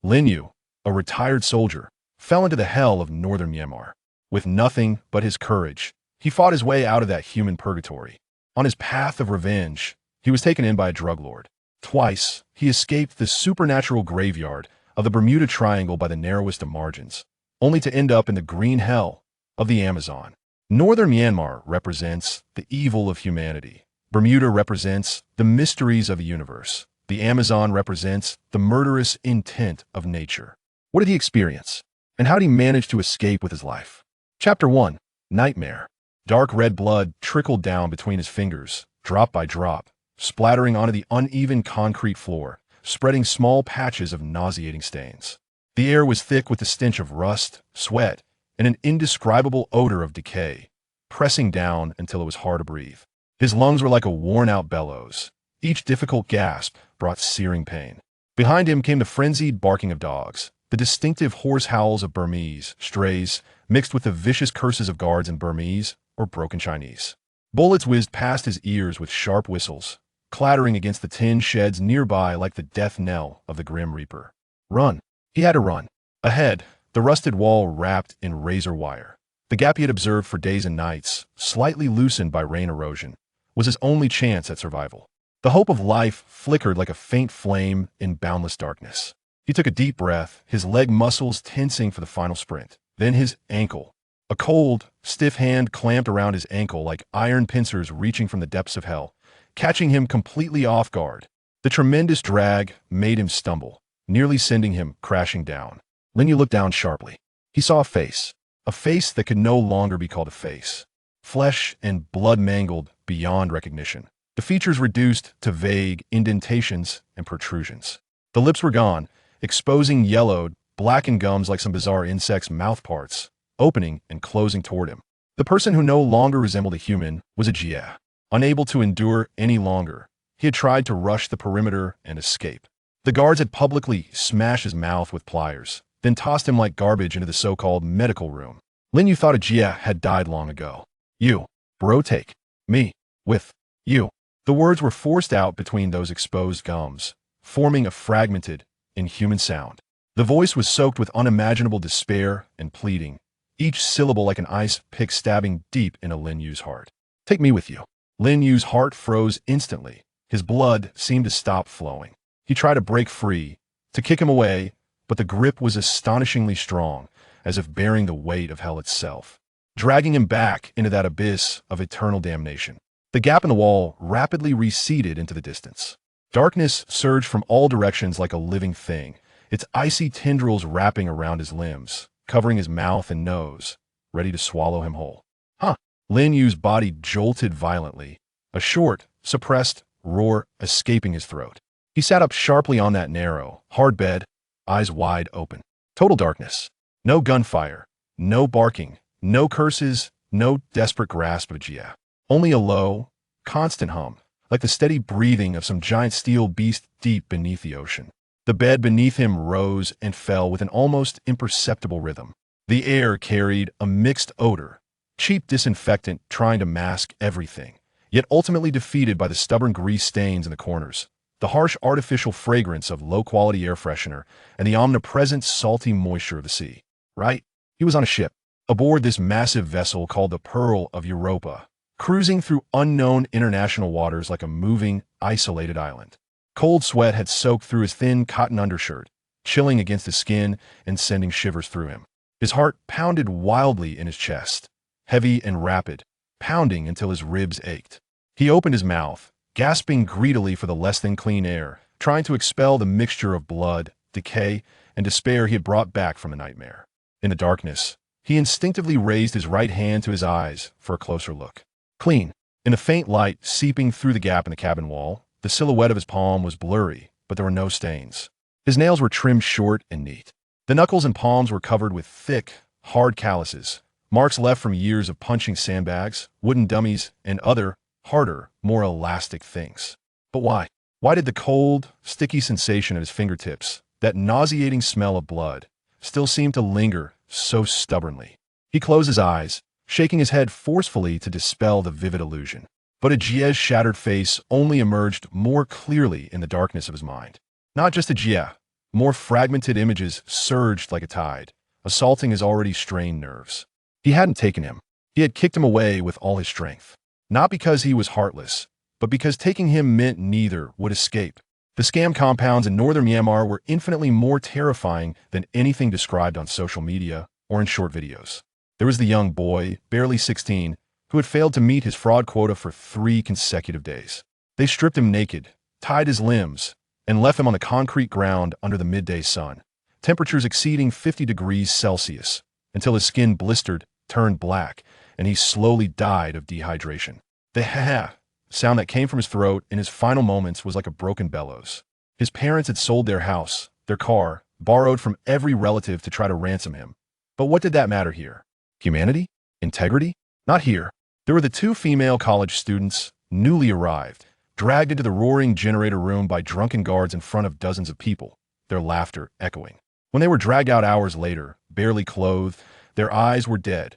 Lin Yue, a retired soldier, fell into the hell of northern Myanmar. With nothing but his courage, he fought his way out of that human purgatory. On his path of revenge, he was taken in by a drug lord. Twice, he escaped the supernatural graveyard of the Bermuda Triangle by the narrowest of margins, only to end up in the green hell of the Amazon. Northern Myanmar represents the evil of humanity. Bermuda represents the mysteries of the universe. The Amazon represents the murderous intent of nature. What did he experience? And how did he manage to escape with his life? Chapter 1. Nightmare. Dark red blood trickled down between his fingers, drop by drop, splattering onto the uneven concrete floor, spreading small patches of nauseating stains. The air was thick with the stench of rust, sweat, and an indescribable odor of decay, pressing down until it was hard to breathe. His lungs were like a worn-out bellows. Each difficult gasp brought searing pain. Behind him came the frenzied barking of dogs, the distinctive hoarse howls of Burmese strays, mixed with the vicious curses of guards in Burmese or broken Chinese. Bullets whizzed past his ears with sharp whistles, clattering against the tin sheds nearby like the death knell of the Grim Reaper. Run. He had to run. Ahead, the rusted wall wrapped in razor wire. The gap he had observed for days and nights, slightly loosened by rain erosion, was his only chance at survival. The hope of life flickered like a faint flame in boundless darkness. He took a deep breath, his leg muscles tensing for the final sprint. Then his ankle. A cold, stiff hand clamped around his ankle like iron pincers reaching from the depths of hell, catching him completely off guard. The tremendous drag made him stumble, nearly sending him crashing down. Lin Yue looked down sharply. He saw a face that could no longer be called a face. Flesh and blood mangled beyond recognition. The features reduced to vague indentations and protrusions. The lips were gone, exposing yellowed, blackened gums like some bizarre insect's mouthparts, opening and closing toward him. The person who no longer resembled a human was a Jie. Unable to endure any longer, he had tried to rush the perimeter and escape. The guards had publicly smashed his mouth with pliers, then tossed him like garbage into the so-called medical room. Lin Yue thought a Jie had died long ago. You, bro, take me with you. The words were forced out between those exposed gums, forming a fragmented, inhuman sound. The voice was soaked with unimaginable despair and pleading, each syllable like an ice pick stabbing deep into Lin Yue's heart. Take me with you. Lin Yue's heart froze instantly. His blood seemed to stop flowing. He tried to break free, to kick him away, but the grip was astonishingly strong, as if bearing the weight of hell itself, dragging him back into that abyss of eternal damnation. The gap in the wall rapidly receded into the distance. Darkness surged from all directions like a living thing, its icy tendrils wrapping around his limbs, covering his mouth and nose, ready to swallow him whole. Huh! Lin Yue's body jolted violently, a short, suppressed roar escaping his throat. He sat up sharply on that narrow, hard bed, eyes wide open. Total darkness. No gunfire, no barking, no curses, no desperate grasp of Jie. Only a low, constant hum, like the steady breathing of some giant steel beast deep beneath the ocean. The bed beneath him rose and fell with an almost imperceptible rhythm. The air carried a mixed odor, cheap disinfectant trying to mask everything, yet ultimately defeated by the stubborn grease stains in the corners, the harsh artificial fragrance of low-quality air freshener, and the omnipresent salty moisture of the sea. Right? He was on a ship, aboard this massive vessel called the Pearl of Europa, cruising through unknown international waters like a moving, isolated island. Cold sweat had soaked through his thin cotton undershirt, chilling against his skin and sending shivers through him. His heart pounded wildly in his chest, heavy and rapid, pounding until his ribs ached. He opened his mouth, gasping greedily for the less than clean air, trying to expel the mixture of blood, decay, and despair he had brought back from the nightmare. In the darkness, he instinctively raised his right hand to his eyes for a closer look. Clean. In the faint light seeping through the gap in the cabin wall, the silhouette of his palm was blurry, but there were no stains. His nails were trimmed short and neat. The knuckles and palms were covered with thick, hard calluses, marks left from years of punching sandbags, wooden dummies, and other, harder, more elastic things. But why? Why did the cold, sticky sensation at his fingertips, that nauseating smell of blood, still seem to linger so stubbornly? He closed his eyes, shaking his head forcefully to dispel the vivid illusion. But Jie's shattered face only emerged more clearly in the darkness of his mind. Not just a Jie, More fragmented images surged like a tide, assaulting his already strained nerves. He hadn't taken him. He had kicked him away with all his strength. Not because he was heartless, but because taking him meant neither would escape. The scam compounds in northern Myanmar were infinitely more terrifying than anything described on social media or in short videos. There was the young boy, barely 16, who had failed to meet his fraud quota for 3 consecutive days. They stripped him naked, tied his limbs, and left him on the concrete ground under the midday sun, temperatures exceeding 50 degrees Celsius, until his skin blistered, turned black, and he slowly died of dehydration. The ha-ha sound that came from his throat in his final moments was like a broken bellows. His parents had sold their house, their car, borrowed from every relative to try to ransom him. But what did that matter here? Humanity? Integrity? Not here. There were the 2 female college students, newly arrived, dragged into the roaring generator room by drunken guards in front of dozens of people, their laughter echoing. When they were dragged out hours later, barely clothed, their eyes were dead,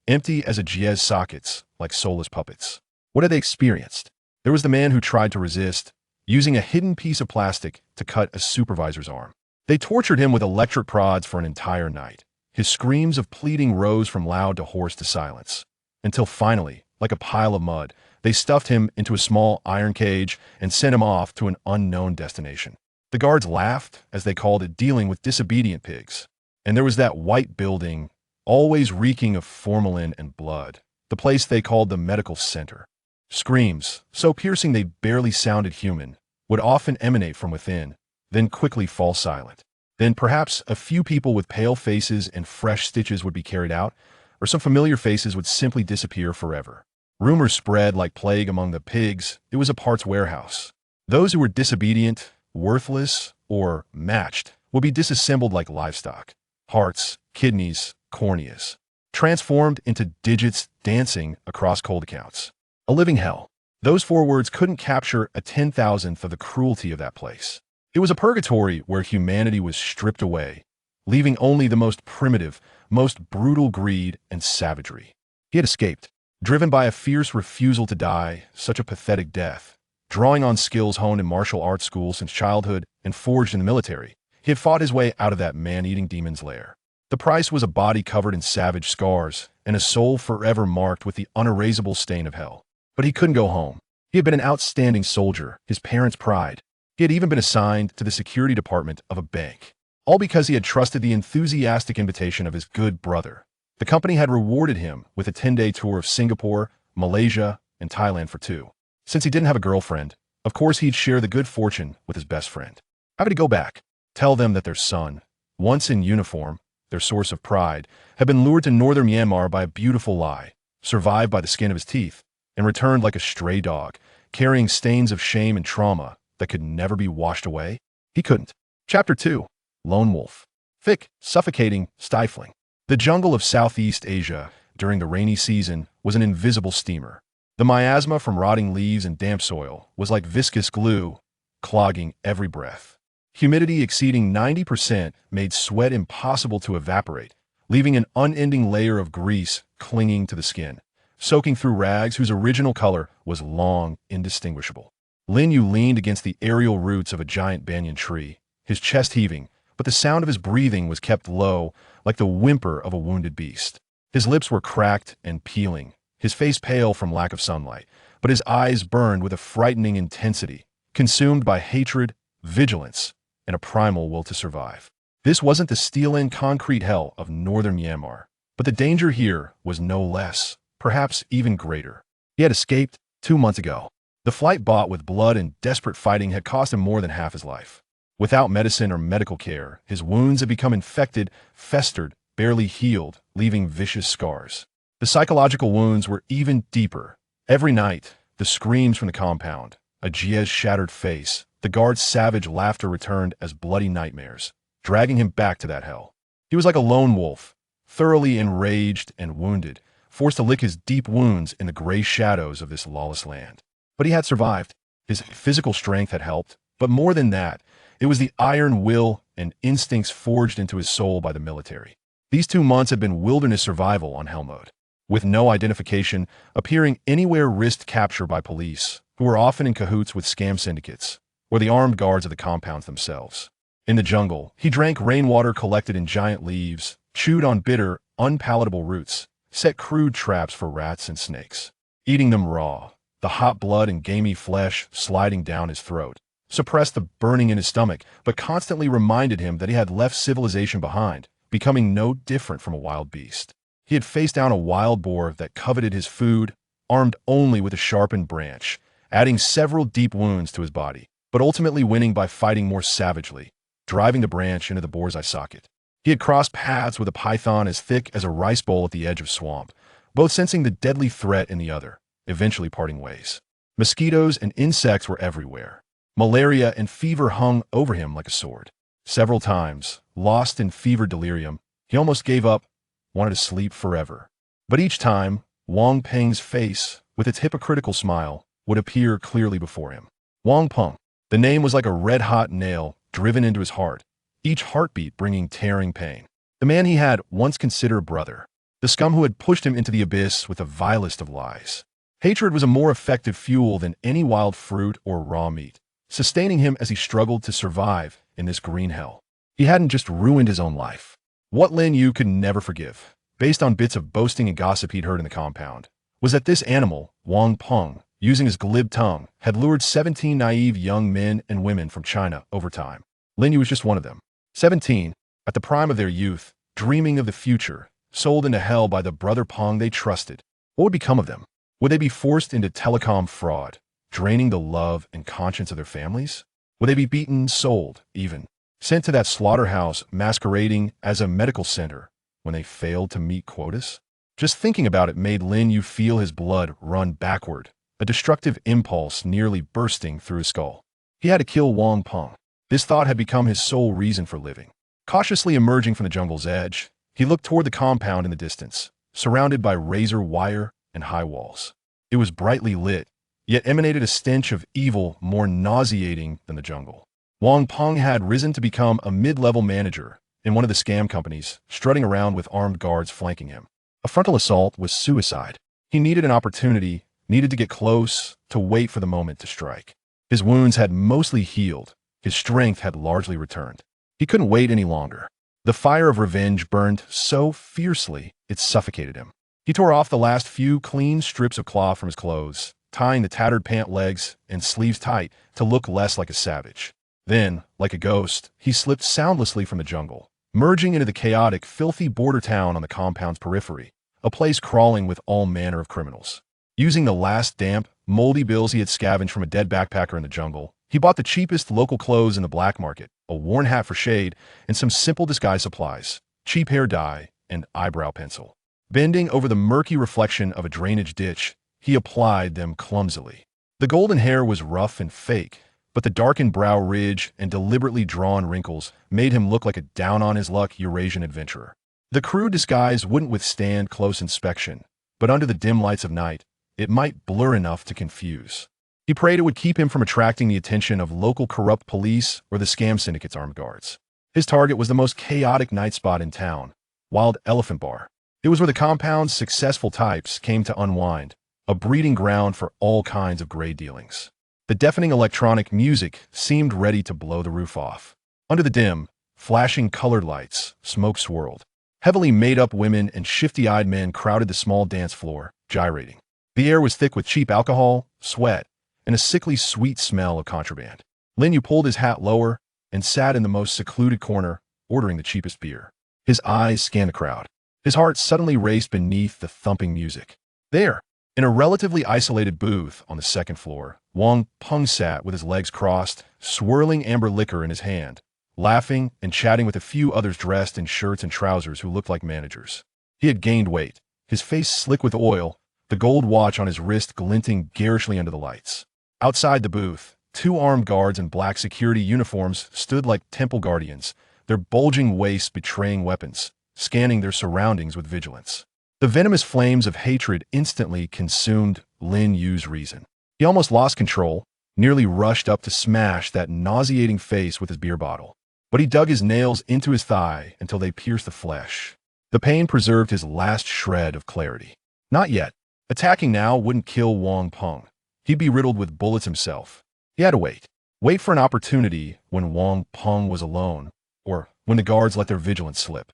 empty as Ajiez sockets, like soulless puppets. What had they experienced? There was the man who tried to resist, using a hidden piece of plastic to cut a supervisor's arm. They tortured him with electric prods for an entire night. His screams of pleading rose from loud to hoarse to silence, until finally, like a pile of mud, they stuffed him into a small iron cage and sent him off to an unknown destination. The guards laughed, as they called it, dealing with disobedient pigs. And there was that white building, always reeking of formalin and blood, the place they called the medical center. Screams, so piercing they barely sounded human, would often emanate from within, then quickly fall silent. Then perhaps a few people with pale faces and fresh stitches would be carried out, or some familiar faces would simply disappear forever. Rumors spread like plague among the pigs. It was a parts warehouse. Those who were disobedient, worthless, or matched would be disassembled like livestock. Hearts, kidneys, corneas, transformed into digits dancing across cold accounts. A living hell. Those 4 words couldn't capture a 10,000th of the cruelty of that place. It was a purgatory where humanity was stripped away, leaving only the most primitive, most brutal greed and savagery. He had escaped, driven by a fierce refusal to die, such a pathetic death. Drawing on skills honed in martial arts school since childhood and forged in the military, he had fought his way out of that man-eating demon's lair. The price was a body covered in savage scars and a soul forever marked with the unerasable stain of hell. But he couldn't go home. He had been an outstanding soldier, his parents' pride. He had even been assigned to the security department of a bank, all because he had trusted the enthusiastic invitation of his good brother. The company had rewarded him with a 10-day tour of Singapore, Malaysia, and Thailand for 2. Since he didn't have a girlfriend, of course he'd share the good fortune with his best friend. How would he go back? Tell them that their son, once in uniform, their source of pride, had been lured to northern Myanmar by a beautiful lie, survived by the skin of his teeth, and returned like a stray dog, carrying stains of shame and trauma that could never be washed away? He couldn't. Chapter 2. Lone Wolf. Thick, suffocating, stifling. The jungle of Southeast Asia during the rainy season was an invisible steamer. The miasma from rotting leaves and damp soil was like viscous glue, clogging every breath. Humidity exceeding 90% made sweat impossible to evaporate, leaving an unending layer of grease clinging to the skin, soaking through rags whose original color was long indistinguishable. Lin Yue leaned against the aerial roots of a giant banyan tree, his chest heaving, but the sound of his breathing was kept low, like the whimper of a wounded beast. His lips were cracked and peeling, his face pale from lack of sunlight, but his eyes burned with a frightening intensity, consumed by hatred, vigilance, and a primal will to survive. This wasn't the steel-in concrete hell of northern Myanmar, but the danger here was no less, perhaps even greater. He had escaped 2 months ago. The flight bought with blood and desperate fighting had cost him more than half his life. Without medicine or medical care, his wounds had become infected, festered, barely healed, leaving vicious scars. The psychological wounds were even deeper. Every night, the screams from the compound, Ajiez's shattered face, the guard's savage laughter returned as bloody nightmares, dragging him back to that hell. He was like a lone wolf, thoroughly enraged and wounded, forced to lick his deep wounds in the gray shadows of this lawless land. But he had survived. His physical strength had helped, but more than that, it was the iron will and instincts forged into his soul by the military. These 2 months had been wilderness survival on hell mode, with no identification, appearing anywhere risked capture by police, who were often in cahoots with scam syndicates, or the armed guards of the compounds themselves. In the jungle, he drank rainwater collected in giant leaves, chewed on bitter, unpalatable roots, set crude traps for rats and snakes, eating them raw, the hot blood and gamey flesh sliding down his throat, suppressed the burning in his stomach, but constantly reminded him that he had left civilization behind, becoming no different from a wild beast. He had faced down a wild boar that coveted his food, armed only with a sharpened branch, adding several deep wounds to his body, but ultimately winning by fighting more savagely, driving the branch into the boar's eye socket. He had crossed paths with a python as thick as a rice bowl at the edge of swamp, both sensing the deadly threat in the other, eventually parting ways. Mosquitoes and insects were everywhere. Malaria and fever hung over him like a sword. Several times, lost in fever delirium, he almost gave up, wanted to sleep forever. But each time, Wang Peng's face, with its hypocritical smile, would appear clearly before him. Wang Peng. The name was like a red-hot nail driven into his heart, each heartbeat bringing tearing pain. The man he had once considered a brother. The scum who had pushed him into the abyss with the vilest of lies. Hatred was a more effective fuel than any wild fruit or raw meat, sustaining him as he struggled to survive in this green hell. He hadn't just ruined his own life. What Lin Yue could never forgive, based on bits of boasting and gossip he'd heard in the compound, was that this animal, Wang Peng, using his glib tongue, had lured 17 naive young men and women from China over time. Lin Yue was just one of them. 17, at the prime of their youth, dreaming of the future, sold into hell by the brother Peng they trusted. What would become of them? Would they be forced into telecom fraud, draining the love and conscience of their families? Would they be beaten, sold, even, sent to that slaughterhouse masquerading as a medical center when they failed to meet quotas? Just thinking about it made Lin Yue feel his blood run backward, a destructive impulse nearly bursting through his skull. He had to kill Wang Peng. This thought had become his sole reason for living. Cautiously emerging from the jungle's edge, he looked toward the compound in the distance, surrounded by razor wire and high walls. It was brightly lit, yet emanated a stench of evil more nauseating than the jungle. Wang Peng had risen to become a mid-level manager in one of the scam companies, strutting around with armed guards flanking him. A frontal assault was suicide. He needed an opportunity, needed to get close, to wait for the moment to strike. His wounds had mostly healed. His strength had largely returned. He couldn't wait any longer. The fire of revenge burned so fiercely it suffocated him. He tore off the last few clean strips of cloth from his clothes, tying the tattered pant legs and sleeves tight to look less like a savage. Then, like a ghost, he slipped soundlessly from the jungle, merging into the chaotic, filthy border town on the compound's periphery, a place crawling with all manner of criminals. Using the last damp, moldy bills he had scavenged from a dead backpacker in the jungle, he bought the cheapest local clothes in the black market, a worn hat for shade, and some simple disguise supplies, cheap hair dye, and eyebrow pencil. Bending over the murky reflection of a drainage ditch, he applied them clumsily. The golden hair was rough and fake, but the darkened brow ridge and deliberately drawn wrinkles made him look like a down-on-his-luck Eurasian adventurer. The crude disguise wouldn't withstand close inspection, but under the dim lights of night, it might blur enough to confuse. He prayed it would keep him from attracting the attention of local corrupt police or the scam syndicate's armed guards. His target was the most chaotic night spot in town, Wild Elephant Bar. It was where the compound's successful types came to unwind, a breeding ground for all kinds of gray dealings. The deafening electronic music seemed ready to blow the roof off. Under the dim, flashing colored lights, smoke swirled. Heavily made-up women and shifty-eyed men crowded the small dance floor, gyrating. The air was thick with cheap alcohol, sweat, and a sickly sweet smell of contraband. Lin Yue pulled his hat lower and sat in the most secluded corner, ordering the cheapest beer. His eyes scanned the crowd. His heart suddenly raced beneath the thumping music. There, in a relatively isolated booth on the second floor, Wang Peng sat with his legs crossed, swirling amber liquor in his hand, laughing and chatting with a few others dressed in shirts and trousers who looked like managers. He had gained weight, his face slick with oil, the gold watch on his wrist glinting garishly under the lights. Outside the booth, 2 armed guards in black security uniforms stood like temple guardians, their bulging waists betraying weapons, scanning their surroundings with vigilance. The venomous flames of hatred instantly consumed Lin Yue's reason. He almost lost control, nearly rushed up to smash that nauseating face with his beer bottle. But he dug his nails into his thigh until they pierced the flesh. The pain preserved his last shred of clarity. Not yet. Attacking now wouldn't kill Wang Peng. He'd be riddled with bullets himself. He had to wait. Wait for an opportunity when Wang Peng was alone, or when the guards let their vigilance slip.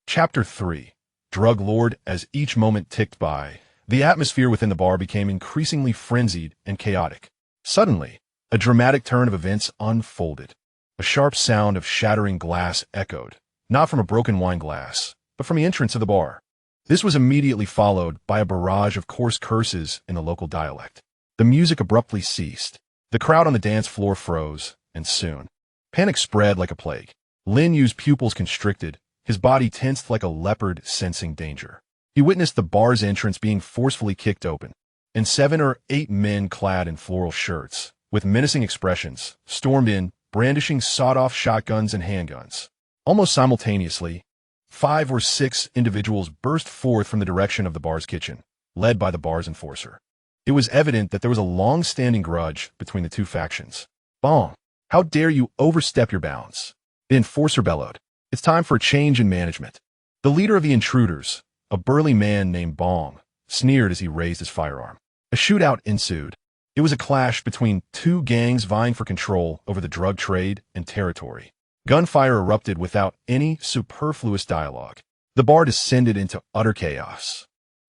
Chapter 3. Drug Lord. As each moment ticked by, the atmosphere within the bar became increasingly frenzied and chaotic. Suddenly, a dramatic turn of events unfolded. A sharp sound of shattering glass echoed, not from a broken wine glass, but from the entrance of the bar. This was immediately followed by a barrage of coarse curses in the local dialect. The music abruptly ceased. The crowd on the dance floor froze, and soon, panic spread like a plague. Lin Yue's pupils constricted, his body tensed like a leopard sensing danger. He witnessed the bar's entrance being forcefully kicked open, and 7 or 8 men clad in floral shirts, with menacing expressions, stormed in, brandishing sawed-off shotguns and handguns. Almost simultaneously, 5 or 6 individuals burst forth from the direction of the bar's kitchen, led by the bar's enforcer. It was evident that there was a long-standing grudge between the two factions. "Bong, how dare you overstep your bounds?" the enforcer bellowed. "It's time for a change in management." The leader of the intruders, a burly man named Bong, sneered as he raised his firearm. A shootout ensued. It was a clash between two gangs vying for control over the drug trade and territory. Gunfire erupted without any superfluous dialogue. The bar descended into utter chaos.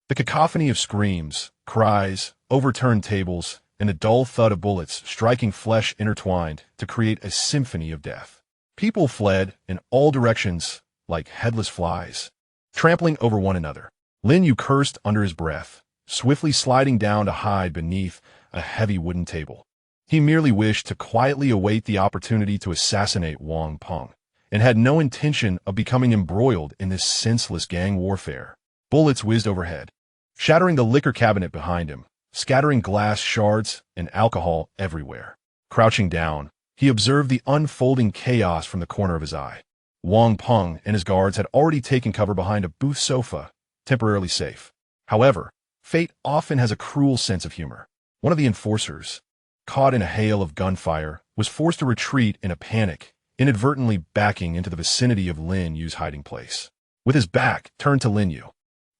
The cacophony of screams, cries, overturned tables, and the dull thud of bullets striking flesh intertwined to create a symphony of death. People fled in all directions like headless flies, trampling over one another. Lin Yue cursed under his breath, swiftly sliding down to hide beneath a heavy wooden table. He merely wished to quietly await the opportunity to assassinate Wang Peng, and had no intention of becoming embroiled in this senseless gang warfare. Bullets whizzed overhead, shattering the liquor cabinet behind him, scattering glass shards and alcohol everywhere. Crouching down, he observed the unfolding chaos from the corner of his eye. Wang Peng and his guards had already taken cover behind a booth sofa, temporarily safe. However, fate often has a cruel sense of humor. One of the enforcers, caught in a hail of gunfire, was forced to retreat in a panic, inadvertently backing into the vicinity of Lin Yue's hiding place. With his back turned to Lin Yue,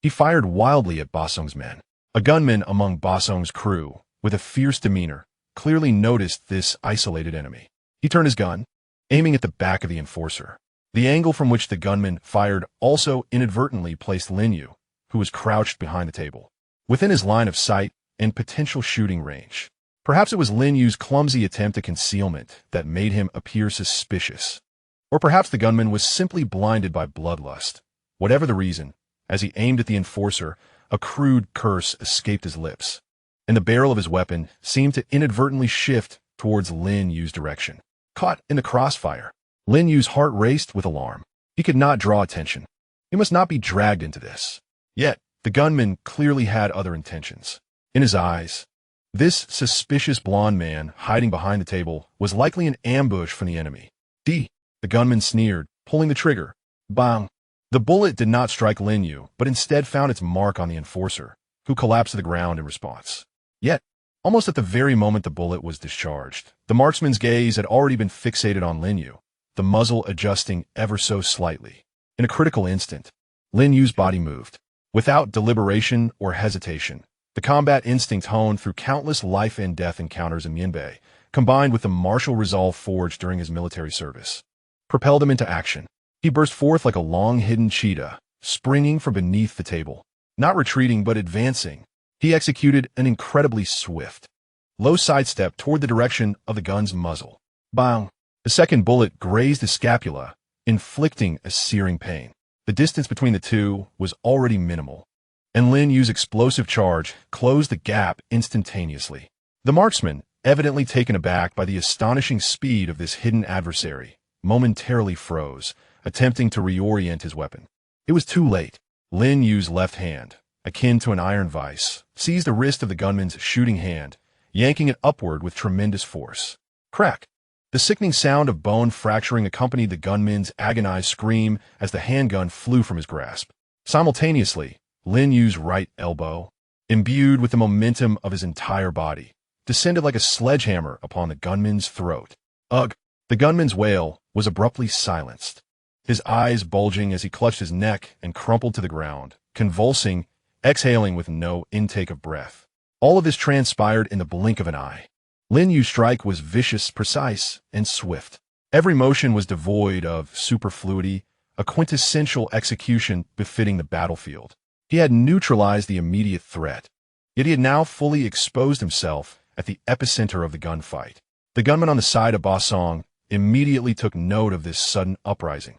he fired wildly at Basong's men. A gunman among Basong's crew, with a fierce demeanor, clearly noticed this isolated enemy. He turned his gun, aiming at the back of the enforcer. The angle from which the gunman fired also inadvertently placed Lin Yue, who was crouched behind the table, within his line of sight and potential shooting range. Perhaps it was Lin Yue's clumsy attempt at concealment that made him appear suspicious. Or perhaps the gunman was simply blinded by bloodlust. Whatever the reason, as he aimed at the enforcer, a crude curse escaped his lips, and the barrel of his weapon seemed to inadvertently shift towards Lin Yue's direction. Caught in the crossfire, Lin Yue's heart raced with alarm. He could not draw attention. He must not be dragged into this. Yet, the gunman clearly had other intentions. In his eyes, this suspicious blond man hiding behind the table was likely an ambush from the enemy. The gunman sneered, pulling the trigger. Bang! The bullet did not strike Lin Yue, but instead found its mark on the enforcer, who collapsed to the ground in response. Yet, almost at the very moment the bullet was discharged, the marksman's gaze had already been fixated on Lin Yue, the muzzle adjusting ever so slightly. In a critical instant, Lin Yue's body moved. Without deliberation or hesitation, the combat instinct honed through countless life and death encounters in Myanmar, combined with the martial resolve forged during his military service, propelled him into action. He burst forth like a long-hidden cheetah, springing from beneath the table. Not retreating but advancing, he executed an incredibly swift, low sidestep toward the direction of the gun's muzzle. Bang! The second bullet grazed his scapula, inflicting a searing pain. The distance between the two was already minimal, and Lin Yue's explosive charge closed the gap instantaneously. The marksman, evidently taken aback by the astonishing speed of this hidden adversary, momentarily froze, attempting to reorient his weapon. It was too late. Lin Yue's left hand, akin to an iron vise, seized the wrist of the gunman's shooting hand, yanking it upward with tremendous force. Crack! The sickening sound of bone fracturing accompanied the gunman's agonized scream as the handgun flew from his grasp. Simultaneously, Lin Yue's right elbow, imbued with the momentum of his entire body, descended like a sledgehammer upon the gunman's throat. Ugh! The gunman's wail was abruptly silenced, his eyes bulging as he clutched his neck and crumpled to the ground, convulsing, exhaling with no intake of breath. All of this transpired in the blink of an eye. Lin Yue's strike was vicious, precise, and swift. Every motion was devoid of superfluity, a quintessential execution befitting the battlefield. He had neutralized the immediate threat, yet he had now fully exposed himself at the epicenter of the gunfight. The gunmen on the side of Ba Song immediately took note of this sudden uprising,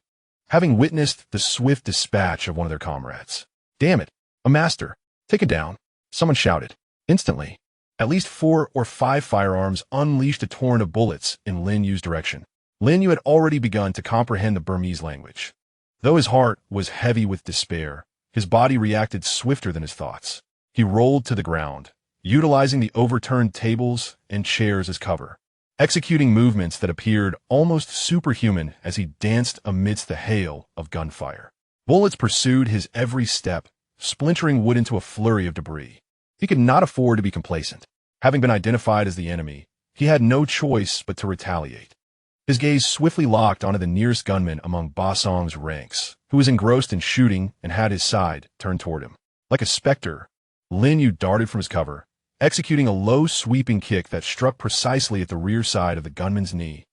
having witnessed the swift dispatch of one of their comrades. "Damn it, a master! Take it down!" someone shouted. Instantly, at least 4 or 5 firearms unleashed a torrent of bullets in Lin Yue's direction. Lin Yue had already begun to comprehend the Burmese language. Though his heart was heavy with despair, his body reacted swifter than his thoughts. He rolled to the ground, utilizing the overturned tables and chairs as cover, executing movements that appeared almost superhuman as he danced amidst the hail of gunfire. Bullets pursued his every step, splintering wood into a flurry of debris. He could not afford to be complacent. Having been identified as the enemy, he had no choice but to retaliate. His gaze swiftly locked onto the nearest gunman among Ba Song's ranks, who was engrossed in shooting and had his side turned toward him. Like a specter, Lin Yue darted from his cover, executing a low sweeping kick that struck precisely at the rear side of the gunman's knee.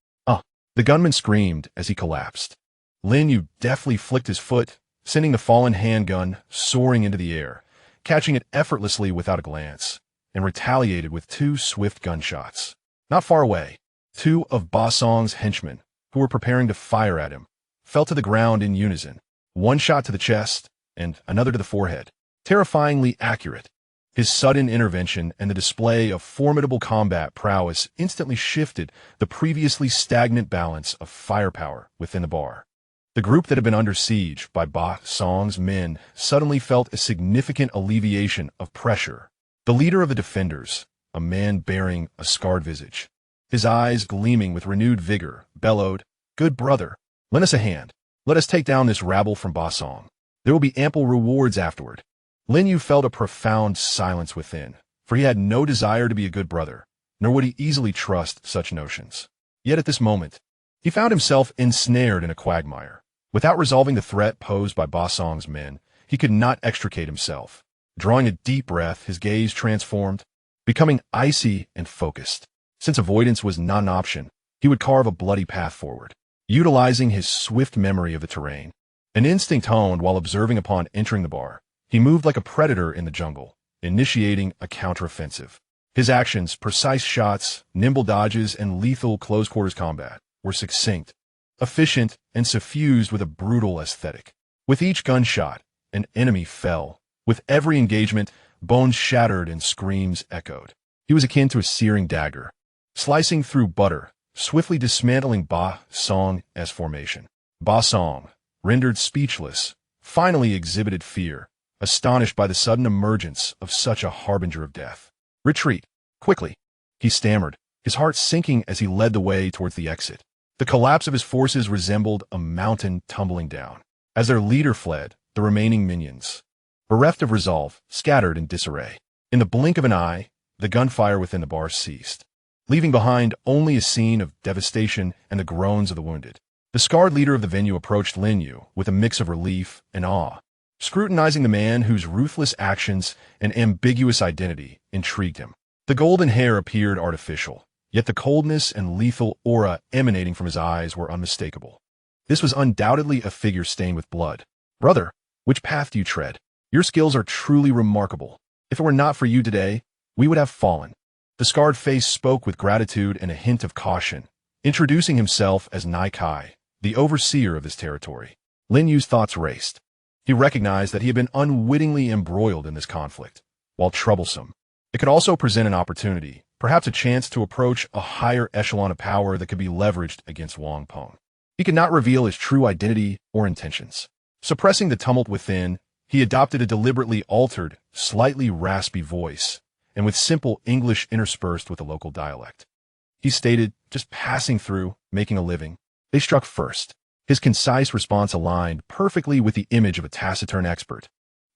The gunman screamed as he collapsed. Lin Yue deftly flicked his foot, sending the fallen handgun soaring into the air, catching it effortlessly without a glance, and retaliated with 2 swift gunshots. Not far away, 2 of Ba Song's henchmen, who were preparing to fire at him, fell to the ground in unison, one shot to the chest and another to the forehead. Terrifyingly accurate, his sudden intervention and the display of formidable combat prowess instantly shifted the previously stagnant balance of firepower within the bar. The group that had been under siege by Ba Song's men suddenly felt a significant alleviation of pressure. The leader of the defenders, a man bearing a scarred visage, his eyes gleaming with renewed vigor, bellowed, "Good brother, lend us a hand. Let us take down this rabble from Ba Song. There will be ample rewards afterward." Lin Yue felt a profound silence within, for he had no desire to be a good brother, nor would he easily trust such notions. Yet at this moment, he found himself ensnared in a quagmire. Without resolving the threat posed by Ba Song's men, he could not extricate himself. Drawing a deep breath, his gaze transformed, becoming icy and focused. Since avoidance was not an option, he would carve a bloody path forward, utilizing his swift memory of the terrain. An instinct honed while observing upon entering the bar, he moved like a predator in the jungle, initiating a counteroffensive. His actions, precise shots, nimble dodges, and lethal close-quarters combat, were succinct, efficient, and suffused with a brutal aesthetic. With each gunshot, an enemy fell. With every engagement, bones shattered and screams echoed. He was akin to a searing dagger, slicing through butter, swiftly dismantling Ba Song's formation. Ba Song, rendered speechless, finally exhibited fear, astonished by the sudden emergence of such a harbinger of death. "Retreat, quickly," he stammered, his heart sinking as he led the way towards the exit. The collapse of his forces resembled a mountain tumbling down. As their leader fled, the remaining minions, bereft of resolve, scattered in disarray. In the blink of an eye, the gunfire within the bar ceased, leaving behind only a scene of devastation and the groans of the wounded. The scarred leader of the venue approached Lin Yue with a mix of relief and awe, scrutinizing the man whose ruthless actions and ambiguous identity intrigued him. The golden hair appeared artificial, yet the coldness and lethal aura emanating from his eyes were unmistakable. This was undoubtedly a figure stained with blood. "Brother, which path do you tread? Your skills are truly remarkable. If it were not for you today, we would have fallen." The scarred face spoke with gratitude and a hint of caution, introducing himself as Nai Kai, the overseer of this territory. Lin Yue's thoughts raced. He recognized that he had been unwittingly embroiled in this conflict. While troublesome, it could also present an opportunity, perhaps a chance to approach a higher echelon of power that could be leveraged against Wang Peng. He could not reveal his true identity or intentions. Suppressing the tumult within, he adopted a deliberately altered, slightly raspy voice, and with simple English interspersed with a local dialect. He stated, "Just passing through, making a living." They struck first. His concise response aligned perfectly with the image of a taciturn expert.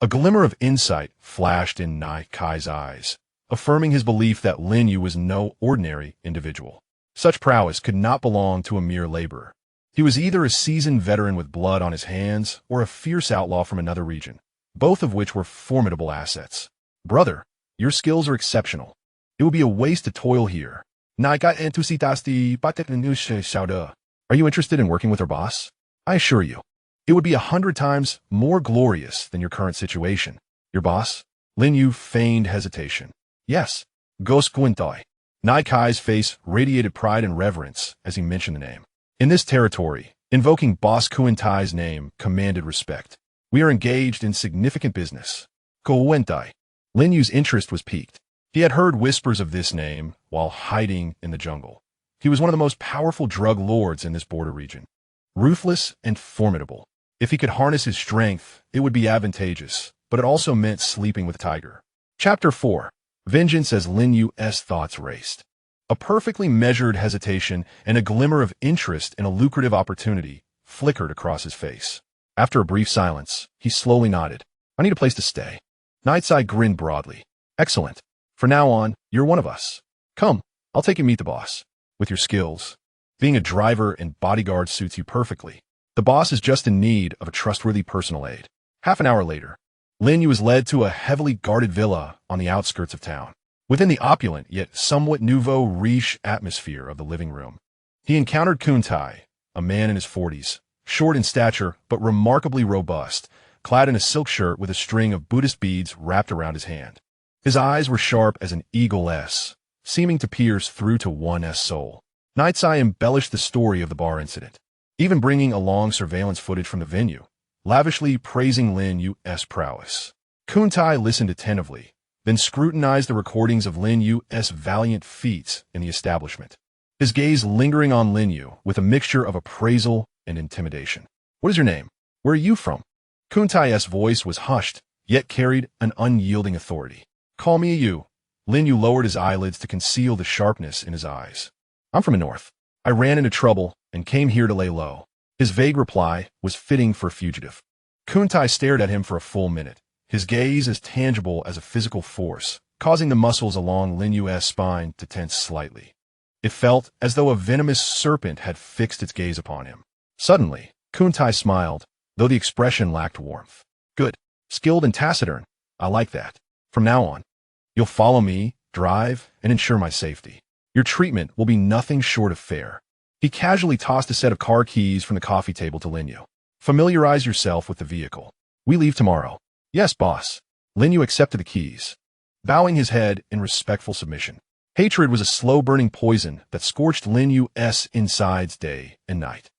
A glimmer of insight flashed in Nai Kai's eyes, affirming his belief that Lin Yue was no ordinary individual. Such prowess could not belong to a mere laborer. He was either a seasoned veteran with blood on his hands or a fierce outlaw from another region, both of which were formidable assets. "Brother, your skills are exceptional. It would be a waste to toil here. Naika entusiasti patetnushe shouda. Are you interested in working with our boss? I assure you, it would be 100 times more glorious than your current situation. Your boss? Lin Yue feigned hesitation. Yes, Gos Gwintoi. Nai Kai's face radiated pride and reverence as he mentioned the name. In this territory, invoking Boss Kuentai's name commanded respect. We are engaged in significant business. Kuentai. Lin Yue's interest was piqued. He had heard whispers of this name while hiding in the jungle. He was one of the most powerful drug lords in this border region. Ruthless and formidable. If he could harness his strength, it would be advantageous, but it also meant sleeping with Tiger. Chapter 4. Vengeance as Lin Yue's thoughts raced. A perfectly measured hesitation and a glimmer of interest in a lucrative opportunity flickered across his face. After a brief silence, he slowly nodded. I need a place to stay. Nightside grinned broadly. Excellent. From now on, you're one of us. Come, I'll take you meet the boss. With your skills, being a driver and bodyguard suits you perfectly. The boss is just in need of a trustworthy personal aide. Half an hour later, Lin Yue was led to a heavily guarded villa on the outskirts of town. Within the opulent yet somewhat nouveau riche atmosphere of the living room, he encountered Kuntai, a man in his 40s, short in stature but remarkably robust, clad in a silk shirt with a string of Buddhist beads wrapped around his hand. His eyes were sharp as an eagle's, seeming to pierce through to one's soul. Nightsai embellished the story of the bar incident, even bringing along surveillance footage from the venue, lavishly praising Lin Yue's prowess. Kuntai listened attentively, then scrutinized the recordings of Lin Yue's valiant feats in the establishment, his gaze lingering on Lin Yue with a mixture of appraisal and intimidation. What is your name? Where are you from? Kuntai's voice was hushed, yet carried an unyielding authority. Call me a Yue. Lin Yue lowered his eyelids to conceal the sharpness in his eyes. I'm from the north. I ran into trouble and came here to lay low. His vague reply was fitting for a fugitive. Kuntai stared at him for a full minute, his gaze as tangible as a physical force, causing the muscles along Lin Yue's spine to tense slightly. It felt as though a venomous serpent had fixed its gaze upon him. Suddenly, Kuntai smiled, though the expression lacked warmth. Good. Skilled and taciturn. I like that. From now on, you'll follow me, drive, and ensure my safety. Your treatment will be nothing short of fair. He casually tossed a set of car keys from the coffee table to Lin Yue. Familiarize yourself with the vehicle. We leave tomorrow. Yes, boss. Lin Yue accepted the keys, bowing his head in respectful submission. Hatred was a slow-burning poison that scorched Lin Yue's insides day and night.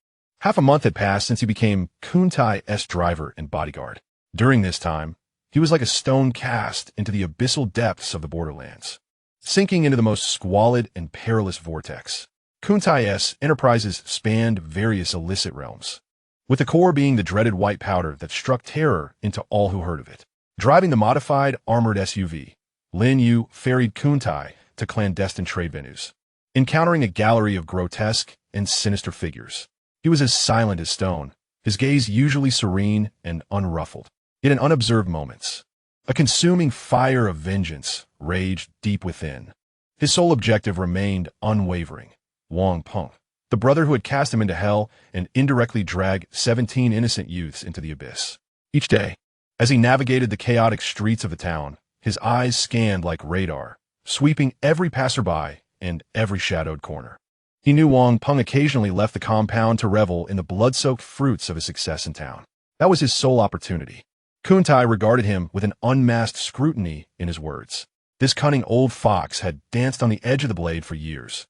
Half a month had passed since he became Kuntai's driver and bodyguard. During this time, he was like a stone cast into the abyssal depths of the borderlands, sinking into the most squalid and perilous vortex. Kuntai's enterprises spanned various illicit realms, with the core being the dreaded white powder that struck terror into all who heard of it. Driving the modified armored SUV, Lin Yue ferried Kuntai to clandestine trade venues, encountering a gallery of grotesque and sinister figures. He was as silent as stone, his gaze usually serene and unruffled. Yet in unobserved moments, a consuming fire of vengeance raged deep within. His sole objective remained unwavering. Wang Peng, the brother who had cast him into hell and indirectly dragged 17 innocent youths into the abyss. Each day, as he navigated the chaotic streets of the town, his eyes scanned like radar, sweeping every passerby and every shadowed corner. He knew Wang Peng occasionally left the compound to revel in the blood-soaked fruits of his success in town. That was his sole opportunity. Kuntai regarded him with an unmasked scrutiny in his words. This cunning old fox had danced on the edge of the blade for years,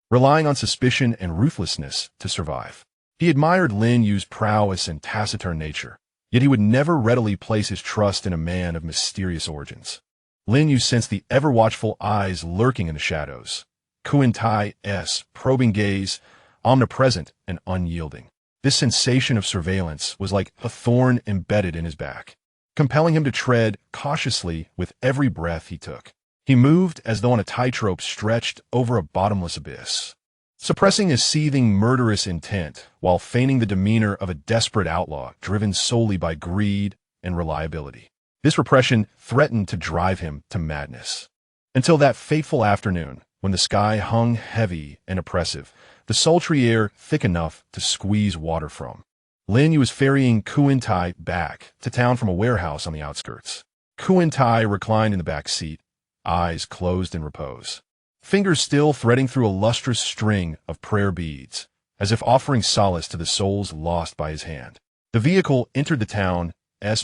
relying on suspicion and ruthlessness to survive. He admired Lin Yue's prowess and taciturn nature, yet he would never readily place his trust in a man of mysterious origins. Lin Yue sensed the ever-watchful eyes lurking in the shadows, Kuentai's probing gaze, omnipresent and unyielding. This sensation of surveillance was like a thorn embedded in his back, compelling him to tread cautiously with every breath he took. He moved as though on a tightrope stretched over a bottomless abyss, suppressing his seething murderous intent while feigning the demeanor of a desperate outlaw driven solely by greed and reliability. This repression threatened to drive him to madness. Until that fateful afternoon, when the sky hung heavy and oppressive, the sultry air thick enough to squeeze water from. Lin Yue was ferrying Kuentai back to town from a warehouse on the outskirts. Kuentai reclined in the back seat, eyes closed in repose. fingers still threading through a lustrous string of prayer beads, as if offering solace to the souls lost by his hand. The vehicle entered the town's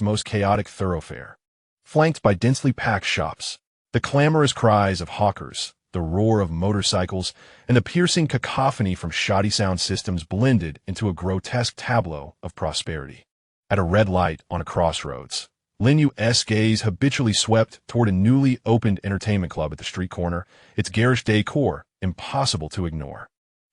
most chaotic thoroughfare, flanked by densely packed shops. The clamorous cries of hawkers, the roar of motorcycles, and the piercing cacophony from shoddy sound systems blended into a grotesque tableau of prosperity. At a red light on a crossroads, Lin Yue's gaze habitually swept toward a newly opened entertainment club at the street corner, its garish decor impossible to ignore.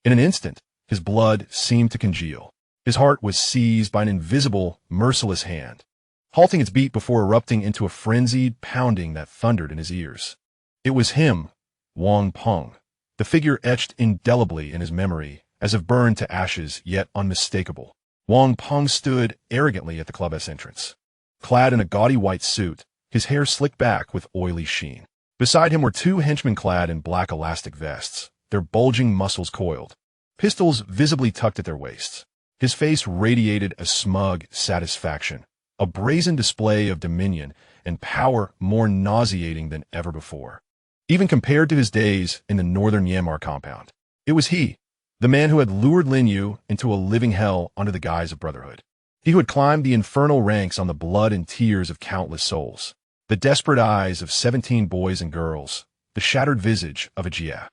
In an instant, his blood seemed to congeal. His heart was seized by an invisible, merciless hand, halting its beat before erupting into a frenzied pounding that thundered in his ears. It was him, Wang Peng, the figure etched indelibly in his memory, as if burned to ashes yet unmistakable. Wang Peng stood arrogantly at the club's entrance. Clad in a gaudy white suit, his hair slicked back with oily sheen. Beside him were two henchmen clad in black elastic vests, their bulging muscles coiled, pistols visibly tucked at their waists. His face radiated a smug satisfaction, a brazen display of dominion and power more nauseating than ever before. Even compared to his days in the northern Myanmar compound, it was he, the man who had lured Lin Yue into a living hell under the guise of brotherhood. He who had climbed the infernal ranks on the blood and tears of countless souls, the desperate eyes of 17 boys and girls, the shattered visage of a Jia,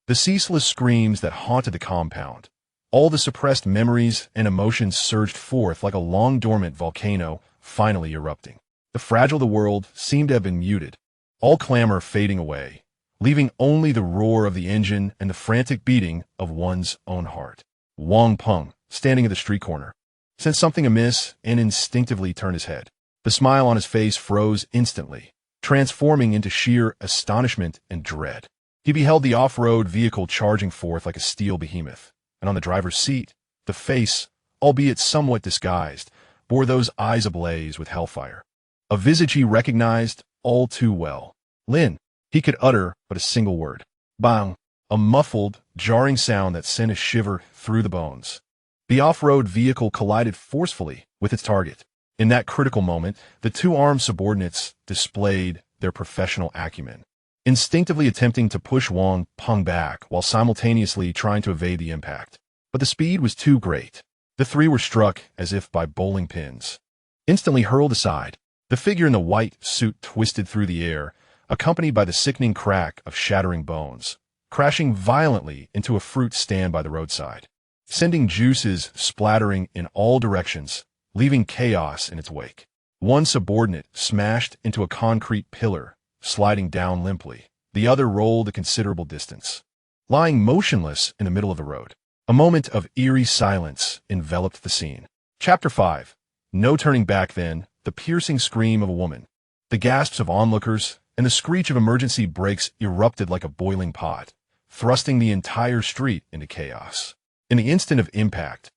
the ceaseless screams that haunted the compound. All the suppressed memories and emotions surged forth like a long-dormant volcano finally erupting. The fragile of the world seemed to have been muted, all clamor fading away, leaving only the roar of the engine and the frantic beating of one's own heart. Wang Peng, standing at the street corner, sensed something amiss and instinctively turned his head. The smile on his face froze instantly, transforming into sheer astonishment and dread. He beheld the off-road vehicle charging forth like a steel behemoth, and on the driver's seat, the face, albeit somewhat disguised, bore those eyes ablaze with hellfire. A visage he recognized all too well. Lin. He could utter but a single word. Bang! A muffled, jarring sound that sent a shiver through the bones. The off-road vehicle collided forcefully with its target. In that critical moment, the two armed subordinates displayed their professional acumen, instinctively attempting to push Wang Peng back while simultaneously trying to evade the impact. But the speed was too great. The three were struck as if by bowling pins. Instantly hurled aside, the figure in the white suit twisted through the air, accompanied by the sickening crack of shattering bones, crashing violently into a fruit stand by the roadside, sending juices splattering in all directions, leaving chaos in its wake. One subordinate smashed into a concrete pillar, sliding down limply. The other rolled a considerable distance, lying motionless in the middle of the road. A moment of eerie silence enveloped the scene. Chapter 5. No turning back then, the piercing scream of a woman, the gasps of onlookers, and the screech of emergency brakes erupted like a boiling pot, thrusting the entire street into chaos. In the instant of impact,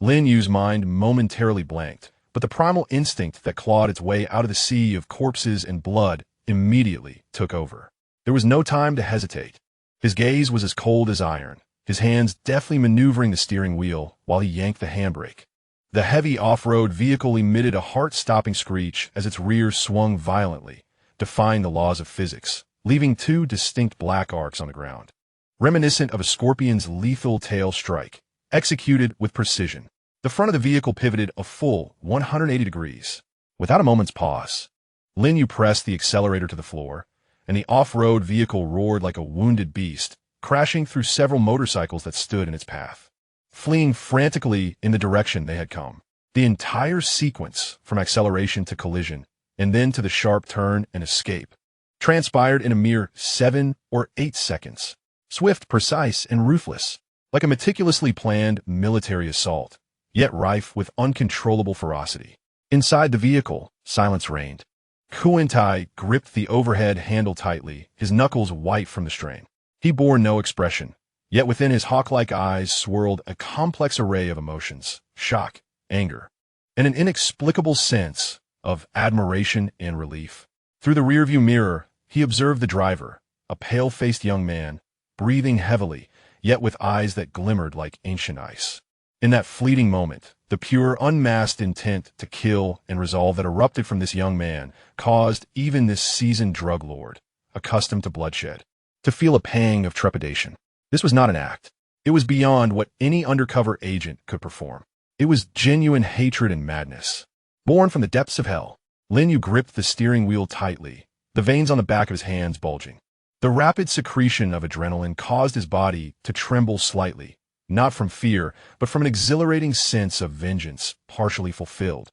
Lin Yue's mind momentarily blanked, but the primal instinct that clawed its way out of the sea of corpses and blood immediately took over. There was no time to hesitate. His gaze was as cold as iron, his hands deftly maneuvering the steering wheel while he yanked the handbrake. The heavy off-road vehicle emitted a heart-stopping screech as its rear swung violently, defying the laws of physics, leaving two distinct black arcs on the ground, reminiscent of a scorpion's lethal tail strike, executed with precision. The front of the vehicle pivoted a full 180 degrees. Without a moment's pause, Lin Yue pressed the accelerator to the floor, and the off-road vehicle roared like a wounded beast, crashing through several motorcycles that stood in its path, fleeing frantically in the direction they had come. The entire sequence, from acceleration to collision, and then to the sharp turn and escape, transpired in a mere 7 or 8 seconds. Swift, precise, and ruthless, like a meticulously planned military assault, yet rife with uncontrollable ferocity. Inside the vehicle, silence reigned. Kuentai gripped the overhead handle tightly, his knuckles white from the strain. He bore no expression, yet within his hawk-like eyes swirled a complex array of emotions: shock, anger, and an inexplicable sense of admiration and relief. Through the rearview mirror, he observed the driver, a pale-faced young man, breathing heavily, yet with eyes that glimmered like ancient ice. In that fleeting moment, the pure, unmasked intent to kill and resolve that erupted from this young man caused even this seasoned drug lord, accustomed to bloodshed, to feel a pang of trepidation. This was not an act. It was beyond what any undercover agent could perform. It was genuine hatred and madness. Born from the depths of hell, Lin Yue gripped the steering wheel tightly, the veins on the back of his hands bulging. The rapid secretion of adrenaline caused his body to tremble slightly, not from fear, but from an exhilarating sense of vengeance partially fulfilled,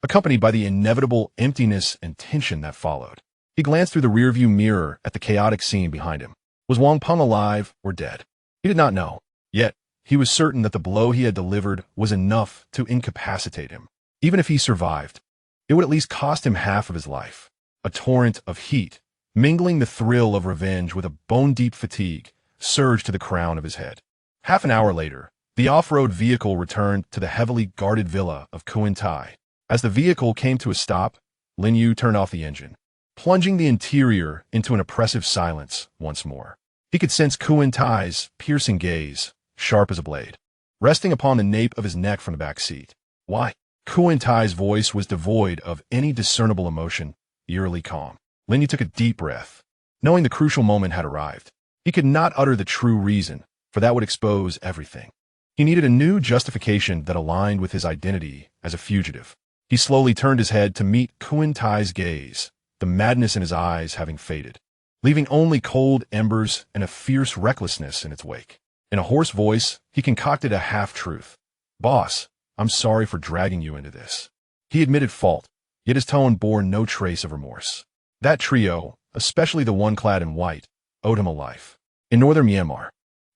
accompanied by the inevitable emptiness and tension that followed. He glanced through the rearview mirror at the chaotic scene behind him. Was Wang Peng alive or dead? He did not know. Yet, he was certain that the blow he had delivered was enough to incapacitate him. Even if he survived, it would at least cost him half of his life. A torrent of heat, mingling the thrill of revenge with a bone-deep fatigue, surged to the crown of his head. Half an hour later, the off-road vehicle returned to the heavily guarded villa of Kuan-tai. As the vehicle came to a stop, Lin Yue turned off the engine, plunging the interior into an oppressive silence once more. He could sense Kuan-tai's piercing gaze, sharp as a blade, resting upon the nape of his neck from the back seat. Why? Kuan-tai's voice was devoid of any discernible emotion, eerily calm. Lin Yue took a deep breath, knowing the crucial moment had arrived. He could not utter the true reason, for that would expose everything. He needed a new justification that aligned with his identity as a fugitive. He slowly turned his head to meet Kuan-tai's gaze, the madness in his eyes having faded, leaving only cold embers and a fierce recklessness in its wake. In a hoarse voice, he concocted a half-truth. "Boss, I'm sorry for dragging you into this." He admitted fault, yet his tone bore no trace of remorse. That trio, especially the one clad in white, owed him a life. In northern Myanmar,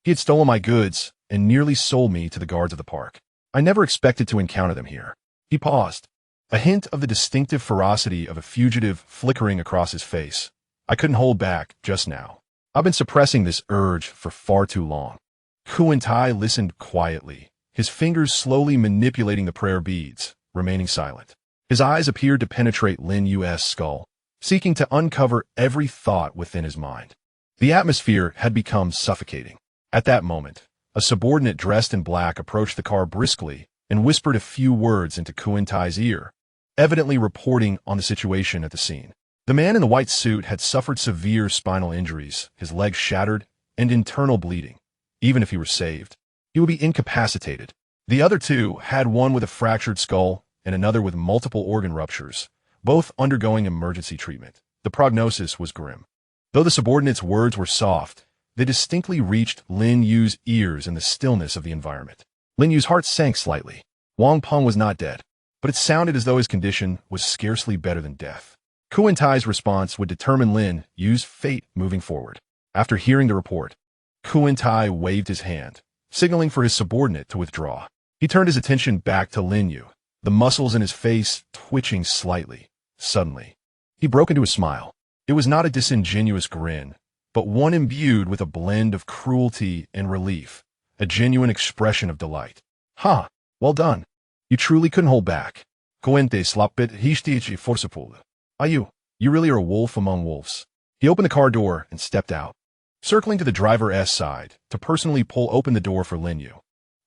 he had stolen my goods and nearly sold me to the guards of the park. I never expected to encounter them here. He paused, a hint of the distinctive ferocity of a fugitive flickering across his face. I couldn't hold back just now. I've been suppressing this urge for far too long. Kuan-tai listened quietly, his fingers slowly manipulating the prayer beads, remaining silent. His eyes appeared to penetrate Lin Yue's skull, seeking to uncover every thought within his mind. The atmosphere had become suffocating. At that moment, a subordinate dressed in black approached the car briskly and whispered a few words into Kuan-tai's ear, evidently reporting on the situation at the scene. The man in the white suit had suffered severe spinal injuries, his legs shattered, and internal bleeding. Even if he were saved, he would be incapacitated. The other two had one with a fractured skull and another with multiple organ ruptures, both undergoing emergency treatment. The prognosis was grim. Though the subordinate's words were soft, they distinctly reached Lin Yue's ears in the stillness of the environment. Lin Yue's heart sank slightly. Wang Peng was not dead, but it sounded as though his condition was scarcely better than death. Kuan-tai's response would determine Lin Yue's fate moving forward. After hearing the report, Kuan-tai waved his hand, signaling for his subordinate to withdraw. He turned his attention back to Lin Yue, the muscles in his face twitching slightly. Suddenly, he broke into a smile. It was not a disingenuous grin, but one imbued with a blend of cruelty and relief, a genuine expression of delight. "Ha! Well done. You truly couldn't hold back. Coente slapit histici forcipul. You really are a wolf among wolves." He opened the car door and stepped out, circling to the driver's side to personally pull open the door for Lin Yue,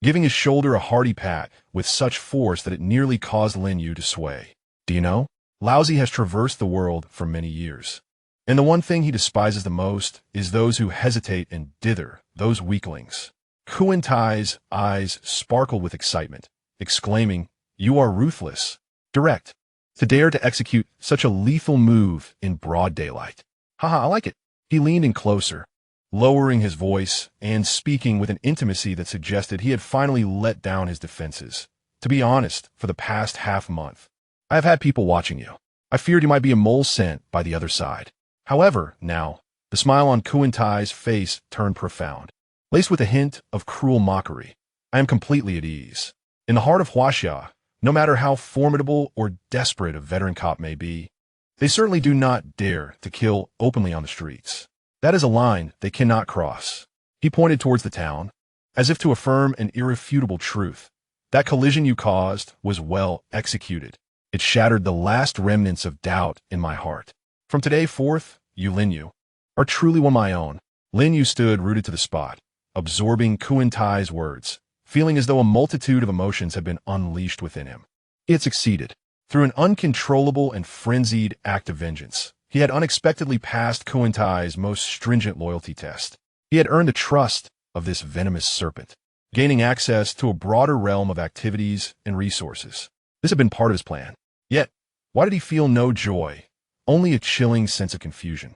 giving his shoulder a hearty pat with such force that it nearly caused Lin Yue to sway. "Do you know, Lousy has traversed the world for many years, and the one thing he despises the most is those who hesitate and dither, those weaklings." Kuan-tai's eyes sparkled with excitement, exclaiming, "You are ruthless, direct, to dare to execute such a lethal move in broad daylight. Haha, I like it." He leaned in closer, lowering his voice and speaking with an intimacy that suggested he had finally let down his defenses. "To be honest, for the past half-month, I have had people watching you. I feared you might be a mole sent by the other side. However, now, the smile on Kuan-tai's face turned profound, laced with a hint of cruel mockery. I am completely at ease. In the heart of Huaxia, no matter how formidable or desperate a veteran cop may be, they certainly do not dare to kill openly on the streets. That is a line they cannot cross." He pointed towards the town, as if to affirm an irrefutable truth. "That collision you caused was well executed. It shattered the last remnants of doubt in my heart. From today forth, you, Lin Yue, are truly one of my own." Lin Yue stood rooted to the spot, absorbing Kuan-tai's words, feeling as though a multitude of emotions had been unleashed within him. He had succeeded. Through an uncontrollable and frenzied act of vengeance, He had unexpectedly passed Kuentai's most stringent loyalty test. He had earned the trust of this venomous serpent, gaining access to a broader realm of activities and resources. This had been part of his plan. Yet, why did he feel no joy, only a chilling sense of confusion?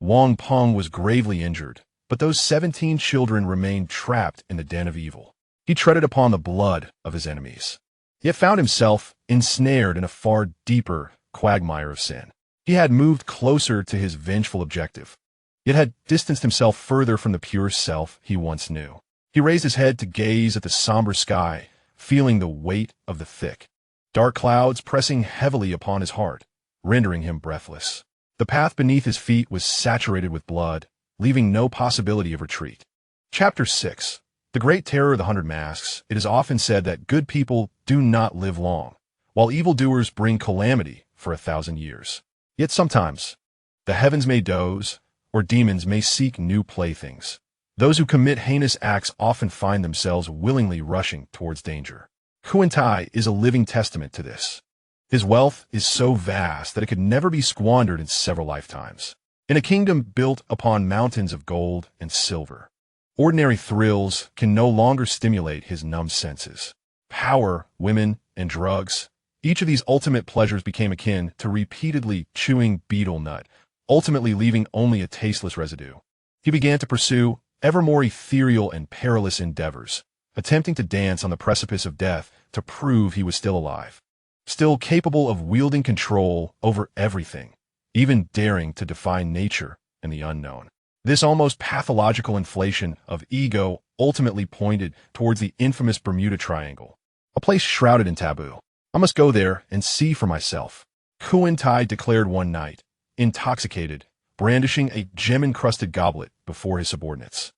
Wang Peng was gravely injured, but those 17 children remained trapped in the den of evil. He treaded upon the blood of his enemies, yet found himself ensnared in a far deeper quagmire of sin. He had moved closer to his vengeful objective, yet had distanced himself further from the pure self he once knew. He raised his head to gaze at the somber sky, feeling the weight of the thick, dark clouds pressing heavily upon his heart, rendering him breathless. The path beneath his feet was saturated with blood, leaving no possibility of retreat. Chapter 6. The Great Terror of the 100 Masks. It is often said that good people do not live long, while evildoers bring calamity for 1,000 years. Yet sometimes, the heavens may doze, or demons may seek new playthings. Those who commit heinous acts often find themselves willingly rushing towards danger. Kuentai is a living testament to this. His wealth is so vast that it could never be squandered in several lifetimes. In a kingdom built upon mountains of gold and silver, ordinary thrills can no longer stimulate his numb senses. Power, women, and drugs, each of these ultimate pleasures became akin to repeatedly chewing betel nut, ultimately leaving only a tasteless residue. He began to pursue ever more ethereal and perilous endeavors, attempting to dance on the precipice of death to prove he was still alive, still capable of wielding control over everything, even daring to defy nature and the unknown. This almost pathological inflation of ego ultimately pointed towards the infamous Bermuda Triangle, a place shrouded in taboo. I must go there and see for myself, Kuentai declared one night, intoxicated, brandishing a gem-encrusted goblet before his subordinates.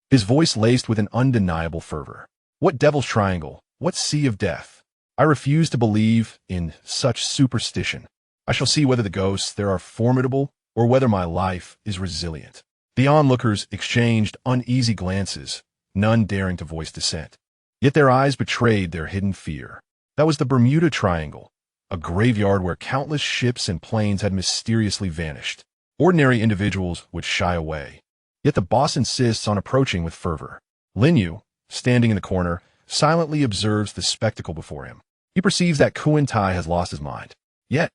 His voice laced with an undeniable fervor. What devil's triangle? What sea of death? I refuse to believe in such superstition. I shall see whether the ghosts there are formidable or whether my life is resilient. The onlookers exchanged uneasy glances, none daring to voice dissent. Yet their eyes betrayed their hidden fear. That was the Bermuda Triangle, a graveyard where countless ships and planes had mysteriously vanished. Ordinary individuals would shy away. Yet the boss insists on approaching with fervor. Lin Yue, standing in the corner, silently observes the spectacle before him. He perceives that Kuentai has lost his mind. Yet,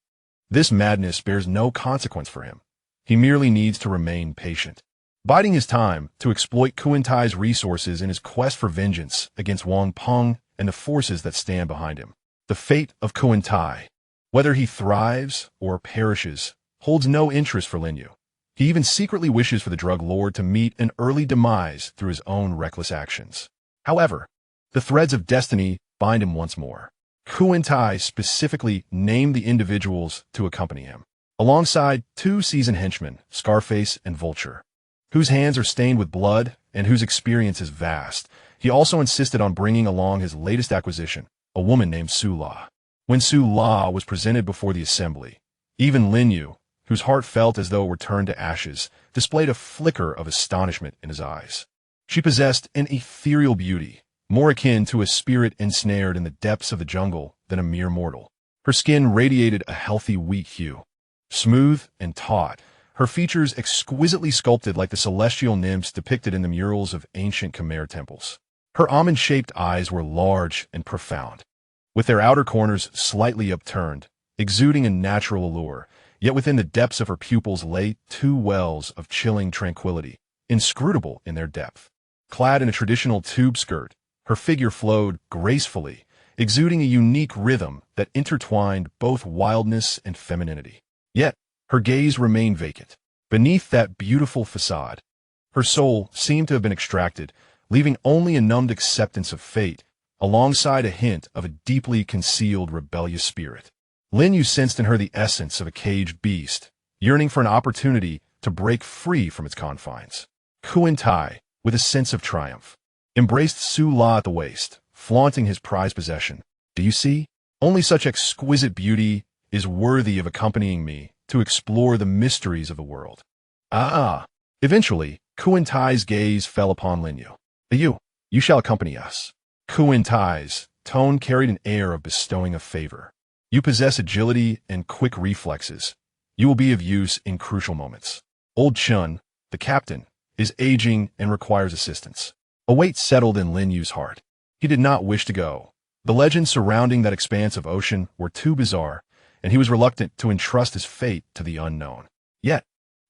this madness bears no consequence for him. He merely needs to remain patient, biding his time to exploit Kuentai's resources in his quest for vengeance against Wang Peng and the forces that stand behind him. The fate of Kuentai, whether he thrives or perishes, holds no interest for Lin Yue. He even secretly wishes for the drug lord to meet an early demise through his own reckless actions. However, the threads of destiny bind him once more. Kuentai specifically named the individuals to accompany him, alongside 2 seasoned henchmen, Scarface and Vulture, whose hands are stained with blood and whose experience is vast. He also insisted on bringing along his latest acquisition, a woman named Su La. When Su La was presented before the assembly, even Lin Yue, whose heart felt as though it were turned to ashes, displayed a flicker of astonishment in his eyes. She possessed an ethereal beauty, more akin to a spirit ensnared in the depths of the jungle than a mere mortal. Her skin radiated a healthy wheat hue, smooth and taut, her features exquisitely sculpted like the celestial nymphs depicted in the murals of ancient Khmer temples. Her almond-shaped eyes were large and profound, with their outer corners slightly upturned, exuding a natural allure, yet within the depths of her pupils lay 2 wells of chilling tranquility, inscrutable in their depth. Clad in a traditional tube skirt, her figure flowed gracefully, exuding a unique rhythm that intertwined both wildness and femininity. Yet, her gaze remained vacant. Beneath that beautiful facade, her soul seemed to have been extracted, leaving only a numbed acceptance of fate, alongside a hint of a deeply concealed rebellious spirit. Lin Yue sensed in her the essence of a caged beast, yearning for an opportunity to break free from its confines. Kuentai, with a sense of triumph, embraced Su La at the waist, flaunting his prized possession. Do you see? Only such exquisite beauty is worthy of accompanying me to explore the mysteries of the world. Eventually, Kuentai's gaze fell upon Lin Yue. You shall accompany us. Kuentai's tone carried an air of bestowing a favor. You possess agility and quick reflexes. You will be of use in crucial moments. Old Chun, the captain, is aging and requires assistance. A weight settled in Lin Yue's heart. He did not wish to go. The legends surrounding that expanse of ocean were too bizarre, and he was reluctant to entrust his fate to the unknown. Yet,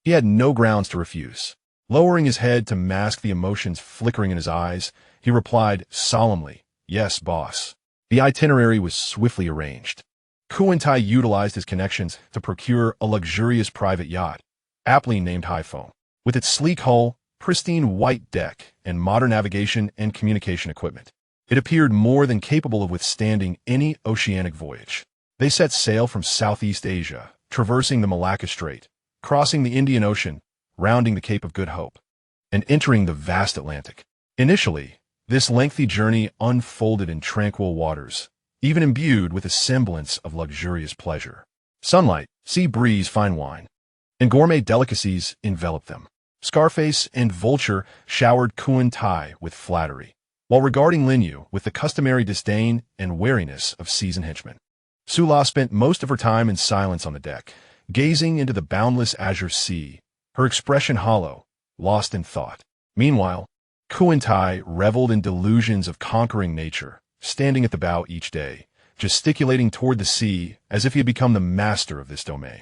he had no grounds to refuse. Lowering his head to mask the emotions flickering in his eyes, he replied solemnly, "Yes, boss." The itinerary was swiftly arranged. Kuan-tai utilized his connections to procure a luxurious private yacht, aptly named Haiphong. With its sleek hull, pristine white deck, and modern navigation and communication equipment, it appeared more than capable of withstanding any oceanic voyage. They set sail from Southeast Asia, traversing the Malacca Strait, crossing the Indian Ocean, rounding the Cape of Good Hope, and entering the vast Atlantic. Initially, this lengthy journey unfolded in tranquil waters, even imbued with a semblance of luxurious pleasure. Sunlight, sea breeze, fine wine, and gourmet delicacies enveloped them. Scarface and Vulture showered Kuan-tai with flattery, while regarding Lin Yue with the customary disdain and wariness of seasoned henchmen. Sula spent most of her time in silence on the deck, gazing into the boundless azure sea, her expression hollow, lost in thought. Meanwhile, Kuan-tai reveled in delusions of conquering nature, standing at the bow each day, gesticulating toward the sea as if he had become the master of this domain.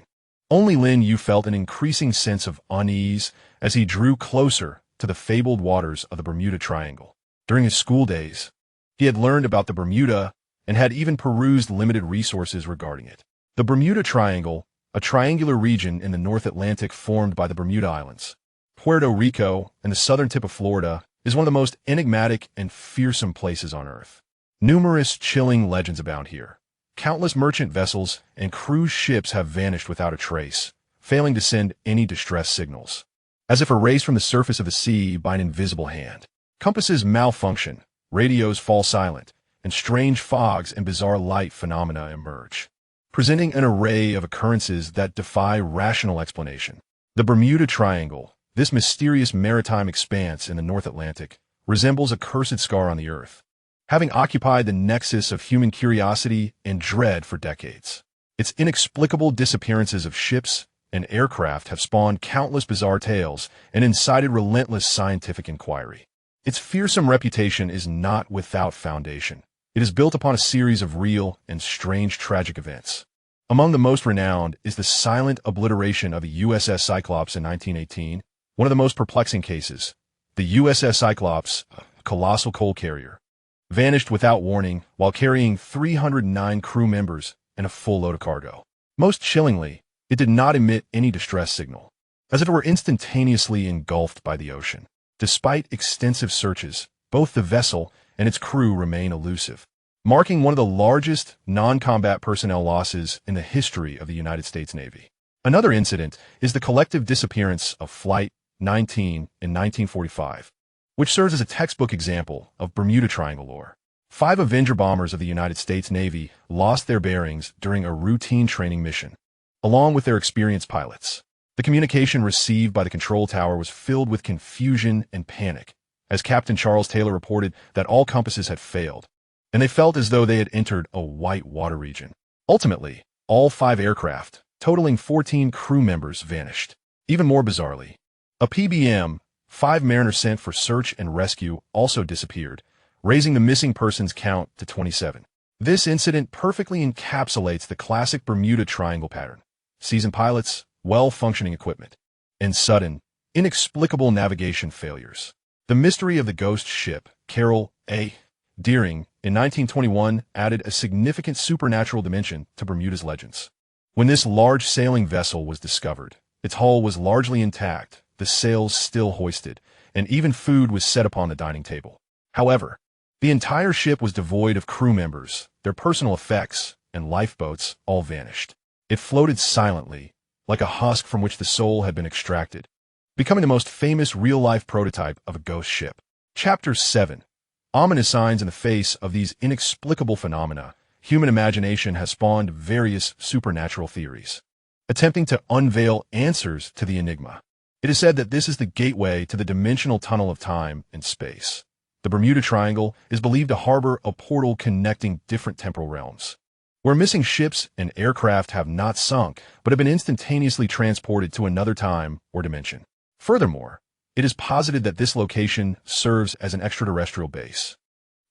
Only Lin Yue felt an increasing sense of unease as he drew closer to the fabled waters of the Bermuda Triangle. During his school days, he had learned about the Bermuda and had even perused limited resources regarding it. The Bermuda Triangle, a triangular region in the North Atlantic formed by the Bermuda Islands, Puerto Rico, and the southern tip of Florida, is one of the most enigmatic and fearsome places on Earth. Numerous chilling legends abound here. Countless merchant vessels and cruise ships have vanished without a trace, failing to send any distress signals, as if erased from the surface of the sea by an invisible hand. Compasses malfunction, radios fall silent, and strange fogs and bizarre light phenomena emerge, presenting an array of occurrences that defy rational explanation. The Bermuda Triangle, this mysterious maritime expanse in the North Atlantic, resembles a cursed scar on the Earth, having occupied the nexus of human curiosity and dread for decades. Its inexplicable disappearances of ships and aircraft have spawned countless bizarre tales and incited relentless scientific inquiry. Its fearsome reputation is not without foundation. It is built upon a series of real and strange tragic events. Among the most renowned is the silent obliteration of a USS Cyclops in 1918, one of the most perplexing cases. The USS Cyclops, a colossal coal carrier, vanished without warning while carrying 309 crew members and a full load of cargo. Most chillingly, it did not emit any distress signal, as if it were instantaneously engulfed by the ocean. Despite extensive searches, both the vessel and its crew remain elusive, marking one of the largest non-combat personnel losses in the history of the United States Navy. Another incident is the collective disappearance of Flight 19 in 1945, which serves as a textbook example of Bermuda Triangle lore. 5 Avenger bombers of the United States Navy lost their bearings during a routine training mission, along with their experienced pilots. The communication received by the control tower was filled with confusion and panic, as Captain Charles Taylor reported that all compasses had failed, and they felt as though they had entered a white water region. Ultimately, all 5 aircraft, totaling 14 crew members, vanished. Even more bizarrely, a PBM, 5 mariners sent for search and rescue, also disappeared, raising the missing persons count to 27. This incident perfectly encapsulates the classic Bermuda Triangle pattern: seasoned pilots, well-functioning equipment, and sudden, inexplicable navigation failures. The mystery of the ghost ship, Carol A. Deering, in 1921 added a significant supernatural dimension to Bermuda's legends. When this large sailing vessel was discovered, its hull was largely intact, the sails still hoisted, and even food was set upon the dining table. However, the entire ship was devoid of crew members, their personal effects, and lifeboats all vanished. It floated silently, like a husk from which the soul had been extracted, becoming the most famous real-life prototype of a ghost ship. Chapter 7. Ominous signs in the face of these inexplicable phenomena, human imagination has spawned various supernatural theories, attempting to unveil answers to the enigma. It is said that this is the gateway to the dimensional tunnel of time and space. The Bermuda Triangle is believed to harbor a portal connecting different temporal realms, where missing ships and aircraft have not sunk, but have been instantaneously transported to another time or dimension. Furthermore, it is posited that this location serves as an extraterrestrial base,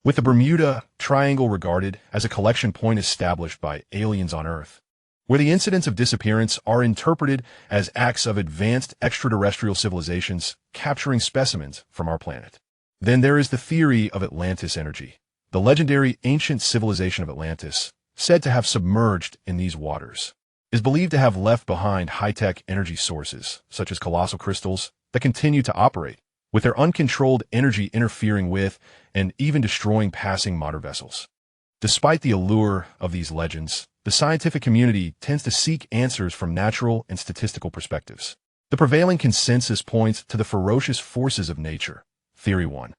with the Bermuda Triangle regarded as a collection point established by aliens on Earth, where the incidents of disappearance are interpreted as acts of advanced extraterrestrial civilizations capturing specimens from our planet. Then there is the theory of Atlantis energy, the legendary ancient civilization of Atlantis, said to have submerged in these waters, is believed to have left behind high-tech energy sources, such as colossal crystals, that continue to operate, with their uncontrolled energy interfering with and even destroying passing modern vessels. Despite the allure of these legends, the scientific community tends to seek answers from natural and statistical perspectives. The prevailing consensus points to the ferocious forces of nature. Theory 1.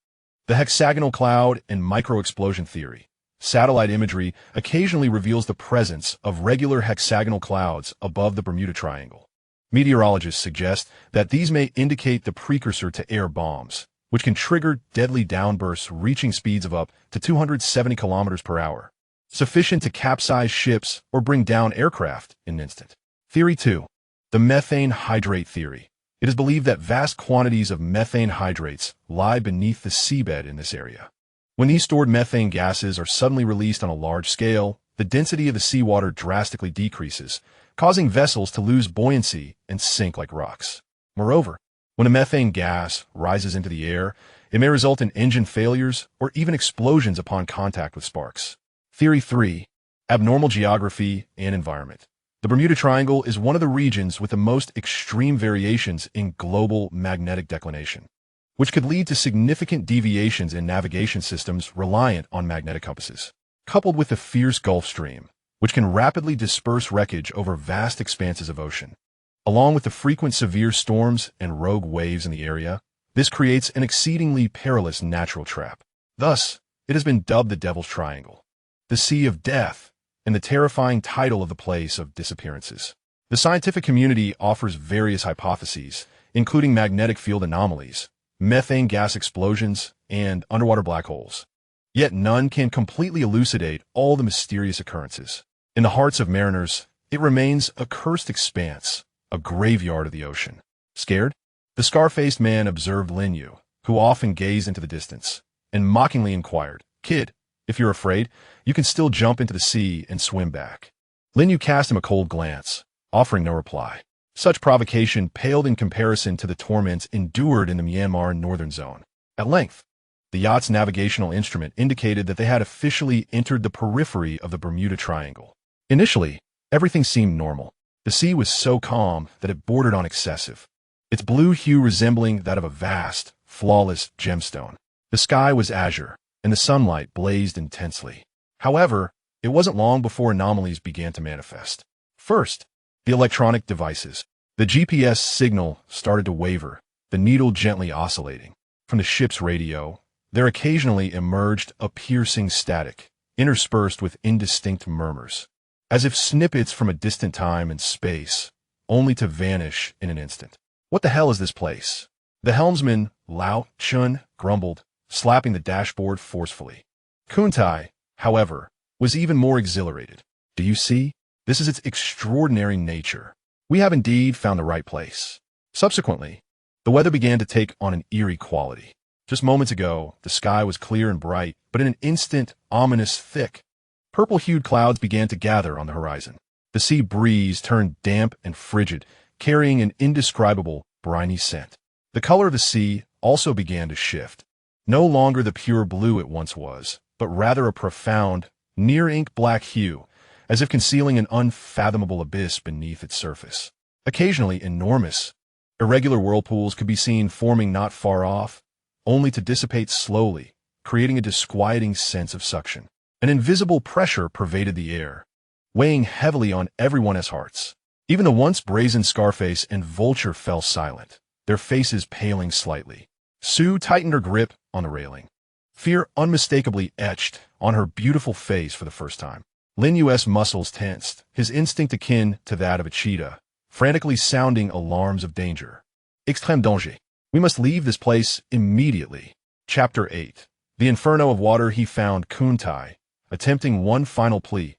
The hexagonal cloud and micro-explosion theory. Satellite imagery occasionally reveals the presence of regular hexagonal clouds above the Bermuda Triangle. Meteorologists suggest that these may indicate the precursor to air bombs, which can trigger deadly downbursts reaching speeds of up to 270 kilometers per hour, sufficient to capsize ships or bring down aircraft in an instant. Theory 2. The methane hydrate theory. It is believed that vast quantities of methane hydrates lie beneath the seabed in this area. When these stored methane gases are suddenly released on a large scale, the density of the seawater drastically decreases, causing vessels to lose buoyancy and sink like rocks. Moreover, when a methane gas rises into the air, it may result in engine failures or even explosions upon contact with sparks. Theory 3. Abnormal geography and environment. The Bermuda Triangle is one of the regions with the most extreme variations in global magnetic declination, which could lead to significant deviations in navigation systems reliant on magnetic compasses. Coupled with the fierce Gulf Stream, which can rapidly disperse wreckage over vast expanses of ocean, along with the frequent severe storms and rogue waves in the area, this creates an exceedingly perilous natural trap. Thus, it has been dubbed the Devil's Triangle, the Sea of Death, and the terrifying title of the place of disappearances. The scientific community offers various hypotheses, including magnetic field anomalies, methane gas explosions, and underwater black holes. Yet none can completely elucidate all the mysterious occurrences. In the hearts of mariners, it remains a cursed expanse, a graveyard of the ocean. Scared? The scar-faced man observed Lin Yue, who often gazed into the distance, and mockingly inquired, "Kid, if you're afraid, you can still jump into the sea and swim back." Lin Yue cast him a cold glance, offering no reply. Such provocation paled in comparison to the torments endured in the Myanmar northern zone. At length, the yacht's navigational instrument indicated that they had officially entered the periphery of the Bermuda Triangle. Initially, everything seemed normal. The sea was so calm that it bordered on excessive, its blue hue resembling that of a vast, flawless gemstone. The sky was azure, and the sunlight blazed intensely. However, it wasn't long before anomalies began to manifest. First, the electronic devices. The GPS signal started to waver, the needle gently oscillating. From the ship's radio, there occasionally emerged a piercing static, interspersed with indistinct murmurs, as if snippets from a distant time and space, only to vanish in an instant. "What the hell is this place?" The helmsman, Lao Chun, grumbled, slapping the dashboard forcefully. Kuntai, however, was even more exhilarated. "Do you see? This is its extraordinary nature. We have indeed found the right place." Subsequently, the weather began to take on an eerie quality. Just moments ago, the sky was clear and bright, but in an instant, ominous, thick, purple-hued clouds began to gather on the horizon. The sea breeze turned damp and frigid, carrying an indescribable, briny scent. The color of the sea also began to shift. No longer the pure blue it once was, but rather a profound, near-ink black hue, as if concealing an unfathomable abyss beneath its surface. Occasionally, enormous, irregular whirlpools could be seen forming not far off, only to dissipate slowly, creating a disquieting sense of suction. An invisible pressure pervaded the air, weighing heavily on everyone's hearts. Even the once brazen Scarface and Vulture fell silent, their faces paling slightly. Sue tightened her grip on the railing, fear unmistakably etched on her beautiful face for the first time. Lin Yue's muscles tensed, his instinct akin to that of a cheetah, frantically sounding alarms of danger. Extrême danger. We must leave this place immediately. Chapter 8. The inferno of water. He found Kuntai, attempting one final plea,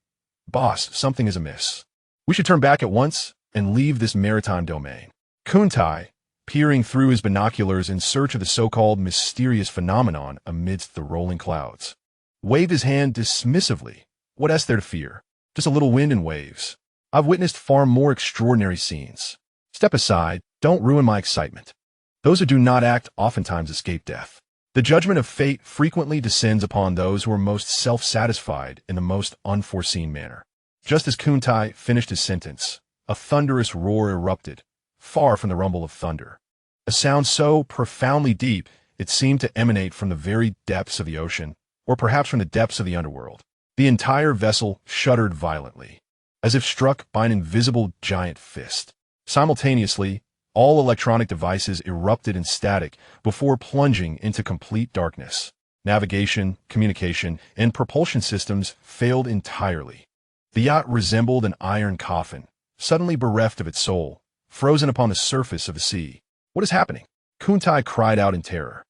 "Boss, something is amiss. We should turn back at once and leave this maritime domain." Kuntai, peering through his binoculars in search of the so-called mysterious phenomenon amidst the rolling clouds, waved his hand dismissively. "What is there to fear? Just a little wind and waves. I've witnessed far more extraordinary scenes. Step aside, don't ruin my excitement." Those who do not act oftentimes escape death. The judgment of fate frequently descends upon those who are most self-satisfied in the most unforeseen manner. Just as Kuntai finished his sentence, a thunderous roar erupted, far from the rumble of thunder. A sound so profoundly deep it seemed to emanate from the very depths of the ocean, or perhaps from the depths of the underworld. The entire vessel shuddered violently, as if struck by an invisible giant fist. Simultaneously, all electronic devices erupted in static before plunging into complete darkness. Navigation, communication, and propulsion systems failed entirely. The yacht resembled an iron coffin, suddenly bereft of its soul, frozen upon the surface of the sea. "What is happening?" Kuntai cried out in terror.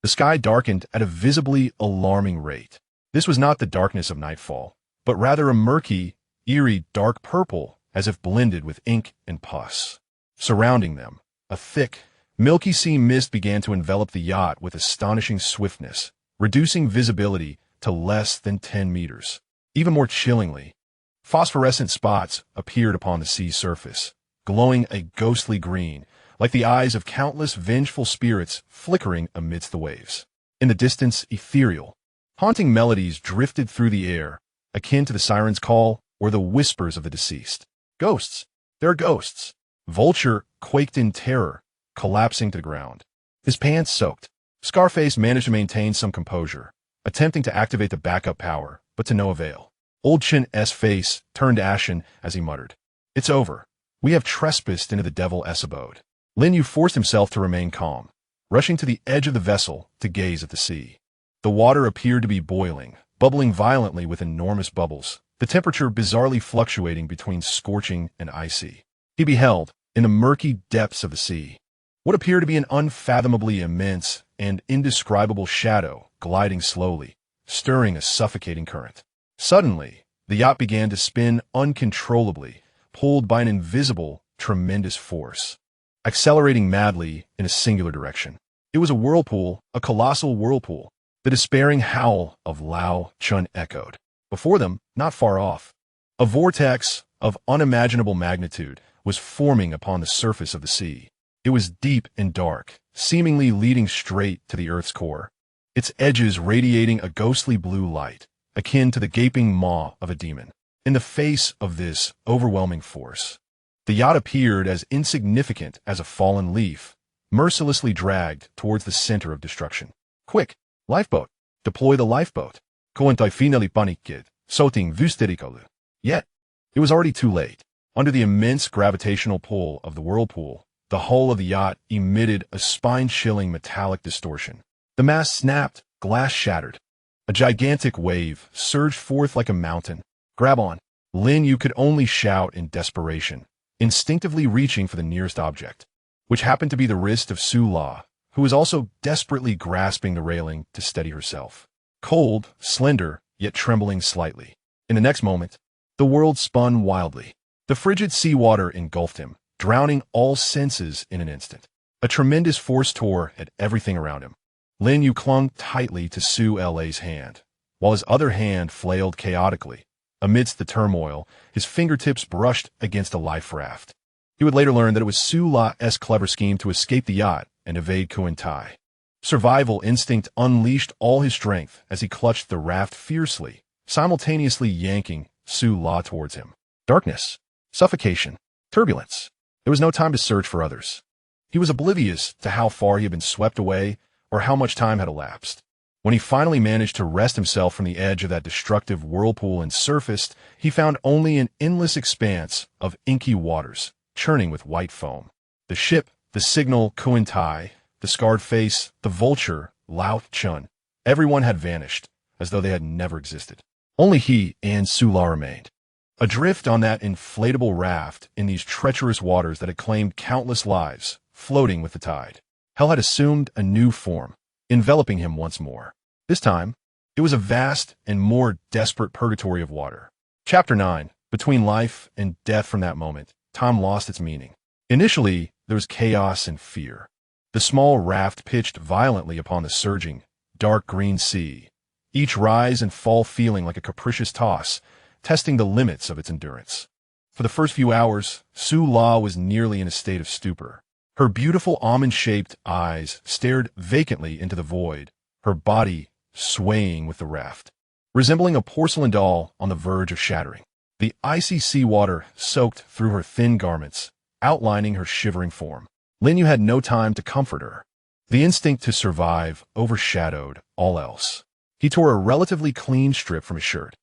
The sky darkened at a visibly alarming rate. This was not the darkness of nightfall, but rather a murky, eerie dark purple, as if blended with ink and pus. Surrounding them, a thick, milky sea mist began to envelop the yacht with astonishing swiftness, reducing visibility to less than 10 meters. Even more chillingly, phosphorescent spots appeared upon the sea's surface, glowing a ghostly green, like the eyes of countless vengeful spirits flickering amidst the waves. In the distance, ethereal, haunting melodies drifted through the air, akin to the siren's call or the whispers of the deceased. "Ghosts! There are ghosts!" Vulture quaked in terror, collapsing to the ground. His pants soaked. Scarface managed to maintain some composure, attempting to activate the backup power, but to no avail. Old Chin's face turned ashen as he muttered, "It's over. We have trespassed into the devil's abode." Lin Yue forced himself to remain calm, rushing to the edge of the vessel to gaze at the sea. The water appeared to be boiling, bubbling violently with enormous bubbles, the temperature bizarrely fluctuating between scorching and icy. He beheld, in the murky depths of the sea, what appeared to be an unfathomably immense and indescribable shadow gliding slowly, stirring a suffocating current. Suddenly, the yacht began to spin uncontrollably, pulled by an invisible, tremendous force, accelerating madly in a singular direction. It was a whirlpool, a colossal whirlpool. The despairing howl of Lao Chun echoed. Before them, not far off, a vortex of unimaginable magnitude was forming upon the surface of the sea. It was deep and dark, seemingly leading straight to the Earth's core, its edges radiating a ghostly blue light, akin to the gaping maw of a demon. In the face of this overwhelming force, the yacht appeared as insignificant as a fallen leaf, mercilessly dragged towards the center of destruction. "Quick! Lifeboat! Deploy the lifeboat!" Koentai finally panicked, soting vusterikalu. Yet, it was already too late. Under the immense gravitational pull of the whirlpool, the hull of the yacht emitted a spine-chilling metallic distortion. The mast snapped, glass shattered. A gigantic wave surged forth like a mountain. "Grab on!" Lin Yue could only shout in desperation, instinctively reaching for the nearest object, which happened to be the wrist of Su La, who was also desperately grasping the railing to steady herself. Cold, slender, yet trembling slightly. In the next moment, the world spun wildly. The frigid seawater engulfed him, drowning all senses in an instant. A tremendous force tore at everything around him. Lin Yue clung tightly to Su La's hand, while his other hand flailed chaotically. Amidst the turmoil, his fingertips brushed against a life raft. He would later learn that it was Su La's clever scheme to escape the yacht and evade Kuentai. Survival instinct unleashed all his strength as he clutched the raft fiercely, simultaneously yanking Su La towards him. Darkness, suffocation, turbulence. There was no time to search for others. He was oblivious to how far he had been swept away or how much time had elapsed. When he finally managed to wrest himself from the edge of that destructive whirlpool and surfaced, he found only an endless expanse of inky waters, churning with white foam. The ship, the signal, Kuentai, the scarred face, the vulture, Lao Chun, everyone had vanished, as though they had never existed. Only he and Su La remained, adrift on that inflatable raft in these treacherous waters that had claimed countless lives, floating with the tide. Hell had assumed a new form, enveloping him once more. This time, it was a vast and more desperate purgatory of water. Chapter 9. Between life and death. From that moment, time lost its meaning. Initially, there was chaos and fear. The small raft pitched violently upon the surging, dark green sea, each rise and fall feeling like a capricious toss, testing the limits of its endurance. For the first few hours, Su La was nearly in a state of stupor. Her beautiful almond-shaped eyes stared vacantly into the void, her body swaying with the raft, resembling a porcelain doll on the verge of shattering. The icy seawater soaked through her thin garments, outlining her shivering form. Lin Yue had no time to comfort her. The instinct to survive overshadowed all else. He tore a relatively clean strip from his shirt,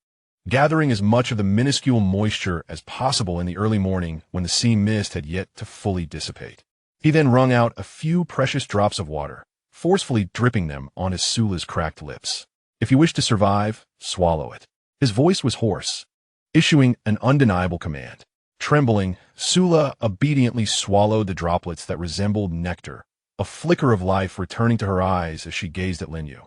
gathering as much of the minuscule moisture as possible in the early morning when the sea mist had yet to fully dissipate. He then wrung out a few precious drops of water, forcefully dripping them onto Sula's cracked lips. If you wish to survive, swallow it. His voice was hoarse, issuing an undeniable command. Trembling, Sula obediently swallowed the droplets that resembled nectar, a flicker of life returning to her eyes as she gazed at Lin Yue.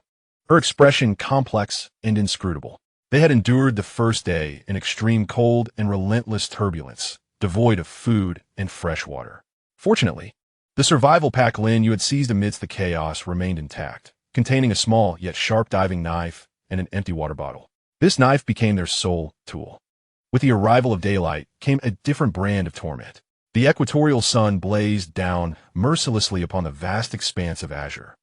Her expression complex and inscrutable. They had endured the first day in extreme cold and relentless turbulence, devoid of food and fresh water. Fortunately, the survival pack Lin Yue had seized amidst the chaos remained intact, containing a small yet sharp diving knife and an empty water bottle. This knife became their sole tool. With the arrival of daylight came a different brand of torment. The equatorial sun blazed down mercilessly upon the vast expanse of azure.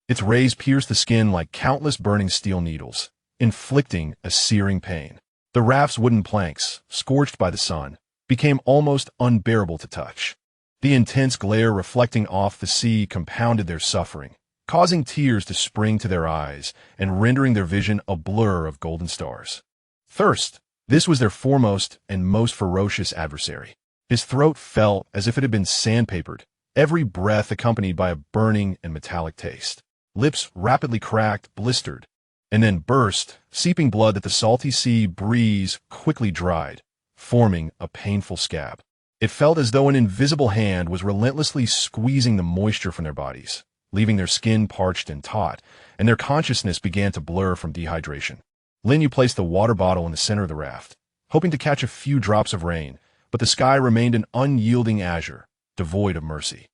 Its rays pierced the skin like countless burning steel needles, inflicting a searing pain. The raft's wooden planks, scorched by the sun, became almost unbearable to touch. The intense glare reflecting off the sea compounded their suffering, causing tears to spring to their eyes and rendering their vision a blur of golden stars. Thirst. This was their foremost and most ferocious adversary. His throat felt as if it had been sandpapered, every breath accompanied by a burning and metallic taste. Lips rapidly cracked, blistered, and then burst, seeping blood that the salty sea breeze quickly dried, forming a painful scab. It felt as though an invisible hand was relentlessly squeezing the moisture from their bodies, leaving their skin parched and taut, and their consciousness began to blur from dehydration. Lin Yue placed the water bottle in the center of the raft, hoping to catch a few drops of rain, but the sky remained an unyielding azure, devoid of mercy.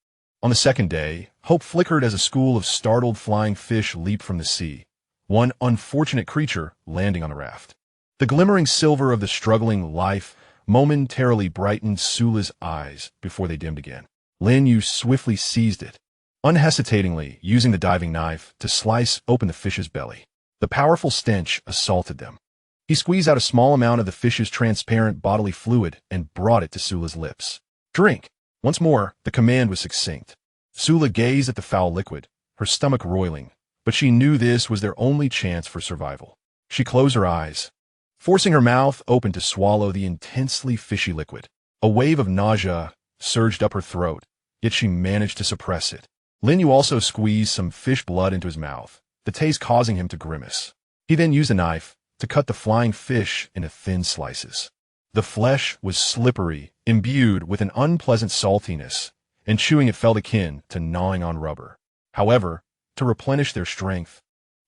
On the second day, hope flickered as a school of startled flying fish leaped from the sea, one unfortunate creature landing on the raft. The glimmering silver of the struggling life momentarily brightened Sula's eyes before they dimmed again. Lin Yue swiftly seized it, unhesitatingly using the diving knife to slice open the fish's belly. The powerful stench assaulted them. He squeezed out a small amount of the fish's transparent bodily fluid and brought it to Sula's lips. Drink! Once more, the command was succinct. Sula gazed at the foul liquid, her stomach roiling, but she knew this was their only chance for survival. She closed her eyes, forcing her mouth open to swallow the intensely fishy liquid. A wave of nausea surged up her throat, yet she managed to suppress it. Lin Yue also squeezed some fish blood into his mouth, the taste causing him to grimace. He then used a knife to cut the flying fish into thin slices. The flesh was slippery, imbued with an unpleasant saltiness, and chewing it felt akin to gnawing on rubber. However, to replenish their strength,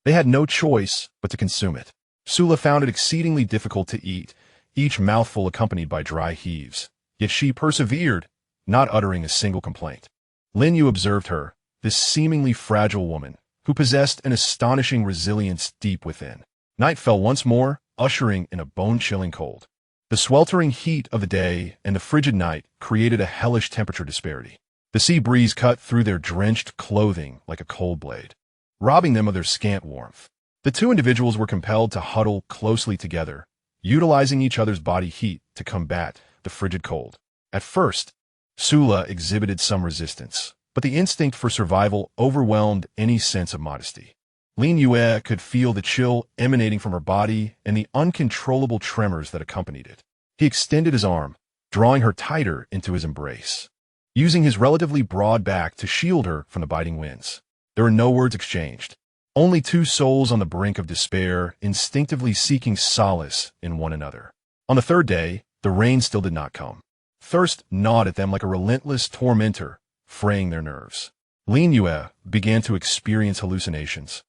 they had no choice but to consume it. Sula found it exceedingly difficult to eat, each mouthful accompanied by dry heaves. Yet she persevered, not uttering a single complaint. Lin Yue observed her, this seemingly fragile woman, who possessed an astonishing resilience deep within. Night fell once more, ushering in a bone-chilling cold. The sweltering heat of the day and the frigid night created a hellish temperature disparity. The sea breeze cut through their drenched clothing like a cold blade, robbing them of their scant warmth. The two individuals were compelled to huddle closely together, utilizing each other's body heat to combat the frigid cold. At first, Sula exhibited some resistance, but the instinct for survival overwhelmed any sense of modesty. Lin Yue could feel the chill emanating from her body and the uncontrollable tremors that accompanied it. He extended his arm, drawing her tighter into his embrace, using his relatively broad back to shield her from the biting winds. There were no words exchanged, only two souls on the brink of despair, instinctively seeking solace in one another. On the third day, the rain still did not come. Thirst gnawed at them like a relentless tormentor, fraying their nerves. Lin Yue began to experience hallucinations.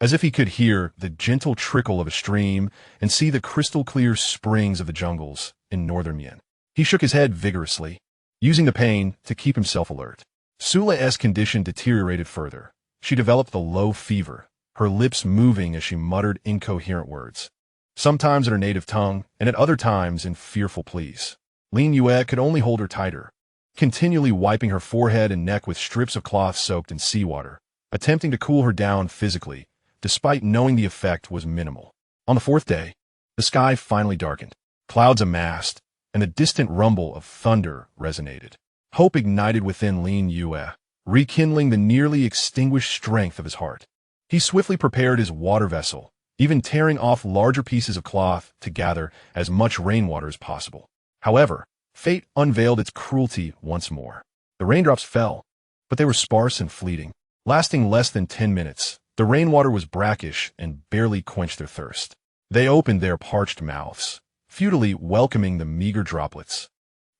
as if he could hear the gentle trickle of a stream and see the crystal-clear springs of the jungles in northern Myanmar. He shook his head vigorously, using the pain to keep himself alert. Sula's condition deteriorated further. She developed the low fever, her lips moving as she muttered incoherent words, sometimes in her native tongue and at other times in fearful pleas. Lin Yue could only hold her tighter, continually wiping her forehead and neck with strips of cloth soaked in seawater, attempting to cool her down physically, despite knowing the effect was minimal. On the fourth day, the sky finally darkened. Clouds amassed, and the distant rumble of thunder resonated. Hope ignited within Lin Yue, rekindling the nearly extinguished strength of his heart. He swiftly prepared his water vessel, even tearing off larger pieces of cloth to gather as much rainwater as possible. However, fate unveiled its cruelty once more. The raindrops fell, but they were sparse and fleeting, lasting less than 10 minutes. The rainwater was brackish and barely quenched their thirst. They opened their parched mouths, futilely welcoming the meager droplets,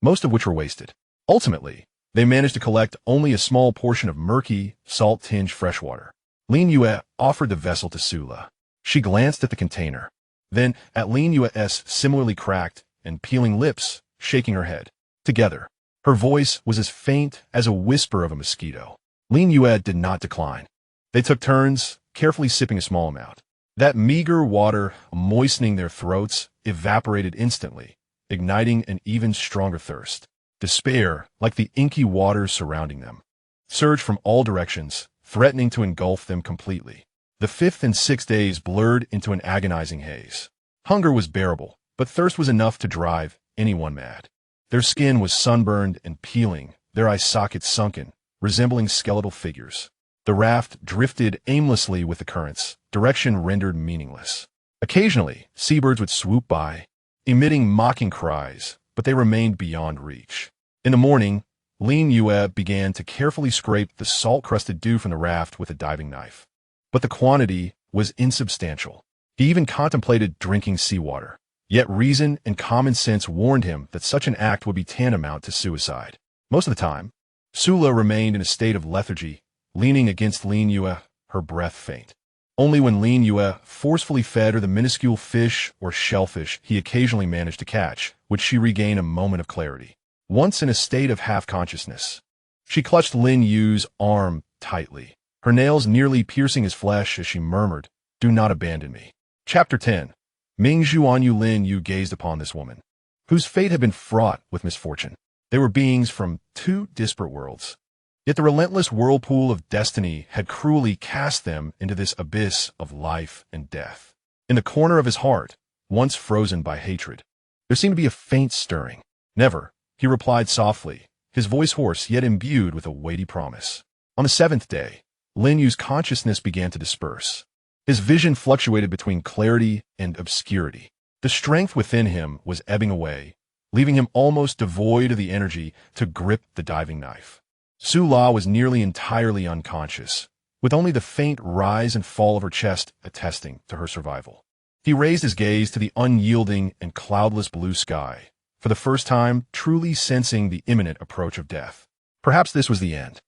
most of which were wasted. Ultimately, they managed to collect only a small portion of murky, salt-tinged freshwater. Lin Yue offered the vessel to Sula. She glanced at the container, then at Lin Yue's similarly cracked and peeling lips, shaking her head. Together, her voice was as faint as a whisper of a mosquito. Lin Yue did not decline. They took turns, carefully sipping a small amount. That meager water, moistening their throats, evaporated instantly, igniting an even stronger thirst. Despair, like the inky waters surrounding them, surged from all directions, threatening to engulf them completely. The 5th and 6th days blurred into an agonizing haze. Hunger was bearable, but thirst was enough to drive anyone mad. Their skin was sunburned and peeling, their eye sockets sunken, resembling skeletal figures. The raft drifted aimlessly with the currents, direction rendered meaningless. Occasionally, seabirds would swoop by, emitting mocking cries, but they remained beyond reach. In the morning, Lin Yue began to carefully scrape the salt-crusted dew from the raft with a diving knife. But the quantity was insubstantial. He even contemplated drinking seawater. Yet reason and common sense warned him that such an act would be tantamount to suicide. Most of the time, Sula remained in a state of lethargy, leaning against Lin Yue, her breath faint. Only when Lin Yue forcefully fed her the minuscule fish or shellfish he occasionally managed to catch would she regain a moment of clarity. Once in a state of half-consciousness, she clutched Lin Yue's arm tightly, her nails nearly piercing his flesh as she murmured, "Do not abandon me." Chapter 10. Ming Zhuanyu. Lin Yue gazed upon this woman, whose fate had been fraught with misfortune. They were beings from two disparate worlds. Yet the relentless whirlpool of destiny had cruelly cast them into this abyss of life and death. In the corner of his heart, once frozen by hatred, there seemed to be a faint stirring. "Never," he replied softly, his voice hoarse yet imbued with a weighty promise. On the 7th day, Lin Yue's consciousness began to disperse. His vision fluctuated between clarity and obscurity. The strength within him was ebbing away, leaving him almost devoid of the energy to grip the diving knife. Sula was nearly entirely unconscious, with only the faint rise and fall of her chest attesting to her survival. He raised his gaze to the unyielding and cloudless blue sky, for the first time truly sensing the imminent approach of death. Perhaps this was the end.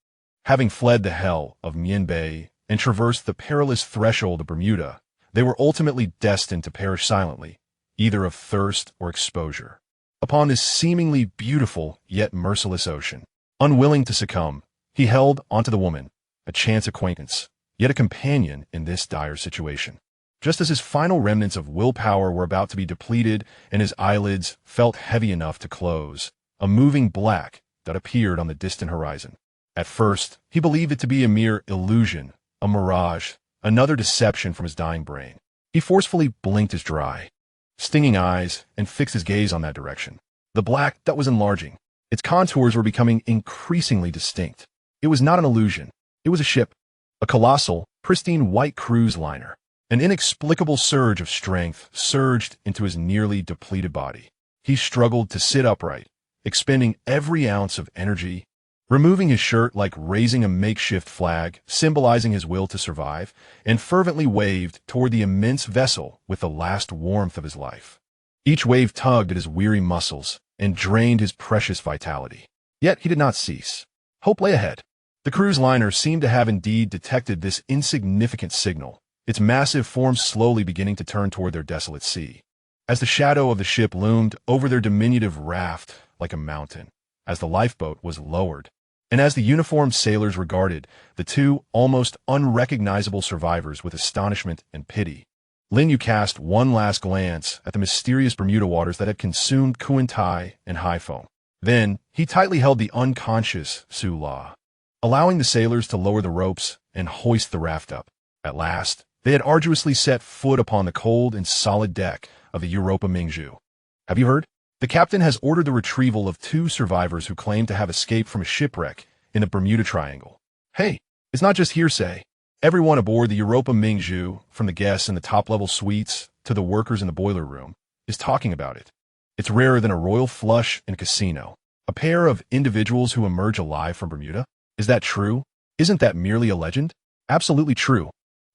Having fled the hell of Myanmar and traversed the perilous threshold of Bermuda, they were ultimately destined to perish silently, either of thirst or exposure, upon this seemingly beautiful yet merciless ocean. Unwilling to succumb, he held onto the woman, a chance acquaintance, yet a companion in this dire situation. Just as his final remnants of willpower were about to be depleted and his eyelids felt heavy enough to close, a moving black that appeared on the distant horizon. At first, he believed it to be a mere illusion, a mirage, another deception from his dying brain. He forcefully blinked his dry, stinging eyes and fixed his gaze on that direction. The black that was enlarging. Its contours were becoming increasingly distinct. It was not an illusion. It was a ship, a colossal, pristine white cruise liner. An inexplicable surge of strength surged into his nearly depleted body. He struggled to sit upright, expending every ounce of energy, removing his shirt like raising a makeshift flag, symbolizing his will to survive, and fervently waved toward the immense vessel with the last warmth of his life. Each wave tugged at his weary muscles and drained his precious vitality. Yet he did not cease. Hope lay ahead. The cruise liner seemed to have indeed detected this insignificant signal, its massive forms slowly beginning to turn toward their desolate sea. As the shadow of the ship loomed over their diminutive raft like a mountain, as the lifeboat was lowered, and as the uniformed sailors regarded the two almost unrecognizable survivors with astonishment and pity, Lin Yue cast one last glance at the mysterious Bermuda waters that had consumed Kuantai and Haiphong. Then, he tightly held the unconscious Su La, allowing the sailors to lower the ropes and hoist the raft up. At last, they had arduously set foot upon the cold and solid deck of the Europa Mingzhu. Have you heard? The captain has ordered the retrieval of two survivors who claim to have escaped from a shipwreck in the Bermuda Triangle. Hey, it's not just hearsay. Everyone aboard the Europa Mingzhu, from the guests in the top-level suites to the workers in the boiler room, is talking about it. It's rarer than a royal flush in a casino. A pair of individuals who emerge alive from Bermuda? Is that true? Isn't that merely a legend? Absolutely true.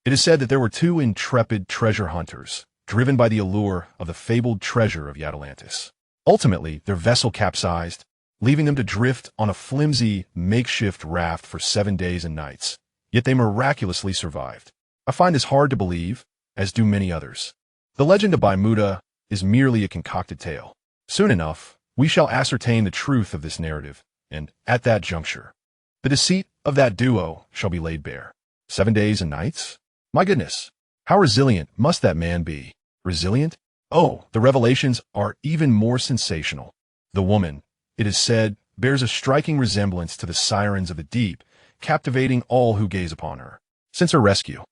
It is said that there were two intrepid treasure hunters, driven by the allure of the fabled treasure of Yatalantis. Ultimately, their vessel capsized, leaving them to drift on a flimsy, makeshift raft for 7 days and nights. Yet they miraculously survived. I find this hard to believe, as do many others. The legend of Bermuda is merely a concocted tale. Soon enough, we shall ascertain the truth of this narrative, and, at that juncture, the deceit of that duo shall be laid bare. 7 days and nights? My goodness, how resilient must that man be? Resilient? Oh, the revelations are even more sensational. The woman, it is said, bears a striking resemblance to the sirens of the deep, captivating all who gaze upon her. Since her rescue,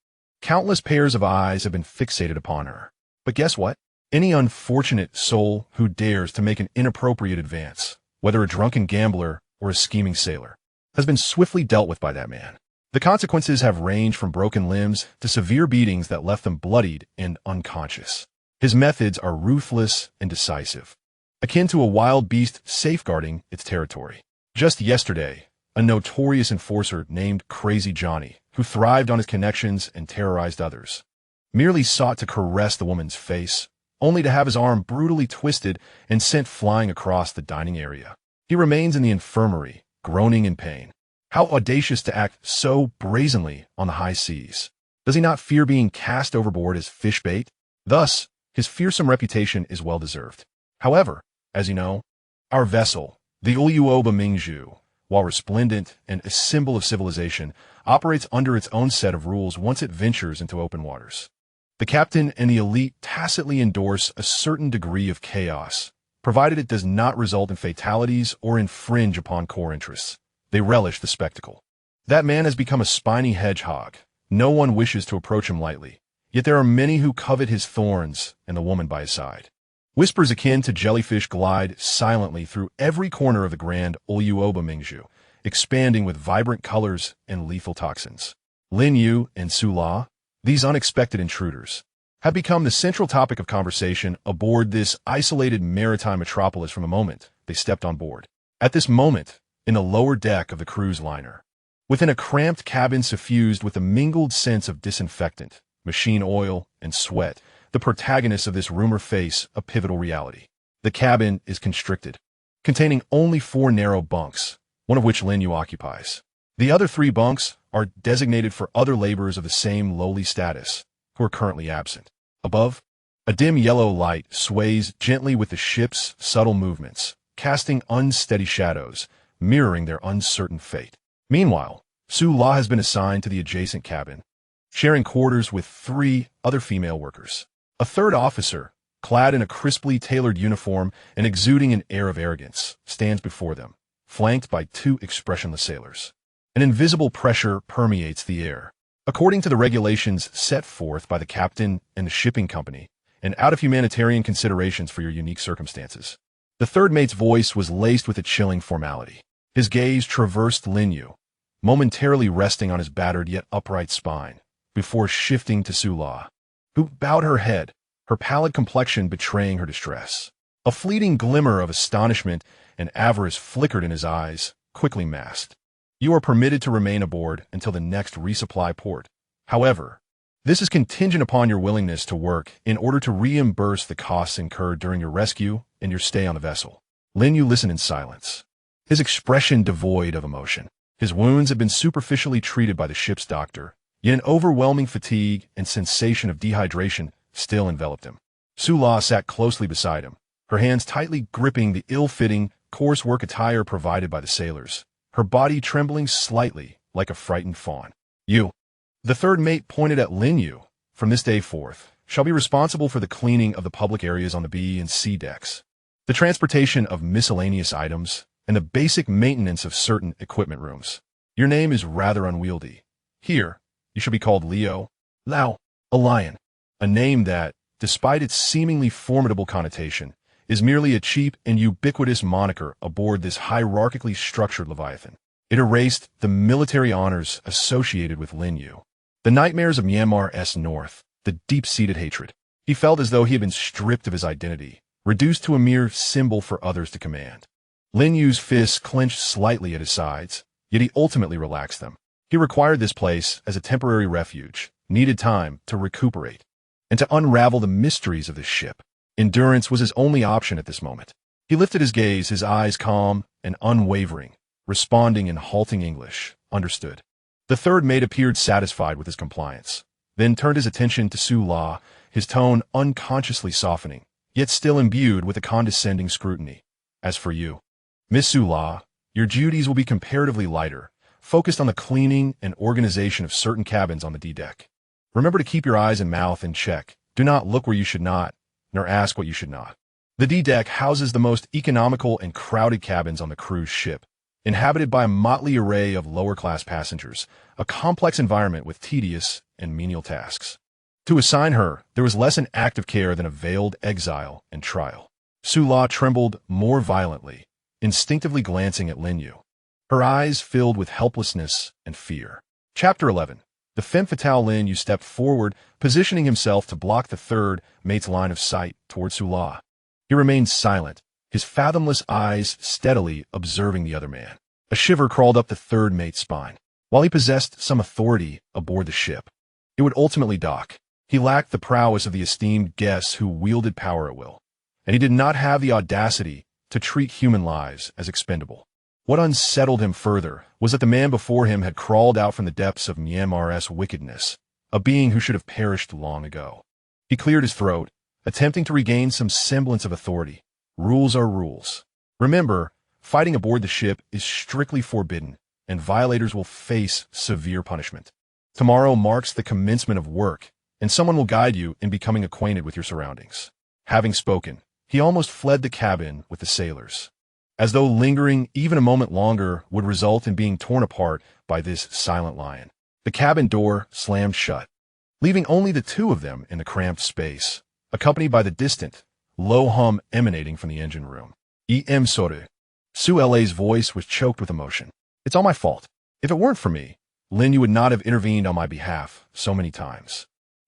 countless pairs of eyes have been fixated upon her. But guess what? Any unfortunate soul who dares to make an inappropriate advance, whether a drunken gambler or a scheming sailor, has been swiftly dealt with by that man. The consequences have ranged from broken limbs to severe beatings that left them bloodied and unconscious. His methods are ruthless and decisive, akin to a wild beast safeguarding its territory. Just yesterday, a notorious enforcer named Crazy Johnny, who thrived on his connections and terrorized others, merely sought to caress the woman's face, only to have his arm brutally twisted and sent flying across the dining area. He remains in the infirmary, groaning in pain. How audacious to act so brazenly on the high seas. Does he not fear being cast overboard as fish bait? Thus, his fearsome reputation is well-deserved. However, as you know, our vessel, the Europa Mingzhu, while resplendent and a symbol of civilization, operates under its own set of rules once it ventures into open waters. The captain and the elite tacitly endorse a certain degree of chaos, provided it does not result in fatalities or infringe upon core interests. They relish the spectacle. That man has become a spiny hedgehog. No one wishes to approach him lightly, yet there are many who covet his thorns and the woman by his side. Whispers akin to jellyfish glide silently through every corner of the grand Europa Mingzhu, expanding with vibrant colors and lethal toxins. Lin Yue and Su La, these unexpected intruders, have become the central topic of conversation aboard this isolated maritime metropolis from the moment they stepped on board. At this moment, in the lower deck of the cruise liner, within a cramped cabin suffused with a mingled sense of disinfectant, machine oil, and sweat, the protagonists of this rumor face a pivotal reality. The cabin is constricted, containing only 4 narrow bunks, one of which Lin Yue occupies. The other 3 bunks are designated for other laborers of the same lowly status, who are currently absent. Above, a dim yellow light sways gently with the ship's subtle movements, casting unsteady shadows, mirroring their uncertain fate. Meanwhile, Su La has been assigned to the adjacent cabin, sharing quarters with 3 other female workers. A third officer, clad in a crisply tailored uniform and exuding an air of arrogance, stands before them, flanked by 2 expressionless sailors. An invisible pressure permeates the air. According to the regulations set forth by the captain and the shipping company, and out of humanitarian considerations for your unique circumstances, the third mate's voice was laced with a chilling formality. His gaze traversed Lin Yue, momentarily resting on his battered yet upright spine, before shifting to Su La, who bowed her head, her pallid complexion betraying her distress. A fleeting glimmer of astonishment and avarice flickered in his eyes, quickly masked. You are permitted to remain aboard until the next resupply port. However, this is contingent upon your willingness to work in order to reimburse the costs incurred during your rescue and your stay on the vessel. Lin Yue listened in silence, his expression devoid of emotion. His wounds had been superficially treated by the ship's doctor, Yet an overwhelming fatigue and sensation of dehydration still enveloped him. Sula sat closely beside him, her hands tightly gripping the ill-fitting, coarse work attire provided by the sailors, her body trembling slightly like a frightened fawn. You, the third mate pointed at Lin Yue, from this day forth, shall be responsible for the cleaning of the public areas on the B and C decks, the transportation of miscellaneous items, and the basic maintenance of certain equipment rooms. Your name is rather unwieldy. Here, you shall be called Leo, Lao, a lion, a name that, despite its seemingly formidable connotation, is merely a cheap and ubiquitous moniker aboard this hierarchically structured Leviathan. It erased the military honors associated with Lin Yue, the nightmares of Myanmar's north, the deep-seated hatred. He felt as though he had been stripped of his identity, reduced to a mere symbol for others to command. Lin Yue's fists clenched slightly at his sides, yet he ultimately relaxed them. He required this place as a temporary refuge, needed time to recuperate, and to unravel the mysteries of this ship. Endurance was his only option at this moment. He lifted his gaze, his eyes calm and unwavering, responding in halting English. Understood. The third mate appeared satisfied with his compliance, then turned his attention to Sula, his tone unconsciously softening, yet still imbued with a condescending scrutiny. As for you, Miss Sula, your duties will be comparatively lighter, focused on the cleaning and organization of certain cabins on the D-deck. Remember to keep your eyes and mouth in check. Do not look where you should not, nor ask what you should not. The D-deck houses the most economical and crowded cabins on the cruise ship, inhabited by a motley array of lower-class passengers, a complex environment with tedious and menial tasks. To assign her, there was less an act of care than a veiled exile and trial. Sula trembled more violently, instinctively glancing at Lin Yue. Her eyes filled with helplessness and fear. Chapter 11. The femme fatale Lin Yue stepped forward, positioning himself to block the third mate's line of sight toward Sula. He remained silent, his fathomless eyes steadily observing the other man. A shiver crawled up the third mate's spine. While he possessed some authority aboard the ship, it would ultimately dock. He lacked the prowess of the esteemed guests who wielded power at will, and he did not have the audacity to treat human lives as expendable. What unsettled him further was that the man before him had crawled out from the depths of Myanmar's wickedness, a being who should have perished long ago. He cleared his throat, attempting to regain some semblance of authority. Rules are rules. Remember, fighting aboard the ship is strictly forbidden, and violators will face severe punishment. Tomorrow marks the commencement of work, and someone will guide you in becoming acquainted with your surroundings. Having spoken, he almost fled the cabin with the sailors, as though lingering even a moment longer would result in being torn apart by this silent lion. The cabin door slammed shut, leaving only the two of them in the cramped space, accompanied by the distant, low hum emanating from the engine room. "Em Soru." Sue's voice was choked with emotion. "It's all my fault. If it weren't for me, Lin Yue would not have intervened on my behalf so many times.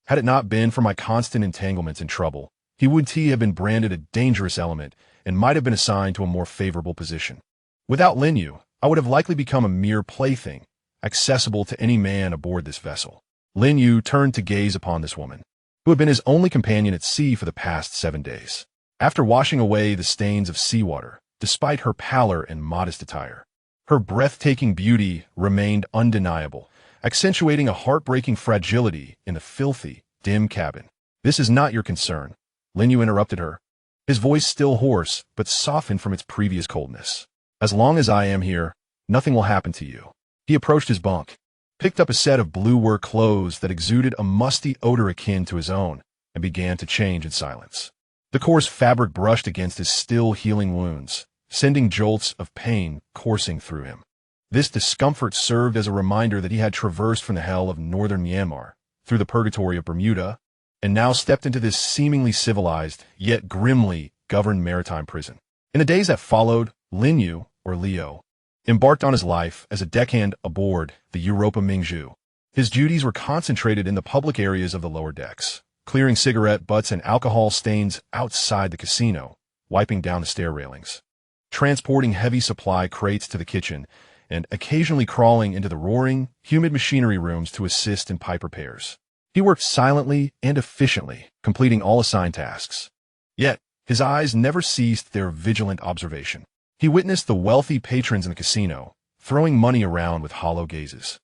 Had it not been for my constant entanglements and trouble, he would have been branded a dangerous element and might have been assigned to a more favorable position. Without Lin Yue, I would have likely become a mere plaything, accessible to any man aboard this vessel." Lin Yue turned to gaze upon this woman, who had been his only companion at sea for the past 7 days. After washing away the stains of seawater, despite her pallor and modest attire, her breathtaking beauty remained undeniable, accentuating a heartbreaking fragility in the filthy, dim cabin. "This is not your concern," Lin Yue interrupted her, his voice still hoarse but softened from its previous coldness. "As long as I am here, nothing will happen to you." He approached his bunk, picked up a set of blue work clothes that exuded a musty odor akin to his own, and began to change in silence. The coarse fabric brushed against his still healing wounds, sending jolts of pain coursing through him. This discomfort served as a reminder that he had traversed from the hell of northern Myanmar, through the purgatory of Bermuda, and now stepped into this seemingly civilized, yet grimly governed maritime prison. In the days that followed, Lin Yue, or Leo, embarked on his life as a deckhand aboard the Europa Mingzhu. His duties were concentrated in the public areas of the lower decks, clearing cigarette butts and alcohol stains outside the casino, wiping down the stair railings, transporting heavy supply crates to the kitchen, and occasionally crawling into the roaring, humid machinery rooms to assist in pipe repairs. He worked silently and efficiently, completing all assigned tasks. Yet, his eyes never ceased their vigilant observation. He witnessed the wealthy patrons in the casino, throwing money around with hollow gazes,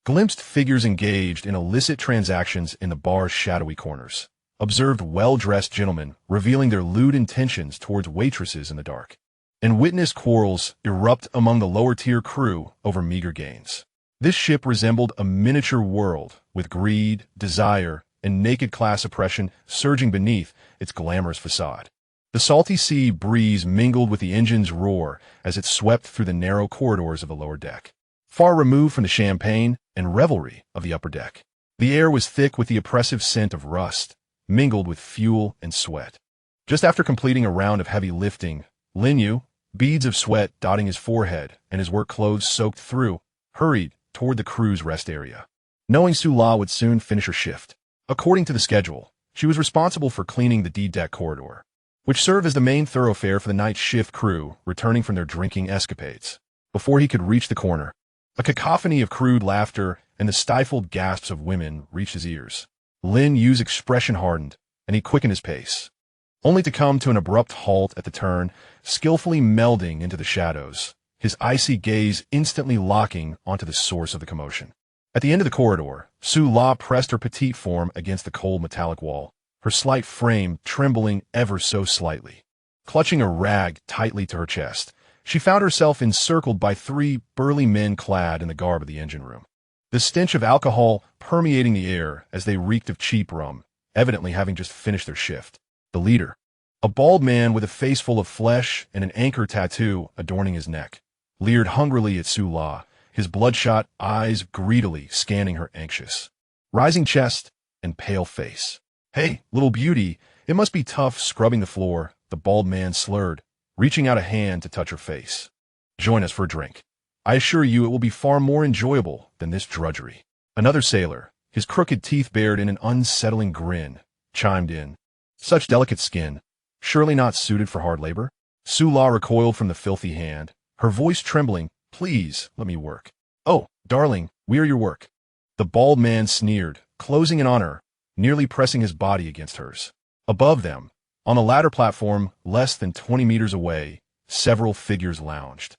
glimpsed figures engaged in illicit transactions in the bar's shadowy corners, observed well-dressed gentlemen revealing their lewd intentions towards waitresses in the dark, and witnessed quarrels erupt among the lower-tier crew over meager gains. This ship resembled a miniature world, with greed, desire, and naked class oppression surging beneath its glamorous facade. The salty sea breeze mingled with the engine's roar as it swept through the narrow corridors of the lower deck, far removed from the champagne and revelry of the upper deck. The air was thick with the oppressive scent of rust, mingled with fuel and sweat. Just after completing a round of heavy lifting, Lin Yue, beads of sweat dotting his forehead and his work clothes soaked through, hurried toward the crew's rest area, knowing Su-la would soon finish her shift. According to the schedule, she was responsible for cleaning the D-deck corridor, which served as the main thoroughfare for the night shift crew returning from their drinking escapades. Before he could reach the corner, a cacophony of crude laughter and the stifled gasps of women reached his ears. Lin Yue's expression hardened, and he quickened his pace, only to come to an abrupt halt at the turn, skillfully melding into the shadows, his icy gaze instantly locking onto the source of the commotion. At the end of the corridor, Su-la pressed her petite form against the cold metallic wall, her slight frame trembling ever so slightly. Clutching a rag tightly to her chest, she found herself encircled by three burly men clad in the garb of the engine room. The stench of alcohol permeating the air as they reeked of cheap rum, evidently having just finished their shift. The leader, a bald man with a face full of flesh and an anchor tattoo adorning his neck, leered hungrily at Su-la, his bloodshot eyes greedily scanning her anxious, rising chest and pale face. "Hey, little beauty, it must be tough scrubbing the floor," the bald man slurred, reaching out a hand to touch her face. "Join us for a drink. I assure you it will be far more enjoyable than this drudgery." Another sailor, his crooked teeth bared in an unsettling grin, chimed in. "Such delicate skin, surely not suited for hard labor?" Su-la recoiled from the filthy hand, her voice trembling. "Please, let me work." "Oh, darling, we are your work." The bald man sneered, closing in on her, nearly pressing his body against hers. Above them, on the ladder platform less than 20 meters away, several figures lounged,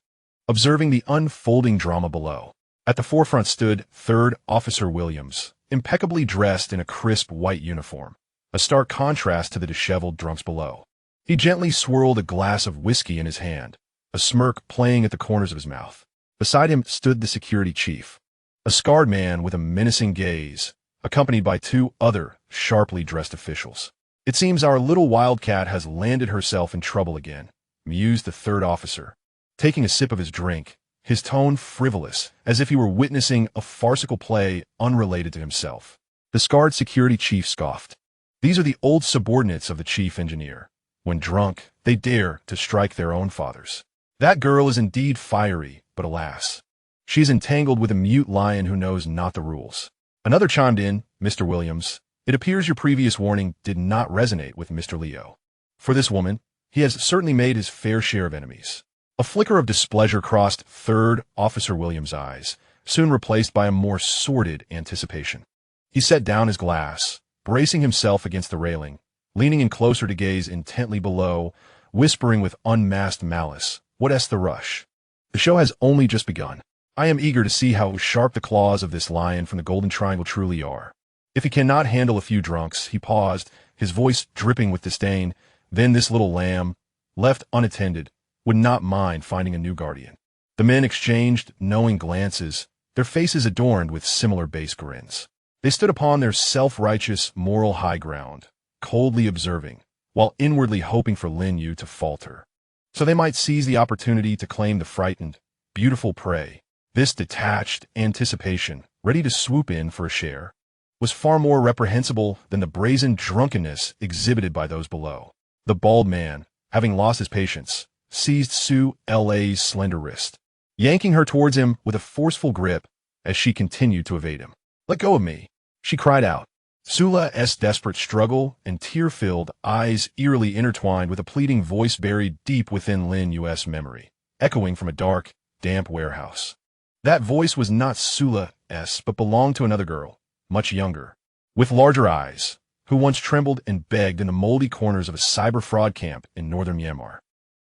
observing the unfolding drama below. At the forefront stood 3rd Officer Williams, impeccably dressed in a crisp white uniform, a stark contrast to the disheveled drunks below. He gently swirled a glass of whiskey in his hand, a smirk playing at the corners of his mouth. Beside him stood the security chief, a scarred man with a menacing gaze, accompanied by 2 other sharply dressed officials. "It seems our little wildcat has landed herself in trouble again," mused the 3rd officer, taking a sip of his drink, his tone frivolous, as if he were witnessing a farcical play unrelated to himself. The scarred security chief scoffed. "These are the old subordinates of the chief engineer. When drunk, they dare to strike their own fathers. That girl is indeed fiery, but alas, she is entangled with a mute lion who knows not the rules." Another chimed in. "Mr. Williams, it appears your previous warning did not resonate with Mr. Leo. For this woman, he has certainly made his fair share of enemies." A flicker of displeasure crossed 3rd Officer Williams' eyes, soon replaced by a more sordid anticipation. He set down his glass, bracing himself against the railing, leaning in closer to gaze intently below, whispering with unmasked malice, "What's the rush? The show has only just begun. I am eager to see how sharp the claws of this lion from the Golden Triangle truly are. If he cannot handle a few drunks," he paused, his voice dripping with disdain, "then this little lamb, left unattended, would not mind finding a new guardian." The men exchanged knowing glances, their faces adorned with similar base grins. They stood upon their self-righteous moral high ground, coldly observing, while inwardly hoping for Lin Yue to falter, so they might seize the opportunity to claim the frightened, beautiful prey. This detached anticipation, ready to swoop in for a share, was far more reprehensible than the brazen drunkenness exhibited by those below. The bald man, having lost his patience, seized Su-la's slender wrist, yanking her towards him with a forceful grip as she continued to evade him. "Let go of me," she cried out, Su-la's desperate struggle and tear-filled eyes eerily intertwined with a pleading voice buried deep within Lin Yue's memory, echoing from a dark, damp warehouse. That voice was not Su-la's, but belonged to another girl, much younger, with larger eyes, who once trembled and begged in the moldy corners of a cyber fraud camp in northern Myanmar.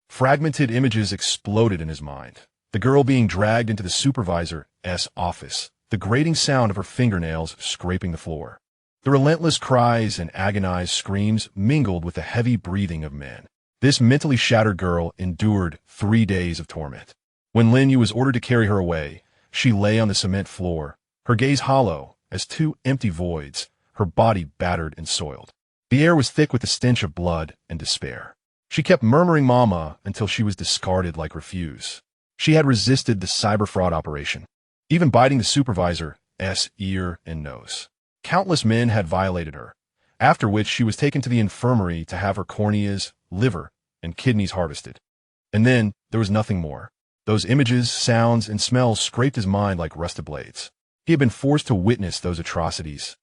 Fragmented images exploded in his mind. The girl being dragged into the supervisor's office, the the grating sound of her fingernails scraping the floor. The relentless cries and agonized screams mingled with the heavy breathing of men. This mentally shattered girl endured 3 days of torment. When Lin Yue was ordered to carry her away, she lay on the cement floor, her gaze hollow as two empty voids, her body battered and soiled. The air was thick with the stench of blood and despair. She kept murmuring "Mama" until she was discarded like refuse. She had resisted the cyber fraud operation, even biting the supervisor's ear and nose. Countless men had violated her, after which she was taken to the infirmary to have her corneas, liver, and kidneys harvested. And then there was nothing more. Those images, sounds, and smells scraped his mind like rusted blades. He had been forced to witness those atrocities,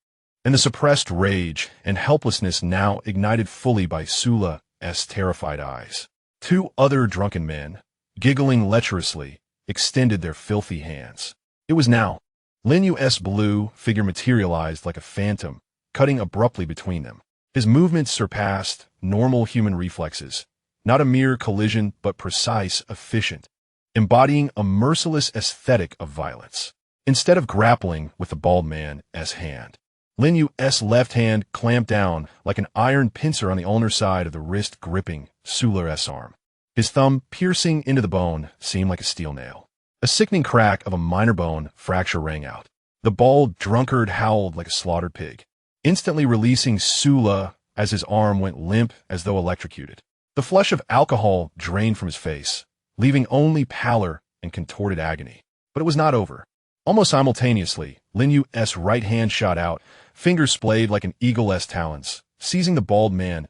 and the suppressed rage and helplessness now ignited fully by Sula's terrified eyes. 2 other drunken men, giggling lecherously, extended their filthy hands. It was now. Lin Yue's blue figure materialized like a phantom, cutting abruptly between them. His movements surpassed normal human reflexes, not a mere collision but precise, efficient, embodying a merciless aesthetic of violence. Instead of grappling with the bald man's hand, Lin Yue's left hand clamped down like an iron pincer on the ulnar side of the wrist gripping Sula's arm. His thumb, piercing into the bone, seemed like a steel nail. A sickening crack of a minor bone fracture rang out. The bald drunkard howled like a slaughtered pig, instantly releasing Sula as his arm went limp as though electrocuted. The flush of alcohol drained from his face, leaving only pallor and contorted agony. But it was not over. Almost simultaneously, Lin Yue's right hand shot out, fingers splayed like an eagle's talons, seizing the bald man's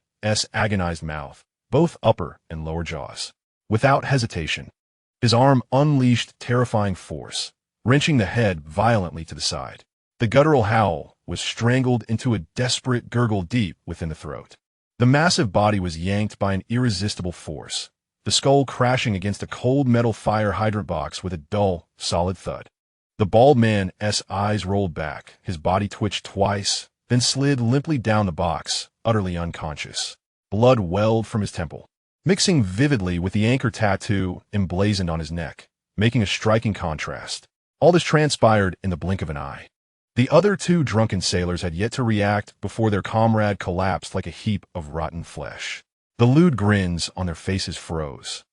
agonized mouth, both upper and lower jaws. Without hesitation, his arm unleashed terrifying force, wrenching the head violently to the side. The guttural howl was strangled into a desperate gurgle deep within the throat. The massive body was yanked by an irresistible force, the skull crashing against a cold metal fire hydrant box with a dull, solid thud. The bald man's eyes rolled back, his body twitched twice, then slid limply down the box, utterly unconscious. Blood welled from his temple, mixing vividly with the anchor tattoo emblazoned on his neck, making a striking contrast. All this transpired in the blink of an eye. The other 2 drunken sailors had yet to react before their comrade collapsed like a heap of rotten flesh. The lewd grins on their faces froze,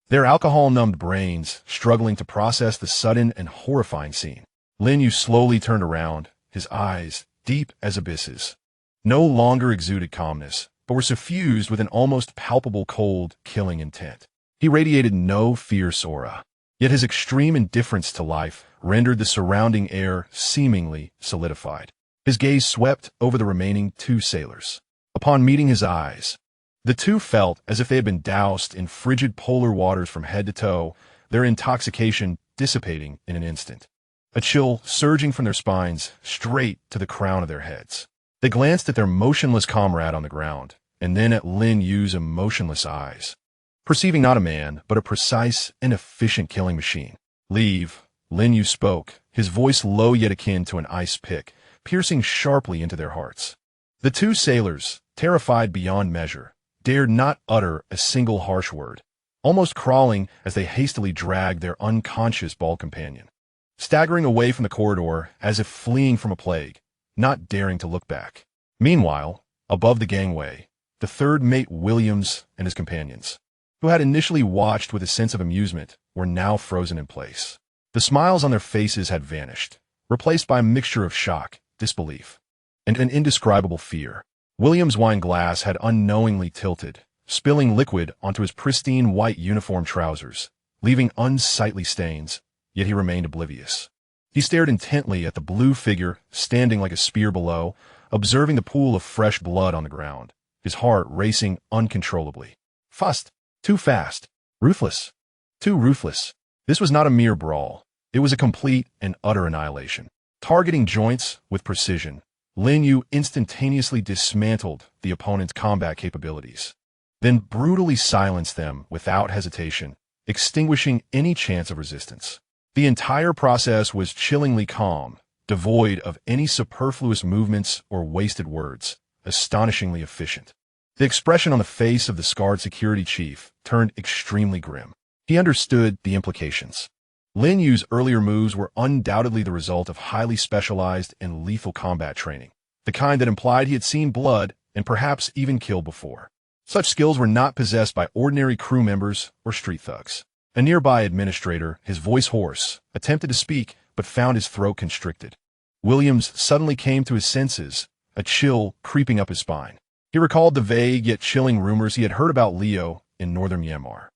their alcohol-numbed brains struggling to process the sudden and horrifying scene. Lin Yue slowly turned around, his eyes, deep as abysses, no longer exuded calmness, but were suffused with an almost palpable cold, killing intent. He radiated no fierce aura, yet his extreme indifference to life rendered the surrounding air seemingly solidified. His gaze swept over the remaining 2 sailors. Upon meeting his eyes, the 2 felt as if they had been doused in frigid polar waters from head to toe, their intoxication dissipating in an instant. A chill surging from their spines straight to the crown of their heads. They glanced at their motionless comrade on the ground, and then at Lin Yue's emotionless eyes, perceiving not a man, but a precise and efficient killing machine. "Leave," Lin Yue spoke, his voice low yet akin to an ice pick, piercing sharply into their hearts. The 2 sailors, terrified beyond measure, dared not utter a single harsh word, almost crawling as they hastily dragged their unconscious bald companion, staggering away from the corridor as if fleeing from a plague, not daring to look back. Meanwhile, above the gangway, the 3rd mate Williams and his companions, who had initially watched with a sense of amusement, were now frozen in place. The smiles on their faces had vanished, replaced by a mixture of shock, disbelief, and an indescribable fear. William's wine glass had unknowingly tilted, spilling liquid onto his pristine white uniform trousers, leaving unsightly stains, yet he remained oblivious. He stared intently at the blue figure standing like a spear below, observing the pool of fresh blood on the ground, his heart racing uncontrollably. Fast, too fast, ruthless, too ruthless. This was not a mere brawl. It was a complete and utter annihilation. Targeting joints with precision, Lin Yue instantaneously dismantled the opponent's combat capabilities, then brutally silenced them without hesitation, extinguishing any chance of resistance. The entire process was chillingly calm, devoid of any superfluous movements or wasted words, astonishingly efficient. The expression on the face of the scarred security chief turned extremely grim. He understood the implications. Lin Yu's earlier moves were undoubtedly the result of highly specialized and lethal combat training, the kind that implied he had seen blood and perhaps even killed before. Such skills were not possessed by ordinary crew members or street thugs. A nearby administrator, his voice hoarse, attempted to speak but found his throat constricted. Williams suddenly came to his senses, a chill creeping up his spine. He recalled the vague yet chilling rumors he had heard about Leo in northern Myanmar,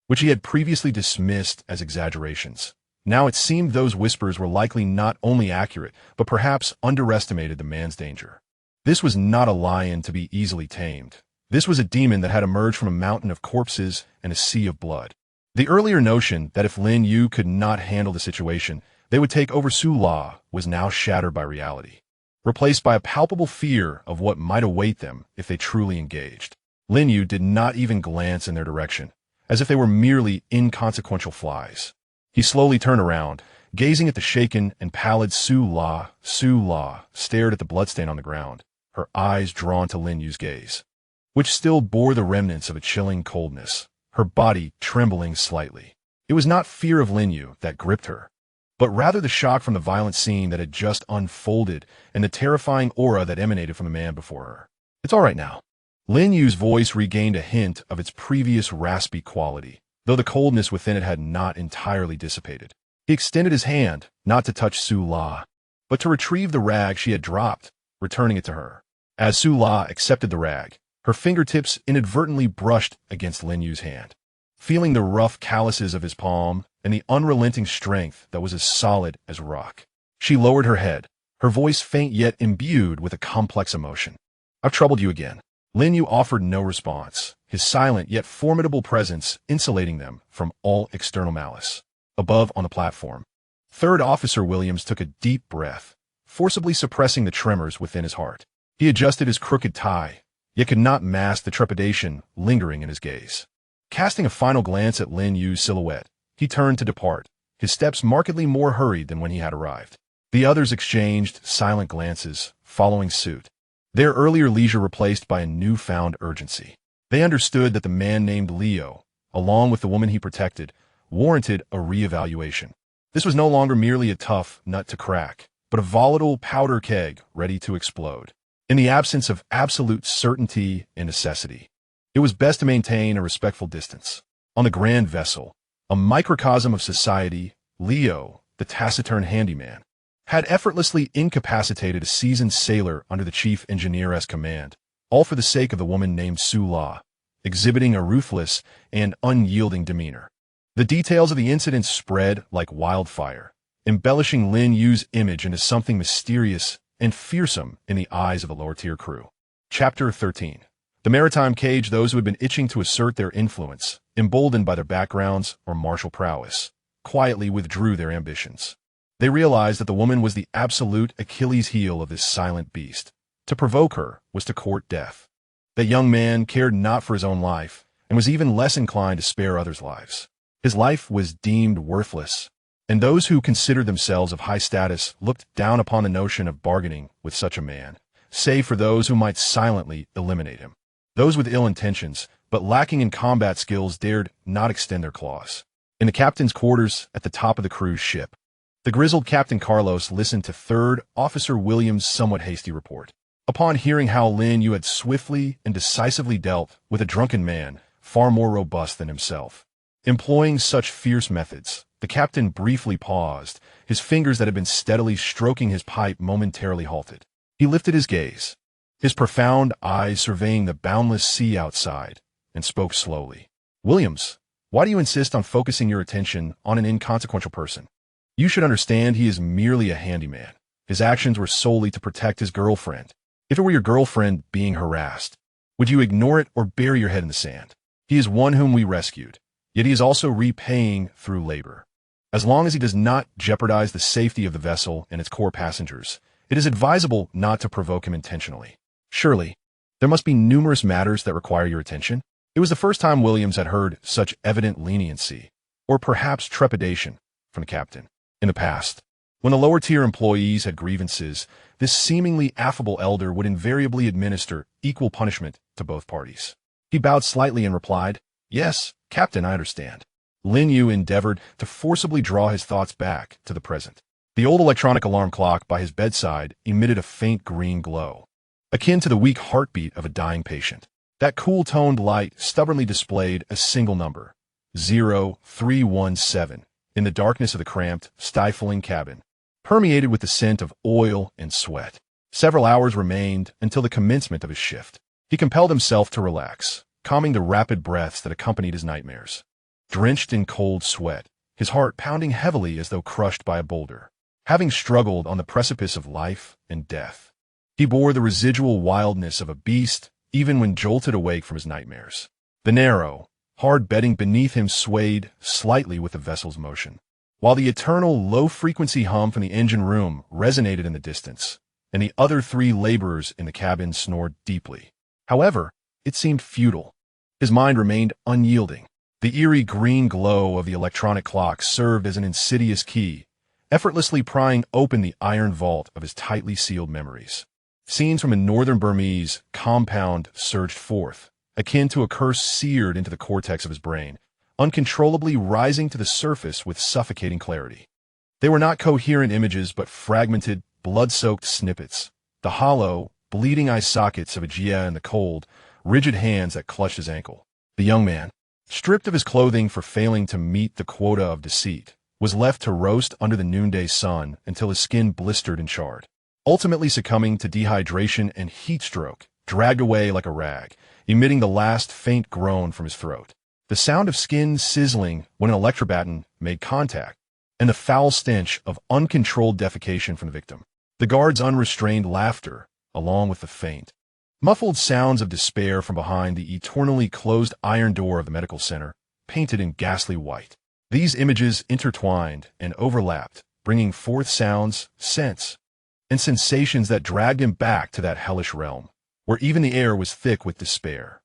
which he had previously dismissed as exaggerations. Now it seemed those whispers were likely not only accurate, but perhaps underestimated the man's danger. This was not a lion to be easily tamed. This was a demon that had emerged from a mountain of corpses and a sea of blood. The earlier notion that if Lin Yue could not handle the situation, they would take over Sula was now shattered by reality, replaced by a palpable fear of what might await them if they truly engaged. Lin Yue did not even glance in their direction, as if they were merely inconsequential flies. He slowly turned around, gazing at the shaken and pallid Sula. Sula stared at the bloodstain on the ground, her eyes drawn to Lin Yue's gaze, which still bore the remnants of a chilling coldness, her body trembling slightly. It was not fear of Lin Yue that gripped her, but rather the shock from the violent scene that had just unfolded and the terrifying aura that emanated from the man before her. "It's all right now." Lin Yue's voice regained a hint of its previous raspy quality, though the coldness within it had not entirely dissipated. He extended his hand, not to touch Sula, but to retrieve the rag she had dropped, returning it to her. As Sula accepted the rag, her fingertips inadvertently brushed against Lin Yue's hand. Feeling the rough calluses of his palm and the unrelenting strength that was as solid as rock, she lowered her head, her voice faint yet imbued with a complex emotion. "I've troubled you again." Lin Yue offered no response, his silent yet formidable presence insulating them from all external malice. Above on the platform, Third Officer Williams took a deep breath, forcibly suppressing the tremors within his heart. He adjusted his crooked tie, yet could not mask the trepidation lingering in his gaze. Casting a final glance at Lin Yue's silhouette, he turned to depart, his steps markedly more hurried than when he had arrived. The others exchanged silent glances, following suit, their earlier leisure replaced by a newfound urgency. They understood that the man named Leo, along with the woman he protected, warranted a re-evaluation. This was no longer merely a tough nut to crack, but a volatile powder keg ready to explode. In the absence of absolute certainty and necessity, it was best to maintain a respectful distance. On the grand vessel, a microcosm of society, Leo, the taciturn handyman, had effortlessly incapacitated a seasoned sailor under the chief engineer's command, all for the sake of the woman named Sula, exhibiting a ruthless and unyielding demeanor. The details of the incident spread like wildfire, embellishing Lin Yue's image into something mysterious and fearsome in the eyes of the lower-tier crew. Chapter 13. The maritime cage. Those who had been itching to assert their influence, emboldened by their backgrounds or martial prowess, quietly withdrew their ambitions. They realized that the woman was the absolute Achilles heel of this silent beast. To provoke her was to court death. The young man cared not for his own life, and was even less inclined to spare others' lives. His life was deemed worthless, and those who considered themselves of high status looked down upon the notion of bargaining with such a man, save for those who might silently eliminate him. Those with ill intentions, but lacking in combat skills, dared not extend their claws. In the captain's quarters at the top of the cruise ship, the grizzled Captain Carlos listened to Third Officer Williams' somewhat hasty report. Upon hearing how Lin Yue had swiftly and decisively dealt with a drunken man far more robust than himself, employing such fierce methods, the captain briefly paused, his fingers that had been steadily stroking his pipe momentarily halted. He lifted his gaze, his profound eyes surveying the boundless sea outside, and spoke slowly. "Williams, why do you insist on focusing your attention on an inconsequential person? You should understand he is merely a handyman. His actions were solely to protect his girlfriend. If it were your girlfriend being harassed, would you ignore it or bury your head in the sand? He is one whom we rescued, yet he is also repaying through labor. As long as he does not jeopardize the safety of the vessel and its core passengers, it is advisable not to provoke him intentionally. Surely, there must be numerous matters that require your attention." It was the first time Williams had heard such evident leniency, or perhaps trepidation, from the captain. In the past, when the lower-tier employees had grievances, this seemingly affable elder would invariably administer equal punishment to both parties. He bowed slightly and replied, "Yes, Captain, I understand." Lin Yue endeavored to forcibly draw his thoughts back to the present. The old electronic alarm clock by his bedside emitted a faint green glow, akin to the weak heartbeat of a dying patient. That cool-toned light stubbornly displayed a single number, 0317, in the darkness of the cramped, stifling cabin, permeated with the scent of oil and sweat. Several hours remained until the commencement of his shift. He compelled himself to relax, calming the rapid breaths that accompanied his nightmares. Drenched in cold sweat, his heart pounding heavily as though crushed by a boulder. Having struggled on the precipice of life and death, he bore the residual wildness of a beast even when jolted awake from his nightmares. The narrow, hard bedding beneath him swayed slightly with the vessel's motion, while the eternal low-frequency hum from the engine room resonated in the distance, and the other 3 laborers in the cabin snored deeply. However, it seemed futile. His mind remained unyielding. The eerie green glow of the electronic clock served as an insidious key, effortlessly prying open the iron vault of his tightly sealed memories. Scenes from a northern Burmese compound surged forth, akin to a curse seared into the cortex of his brain, uncontrollably rising to the surface with suffocating clarity. They were not coherent images but fragmented, blood-soaked snippets, the hollow, bleeding eye sockets of a Jia and the cold, rigid hands that clutched his ankle. The young man, stripped of his clothing for failing to meet the quota of deceit, was left to roast under the noonday sun until his skin blistered and charred, ultimately succumbing to dehydration and heat stroke, dragged away like a rag, emitting the last faint groan from his throat. The sound of skin sizzling when an electrobaton made contact, and the foul stench of uncontrolled defecation from the victim. The guard's unrestrained laughter, along with the faint, muffled sounds of despair from behind the eternally closed iron door of the medical center, painted in ghastly white. These images intertwined and overlapped, bringing forth sounds, scents, and sensations that dragged him back to that hellish realm, where even the air was thick with despair.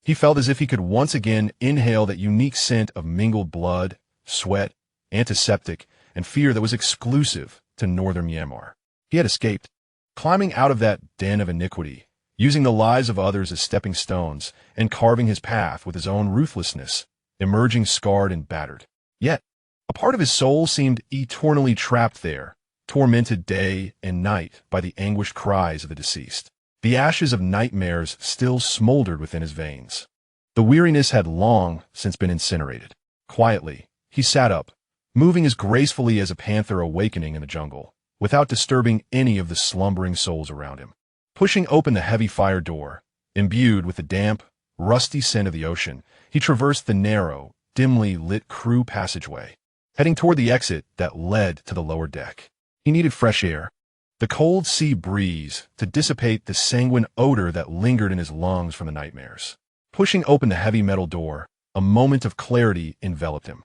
He felt as if he could once again inhale that unique scent of mingled blood, sweat, antiseptic, and fear that was exclusive to northern Myanmar. He had escaped, climbing out of that den of iniquity, using the lives of others as stepping stones, and carving his path with his own ruthlessness, emerging scarred and battered. Yet, a part of his soul seemed eternally trapped there, tormented day and night by the anguished cries of the deceased. The ashes of nightmares still smoldered within his veins. The weariness had long since been incinerated. Quietly, he sat up, moving as gracefully as a panther awakening in the jungle, without disturbing any of the slumbering souls around him. Pushing open the heavy fire door, imbued with the damp, rusty scent of the ocean, he traversed the narrow, dimly lit crew passageway, heading toward the exit that led to the lower deck. He needed fresh air, the cold sea breeze, to dissipate the sanguine odor that lingered in his lungs from the nightmares. Pushing open the heavy metal door, a moment of clarity enveloped him.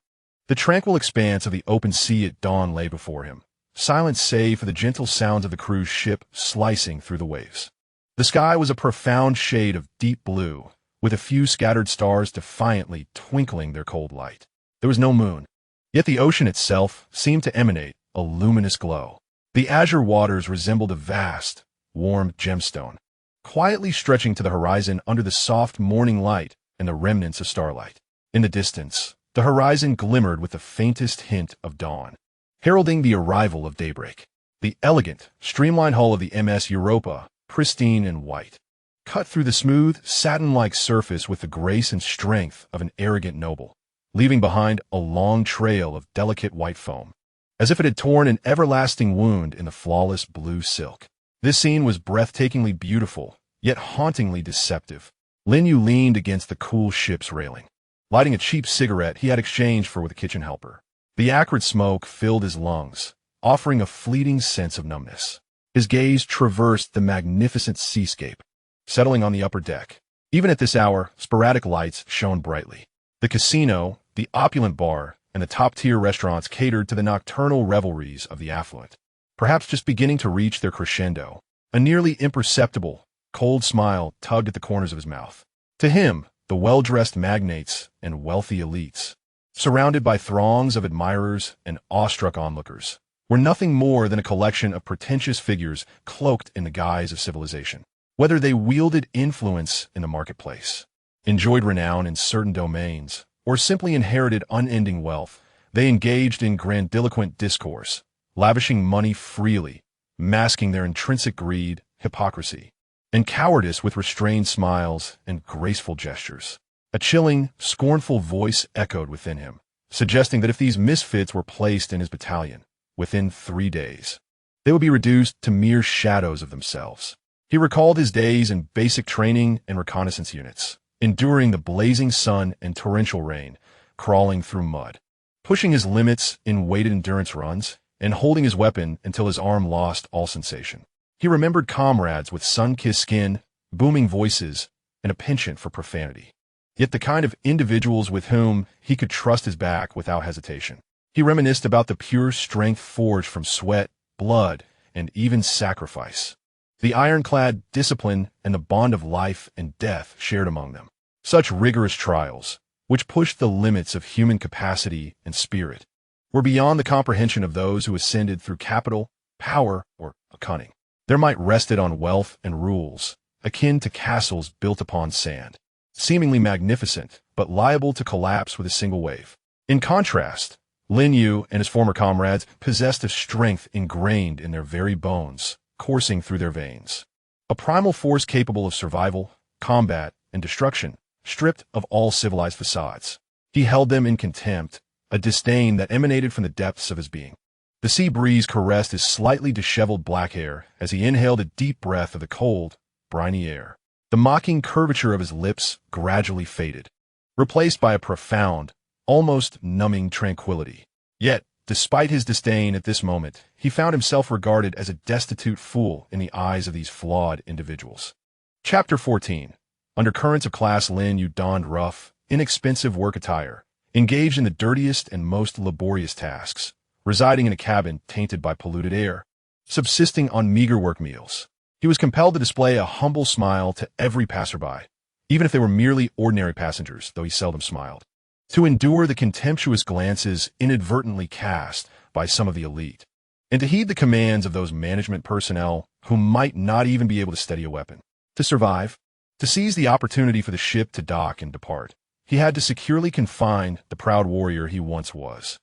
The tranquil expanse of the open sea at dawn lay before him, silent save for the gentle sounds of the cruise ship slicing through the waves. The sky was a profound shade of deep blue, with a few scattered stars defiantly twinkling their cold light. There was no moon, yet the ocean itself seemed to emanate a luminous glow. The azure waters resembled a vast, warm gemstone, quietly stretching to the horizon under the soft morning light and the remnants of starlight. In the distance, the horizon glimmered with the faintest hint of dawn, heralding the arrival of daybreak. The elegant, streamlined hull of the MS Europa, pristine and white, cut through the smooth, satin-like surface with the grace and strength of an arrogant noble, leaving behind a long trail of delicate white foam, as if it had torn an everlasting wound in the flawless blue silk. This scene was breathtakingly beautiful, yet hauntingly deceptive. Lin Yue leaned against the cool ship's railing, lighting a cheap cigarette he had exchanged for with a kitchen helper. The acrid smoke filled his lungs, offering a fleeting sense of numbness. His gaze traversed the magnificent seascape, settling on the upper deck. Even at this hour, sporadic lights shone brightly. The casino, the opulent bar, and the top-tier restaurants catered to the nocturnal revelries of the affluent, perhaps just beginning to reach their crescendo. A nearly imperceptible, cold smile tugged at the corners of his mouth. To him, the well-dressed magnates and wealthy elites, surrounded by throngs of admirers and awestruck onlookers, were nothing more than a collection of pretentious figures cloaked in the guise of civilization. Whether they wielded influence in the marketplace, enjoyed renown in certain domains, or simply inherited unending wealth, they engaged in grandiloquent discourse, lavishing money freely, masking their intrinsic greed, hypocrisy, and cowardice with restrained smiles and graceful gestures. A chilling, scornful voice echoed within him, suggesting that if these misfits were placed in his battalion, within 3 days, they would be reduced to mere shadows of themselves. He recalled his days in basic training and reconnaissance units, enduring the blazing sun and torrential rain, crawling through mud, pushing his limits in weighted endurance runs, and holding his weapon until his arm lost all sensation. He remembered comrades with sun-kissed skin, booming voices, and a penchant for profanity, yet the kind of individuals with whom he could trust his back without hesitation. He reminisced about the pure strength forged from sweat, blood, and even sacrifice, the ironclad discipline and the bond of life and death shared among them. Such rigorous trials, which pushed the limits of human capacity and spirit, were beyond the comprehension of those who ascended through capital, power, or cunning. Their might rested on wealth and rules, akin to castles built upon sand, seemingly magnificent, but liable to collapse with a single wave. In contrast, Lin Yue and his former comrades possessed a strength ingrained in their very bones, coursing through their veins. A primal force capable of survival, combat, and destruction, stripped of all civilized facades. He held them in contempt, a disdain that emanated from the depths of his being. The sea breeze caressed his slightly disheveled black hair as he inhaled a deep breath of the cold, briny air. The mocking curvature of his lips gradually faded, replaced by a profound, almost numbing tranquility. Yet, despite his disdain at this moment, he found himself regarded as a destitute fool in the eyes of these flawed individuals. Chapter 14. Undercurrents of class. Lin Yue donned rough, inexpensive work attire, engaged in the dirtiest and most laborious tasks, residing in a cabin tainted by polluted air, subsisting on meager work meals. He was compelled to display a humble smile to every passerby, even if they were merely ordinary passengers, though he seldom smiled, to endure the contemptuous glances inadvertently cast by some of the elite, and to heed the commands of those management personnel who might not even be able to steady a weapon. To survive, to seize the opportunity for the ship to dock and depart, he had to securely confine the proud warrior he once was,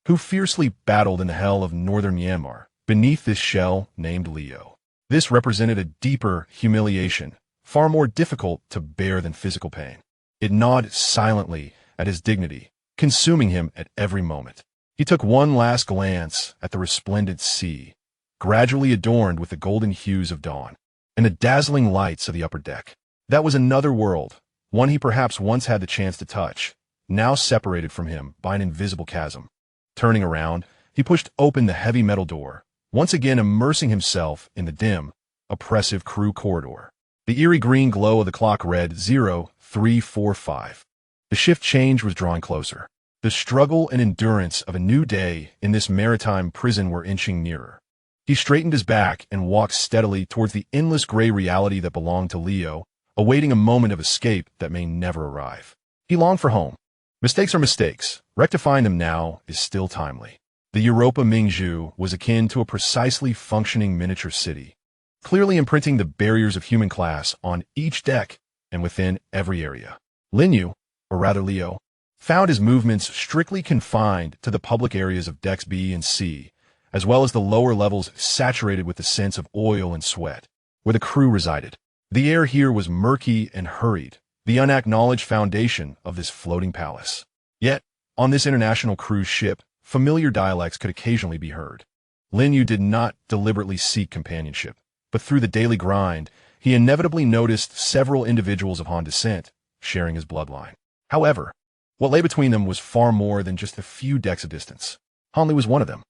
who fiercely battled in the hell of northern Myanmar, beneath this shell named Leo. This represented a deeper humiliation, far more difficult to bear than physical pain. It gnawed silently at his dignity, consuming him at every moment. He took one last glance at the resplendent sea, gradually adorned with the golden hues of dawn, and the dazzling lights of the upper deck. That was another world, one he perhaps once had the chance to touch, now separated from him by an invisible chasm. Turning around, he pushed open the heavy metal door, once again immersing himself in the dim, oppressive crew corridor. The eerie green glow of the clock read 0345. The shift change was drawing closer. The struggle and endurance of a new day in this maritime prison were inching nearer. He straightened his back and walked steadily towards the endless gray reality that belonged to Leo, awaiting a moment of escape that may never arrive. He longed for home. Mistakes are mistakes. Rectifying them now is still timely. The Europa Mingzhu was akin to a precisely functioning miniature city, clearly imprinting the barriers of human class on each deck and within every area. Lin Yue, or rather Leo, found his movements strictly confined to the public areas of decks B and C, as well as the lower levels saturated with the scents of oil and sweat, where the crew resided. The air here was murky and hurried, the unacknowledged foundation of this floating palace. Yet, on this international cruise ship, familiar dialects could occasionally be heard. Lin Yue did not deliberately seek companionship, but through the daily grind, he inevitably noticed several individuals of Han descent sharing his bloodline. However, what lay between them was far more than just a few decks of distance. Han Li was one of them.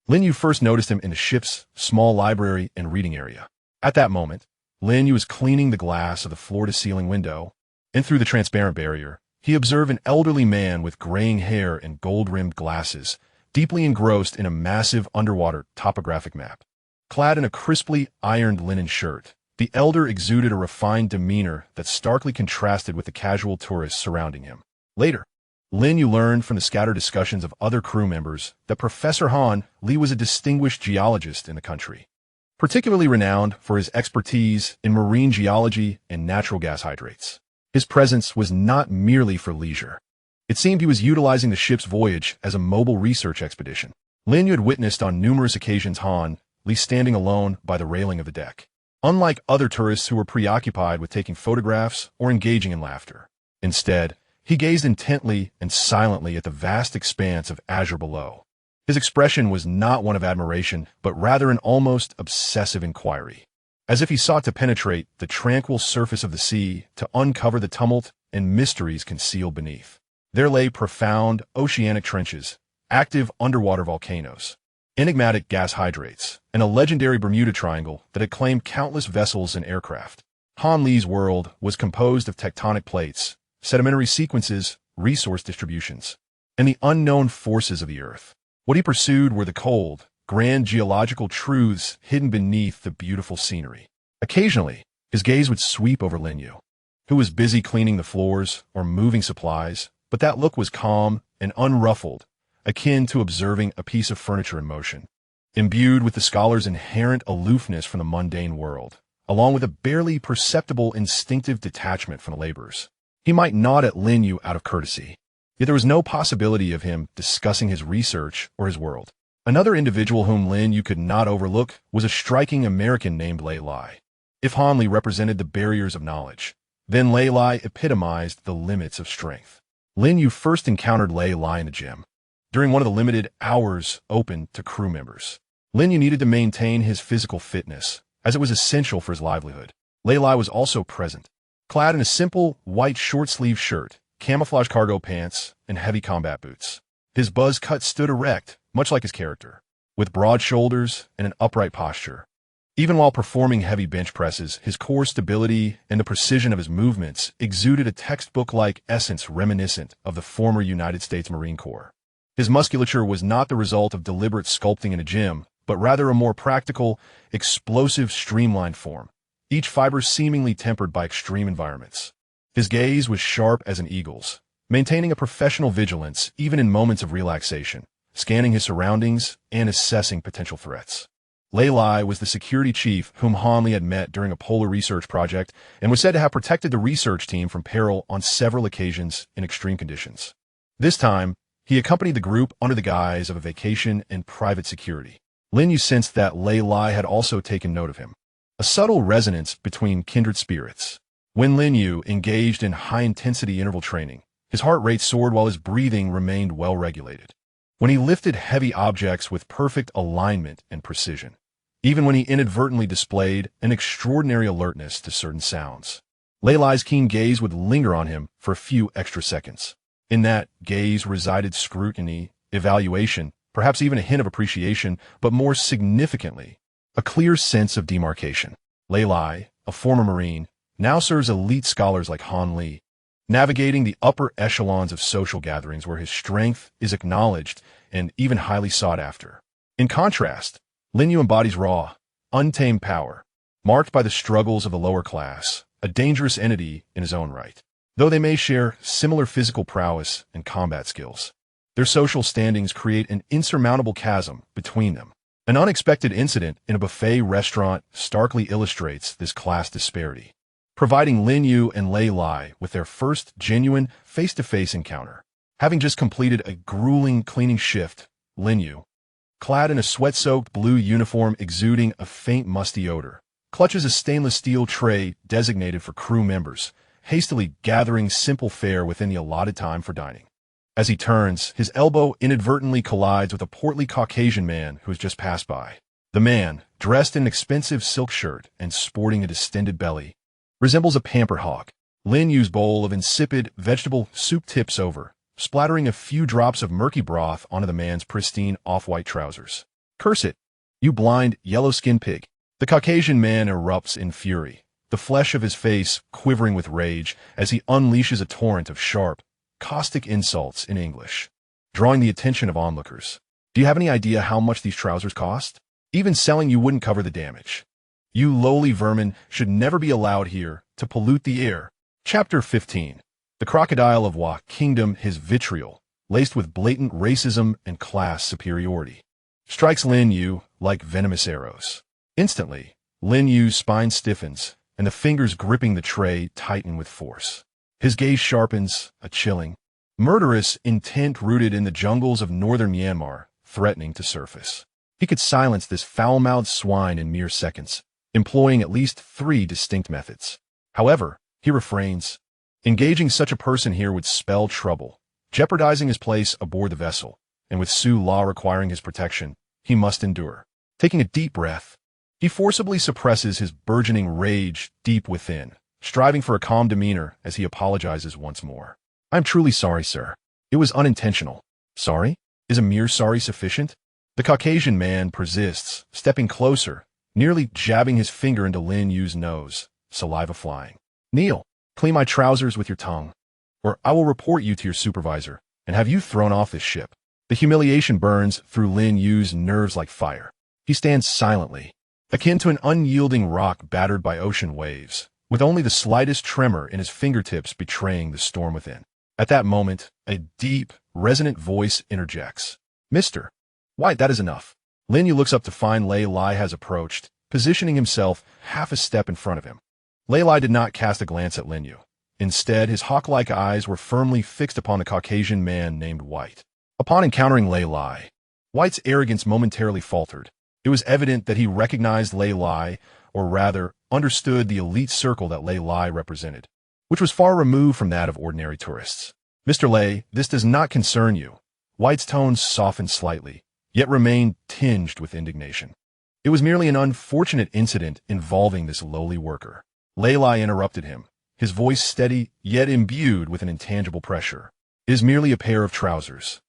Lin Yue first noticed him in the ship's small library and reading area. At that moment, Lin Yue was cleaning the glass of the floor-to-ceiling window, and through the transparent barrier, he observed an elderly man with graying hair and gold-rimmed glasses, deeply engrossed in a massive underwater topographic map. Clad in a crisply ironed linen shirt, the elder exuded a refined demeanor that starkly contrasted with the casual tourists surrounding him. Later, Lin Yue learned from the scattered discussions of other crew members that Professor Han Li was a distinguished geologist in the country, particularly renowned for his expertise in marine geology and natural gas hydrates. His presence was not merely for leisure. It seemed he was utilizing the ship's voyage as a mobile research expedition. Lin Yue had witnessed on numerous occasions Han Li standing alone by the railing of the deck. Unlike other tourists who were preoccupied with taking photographs or engaging in laughter. Instead, he gazed intently and silently at the vast expanse of azure below. His expression was not one of admiration, but rather an almost obsessive inquiry, as if he sought to penetrate the tranquil surface of the sea to uncover the tumult and mysteries concealed beneath. There lay profound oceanic trenches, active underwater volcanoes, enigmatic gas hydrates, and a legendary Bermuda Triangle that had claimed countless vessels and aircraft. Han Li's world was composed of tectonic plates, sedimentary sequences, resource distributions, and the unknown forces of the Earth. What he pursued were the cold, grand geological truths hidden beneath the beautiful scenery. Occasionally, his gaze would sweep over Lin Yue, who was busy cleaning the floors or moving supplies, but that look was calm and unruffled, akin to observing a piece of furniture in motion. Imbued with the scholar's inherent aloofness from the mundane world, along with a barely perceptible instinctive detachment from the laborers. He might nod at Lin Yue out of courtesy, yet there was no possibility of him discussing his research or his world. Another individual whom Lin Yue could not overlook was a striking American named Lei Lai. If Han Li represented the barriers of knowledge, then Lei Lai epitomized the limits of strength. Lin Yue first encountered Lei Lai in the gym, during one of the limited hours open to crew members. Lin Yue needed to maintain his physical fitness, as it was essential for his livelihood. Lei Lai was also present, clad in a simple, white short-sleeved shirt, camouflage cargo pants, and heavy combat boots. His buzz cut stood erect, much like his character, with broad shoulders and an upright posture. Even while performing heavy bench presses, his core stability and the precision of his movements exuded a textbook-like essence reminiscent of the former United States Marine Corps. His musculature was not the result of deliberate sculpting in a gym, but rather a more practical, explosive, streamlined form, each fiber seemingly tempered by extreme environments. His gaze was sharp as an eagle's, maintaining a professional vigilance even in moments of relaxation, scanning his surroundings and assessing potential threats. Lei Lai was the security chief whom Han Li had met during a polar research project and was said to have protected the research team from peril on several occasions in extreme conditions. This time, he accompanied the group under the guise of a vacation and private security. Lin Yue sensed that Lei Lai had also taken note of him, a subtle resonance between kindred spirits. When Lin Yue engaged in high-intensity interval training, his heart rate soared while his breathing remained well-regulated. When he lifted heavy objects with perfect alignment and precision, even when he inadvertently displayed an extraordinary alertness to certain sounds, Lei Lai's keen gaze would linger on him for a few extra seconds. In that gaze resided scrutiny, evaluation, perhaps even a hint of appreciation, but more significantly, a clear sense of demarcation. Lei Lai, a former Marine, now serves elite scholars like Han Li, navigating the upper echelons of social gatherings where his strength is acknowledged and even highly sought after. In contrast, Lin Yue embodies raw, untamed power, marked by the struggles of the lower class, a dangerous entity in his own right. Though they may share similar physical prowess and combat skills, their social standings create an insurmountable chasm between them. An unexpected incident in a buffet restaurant starkly illustrates this class disparity, providing Lin Yue and Lei Lai with their first genuine face-to-face encounter. Having just completed a grueling cleaning shift, Lin Yue, clad in a sweat-soaked blue uniform exuding a faint musty odor, clutches a stainless steel tray designated for crew members, hastily gathering simple fare within the allotted time for dining. As he turns, his elbow inadvertently collides with a portly Caucasian man who has just passed by. The man, dressed in an expensive silk shirt and sporting a distended belly, resembles a pampered hog. Lin Yue's bowl of insipid vegetable soup tips over, splattering a few drops of murky broth onto the man's pristine off-white trousers. "Curse it, you blind, yellow-skinned pig." The Caucasian man erupts in fury, the flesh of his face quivering with rage as he unleashes a torrent of sharp, caustic insults in English, drawing the attention of onlookers. "Do you have any idea how much these trousers cost? Even selling you wouldn't cover the damage. You lowly vermin should never be allowed here to pollute the air." Chapter 15. The Crocodile of Wa Kingdom. His vitriol, laced with blatant racism and class superiority, strikes Lin Yue like venomous arrows. Instantly, Lin Yue's spine stiffens, and the fingers gripping the tray tighten with force. His gaze sharpens, a chilling, murderous intent rooted in the jungles of northern Myanmar, threatening to surface. He could silence this foul-mouthed swine in mere seconds, employing at least 3 distinct methods. However, he refrains. Engaging such a person here would spell trouble, jeopardizing his place aboard the vessel, and with Su Law requiring his protection, he must endure. Taking a deep breath, he forcibly suppresses his burgeoning rage deep within, striving for a calm demeanor as he apologizes once more. "I'm truly sorry, sir. It was unintentional." "Sorry? Is a mere sorry sufficient?" The Caucasian man persists, stepping closer, nearly jabbing his finger into Lin Yue's nose, saliva flying. "Kneel. Clean my trousers with your tongue, or I will report you to your supervisor and have you thrown off this ship." The humiliation burns through Lin Yue's nerves like fire. He stands silently, akin to an unyielding rock battered by ocean waves, with only the slightest tremor in his fingertips betraying the storm within. At that moment, a deep, resonant voice interjects. "Mr. White, that is enough." Lin Yue looks up to find Lei Lai has approached, positioning himself half a step in front of him. Lei Lai did not cast a glance at Lin Yue. Instead, his hawk-like eyes were firmly fixed upon a Caucasian man named White. Upon encountering Lei Lai, White's arrogance momentarily faltered. It was evident that he recognized Lei Lai, or rather, understood the elite circle that Lei Lai represented, which was far removed from that of ordinary tourists. "Mr. Lei, this does not concern you." White's tones softened slightly, yet remained tinged with indignation. It was merely an unfortunate incident involving this lowly worker. Lei Lai interrupted him, his voice steady, yet imbued with an intangible pressure. "It is merely a pair of trousers.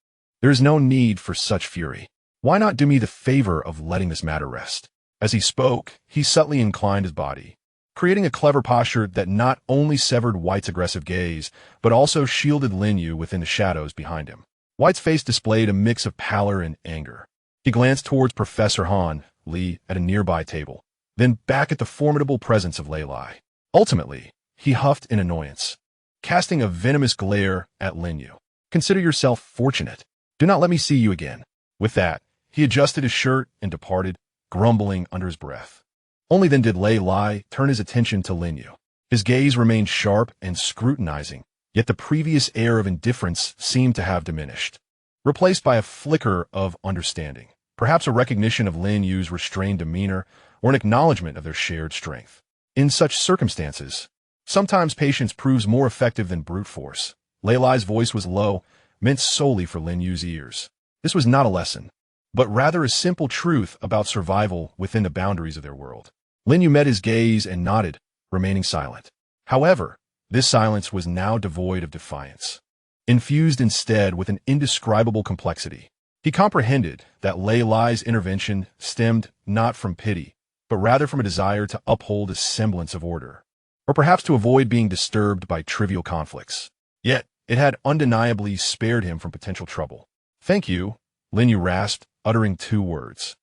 There is no need for such fury. Why not do me the favor of letting this matter rest?" As he spoke, he subtly inclined his body, creating a clever posture that not only severed White's aggressive gaze, but also shielded Lin Yue within the shadows behind him. White's face displayed a mix of pallor and anger. He glanced towards Professor Han Li at a nearby table, then back at the formidable presence of Lei Lai. Ultimately, he huffed in annoyance, casting a venomous glare at Lin Yue. "Consider yourself fortunate. Do not let me see you again." With that, he adjusted his shirt and departed, grumbling under his breath. Only then did Lei Lai turn his attention to Lin Yue. His gaze remained sharp and scrutinizing, yet the previous air of indifference seemed to have diminished, replaced by a flicker of understanding, perhaps a recognition of Lin Yue's restrained demeanor or an acknowledgement of their shared strength. In such circumstances, sometimes patience proves more effective than brute force. Lei Lai's voice was low, meant solely for Lin Yue's ears. This was not a lesson, but rather a simple truth about survival within the boundaries of their world. Lin Yue met his gaze and nodded, remaining silent. However, this silence was now devoid of defiance, infused instead with an indescribable complexity. He comprehended that Lei Lai's intervention stemmed not from pity, but rather from a desire to uphold a semblance of order, or perhaps to avoid being disturbed by trivial conflicts. Yet, it had undeniably spared him from potential trouble. "Thank you," Lin Yue rasped, uttering 2 words.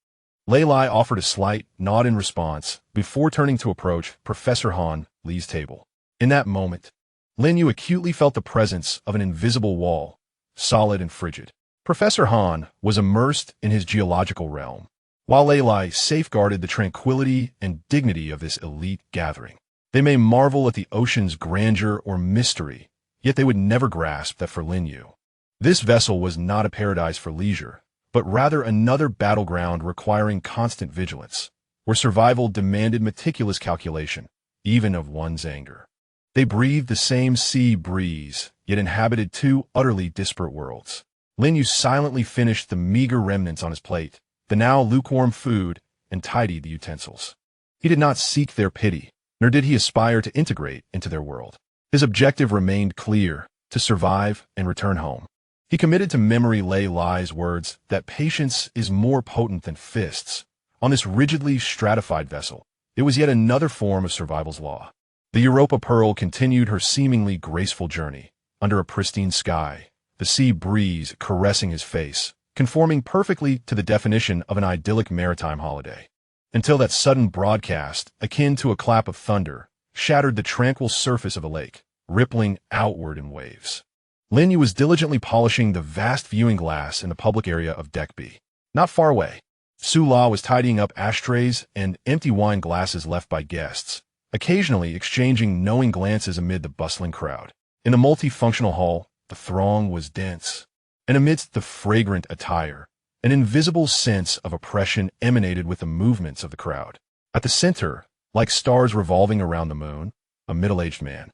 Lei Lai offered a slight nod in response before turning to approach Professor Han Li's table. In that moment, Lin Yue acutely felt the presence of an invisible wall, solid and frigid. Professor Han was immersed in his geological realm, while Lei Lai safeguarded the tranquility and dignity of this elite gathering. They may marvel at the ocean's grandeur or mystery, yet they would never grasp that for Lin Yue, this vessel was not a paradise for leisure, but rather another battleground requiring constant vigilance, where survival demanded meticulous calculation, even of one's anger. They breathed the same sea breeze, yet inhabited 2 utterly disparate worlds. Lin Yue silently finished the meager remnants on his plate, the now lukewarm food, and tidied the utensils. He did not seek their pity, nor did he aspire to integrate into their world. His objective remained clear: to survive and return home. He committed to memory Lei Lai's words that patience is more potent than fists. On this rigidly stratified vessel, it was yet another form of survival's law. The Europa Pearl continued her seemingly graceful journey, under a pristine sky, the sea breeze caressing his face, conforming perfectly to the definition of an idyllic maritime holiday. Until that sudden broadcast, akin to a clap of thunder, shattered the tranquil surface of a lake, rippling outward in waves. Lin Yue was diligently polishing the vast viewing glass in the public area of Deck B. Not far away, Su La was tidying up ashtrays and empty wine glasses left by guests, occasionally exchanging knowing glances amid the bustling crowd. In the multifunctional hall, the throng was dense, and amidst the fragrant attire, an invisible sense of oppression emanated with the movements of the crowd. At the center, like stars revolving around the moon, a middle-aged man,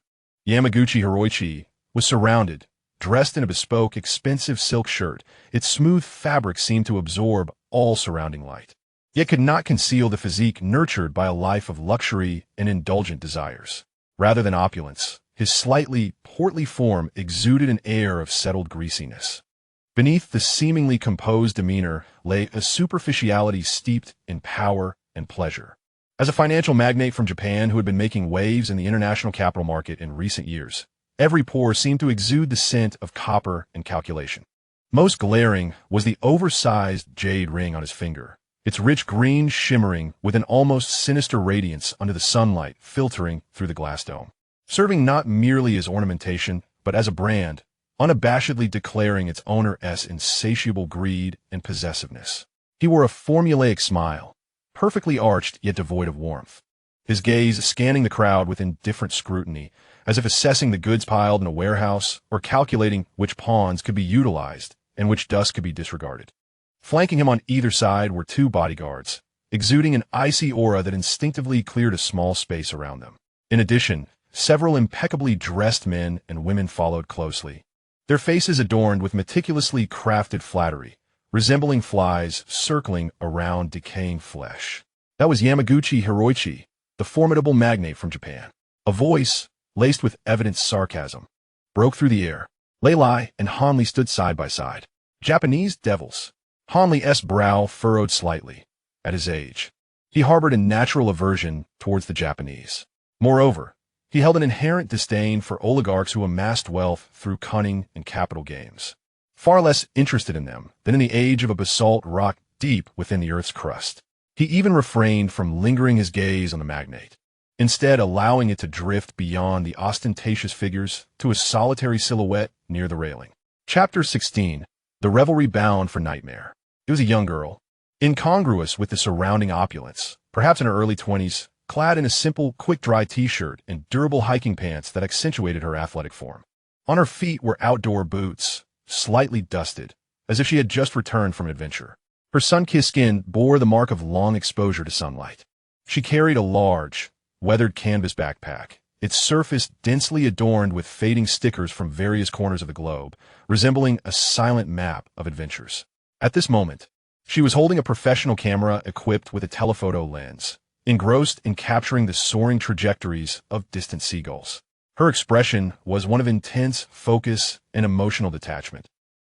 Yamaguchi Hiroichi, was surrounded, dressed in a bespoke, expensive silk shirt. Its smooth fabric seemed to absorb all surrounding light, yet could not conceal the physique nurtured by a life of luxury and indulgent desires. Rather than opulence, his slightly portly form exuded an air of settled greasiness. Beneath the seemingly composed demeanor lay a superficiality steeped in power and pleasure. As a financial magnate from Japan who had been making waves in the international capital market in recent years, every pore seemed to exude the scent of copper and calculation. Most glaring was the oversized jade ring on his finger, its rich green shimmering with an almost sinister radiance under the sunlight filtering through the glass dome, serving not merely as ornamentation, but as a brand, unabashedly declaring its owner's insatiable greed and possessiveness. He wore a formulaic smile, perfectly arched yet devoid of warmth, his gaze scanning the crowd with indifferent scrutiny, as if assessing the goods piled in a warehouse or calculating which pawns could be utilized and which dust could be disregarded. Flanking him on either side were two bodyguards, exuding an icy aura that instinctively cleared a small space around them. In addition, several impeccably dressed men and women followed closely, their faces adorned with meticulously crafted flattery, resembling flies circling around decaying flesh. That was Yamaguchi Hiroichi, the formidable magnate from Japan. A voice, laced with evident sarcasm, broke through the air. Lei Lai and Han Li stood side by side. Japanese devils. Han Li's brow furrowed slightly. At his age, he harbored a natural aversion towards the Japanese. Moreover, he held an inherent disdain for oligarchs who amassed wealth through cunning and capital games, far less interested in them than in the age of a basalt rock deep within the earth's crust. He even refrained from lingering his gaze on the magnate, instead allowing it to drift beyond the ostentatious figures to a solitary silhouette near the railing. Chapter 16. The Revelry Bound for Nightmare. It was a young girl, incongruous with the surrounding opulence, perhaps in her early 20s, clad in a simple, quick-dry t-shirt and durable hiking pants that accentuated her athletic form. On her feet were outdoor boots, slightly dusted, as if she had just returned from adventure. Her sun-kissed skin bore the mark of long exposure to sunlight. She carried a large, weathered canvas backpack, its surface densely adorned with fading stickers from various corners of the globe, resembling a silent map of adventures. At this moment, she was holding a professional camera equipped with a telephoto lens, engrossed in capturing the soaring trajectories of distant seagulls. Her expression was one of intense focus and emotional detachment,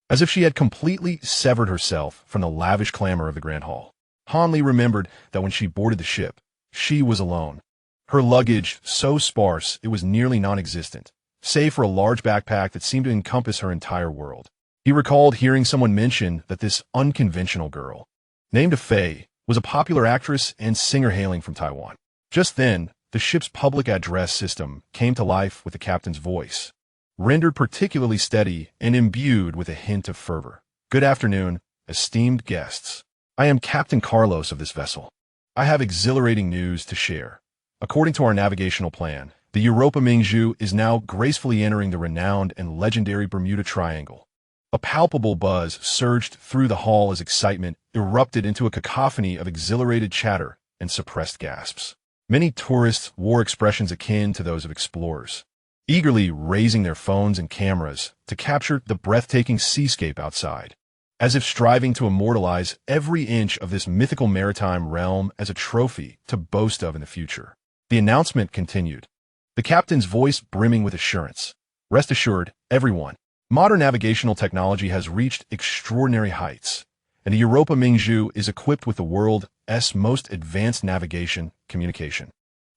as if she had completely severed herself from the lavish clamor of the Grand Hall. Han Li remembered that when she boarded the ship, she was alone. Her luggage so sparse it was nearly non-existent, save for a large backpack that seemed to encompass her entire world. He recalled hearing someone mention that this unconventional girl, named Fei, was a popular actress and singer hailing from Taiwan. Just then, the ship's public address system came to life with the captain's voice, rendered particularly steady and imbued with a hint of fervor. "Good afternoon, esteemed guests. I am Captain Carlos of this vessel. I have exhilarating news to share. According to our navigational plan, the Europa Mingzhu is now gracefully entering the renowned and legendary Bermuda Triangle." A palpable buzz surged through the hall as excitement erupted into a cacophony of exhilarated chatter and suppressed gasps. Many tourists wore expressions akin to those of explorers, eagerly raising their phones and cameras to capture the breathtaking seascape outside, as if striving to immortalize every inch of this mythical maritime realm as a trophy to boast of in the future. The announcement continued, the captain's voice brimming with assurance. "Rest assured, everyone. Modern navigational technology has reached extraordinary heights, and the Europa Mingzhu is equipped with the world's most advanced navigation, communication,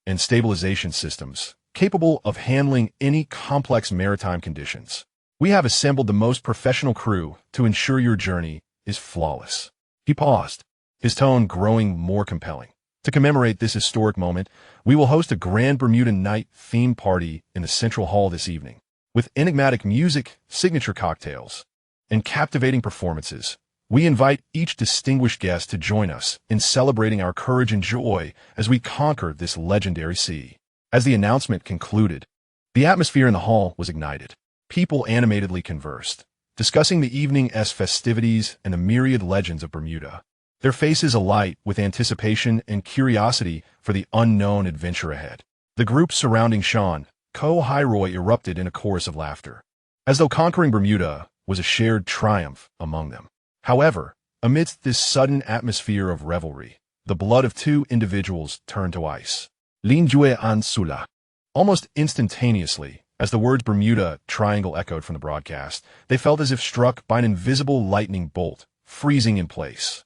and stabilization systems, capable of handling any complex maritime conditions. We have assembled the most professional crew to ensure your journey is flawless." He paused, his tone growing more compelling. "To commemorate this historic moment, we will host a grand Bermuda night theme party in the Central Hall this evening, with enigmatic music, signature cocktails, and captivating performances. We invite each distinguished guest to join us in celebrating our courage and joy as we conquer this legendary sea." As the announcement concluded, the atmosphere in the hall was ignited. People animatedly conversed, discussing the evening's festivities and the myriad legends of Bermuda, their faces alight with anticipation and curiosity for the unknown adventure ahead. The group surrounding Sean Ko-Hiroy erupted in a chorus of laughter, as though conquering Bermuda was a shared triumph among them. However, amidst this sudden atmosphere of revelry, the blood of two individuals turned to ice. Lin Yue and Sula. Almost instantaneously, as the words Bermuda Triangle echoed from the broadcast, they felt as if struck by an invisible lightning bolt, freezing in place.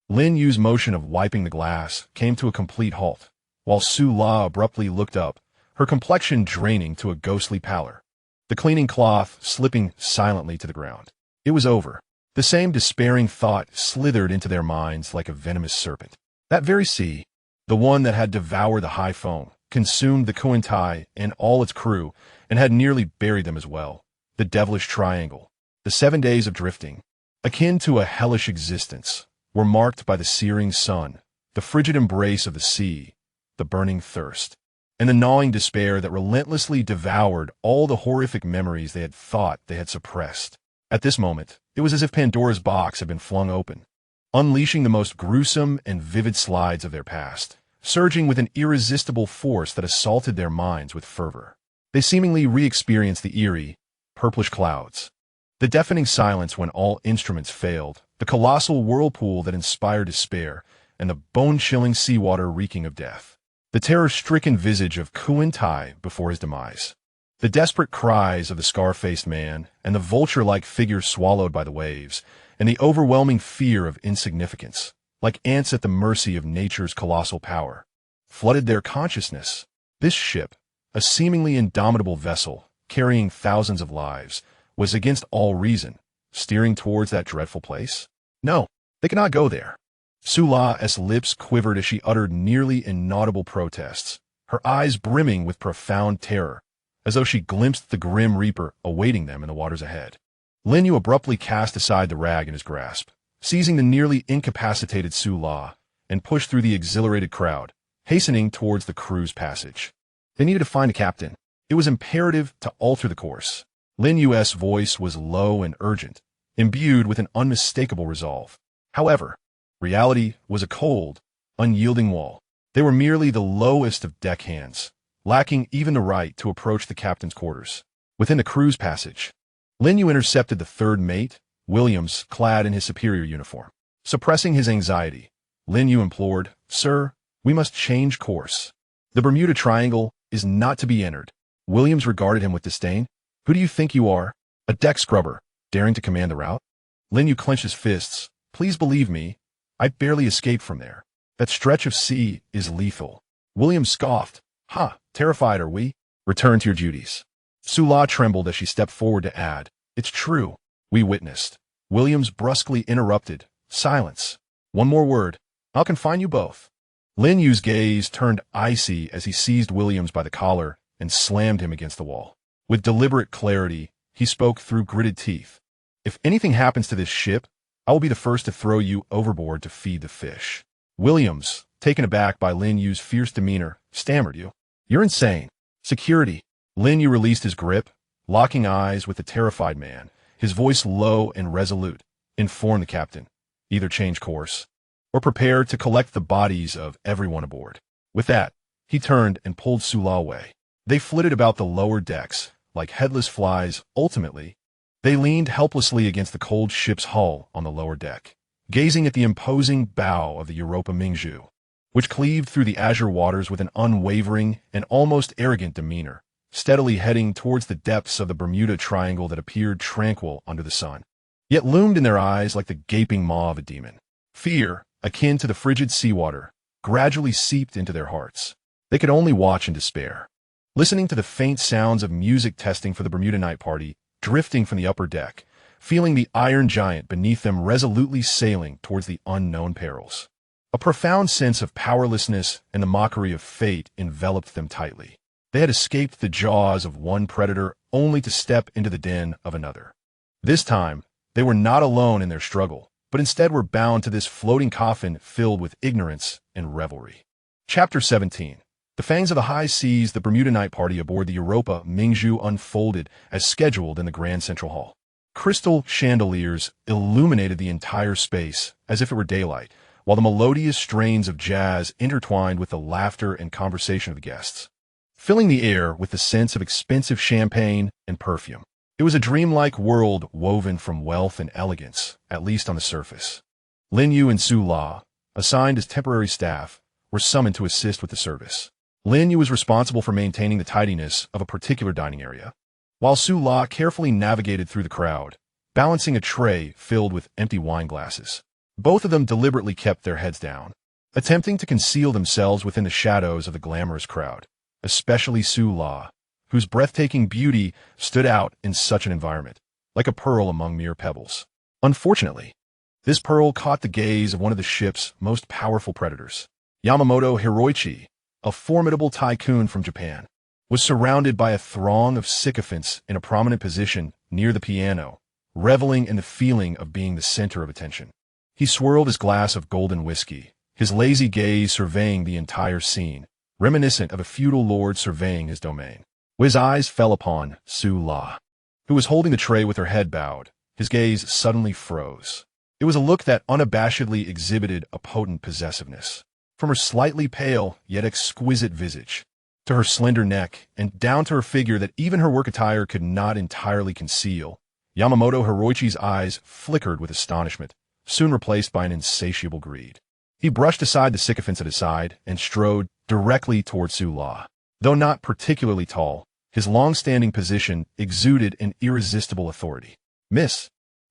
Lin Yue's motion of wiping the glass came to a complete halt, while Su La abruptly looked up, her complexion draining to a ghostly pallor, the cleaning cloth slipping silently to the ground. It was over. The same despairing thought slithered into their minds like a venomous serpent. That very sea, the one that had devoured the high foam, consumed the Kuantai and all its crew, and had nearly buried them as well. The devilish triangle, the 7 days of drifting, akin to a hellish existence, were marked by the searing sun, the frigid embrace of the sea, the burning thirst, and the gnawing despair that relentlessly devoured all the horrific memories they had thought they had suppressed. At this moment, it was as if Pandora's box had been flung open, unleashing the most gruesome and vivid slides of their past, surging with an irresistible force that assaulted their minds with fervor. They seemingly re-experienced the eerie, purplish clouds, the deafening silence when all instruments failed, the colossal whirlpool that inspired despair, and the bone-chilling seawater reeking of death. The terror-stricken visage of Kuantai before his demise, the desperate cries of the scar-faced man, and the vulture-like figure swallowed by the waves, and the overwhelming fear of insignificance, like ants at the mercy of nature's colossal power, flooded their consciousness. This ship, a seemingly indomitable vessel, carrying thousands of lives, was against all reason, steering towards that dreadful place? No, they could not go there. Su La's lips quivered as she uttered nearly inaudible protests, her eyes brimming with profound terror, as though she glimpsed the grim reaper awaiting them in the waters ahead. Lin Yue abruptly cast aside the rag in his grasp, seizing the nearly incapacitated Su La, and pushed through the exhilarated crowd, hastening towards the crew's passage. They needed to find a captain. It was imperative to alter the course. Lin Yue's voice was low and urgent, imbued with an unmistakable resolve. However, reality was a cold, unyielding wall. They were merely the lowest of deckhands, lacking even the right to approach the captain's quarters. Within the crew's passage, Lin Yue intercepted the third mate, Williams, clad in his superior uniform. Suppressing his anxiety, Lin Yue implored, "Sir, we must change course. The Bermuda Triangle is not to be entered." Williams regarded him with disdain. "Who do you think you are? A deck scrubber, daring to command the route?" Lin Yue clenched his fists. "Please believe me, I barely escaped from there. That stretch of sea is lethal." Williams scoffed. "Ha, terrified are we? Return to your duties." Su La trembled as she stepped forward to add, "It's true, we witnessed." Williams brusquely interrupted. "Silence. One more word. I'll confine you both." Lin Yue's gaze turned icy as he seized Williams by the collar and slammed him against the wall. With deliberate clarity, he spoke through gritted teeth. "If anything happens to this ship, I will be the first to throw you overboard to feed the fish." Williams, taken aback by Lin Yue's fierce demeanor, stammered, "You're insane." "Security." Lin Yue released his grip, locking eyes with the terrified man, his voice low and resolute. "Inform the captain. Either change course, or prepare to collect the bodies of everyone aboard." With that, he turned and pulled Su La away. They flitted about the lower decks, like headless flies. Ultimately, they leaned helplessly against the cold ship's hull on the lower deck, gazing at the imposing bow of the Europa Mingzhu, which cleaved through the azure waters with an unwavering and almost arrogant demeanor, steadily heading towards the depths of the Bermuda Triangle that appeared tranquil under the sun, yet loomed in their eyes like the gaping maw of a demon. Fear, akin to the frigid seawater, gradually seeped into their hearts. They could only watch in despair, listening to the faint sounds of music testing for the Bermuda night party, drifting from the upper deck, feeling the iron giant beneath them resolutely sailing towards the unknown perils. A profound sense of powerlessness and the mockery of fate enveloped them tightly. They had escaped the jaws of one predator only to step into the den of another. This time, they were not alone in their struggle, but instead were bound to this floating coffin filled with ignorance and revelry. Chapter 17. The fangs of the high seas, the Bermuda night party aboard the Europa Mingzhu unfolded as scheduled in the Grand Central Hall. Crystal chandeliers illuminated the entire space as if it were daylight, while the melodious strains of jazz intertwined with the laughter and conversation of the guests, filling the air with the sense of expensive champagne and perfume. It was a dreamlike world woven from wealth and elegance, at least on the surface. Lin Yue and Su La, assigned as temporary staff, were summoned to assist with the service. Lin Yue was responsible for maintaining the tidiness of a particular dining area, while Su La carefully navigated through the crowd, balancing a tray filled with empty wine glasses. Both of them deliberately kept their heads down, attempting to conceal themselves within the shadows of the glamorous crowd, especially Su La, whose breathtaking beauty stood out in such an environment, like a pearl among mere pebbles. Unfortunately, this pearl caught the gaze of one of the ship's most powerful predators. Yamamoto Hiroichi, a formidable tycoon from Japan, was surrounded by a throng of sycophants in a prominent position near the piano, reveling in the feeling of being the center of attention. He swirled his glass of golden whiskey, his lazy gaze surveying the entire scene, reminiscent of a feudal lord surveying his domain. His eyes fell upon Su La, who was holding the tray with her head bowed. His gaze suddenly froze. It was a look that unabashedly exhibited a potent possessiveness. From her slightly pale yet exquisite visage, to her slender neck, and down to her figure that even her work attire could not entirely conceal, Yamamoto Hiroichi's eyes flickered with astonishment, soon replaced by an insatiable greed. He brushed aside the sycophants at his side and strode directly toward Su La. Though not particularly tall, his long-standing position exuded an irresistible authority. Miss.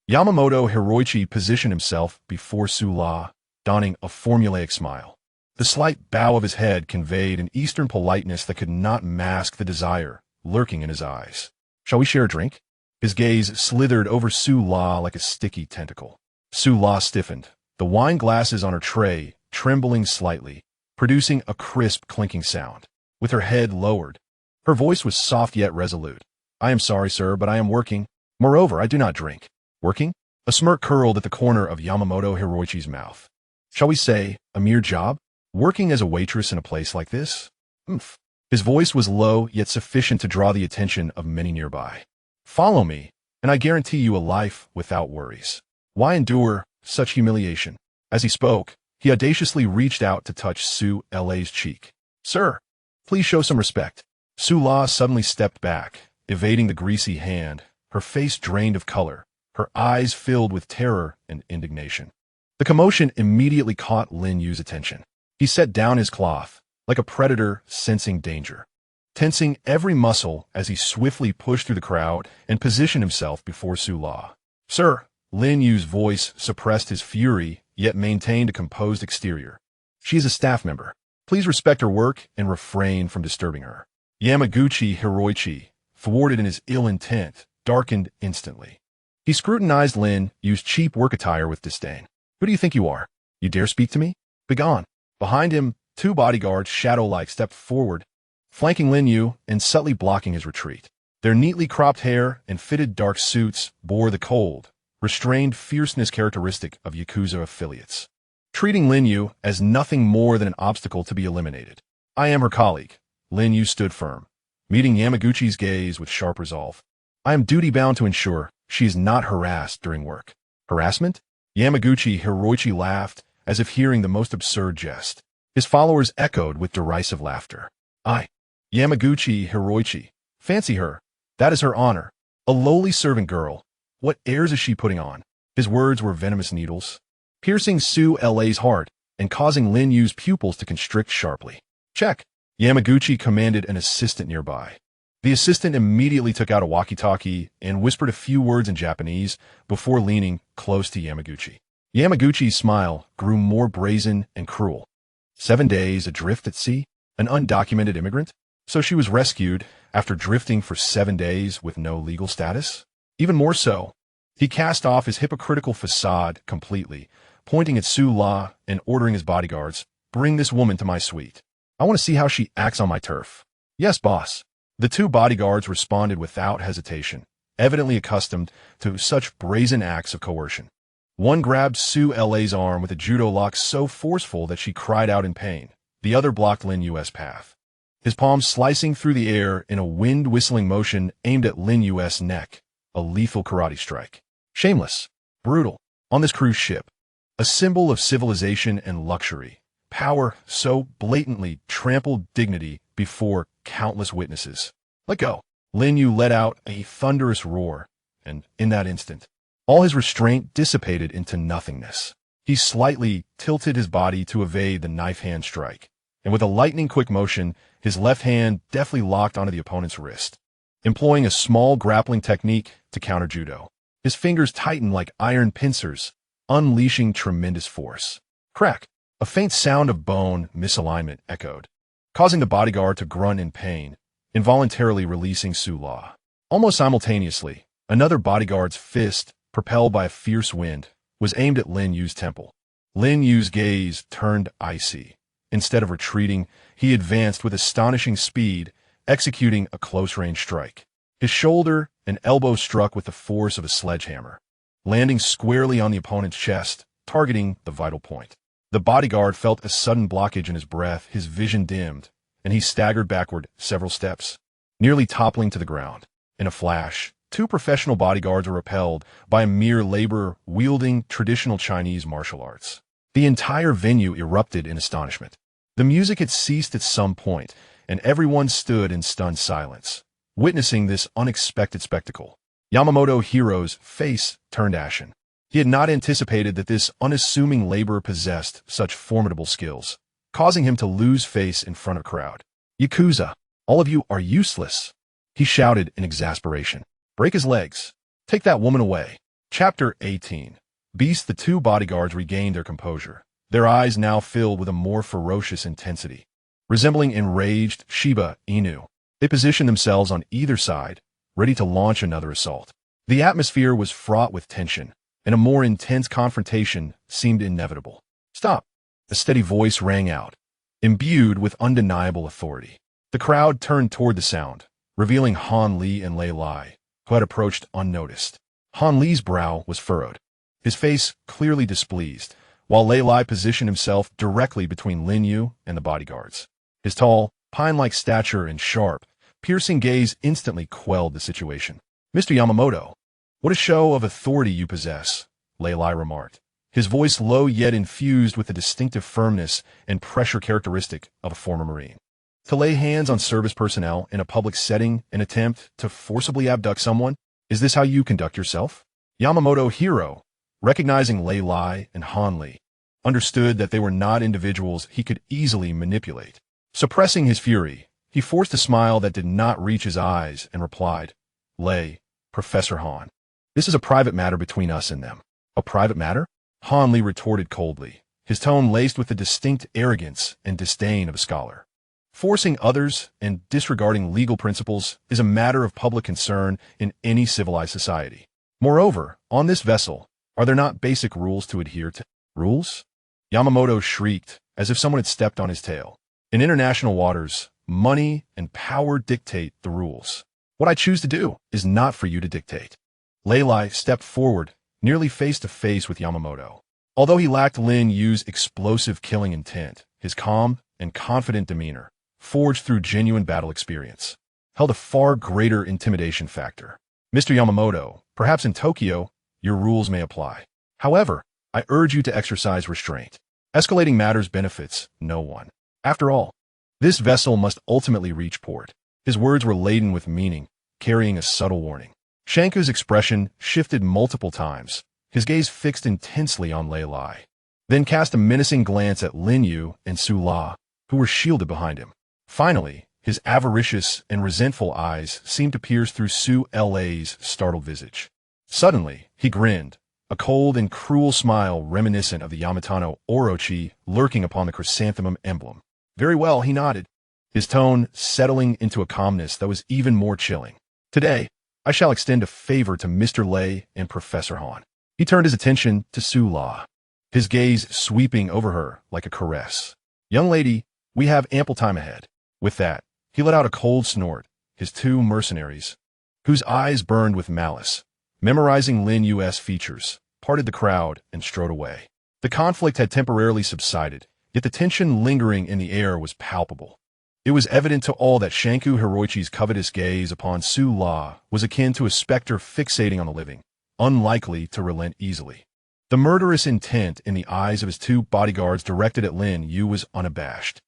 Yamamoto Hiroichi positioned himself before Su La, donning a formulaic smile. The slight bow of his head conveyed an Eastern politeness that could not mask the desire lurking in his eyes. Shall we share a drink? His gaze slithered over Su La like a sticky tentacle. Su La stiffened, the wine glasses on her tray trembling slightly, producing a crisp clinking sound. With her head lowered, her voice was soft yet resolute. I am sorry, sir, but I am working. Moreover, I do not drink. Working? A smirk curled at the corner of Yamamoto Hiroichi's mouth. Shall we say, a mere job? Working as a waitress in a place like this? Oomph. His voice was low, yet sufficient to draw the attention of many nearby. Follow me, and I guarantee you a life without worries. Why endure such humiliation? As he spoke, he audaciously reached out to touch Su La's cheek. Sir, please show some respect. Su La suddenly stepped back, evading the greasy hand, her face drained of color, her eyes filled with terror and indignation. The commotion immediately caught Lin Yue's attention. He set down his cloth, like a predator sensing danger, tensing every muscle as he swiftly pushed through the crowd and positioned himself before Su La. Sir, Lin Yue's voice suppressed his fury, yet maintained a composed exterior. She is a staff member. Please respect her work and refrain from disturbing her. Yamaguchi Hiroichi, thwarted in his ill intent, darkened instantly. He scrutinized Lin Yue's cheap work attire with disdain. Who do you think you are? You dare speak to me? Begone. Behind him, two bodyguards, shadow-like, stepped forward, flanking Lin Yue and subtly blocking his retreat. Their neatly cropped hair and fitted dark suits bore the cold, restrained fierceness characteristic of Yakuza affiliates, treating Lin Yue as nothing more than an obstacle to be eliminated. I am her colleague. Lin Yue stood firm, meeting Yamaguchi's gaze with sharp resolve. I am duty-bound to ensure she is not harassed during work. Harassment? Yamaguchi Hiroichi laughed, as if hearing the most absurd jest. His followers echoed with derisive laughter. Yamaguchi Hiroichi. Fancy her. That is her honor. A lowly servant girl. What airs is she putting on? His words were venomous needles, piercing Su La's heart and causing Lin Yue's pupils to constrict sharply. Check. Yamaguchi commanded an assistant nearby. The assistant immediately took out a walkie-talkie and whispered a few words in Japanese before leaning close to Yamaguchi. Yamaguchi's smile grew more brazen and cruel. 7 days adrift at sea? An undocumented immigrant? So she was rescued after drifting for 7 days with no legal status? Even more so, he cast off his hypocritical facade completely, pointing at Su La and ordering his bodyguards, bring this woman to my suite. I want to see how she acts on my turf. Yes, boss. The two bodyguards responded without hesitation, evidently accustomed to such brazen acts of coercion. One grabbed Su La's arm with a judo lock so forceful that she cried out in pain. The other blocked Lin Yue's path. his palms slicing through the air in a wind-whistling motion aimed at Lin Yue's neck, a lethal karate strike. Shameless, brutal, on this cruise ship, a symbol of civilization and luxury. Power so blatantly trampled dignity before countless witnesses. Let go. Lin Yue let out a thunderous roar, and in that instant, all his restraint dissipated into nothingness. He slightly tilted his body to evade the knife-hand strike, and with a lightning-quick motion, his left hand deftly locked onto the opponent's wrist, employing a small grappling technique to counter judo. His fingers tightened like iron pincers, unleashing tremendous force. Crack! A faint sound of bone misalignment echoed, causing the bodyguard to grunt in pain, involuntarily releasing Su La. Almost simultaneously, another bodyguard's fist, propelled by a fierce wind, was aimed at Lin Yue's temple. Lin Yue's gaze turned icy. Instead of retreating, he advanced with astonishing speed, executing a close-range strike. His shoulder and elbow struck with the force of a sledgehammer, landing squarely on the opponent's chest, targeting the vital point. The bodyguard felt a sudden blockage in his breath, his vision dimmed, and he staggered backward several steps, nearly toppling to the ground. In a flash, two professional bodyguards were repelled by a mere laborer wielding traditional Chinese martial arts. The entire venue erupted in astonishment. The music had ceased at some point, and everyone stood in stunned silence, witnessing this unexpected spectacle. Yamamoto Hiro's face turned ashen. He had not anticipated that this unassuming laborer possessed such formidable skills, causing him to lose face in front of a crowd. "Yakuza, all of you are useless," he shouted in exasperation. "Break his legs. Take that woman away." Chapter 18. Beast. The two bodyguards regained their composure, their eyes now filled with a more ferocious intensity. Resembling enraged Shiba Inu, they positioned themselves on either side, ready to launch another assault. The atmosphere was fraught with tension, and a more intense confrontation seemed inevitable. "Stop!" A steady voice rang out, imbued with undeniable authority. The crowd turned toward the sound, revealing Han Li and Lei Lai, who had approached unnoticed. Han Li's brow was furrowed, his face clearly displeased, while Lei Lai positioned himself directly between Lin Yue and the bodyguards. His tall, pine-like stature and sharp, piercing gaze instantly quelled the situation. "Mr. Yamamoto, what a show of authority you possess," Lei Lai remarked, his voice low yet infused with the distinctive firmness and pressure characteristic of a former Marine. "To lay hands on service personnel in a public setting and attempt to forcibly abduct someone? Is this how you conduct yourself?" Yamamoto Hiro, recognizing Lei Lai and Han Li, understood that they were not individuals he could easily manipulate. Suppressing his fury, he forced a smile that did not reach his eyes and replied, "Lei, Professor Han, this is a private matter between us and them." "A private matter?" Han Li retorted coldly, his tone laced with the distinct arrogance and disdain of a scholar. "Forcing others and disregarding legal principles is a matter of public concern in any civilized society. Moreover, on this vessel, are there not basic rules to adhere to?" "Rules?" Yamamoto shrieked, as if someone had stepped on his tail. "In international waters, money and power dictate the rules. What I choose to do is not for you to dictate." Lei Lai stepped forward, nearly face-to-face with Yamamoto. Although he lacked Lin Yue's explosive killing intent, his calm and confident demeanor, forged through genuine battle experience, held a far greater intimidation factor. "Mr. Yamamoto, perhaps in Tokyo, your rules may apply. However, I urge you to exercise restraint. Escalating matters benefits no one. After all, this vessel must ultimately reach port." His words were laden with meaning, carrying a subtle warning. Shanku's expression shifted multiple times, his gaze fixed intensely on Lei Lai, then cast a menacing glance at Lin Yue and Su La, who were shielded behind him. Finally, his avaricious and resentful eyes seemed to pierce through Su La's startled visage. Suddenly, he grinned, a cold and cruel smile reminiscent of the Yamatano Orochi lurking upon the chrysanthemum emblem. "Very well," he nodded, his tone settling into a calmness that was even more chilling. "Today, I shall extend a favor to Mr. Lei and Professor Han." He turned his attention to Su La, his gaze sweeping over her like a caress. "Young lady, we have ample time ahead." With that, he let out a cold snort, his two mercenaries, whose eyes burned with malice, memorizing Lin Yue's features, parted the crowd and strode away. The conflict had temporarily subsided, yet the tension lingering in the air was palpable. It was evident to all that Shanku Hiroichi's covetous gaze upon Su La was akin to a specter fixating on the living, unlikely to relent easily. The murderous intent in the eyes of his two bodyguards directed at Lin Yue was unabashed,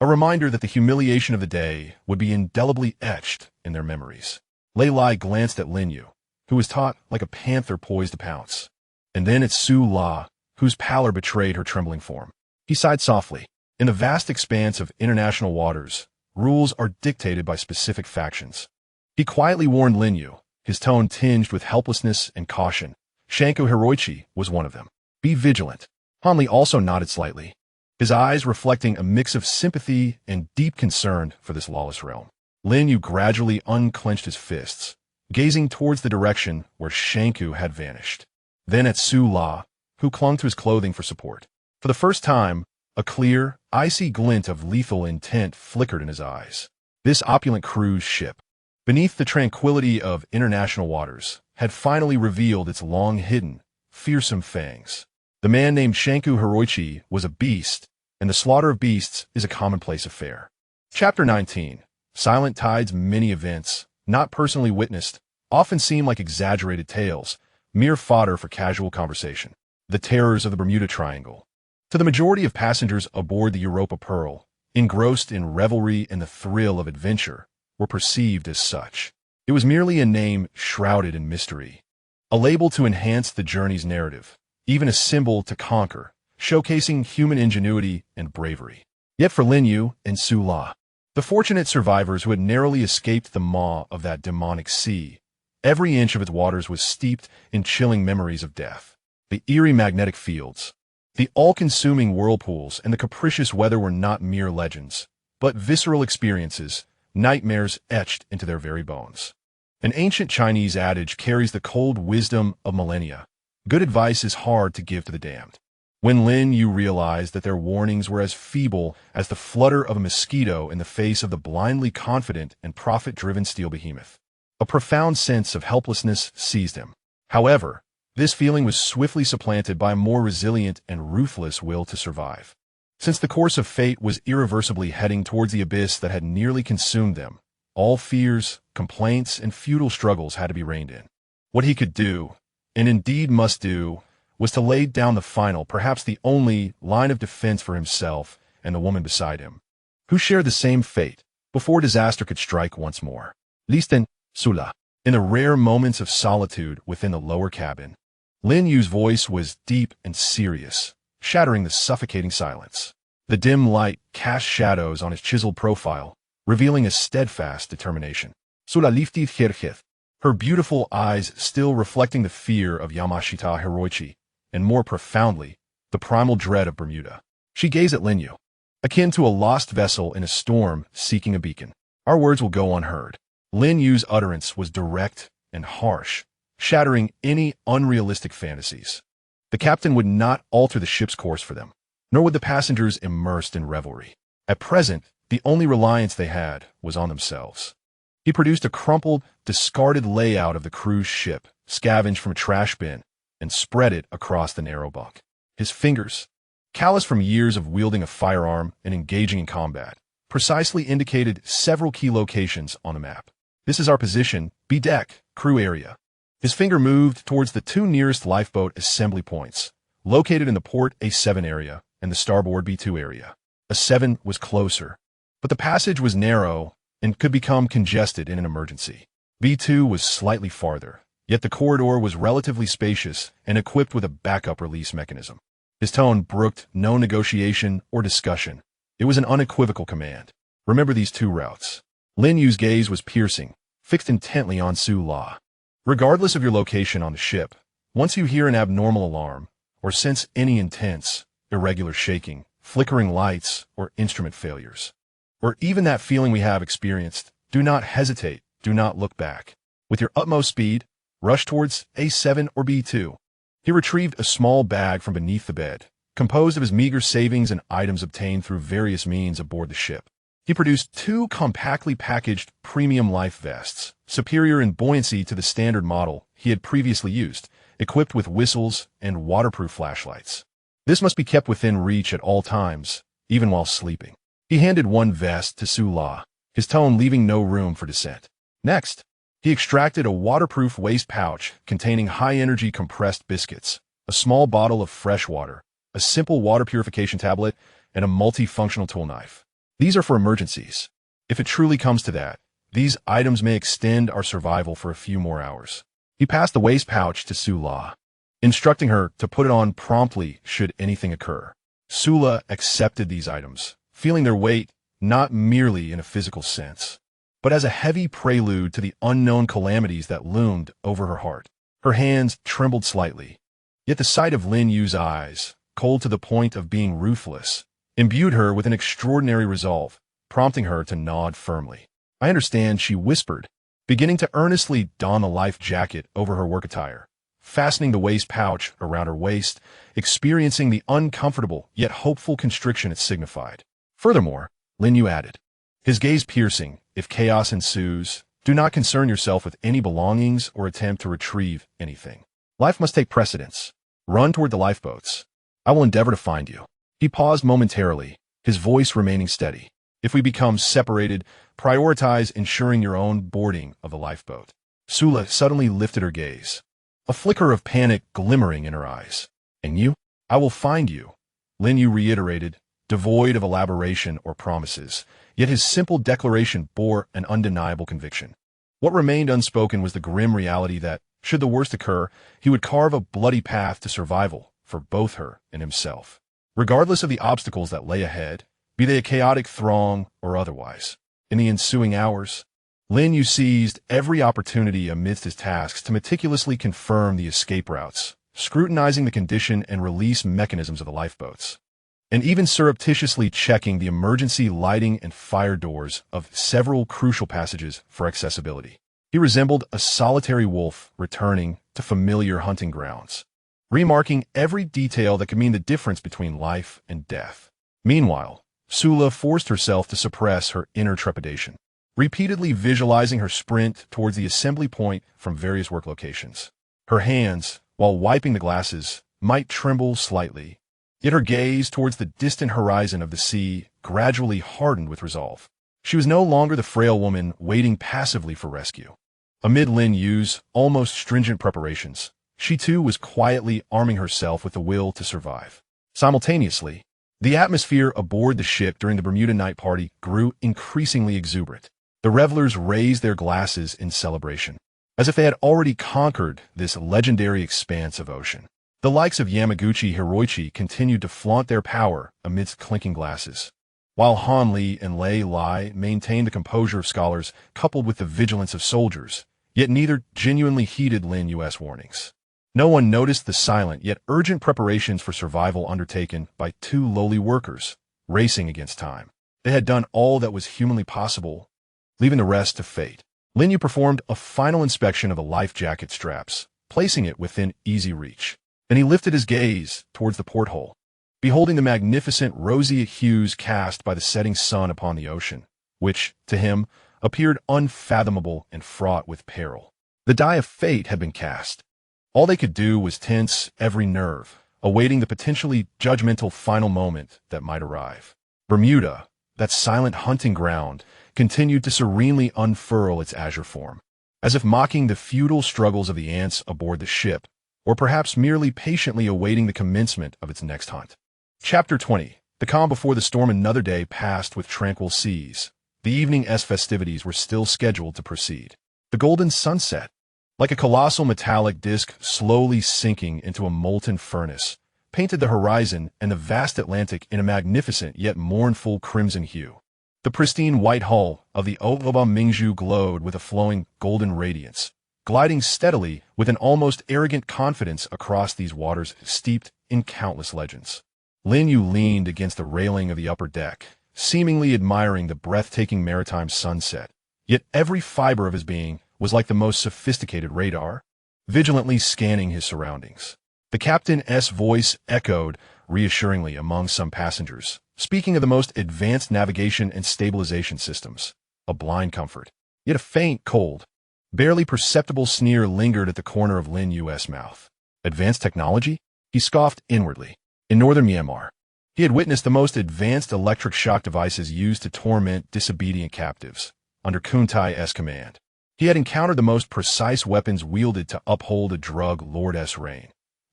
a reminder that the humiliation of the day would be indelibly etched in their memories. Lei Lai glanced at Lin Yue, who was taut like a panther poised to pounce, and then at Su La, whose pallor betrayed her trembling form. He sighed softly. In the vast expanse of international waters, rules are dictated by specific factions. He quietly warned Lin Yue, his tone tinged with helplessness and caution. Shanku Hiroichi was one of them. Be vigilant. Han Li also nodded slightly, his eyes reflecting a mix of sympathy and deep concern for this lawless realm. Lin Yue gradually unclenched his fists, gazing towards the direction where Shanku had vanished. Then at Su La, who clung to his clothing for support. For the first time, a clear, icy glint of lethal intent flickered in his eyes. This opulent cruise ship, beneath the tranquility of international waters, had finally revealed its long-hidden, fearsome fangs. The man named Shanku Hiroichi was a beast, and the slaughter of beasts is a commonplace affair. Chapter 19. Silent Tide's many events, not personally witnessed, often seem like exaggerated tales, mere fodder for casual conversation. The terrors of the Bermuda Triangle. To the majority of passengers aboard the Europa Pearl, engrossed in revelry and the thrill of adventure, were perceived as such. It was merely a name shrouded in mystery, a label to enhance the journey's narrative, even a symbol to conquer, showcasing human ingenuity and bravery. Yet for Lin Yue and Su La, the fortunate survivors who had narrowly escaped the maw of that demonic sea, every inch of its waters was steeped in chilling memories of death. The eerie magnetic fields, the all-consuming whirlpools, and the capricious weather were not mere legends, but visceral experiences, nightmares etched into their very bones. An ancient Chinese adage carries the cold wisdom of millennia. Good advice is hard to give to the damned. When Lin Yue realized that their warnings were as feeble as the flutter of a mosquito in the face of the blindly confident and profit-driven steel behemoth, a profound sense of helplessness seized him. However, this feeling was swiftly supplanted by a more resilient and ruthless will to survive. Since the course of fate was irreversibly heading towards the abyss that had nearly consumed them, all fears, complaints, and futile struggles had to be reined in. What he could do, and indeed must do, was to lay down the final, perhaps the only, line of defense for himself and the woman beside him, who shared the same fate, before disaster could strike once more. Listen, Sula. In the rare moments of solitude within the lower cabin, Lin Yue's voice was deep and serious, shattering the suffocating silence. The dim light cast shadows on his chiseled profile, revealing a steadfast determination. Sula lifted her head, her beautiful eyes still reflecting the fear of Yamashita Hiroichi, and more profoundly, the primal dread of Bermuda. She gazed at Lin Yue, akin to a lost vessel in a storm seeking a beacon. Our words will go unheard. Lin Yue's utterance was direct and harsh, shattering any unrealistic fantasies. The captain would not alter the ship's course for them, nor would the passengers immersed in revelry. At present, the only reliance they had was on themselves. He produced a crumpled, discarded layout of the cruise ship, scavenged from a trash bin, and spread it across the narrow bunk. His fingers, callous from years of wielding a firearm and engaging in combat, precisely indicated several key locations on the map. This is our position, B deck, crew area. His finger moved towards the two nearest lifeboat assembly points, located in the port A7 area and the starboard B2 area. A7 was closer, but the passage was narrow and could become congested in an emergency. B2 was slightly farther, yet the corridor was relatively spacious and equipped with a backup release mechanism. His tone brooked no negotiation or discussion. It was an unequivocal command. Remember these two routes. Lin Yue's gaze was piercing, fixed intently on Su La. Regardless of your location on the ship, once you hear an abnormal alarm, or sense any intense, irregular shaking, flickering lights, or instrument failures, or even that feeling we have experienced, do not hesitate, do not look back. With your utmost speed, rush towards A7 or B2. He retrieved a small bag from beneath the bed, composed of his meager savings and items obtained through various means aboard the ship. He produced two compactly packaged premium life vests, superior in buoyancy to the standard model he had previously used, equipped with whistles and waterproof flashlights. This must be kept within reach at all times, even while sleeping. He handed one vest to Su La, his tone leaving no room for dissent. Next, he extracted a waterproof waste pouch containing high-energy compressed biscuits, a small bottle of fresh water, a simple water purification tablet, and a multifunctional tool knife. These are for emergencies. If it truly comes to that, these items may extend our survival for a few more hours. He passed the waste pouch to Su La, instructing her to put it on promptly should anything occur. Su La accepted these items, feeling their weight not merely in a physical sense, but as a heavy prelude to the unknown calamities that loomed over her heart. Her hands trembled slightly, yet the sight of Lin Yue's eyes, cold to the point of being ruthless, imbued her with an extraordinary resolve, prompting her to nod firmly. "I understand," she whispered, beginning to earnestly don a life jacket over her work attire, fastening the waist pouch around her waist, experiencing the uncomfortable yet hopeful constriction it signified. Furthermore, Lin Yue added, his gaze piercing, "If chaos ensues, do not concern yourself with any belongings or attempt to retrieve anything. Life must take precedence. Run toward the lifeboats. I will endeavor to find you." He paused momentarily, his voice remaining steady. "If we become separated, prioritize ensuring your own boarding of the lifeboat." Su La suddenly lifted her gaze, a flicker of panic glimmering in her eyes. "And you?" "I will find you," Lin Yue reiterated, devoid of elaboration or promises, yet his simple declaration bore an undeniable conviction. What remained unspoken was the grim reality that, should the worst occur, he would carve a bloody path to survival for both her and himself, regardless of the obstacles that lay ahead, be they a chaotic throng or otherwise. In the ensuing hours, Lin Yue seized every opportunity amidst his tasks to meticulously confirm the escape routes, scrutinizing the condition and release mechanisms of the lifeboats, and even surreptitiously checking the emergency lighting and fire doors of several crucial passages for accessibility. He resembled a solitary wolf returning to familiar hunting grounds, remarking every detail that could mean the difference between life and death. Meanwhile, Su La forced herself to suppress her inner trepidation, repeatedly visualizing her sprint towards the assembly point from various work locations. Her hands, while wiping the glasses, might tremble slightly, yet her gaze towards the distant horizon of the sea gradually hardened with resolve. She was no longer the frail woman waiting passively for rescue. Amid Lin Yue's almost stringent preparations, she too was quietly arming herself with the will to survive. Simultaneously, the atmosphere aboard the ship during the Bermuda night party grew increasingly exuberant. The revelers raised their glasses in celebration, as if they had already conquered this legendary expanse of ocean. The likes of Yamaguchi Hiroichi continued to flaunt their power amidst clinking glasses, while Han Li and Lei Lai maintained the composure of scholars coupled with the vigilance of soldiers, yet neither genuinely heeded Lin Yue's warnings. No one noticed the silent yet urgent preparations for survival undertaken by two lowly workers, racing against time. They had done all that was humanly possible, leaving the rest to fate. Lin Yue performed a final inspection of the life jacket straps, placing it within easy reach. Then he lifted his gaze towards the porthole, beholding the magnificent roseate hues cast by the setting sun upon the ocean, which, to him, appeared unfathomable and fraught with peril. The die of fate had been cast. All they could do was tense every nerve, awaiting the potentially judgmental final moment that might arrive. Bermuda, that silent hunting ground, continued to serenely unfurl its azure form, as if mocking the futile struggles of the ants aboard the ship, or perhaps merely patiently awaiting the commencement of its next hunt. Chapter 20. The calm before the storm. Another day passed with tranquil seas. The evening's festivities were still scheduled to proceed. The golden sunset, like a colossal metallic disk slowly sinking into a molten furnace, painted the horizon and the vast Atlantic in a magnificent yet mournful crimson hue. The pristine white hull of the Oba Mingju glowed with a flowing golden radiance, gliding steadily with an almost arrogant confidence across these waters steeped in countless legends. Lin Yue leaned against the railing of the upper deck, seemingly admiring the breathtaking maritime sunset, yet every fiber of his being was like the most sophisticated radar, vigilantly scanning his surroundings. The captain's voice echoed reassuringly among some passengers, speaking of the most advanced navigation and stabilization systems, a blind comfort. Yet a faint, cold, barely perceptible sneer lingered at the corner of Lin Yue's mouth. Advanced technology? He scoffed inwardly. In northern Myanmar, He had witnessed the most advanced electric shock devices used to torment disobedient captives under Kuntai's command. He had encountered the most precise weapons wielded to uphold a drug lord's reign,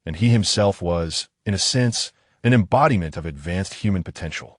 and he himself was, in a sense, an embodiment of advanced human potential.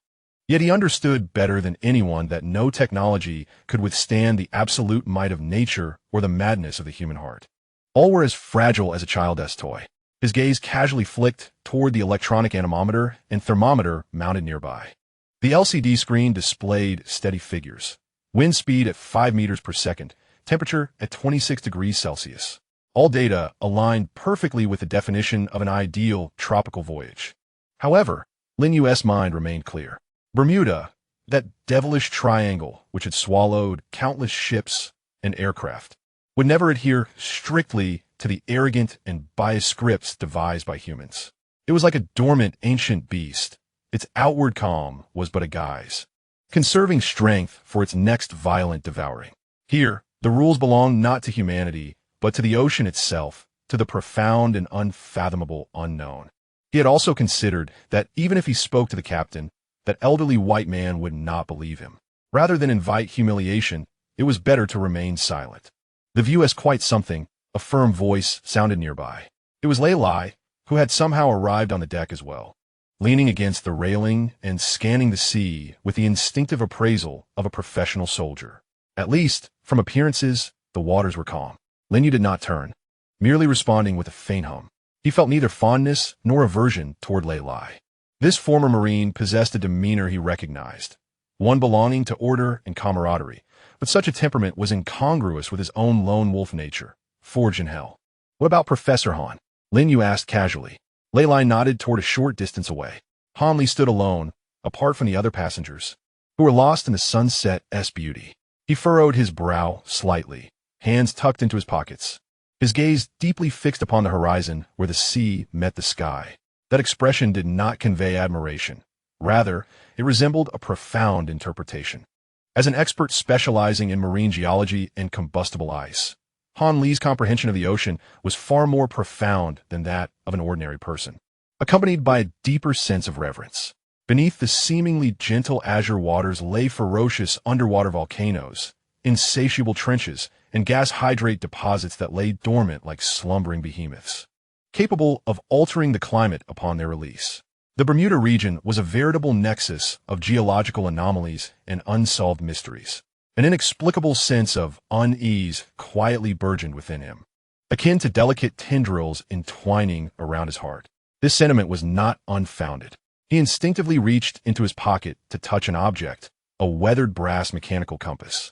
Yet he understood better than anyone that no technology could withstand the absolute might of nature or the madness of the human heart. All were as fragile as a child's toy. His gaze casually flicked toward the electronic anemometer and thermometer mounted nearby. The LCD screen displayed steady figures. Wind speed at 5 meters per second, temperature at 26 degrees Celsius. All data aligned perfectly with the definition of an ideal tropical voyage. However, Lin Yue's mind remained clear. Bermuda, that devilish triangle which had swallowed countless ships and aircraft, would never adhere strictly to the arrogant and biased scripts devised by humans. It was like a dormant ancient beast. Its outward calm was but a guise, conserving strength for its next violent devouring. Here, the rules belonged not to humanity, but to the ocean itself, to the profound and unfathomable unknown. He had also considered that even if he spoke to the captain, that elderly white man would not believe him. Rather than invite humiliation, it was better to remain silent. The view as quite something, a firm voice sounded nearby. It was Lin Yue, who had somehow arrived on the deck as well, leaning against the railing and scanning the sea with the instinctive appraisal of a professional soldier. At least, from appearances, the waters were calm. Lin Yue did not turn, merely responding with a faint hum. He felt neither fondness nor aversion toward Lin Yue. This former Marine possessed a demeanor he recognized, one belonging to order and camaraderie, but such a temperament was incongruous with his own lone wolf nature, forged in hell. What about Professor Han? Lin Yue asked casually. Lin Yue nodded toward a short distance away. Han Li stood alone, apart from the other passengers, who were lost in the sunset's beauty. He furrowed his brow slightly, hands tucked into his pockets, his gaze deeply fixed upon the horizon where the sea met the sky. That expression did not convey admiration. Rather, it resembled a profound interpretation. As an expert specializing in marine geology and combustible ice, Han Li's comprehension of the ocean was far more profound than that of an ordinary person, accompanied by a deeper sense of reverence. Beneath the seemingly gentle azure waters lay ferocious underwater volcanoes, insatiable trenches, and gas hydrate deposits that lay dormant like slumbering behemoths, capable of altering the climate upon their release. The Bermuda region was a veritable nexus of geological anomalies and unsolved mysteries. An inexplicable sense of unease quietly burgeoned within him, akin to delicate tendrils entwining around his heart. This sentiment was not unfounded. He instinctively reached into his pocket to touch an object, a weathered brass mechanical compass.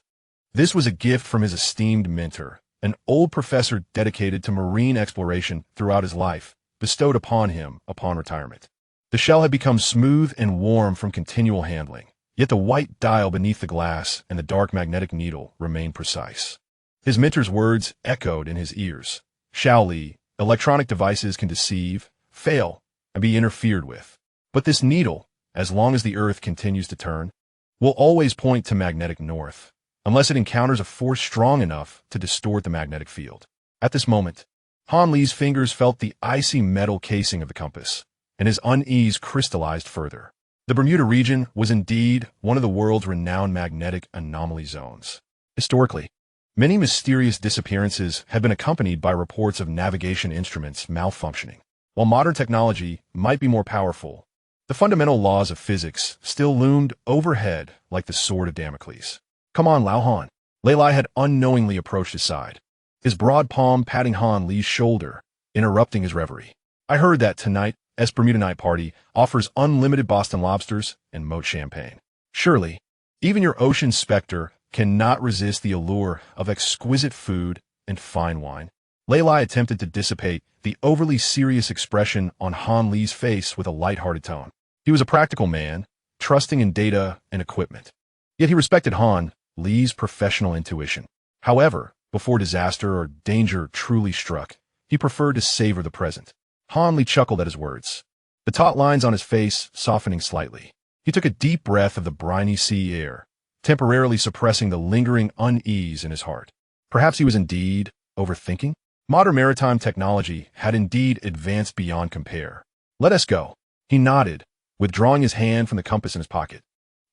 This was a gift from his esteemed mentor, an old professor dedicated to marine exploration throughout his life, bestowed upon him upon retirement. The shell had become smooth and warm from continual handling, yet the white dial beneath the glass and the dark magnetic needle remained precise. His mentor's words echoed in his ears. Shaoli, electronic devices can deceive, fail, and be interfered with. But this needle, as long as the Earth continues to turn, will always point to magnetic north, unless it encounters a force strong enough to distort the magnetic field. At this moment, Han Li's fingers felt the icy metal casing of the compass, and his unease crystallized further. The Bermuda region was indeed one of the world's renowned magnetic anomaly zones. Historically, many mysterious disappearances had been accompanied by reports of navigation instruments malfunctioning. While modern technology might be more powerful, the fundamental laws of physics still loomed overhead like the sword of Damocles. Come on, Lao Han. Lin Yue had unknowingly approached his side, his broad palm patting Han Li's shoulder, interrupting his reverie. I heard that tonight's Bermuda night party offers unlimited Boston lobsters and moat champagne. Surely, even your ocean specter cannot resist the allure of exquisite food and fine wine. Lin Yue attempted to dissipate the overly serious expression on Han Li's face with a light-hearted tone. He was a practical man, trusting in data and equipment. Yet he respected Han Li's professional intuition. However, before disaster or danger truly struck, he preferred to savor the present. Han Li chuckled at his words, the taut lines on his face softening slightly. He took a deep breath of the briny sea air, temporarily suppressing the lingering unease in his heart. Perhaps he was indeed overthinking? Modern maritime technology had indeed advanced beyond compare. Let us go. He nodded, withdrawing his hand from the compass in his pocket,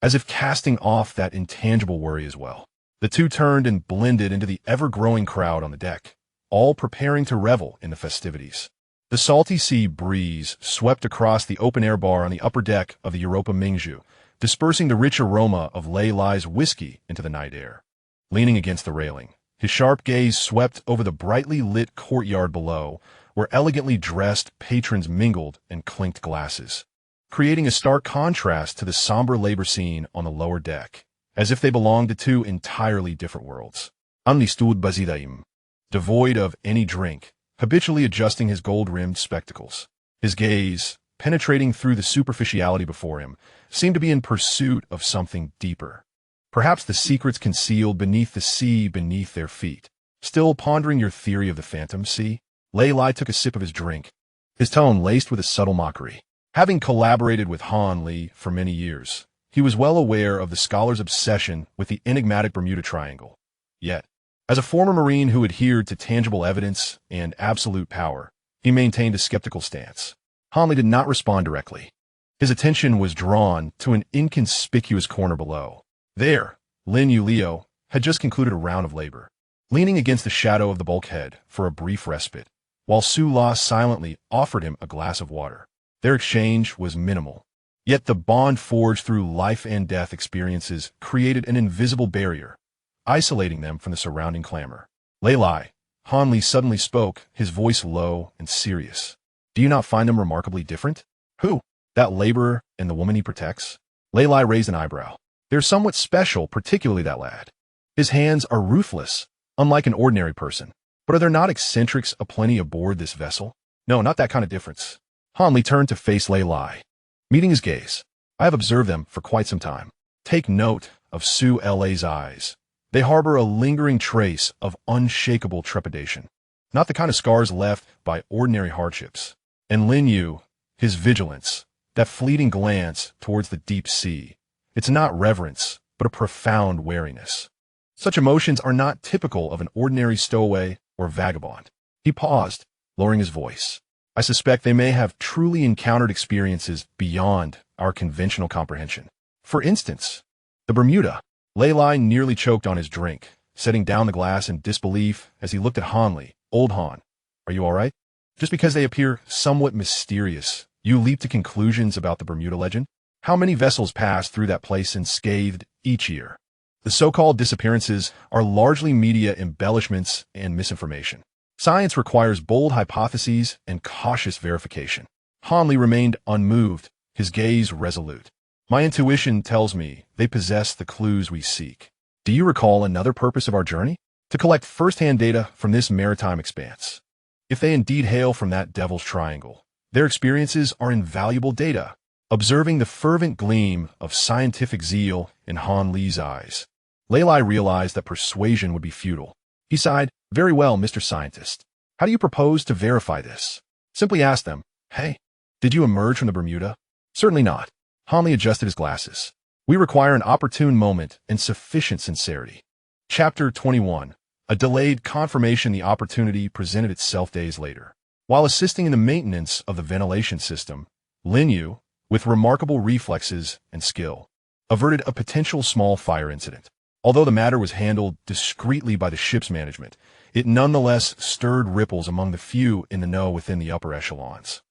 as if casting off that intangible worry as well. The two turned and blended into the ever-growing crowd on the deck, all preparing to revel in the festivities. The salty sea breeze swept across the open-air bar on the upper deck of the Europa Mingzhu, dispersing the rich aroma of Lei Lai's whiskey into the night air. Leaning against the railing, his sharp gaze swept over the brightly lit courtyard below, where elegantly dressed patrons mingled and clinked glasses, creating a stark contrast to the somber labor scene on the lower deck, as if they belonged to two entirely different worlds. Only stood Bazidaim, devoid of any drink, habitually adjusting his gold-rimmed spectacles. His gaze, penetrating through the superficiality before him, seemed to be in pursuit of something deeper. Perhaps the secrets concealed beneath the sea beneath their feet. Still pondering your theory of the phantom sea? Lei Lai took a sip of his drink, his tone laced with a subtle mockery. Having collaborated with Han Li for many years, he was well aware of the scholar's obsession with the enigmatic Bermuda Triangle. Yet, as a former Marine who adhered to tangible evidence and absolute power, he maintained a skeptical stance. Han Li did not respond directly. His attention was drawn to an inconspicuous corner below. There, Lin Yue had just concluded a round of labor, leaning against the shadow of the bulkhead for a brief respite, while Su La silently offered him a glass of water. Their exchange was minimal, yet the bond forged through life and death experiences created an invisible barrier, isolating them from the surrounding clamor. Lei Lai, Han Li suddenly spoke, his voice low and serious. Do you not find them remarkably different? Who? That laborer and the woman he protects? Lei Lai raised an eyebrow. They're somewhat special, particularly that lad. His hands are ruthless, unlike an ordinary person. But are there not eccentrics aplenty aboard this vessel? No, not that kind of difference. Han Li turned to face Lei Lai, meeting his gaze. I have observed them for quite some time. Take note of Su La's eyes. They harbor a lingering trace of unshakable trepidation, not the kind of scars left by ordinary hardships. And Lin Yue, his vigilance, that fleeting glance towards the deep sea, it's not reverence, but a profound wariness. Such emotions are not typical of an ordinary stowaway or vagabond. He paused, lowering his voice. I suspect they may have truly encountered experiences beyond our conventional comprehension. For instance, the Bermuda. Lei Lai nearly choked on his drink, setting down the glass in disbelief as he looked at Han Li. Old Han, are you all right? Just because they appear somewhat mysterious, you leap to conclusions about the Bermuda legend? How many vessels pass through that place unscathed each year? The so-called disappearances are largely media embellishments and misinformation. Science requires bold hypotheses and cautious verification. Han Li remained unmoved, his gaze resolute. My intuition tells me they possess the clues we seek. Do you recall another purpose of our journey? To collect first-hand data from this maritime expanse. If they indeed hail from that Devil's Triangle, their experiences are invaluable data. Observing the fervent gleam of scientific zeal in Han Li's eyes, Lei Lai realized that persuasion would be futile. He sighed, Very well, Mr. Scientist. How do you propose to verify this? Simply ask them, Hey, did you emerge from the Bermuda? Certainly not. Han Li adjusted his glasses. We require an opportune moment and sufficient sincerity. Chapter 21. A delayed confirmation. The opportunity presented itself days later. While assisting in the maintenance of the ventilation system, Lin Yue, with remarkable reflexes and skill, averted a potential small fire incident. Although the matter was handled discreetly by the ship's management, it nonetheless stirred ripples among the few in the know within the upper echelons.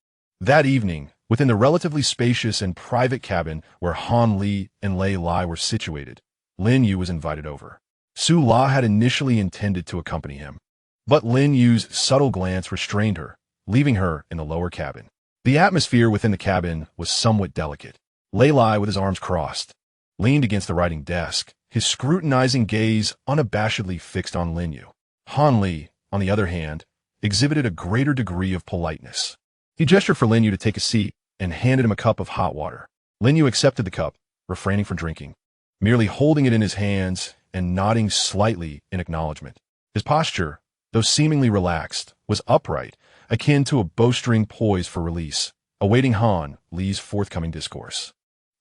That evening, within the relatively spacious and private cabin where Han Li and Lei Lai were situated, Lin Yue was invited over. Su La had initially intended to accompany him, but Lin Yue's subtle glance restrained her, leaving her in the lower cabin. The atmosphere within the cabin was somewhat delicate. Lei Lai, with his arms crossed, leaned against the writing desk, his scrutinizing gaze unabashedly fixed on Lin Yue. Han Li, on the other hand, exhibited a greater degree of politeness. He gestured for Lin Yue to take a seat and handed him a cup of hot water. Lin Yue accepted the cup, refraining from drinking, merely holding it in his hands and nodding slightly in acknowledgement. His posture, though seemingly relaxed, was upright, akin to a bowstring poised for release, awaiting Han Li's forthcoming discourse.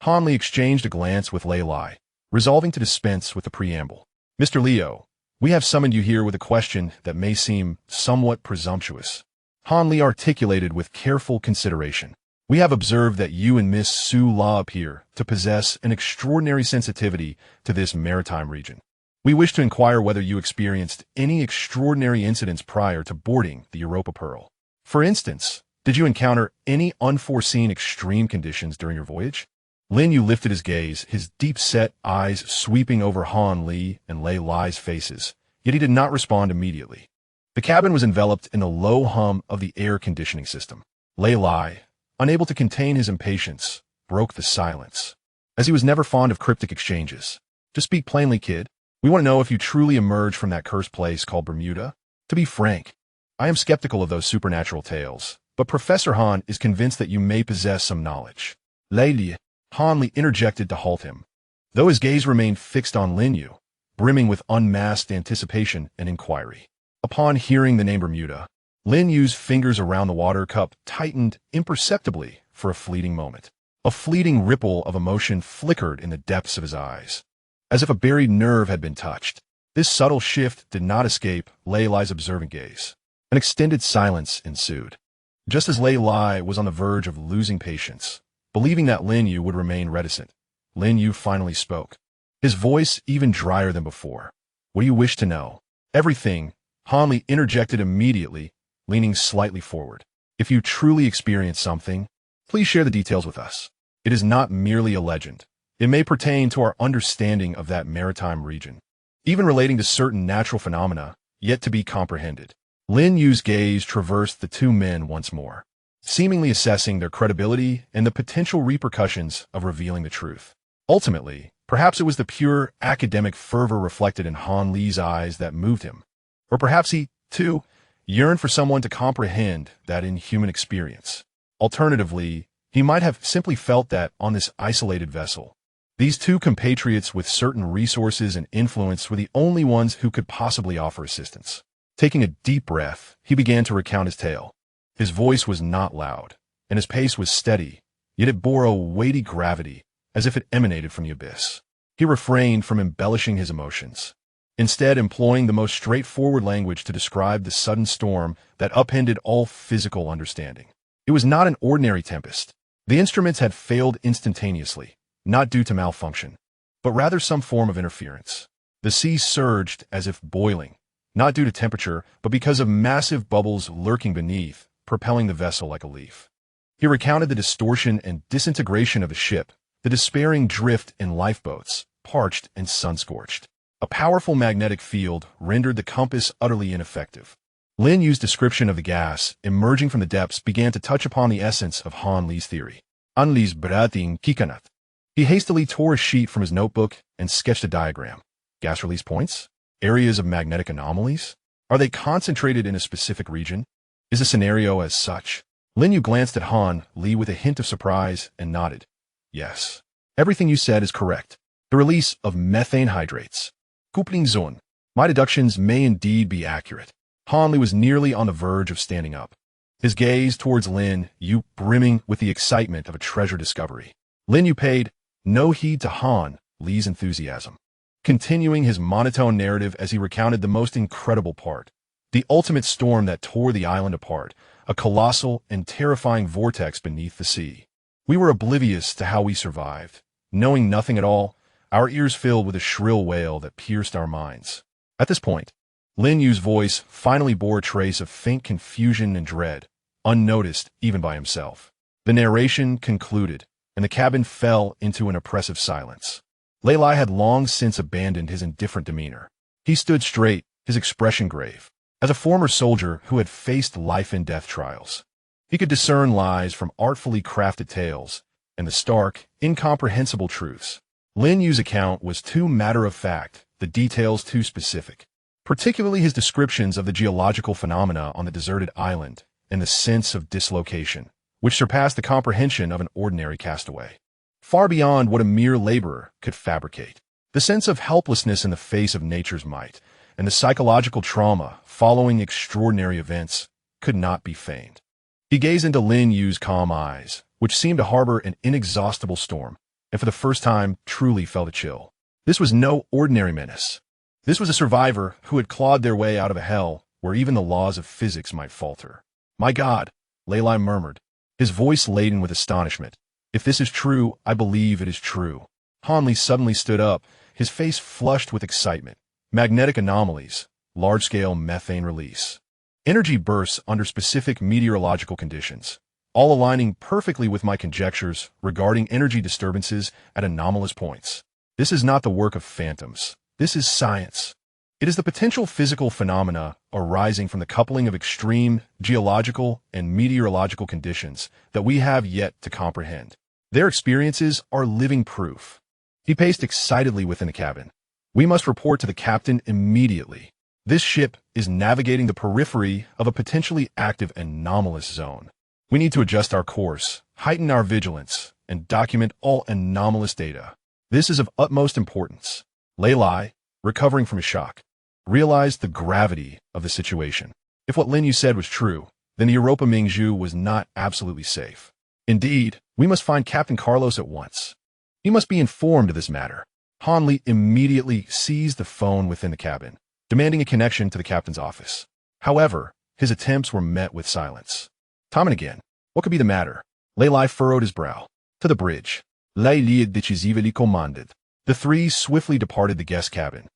Han Li exchanged a glance with Lei Lai, resolving to dispense with the preamble. Mr. Liu, we have summoned you here with a question that may seem somewhat presumptuous. Han Li articulated with careful consideration. We have observed that you and Miss Su La appear to possess an extraordinary sensitivity to this maritime region. We wish to inquire whether you experienced any extraordinary incidents prior to boarding the Europa Pearl. For instance, did you encounter any unforeseen extreme conditions during your voyage? Lin Yue lifted his gaze, his deep-set eyes sweeping over Han Li and Lei Lai's faces, yet he did not respond immediately. The cabin was enveloped in the low hum of the air conditioning system. Lei Lai, unable to contain his impatience, broke the silence. As he was never fond of cryptic exchanges. To speak plainly, kid, we want to know if you truly emerged from that cursed place called Bermuda. To be frank, I am skeptical of those supernatural tales, but Professor Han is convinced that you may possess some knowledge. Lei, Han Li interjected to halt him. Though his gaze remained fixed on Lin Yue, brimming with unmasked anticipation and inquiry. Upon hearing the name Bermuda, Lin Yue's fingers around the water cup tightened imperceptibly for a fleeting moment. A fleeting ripple of emotion flickered in the depths of his eyes, as if a buried nerve had been touched. This subtle shift did not escape Lei Lai's observant gaze. An extended silence ensued. Just as Lei Lai was on the verge of losing patience, believing that Lin Yue would remain reticent, Lin Yue finally spoke, his voice even drier than before. What do you wish to know? Everything, Han Li interjected immediately, leaning slightly forward. If you truly experience something, please share the details with us. It is not merely a legend. It may pertain to our understanding of that maritime region, even relating to certain natural phenomena yet to be comprehended. Lin Yue's gaze traversed the two men once more, seemingly assessing their credibility and the potential repercussions of revealing the truth. Ultimately, perhaps it was the pure academic fervor reflected in Han Li's eyes that moved him. Or perhaps he, too, yearned for someone to comprehend that inhuman experience. Alternatively, he might have simply felt that on this isolated vessel, these two compatriots with certain resources and influence were the only ones who could possibly offer assistance. Taking a deep breath, he began to recount his tale. His voice was not loud, and his pace was steady, yet it bore a weighty gravity, as if it emanated from the abyss. He refrained from embellishing his emotions, instead employing the most straightforward language to describe the sudden storm that upended all physical understanding. It was not an ordinary tempest. The instruments had failed instantaneously, not due to malfunction, but rather some form of interference. The sea surged as if boiling, not due to temperature, but because of massive bubbles lurking beneath, propelling the vessel like a leaf. He recounted the distortion and disintegration of the ship, the despairing drift in lifeboats, parched and sun-scorched. A powerful magnetic field rendered the compass utterly ineffective. Lin Yue's description of the gas emerging from the depths began to touch upon the essence of Han Li's theory. Han Li's brating kikanat. He hastily tore a sheet from his notebook and sketched a diagram. Gas release points? Areas of magnetic anomalies? Are they concentrated in a specific region? Is the scenario as such? Lin Yue glanced at Han Li with a hint of surprise and nodded. Yes. Everything you said is correct. The release of methane hydrates. Kupling zone. My deductions may indeed be accurate. Han Li was nearly on the verge of standing up, his gaze towards Lin Yue brimming with the excitement of a treasure discovery. Lin Yue paid no heed to Han Li's enthusiasm, continuing his monotone narrative as he recounted the most incredible part. The ultimate storm that tore the island apart, a colossal and terrifying vortex beneath the sea. We were oblivious to how we survived, knowing nothing at all, our ears filled with a shrill wail that pierced our minds. At this point, Lin Yue's voice finally bore a trace of faint confusion and dread, unnoticed even by himself. The narration concluded, and the cabin fell into an oppressive silence. Lei Lai had long since abandoned his indifferent demeanor. He stood straight, his expression grave. As a former soldier who had faced life-and-death trials, he could discern lies from artfully crafted tales and the stark, incomprehensible truths. Lin Yue's account was too matter-of-fact, the details too specific, particularly his descriptions of the geological phenomena on the deserted island and the sense of dislocation, which surpassed the comprehension of an ordinary castaway. Far beyond what a mere laborer could fabricate. The sense of helplessness in the face of nature's might and the psychological trauma following extraordinary events could not be feigned. He gazed into Lin Yue's calm eyes, which seemed to harbor an inexhaustible storm, and for the first time truly felt a chill. This was no ordinary menace. This was a survivor who had clawed their way out of a hell where even the laws of physics might falter. My God, Lei Lai murmured, his voice laden with astonishment. If this is true, I believe it is true. Han Li suddenly stood up, his face flushed with excitement. Magnetic anomalies, large-scale methane release. Energy bursts under specific meteorological conditions, all aligning perfectly with my conjectures regarding energy disturbances at anomalous points. This is not the work of phantoms. This is science. It is the potential physical phenomena arising from the coupling of extreme geological and meteorological conditions that we have yet to comprehend. Their experiences are living proof. He paced excitedly within the cabin. We must report to the captain immediately. This ship is navigating the periphery of a potentially active anomalous zone. We need to adjust our course, heighten our vigilance, and document all anomalous data. This is of utmost importance. Lei Lai, recovering from his shock, realized the gravity of the situation. If what Lin Yue said was true, then the Europa Mingzhu was not absolutely safe. Indeed, we must find Captain Carlos at once. He must be informed of this matter. Han Li immediately seized the phone within the cabin, demanding a connection to the captain's office. However, his attempts were met with silence. Time and again, what could be the matter? Lei Lai furrowed his brow. To the bridge. Lei Li decisively commanded. The three swiftly departed the guest cabin,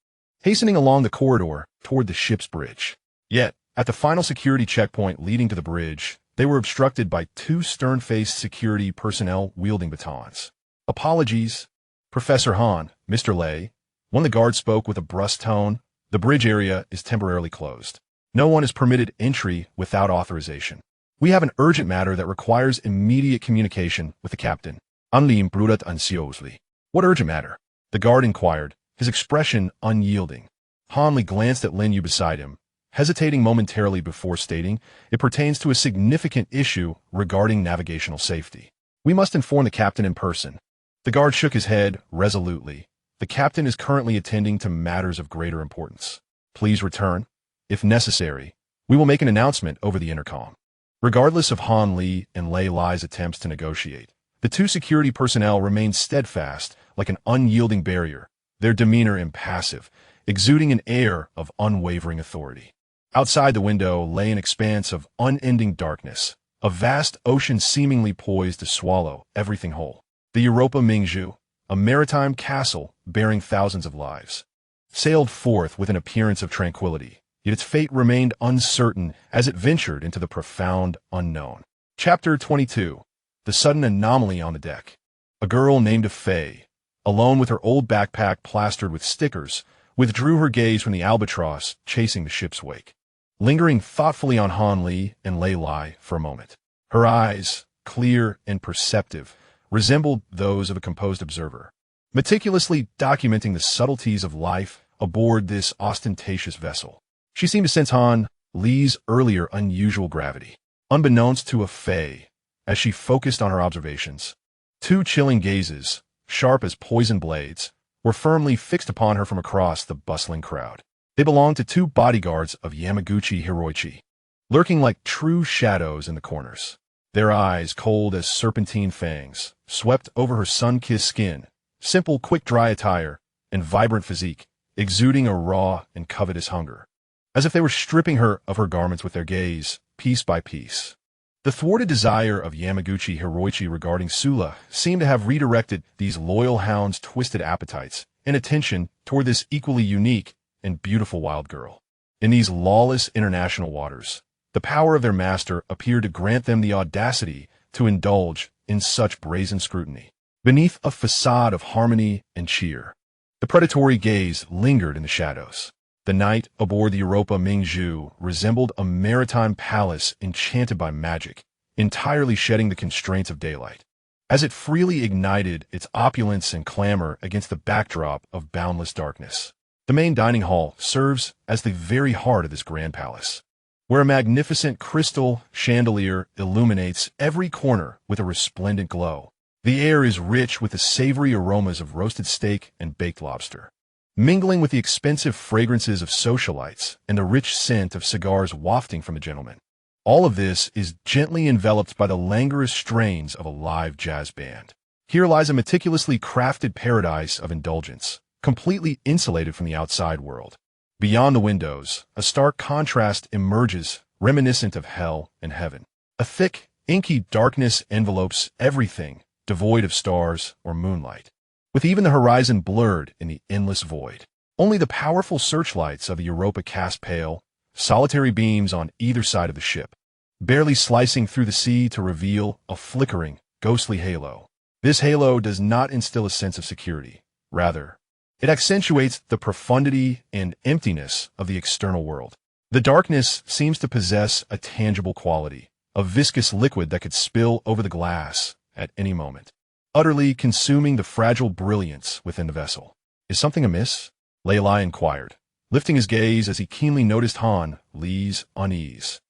hastening along the corridor toward the ship's bridge. Yet, at the final security checkpoint leading to the bridge, they were obstructed by two stern-faced security personnel wielding batons. Apologies, Professor Han, Mr. Lei. When the guard spoke with a brusque tone, the bridge area is temporarily closed. No one is permitted entry without authorization. We have an urgent matter that requires immediate communication with the captain. Lin brooded anxiously. What urgent matter? The guard inquired, his expression unyielding. Han Li glanced at Lin Yue beside him, hesitating momentarily before stating, it pertains to a significant issue regarding navigational safety. We must inform the captain in person. The guard shook his head resolutely. The captain is currently attending to matters of greater importance. Please return. If necessary, we will make an announcement over the intercom. Regardless of Han Li and Lei Lai's attempts to negotiate, the two security personnel remained steadfast like an unyielding barrier, their demeanor impassive, exuding an air of unwavering authority. Outside the window lay an expanse of unending darkness, a vast ocean seemingly poised to swallow everything whole. The Europa Mingzhu, a maritime castle bearing thousands of lives, sailed forth with an appearance of tranquility, yet its fate remained uncertain as it ventured into the profound unknown. Chapter 22. The sudden anomaly on the deck. A girl named Fei, alone with her old backpack plastered with stickers, withdrew her gaze from the albatross chasing the ship's wake, lingering thoughtfully on Han Li and Lei Lai for a moment. Her eyes, clear and perceptive, resembled those of a composed observer, meticulously documenting the subtleties of life aboard this ostentatious vessel. She seemed to sense Han Li's earlier unusual gravity. Unbeknownst to Fei, as she focused on her observations, two chilling gazes, sharp as poison blades, were firmly fixed upon her from across the bustling crowd. They belonged to two bodyguards of Yamaguchi Hiroichi, lurking like true shadows in the corners. Their eyes, cold as serpentine fangs, swept over her sun-kissed skin, simple, quick, dry attire, and vibrant physique, exuding a raw and covetous hunger, as if they were stripping her of her garments with their gaze, piece by piece. The thwarted desire of Yamaguchi Hiroichi regarding Sula seemed to have redirected these loyal hounds' twisted appetites and attention toward this equally unique and beautiful wild girl. In these lawless international waters, the power of their master appeared to grant them the audacity to indulge in such brazen scrutiny. Beneath a facade of harmony and cheer, the predatory gaze lingered in the shadows. The night aboard the Europa Mingzhu resembled a maritime palace enchanted by magic, entirely shedding the constraints of daylight, as it freely ignited its opulence and clamor against the backdrop of boundless darkness. The main dining hall serves as the very heart of this grand palace, where a magnificent crystal chandelier illuminates every corner with a resplendent glow. The air is rich with the savory aromas of roasted steak and baked lobster, mingling with the expensive fragrances of socialites and the rich scent of cigars wafting from the gentlemen. All of this is gently enveloped by the languorous strains of a live jazz band. Here lies a meticulously crafted paradise of indulgence, completely insulated from the outside world. Beyond the windows, a stark contrast emerges, reminiscent of hell and heaven. A thick, Inky darkness envelopes everything, devoid of stars or moonlight, with even the horizon blurred in the endless void. Only the powerful searchlights of the Europa cast pale, solitary beams on either side of the ship, barely slicing through the sea to reveal a flickering, ghostly halo. This halo does not instill a sense of security. Rather, it accentuates the profundity and emptiness of the external world. The darkness seems to possess a tangible quality, a viscous liquid that could spill over the glass at any moment, utterly consuming the fragile brilliance within the vessel. Is something amiss? Lei Lai inquired, lifting his gaze as he keenly noticed Han Li's unease.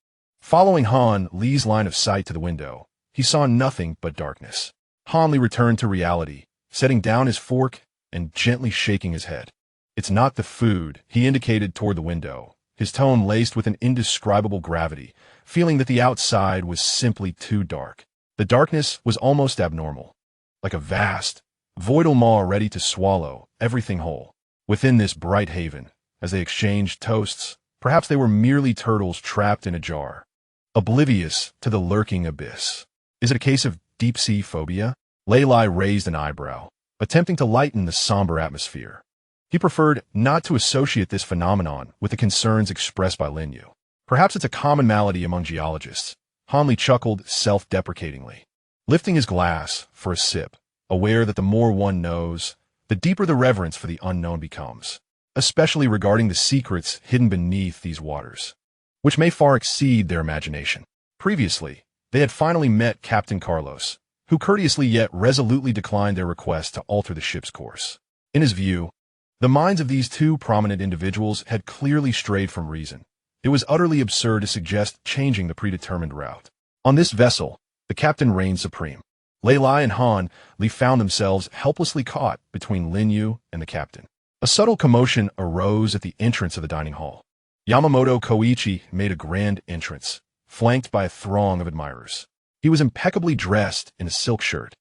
Following Han Li's line of sight to the window, he saw nothing but darkness. Han Li returned to reality, setting down his fork and gently shaking his head. It's not the food, he indicated toward the window, his tone laced with an indescribable gravity, feeling that the outside was simply too dark. The darkness was almost abnormal, like a vast, voidal maw ready to swallow everything whole. Within this bright haven, as they exchanged toasts, perhaps they were merely turtles trapped in a jar, oblivious to the lurking abyss. Is it a case of deep-sea phobia? Lei Lai raised an eyebrow, attempting to lighten the somber atmosphere. He preferred not to associate this phenomenon with the concerns expressed by Lin Yue. Perhaps it's a common malady among geologists. Han Li chuckled self-deprecatingly, lifting his glass for a sip, aware that the more one knows, the deeper the reverence for the unknown becomes, especially regarding the secrets hidden beneath these waters, which may far exceed their imagination. Previously, they had finally met Captain Carlos, who courteously yet resolutely declined their request to alter the ship's course. In his view, the minds of these two prominent individuals had clearly strayed from reason. It was utterly absurd to suggest changing the predetermined route. On this vessel, the captain reigned supreme. Lei Lai and Han Li found themselves helplessly caught between Lin Yue and the captain. A subtle commotion arose at the entrance of the dining hall. Yamamoto Koichi made a grand entrance, flanked by a throng of admirers. He was impeccably dressed in a silk shirt,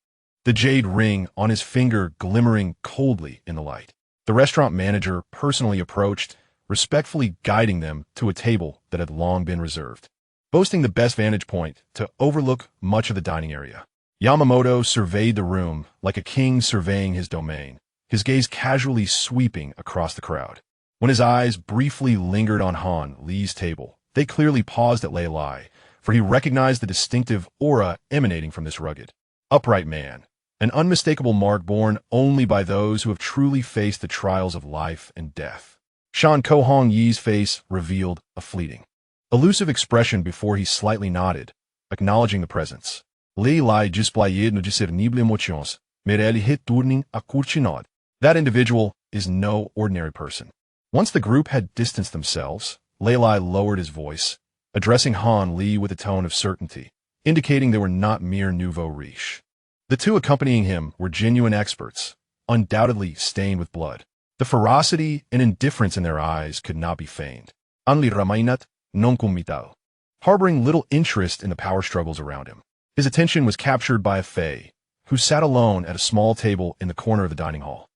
the jade ring on his finger glimmering coldly in the light. The restaurant manager personally approached, respectfully guiding them to a table that had long been reserved, boasting the best vantage point to overlook much of the dining area. Yamamoto surveyed the room like a king surveying his domain, his gaze casually sweeping across the crowd. When his eyes briefly lingered on Han Li's table, they clearly paused at Lei Lai, for he recognized the distinctive aura emanating from this rugged, upright man, an unmistakable mark borne only by those who have truly faced the trials of life and death. Shan Ko-hong Yi's face revealed a fleeting, elusive expression before he slightly nodded, acknowledging the presence. Lei Lai displayed no discernible emotions, mais elle hit tourning a curtinod. That individual is no ordinary person. Once the group had distanced themselves, Lei Lai lowered his voice, addressing Han Li with a tone of certainty, indicating they were not mere nouveau riche. The two accompanying him were genuine experts, undoubtedly stained with blood. The ferocity and indifference in their eyes could not be feigned. Anli ramainat non comital, harboring little interest in the power struggles around him. His attention was captured by a fae, who sat alone at a small table in the corner of the dining hall.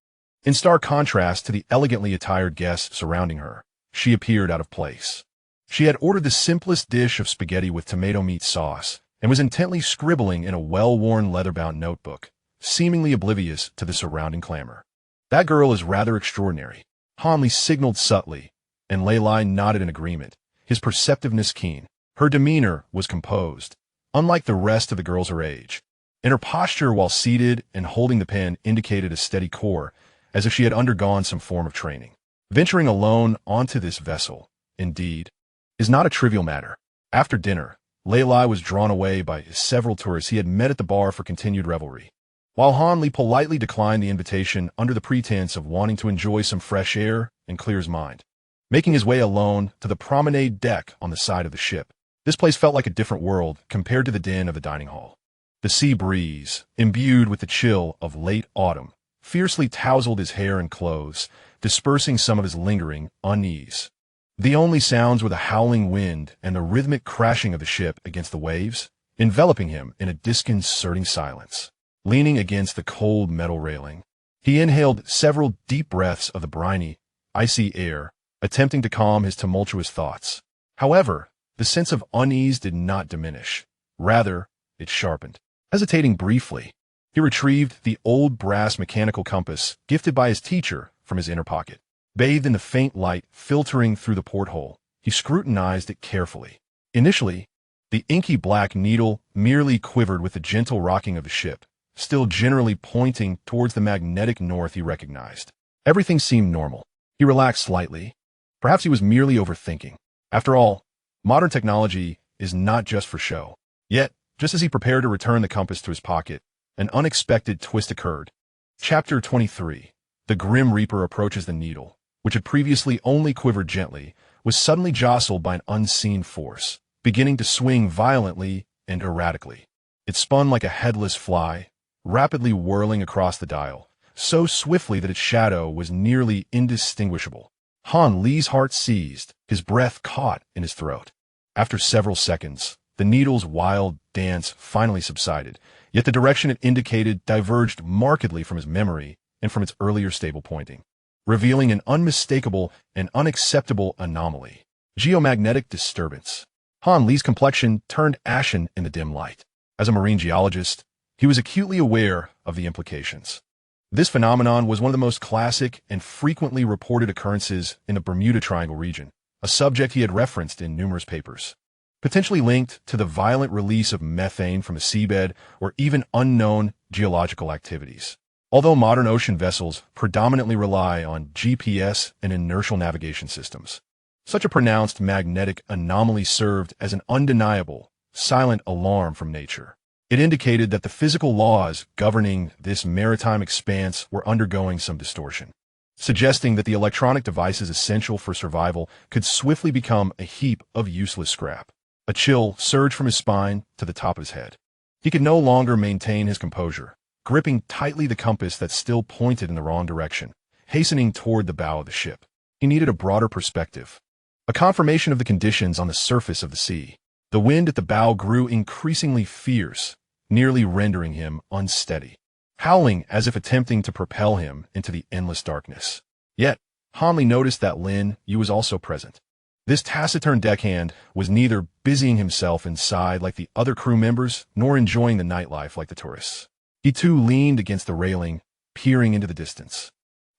In stark contrast to the elegantly attired guests surrounding her, she appeared out of place. She had ordered the simplest dish of spaghetti with tomato meat sauce and was intently scribbling in a well-worn leather-bound notebook, seemingly oblivious to the surrounding clamor. That girl is rather extraordinary. Han Li signaled subtly, and Lei Lai nodded in agreement, his perceptiveness keen. Her demeanor was composed, unlike the rest of the girls her age, and her posture while seated and holding the pen indicated a steady core, as if she had undergone some form of training. Venturing alone onto this vessel, indeed, is not a trivial matter. After dinner, Lei Lai was drawn away by several tourists he had met at the bar for continued revelry, while Han Li politely declined the invitation under the pretense of wanting to enjoy some fresh air and clear his mind. Making his way alone to the promenade deck on the side of the ship, this place felt like a different world compared to the din of the dining hall. The sea breeze, imbued with the chill of late autumn, fiercely tousled his hair and clothes, dispersing some of his lingering unease. The only sounds were the howling wind and the rhythmic crashing of the ship against the waves, enveloping him in a disconcerting silence. Leaning against the cold metal railing, he inhaled several deep breaths of the briny, icy air, attempting to calm his tumultuous thoughts. However, the sense of unease did not diminish. Rather, it sharpened. Hesitating briefly, he retrieved the old brass mechanical compass gifted by his teacher from his inner pocket. Bathed in the faint light filtering through the porthole, he scrutinized it carefully. Initially, the inky black needle merely quivered with the gentle rocking of the ship, still generally pointing towards the magnetic north he recognized. Everything seemed normal. He relaxed slightly. Perhaps he was merely overthinking. After all, modern technology is not just for show. Yet, just as he prepared to return the compass to his pocket, an unexpected twist occurred. Chapter 23. The Grim Reaper approaches the needle, which had previously only quivered gently, was suddenly jostled by an unseen force, beginning to swing violently and erratically. It spun like a headless fly, rapidly whirling across the dial, so swiftly that its shadow was nearly indistinguishable. Han Li's heart seized, his breath caught in his throat. After several seconds, the needle's wild dance finally subsided, yet the direction it indicated diverged markedly from his memory and from its earlier stable pointing, revealing an unmistakable and unacceptable anomaly. Geomagnetic disturbance. Han Li's complexion turned ashen in the dim light. As a marine geologist, he was acutely aware of the implications. This phenomenon was one of the most classic and frequently reported occurrences in the Bermuda Triangle region, a subject he had referenced in numerous papers. Potentially linked to the violent release of methane from the seabed or even unknown geological activities. Although modern ocean vessels predominantly rely on GPS and inertial navigation systems, such a pronounced magnetic anomaly served as an undeniable, silent alarm from nature. It indicated that the physical laws governing this maritime expanse were undergoing some distortion, suggesting that the electronic devices essential for survival could swiftly become a heap of useless scrap. A chill surged from his spine to the top of his head. He could no longer maintain his composure, gripping tightly the compass that still pointed in the wrong direction, hastening toward the bow of the ship. He needed a broader perspective, a confirmation of the conditions on the surface of the sea. The wind at the bow grew increasingly fierce, nearly rendering him unsteady, howling as if attempting to propel him into the endless darkness. Yet, Han Li noticed that Lin Yue was also present. This taciturn deckhand was neither busying himself inside like the other crew members, nor enjoying the nightlife like the tourists. He too leaned against the railing, peering into the distance.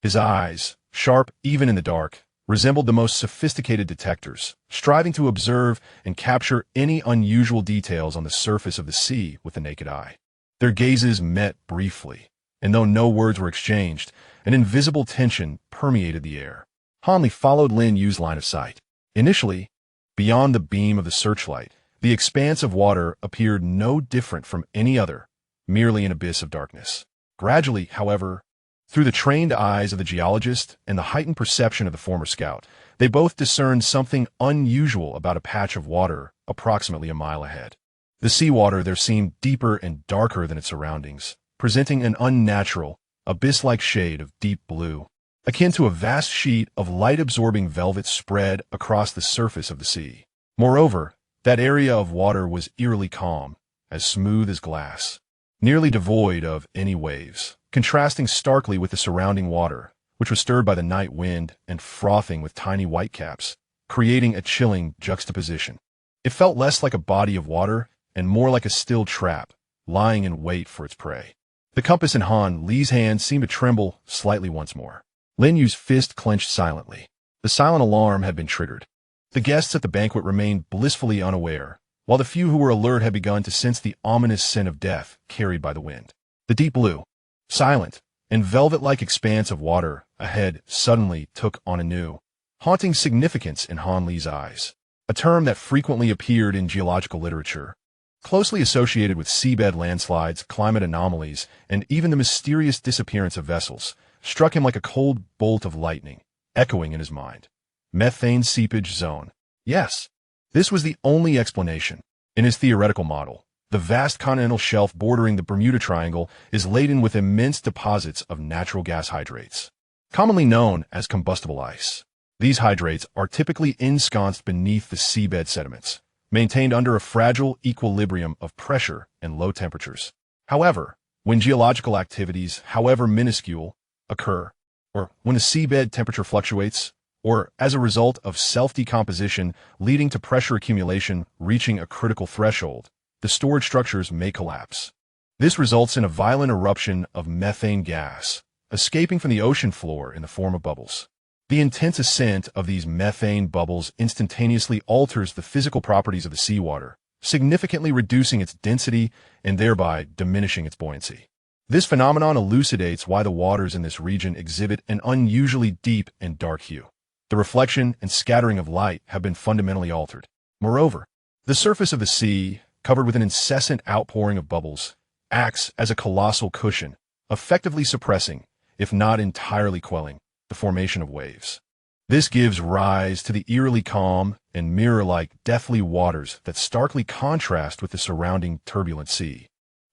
His eyes, sharp even in the dark, resembled the most sophisticated detectors, striving to observe and capture any unusual details on the surface of the sea with the naked eye. Their gazes met briefly, and though no words were exchanged, an invisible tension permeated the air. Han Li followed Lin Yue's line of sight. Initially, beyond the beam of the searchlight, the expanse of water appeared no different from any other, merely an abyss of darkness. Gradually, however, through the trained eyes of the geologist and the heightened perception of the former scout, they both discerned something unusual about a patch of water approximately a mile ahead. The seawater there seemed deeper and darker than its surroundings, presenting an unnatural, abyss-like shade of deep blue, akin to a vast sheet of light-absorbing velvet spread across the surface of the sea. Moreover, that area of water was eerily calm, as smooth as glass, nearly devoid of any waves, contrasting starkly with the surrounding water, which was stirred by the night wind and frothing with tiny whitecaps, creating a chilling juxtaposition. It felt less like a body of water and more like a still trap, lying in wait for its prey. The compass in Han Li's hand seemed to tremble slightly once more. Lin Yue's fist clenched silently. The silent alarm had been triggered. The guests at the banquet remained blissfully unaware, while the few who were alert had begun to sense the ominous scent of death carried by the wind. The deep blue, silent, and velvet-like expanse of water ahead suddenly took on a new, haunting significance in Han Li's eyes, a term that frequently appeared in geological literature, closely associated with seabed landslides, climate anomalies, and even the mysterious disappearance of vessels, struck him like a cold bolt of lightning, echoing in his mind. Methane seepage zone. Yes, this was the only explanation. In his theoretical model, the vast continental shelf bordering the Bermuda Triangle is laden with immense deposits of natural gas hydrates, commonly known as combustible ice. These hydrates are typically ensconced beneath the seabed sediments, maintained under a fragile equilibrium of pressure and low temperatures. However, when geological activities, however minuscule, occur, or when the seabed temperature fluctuates, or as a result of self-decomposition leading to pressure accumulation reaching a critical threshold, the storage structures may collapse. This results in a violent eruption of methane gas, escaping from the ocean floor in the form of bubbles. The intense ascent of these methane bubbles instantaneously alters the physical properties of the seawater, significantly reducing its density and thereby diminishing its buoyancy. This phenomenon elucidates why the waters in this region exhibit an unusually deep and dark hue. The reflection and scattering of light have been fundamentally altered. Moreover, the surface of the sea, covered with an incessant outpouring of bubbles, acts as a colossal cushion, effectively suppressing, if not entirely quelling, the formation of waves. This gives rise to the eerily calm and mirror-like deathly waters that starkly contrast with the surrounding turbulent sea.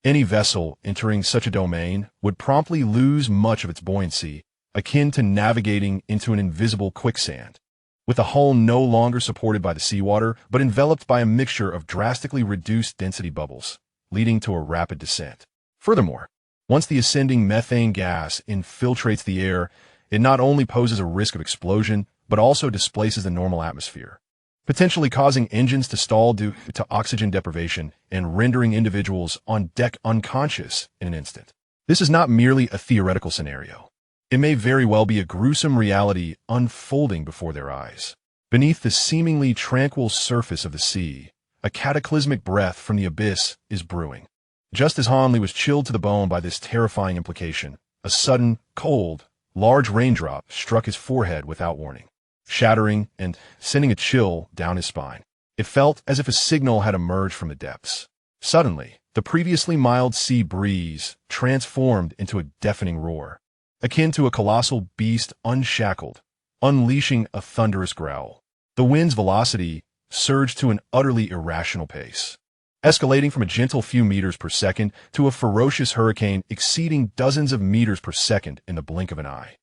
Any vessel entering such a domain would promptly lose much of its buoyancy, akin to navigating into an invisible quicksand, with the hull no longer supported by the seawater, but enveloped by a mixture of drastically reduced density bubbles, leading to a rapid descent. Furthermore, once the ascending methane gas infiltrates the air, it not only poses a risk of explosion, but also displaces the normal atmosphere, potentially causing engines to stall due to oxygen deprivation and rendering individuals on deck unconscious in an instant. This is not merely a theoretical scenario. It may very well be a gruesome reality unfolding before their eyes. Beneath the seemingly tranquil surface of the sea, a cataclysmic breath from the abyss is brewing. Just as Hanli was chilled to the bone by this terrifying implication, a sudden, cold, large raindrop struck his forehead without warning, shattering and sending a chill down his spine. It felt as if a signal had emerged from the depths. Suddenly, the previously mild sea breeze transformed into a deafening roar, akin to a colossal beast unshackled, unleashing a thunderous growl. The wind's velocity surged to an utterly irrational pace, escalating from a gentle few meters per second to a ferocious hurricane exceeding dozens of meters per second in the blink of an eye.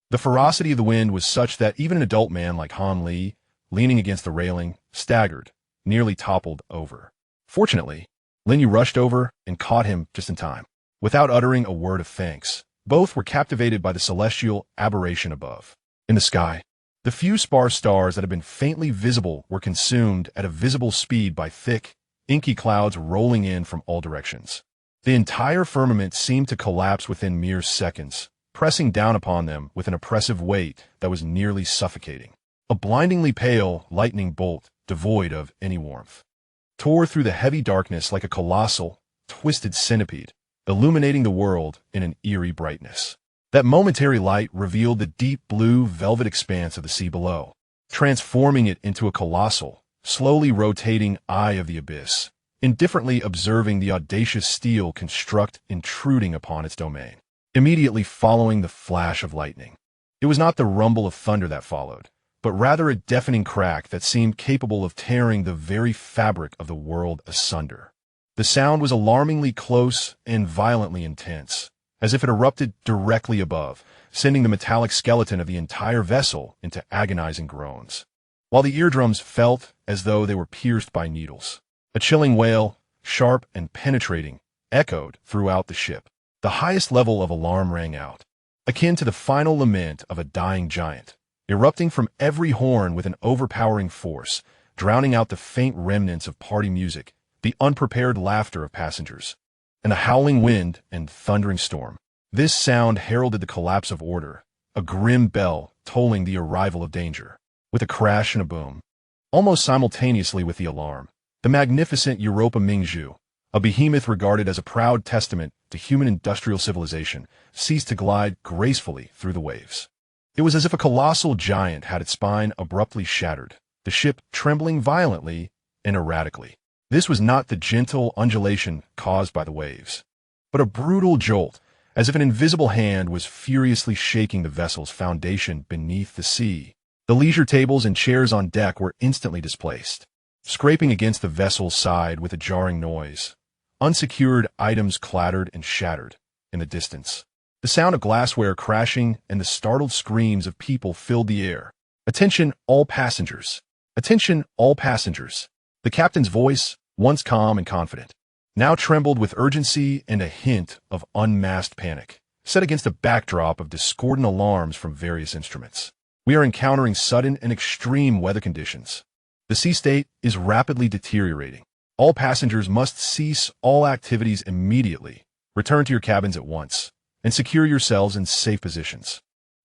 The ferocity of the wind was such that even an adult man like Han Li, leaning against the railing, staggered, nearly toppled over. Fortunately, Lin Yue rushed over and caught him just in time. Without uttering a word of thanks, both were captivated by the celestial aberration above. In the sky, the few sparse stars that had been faintly visible were consumed at a visible speed by thick, inky clouds rolling in from all directions. The entire firmament seemed to collapse within mere seconds, pressing down upon them with an oppressive weight that was nearly suffocating. A blindingly pale lightning bolt, devoid of any warmth, tore through the heavy darkness like a colossal, twisted centipede, illuminating the world in an eerie brightness. That momentary light revealed the deep blue velvet expanse of the sea below, transforming it into a colossal, slowly rotating eye of the abyss, indifferently observing the audacious steel construct intruding upon its domain. Immediately following the flash of lightning, it was not the rumble of thunder that followed, but rather a deafening crack that seemed capable of tearing the very fabric of the world asunder. The sound was alarmingly close and violently intense, as if it erupted directly above, sending the metallic skeleton of the entire vessel into agonizing groans, while the eardrums felt as though they were pierced by needles. A chilling wail, sharp and penetrating, echoed throughout the ship. The highest level of alarm rang out, akin to the final lament of a dying giant, erupting from every horn with an overpowering force, drowning out the faint remnants of party music, the unprepared laughter of passengers, and the howling wind and thundering storm. This sound heralded the collapse of order, a grim bell tolling the arrival of danger. With a crash and a boom, almost simultaneously with the alarm, the magnificent Europa Mingzhu, a behemoth regarded as a proud testament to human industrial civilization, ceased to glide gracefully through the waves. It was as if a colossal giant had its spine abruptly shattered, the ship trembling violently and erratically. This was not the gentle undulation caused by the waves, but a brutal jolt, as if an invisible hand was furiously shaking the vessel's foundation beneath the sea. The leisure tables and chairs on deck were instantly displaced, scraping against the vessel's side with a jarring noise. Unsecured items clattered and shattered in the distance. The sound of glassware crashing and the startled screams of people filled the air. "Attention, all passengers! Attention, all passengers!" The captain's voice, once calm and confident, now trembled with urgency and a hint of unmasked panic, set against a backdrop of discordant alarms from various instruments. "We are encountering sudden and extreme weather conditions. The sea state is rapidly deteriorating. All passengers must cease all activities immediately, return to your cabins at once, and secure yourselves in safe positions.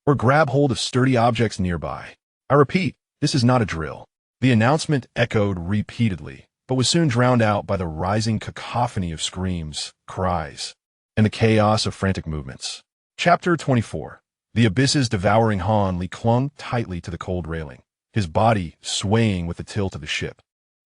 Or grab hold of sturdy objects nearby. I repeat, this is not a drill. The announcement echoed repeatedly, but was soon drowned out by the rising cacophony of screams, cries, and the chaos of frantic movements. Chapter 24. The abysses devouring Han Li clung tightly to the cold railing, his body swaying with the tilt of the ship,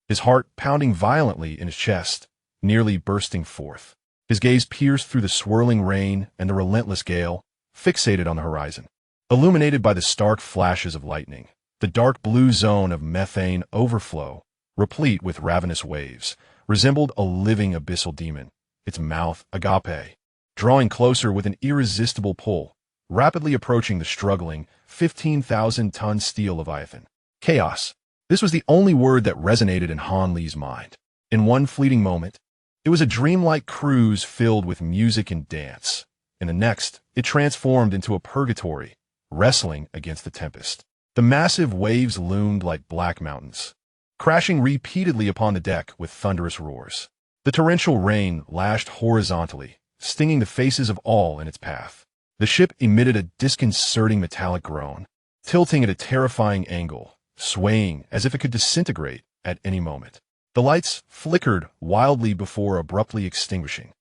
his heart pounding violently in his chest, nearly bursting forth. His gaze pierced through the swirling rain and the relentless gale, fixated on the horizon. Illuminated by the stark flashes of lightning, the dark blue zone of methane overflow, replete with ravenous waves, resembled a living abyssal demon, its mouth agape, drawing closer with an irresistible pull, rapidly approaching the struggling 15,000-ton steel leviathan. Chaos. This was the only word that resonated in Han Li's mind. In one fleeting moment, it was a dreamlike cruise filled with music and dance. In the next, it transformed into a purgatory, wrestling against the tempest. The massive waves loomed like black mountains, crashing repeatedly upon the deck with thunderous roars. The torrential rain lashed horizontally, stinging the faces of all in its path. The ship emitted a disconcerting metallic groan, tilting at a terrifying angle, swaying as if it could disintegrate at any moment. The lights flickered wildly before abruptly extinguishing,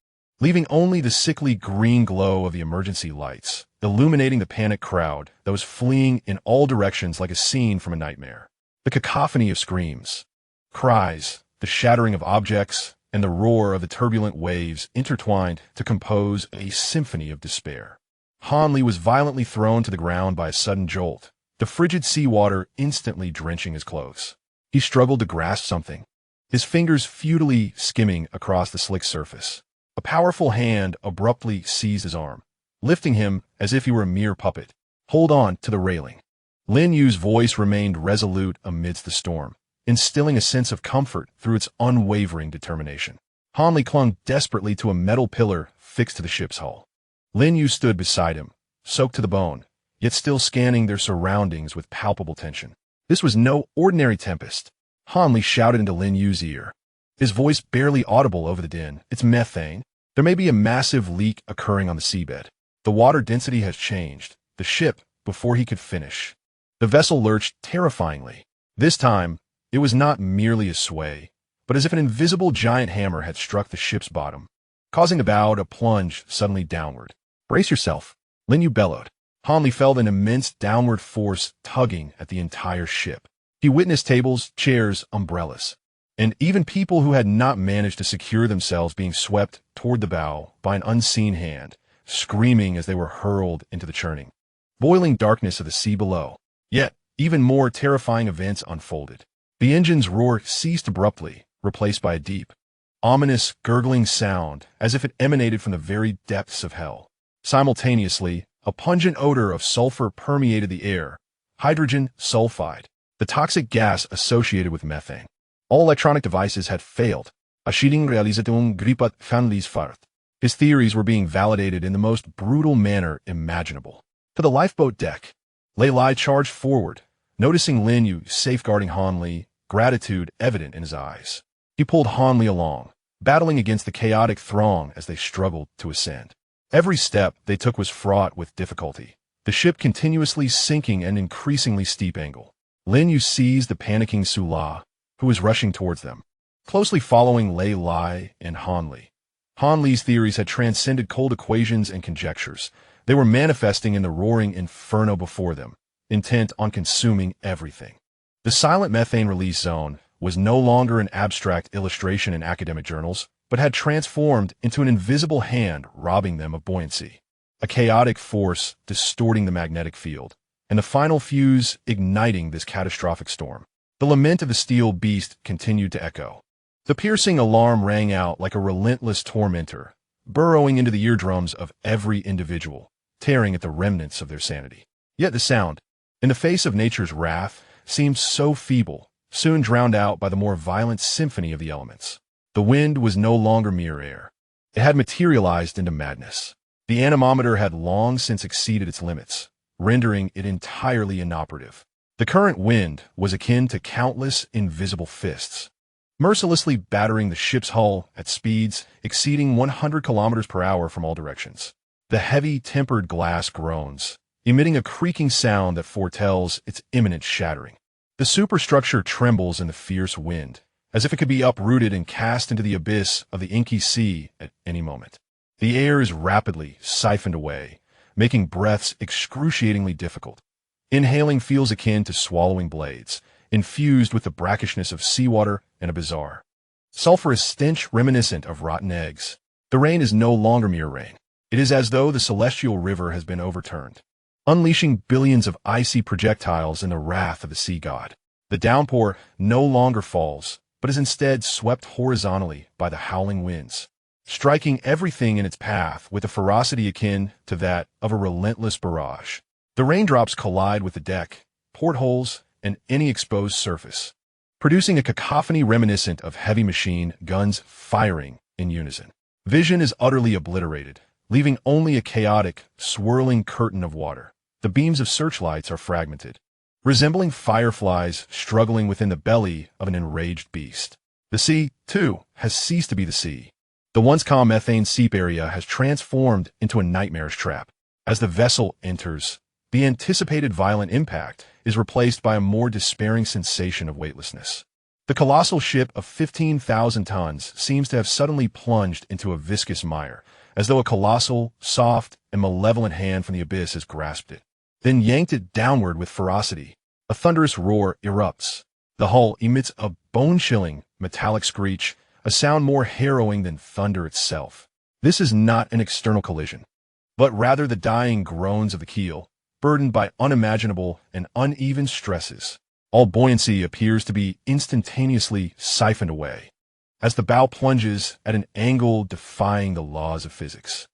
leaving only the sickly green glow of the emergency lights, illuminating the panicked crowd that was fleeing in all directions like a scene from a nightmare. The cacophony of screams, cries, the shattering of objects, and the roar of the turbulent waves intertwined to compose a symphony of despair. Han Li was violently thrown to the ground by a sudden jolt, the frigid seawater instantly drenching his clothes. He struggled to grasp something, his fingers futilely skimming across the slick surface. A powerful hand abruptly seized his arm, lifting him as if he were a mere puppet. Hold on to the railing. Lin Yue's voice remained resolute amidst the storm, instilling a sense of comfort through its unwavering determination. Han Li clung desperately to a metal pillar fixed to the ship's hull. Lin Yue stood beside him, soaked to the bone, yet still scanning their surroundings with palpable tension. This was no ordinary tempest. Han Li shouted into Lin Yue's ear, his voice barely audible over the din. It's methane. There may be a massive leak occurring on the seabed. The water density has changed. The ship, before he could finish. The vessel lurched terrifyingly. This time, it was not merely a sway, but as if an invisible giant hammer had struck the ship's bottom, causing the bow to plunge suddenly downward. Brace yourself, Lin Yue bellowed. Han Li felt an immense downward force tugging at the entire ship. He witnessed tables, chairs, umbrellas, and even people who had not managed to secure themselves being swept toward the bow by an unseen hand, screaming as they were hurled into the churning, boiling darkness of the sea below. Yet, even more terrifying events unfolded. The engine's roar ceased abruptly, replaced by a deep, ominous, gurgling sound as if it emanated from the very depths of hell. Simultaneously, a pungent odor of sulfur permeated the air, hydrogen sulfide, the toxic gas associated with methane. All electronic devices had failed. Ashiring realisatum gripat fanlis fart. His theories were being validated in the most brutal manner imaginable. To the lifeboat deck, Lei Lai charged forward, noticing Lin Yue safeguarding Han Li, gratitude evident in his eyes. He pulled Han Li along, battling against the chaotic throng as they struggled to ascend. Every step they took was fraught with difficulty, the ship continuously sinking at an increasingly steep angle. Lin Yue seized the panicking Sula, who was rushing towards them, closely following Lei Lai and Han Li. Han Li's theories had transcended cold equations and conjectures. They were manifesting in the roaring inferno before them, intent on consuming everything. The silent methane release zone was no longer an abstract illustration in academic journals, but had transformed into an invisible hand robbing them of buoyancy, a chaotic force distorting the magnetic field, and the final fuse igniting this catastrophic storm. The lament of the steel beast continued to echo. The piercing alarm rang out like a relentless tormentor, burrowing into the eardrums of every individual, tearing at the remnants of their sanity. Yet the sound, in the face of nature's wrath, seemed so feeble, soon drowned out by the more violent symphony of the elements. The wind was no longer mere air. It had materialized into madness. The anemometer had long since exceeded its limits, rendering it entirely inoperative. The current wind was akin to countless invisible fists, mercilessly battering the ship's hull at speeds exceeding 100 kilometers per hour from all directions. The heavy, tempered glass groans, emitting a creaking sound that foretells its imminent shattering. The superstructure trembles in the fierce wind, as if it could be uprooted and cast into the abyss of the inky sea at any moment. The air is rapidly siphoned away, making breaths excruciatingly difficult. Inhaling feels akin to swallowing blades, infused with the brackishness of seawater and a bizarre, sulfurous stench reminiscent of rotten eggs. The rain is no longer mere rain. It is as though the celestial river has been overturned, unleashing billions of icy projectiles in the wrath of the sea god. The downpour no longer falls, but is instead swept horizontally by the howling winds, striking everything in its path with a ferocity akin to that of a relentless barrage. The raindrops collide with the deck, portholes, and any exposed surface, producing a cacophony reminiscent of heavy machine guns firing in unison. Vision is utterly obliterated, leaving only a chaotic, swirling curtain of water. The beams of searchlights are fragmented, resembling fireflies struggling within the belly of an enraged beast. The sea, too, has ceased to be the sea. The once calm methane seep area has transformed into a nightmarish trap. As the vessel enters, the anticipated violent impact is replaced by a more despairing sensation of weightlessness. The colossal ship of 15,000 tons seems to have suddenly plunged into a viscous mire, as though a colossal, soft, and malevolent hand from the abyss has grasped it, then yanked it downward with ferocity. A thunderous roar erupts. The hull emits a bone-chilling, metallic screech, a sound more harrowing than thunder itself. This is not an external collision, but rather the dying groans of the keel, burdened by unimaginable and uneven stresses. All buoyancy appears to be instantaneously siphoned away, as the bow plunges at an angle defying the laws of physics.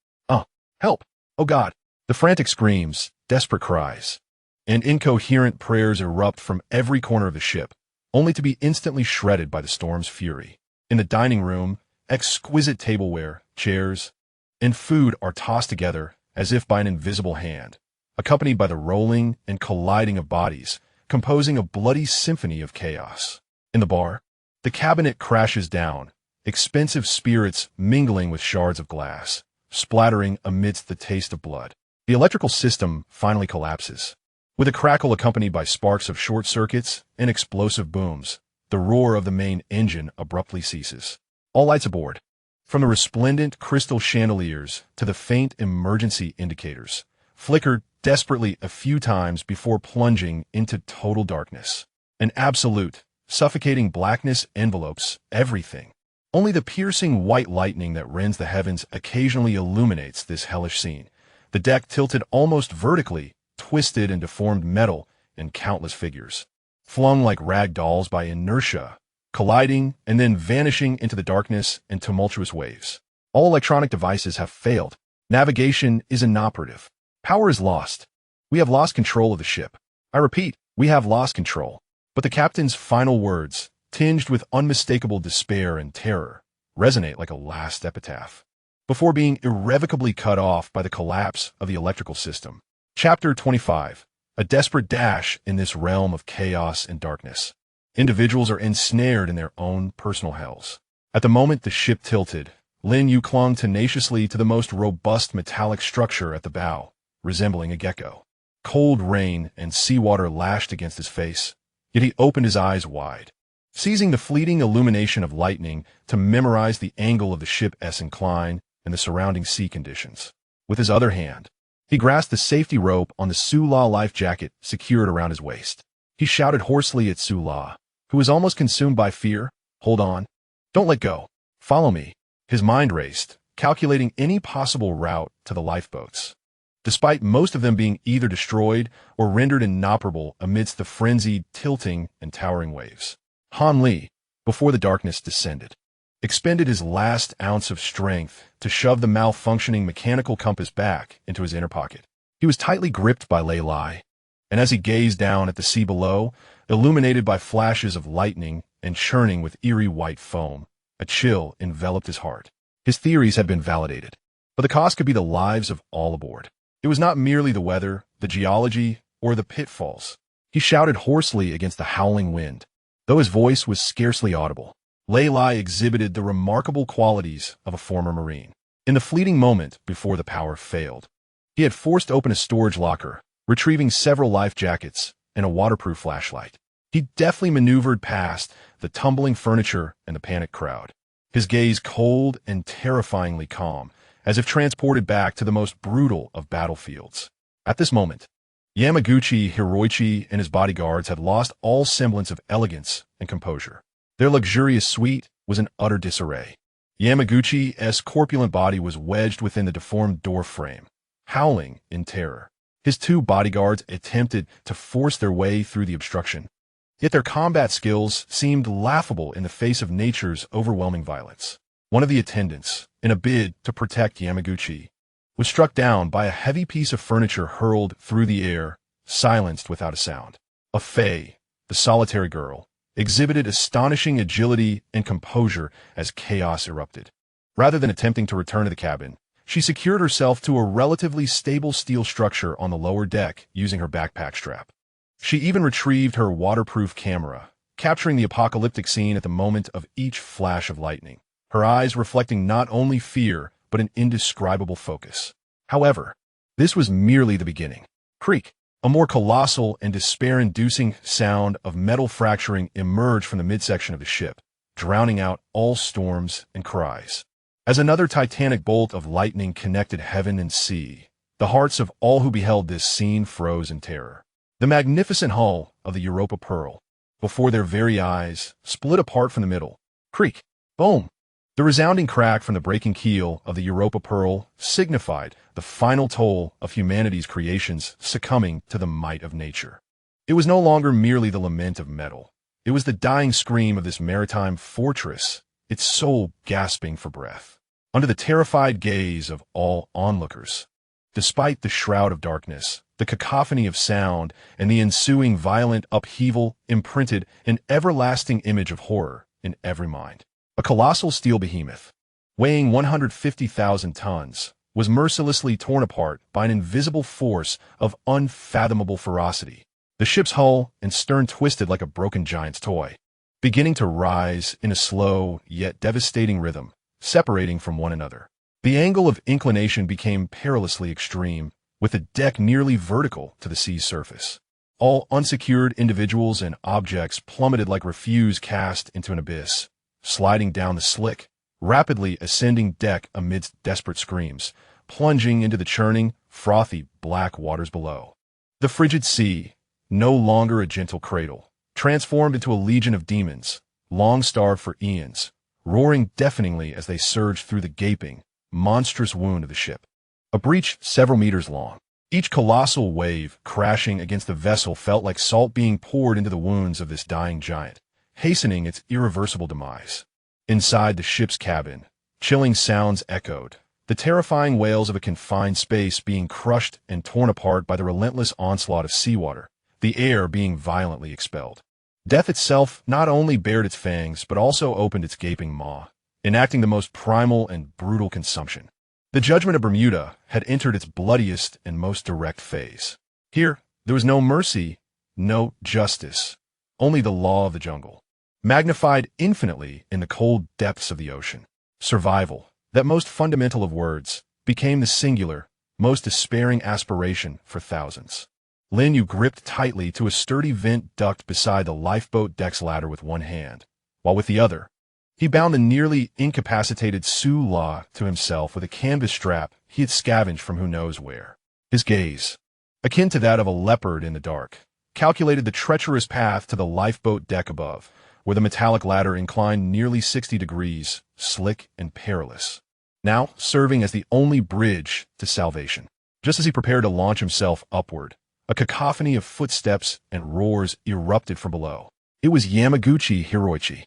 Help! Oh God! The frantic screams, desperate cries, and incoherent prayers erupt from every corner of the ship, only to be instantly shredded by the storm's fury. In the dining room, exquisite tableware, chairs, and food are tossed together as if by an invisible hand, accompanied by the rolling and colliding of bodies, composing a bloody symphony of chaos. In the bar, the cabinet crashes down, expensive spirits mingling with shards of glass, splattering amidst the taste of blood. The electrical system finally collapses. With a crackle accompanied by sparks of short circuits and explosive booms, the roar of the main engine abruptly ceases. All lights aboard, from the resplendent crystal chandeliers to the faint emergency indicators, flicker desperately a few times before plunging into total darkness. An absolute, suffocating blackness envelopes everything. Only the piercing white lightning that rends the heavens occasionally illuminates this hellish scene. The deck tilted almost vertically, twisted and deformed metal and countless figures, flung like rag dolls by inertia, colliding and then vanishing into the darkness and tumultuous waves. All electronic devices have failed. Navigation is inoperative. Power is lost. We have lost control of the ship. I repeat, we have lost control. But the captain's final words, tinged with unmistakable despair and terror, resonate like a last epitaph, before being irrevocably cut off by the collapse of the electrical system. Chapter 25. A desperate dash in this realm of chaos and darkness. Individuals are ensnared in their own personal hells. At the moment the ship tilted, Lin Yue clung tenaciously to the most robust metallic structure at the bow, resembling a gecko. Cold rain and seawater lashed against his face, yet he opened his eyes wide, seizing the fleeting illumination of lightning to memorize the angle of the ship's incline and the surrounding sea conditions. With his other hand, he grasped the safety rope on the Sula life jacket secured around his waist. He shouted hoarsely at Sula, who was almost consumed by fear, "Hold on. Don't let go. Follow me." His mind raced, calculating any possible route to the lifeboats, despite most of them being either destroyed or rendered inoperable amidst the frenzied tilting and towering waves. Han Li, before the darkness descended, expended his last ounce of strength to shove the malfunctioning mechanical compass back into his inner pocket. He was tightly gripped by Lei Lai, and as he gazed down at the sea below, illuminated by flashes of lightning and churning with eerie white foam, a chill enveloped his heart. His theories had been validated, but the cost could be the lives of all aboard. It was not merely the weather, the geology, or the pitfalls. He shouted hoarsely against the howling wind, though his voice was scarcely audible. Lei Lai exhibited the remarkable qualities of a former Marine. In the fleeting moment before the power failed, he had forced open a storage locker, retrieving several life jackets and a waterproof flashlight. He deftly maneuvered past the tumbling furniture and the panicked crowd, his gaze cold and terrifyingly calm, as if transported back to the most brutal of battlefields. At this moment, Yamaguchi Hiroichi and his bodyguards had lost all semblance of elegance and composure. Their luxurious suite was in utter disarray. Yamaguchi's corpulent body was wedged within the deformed door frame, howling in terror. His two bodyguards attempted to force their way through the obstruction, yet their combat skills seemed laughable in the face of nature's overwhelming violence. One of the attendants, in a bid to protect Yamaguchi, was struck down by a heavy piece of furniture hurled through the air, silenced without a sound. A Fae, the solitary girl, exhibited astonishing agility and composure as chaos erupted. Rather than attempting to return to the cabin, she secured herself to a relatively stable steel structure on the lower deck using her backpack strap. She even retrieved her waterproof camera, capturing the apocalyptic scene at the moment of each flash of lightning, her eyes reflecting not only fear but an indescribable focus. However, this was merely the beginning. Creak! A more colossal and despair-inducing sound of metal fracturing emerged from the midsection of the ship, drowning out all storms and cries. As another titanic bolt of lightning connected heaven and sea, the hearts of all who beheld this scene froze in terror. The magnificent hull of the Europa Pearl, before their very eyes, split apart from the middle. Creak! Boom! The resounding crack from the breaking keel of the Europa Pearl signified the final toll of humanity's creations succumbing to the might of nature. It was no longer merely the lament of metal. It was the dying scream of this maritime fortress, its soul gasping for breath. Under the terrified gaze of all onlookers, despite the shroud of darkness, the cacophony of sound, and the ensuing violent upheaval imprinted an everlasting image of horror in every mind. A colossal steel behemoth, weighing 150,000 tons, was mercilessly torn apart by an invisible force of unfathomable ferocity. The ship's hull and stern twisted like a broken giant's toy, beginning to rise in a slow yet devastating rhythm, separating from one another. The angle of inclination became perilously extreme, with the deck nearly vertical to the sea's surface. All unsecured individuals and objects plummeted like refuse cast into an abyss, sliding down the slick, rapidly ascending deck amidst desperate screams, plunging into the churning, frothy black waters below. The frigid sea, no longer a gentle cradle, transformed into a legion of demons, long starved for eons, roaring deafeningly as they surged through the gaping, monstrous wound of the ship. A breach several meters long. Each colossal wave crashing against the vessel felt like salt being poured into the wounds of this dying giant, hastening its irreversible demise. Inside the ship's cabin, chilling sounds echoed, the terrifying wails of a confined space being crushed and torn apart by the relentless onslaught of seawater, the air being violently expelled. Death itself not only bared its fangs but also opened its gaping maw, enacting the most primal and brutal consumption. The judgment of Bermuda had entered its bloodiest and most direct phase. Here, there was no mercy, no justice, only the law of the jungle, magnified infinitely in the cold depths of the ocean. Survival, that most fundamental of words, became the singular, most despairing aspiration for thousands. Lin Yue gripped tightly to a sturdy vent duct beside the lifeboat deck's ladder with one hand, while with the other, he bound the nearly incapacitated Su La to himself with a canvas strap he had scavenged from who knows where. His gaze, akin to that of a leopard in the dark, calculated the treacherous path to the lifeboat deck above, where the metallic ladder inclined nearly 60 degrees, slick and perilous, now serving as the only bridge to salvation. Just as he prepared to launch himself upward, a cacophony of footsteps and roars erupted from below. It was Yamaguchi Hiroichi.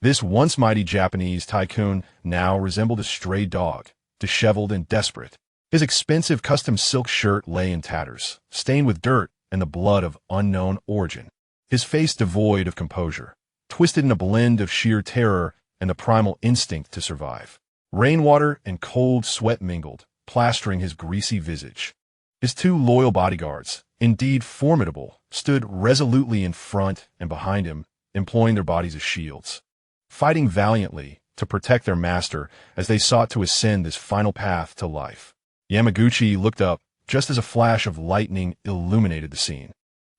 This once mighty Japanese tycoon now resembled a stray dog, disheveled and desperate. His expensive custom silk shirt lay in tatters, stained with dirt and the blood of unknown origin. His face devoid of composure, twisted in a blend of sheer terror and the primal instinct to survive. Rainwater and cold sweat mingled, plastering his greasy visage. His two loyal bodyguards, indeed formidable, stood resolutely in front and behind him, employing their bodies as shields. fighting valiantly to protect their master as they sought to ascend this final path to life. Yamaguchi looked up just as a flash of lightning illuminated the scene,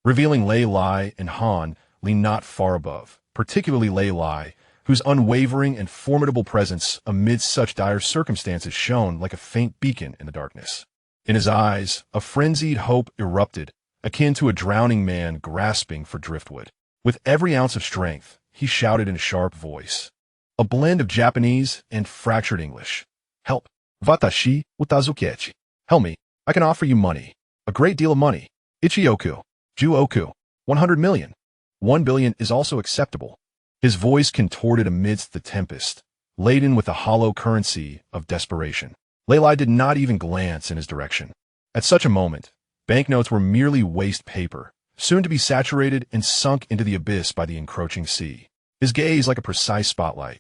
revealing Lei Lai and Han Li not far above, particularly Lei Lai, whose unwavering and formidable presence amidst such dire circumstances shone like a faint beacon in the darkness. In his eyes, a frenzied hope erupted, akin to a drowning man grasping for driftwood. With every ounce of strength, he shouted in a sharp voice, a blend of Japanese and fractured English. Help! Watashi utazukechi. Help me. I can offer you money. A great deal of money. Ichioku. Ju-oku. 100 million. 1 billion is also acceptable. His voice contorted amidst the tempest, laden with the hollow currency of desperation. Lei Lai did not even glance in his direction. At such a moment, banknotes were merely waste paper, soon to be saturated and sunk into the abyss by the encroaching sea. His gaze like a precise spotlight,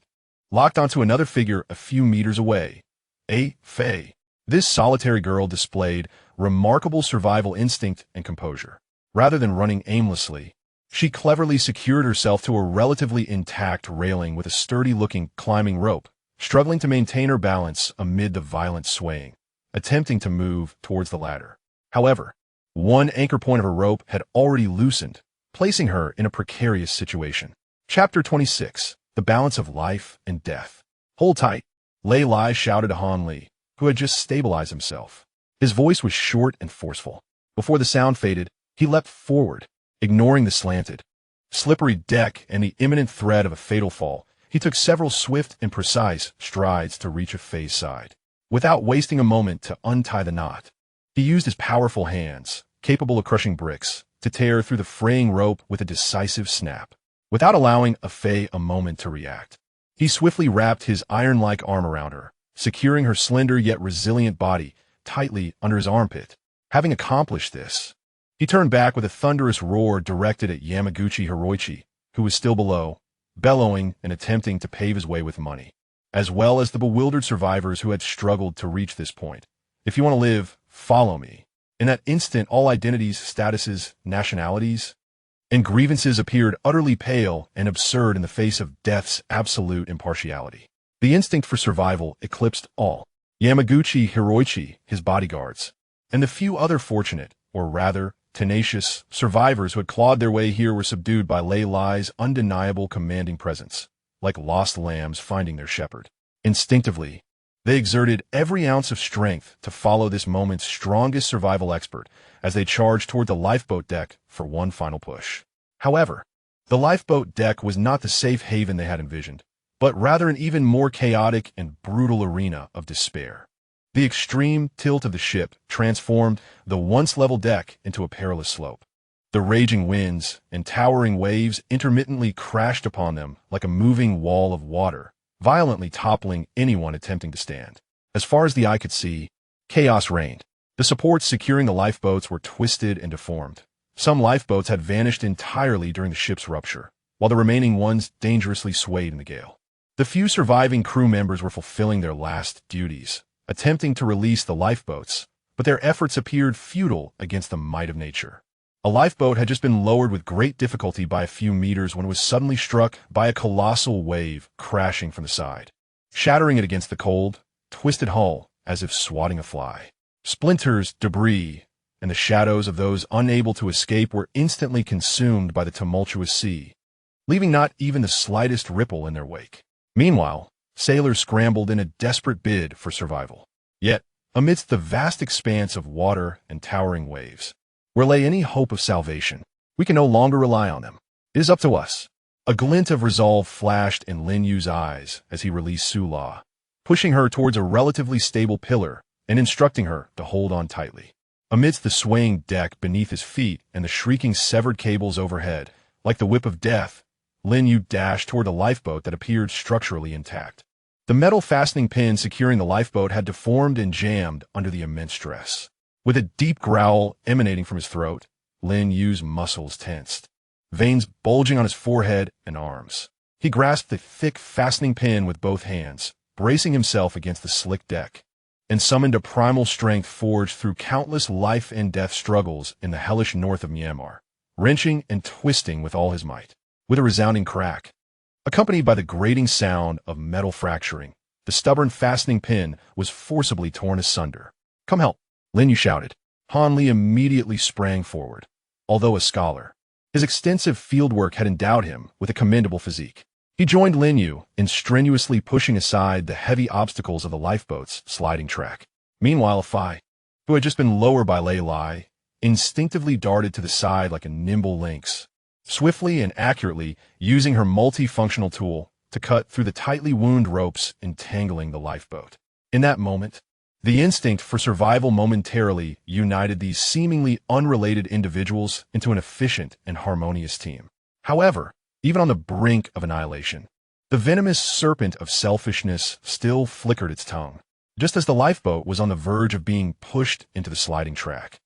locked onto another figure a few meters away. Fei. This solitary girl displayed remarkable survival instinct and composure. Rather than running aimlessly, she cleverly secured herself to a relatively intact railing with a sturdy-looking climbing rope, struggling to maintain her balance amid the violent swaying, attempting to move towards the ladder. However, one anchor point of her rope had already loosened, placing her in a precarious situation. Chapter 26. The Balance of Life and Death. Hold tight, Lei Lai shouted to Han Li, who had just stabilized himself. His voice was short and forceful. Before the sound faded, he leapt forward, ignoring the slanted, slippery deck and the imminent threat of a fatal fall. He took several swift and precise strides to reach Fei's side. Without wasting a moment to untie the knot, he used his powerful hands, capable of crushing bricks, to tear through the fraying rope with a decisive snap. Without allowing Fei a moment to react, he swiftly wrapped his iron-like arm around her, securing her slender yet resilient body tightly under his armpit. Having accomplished this, he turned back with a thunderous roar directed at Yamaguchi Hiroichi, who was still below, bellowing and attempting to pave his way with money, as well as the bewildered survivors who had struggled to reach this point. If you want to live, follow me. In that instant, all identities, statuses, nationalities, and grievances appeared utterly pale and absurd in the face of death's absolute impartiality. The instinct for survival eclipsed all. Yamaguchi Hiroichi, his bodyguards, and the few other fortunate, or rather, tenacious, survivors who had clawed their way here were subdued by Lei Lai's undeniable commanding presence, like lost lambs finding their shepherd. Instinctively, they exerted every ounce of strength to follow this moment's strongest survival expert as they charged toward the lifeboat deck for one final push. However, the lifeboat deck was not the safe haven they had envisioned, but rather an even more chaotic and brutal arena of despair. The extreme tilt of the ship transformed the once level deck into a perilous slope. The raging winds and towering waves intermittently crashed upon them like a moving wall of water, violently toppling anyone attempting to stand. As far as the eye could see, chaos reigned. The supports securing the lifeboats were twisted and deformed. Some lifeboats had vanished entirely during the ship's rupture, while the remaining ones dangerously swayed in the gale. The few surviving crew members were fulfilling their last duties, attempting to release the lifeboats, but their efforts appeared futile against the might of nature. A lifeboat had just been lowered with great difficulty by a few meters when it was suddenly struck by a colossal wave crashing from the side, shattering it against the cold, twisted hull as if swatting a fly. Splinters, debris, and the shadows of those unable to escape were instantly consumed by the tumultuous sea, leaving not even the slightest ripple in their wake. Meanwhile, sailors scrambled in a desperate bid for survival. Yet, amidst the vast expanse of water and towering waves, where lay any hope of salvation, we can no longer rely on them. It is up to us. A glint of resolve flashed in Lin Yue's eyes as he released Sula, pushing her towards a relatively stable pillar and instructing her to hold on tightly. Amidst the swaying deck beneath his feet and the shrieking severed cables overhead, like the whip of death, Lin Yue dashed toward the lifeboat that appeared structurally intact. The metal fastening pin securing the lifeboat had deformed and jammed under the immense stress. With a deep growl emanating from his throat, Lin Yue's muscles tensed, veins bulging on his forehead and arms. He grasped the thick fastening pin with both hands, bracing himself against the slick deck, and summoned a primal strength forged through countless life and death struggles in the hellish north of Myanmar, wrenching and twisting with all his might. With a resounding crack, Accompanied by the grating sound of metal fracturing, the stubborn fastening pin was forcibly torn asunder. "Come help," Lin Yue shouted. Han Li immediately sprang forward. Although a scholar, his extensive fieldwork had endowed him with a commendable physique. He joined Lin Yue in strenuously pushing aside the heavy obstacles of the lifeboat's sliding track. Meanwhile, Fai, who had just been lowered by Lei Lai, instinctively darted to the side like a nimble lynx, swiftly and accurately using her multifunctional tool to cut through the tightly wound ropes entangling the lifeboat. In that moment, the instinct for survival momentarily united these seemingly unrelated individuals into an efficient and harmonious team. However, even on the brink of annihilation, the venomous serpent of selfishness still flickered its tongue, just as the lifeboat was on the verge of being pushed into the sliding track.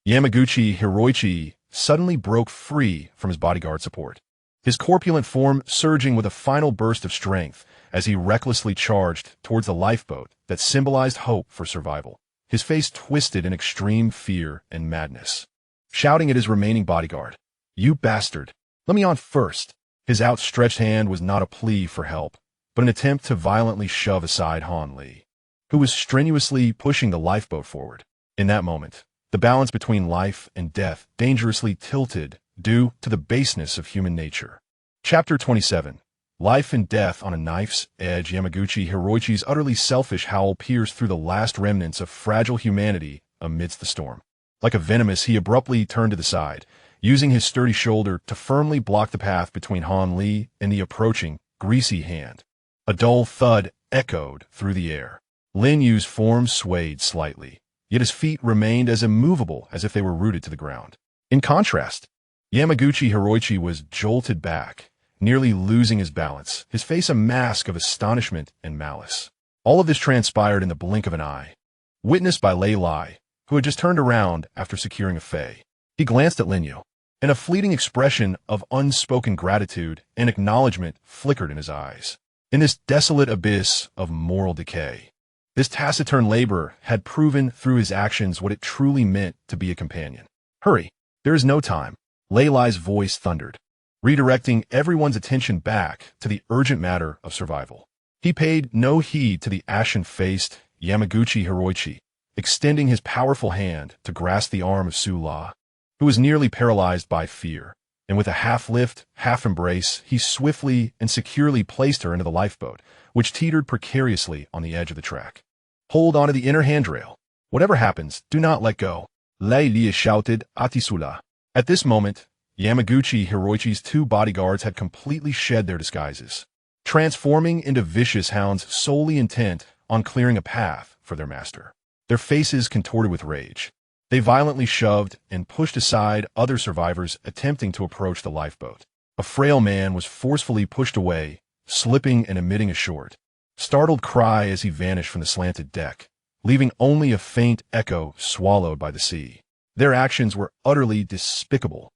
Yamaguchi Hiroichi suddenly broke free from his bodyguard support, his corpulent form surging with a final burst of strength as he recklessly charged towards the lifeboat that symbolized hope for survival, his face twisted in extreme fear and madness. Shouting at his remaining bodyguard, "You bastard, let me on first!" His outstretched hand was not a plea for help, but an attempt to violently shove aside Han Li, who was strenuously pushing the lifeboat forward. In that moment, the balance between life and death dangerously tilted due to the baseness of human nature. Chapter 27. Life and death on a knife's edge. Yamaguchi Hiroichi's utterly selfish howl pierced through the last remnants of fragile humanity amidst the storm. Like a venomous, he abruptly turned to the side, using his sturdy shoulder to firmly block the path between Han Li and the approaching, greasy hand. A dull thud echoed through the air. Lin Yue's form swayed slightly, yet his feet remained as immovable as if they were rooted to the ground. In contrast, Yamaguchi Hiroichi was jolted back, nearly losing his balance, his face a mask of astonishment and malice. All of this transpired in the blink of an eye, witnessed by Lei Lai, who had just turned around after securing a fei. He glanced at Lin Yue, and a fleeting expression of unspoken gratitude and acknowledgement flickered in his eyes. In this desolate abyss of moral decay, this taciturn laborer had proven through his actions what it truly meant to be a companion. "Hurry, there is no time," Lei Lai's voice thundered, redirecting everyone's attention back to the urgent matter of survival. He paid no heed to the ashen-faced Yamaguchi Hiroichi, extending his powerful hand to grasp the arm of Su La, who was nearly paralyzed by fear, and with a half-lift, half-embrace, he swiftly and securely placed her into the lifeboat, which teetered precariously on the edge of the track. "Hold onto the inner handrail. Whatever happens, do not let go," Lei Li shouted at Tisula. At this moment, Yamaguchi Hiroichi's two bodyguards had completely shed their disguises, transforming into vicious hounds solely intent on clearing a path for their master. Their faces contorted with rage, they violently shoved and pushed aside other survivors attempting to approach the lifeboat. A frail man was forcefully pushed away, slipping and emitting a short, startled cry as he vanished from the slanted deck, leaving only a faint echo swallowed by the sea. Their actions were utterly despicable.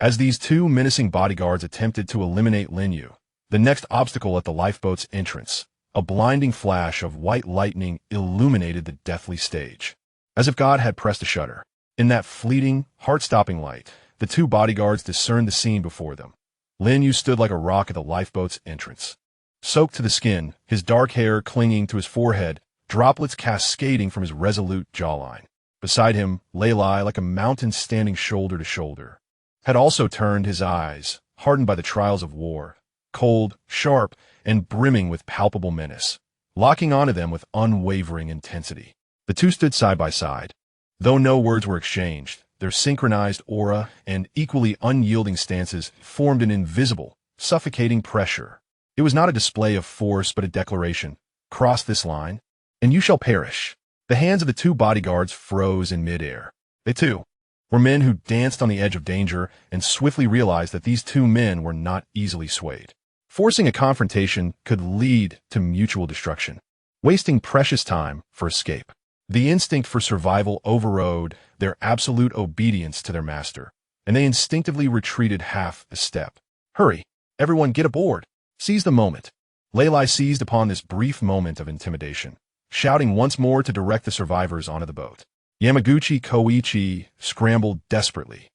As these two menacing bodyguards attempted to eliminate Lin Yue, the next obstacle at the lifeboat's entrance, a blinding flash of white lightning illuminated the deathly stage. As if God had pressed a shutter. In that fleeting, heart-stopping light, the two bodyguards discerned the scene before them. Lin Yue stood like a rock at the lifeboat's entrance, soaked to the skin, his dark hair clinging to his forehead, droplets cascading from his resolute jawline. Beside him, Lei Lai, like a mountain standing shoulder to shoulder, had also turned his eyes, hardened by the trials of war, cold, sharp, and brimming with palpable menace, locking onto them with unwavering intensity. The two stood side by side. Though no words were exchanged, their synchronized aura and equally unyielding stances formed an invisible, suffocating pressure. It was not a display of force but a declaration. "Cross this line, and you shall perish." The hands of the two bodyguards froze in midair. They, too, were men who danced on the edge of danger and swiftly realized that these two men were not easily swayed. Forcing a confrontation could lead to mutual destruction, wasting precious time for escape. The instinct for survival overrode their absolute obedience to their master, and they instinctively retreated half a step. "Hurry, everyone get aboard. Seize the moment." Lei Lai seized upon this brief moment of intimidation, shouting once more to direct the survivors onto the boat. Yamaguchi Koichi scrambled desperately,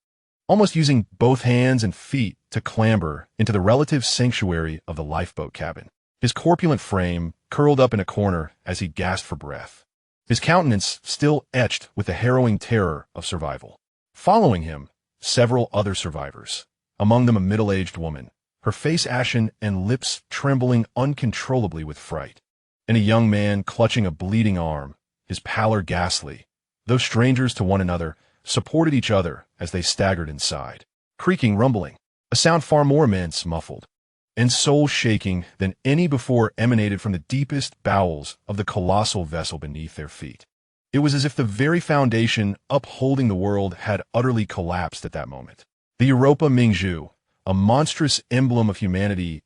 almost using both hands and feet to clamber into the relative sanctuary of the lifeboat cabin. His corpulent frame curled up in a corner as he gasped for breath, his countenance still etched with the harrowing terror of survival. Following him, several other survivors, among them a middle-aged woman, her face ashen and lips trembling uncontrollably with fright, and a young man clutching a bleeding arm, his pallor ghastly. Those strangers to one another supported each other as they staggered inside. Creaking, rumbling, a sound far more immense, muffled, and soul-shaking than any before emanated from the deepest bowels of the colossal vessel beneath their feet. It was as if the very foundation upholding the world had utterly collapsed at that moment. The Europa Mingzhu, a monstrous emblem of humanity's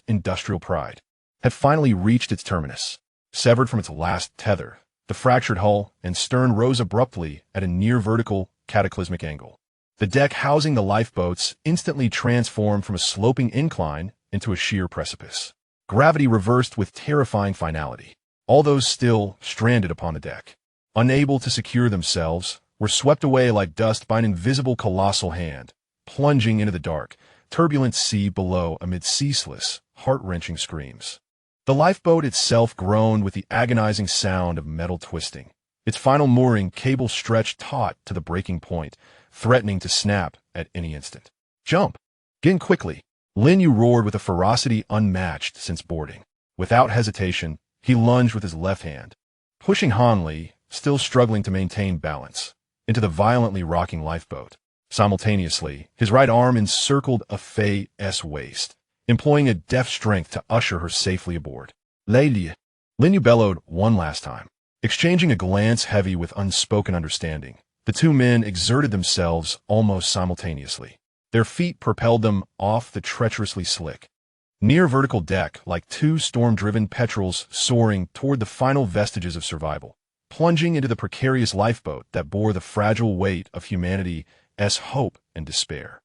industrial pride, had finally reached its terminus. Severed from its last tether, the fractured hull and stern rose abruptly at a near-vertical, cataclysmic angle. The deck housing the lifeboats instantly transformed from a sloping incline into a sheer precipice. Gravity reversed with terrifying finality. All those still stranded upon the deck, unable to secure themselves, were swept away like dust by an invisible colossal hand, plunging into the dark, turbulent sea below amid ceaseless, heart-wrenching screams. The lifeboat itself groaned with the agonizing sound of metal twisting, its final mooring cable stretched taut to the breaking point, threatening to snap at any instant. "Jump! Get in quickly!" Lin Yue roared with a ferocity unmatched since boarding. Without hesitation, he lunged with his left hand, pushing Han Li, still struggling to maintain balance, into the violently rocking lifeboat. Simultaneously, his right arm encircled Fei's waist, employing a deft strength to usher her safely aboard. "Lady!" Lin Yue bellowed one last time. Exchanging a glance heavy with unspoken understanding, the two men exerted themselves almost simultaneously. Their feet propelled them off the treacherously slick, near-vertical deck like two storm-driven petrels soaring toward the final vestiges of survival, plunging into the precarious lifeboat that bore the fragile weight of humanity's hope and despair.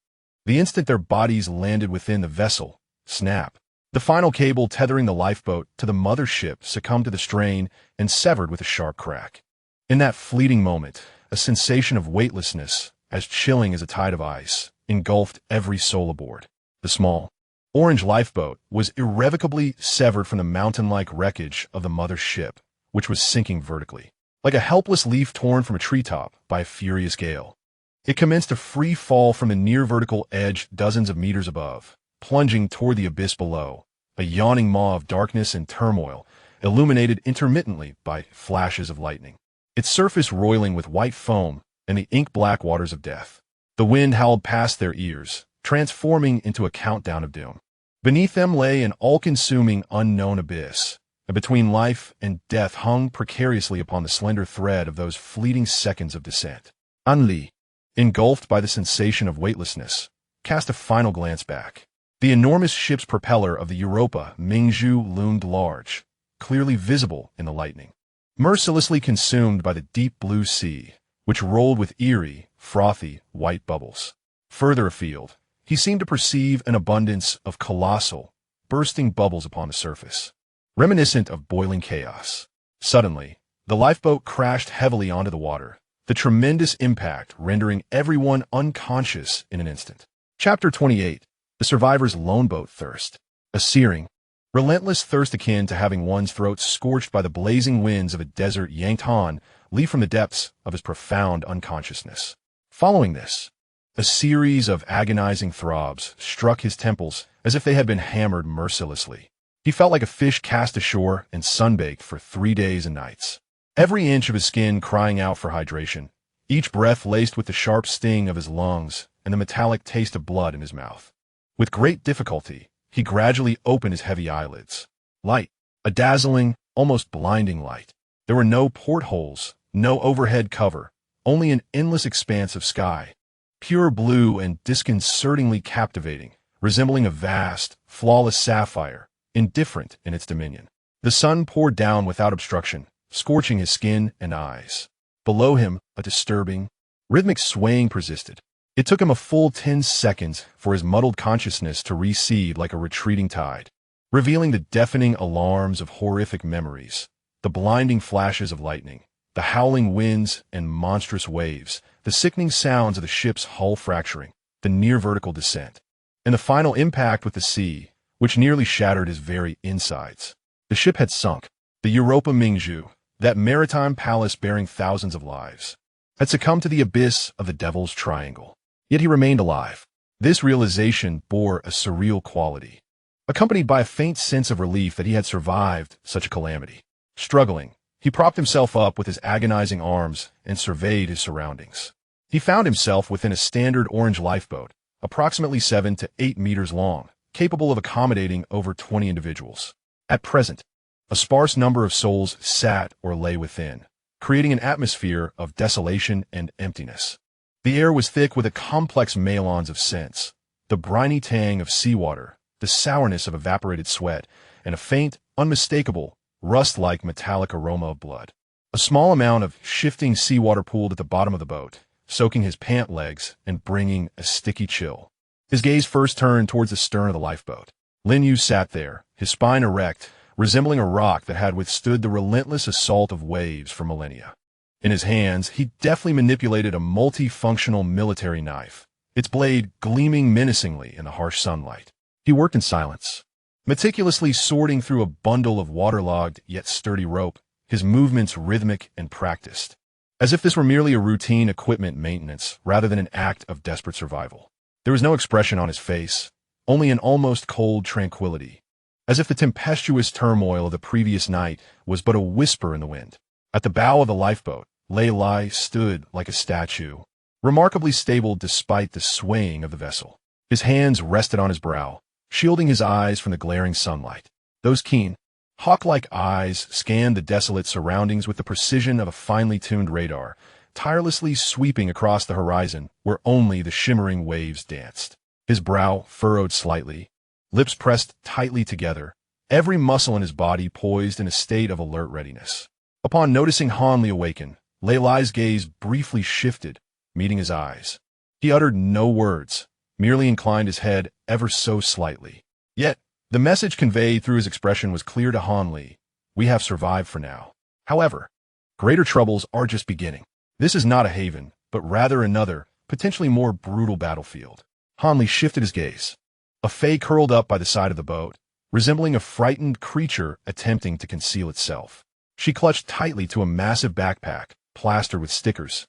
The instant their bodies landed within the vessel, snap. The final cable tethering the lifeboat to the mothership succumbed to the strain and severed with a sharp crack. In that fleeting moment, a sensation of weightlessness, as chilling as a tide of ice, engulfed every soul aboard. The small, orange lifeboat was irrevocably severed from the mountain-like wreckage of the mother ship, which was sinking vertically, like a helpless leaf torn from a treetop by a furious gale. It commenced a free fall from the near-vertical edge dozens of meters above, plunging toward the abyss below, a yawning maw of darkness and turmoil, illuminated intermittently by flashes of lightning. Its surface roiling with white foam and the ink-black waters of death. The wind howled past their ears, transforming into a countdown of doom. Beneath them lay an all-consuming unknown abyss, and between life and death hung precariously upon the slender thread of those fleeting seconds of descent. Han Li, engulfed by the sensation of weightlessness, cast a final glance back. The enormous ship's propeller of the Europa Mingzhu loomed large, clearly visible in the lightning, mercilessly consumed by the deep blue sea, which rolled with eerie, frothy, white bubbles. Further afield, he seemed to perceive an abundance of colossal, bursting bubbles upon the surface, reminiscent of boiling chaos. Suddenly, the lifeboat crashed heavily onto the water, the tremendous impact rendering everyone unconscious in an instant. Chapter 28. The Survivor's Lone Boat Thirst. A searing, relentless thirst akin to having one's throat scorched by the blazing winds of a desert yanked Han Li from the depths of his profound unconsciousness. Following this, a series of agonizing throbs struck his temples as if they had been hammered mercilessly. He felt like a fish cast ashore and sunbaked for 3 days and nights. Every inch of his skin crying out for hydration, each breath laced with the sharp sting of his lungs and the metallic taste of blood in his mouth. With great difficulty, he gradually opened his heavy eyelids. Light, a dazzling, almost blinding light. There were no portholes, no overhead cover, only an endless expanse of sky, pure blue and disconcertingly captivating, resembling a vast, flawless sapphire, indifferent in its dominion. The sun poured down without obstruction, scorching his skin and eyes. Below him, a disturbing, rhythmic swaying persisted. It took him a full 10 seconds for his muddled consciousness to recede like a retreating tide, revealing the deafening alarms of horrific memories, the blinding flashes of lightning, The howling winds and monstrous waves, the sickening sounds of the ship's hull fracturing, the near-vertical descent, and the final impact with the sea, which nearly shattered his very insides. The ship had sunk. The Europa Mingzhu, that maritime palace bearing thousands of lives, had succumbed to the abyss of the Devil's Triangle. Yet he remained alive. This realization bore a surreal quality, accompanied by a faint sense of relief that he had survived such a calamity. Struggling, he propped himself up with his agonizing arms and surveyed his surroundings. He found himself within a standard orange lifeboat, approximately 7 to 8 meters long, capable of accommodating over 20 individuals. At present, a sparse number of souls sat or lay within, creating an atmosphere of desolation and emptiness. The air was thick with a complex melange of scents, the briny tang of seawater, the sourness of evaporated sweat, and a faint, unmistakable, rust-like metallic aroma of blood. A small amount of shifting seawater pooled at the bottom of the boat, soaking his pant legs and bringing a sticky chill. His gaze first turned towards the stern of the lifeboat. Lin Yue sat there, his spine erect, resembling a rock that had withstood the relentless assault of waves for millennia. In his hands, he deftly manipulated a multifunctional military knife, its blade gleaming menacingly in the harsh sunlight. He worked in silence, meticulously sorting through a bundle of waterlogged yet sturdy rope, his movements rhythmic and practiced, as if this were merely a routine equipment maintenance rather than an act of desperate survival. There was no expression on his face, only an almost cold tranquility, as if the tempestuous turmoil of the previous night was but a whisper in the wind. At the bow of the lifeboat, Lei Lai stood like a statue, remarkably stable despite the swaying of the vessel. His hands rested on his brow, shielding his eyes from the glaring sunlight. Those keen, hawk-like eyes scanned the desolate surroundings with the precision of a finely tuned radar, tirelessly sweeping across the horizon where only the shimmering waves danced. His brow furrowed slightly, lips pressed tightly together, every muscle in his body poised in a state of alert readiness. Upon noticing Han Li awaken, Lei Lai's gaze briefly shifted, meeting his eyes. He uttered no words, merely inclined his head ever so slightly. Yet, the message conveyed through his expression was clear to Han Li. We have survived for now. However, greater troubles are just beginning. This is not a haven, but rather another, potentially more brutal battlefield. Han Li shifted his gaze. A Fae curled up by the side of the boat, resembling a frightened creature attempting to conceal itself. She clutched tightly to a massive backpack, plastered with stickers,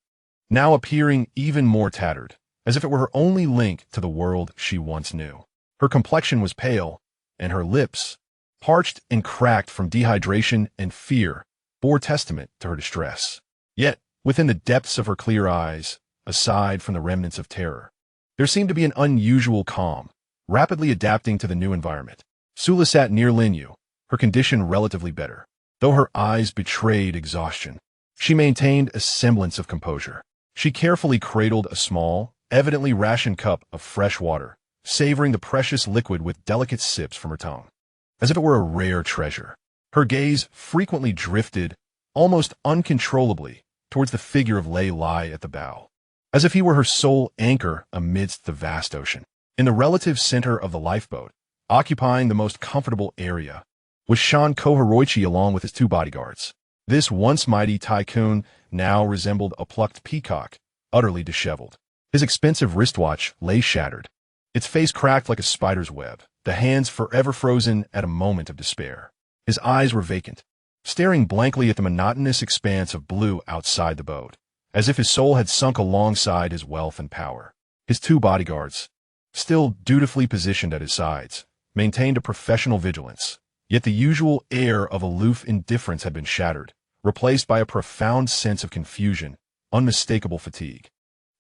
now appearing even more tattered, as if it were her only link to the world she once knew. Her complexion was pale, and her lips, parched and cracked from dehydration and fear, bore testament to her distress. Yet, within the depths of her clear eyes, aside from the remnants of terror, there seemed to be an unusual calm, rapidly adapting to the new environment. Sula sat near Lin Yue, her condition relatively better. Though her eyes betrayed exhaustion, she maintained a semblance of composure. She carefully cradled a small, evidently rationed cup of fresh water, savoring the precious liquid with delicate sips from her tongue, as if it were a rare treasure. Her gaze frequently drifted, almost uncontrollably, towards the figure of Lei Lai at the bow, as if he were her sole anchor amidst the vast ocean. In the relative center of the lifeboat, occupying the most comfortable area, was Shan Kohoroichi along with his 2 bodyguards. This once mighty tycoon now resembled a plucked peacock, utterly disheveled. His expensive wristwatch lay shattered, its face cracked like a spider's web, the hands forever frozen at a moment of despair. His eyes were vacant, staring blankly at the monotonous expanse of blue outside the boat, as if his soul had sunk alongside his wealth and power. His 2 bodyguards, still dutifully positioned at his sides, maintained a professional vigilance. Yet the usual air of aloof indifference had been shattered, replaced by a profound sense of confusion, unmistakable fatigue,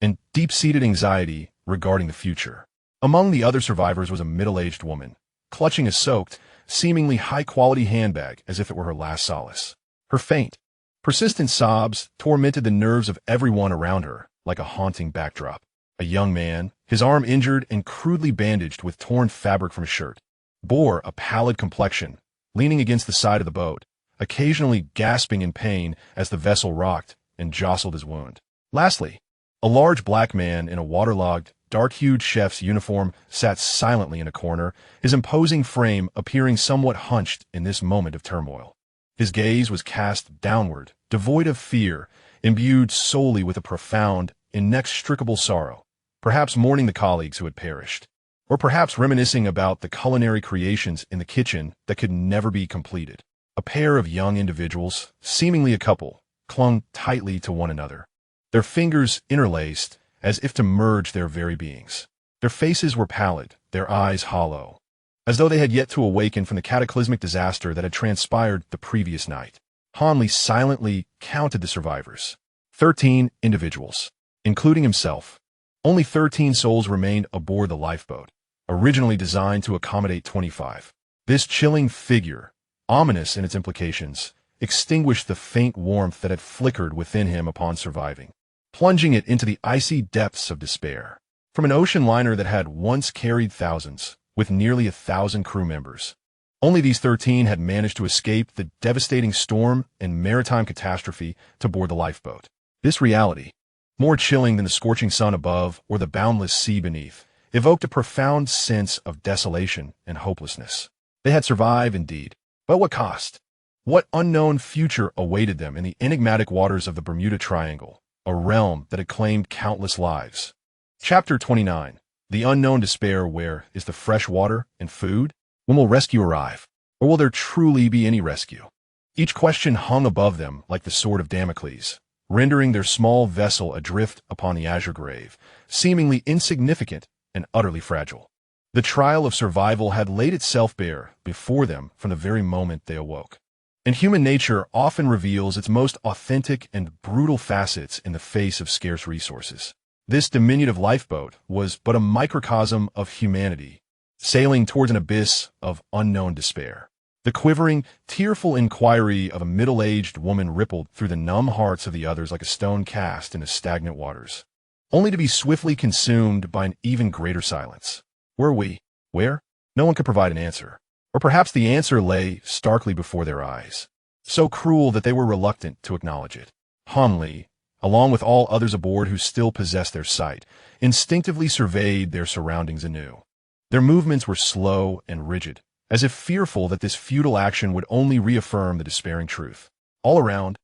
and deep-seated anxiety regarding the future. Among the other survivors was a middle-aged woman, clutching a soaked, seemingly high-quality handbag as if it were her last solace. Her faint, persistent sobs tormented the nerves of everyone around her like a haunting backdrop. A young man, his arm injured and crudely bandaged with torn fabric from his shirt, bore a pallid complexion, leaning against the side of the boat, occasionally gasping in pain as the vessel rocked and jostled his wound. Lastly, a large black man in a waterlogged, dark-hued chef's uniform sat silently in a corner, his imposing frame appearing somewhat hunched in this moment of turmoil. His gaze was cast downward devoid of fear, imbued solely with a profound, inextricable sorrow, perhaps mourning the colleagues who had perished, or perhaps reminiscing about the culinary creations in the kitchen that could never be completed. A pair of young individuals, seemingly a couple, clung tightly to one another, their fingers interlaced as if to merge their very beings. Their faces were pallid, their eyes hollow, as though they had yet to awaken from the cataclysmic disaster that had transpired the previous night. Hanli silently counted the survivors. 13 individuals, including himself. Only 13 souls remained aboard the lifeboat, originally designed to accommodate 25. This chilling figure, ominous in its implications, extinguished the faint warmth that had flickered within him upon surviving, plunging it into the icy depths of despair. From an ocean liner that had once carried thousands, with nearly 1,000 crew members, only these 13 had managed to escape the devastating storm and maritime catastrophe to board the lifeboat. This reality, more chilling than the scorching sun above or the boundless sea beneath, evoked a profound sense of desolation and hopelessness. They had survived indeed, but at what cost? What unknown future awaited them in the enigmatic waters of the Bermuda Triangle, a realm that had claimed countless lives? Chapter 29. The unknown despair. Where is the fresh water and food? When will rescue arrive? Or will there truly be any rescue? Each question hung above them like the sword of Damocles, rendering their small vessel adrift upon the azure grave, seemingly insignificant and utterly fragile. The trial of survival had laid itself bare before them from the very moment they awoke. And human nature often reveals its most authentic and brutal facets in the face of scarce resources. This diminutive lifeboat was but a microcosm of humanity, sailing towards an abyss of unknown despair. The quivering, tearful inquiry of a middle-aged woman rippled through the numb hearts of the others like a stone cast into stagnant waters, only to be swiftly consumed by an even greater silence. Were we? Where? No one could provide an answer. Or perhaps the answer lay starkly before their eyes, so cruel that they were reluctant to acknowledge it. Hanli, along with all others aboard who still possessed their sight, instinctively surveyed their surroundings anew. Their movements were slow and rigid, as if fearful that this futile action would only reaffirm the despairing truth. All around,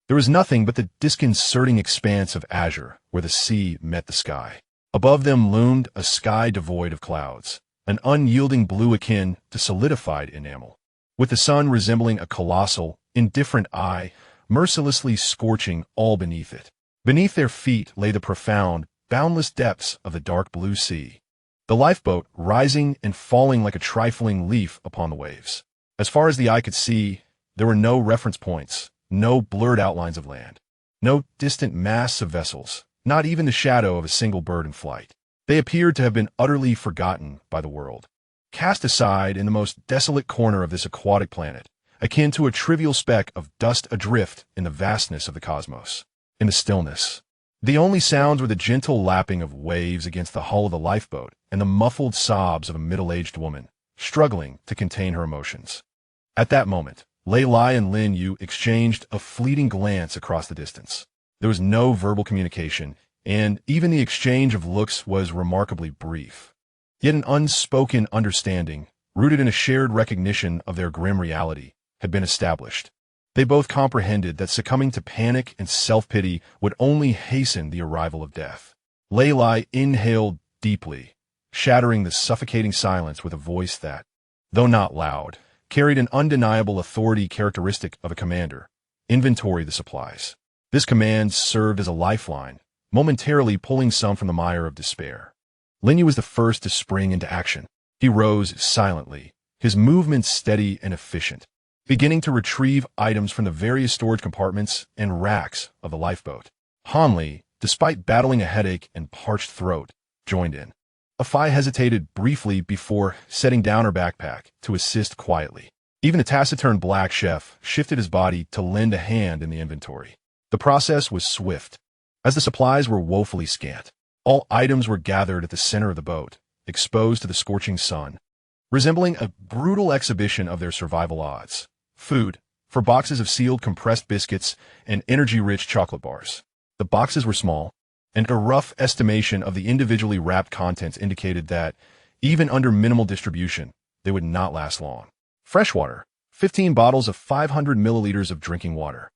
there was nothing but the disconcerting expanse of azure where the sea met the sky. Above them loomed a sky devoid of clouds, an unyielding blue akin to solidified enamel, with the sun resembling a colossal, indifferent eye, mercilessly scorching all beneath it. Beneath their feet lay the profound, boundless depths of the dark blue sea, the lifeboat rising and falling like a trifling leaf upon the waves. As far as the eye could see, there were no reference points, no blurred outlines of land, no distant mass of vessels, not even the shadow of a single bird in flight. They appeared to have been utterly forgotten by the world, cast aside in the most desolate corner of this aquatic planet, akin to a trivial speck of dust adrift in the vastness of the cosmos. In the stillness, the only sounds were the gentle lapping of waves against the hull of the lifeboat and the muffled sobs of a middle-aged woman, struggling to contain her emotions. At that moment, Lei Lai and Lin Yue exchanged a fleeting glance across the distance. There was no verbal communication, and even the exchange of looks was remarkably brief. Yet an unspoken understanding, rooted in a shared recognition of their grim reality, had been established. They both comprehended that succumbing to panic and self-pity would only hasten the arrival of death. Lei Lai inhaled deeply, shattering the suffocating silence with a voice that, though not loud, carried an undeniable authority characteristic of a commander. Inventory the supplies. This command served as a lifeline, momentarily pulling some from the mire of despair. Lin Yue was the first to spring into action. He rose silently, his movements steady and efficient, beginning to retrieve items from the various storage compartments and racks of the lifeboat. Hanli, despite battling a headache and parched throat, joined in. Afai hesitated briefly before setting down her backpack to assist quietly. Even the taciturn black chef shifted his body to lend a hand in the inventory. The process was swift, as the supplies were woefully scant. All items were gathered at the center of the boat, exposed to the scorching sun, resembling a brutal exhibition of their survival odds. Food, for boxes of sealed compressed biscuits and energy-rich chocolate bars. The boxes were small, and a rough estimation of the individually wrapped contents indicated that, even under minimal distribution, they would not last long. Fresh water, 15 bottles of 500 milliliters of drinking water.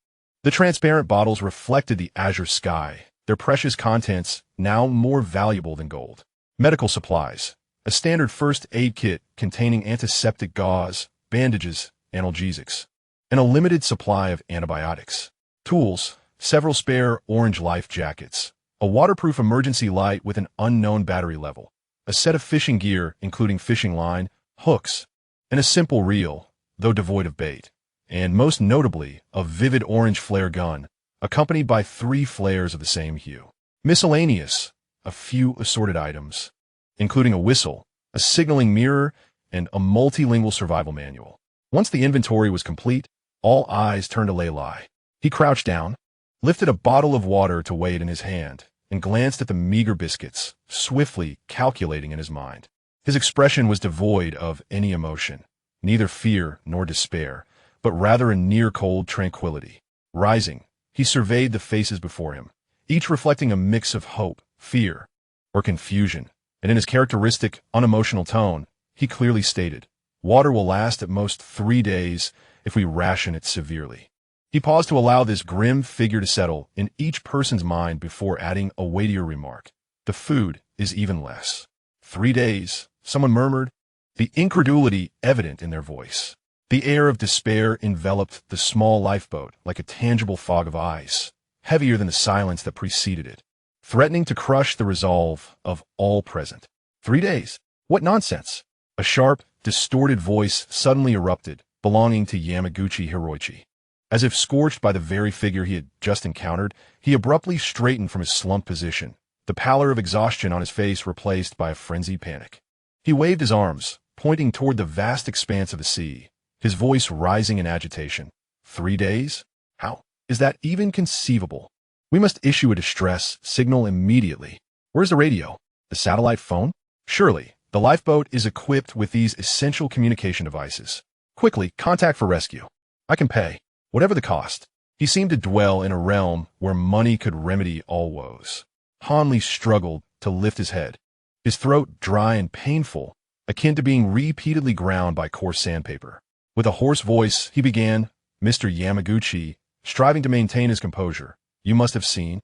The transparent bottles reflected the azure sky, their precious contents now more valuable than gold. Medical supplies. A standard first aid kit containing antiseptic gauze, bandages, analgesics, and a limited supply of antibiotics. Tools. Several spare orange life jackets. A waterproof emergency light with an unknown battery level. A set of fishing gear, including fishing line, hooks, and a simple reel, though devoid of bait. And most notably, a vivid orange flare gun, accompanied by 3 flares of the same hue. Miscellaneous, a few assorted items, including a whistle, a signaling mirror, and a multilingual survival manual. Once the inventory was complete, all eyes turned to Lin Yue. He crouched down, lifted a bottle of water to weigh it in his hand, and glanced at the meager biscuits, swiftly calculating in his mind. His expression was devoid of any emotion, neither fear nor despair, but rather a near-cold tranquility. Rising, he surveyed the faces before him, each reflecting a mix of hope, fear, or confusion, and in his characteristic, unemotional tone, he clearly stated, "Water will last at most 3 days if we ration it severely." He paused to allow this grim figure to settle in each person's mind before adding a weightier remark. "The food is even less." 3 days, someone murmured, the incredulity evident in their voice. The air of despair enveloped the small lifeboat like a tangible fog of ice, heavier than the silence that preceded it, threatening to crush the resolve of all present. 3 days? What nonsense! A sharp, distorted voice suddenly erupted, belonging to Yamaguchi Hiroichi. As if scorched by the very figure he had just encountered, he abruptly straightened from his slumped position, the pallor of exhaustion on his face replaced by a frenzied panic. He waved his arms, pointing toward the vast expanse of the sea, his voice rising in agitation. 3 days? How is that even conceivable? We must issue a distress signal immediately. Where's the radio? The satellite phone? Surely, the lifeboat is equipped with these essential communication devices. Quickly, contact for rescue. I can pay, whatever the cost. He seemed to dwell in a realm where money could remedy all woes. Hanley struggled to lift his head, his throat dry and painful, akin to being repeatedly ground by coarse sandpaper. With a hoarse voice, he began, "Mr. Yamaguchi," striving to maintain his composure. "You must have seen,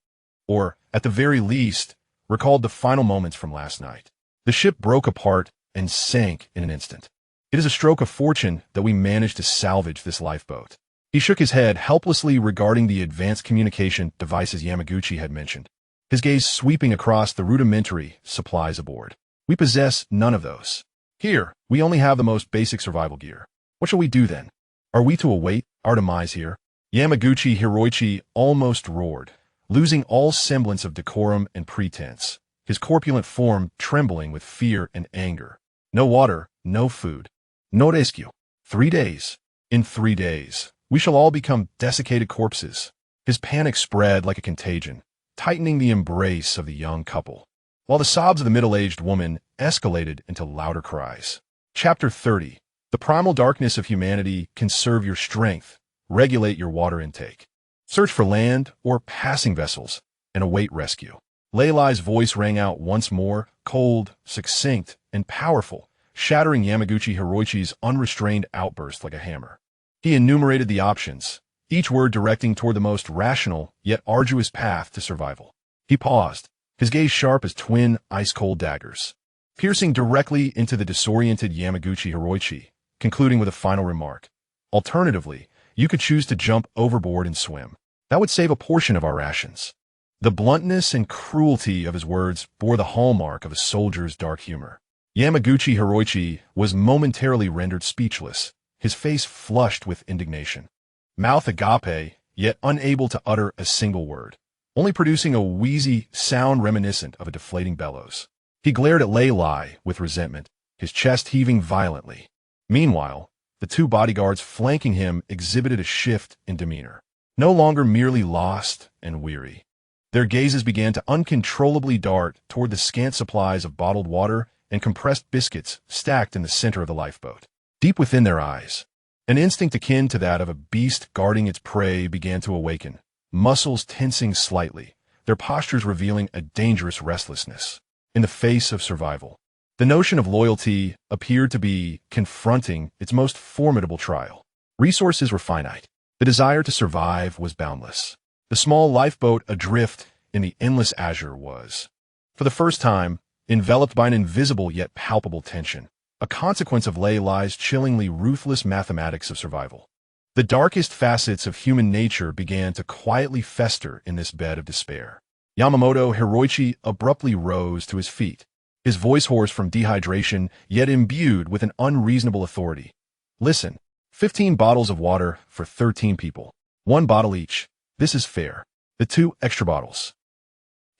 or, at the very least, recalled the final moments from last night. The ship broke apart and sank in an instant. It is a stroke of fortune that we managed to salvage this lifeboat." He shook his head helplessly regarding the advanced communication devices Yamaguchi had mentioned, his gaze sweeping across the rudimentary supplies aboard. "We possess none of those. Here, we only have the most basic survival gear. What shall we do then? Are we to await our demise here?" Yamaguchi Hiroichi almost roared, losing all semblance of decorum and pretense, his corpulent form trembling with fear and anger. "No water, no food, no rescue. 3 days. In 3 days, we shall all become desiccated corpses." His panic spread like a contagion, tightening the embrace of the young couple, while the sobs of the middle-aged woman escalated into louder cries. Chapter 30. The primal darkness of humanity conserve your strength, regulate your water intake. Search for land or passing vessels, and await rescue. Lin Yue's voice rang out once more, cold, succinct, and powerful, shattering Yamaguchi Hiroichi's unrestrained outburst like a hammer. He enumerated the options, each word directing toward the most rational yet arduous path to survival. He paused, his gaze sharp as twin ice-cold daggers, piercing directly into the disoriented Yamaguchi Hiroichi, concluding with a final remark. "Alternatively, you could choose to jump overboard and swim. That would save a portion of our rations." The bluntness and cruelty of his words bore the hallmark of a soldier's dark humor. Yamaguchi Hiroichi was momentarily rendered speechless, his face flushed with indignation. Mouth agape, yet unable to utter a single word, only producing a wheezy sound reminiscent of a deflating bellows. He glared at Lin Yue with resentment, his chest heaving violently. Meanwhile, the 2 bodyguards flanking him exhibited a shift in demeanor, no longer merely lost and weary. Their gazes began to uncontrollably dart toward the scant supplies of bottled water and compressed biscuits stacked in the center of the lifeboat. Deep within their eyes, an instinct akin to that of a beast guarding its prey began to awaken, muscles tensing slightly, their postures revealing a dangerous restlessness in the face of survival. The notion of loyalty appeared to be confronting its most formidable trial. Resources were finite. The desire to survive was boundless. The small lifeboat adrift in the endless azure was, for the first time, enveloped by an invisible yet palpable tension, a consequence of Lei Lai's chillingly ruthless mathematics of survival. The darkest facets of human nature began to quietly fester in this bed of despair. Yamamoto Hiroichi abruptly rose to his feet, his voice hoarse from dehydration, yet imbued with an unreasonable authority. Listen, 15 bottles of water for 13 people. 1 bottle each. This is fair. The 2 extra bottles.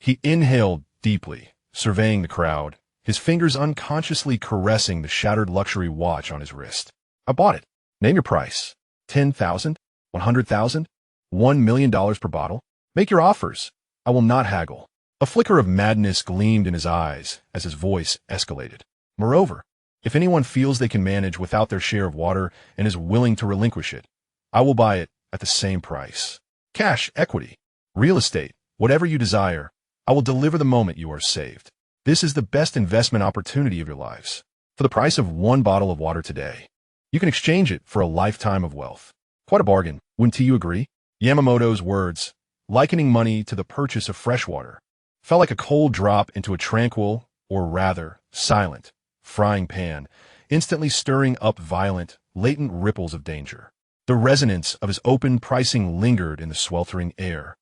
He inhaled deeply, surveying the crowd, his fingers unconsciously caressing the shattered luxury watch on his wrist. I bought it. Name your price. 10,000? 100,000? $1 million per bottle? Make your offers. I will not haggle. A flicker of madness gleamed in his eyes as his voice escalated. Moreover, if anyone feels they can manage without their share of water and is willing to relinquish it, I will buy it at the same price. Cash, equity, real estate, whatever you desire, I will deliver the moment you are saved. This is the best investment opportunity of your lives. For the price of 1 bottle of water today, you can exchange it for a lifetime of wealth. Quite a bargain, wouldn't you agree? Yamamoto's words, likening money to the purchase of fresh water, fell like a cold drop into a tranquil, or rather, silent, frying pan, instantly stirring up violent, latent ripples of danger. The resonance of his open pricing lingered in the sweltering air,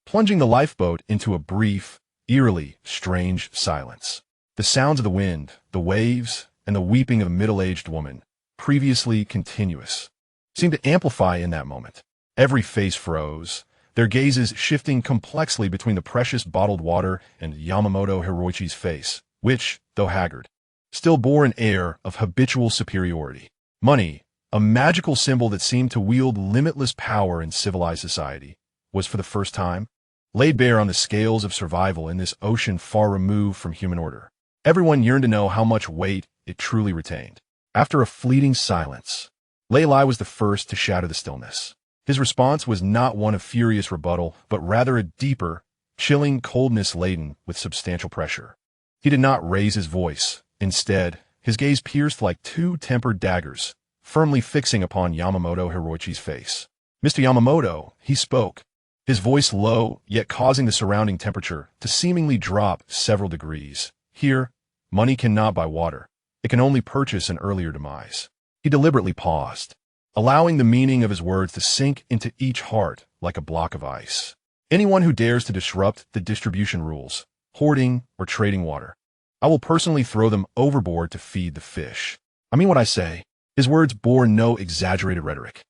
plunging the lifeboat into a brief, eerily strange silence. The sounds of the wind, the waves, and the weeping of a middle-aged woman, previously continuous, seemed to amplify in that moment. Every face froze, their gazes shifting complexly between the precious bottled water and Yamamoto Hiroichi's face, which, though haggard, still bore an air of habitual superiority. Money, a magical symbol that seemed to wield limitless power in civilized society, was for the first time laid bare on the scales of survival in this ocean far removed from human order. Everyone yearned to know how much weight it truly retained. After a fleeting silence, Lei Lai was the first to shatter the stillness. His response was not one of furious rebuttal, but rather a deeper, chilling coldness laden with substantial pressure. He did not raise his voice. Instead, his gaze pierced like 2 tempered daggers, firmly fixing upon Yamamoto Hiroichi's face. Mr. Yamamoto, he spoke, his voice low, yet causing the surrounding temperature to seemingly drop several degrees. Here, money cannot buy water. It can only purchase an earlier demise. He deliberately paused, allowing the meaning of his words to sink into each heart like a block of ice. Anyone who dares to disrupt the distribution rules, hoarding or trading water, I will personally throw them overboard to feed the fish. I mean what I say. His words bore no exaggerated rhetoric,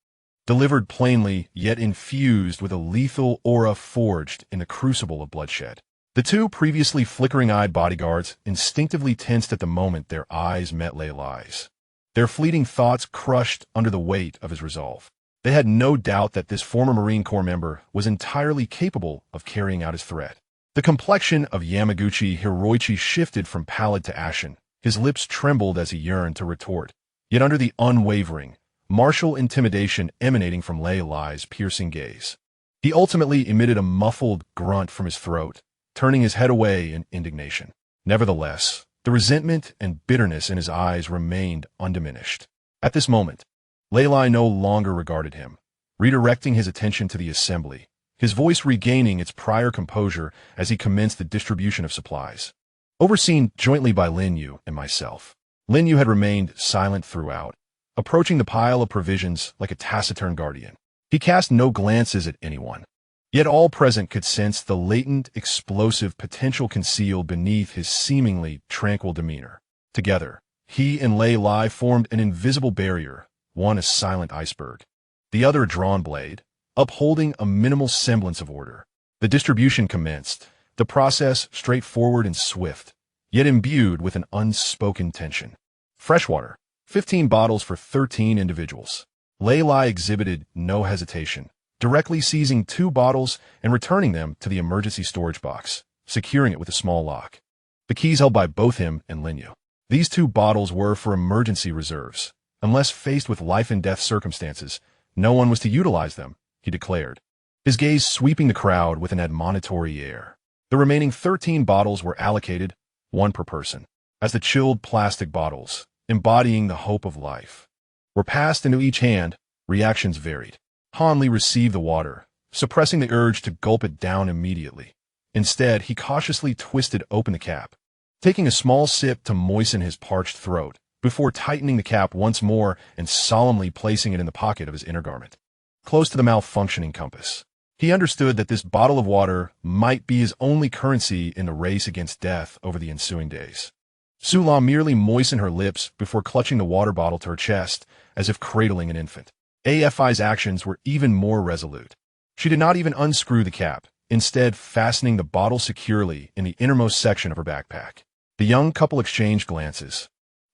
delivered plainly yet infused with a lethal aura forged in the crucible of bloodshed. The 2 previously flickering-eyed bodyguards instinctively tensed at the moment their eyes met Lei Lai's, their fleeting thoughts crushed under the weight of his resolve. They had no doubt that this former Marine Corps member was entirely capable of carrying out his threat. The complexion of Yamaguchi Hiroichi shifted from pallid to ashen. His lips trembled as he yearned to retort, yet under the unwavering, martial intimidation emanating from Lei Lai's piercing gaze, he ultimately emitted a muffled grunt from his throat, turning his head away in indignation. Nevertheless, the resentment and bitterness in his eyes remained undiminished. At this moment, Lei Lai no longer regarded him, redirecting his attention to the assembly, his voice regaining its prior composure as he commenced the distribution of supplies. Overseen jointly by Lin Yue and myself, Lin Yue had remained silent throughout, approaching the pile of provisions like a taciturn guardian. He cast no glances at anyone, yet all present could sense the latent, explosive potential concealed beneath his seemingly tranquil demeanor. Together, he and Lei Lai formed an invisible barrier, one a silent iceberg, the other a drawn blade, upholding a minimal semblance of order. The distribution commenced, the process straightforward and swift, yet imbued with an unspoken tension. Freshwater, 15 bottles for 13 individuals. Lei Lai exhibited no hesitation, directly seizing 2 bottles and returning them to the emergency storage box, securing it with a small lock. The keys held by both him and Lin Yue. These 2 bottles were for emergency reserves. Unless faced with life-and-death circumstances, no one was to utilize them, he declared, his gaze sweeping the crowd with an admonitory air. The remaining 13 bottles were allocated, 1 per person, as the chilled plastic bottles, embodying the hope of life, were passed into each hand. Reactions varied. Han Li received the water, suppressing the urge to gulp it down immediately. Instead, he cautiously twisted open the cap, taking a small sip to moisten his parched throat, before tightening the cap once more and solemnly placing it in the pocket of his inner garment, close to the malfunctioning compass. He understood that this bottle of water might be his only currency in the race against death over the ensuing days. Sula merely moistened her lips before clutching the water bottle to her chest, as if cradling an infant. AFI's actions were even more resolute. She did not even unscrew the cap, instead fastening the bottle securely in the innermost section of her backpack. The young couple exchanged glances,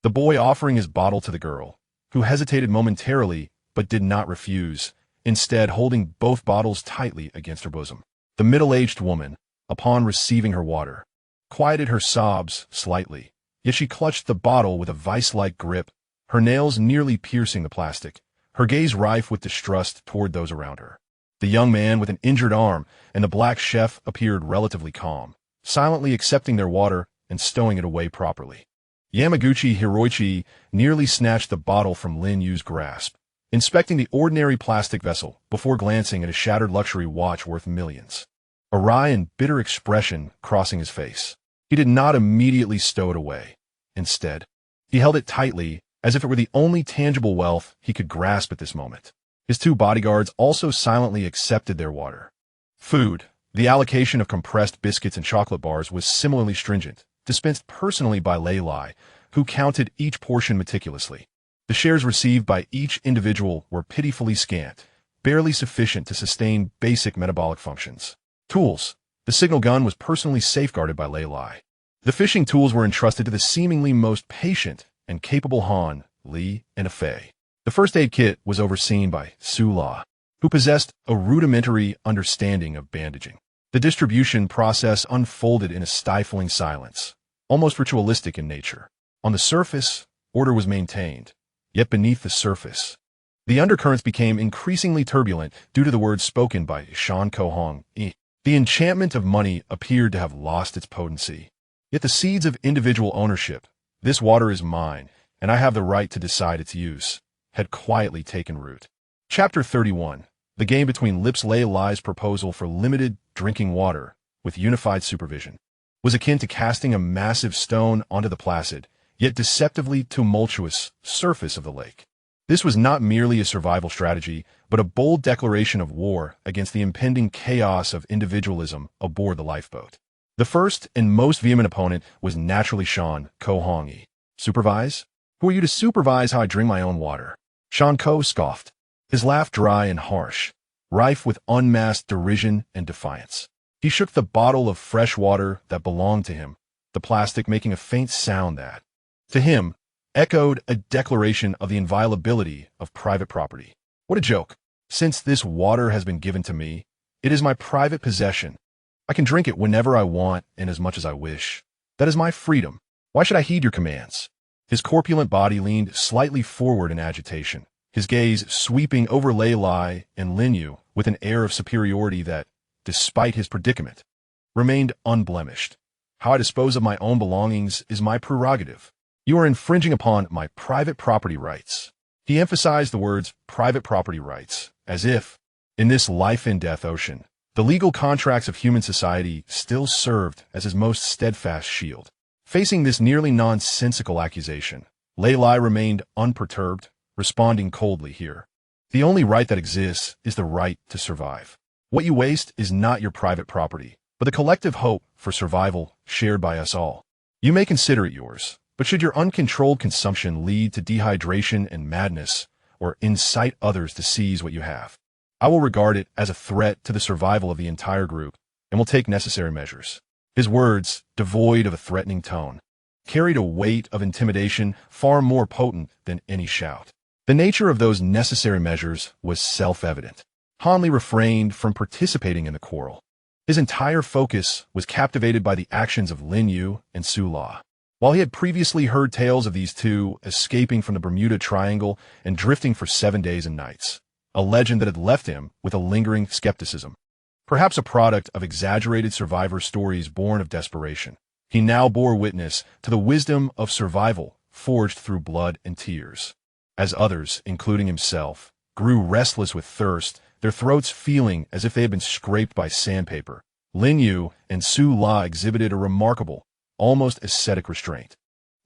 the boy offering his bottle to the girl, who hesitated momentarily but did not refuse, instead holding both bottles tightly against her bosom. The middle-aged woman, upon receiving her water, quieted her sobs slightly, yet she clutched the bottle with a vice-like grip, her nails nearly piercing the plastic, her gaze rife with distrust toward those around her. The young man with an injured arm and the black chef appeared relatively calm, silently accepting their water and stowing it away properly. Yamaguchi Hiroichi nearly snatched the bottle from Lin Yue's grasp, inspecting the ordinary plastic vessel before glancing at a shattered luxury watch worth millions. A wry and bitter expression crossing his face. He did not immediately stow it away. Instead, he held it tightly as if it were the only tangible wealth he could grasp at this moment. His two bodyguards also silently accepted their water. Food. The allocation of compressed biscuits and chocolate bars was similarly stringent, dispensed personally by Lei Lai, who counted each portion meticulously. The shares received by each individual were pitifully scant, barely sufficient to sustain basic metabolic functions. Tools. The signal gun was personally safeguarded by Lei Lai. The fishing tools were entrusted to the seemingly most patient and capable Han, Li, and Fei. The first aid kit was overseen by Su La, who possessed a rudimentary understanding of bandaging. The distribution process unfolded in a stifling silence, almost ritualistic in nature. On the surface, order was maintained. Yet beneath the surface, the undercurrents became increasingly turbulent due to the words spoken by Shan Kohong. The enchantment of money appeared to have lost its potency. Yet the seeds of individual ownership, this water is mine, and I have the right to decide its use, had quietly taken root. Chapter 31. The game between Lips Lei Lai's proposal for limited drinking water with unified supervision was akin to casting a massive stone onto the placid, yet deceptively tumultuous surface of the lake. This was not merely a survival strategy, but a bold declaration of war against the impending chaos of individualism aboard the lifeboat. The first and most vehement opponent was naturally Shan Kohong. Supervise? Who are you to supervise how I drink my own water? Shan Ko scoffed, his laugh dry and harsh, rife with unmasked derision and defiance. He shook the bottle of fresh water that belonged to him, the plastic making a faint sound that, to him, echoed a declaration of the inviolability of private property. What a joke. Since this water has been given to me, it is my private possession. I can drink it whenever I want and as much as I wish. That is my freedom. Why should I heed your commands? His corpulent body leaned slightly forward in agitation, his gaze sweeping over Lei Lai and Lin Yue with an air of superiority that, despite his predicament, remained unblemished. How I dispose of my own belongings is my prerogative. You are infringing upon my private property rights. He emphasized the words private property rights, as if, in this life-and-death ocean, the legal contracts of human society still served as his most steadfast shield. Facing this nearly nonsensical accusation, Lei Lai remained unperturbed, responding coldly here. The only right that exists is the right to survive. What you waste is not your private property, but the collective hope for survival shared by us all. You may consider it yours. But should your uncontrolled consumption lead to dehydration and madness, or incite others to seize what you have, I will regard it as a threat to the survival of the entire group, and will take necessary measures. His words, devoid of a threatening tone, carried a weight of intimidation far more potent than any shout. The nature of those necessary measures was self-evident. Han Li refrained from participating in the quarrel. His entire focus was captivated by the actions of Lin Yue and Su La. While he had previously heard tales of these two escaping from the Bermuda Triangle and drifting for 7 days and nights, a legend that had left him with a lingering skepticism, perhaps a product of exaggerated survivor stories born of desperation, he now bore witness to the wisdom of survival forged through blood and tears. As others, including himself, grew restless with thirst their throats feeling as if they had been scraped by sandpaper. Lin Yue and Su La exhibited a remarkable, almost ascetic restraint.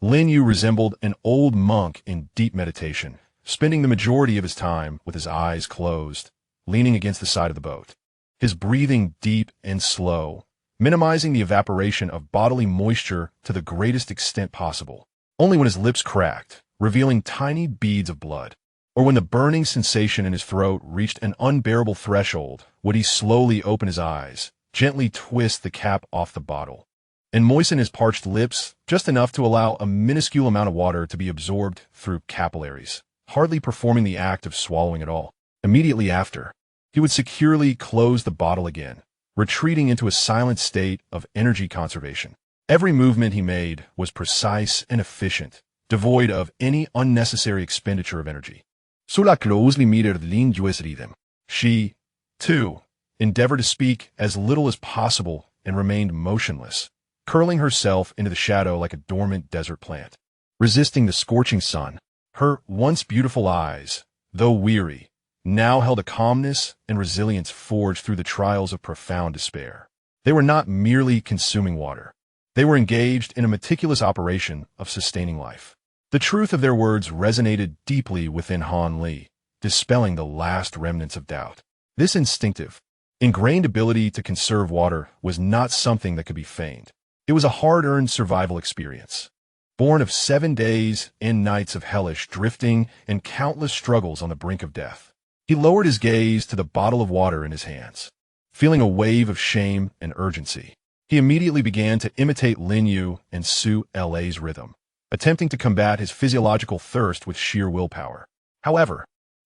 Lin Yue resembled an old monk in deep meditation, spending the majority of his time with his eyes closed, leaning against the side of the boat. His breathing deep and slow, minimizing the evaporation of bodily moisture to the greatest extent possible. Only when his lips cracked, revealing tiny beads of blood, or when the burning sensation in his throat reached an unbearable threshold, would he slowly open his eyes, gently twist the cap off the bottle, and moisten his parched lips just enough to allow a minuscule amount of water to be absorbed through capillaries, hardly performing the act of swallowing at all. Immediately after, he would securely close the bottle again, retreating into a silent state of energy conservation. Every movement he made was precise and efficient, devoid of any unnecessary expenditure of energy. Sula closely mirrored Lin Yue's rhythm. She, too, endeavored to speak as little as possible and remained motionless, curling herself into the shadow like a dormant desert plant. Resisting the scorching sun, her once beautiful eyes, though weary, now held a calmness and resilience forged through the trials of profound despair. They were not merely consuming water. They were engaged in a meticulous operation of sustaining life. The truth of their words resonated deeply within Han Li, dispelling the last remnants of doubt. This instinctive, ingrained ability to conserve water was not something that could be feigned. It was a hard-earned survival experience, born of 7 days and nights of hellish drifting and countless struggles on the brink of death. He lowered his gaze to the bottle of water in his hands. Feeling a wave of shame and urgency, he immediately began to imitate Lin Yue and Su La's rhythm, attempting to combat his physiological thirst with sheer willpower. However,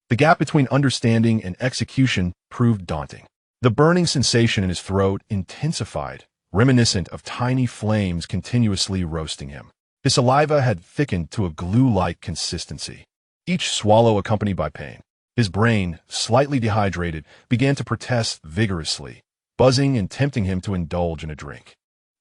the gap between understanding and execution proved daunting. The burning sensation in his throat intensified, reminiscent of tiny flames continuously roasting him. His saliva had thickened to a glue-like consistency, each swallow accompanied by pain. His brain, slightly dehydrated, began to protest vigorously, buzzing and tempting him to indulge in a drink.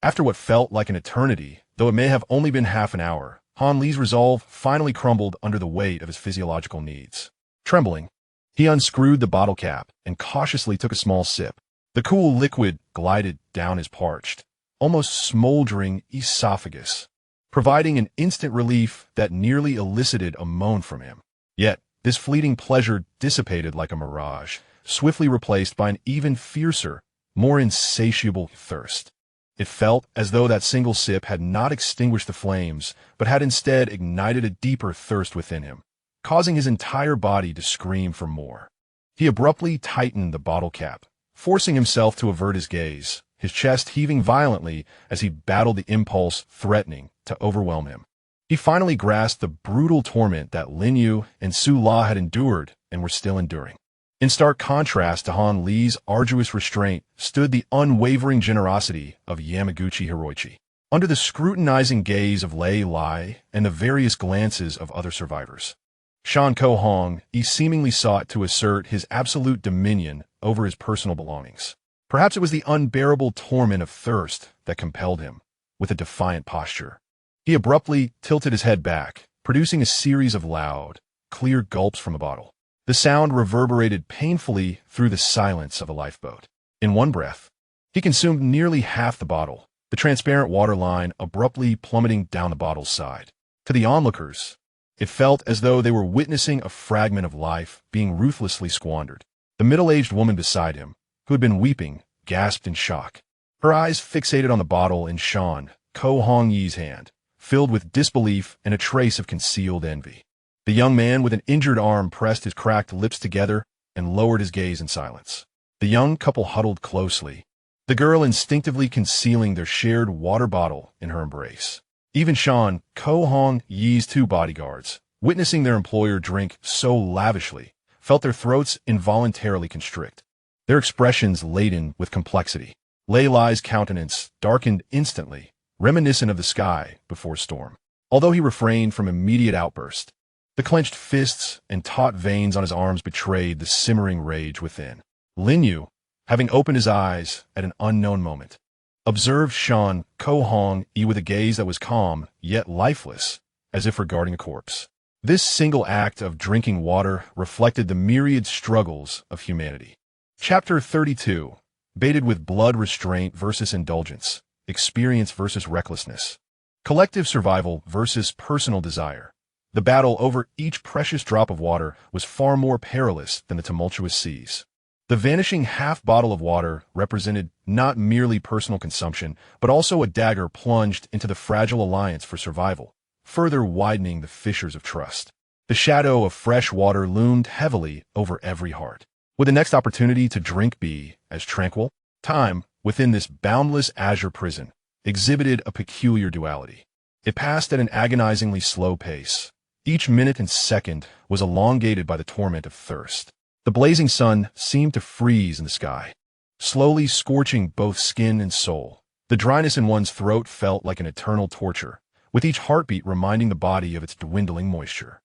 After what felt like an eternity, though it may have only been half an hour, Han Li's resolve finally crumbled under the weight of his physiological needs. Trembling, he unscrewed the bottle cap and cautiously took a small sip. The cool liquid glided down his parched, almost smoldering esophagus, providing an instant relief that nearly elicited a moan from him. Yet, this fleeting pleasure dissipated like a mirage, swiftly replaced by an even fiercer, more insatiable thirst. It felt as though that single sip had not extinguished the flames, but had instead ignited a deeper thirst within him, causing his entire body to scream for more. He abruptly tightened the bottle cap, forcing himself to avert his gaze, his chest heaving violently as he battled the impulse threatening to overwhelm him. He finally grasped the brutal torment that Lin Yue and Su La had endured and were still enduring. In stark contrast to Han Li's arduous restraint stood the unwavering generosity of Yamaguchi Hiroichi. Under the scrutinizing gaze of Lei Lai and the various glances of other survivors, Shan Ko Hong seemingly sought to assert his absolute dominion over his personal belongings. Perhaps it was the unbearable torment of thirst that compelled him, with a defiant posture. He abruptly tilted his head back, producing a series of loud, clear gulps from the bottle. The sound reverberated painfully through the silence of a lifeboat. In one breath, he consumed nearly half the bottle, the transparent water line abruptly plummeting down the bottle's side. To the onlookers, it felt as though they were witnessing a fragment of life being ruthlessly squandered. The middle-aged woman beside him, who had been weeping, gasped in shock. Her eyes fixated on the bottle in Shan Ko Hong Yi's hand, filled with disbelief and a trace of concealed envy. The young man with an injured arm pressed his cracked lips together and lowered his gaze in silence. The young couple huddled closely, the girl instinctively concealing their shared water bottle in her embrace. Even Shan Ko Hong Yi's 2 bodyguards, witnessing their employer drink so lavishly, felt their throats involuntarily constrict, their expressions laden with complexity. Lei Lai's countenance darkened instantly, reminiscent of the sky before storm. Although he refrained from immediate outburst, the clenched fists and taut veins on his arms betrayed the simmering rage within. Lin Yue, having opened his eyes at an unknown moment, observed Shan Ko Hong Yi with a gaze that was calm, yet lifeless, as if regarding a corpse. This single act of drinking water reflected the myriad struggles of humanity. Chapter 32. Baited with blood restraint versus indulgence, experience versus recklessness, collective survival versus personal desire. The battle over each precious drop of water was far more perilous than the tumultuous seas. The vanishing half-bottle of water represented not merely personal consumption, but also a dagger plunged into the fragile alliance for survival, further widening the fissures of trust. The shadow of fresh water loomed heavily over every heart. Would the next opportunity to drink be as tranquil? Time, within this boundless azure prison, exhibited a peculiar duality. It passed at an agonizingly slow pace. Each minute and second was elongated by the torment of thirst. The blazing sun seemed to freeze in the sky, slowly scorching both skin and soul. The dryness in one's throat felt like an eternal torture, with each heartbeat reminding the body of its dwindling moisture.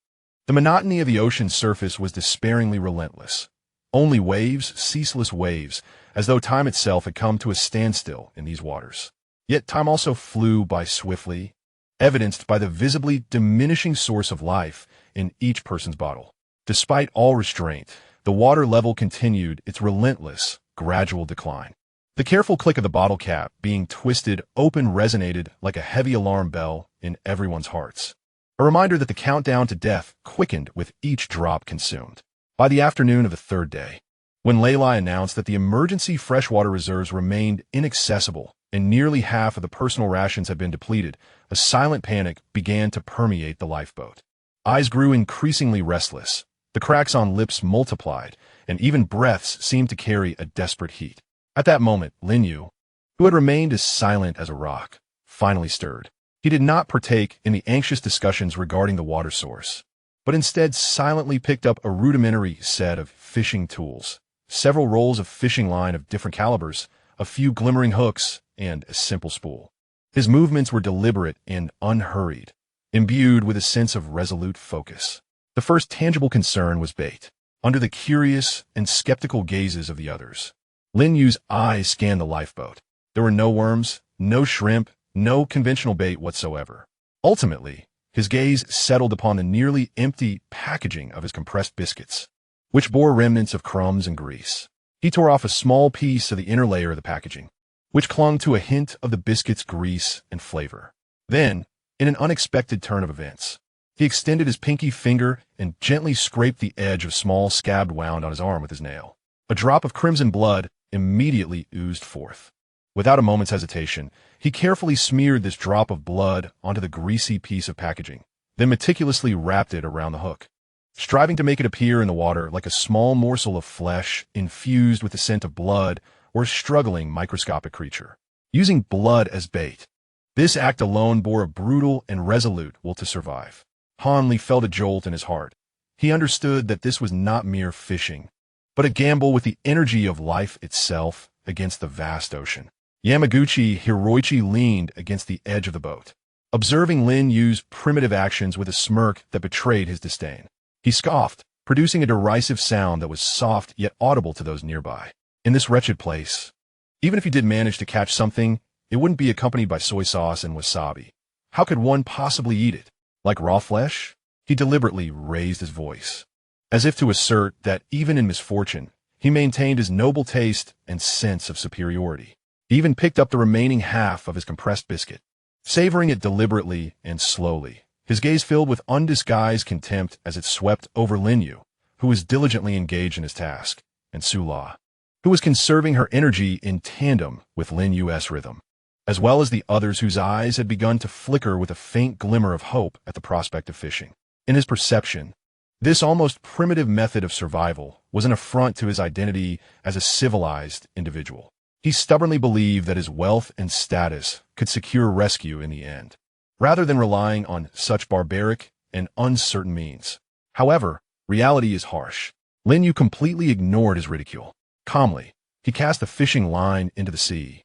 The monotony of the ocean's surface was despairingly relentless. Only waves, ceaseless waves, as though time itself had come to a standstill in these waters. Yet time also flew by swiftly, evidenced by the visibly diminishing source of life in each person's bottle. Despite all restraint, the water level continued its relentless, gradual decline. The careful click of the bottle cap being twisted open resonated like a heavy alarm bell in everyone's hearts. A reminder that the countdown to death quickened with each drop consumed. By the afternoon of the third day, when Leilai announced that the emergency freshwater reserves remained inaccessible and nearly half of the personal rations had been depleted, a silent panic began to permeate the lifeboat. Eyes grew increasingly restless, the cracks on lips multiplied, and even breaths seemed to carry a desperate heat. At that moment, Lin Yue, who had remained as silent as a rock, finally stirred. He did not partake in the anxious discussions regarding the water source, but instead silently picked up a rudimentary set of fishing tools, several rolls of fishing line of different calibers, a few glimmering hooks, and a simple spool. His movements were deliberate and unhurried, imbued with a sense of resolute focus. The first tangible concern was bait. Under the curious and skeptical gazes of the others, Lin Yue's eyes scanned the lifeboat. There were no worms, no shrimp, no conventional bait whatsoever. Ultimately, his gaze settled upon the nearly empty packaging of his compressed biscuits, which bore remnants of crumbs and grease. He tore off a small piece of the inner layer of the packaging, which clung to a hint of the biscuit's grease and flavor. Then, in an unexpected turn of events, he extended his pinky finger and gently scraped the edge of a small scabbed wound on his arm with his nail. A drop of crimson blood immediately oozed forth. Without a moment's hesitation, he carefully smeared this drop of blood onto the greasy piece of packaging, then meticulously wrapped it around the hook, striving to make it appear in the water like a small morsel of flesh infused with the scent of blood or a struggling microscopic creature. Using blood as bait, this act alone bore a brutal and resolute will to survive. Han Li felt a jolt in his heart. He understood that this was not mere fishing, but a gamble with the energy of life itself against the vast ocean. Yamaguchi Hiroichi leaned against the edge of the boat, observing Lin Yue's primitive actions with a smirk that betrayed his disdain. He scoffed, producing a derisive sound that was soft yet audible to those nearby. In this wretched place, even if he did manage to catch something, it wouldn't be accompanied by soy sauce and wasabi. How could one possibly eat it? Like raw flesh? He deliberately raised his voice, as if to assert that even in misfortune, he maintained his noble taste and sense of superiority. He even picked up the remaining half of his compressed biscuit, savoring it deliberately and slowly, his gaze filled with undisguised contempt as it swept over Lin Yue, who was diligently engaged in his task, and Su La, who was conserving her energy in tandem with Lin Yue's rhythm, as well as the others whose eyes had begun to flicker with a faint glimmer of hope at the prospect of fishing. In his perception, this almost primitive method of survival was an affront to his identity as a civilized individual. He stubbornly believed that his wealth and status could secure rescue in the end, rather than relying on such barbaric and uncertain means. However, reality is harsh. Lin Yue completely ignored his ridicule. Calmly, he cast the fishing line into the sea,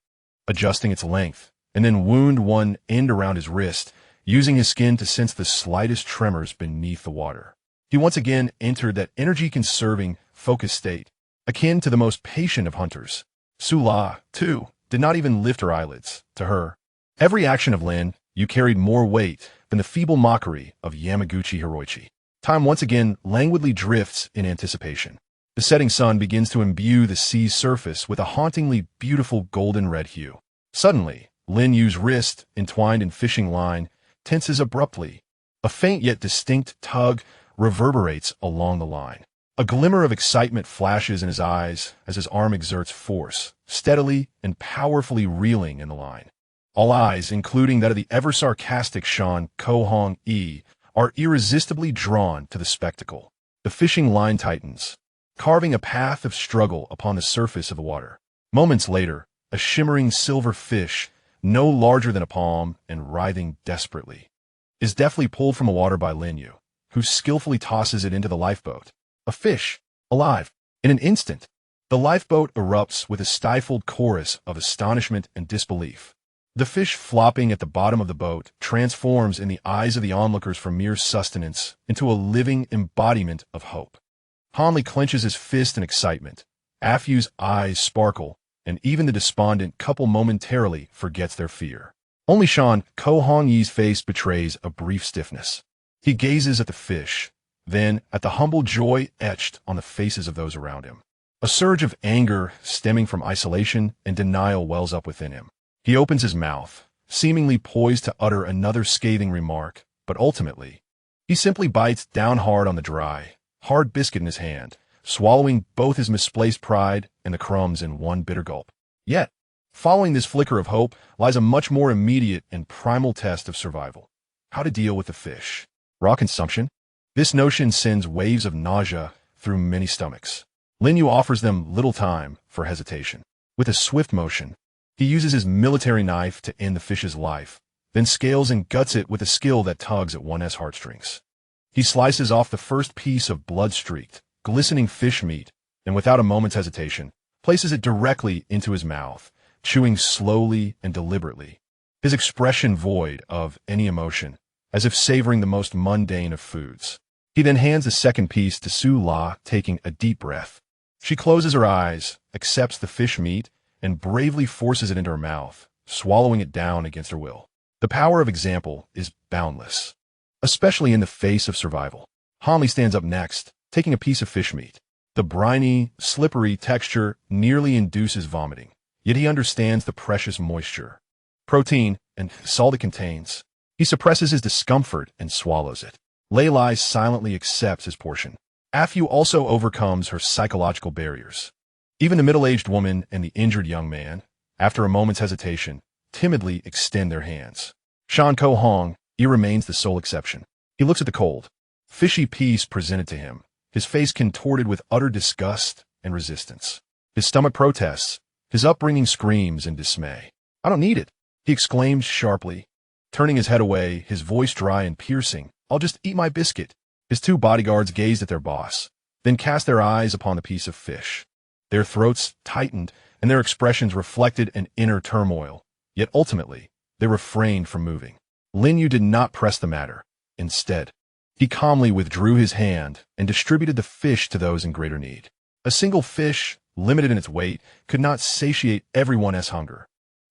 adjusting its length, and then wound one end around his wrist, using his skin to sense the slightest tremors beneath the water. He once again entered that energy-conserving, focused state, akin to the most patient of hunters. Su La, too, did not even lift her eyelids. To her, every action of Lin Yue carried more weight than the feeble mockery of Yamaguchi Hiroichi. Time once again languidly drifts in anticipation. The setting sun begins to imbue the sea's surface with a hauntingly beautiful golden red hue. Suddenly, Lin Yue's wrist, entwined in fishing line, tenses abruptly. A faint yet distinct tug reverberates along the line. A glimmer of excitement flashes in his eyes as his arm exerts force, steadily and powerfully reeling in the line. All eyes, including that of the ever-sarcastic Shan Ko-hong-yi, are irresistibly drawn to the spectacle. The fishing line tightens, carving a path of struggle upon the surface of the water. Moments later, a shimmering silver fish, no larger than a palm and writhing desperately, is deftly pulled from the water by Lin Yue, who skillfully tosses it into the lifeboat. A fish, alive. In an instant, the lifeboat erupts with a stifled chorus of astonishment and disbelief. The fish flopping at the bottom of the boat transforms in the eyes of the onlookers from mere sustenance into a living embodiment of hope. Hanli clenches his fist in excitement. Afyu's eyes sparkle, and even the despondent couple momentarily forgets their fear. Only Shan Ko-hong-yi's face betrays a brief stiffness. He gazes at the fish, then at the humble joy etched on the faces of those around him. A surge of anger stemming from isolation and denial wells up within him. He opens his mouth, seemingly poised to utter another scathing remark, but ultimately, he simply bites down hard on the dry, hard biscuit in his hand, swallowing both his misplaced pride and the crumbs in one bitter gulp. Yet, following this flicker of hope lies a much more immediate and primal test of survival. How to deal with the fish. Raw consumption? This notion sends waves of nausea through many stomachs. Lin Yue offers them little time for hesitation. With a swift motion, he uses his military knife to end the fish's life, then scales and guts it with a skill that tugs at one's heartstrings. He slices off the first piece of blood-streaked, glistening fish meat, and without a moment's hesitation, places it directly into his mouth, chewing slowly and deliberately, his expression void of any emotion, as if savoring the most mundane of foods. He then hands the second piece to Su La, taking a deep breath. She closes her eyes, accepts the fish meat, and bravely forces it into her mouth, swallowing it down against her will. The power of example is boundless, especially in the face of survival. Hanli stands up next, taking a piece of fish meat. The briny, slippery texture nearly induces vomiting, yet he understands the precious moisture, protein, and salt it contains. He suppresses his discomfort and swallows it. Lei Lai silently accepts his portion. Afyu also overcomes her psychological barriers. Even the middle-aged woman and the injured young man, after a moment's hesitation, timidly extend their hands. Shan Ko-hong-yi remains the sole exception. He looks at the cold, fishy piece presented to him, his face contorted with utter disgust and resistance. His stomach protests, his upbringing screams in dismay. "I don't need it," he exclaims sharply, turning his head away, his voice dry and piercing. "I'll just eat my biscuit." His two bodyguards gazed at their boss, then cast their eyes upon the piece of fish. Their throats tightened, and their expressions reflected an inner turmoil, yet ultimately, they refrained from moving. Lin Yue did not press the matter. Instead, he calmly withdrew his hand and distributed the fish to those in greater need. A single fish, limited in its weight, could not satiate everyone's hunger,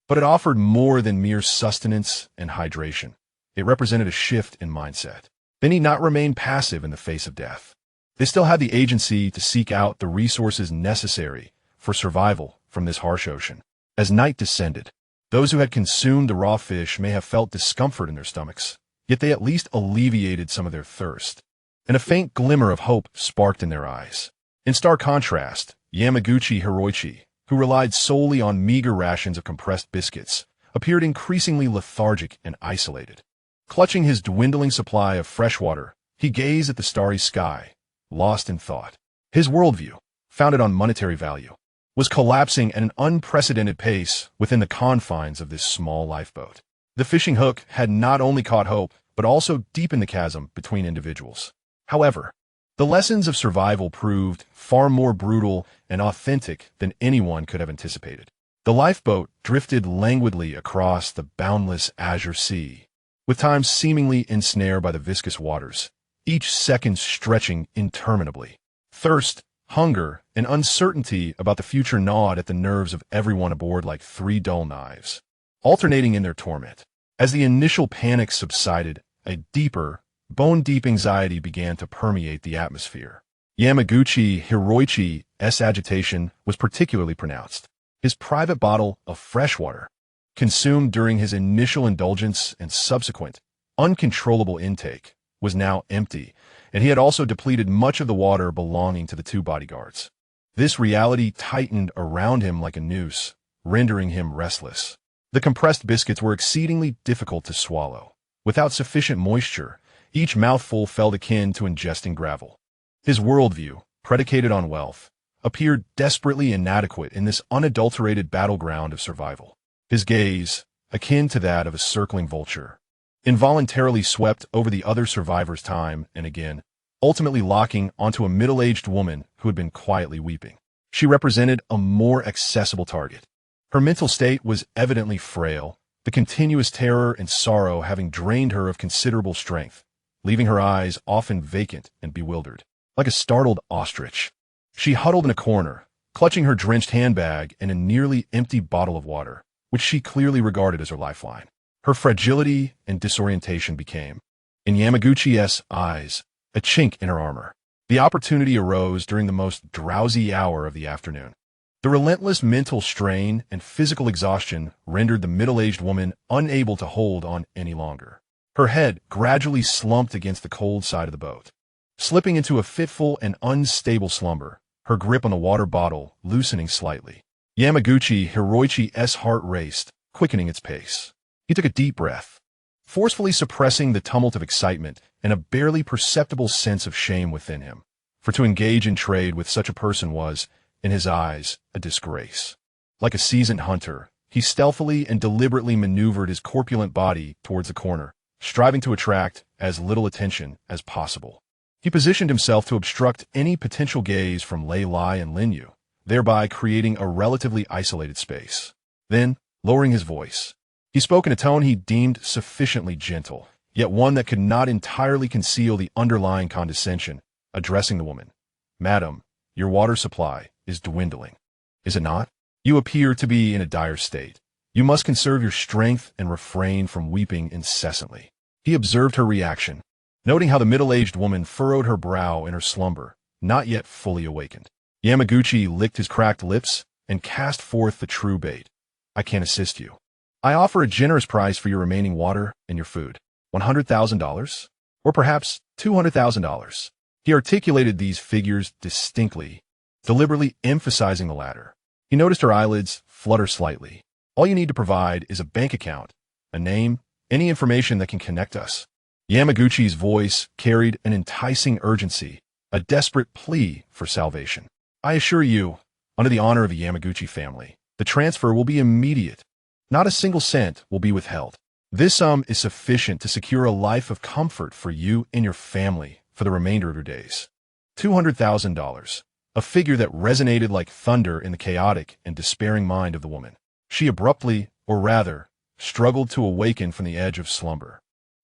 but it offered more than mere sustenance and hydration. It represented a shift in mindset. They need not remain passive in the face of death. They still had the agency to seek out the resources necessary for survival from this harsh ocean. As night descended, those who had consumed the raw fish may have felt discomfort in their stomachs, yet they at least alleviated some of their thirst, and a faint glimmer of hope sparked in their eyes. In stark contrast, Yamaguchi Hiroichi, who relied solely on meager rations of compressed biscuits, appeared increasingly lethargic and isolated. Clutching his dwindling supply of fresh water, he gazed at the starry sky, lost in thought. His worldview, founded on monetary value, was collapsing at an unprecedented pace within the confines of this small lifeboat. The fishing hook had not only caught hope, but also deepened the chasm between individuals. However, the lessons of survival proved far more brutal and authentic than anyone could have anticipated. The lifeboat drifted languidly across the boundless azure sea, with time seemingly ensnared by the viscous waters, each second stretching interminably. Thirst, hunger, and uncertainty about the future gnawed at the nerves of everyone aboard like three dull knives, alternating in their torment. As the initial panic subsided, a deeper, Bone-deep anxiety began to permeate the atmosphere. Yamaguchi Hiroichi's agitation was particularly pronounced. His private bottle of fresh water, consumed during his initial indulgence and subsequent uncontrollable intake, was now empty, and he had also depleted much of the water belonging to the two bodyguards. This reality tightened around him like a noose, rendering him restless. The compressed biscuits were exceedingly difficult to swallow. Without sufficient moisture, each mouthful felt akin to ingesting gravel. His worldview, predicated on wealth, appeared desperately inadequate in this unadulterated battleground of survival. His gaze, akin to that of a circling vulture, involuntarily swept over the other survivors time and again, ultimately locking onto a middle-aged woman who had been quietly weeping. She represented a more accessible target. Her mental state was evidently frail, the continuous terror and sorrow having drained her of considerable strength, leaving her eyes often vacant and bewildered. Like a startled ostrich, she huddled in a corner, clutching her drenched handbag and a nearly empty bottle of water, which she clearly regarded as her lifeline. Her fragility and disorientation became, in Yamaguchi's eyes, a chink in her armor. The opportunity arose during the most drowsy hour of the afternoon. The relentless mental strain and physical exhaustion rendered the middle-aged woman unable to hold on any longer. Her head gradually slumped against the cold side of the boat. Slipping into a fitful and unstable slumber, her grip on the water bottle loosening slightly. Yamaguchi Hiroichi's heart raced, quickening its pace. He took a deep breath, forcefully suppressing the tumult of excitement and a barely perceptible sense of shame within him. For to engage in trade with such a person was, in his eyes, a disgrace. Like a seasoned hunter, he stealthily and deliberately maneuvered his corpulent body towards the corner, striving to attract as little attention as possible. He positioned himself to obstruct any potential gaze from Lei Lai and Lin Yue, thereby creating a relatively isolated space. Then, lowering his voice, he spoke in a tone he deemed sufficiently gentle, yet one that could not entirely conceal the underlying condescension, addressing the woman. "Madam, your water supply is dwindling. Is it not? You appear to be in a dire state. You must conserve your strength and refrain from weeping incessantly." He observed her reaction, noting how the middle-aged woman furrowed her brow in her slumber, not yet fully awakened. Yamaguchi licked his cracked lips and cast forth the true bait. "I can't assist you. I offer a generous price for your remaining water and your food. $100,000? Or perhaps $200,000. He articulated these figures distinctly, deliberately emphasizing the latter. He noticed her eyelids flutter slightly. "All you need to provide is a bank account, a name, any information that can connect us." Yamaguchi's voice carried an enticing urgency, a desperate plea for salvation. "I assure you, under the honor of the Yamaguchi family, the transfer will be immediate. Not a single cent will be withheld. This sum is sufficient to secure a life of comfort for you and your family for the remainder of your days." $200,000, a figure that resonated like thunder in the chaotic and despairing mind of the woman. She abruptly, or rather, struggled to awaken from the edge of slumber,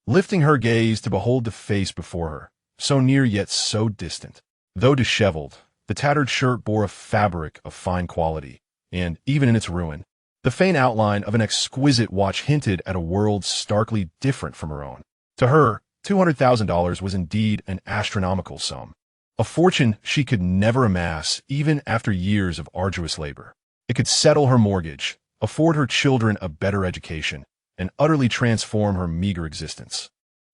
lifting her gaze to behold the face before her, so near yet so distant. Though disheveled, the tattered shirt bore a fabric of fine quality, and, even in its ruin, the faint outline of an exquisite watch hinted at a world starkly different from her own. To her, $200,000 was indeed an astronomical sum, a fortune she could never amass even after years of arduous labor. It could settle her mortgage, afford her children a better education, and utterly transform her meager existence.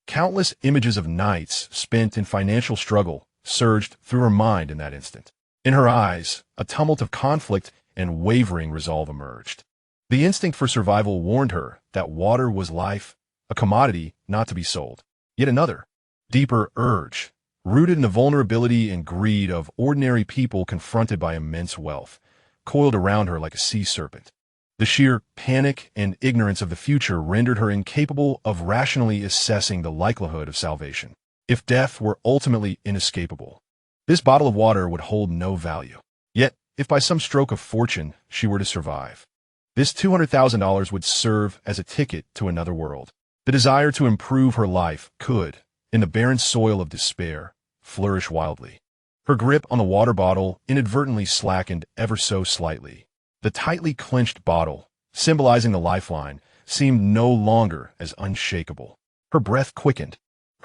Countless images of nights spent in financial struggle surged through her mind in that instant. In her eyes, a tumult of conflict and wavering resolve emerged. The instinct for survival warned her that water was life, a commodity not to be sold. Yet another, deeper urge, rooted in the vulnerability and greed of ordinary people confronted by immense wealth, coiled around her like a sea serpent. The sheer panic and ignorance of the future rendered her incapable of rationally assessing the likelihood of salvation. If death were ultimately inescapable, this bottle of water would hold no value. Yet, if by some stroke of fortune she were to survive, this $200,000 would serve as a ticket to another world. The desire to improve her life could, in the barren soil of despair, flourish wildly. Her grip on the water bottle inadvertently slackened ever so slightly. The tightly clenched bottle, symbolizing the lifeline, seemed no longer as unshakable. Her breath quickened.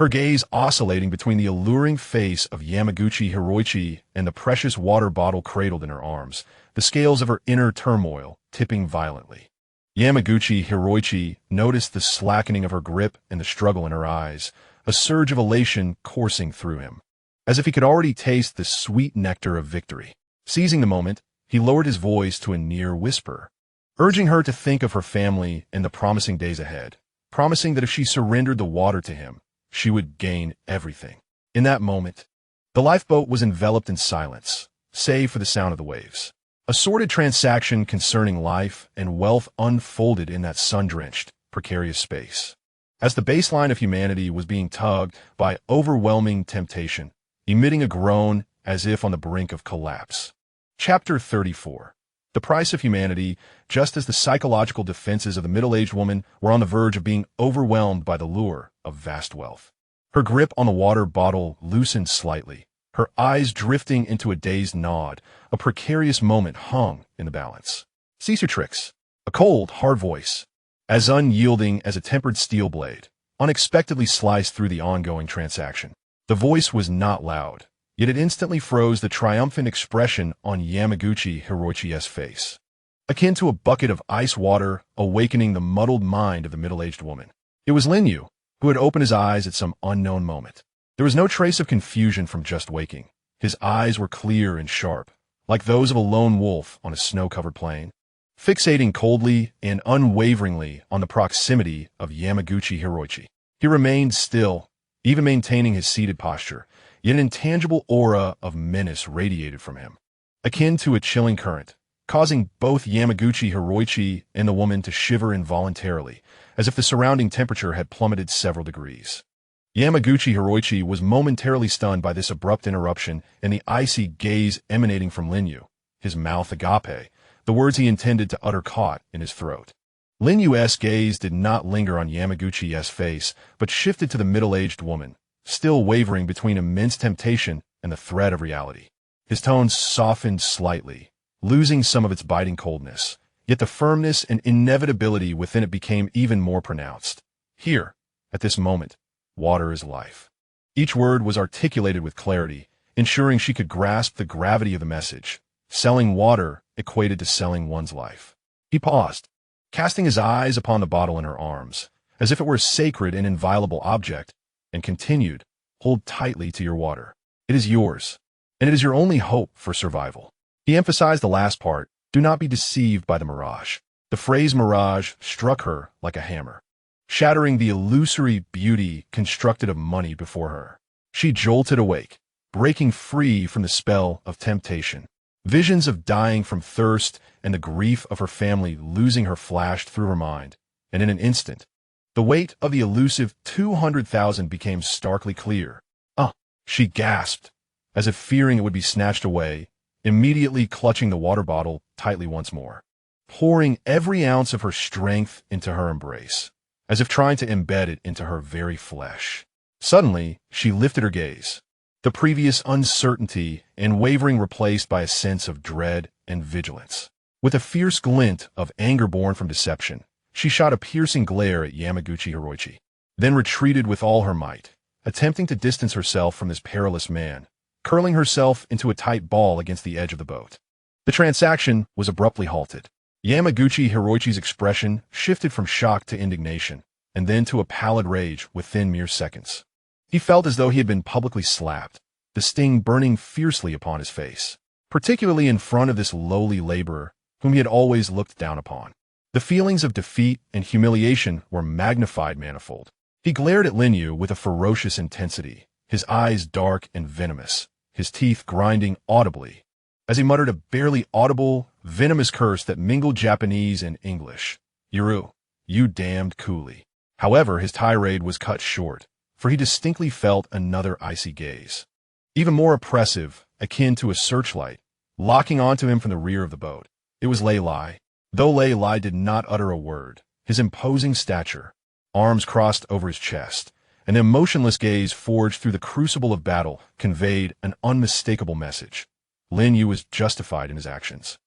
her gaze oscillating between the alluring face of Yamaguchi Hiroichi and the precious water bottle cradled in her arms, the scales of her inner turmoil tipping violently. Yamaguchi Hiroichi noticed the slackening of her grip and the struggle in her eyes, a surge of elation coursing through him, as if he could already taste the sweet nectar of victory. Seizing the moment, he lowered his voice to a near whisper, urging her to think of her family and the promising days ahead, promising that if she surrendered the water to him, she would gain everything. In that moment, the lifeboat was enveloped in silence, save for the sound of the waves. A sordid transaction concerning life and wealth unfolded in that sun-drenched, precarious space. As the baseline of humanity was being tugged by overwhelming temptation, emitting a groan as if on the brink of collapse. Chapter 34. The price of humanity, just as the psychological defenses of the middle-aged woman were on the verge of being overwhelmed by the lure of vast wealth. Her grip on the water bottle loosened slightly, her eyes drifting into a dazed nod. A precarious moment hung in the balance. "Cease your tricks." A cold, hard voice, as unyielding as a tempered steel blade, unexpectedly sliced through the ongoing transaction. The voice was not loud, yet it instantly froze the triumphant expression on Yamaguchi Hiroichi's face, akin to a bucket of ice water awakening the muddled mind of the middle-aged woman. It was Lin Yue, who had opened his eyes at some unknown moment. There was no trace of confusion from just waking. His eyes were clear and sharp, like those of a lone wolf on a snow-covered plain, fixating coldly and unwaveringly on the proximity of Yamaguchi Hiroichi. He remained still, even maintaining his seated posture, yet an intangible aura of menace radiated from him, akin to a chilling current, causing both Yamaguchi Hiroichi and the woman to shiver involuntarily, as if the surrounding temperature had plummeted several degrees. Yamaguchi Hiroichi was momentarily stunned by this abrupt interruption and the icy gaze emanating from Lin Yue, his mouth agape, the words he intended to utter caught in his throat. Lin Yue's gaze did not linger on Yamaguchi's face, but shifted to the middle-aged woman, still wavering between immense temptation and the threat of reality. His tone softened slightly, losing some of its biting coldness, yet the firmness and inevitability within it became even more pronounced. Here, at this moment, water is life. Each word was articulated with clarity, ensuring she could grasp the gravity of the message. Selling water equated to selling one's life. He paused, casting his eyes upon the bottle in her arms, as if it were a sacred and inviolable object, and continued, "Hold tightly to your water. It is yours, and it is your only hope for survival." He emphasized the last part, "Do not be deceived by the mirage." The phrase mirage struck her like a hammer, shattering the illusory beauty constructed of money before her. She jolted awake, breaking free from the spell of temptation. Visions of dying from thirst and the grief of her family losing her flashed through her mind, and in an instant, the weight of the elusive 200,000 became starkly clear. She gasped, as if fearing it would be snatched away, immediately clutching the water bottle tightly once more, pouring every ounce of her strength into her embrace, as if trying to embed it into her very flesh. Suddenly, she lifted her gaze, the previous uncertainty and wavering replaced by a sense of dread and vigilance. With a fierce glint of anger born from deception, she shot a piercing glare at Yamaguchi Hiroichi, then retreated with all her might, attempting to distance herself from this perilous man, curling herself into a tight ball against the edge of the boat. The transaction was abruptly halted. Yamaguchi Hiroichi's expression shifted from shock to indignation, and then to a pallid rage within mere seconds. He felt as though he had been publicly slapped, the sting burning fiercely upon his face, particularly in front of this lowly laborer whom he had always looked down upon. The feelings of defeat and humiliation were magnified manifold. He glared at Lin Yue with a ferocious intensity, his eyes dark and venomous, his teeth grinding audibly, as he muttered a barely audible, venomous curse that mingled Japanese and English. "Yuru, you damned coolie." However, his tirade was cut short, for he distinctly felt another icy gaze, even more oppressive, akin to a searchlight, locking onto him from the rear of the boat. It was Lei Lai. Though Lei Lai did not utter a word, his imposing stature, arms crossed over his chest, and the emotionless gaze forged through the crucible of battle conveyed an unmistakable message. Lin Yue was justified in his actions,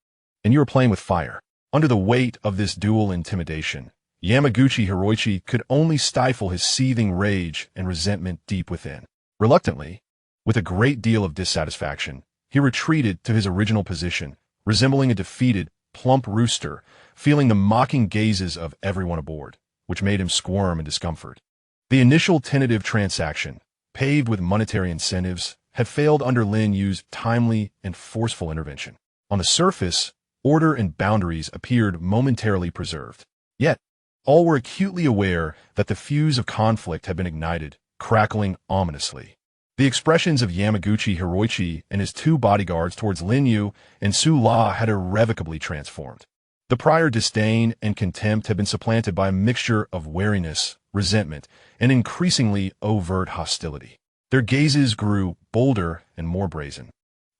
and you are playing with fire. Under the weight of this dual intimidation, Yamaguchi Hiroichi could only stifle his seething rage and resentment deep within. Reluctantly, with a great deal of dissatisfaction, he retreated to his original position, resembling a defeated, plump rooster, feeling the mocking gazes of everyone aboard, which made him squirm in discomfort. The initial tentative transaction, paved with monetary incentives, had failed under Lin Yue's timely and forceful intervention. On the surface, order and boundaries appeared momentarily preserved. Yet, all were acutely aware that the fuse of conflict had been ignited, crackling ominously. The expressions of Yamaguchi Hiroichi and his two bodyguards towards Lin Yue and Su La had irrevocably transformed. The prior disdain and contempt had been supplanted by a mixture of wariness, resentment, and increasingly overt hostility. Their gazes grew bolder and more brazen,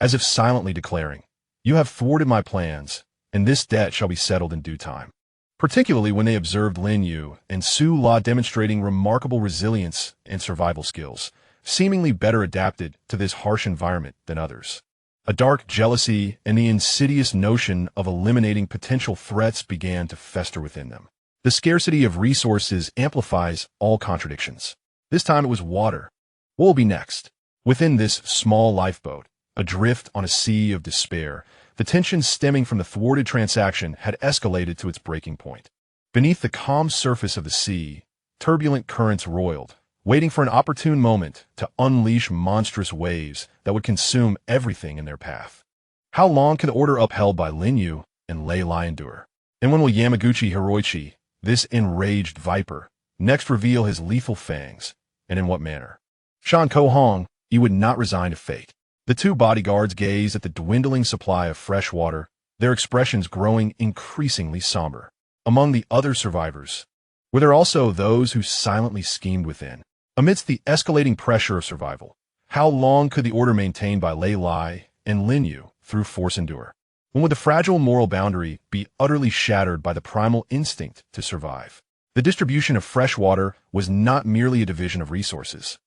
as if silently declaring, "You have thwarted my plans, and this debt shall be settled in due time." Particularly when they observed Lin Yue and Su La demonstrating remarkable resilience and survival skills, seemingly better adapted to this harsh environment than others. A dark jealousy and the insidious notion of eliminating potential threats began to fester within them. The scarcity of resources amplifies all contradictions. This time it was water. What will be next? Within this small lifeboat, adrift on a sea of despair, the tension stemming from the thwarted transaction had escalated to its breaking point. Beneath the calm surface of the sea, turbulent currents roiled, waiting for an opportune moment to unleash monstrous waves that would consume everything in their path. How long can the order upheld by Lin Yue and Lei Lai endure? And when will Yamaguchi Hiroichi, this enraged viper, next reveal his lethal fangs, and in what manner? Shan Kohong, he would not resign to fate. The two bodyguards gazed at the dwindling supply of fresh water, their expressions growing increasingly somber. Among the other survivors, were there also those who silently schemed within? Amidst the escalating pressure of survival, how long could the order maintained by Lei Lai and Lin Yue through force endure? When would the fragile moral boundary be utterly shattered by the primal instinct to survive? The distribution of fresh water was not merely a division of resources.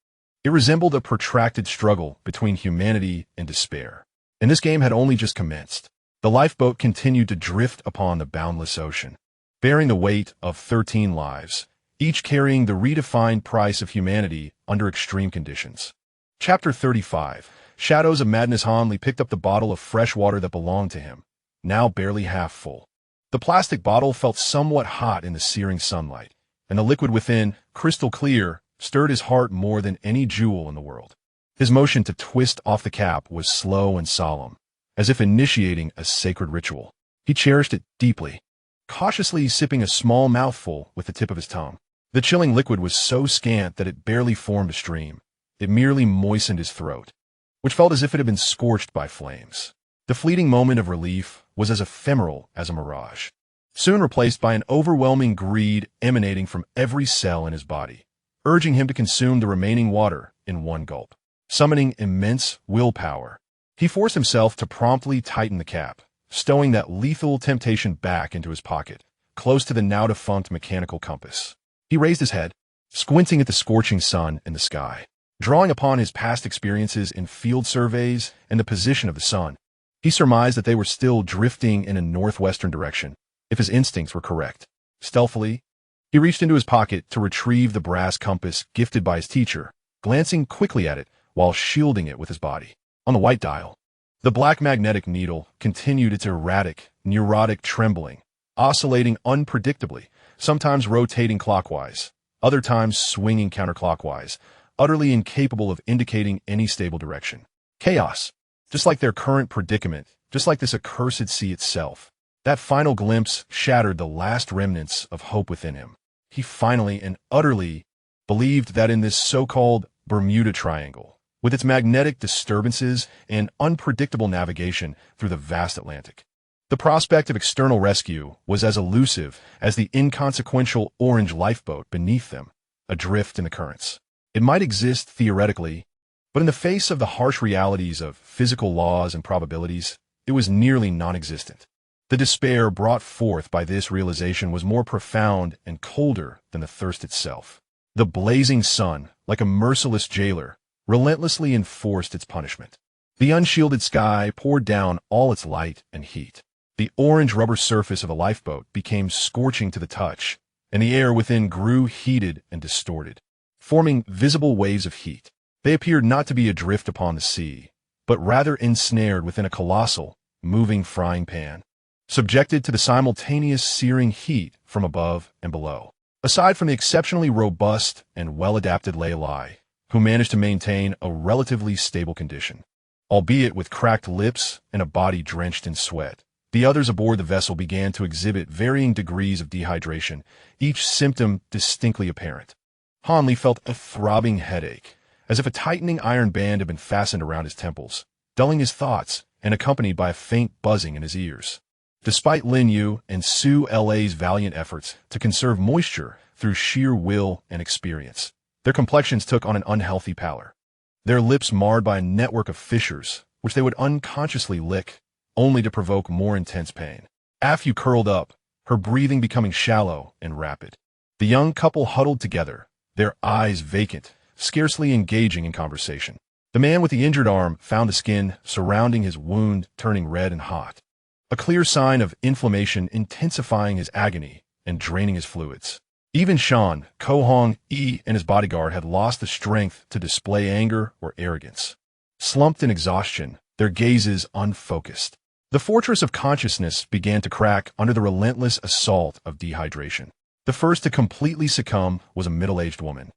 It resembled a protracted struggle between humanity and despair. And this game had only just commenced. The lifeboat continued to drift upon the boundless ocean, bearing the weight of 13 lives, each carrying the redefined price of humanity under extreme conditions. Chapter 35. Shadows of Madness. Hanley picked up the bottle of fresh water that belonged to him, now barely half full. The plastic bottle felt somewhat hot in the searing sunlight, and the liquid within, crystal clear, stirred his heart more than any jewel in the world. His motion to twist off the cap was slow and solemn, as if initiating a sacred ritual. He cherished it deeply, cautiously sipping a small mouthful with the tip of his tongue. The chilling liquid was so scant that it barely formed a stream. It merely moistened his throat, which felt as if it had been scorched by flames. The fleeting moment of relief was as ephemeral as a mirage, soon replaced by an overwhelming greed emanating from every cell in his body, urging him to consume the remaining water in one gulp. Summoning immense willpower, he forced himself to promptly tighten the cap, stowing that lethal temptation back into his pocket, close to the now-defunct mechanical compass. He raised his head, squinting at the scorching sun in the sky. Drawing upon his past experiences in field surveys and the position of the sun, he surmised that they were still drifting in a northwestern direction, if his instincts were correct. Stealthily, he reached into his pocket to retrieve the brass compass gifted by his teacher, glancing quickly at it while shielding it with his body. On the white dial, the black magnetic needle continued its erratic, neurotic trembling, oscillating unpredictably, sometimes rotating clockwise, other times swinging counterclockwise, utterly incapable of indicating any stable direction. Chaos, just like their current predicament, just like this accursed sea itself. That final glimpse shattered the last remnants of hope within him. He finally and utterly believed that in this so-called Bermuda Triangle, with its magnetic disturbances and unpredictable navigation through the vast Atlantic, the prospect of external rescue was as elusive as the inconsequential orange lifeboat beneath them, adrift in the currents. It might exist theoretically, but in the face of the harsh realities of physical laws and probabilities, it was nearly non-existent. The despair brought forth by this realization was more profound and colder than the thirst itself. The blazing sun, like a merciless jailer, relentlessly enforced its punishment. The unshielded sky poured down all its light and heat. The orange rubber surface of a lifeboat became scorching to the touch, and the air within grew heated and distorted, forming visible waves of heat. They appeared not to be adrift upon the sea, but rather ensnared within a colossal, moving frying pan, subjected to the simultaneous searing heat from above and below. Aside from the exceptionally robust and well-adapted Lai, who managed to maintain a relatively stable condition, albeit with cracked lips and a body drenched in sweat, the others aboard the vessel began to exhibit varying degrees of dehydration, each symptom distinctly apparent. Hanli felt a throbbing headache, as if a tightening iron band had been fastened around his temples, dulling his thoughts and accompanied by a faint buzzing in his ears. Despite Lin Yue and Su La's valiant efforts to conserve moisture through sheer will and experience, their complexions took on an unhealthy pallor, their lips marred by a network of fissures, which they would unconsciously lick, only to provoke more intense pain. Afu curled up, her breathing becoming shallow and rapid. The young couple huddled together, their eyes vacant, scarcely engaging in conversation. The man with the injured arm found the skin surrounding his wound turning red and hot, a clear sign of inflammation intensifying his agony and draining his fluids. Even Shan, Ko Hong Yi, and his bodyguard had lost the strength to display anger or arrogance. Slumped in exhaustion, their gazes unfocused, the fortress of consciousness began to crack under the relentless assault of dehydration. The first to completely succumb was a middle-aged woman,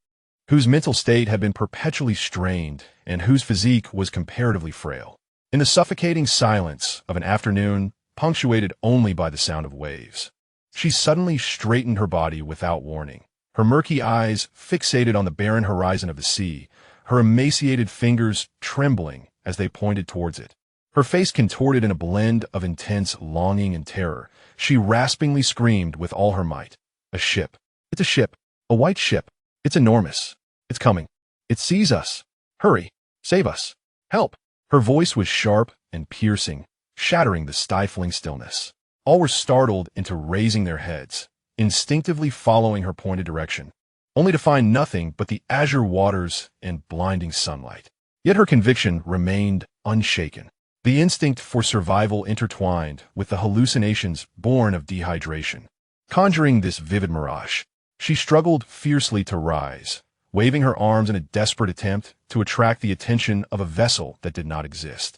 whose mental state had been perpetually strained and whose physique was comparatively frail. In the suffocating silence of an afternoon punctuated only by the sound of waves, she suddenly straightened her body without warning, her murky eyes fixated on the barren horizon of the sea, her emaciated fingers trembling as they pointed towards it. Her face contorted in a blend of intense longing and terror, she raspingly screamed with all her might, "A ship! It's a ship! A white ship! It's enormous! It's coming! It sees us! Hurry! Save us! Help!" Her voice was sharp and piercing, shattering the stifling stillness. All were startled into raising their heads, instinctively following her pointed direction, only to find nothing but the azure waters and blinding sunlight. Yet her conviction remained unshaken. The instinct for survival intertwined with the hallucinations born of dehydration. Conjuring this vivid mirage, she struggled fiercely to rise, waving her arms in a desperate attempt to attract the attention of a vessel that did not exist.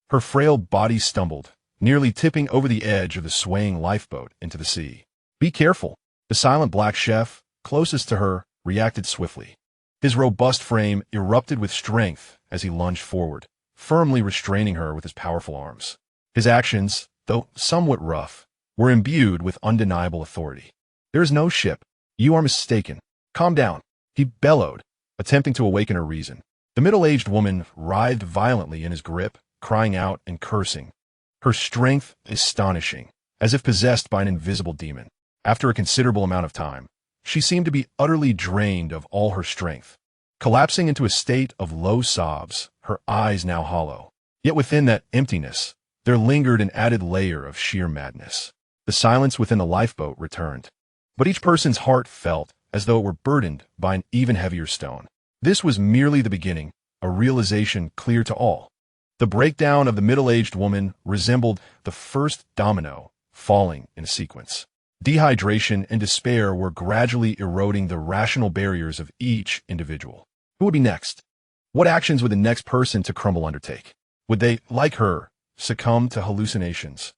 Her frail body stumbled, nearly tipping over the edge of the swaying lifeboat into the sea. "Be careful!" The silent black chef, closest to her, reacted swiftly. His robust frame erupted with strength as he lunged forward, firmly restraining her with his powerful arms. His actions, though somewhat rough, were imbued with undeniable authority. "There is no ship. You are mistaken. Calm down," he bellowed, attempting to awaken her reason. The middle-aged woman writhed violently in his grip, crying out and cursing, her strength astonishing, as if possessed by an invisible demon. After a considerable amount of time, she seemed to be utterly drained of all her strength, collapsing into a state of low sobs, her eyes now hollow. Yet within that emptiness, there lingered an added layer of sheer madness. The silence within the lifeboat returned, but each person's heart felt as though it were burdened by an even heavier stone. This was merely the beginning, a realization clear to all. The breakdown of the middle-aged woman resembled the first domino falling in a sequence. Dehydration and despair were gradually eroding the rational barriers of each individual. Who would be next? What actions would the next person to crumble undertake? Would they, like her, succumb to hallucinations?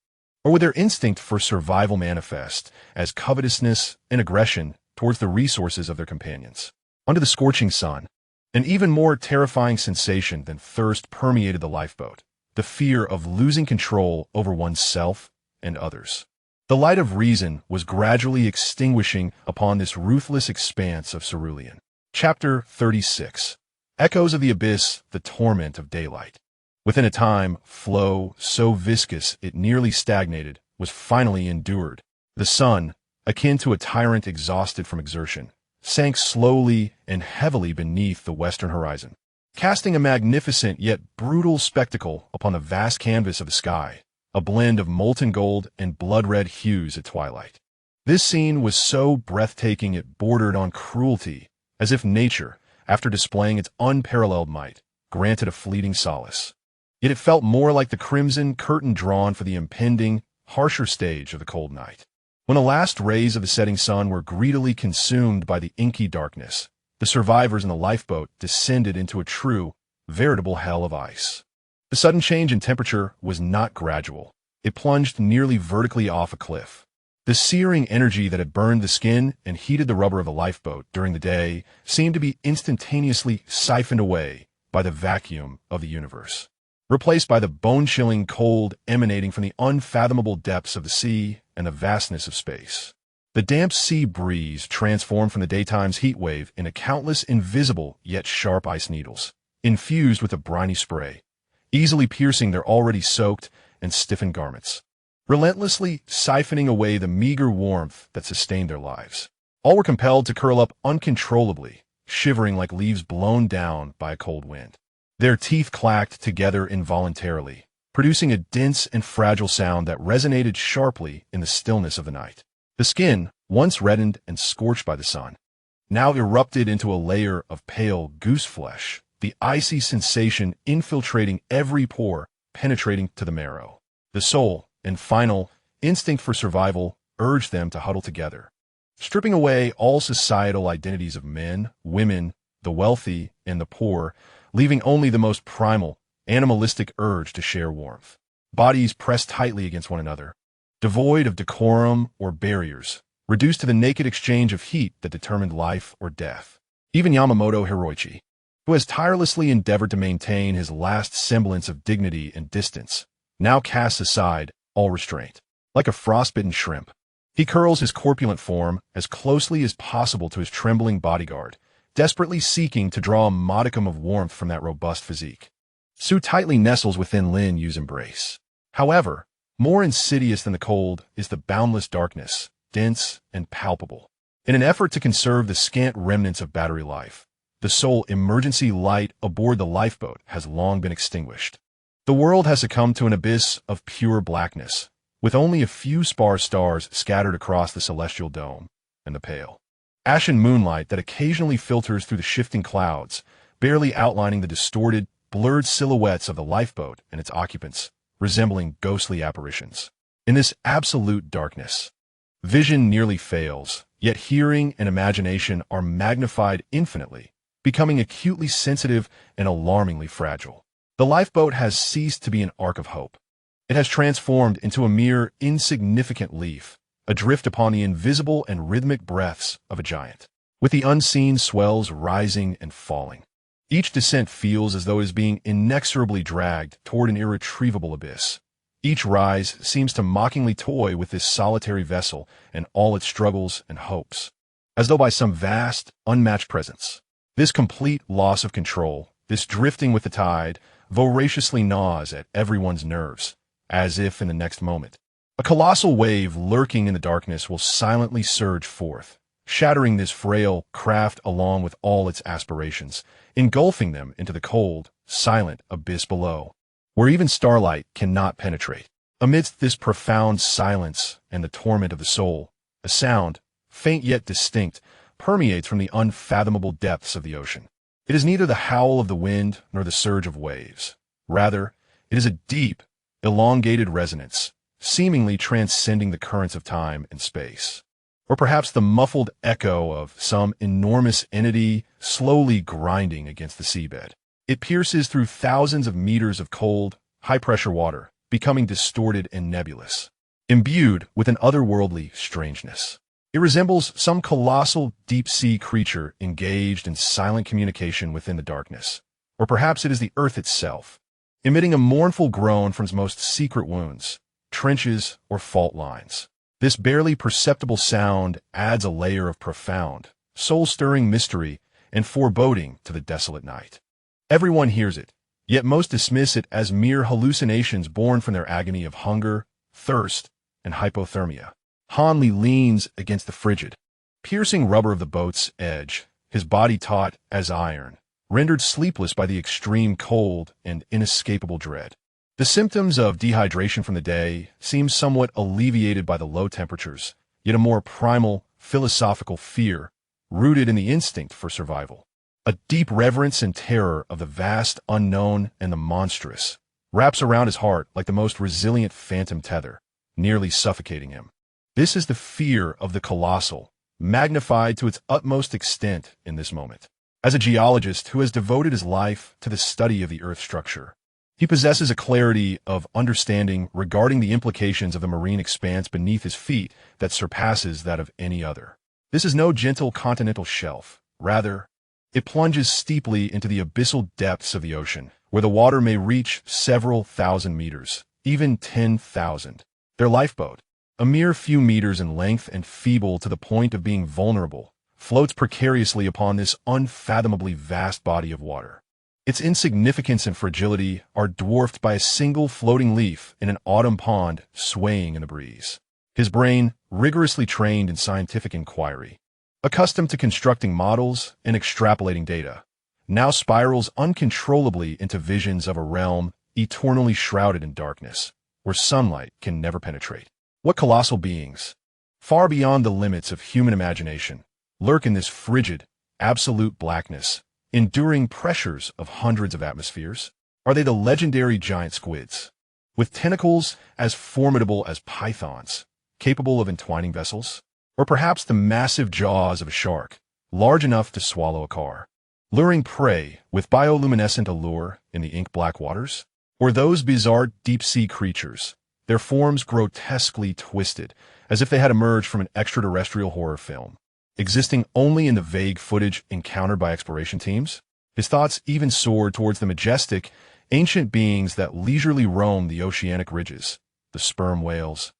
Or would their instinct for survival manifest as covetousness and aggression towards the resources of their companions? Under the scorching sun, an even more terrifying sensation than thirst permeated the lifeboat, the fear of losing control over oneself and others. The light of reason was gradually extinguishing upon this ruthless expanse of cerulean. Chapter 36. Echoes of the Abyss, the Torment of Daylight. Within a time, flow so viscous it nearly stagnated, was finally endured. The sun, akin to a tyrant exhausted from exertion, sank slowly and heavily beneath the western horizon, casting a magnificent yet brutal spectacle upon the vast canvas of the sky, a blend of molten gold and blood-red hues at twilight. This scene was so breathtaking it bordered on cruelty, as if nature, after displaying its unparalleled might, granted a fleeting solace. Yet it felt more like the crimson curtain drawn for the impending, harsher stage of the cold night. When the last rays of the setting sun were greedily consumed by the inky darkness, the survivors in the lifeboat descended into a true, veritable hell of ice. The sudden change in temperature was not gradual. It plunged nearly vertically off a cliff. The searing energy that had burned the skin and heated the rubber of the lifeboat during the day seemed to be instantaneously siphoned away by the vacuum of the universe, replaced by the bone-chilling cold emanating from the unfathomable depths of the sea and the vastness of space. The damp sea breeze transformed from the daytime's heat wave into countless invisible yet sharp ice needles, infused with a briny spray, easily piercing their already soaked and stiffened garments, relentlessly siphoning away the meager warmth that sustained their lives. All were compelled to curl up uncontrollably, shivering like leaves blown down by a cold wind. Their teeth clacked together involuntarily, producing a dense and fragile sound that resonated sharply in the stillness of the night. The skin, once reddened and scorched by the sun, now erupted into a layer of pale goose flesh, the icy sensation infiltrating every pore, penetrating to the marrow. The soul, and final instinct for survival, urged them to huddle together, stripping away all societal identities of men, women, the wealthy, and the poor, leaving only the most primal, animalistic urge to share warmth. Bodies pressed tightly against one another, devoid of decorum or barriers, reduced to the naked exchange of heat that determined life or death. Even Yamamoto Hiroichi, who has tirelessly endeavored to maintain his last semblance of dignity and distance, now casts aside all restraint. Like a frostbitten shrimp, he curls his corpulent form as closely as possible to his trembling bodyguard, desperately seeking to draw a modicum of warmth from that robust physique. Su tightly nestles within Lin Yue's embrace. However, more insidious than the cold is the boundless darkness, dense and palpable. In an effort to conserve the scant remnants of battery life, the sole emergency light aboard the lifeboat has long been extinguished. The world has succumbed to an abyss of pure blackness, with only a few sparse stars scattered across the celestial dome, and the pale, ashen moonlight that occasionally filters through the shifting clouds, barely outlining the distorted, blurred silhouettes of the lifeboat and its occupants, resembling ghostly apparitions. In this absolute darkness, vision nearly fails, yet hearing and imagination are magnified infinitely, becoming acutely sensitive and alarmingly fragile. The lifeboat has ceased to be an ark of hope. It has transformed into a mere insignificant leaf, adrift upon the invisible and rhythmic breaths of a giant, with the unseen swells rising and falling. Each descent feels as though it is being inexorably dragged toward an irretrievable abyss. Each rise seems to mockingly toy with this solitary vessel and all its struggles and hopes, as though by some vast, unmatched presence. This complete loss of control, this drifting with the tide, voraciously gnaws at everyone's nerves, as if in the next moment, a colossal wave lurking in the darkness will silently surge forth, shattering this frail craft along with all its aspirations, engulfing them into the cold, silent abyss below, where even starlight cannot penetrate. Amidst this profound silence and the torment of the soul, a sound, faint yet distinct, permeates from the unfathomable depths of the ocean. It is neither the howl of the wind nor the surge of waves. Rather, it is a deep, elongated resonance, seemingly transcending the currents of time and space. Or perhaps the muffled echo of some enormous entity slowly grinding against the seabed. It pierces through thousands of meters of cold, high-pressure water, becoming distorted and nebulous, imbued with an otherworldly strangeness. It resembles some colossal deep-sea creature engaged in silent communication within the darkness. Or perhaps it is the earth itself, emitting a mournful groan from its most secret wounds, trenches, or fault lines. This barely perceptible sound adds a layer of profound, soul-stirring mystery and foreboding to the desolate night. Everyone hears it, yet most dismiss it as mere hallucinations born from their agony of hunger, thirst, and hypothermia. Hanli leans against the frigid, piercing rubber of the boat's edge, his body taut as iron, rendered sleepless by the extreme cold and inescapable dread. The symptoms of dehydration from the day seem somewhat alleviated by the low temperatures, yet a more primal, philosophical fear, rooted in the instinct for survival. A deep reverence and terror of the vast unknown and the monstrous wraps around his heart like the most resilient phantom tether, nearly suffocating him. This is the fear of the colossal, magnified to its utmost extent in this moment. As a geologist who has devoted his life to the study of the Earth's structure, he possesses a clarity of understanding regarding the implications of the marine expanse beneath his feet that surpasses that of any other. This is no gentle continental shelf. Rather, it plunges steeply into the abyssal depths of the ocean, where the water may reach several thousand meters, even 10,000. Their lifeboat, a mere few meters in length and feeble to the point of being vulnerable, floats precariously upon this unfathomably vast body of water. Its insignificance and fragility are dwarfed by a single floating leaf in an autumn pond swaying in the breeze. His brain, rigorously trained in scientific inquiry, accustomed to constructing models and extrapolating data, now spirals uncontrollably into visions of a realm eternally shrouded in darkness, where sunlight can never penetrate. What colossal beings, far beyond the limits of human imagination, lurk in this frigid, absolute blackness, enduring pressures of hundreds of atmospheres? Are they the legendary giant squids, with tentacles as formidable as pythons, capable of entwining vessels? Or perhaps the massive jaws of a shark, large enough to swallow a car, luring prey with bioluminescent allure in the ink-black waters? Or those bizarre deep-sea creatures, their forms grotesquely twisted, as if they had emerged from an extraterrestrial horror film, existing only in the vague footage encountered by exploration teams? His thoughts even soared towards the majestic, ancient beings that leisurely roam the oceanic ridges, the sperm whales,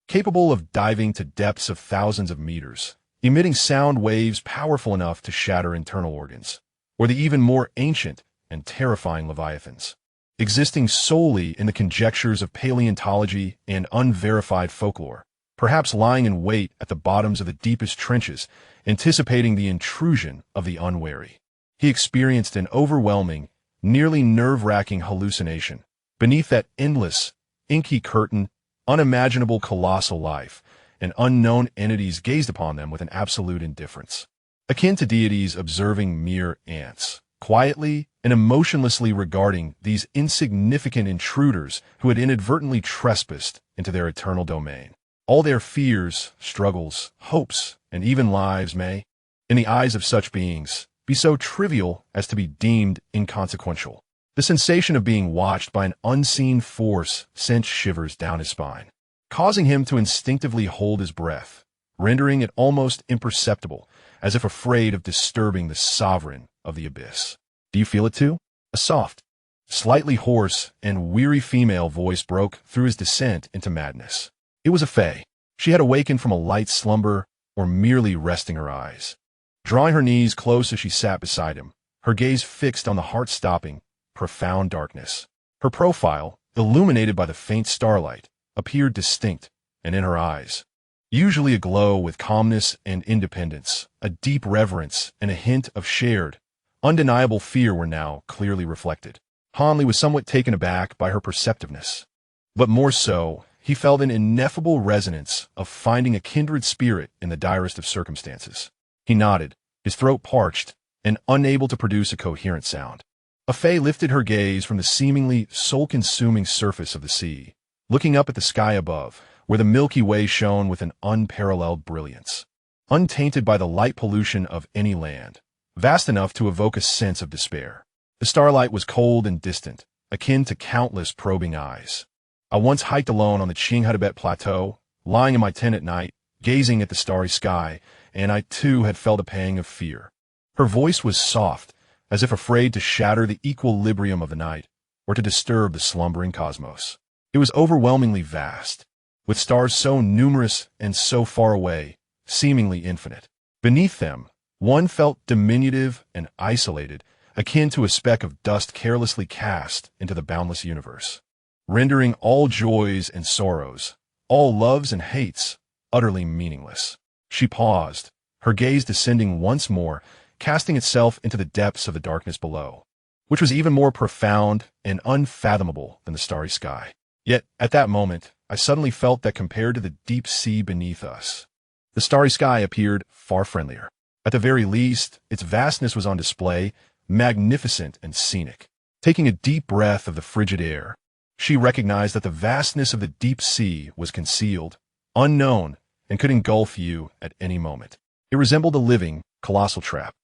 capable of diving to depths of thousands of meters, emitting sound waves powerful enough to shatter internal organs, or the even more ancient and terrifying leviathans, existing solely in the conjectures of paleontology and unverified folklore, perhaps lying in wait at the bottoms of the deepest trenches, anticipating the intrusion of the unwary. He experienced an overwhelming, nearly nerve-wracking hallucination. Beneath that endless, inky curtain, unimaginable colossal life, and unknown entities gazed upon them with an absolute indifference, akin to deities observing mere ants, quietly and emotionlessly regarding these insignificant intruders who had inadvertently trespassed into their eternal domain. All their fears, struggles, hopes, and even lives may, in the eyes of such beings, be so trivial as to be deemed inconsequential. The sensation of being watched by an unseen force sent shivers down his spine, causing him to instinctively hold his breath, rendering it almost imperceptible, as if afraid of disturbing the sovereign of the abyss. Do you feel it too? A soft, slightly hoarse, and weary female voice broke through his descent into madness. It was a fae. She had awakened from a light slumber or merely resting her eyes. Drawing her knees close as she sat beside him, her gaze fixed on the heart-stopping, profound darkness. Her profile, illuminated by the faint starlight, appeared distinct, and in her eyes, usually aglow with calmness and independence, a deep reverence and a hint of shared, undeniable fear were now clearly reflected. Hanley was somewhat taken aback by her perceptiveness, but more so, he felt an ineffable resonance of finding a kindred spirit in the direst of circumstances. He nodded, his throat parched, and unable to produce a coherent sound. A fae lifted her gaze from the seemingly soul-consuming surface of the sea, looking up at the sky above, where the Milky Way shone with an unparalleled brilliance, untainted by the light pollution of any land, vast enough to evoke a sense of despair. The starlight was cold and distant, akin to countless probing eyes. I once hiked alone on the Qinghadabet Plateau, lying in my tent at night, gazing at the starry sky, and I too had felt a pang of fear. Her voice was soft, as if afraid to shatter the equilibrium of the night, or to disturb the slumbering cosmos. It was overwhelmingly vast, with stars so numerous and so far away, seemingly infinite. Beneath them, one felt diminutive and isolated, akin to a speck of dust carelessly cast into the boundless universe, rendering all joys and sorrows, all loves and hates, utterly meaningless. She paused, her gaze descending once more, casting itself into the depths of the darkness below, which was even more profound and unfathomable than the starry sky. Yet, at that moment, I suddenly felt that compared to the deep sea beneath us, the starry sky appeared far friendlier. At the very least, its vastness was on display, magnificent and scenic. Taking a deep breath of the frigid air, she recognized that the vastness of the deep sea was concealed, unknown, and could engulf you at any moment. It resembled a living, colossal trap.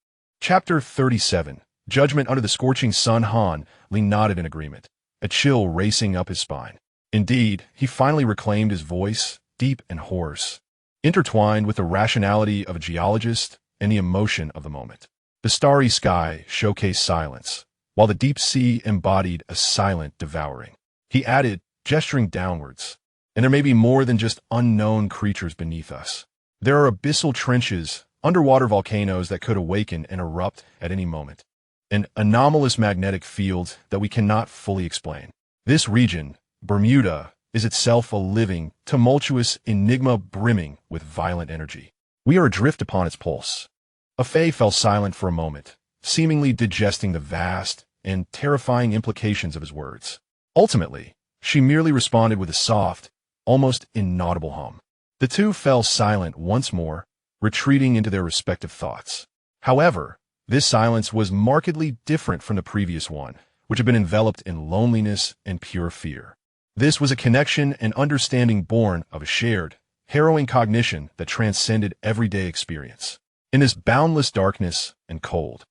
Chapter 37. Judgment under the scorching sun. Lin nodded in agreement, a chill racing up his spine. Indeed, he finally reclaimed his voice, deep and hoarse, intertwined with the rationality of a geologist and the emotion of the moment. The starry sky showcased silence, while the deep sea embodied a silent devouring. He added, gesturing downwards, and there may be more than just unknown creatures beneath us. There are abyssal trenches, underwater volcanoes that could awaken and erupt at any moment, and anomalous magnetic fields that we cannot fully explain. This region, Bermuda, is itself a living, tumultuous enigma brimming with violent energy. We are adrift upon its pulse. Faye fell silent for a moment, seemingly digesting the vast and terrifying implications of his words. Ultimately, she merely responded with a soft, almost inaudible hum. The two fell silent once more, retreating into their respective thoughts. However, this silence was markedly different from the previous one, which had been enveloped in loneliness and pure fear. This was a connection and understanding born of a shared, harrowing cognition that transcended everyday experience. In this boundless darkness and cold,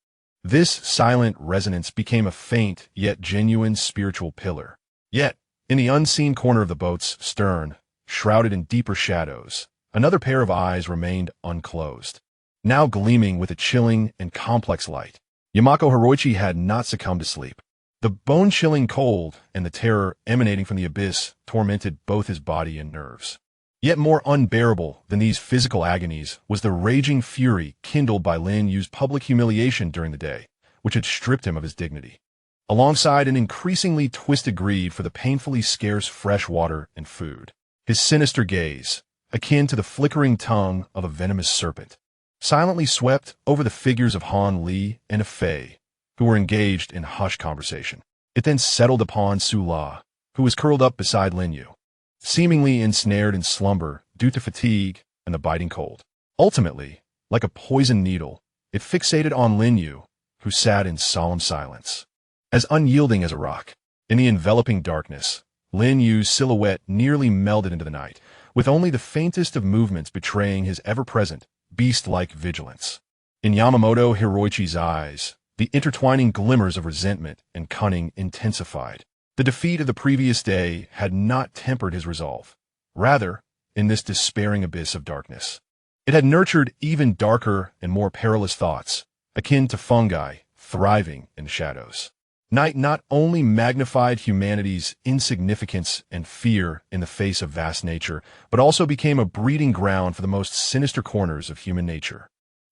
this silent resonance became a faint yet genuine spiritual pillar. Yet, in the unseen corner of the boat's stern, shrouded in deeper shadows, another pair of eyes remained unclosed, now gleaming with a chilling and complex light. Yamako Hiroichi had not succumbed to sleep. The bone-chilling cold and the terror emanating from the abyss tormented both his body and nerves. Yet more unbearable than these physical agonies was the raging fury kindled by Lin Yue's public humiliation during the day, which had stripped him of his dignity, alongside an increasingly twisted greed for the painfully scarce fresh water and food. His sinister gaze, akin to the flickering tongue of a venomous serpent, silently swept over the figures of Han Li and Fei, who were engaged in hushed conversation. It then settled upon Su La, who was curled up beside Lin Yue, seemingly ensnared in slumber due to fatigue and the biting cold. Ultimately, like a poisoned needle, it fixated on Lin Yue, who sat in solemn silence, as unyielding as a rock. In the enveloping darkness, Lin Yue's silhouette nearly melded into the night, with only the faintest of movements betraying his ever-present, beast-like vigilance. In Yamamoto Hiroichi's eyes, the intertwining glimmers of resentment and cunning intensified. The defeat of the previous day had not tempered his resolve. Rather, in this despairing abyss of darkness, it had nurtured even darker and more perilous thoughts, akin to fungi thriving in shadows. Night not only magnified humanity's insignificance and fear in the face of vast nature, but also became a breeding ground for the most sinister corners of human nature.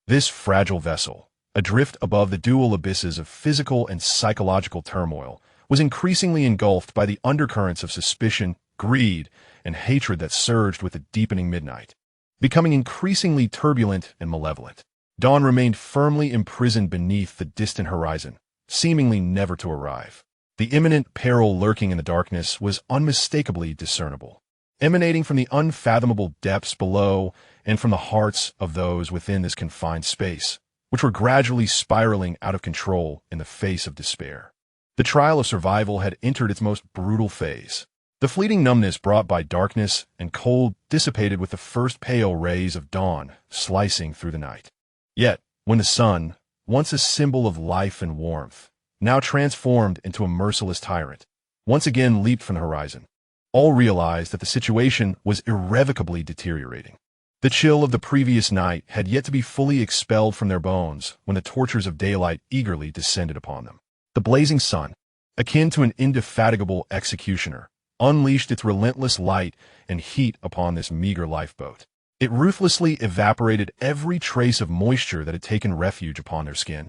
This fragile vessel, adrift above the dual abysses of physical and psychological turmoil, was increasingly engulfed by the undercurrents of suspicion, greed, and hatred that surged with the deepening midnight, becoming increasingly turbulent and malevolent. Dawn remained firmly imprisoned beneath the distant horizon, seemingly never to arrive. The imminent peril lurking in the darkness was unmistakably discernible, emanating from the unfathomable depths below and from the hearts of those within this confined space, which were gradually spiraling out of control in the face of despair. The trial of survival had entered its most brutal phase. The fleeting numbness brought by darkness and cold dissipated with the first pale rays of dawn slicing through the night. Yet, when the sun, once a symbol of life and warmth, now transformed into a merciless tyrant, once again leaped from the horizon, all realized that the situation was irrevocably deteriorating. The chill of the previous night had yet to be fully expelled from their bones when the tortures of daylight eagerly descended upon them. The blazing sun, akin to an indefatigable executioner, unleashed its relentless light and heat upon this meager lifeboat. It ruthlessly evaporated every trace of moisture that had taken refuge upon their skin,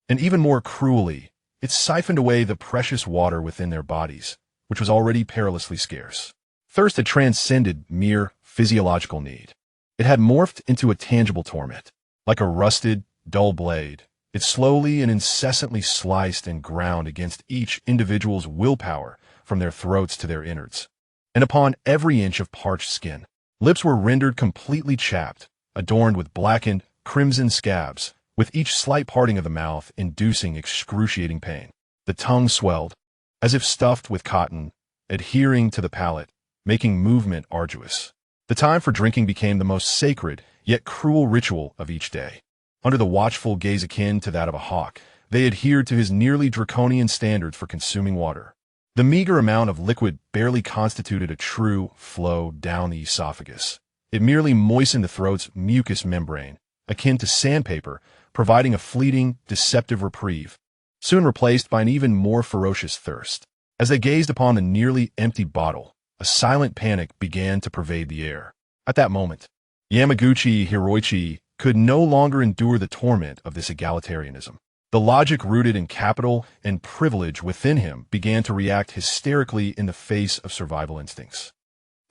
and even more cruelly, it siphoned away the precious water within their bodies, which was already perilously scarce. Thirst had transcended mere physiological need. It had morphed into a tangible torment. Like a rusted, dull blade, it slowly and incessantly sliced and ground against each individual's willpower from their throats to their innards. And upon every inch of parched skin, lips were rendered completely chapped, adorned with blackened, crimson scabs, with each slight parting of the mouth inducing excruciating pain. The tongue swelled, as if stuffed with cotton, adhering to the palate, making movement arduous. The time for drinking became the most sacred, yet cruel ritual of each day. Under the watchful gaze akin to that of a hawk, they adhered to his nearly draconian standards for consuming water. The meager amount of liquid barely constituted a true flow down the esophagus. It merely moistened the throat's mucous membrane, akin to sandpaper, providing a fleeting, deceptive reprieve, soon replaced by an even more ferocious thirst. As they gazed upon the nearly empty bottle, a silent panic began to pervade the air. At that moment, Yamaguchi Hiroichi could no longer endure the torment of this egalitarianism. The logic rooted in capital and privilege within him began to react hysterically in the face of survival instincts.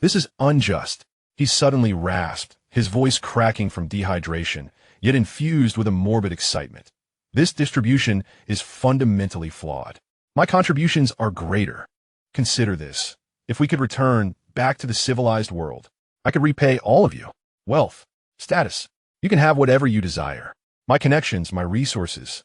"This is unjust," he suddenly rasped, his voice cracking from dehydration, yet infused with a morbid excitement. "This distribution is fundamentally flawed. My contributions are greater. Consider this. If we could return back to the civilized world, I could repay all of you. Wealth, status. You can have whatever you desire. My connections, my resources."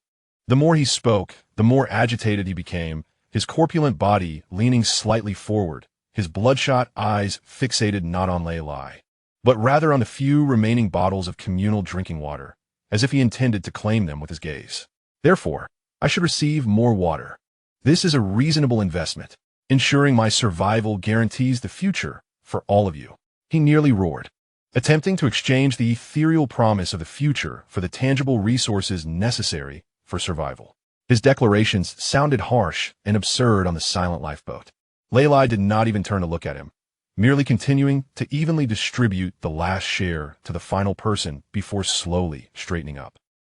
The more he spoke, the more agitated he became, his corpulent body leaning slightly forward, his bloodshot eyes fixated not on Lei Lai, but rather on the few remaining bottles of communal drinking water, as if he intended to claim them with his gaze. "Therefore, I should receive more water. This is a reasonable investment. Ensuring my survival guarantees the future for all of you," he nearly roared, attempting to exchange the ethereal promise of the future for the tangible resources necessary for survival. His declarations sounded harsh and absurd on the silent lifeboat. Lei Lai did not even turn to look at him, merely continuing to evenly distribute the last share to the final person before slowly straightening up.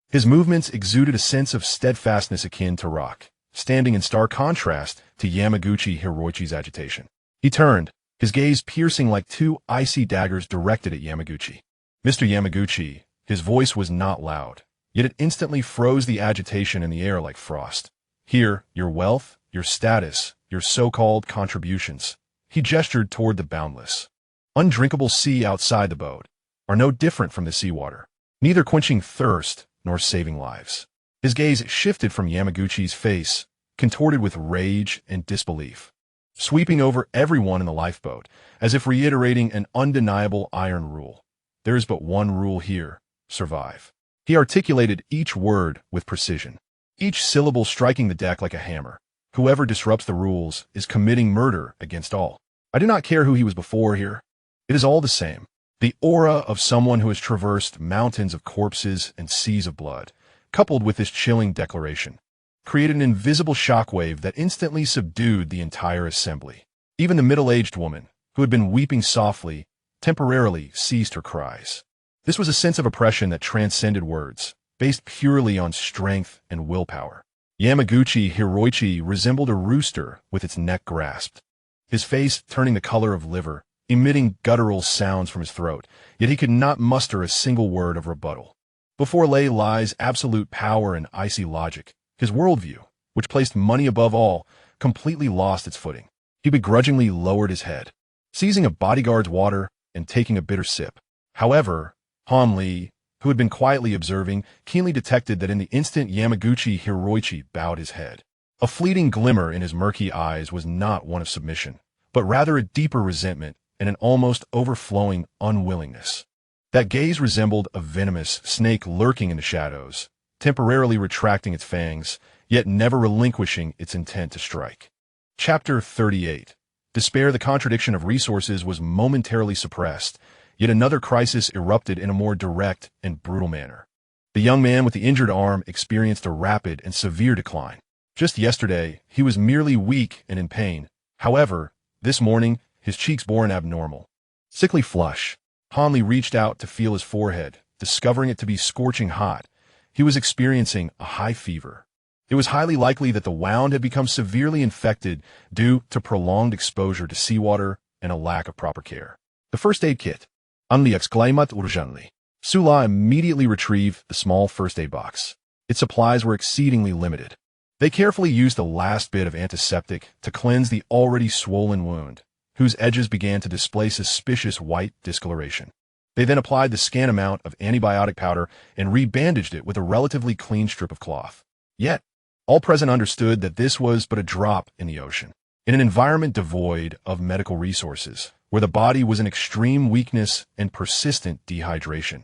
His movements exuded a sense of steadfastness akin to rock, standing in stark contrast to Yamaguchi Hiroichi's agitation. He turned, his gaze piercing like two icy daggers directed at Yamaguchi. "Mr. Yamaguchi," his voice was not loud, yet it instantly froze the agitation in the air like frost. "Here, your wealth, your status, your so-called contributions," he gestured toward the boundless, undrinkable sea outside the boat, "are no different from the seawater, neither quenching thirst nor saving lives." His gaze shifted from Yamaguchi's face, contorted with rage and disbelief, sweeping over everyone in the lifeboat, as if reiterating an undeniable iron rule. "There is but one rule here: survive." He articulated each word with precision, each syllable striking the deck like a hammer. "Whoever disrupts the rules is committing murder against all. I do not care who he was before here. It is all the same." The aura of someone who has traversed mountains of corpses and seas of blood, coupled with this chilling declaration, created an invisible shockwave that instantly subdued the entire assembly. Even the middle-aged woman, who had been weeping softly, temporarily ceased her cries. This was a sense of oppression that transcended words, based purely on strength and willpower. Yamaguchi Hiroichi resembled a rooster with its neck grasped, his face turning the color of liver, emitting guttural sounds from his throat, yet he could not muster a single word of rebuttal. Before Lei Lai's absolute power and icy logic, his worldview, which placed money above all, completely lost its footing. He begrudgingly lowered his head, seizing a bodyguard's water and taking a bitter sip. However, Han Li, who had been quietly observing, keenly detected that in the instant Yamaguchi Hiroichi bowed his head, a fleeting glimmer in his murky eyes was not one of submission, but rather a deeper resentment and an almost overflowing unwillingness. That gaze resembled a venomous snake lurking in the shadows, temporarily retracting its fangs, yet never relinquishing its intent to strike. Chapter 38. Despair. The contradiction of resources was momentarily suppressed, yet another crisis erupted in a more direct and brutal manner. The young man with the injured arm experienced a rapid and severe decline. Just yesterday, he was merely weak and in pain. However, this morning, his cheeks bore an abnormal, sickly flush. Hanley reached out to feel his forehead, discovering it to be scorching hot. He was experiencing a high fever. It was highly likely that the wound had become severely infected due to prolonged exposure to seawater and a lack of proper care. The first aid kit. Hanley exclaimed urgently. Sula immediately retrieved the small first aid box. Its supplies were exceedingly limited. They carefully used the last bit of antiseptic to cleanse the already swollen wound, whose edges began to display suspicious white discoloration. They then applied the scant amount of antibiotic powder and rebandaged it with a relatively clean strip of cloth. Yet, all present understood that this was but a drop in the ocean. In an environment devoid of medical resources, where the body was in extreme weakness and persistent dehydration.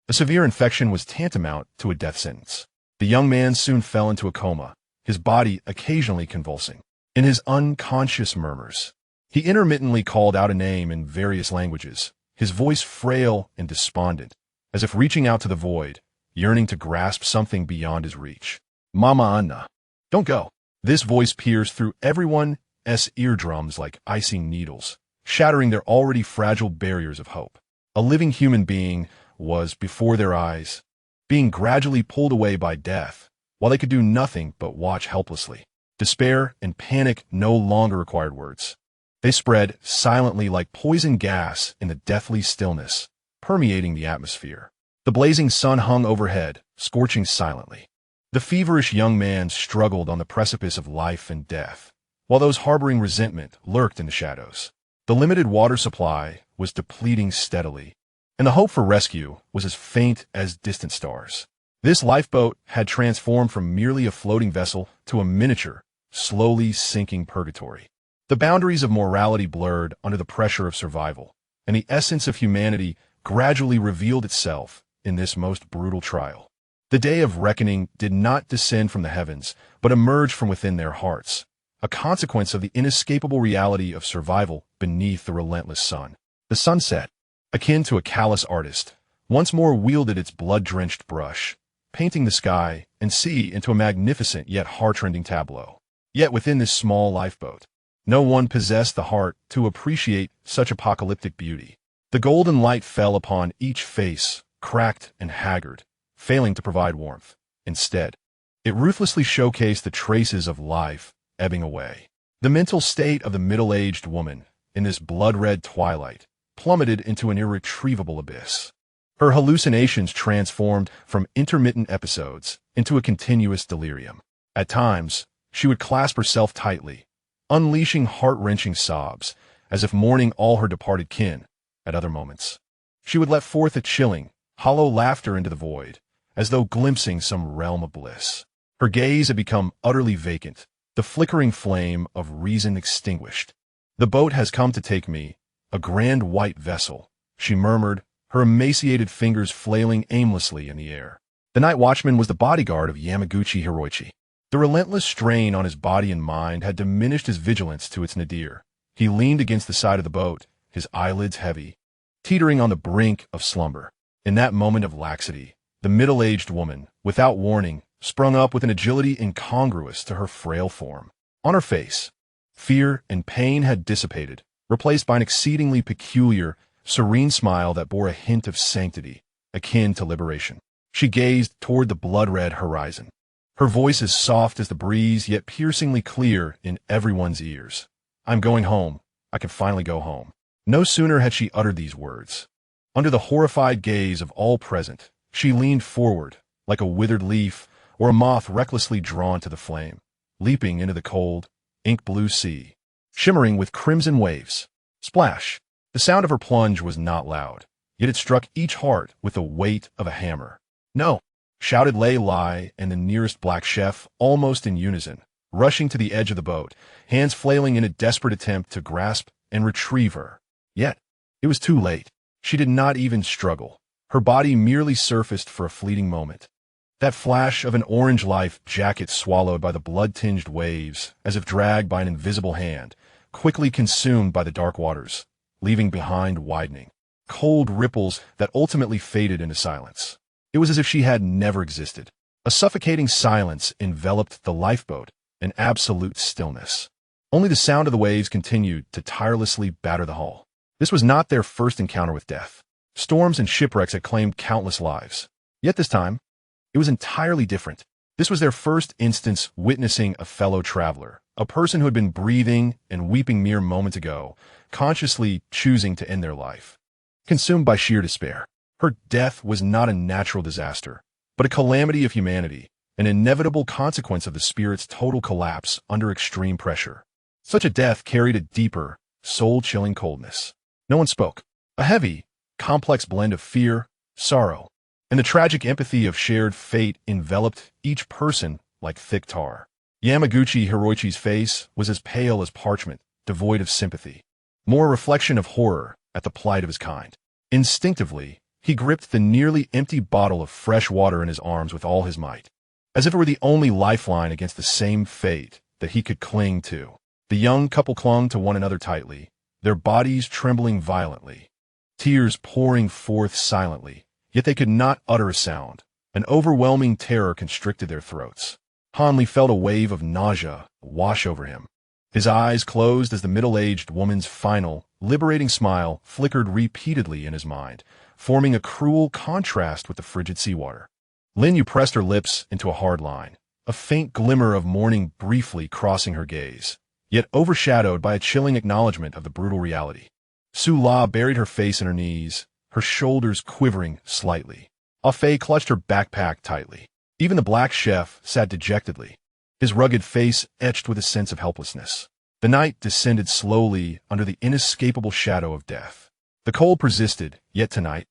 A severe infection was tantamount to a death sentence. The young man soon fell into a coma, his body occasionally convulsing. In his unconscious murmurs, he intermittently called out a name in various languages, his voice frail and despondent, as if reaching out to the void, yearning to grasp something beyond his reach. Mama Anna, don't go. This voice pierced through everyone's eardrums like icy needles, shattering their already fragile barriers of hope. A living human being was before their eyes, being gradually pulled away by death, while they could do nothing but watch helplessly. Despair and panic no longer required words. They spread silently like poison gas in the deathly stillness, permeating the atmosphere. The blazing sun hung overhead, scorching silently. The feverish young man struggled on the precipice of life and death, while those harboring resentment lurked in the shadows. The limited water supply was depleting steadily, and the hope for rescue was as faint as distant stars. This lifeboat had transformed from merely a floating vessel to a miniature, slowly sinking purgatory. The boundaries of morality blurred under the pressure of survival, and the essence of humanity gradually revealed itself in this most brutal trial. The day of reckoning did not descend from the heavens, but emerged from within their hearts, a consequence of the inescapable reality of survival beneath the relentless sun. The sunset, akin to a callous artist, once more wielded its blood-drenched brush, painting the sky and sea into a magnificent yet heart-rending tableau. Yet within this small lifeboat, no one possessed the heart to appreciate such apocalyptic beauty. The golden light fell upon each face, cracked and haggard, failing to provide warmth. Instead, it ruthlessly showcased the traces of life ebbing away. The mental state of the middle-aged woman, in this blood-red twilight, plummeted into an irretrievable abyss. Her hallucinations transformed from intermittent episodes into a continuous delirium. At times, she would clasp herself tightly, unleashing heart-wrenching sobs, as if mourning all her departed kin. At other moments, she would let forth a chilling, hollow laughter into the void, as though glimpsing some realm of bliss. Her gaze had become utterly vacant, the flickering flame of reason extinguished. "The boat has come to take me, a grand white vessel," she murmured, her emaciated fingers flailing aimlessly in the air. The night watchman was the bodyguard of Yamaguchi Hiroichi. The relentless strain on his body and mind had diminished his vigilance to its nadir. He leaned against the side of the boat, his eyelids heavy, teetering on the brink of slumber. In that moment of laxity, the middle-aged woman, without warning, sprung up with an agility incongruous to her frail form. On her face, fear and pain had dissipated, replaced by an exceedingly peculiar, serene smile that bore a hint of sanctity, akin to liberation. She gazed toward the blood-red horizon. Her voice as soft as the breeze, yet piercingly clear in everyone's ears. "I'm going home. I can finally go home." No sooner had she uttered these words. Under the horrified gaze of all present, she leaned forward, like a withered leaf or a moth recklessly drawn to the flame, leaping into the cold, ink-blue sea, shimmering with crimson waves. Splash! The sound of her plunge was not loud, yet it struck each heart with the weight of a hammer. "No!" shouted Lei Lai and the nearest black chef, almost in unison, rushing to the edge of the boat, hands flailing in a desperate attempt to grasp and retrieve her. Yet, it was too late. She did not even struggle. Her body merely surfaced for a fleeting moment. That flash of an orange life jacket swallowed by the blood-tinged waves, as if dragged by an invisible hand, quickly consumed by the dark waters, leaving behind widening, cold ripples that ultimately faded into silence. It was as if she had never existed. A suffocating silence enveloped the lifeboat, an absolute stillness. Only the sound of the waves continued to tirelessly batter the hull. This was not their first encounter with death. Storms and shipwrecks had claimed countless lives. Yet this time, it was entirely different. This was their first instance witnessing a fellow traveler, a person who had been breathing and weeping mere moments ago, consciously choosing to end their life. Consumed by sheer despair. Her death was not a natural disaster, but a calamity of humanity, an inevitable consequence of the spirit's total collapse under extreme pressure. Such a death carried a deeper, soul-chilling coldness. No one spoke. A heavy, complex blend of fear, sorrow, and the tragic empathy of shared fate enveloped each person like thick tar. Yamaguchi Hiroichi's face was as pale as parchment, devoid of sympathy. more a reflection of horror at the plight of his kind. Instinctively, he gripped the nearly empty bottle of fresh water in his arms with all his might, as if it were the only lifeline against the same fate that he could cling to. The young couple clung to one another tightly, their bodies trembling violently, tears pouring forth silently, yet they could not utter a sound. An overwhelming terror constricted their throats. Hanli felt a wave of nausea wash over him. His eyes closed as the middle-aged woman's final, liberating smile flickered repeatedly in his mind, forming a cruel contrast with the frigid seawater. Lin Yue pressed her lips into a hard line, a faint glimmer of mourning briefly crossing her gaze, yet overshadowed by a chilling acknowledgement of the brutal reality. Su La buried her face in her knees, her shoulders quivering slightly. Ah Fei clutched her backpack tightly. Even the black chef sat dejectedly, his rugged face etched with a sense of helplessness. The night descended slowly under the inescapable shadow of death. The cold persisted, yet tonight,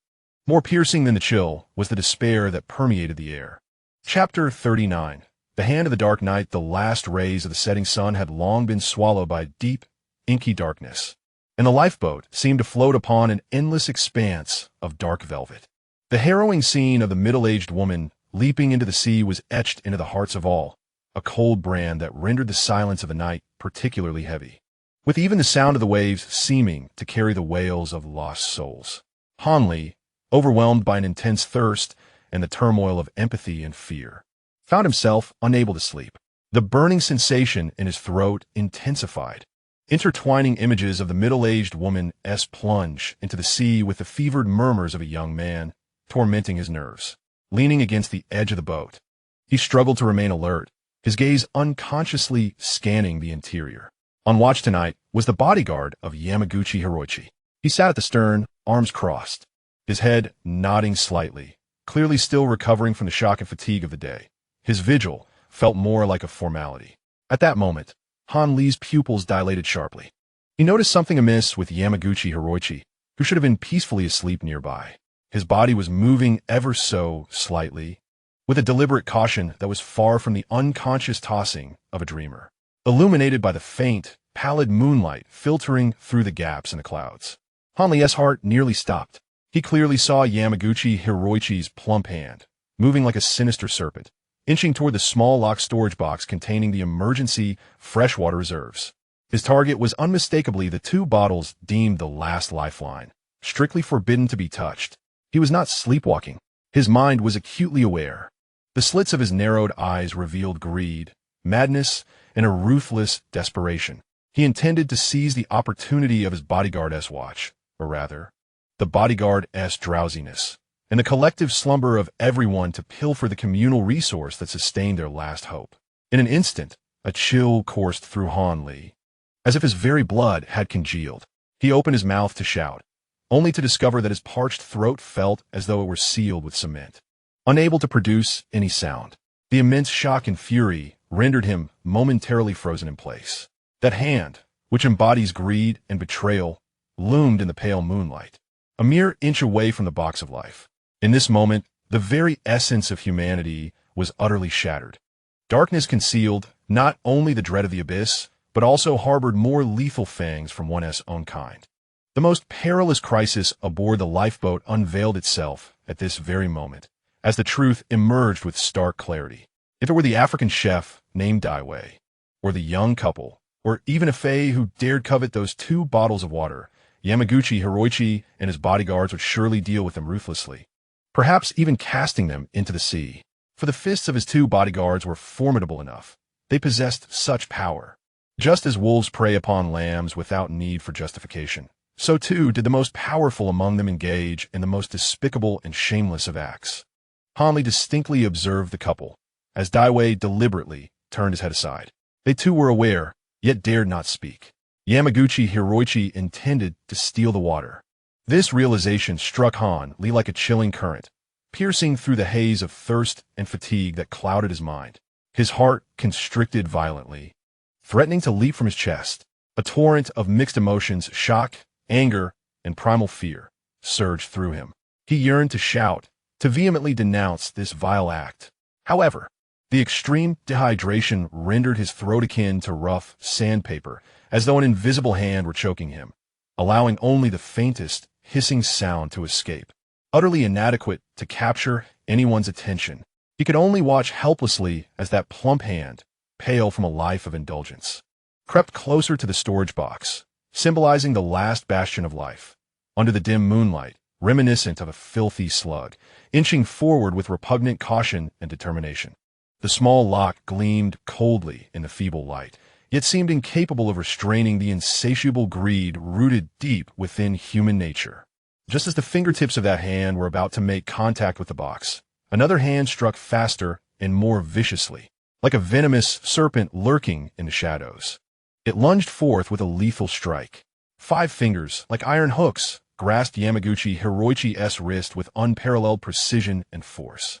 more piercing than the chill, was the despair that permeated the air. Chapter 39. The hand of the dark night. The last rays of the setting sun had long been swallowed by deep, inky darkness, and the lifeboat seemed to float upon an endless expanse of dark velvet. The harrowing scene of the middle-aged woman leaping into the sea was etched into the hearts of all, a cold brand that rendered the silence of the night particularly heavy, with even the sound of the waves seeming to carry the wails of lost souls. Hanli, overwhelmed by an intense thirst and the turmoil of empathy and fear, found himself unable to sleep. The burning sensation in his throat intensified, intertwining images of the middle-aged woman's plunge into the sea with the fevered murmurs of a young man, tormenting his nerves. Leaning against the edge of the boat, he struggled to remain alert, his gaze unconsciously scanning the interior. On watch tonight was the bodyguard of Yamaguchi Hiroichi. He sat at the stern, arms crossed, his head nodding slightly, clearly still recovering from the shock and fatigue of the day. His vigil felt more like a formality. At that moment, Han Li's pupils dilated sharply. He noticed something amiss with Yamaguchi Hiroichi, who should have been peacefully asleep nearby. His body was moving ever so slightly, with a deliberate caution that was far from the unconscious tossing of a dreamer, illuminated by the faint, pallid moonlight filtering through the gaps in the clouds. Hanli's heart nearly stopped. He clearly saw Yamaguchi Hiroichi's plump hand, moving like a sinister serpent, inching toward the small locked storage box containing the emergency freshwater reserves. His target was unmistakably the 2 bottles deemed the last lifeline, strictly forbidden to be touched. He was not sleepwalking. His mind was acutely aware. The slits of his narrowed eyes revealed greed, madness, and a ruthless desperation. He intended to seize the opportunity of his bodyguard's watch, or rather, the bodyguard's drowsiness, and the collective slumber of everyone to pilfer the communal resource that sustained their last hope. In an instant, a chill coursed through Han Li, as if his very blood had congealed. He opened his mouth to shout, only to discover that his parched throat felt as though it were sealed with cement, unable to produce any sound. The immense shock and fury rendered him momentarily frozen in place. That hand, which embodies greed and betrayal, loomed in the pale moonlight, a mere inch away from the box of life. In this moment, the very essence of humanity was utterly shattered. Darkness concealed not only the dread of the abyss, but also harbored more lethal fangs from one's own kind. The most perilous crisis aboard the lifeboat unveiled itself at this very moment, as the truth emerged with stark clarity. If it were the African chef named Dai Wei, or the young couple, or even a Fei who dared covet those 2 bottles of water, Yamaguchi Hiroichi and his bodyguards would surely deal with them ruthlessly, perhaps even casting them into the sea. For the fists of his 2 bodyguards were formidable enough. They possessed such power. Just as wolves prey upon lambs without need for justification, so too did the most powerful among them engage in the most despicable and shameless of acts. Hanli distinctly observed the couple, as Dai Wei deliberately turned his head aside. They too were aware, yet dared not speak. Yamaguchi Hiroichi intended to steal the water. This realization struck Han Li like a chilling current, piercing through the haze of thirst and fatigue that clouded his mind. His heart constricted violently, threatening to leap from his chest. A torrent of mixed emotions, shock, anger, and primal fear, surged through him. He yearned to shout, to vehemently denounce this vile act. However, the extreme dehydration rendered his throat akin to rough sandpaper, as though an invisible hand were choking him. allowing only the faintest, hissing sound to escape. Utterly inadequate to capture anyone's attention, he could only watch helplessly as that plump hand, pale from a life of indulgence, crept closer to the storage box, symbolizing the last bastion of life. Under the dim moonlight, reminiscent of a filthy slug, inching forward with repugnant caution and determination. The small lock gleamed coldly in the feeble light, yet seemed incapable of restraining the insatiable greed rooted deep within human nature. Just as the fingertips of that hand were about to make contact with the box, another hand struck faster and more viciously, like a venomous serpent lurking in the shadows. It lunged forth with a lethal strike. 5 fingers, like iron hooks, grasped Yamaguchi Hiroichi's wrist with unparalleled precision and force.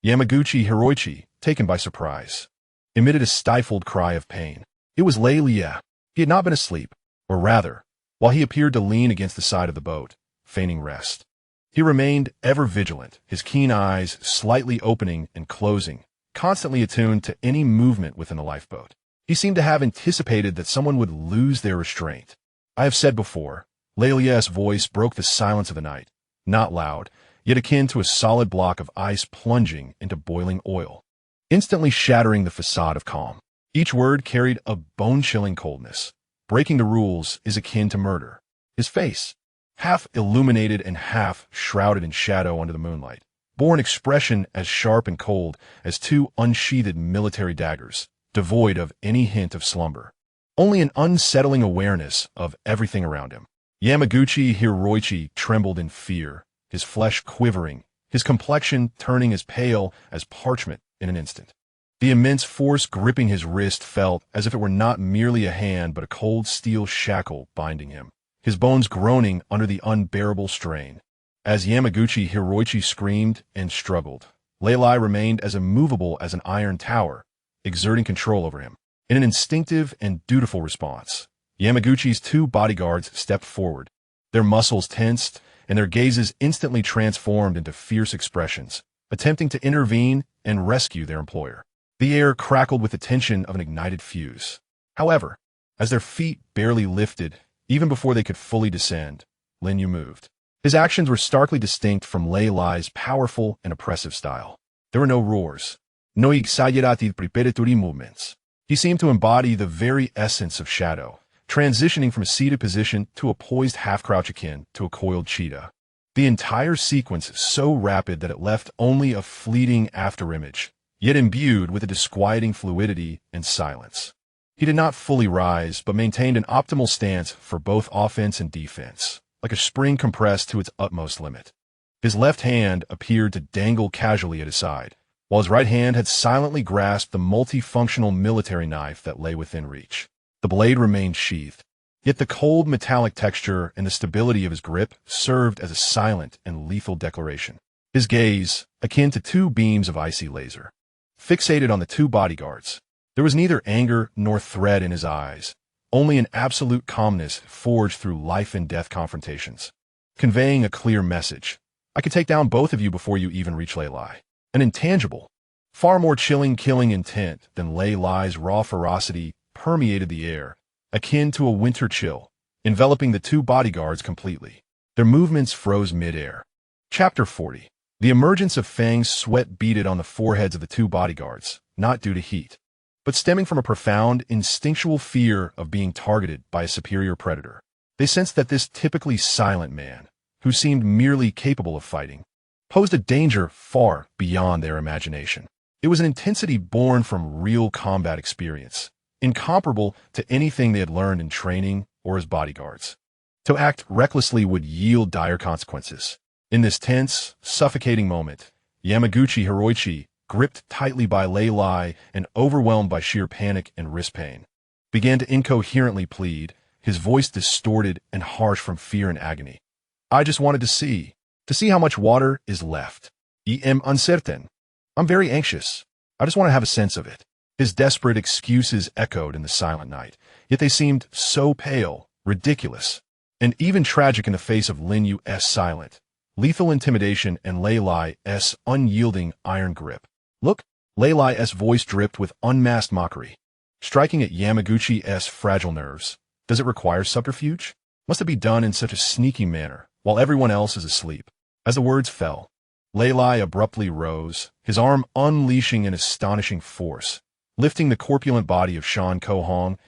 Yamaguchi Hiroichi, taken by surprise, emitted a stifled cry of pain. It was Lin Yue. He had not been asleep, or rather, while he appeared to lean against the side of the boat, feigning rest, he remained ever vigilant, his keen eyes slightly opening and closing, constantly attuned to any movement within the lifeboat. He seemed to have anticipated that someone would lose their restraint. I have said before, Lin Yue's voice broke the silence of the night, not loud, yet akin to a solid block of ice plunging into boiling oil, instantly shattering the facade of calm. Each word carried a bone-chilling coldness. Breaking the rules is akin to murder. His face, half illuminated and half shrouded in shadow under the moonlight, bore an expression as sharp and cold as 2 unsheathed military daggers, devoid of any hint of slumber. Only an unsettling awareness of everything around him. Yamaguchi Hiroichi trembled in fear, his flesh quivering, his complexion turning as pale as parchment in an instant. The immense force gripping his wrist felt as if it were not merely a hand but a cold steel shackle binding him, his bones groaning under the unbearable strain. As Yamaguchi Hiroichi screamed and struggled, Lin Yue remained as immovable as an iron tower, exerting control over him. In an instinctive and dutiful response, Yamaguchi's 2 bodyguards stepped forward, their muscles tensed and their gazes instantly transformed into fierce expressions, attempting to intervene and rescue their employer. The air crackled with the tension of an ignited fuse. However, as their feet barely lifted, even before they could fully descend, Lin Yue moved. His actions were starkly distinct from Lin Yue's powerful and oppressive style. There were no roars, no exaggerated preparatory movements. He seemed to embody the very essence of shadow, transitioning from a seated position to a poised half-crouch akin to a coiled cheetah. The entire sequence so rapid that it left only a fleeting afterimage, yet imbued with a disquieting fluidity and silence. He did not fully rise, but maintained an optimal stance for both offense and defense, like a spring compressed to its utmost limit. His left hand appeared to dangle casually at his side, while his right hand had silently grasped the multifunctional military knife that lay within reach. The blade remained sheathed, yet the cold metallic texture and the stability of his grip served as a silent and lethal declaration. His gaze, akin to 2 beams of icy laser, fixated on the 2 bodyguards. There was neither anger nor threat in his eyes, only an absolute calmness forged through life and death confrontations, conveying a clear message. I could take down both of you before you even reach Lin Yue. An intangible, far more chilling killing intent than Lin Yue's raw ferocity permeated the air, akin to a winter chill, enveloping the 2 bodyguards completely. Their movements froze mid-air. Chapter 40. The emergence of Fang's sweat beaded on the foreheads of the 2 bodyguards, not due to heat, but stemming from a profound, instinctual fear of being targeted by a superior predator. They sensed that this typically silent man, who seemed merely capable of fighting, posed a danger far beyond their imagination. It was an intensity born from real combat experience, incomparable to anything they had learned in training or as bodyguards. To act recklessly would yield dire consequences. In this tense, suffocating moment, Yamaguchi Hiroichi, gripped tightly by Lin Yue and overwhelmed by sheer panic and wrist pain, began to incoherently plead, his voice distorted and harsh from fear and agony. I just wanted to see how much water is left. I am uncertain. I'm very anxious. I just want to have a sense of it. His desperate excuses echoed in the silent night, yet they seemed so pale, ridiculous, and even tragic in the face of Lin Yue's silent, lethal intimidation and Lin Yue's unyielding iron grip. Look, Lin Yue's voice dripped with unmasked mockery, striking at Yamaguchi's fragile nerves. Does it require subterfuge? Must it be done in such a sneaky manner, while everyone else is asleep? As the words fell, Lei Lai abruptly rose, his arm unleashing an astonishing force, lifting the corpulent body of Shan Ko-hong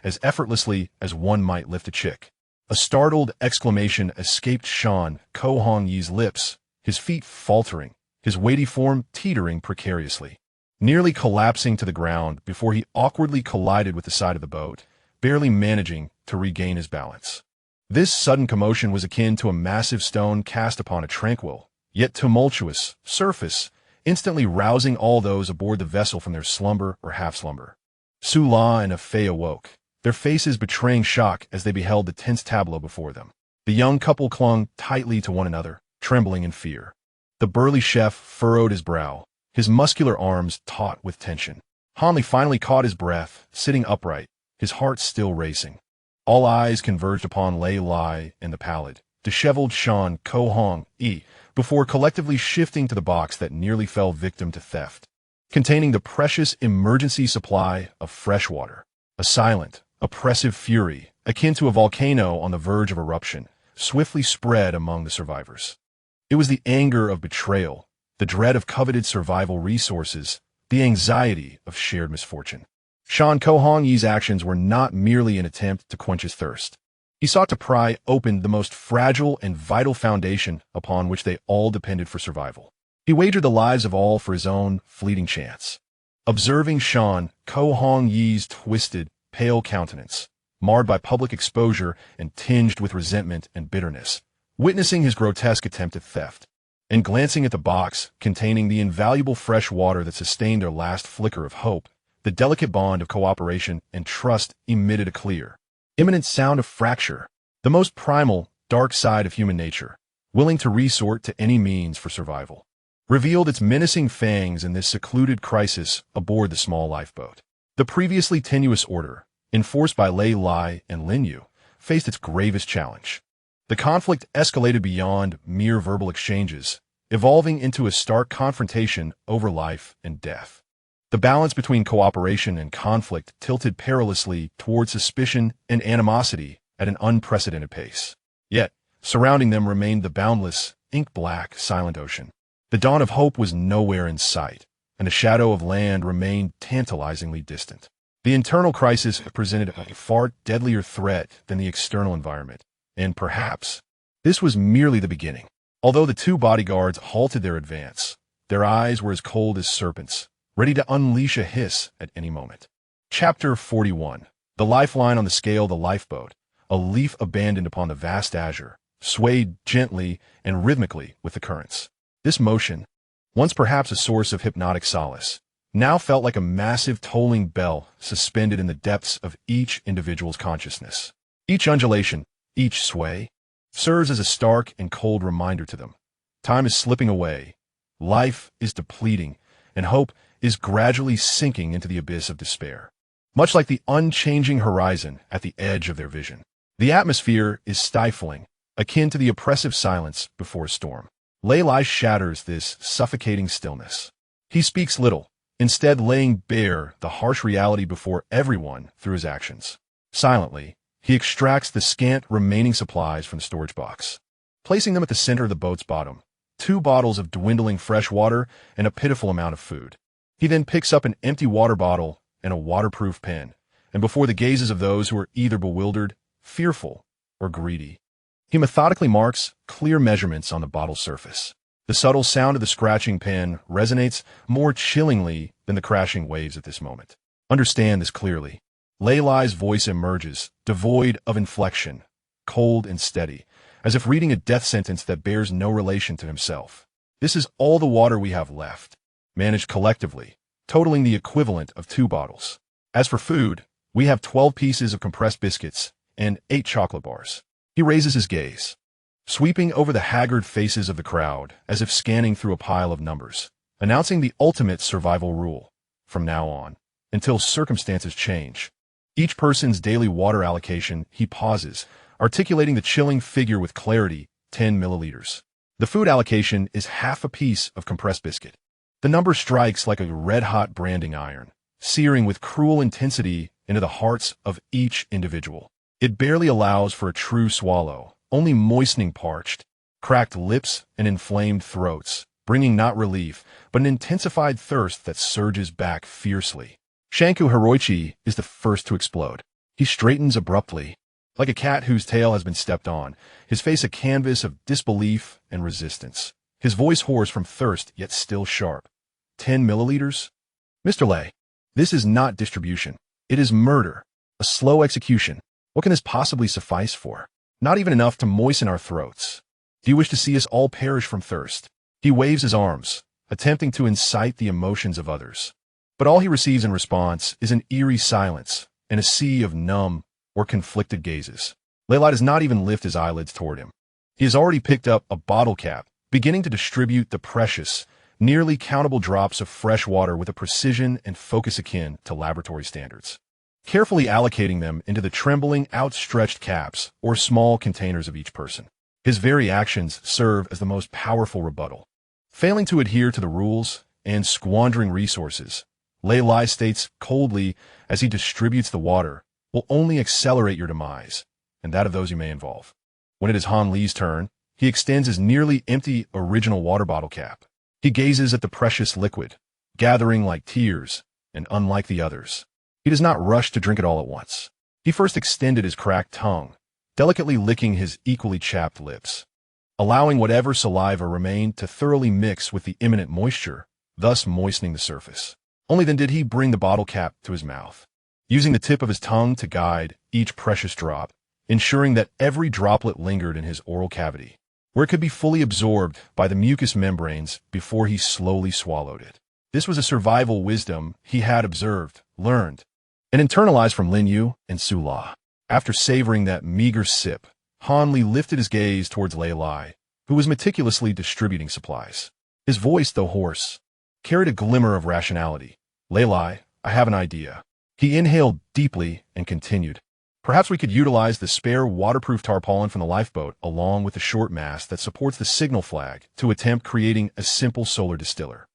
as effortlessly as one might lift a chick. A startled exclamation escaped Shan Ko-hong-yi's lips, his feet faltering, his weighty form teetering precariously, nearly collapsing to the ground before he awkwardly collided with the side of the boat, barely managing to regain his balance. This sudden commotion was akin to a massive stone cast upon a tranquil, yet tumultuous, surface, instantly rousing all those aboard the vessel from their slumber or half-slumber. Su La and Fei awoke, their faces betraying shock as they beheld the tense tableau before them. The young couple clung tightly to one another, trembling in fear. The burly chef furrowed his brow, his muscular arms taut with tension. Hanli finally caught his breath, sitting upright, his heart still racing. All eyes converged upon Lei Lai and the pallid, disheveled Shan Ko-hong-yi before collectively shifting to the box that nearly fell victim to theft, containing the precious emergency supply of fresh water. A silent, oppressive fury, akin to a volcano on the verge of eruption, swiftly spread among the survivors. It was the anger of betrayal, the dread of coveted survival resources, the anxiety of shared misfortune. Shan Ko-hong-yi's actions were not merely an attempt to quench his thirst. He sought to pry open the most fragile and vital foundation upon which they all depended for survival. He wagered the lives of all for his own fleeting chance. Observing Shan Ko-hong-yi's twisted, pale countenance, marred by public exposure and tinged with resentment and bitterness, witnessing his grotesque attempt at theft, and glancing at the box containing the invaluable fresh water that sustained their last flicker of hope, the delicate bond of cooperation and trust emitted a clear, imminent sound of fracture, the most primal, dark side of human nature, willing to resort to any means for survival, revealed its menacing fangs in this secluded crisis aboard the small lifeboat. The previously tenuous order, enforced by Lei Lai and Lin Yue, faced its gravest challenge. The conflict escalated beyond mere verbal exchanges, evolving into a stark confrontation over life and death. The balance between cooperation and conflict tilted perilously toward suspicion and animosity at an unprecedented pace. Yet, surrounding them remained the boundless, ink-black, silent ocean. The dawn of hope was nowhere in sight, and the shadow of land remained tantalizingly distant. The internal crisis presented a far deadlier threat than the external environment, and perhaps this was merely the beginning. Although the two bodyguards halted their advance, their eyes were as cold as serpents, ready to unleash a hiss at any moment. Chapter 41. The lifeline on the scale of the lifeboat, a leaf abandoned upon the vast azure, swayed gently and rhythmically with the currents. This motion, once perhaps a source of hypnotic solace, now felt like a massive tolling bell suspended in the depths of each individual's consciousness. Each undulation, each sway, serves as a stark and cold reminder to them. Time is slipping away, life is depleting, and hope is gradually sinking into the abyss of despair. Much like the unchanging horizon at the edge of their vision, the atmosphere is stifling, akin to the oppressive silence before a storm. Lei Lai shatters this suffocating stillness. He speaks little, instead laying bare the harsh reality before everyone through his actions. Silently, he extracts the scant remaining supplies from the storage box, placing them at the center of the boat's bottom, 2 bottles of dwindling fresh water and a pitiful amount of food. He then picks up an empty water bottle and a waterproof pen, and before the gazes of those who are either bewildered, fearful, or greedy, he methodically marks clear measurements on the bottle's surface. The subtle sound of the scratching pen resonates more chillingly than the crashing waves at this moment. Understand this clearly. Lei Lai's voice emerges, devoid of inflection, cold and steady, as if reading a death sentence that bears no relation to himself. This is all the water we have left, managed collectively, totaling the equivalent of 2 bottles. As for food, we have 12 pieces of compressed biscuits and 8 chocolate bars. He raises his gaze, sweeping over the haggard faces of the crowd as if scanning through a pile of numbers, announcing the ultimate survival rule. From now on, until circumstances change, each person's daily water allocation, he pauses, articulating the chilling figure with clarity, 10 milliliters. The food allocation is half a piece of compressed biscuit. The number strikes like a red-hot branding iron, searing with cruel intensity into the hearts of each individual. It barely allows for a true swallow, only moistening parched, cracked lips and inflamed throats, bringing not relief, but an intensified thirst that surges back fiercely. Shanku Hiroichi is the first to explode. He straightens abruptly, like a cat whose tail has been stepped on, his face a canvas of disbelief and resistance. His voice hoarse from thirst, yet still sharp. 10 milliliters? Mr. Lei, this is not distribution. It is murder. A slow execution. What can this possibly suffice for? Not even enough to moisten our throats. Do you wish to see us all perish from thirst? He waves his arms, attempting to incite the emotions of others. But all he receives in response is an eerie silence and a sea of numb or conflicted gazes. Lei Lai does not even lift his eyelids toward him. He has already picked up a bottle cap, beginning to distribute the precious, nearly countable drops of fresh water with a precision and focus akin to laboratory standards, carefully allocating them into the trembling, outstretched caps or small containers of each person. His very actions serve as the most powerful rebuttal. Failing to adhere to the rules and squandering resources, Lei Lai states coldly as he distributes the water, will only accelerate your demise, and that of those you may involve. When it is Han Li's turn, he extends his nearly empty original water bottle cap. He gazes at the precious liquid, gathering like tears, and unlike the others. He does not rush to drink it all at once. He first extended his cracked tongue, delicately licking his equally chapped lips, allowing whatever saliva remained to thoroughly mix with the imminent moisture, thus moistening the surface. Only then did he bring the bottle cap to his mouth, using the tip of his tongue to guide each precious drop, ensuring that every droplet lingered in his oral cavity, where it could be fully absorbed by the mucous membranes before he slowly swallowed it. This was a survival wisdom he had observed, learned, and internalized from Lin Yue and Su La. After savoring that meager sip, Han Li lifted his gaze towards Lei Lai, who was meticulously distributing supplies. His voice, though hoarse, carried a glimmer of rationality. Lei Lai, I have an idea. He inhaled deeply and continued. Perhaps we could utilize the spare waterproof tarpaulin from the lifeboat along with the short mast that supports the signal flag to attempt creating a simple solar distiller.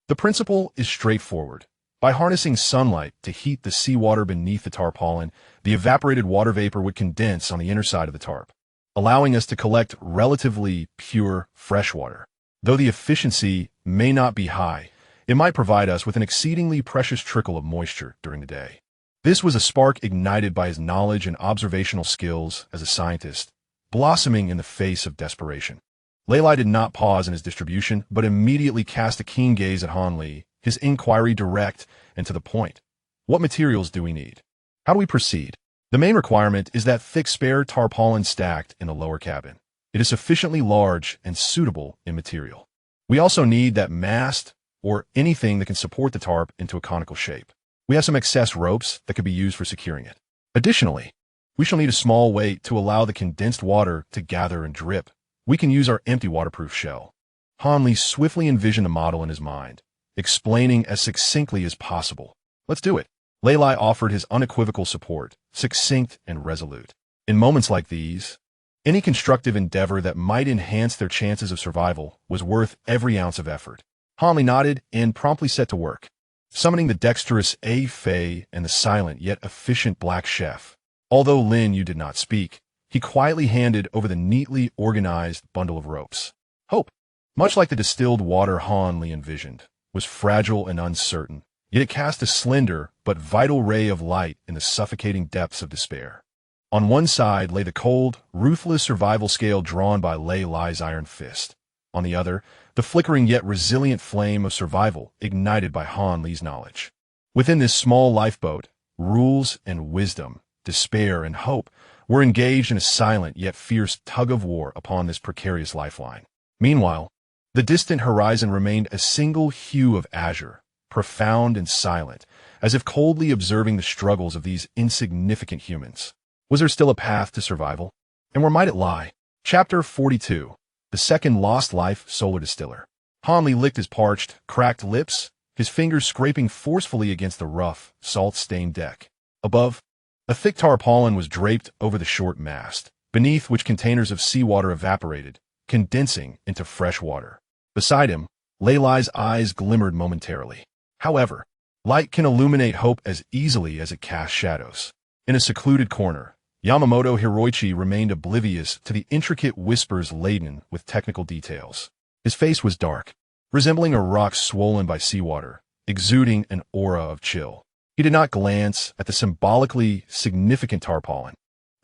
The principle is straightforward. By harnessing sunlight to heat the seawater beneath the tarpaulin, the evaporated water vapor would condense on the inner side of the tarp, allowing us to collect relatively pure fresh water. Though the efficiency may not be high, it might provide us with an exceedingly precious trickle of moisture during the day. This was a spark ignited by his knowledge and observational skills as a scientist, blossoming in the face of desperation. Lei Lai did not pause in his distribution, but immediately cast a keen gaze at Han Li, his inquiry direct and to the point. What materials do we need? How do we proceed? The main requirement is that thick spare tarpaulin stacked in the lower cabin. It is sufficiently large and suitable in material. We also need that mast or anything that can support the tarp into a conical shape. We have some excess ropes that could be used for securing it. Additionally, we shall need a small weight to allow the condensed water to gather and drip. We can use our empty waterproof shell. Han Li swiftly envisioned the model in his mind, explaining as succinctly as possible. Let's do it. Lei Lai offered his unequivocal support, succinct and resolute. In moments like these, any constructive endeavor that might enhance their chances of survival was worth every ounce of effort. Han Li nodded and promptly set to work, summoning the dexterous A Fei and the silent yet efficient black chef. Although Lin Yue did not speak, he quietly handed over the neatly organized bundle of ropes. Hope, much like the distilled water Han Li envisioned, was fragile and uncertain, yet it cast a slender but vital ray of light in the suffocating depths of despair. On one side lay the cold, ruthless survival scale drawn by Lei Lai's iron fist. On the other, the flickering yet resilient flame of survival ignited by Han Li's knowledge. Within this small lifeboat, rules and wisdom, despair and hope were engaged in a silent yet fierce tug-of-war upon this precarious lifeline. Meanwhile, the distant horizon remained a single hue of azure, profound and silent, as if coldly observing the struggles of these insignificant humans. Was there still a path to survival? And where might it lie? Chapter 42. The Second Lost Life Solar Distiller. Han Li licked his parched, cracked lips, his fingers scraping forcefully against the rough, salt-stained deck. Above, a thick tarpaulin was draped over the short mast, beneath which containers of seawater evaporated, condensing into fresh water. Beside him, Lei Lai's eyes glimmered momentarily. However, light can illuminate hope as easily as it casts shadows. In a secluded corner, Yamamoto Hiroichi remained oblivious to the intricate whispers laden with technical details. His face was dark, resembling a rock swollen by seawater, exuding an aura of chill. He did not glance at the symbolically significant tarpaulin,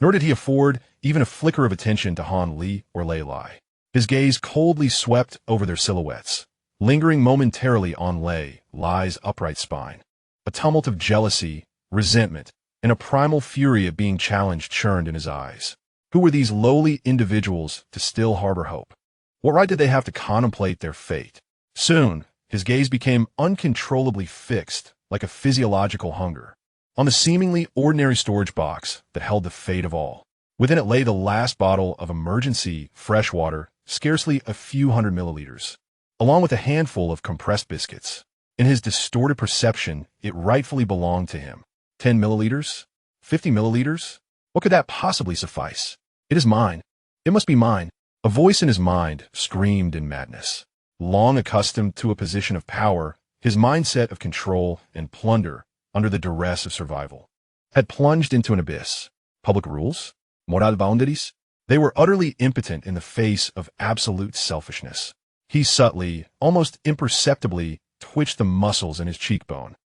nor did he afford even a flicker of attention to Han Li or Lei Lai. His gaze coldly swept over their silhouettes, lingering momentarily on Lei Lai's upright spine. A tumult of jealousy, resentment, and a primal fury at being challenged churned in his eyes. Who were these lowly individuals to still harbor hope? What right did they have to contemplate their fate? Soon, his gaze became uncontrollably fixed, like a physiological hunger, on the seemingly ordinary storage box that held the fate of all. Within it lay the last bottle of emergency fresh water, scarcely a few hundred milliliters, along with a handful of compressed biscuits. In his distorted perception, it rightfully belonged to him. 10 milliliters? 50 milliliters? What could that possibly suffice? It is mine. It must be mine. A voice in his mind screamed in madness. Long accustomed to a position of power, his mindset of control and plunder under the duress of survival had plunged into an abyss. Public rules? Moral boundaries? They were utterly impotent in the face of absolute selfishness. He subtly, almost imperceptibly, twitched the muscles in his cheekbone,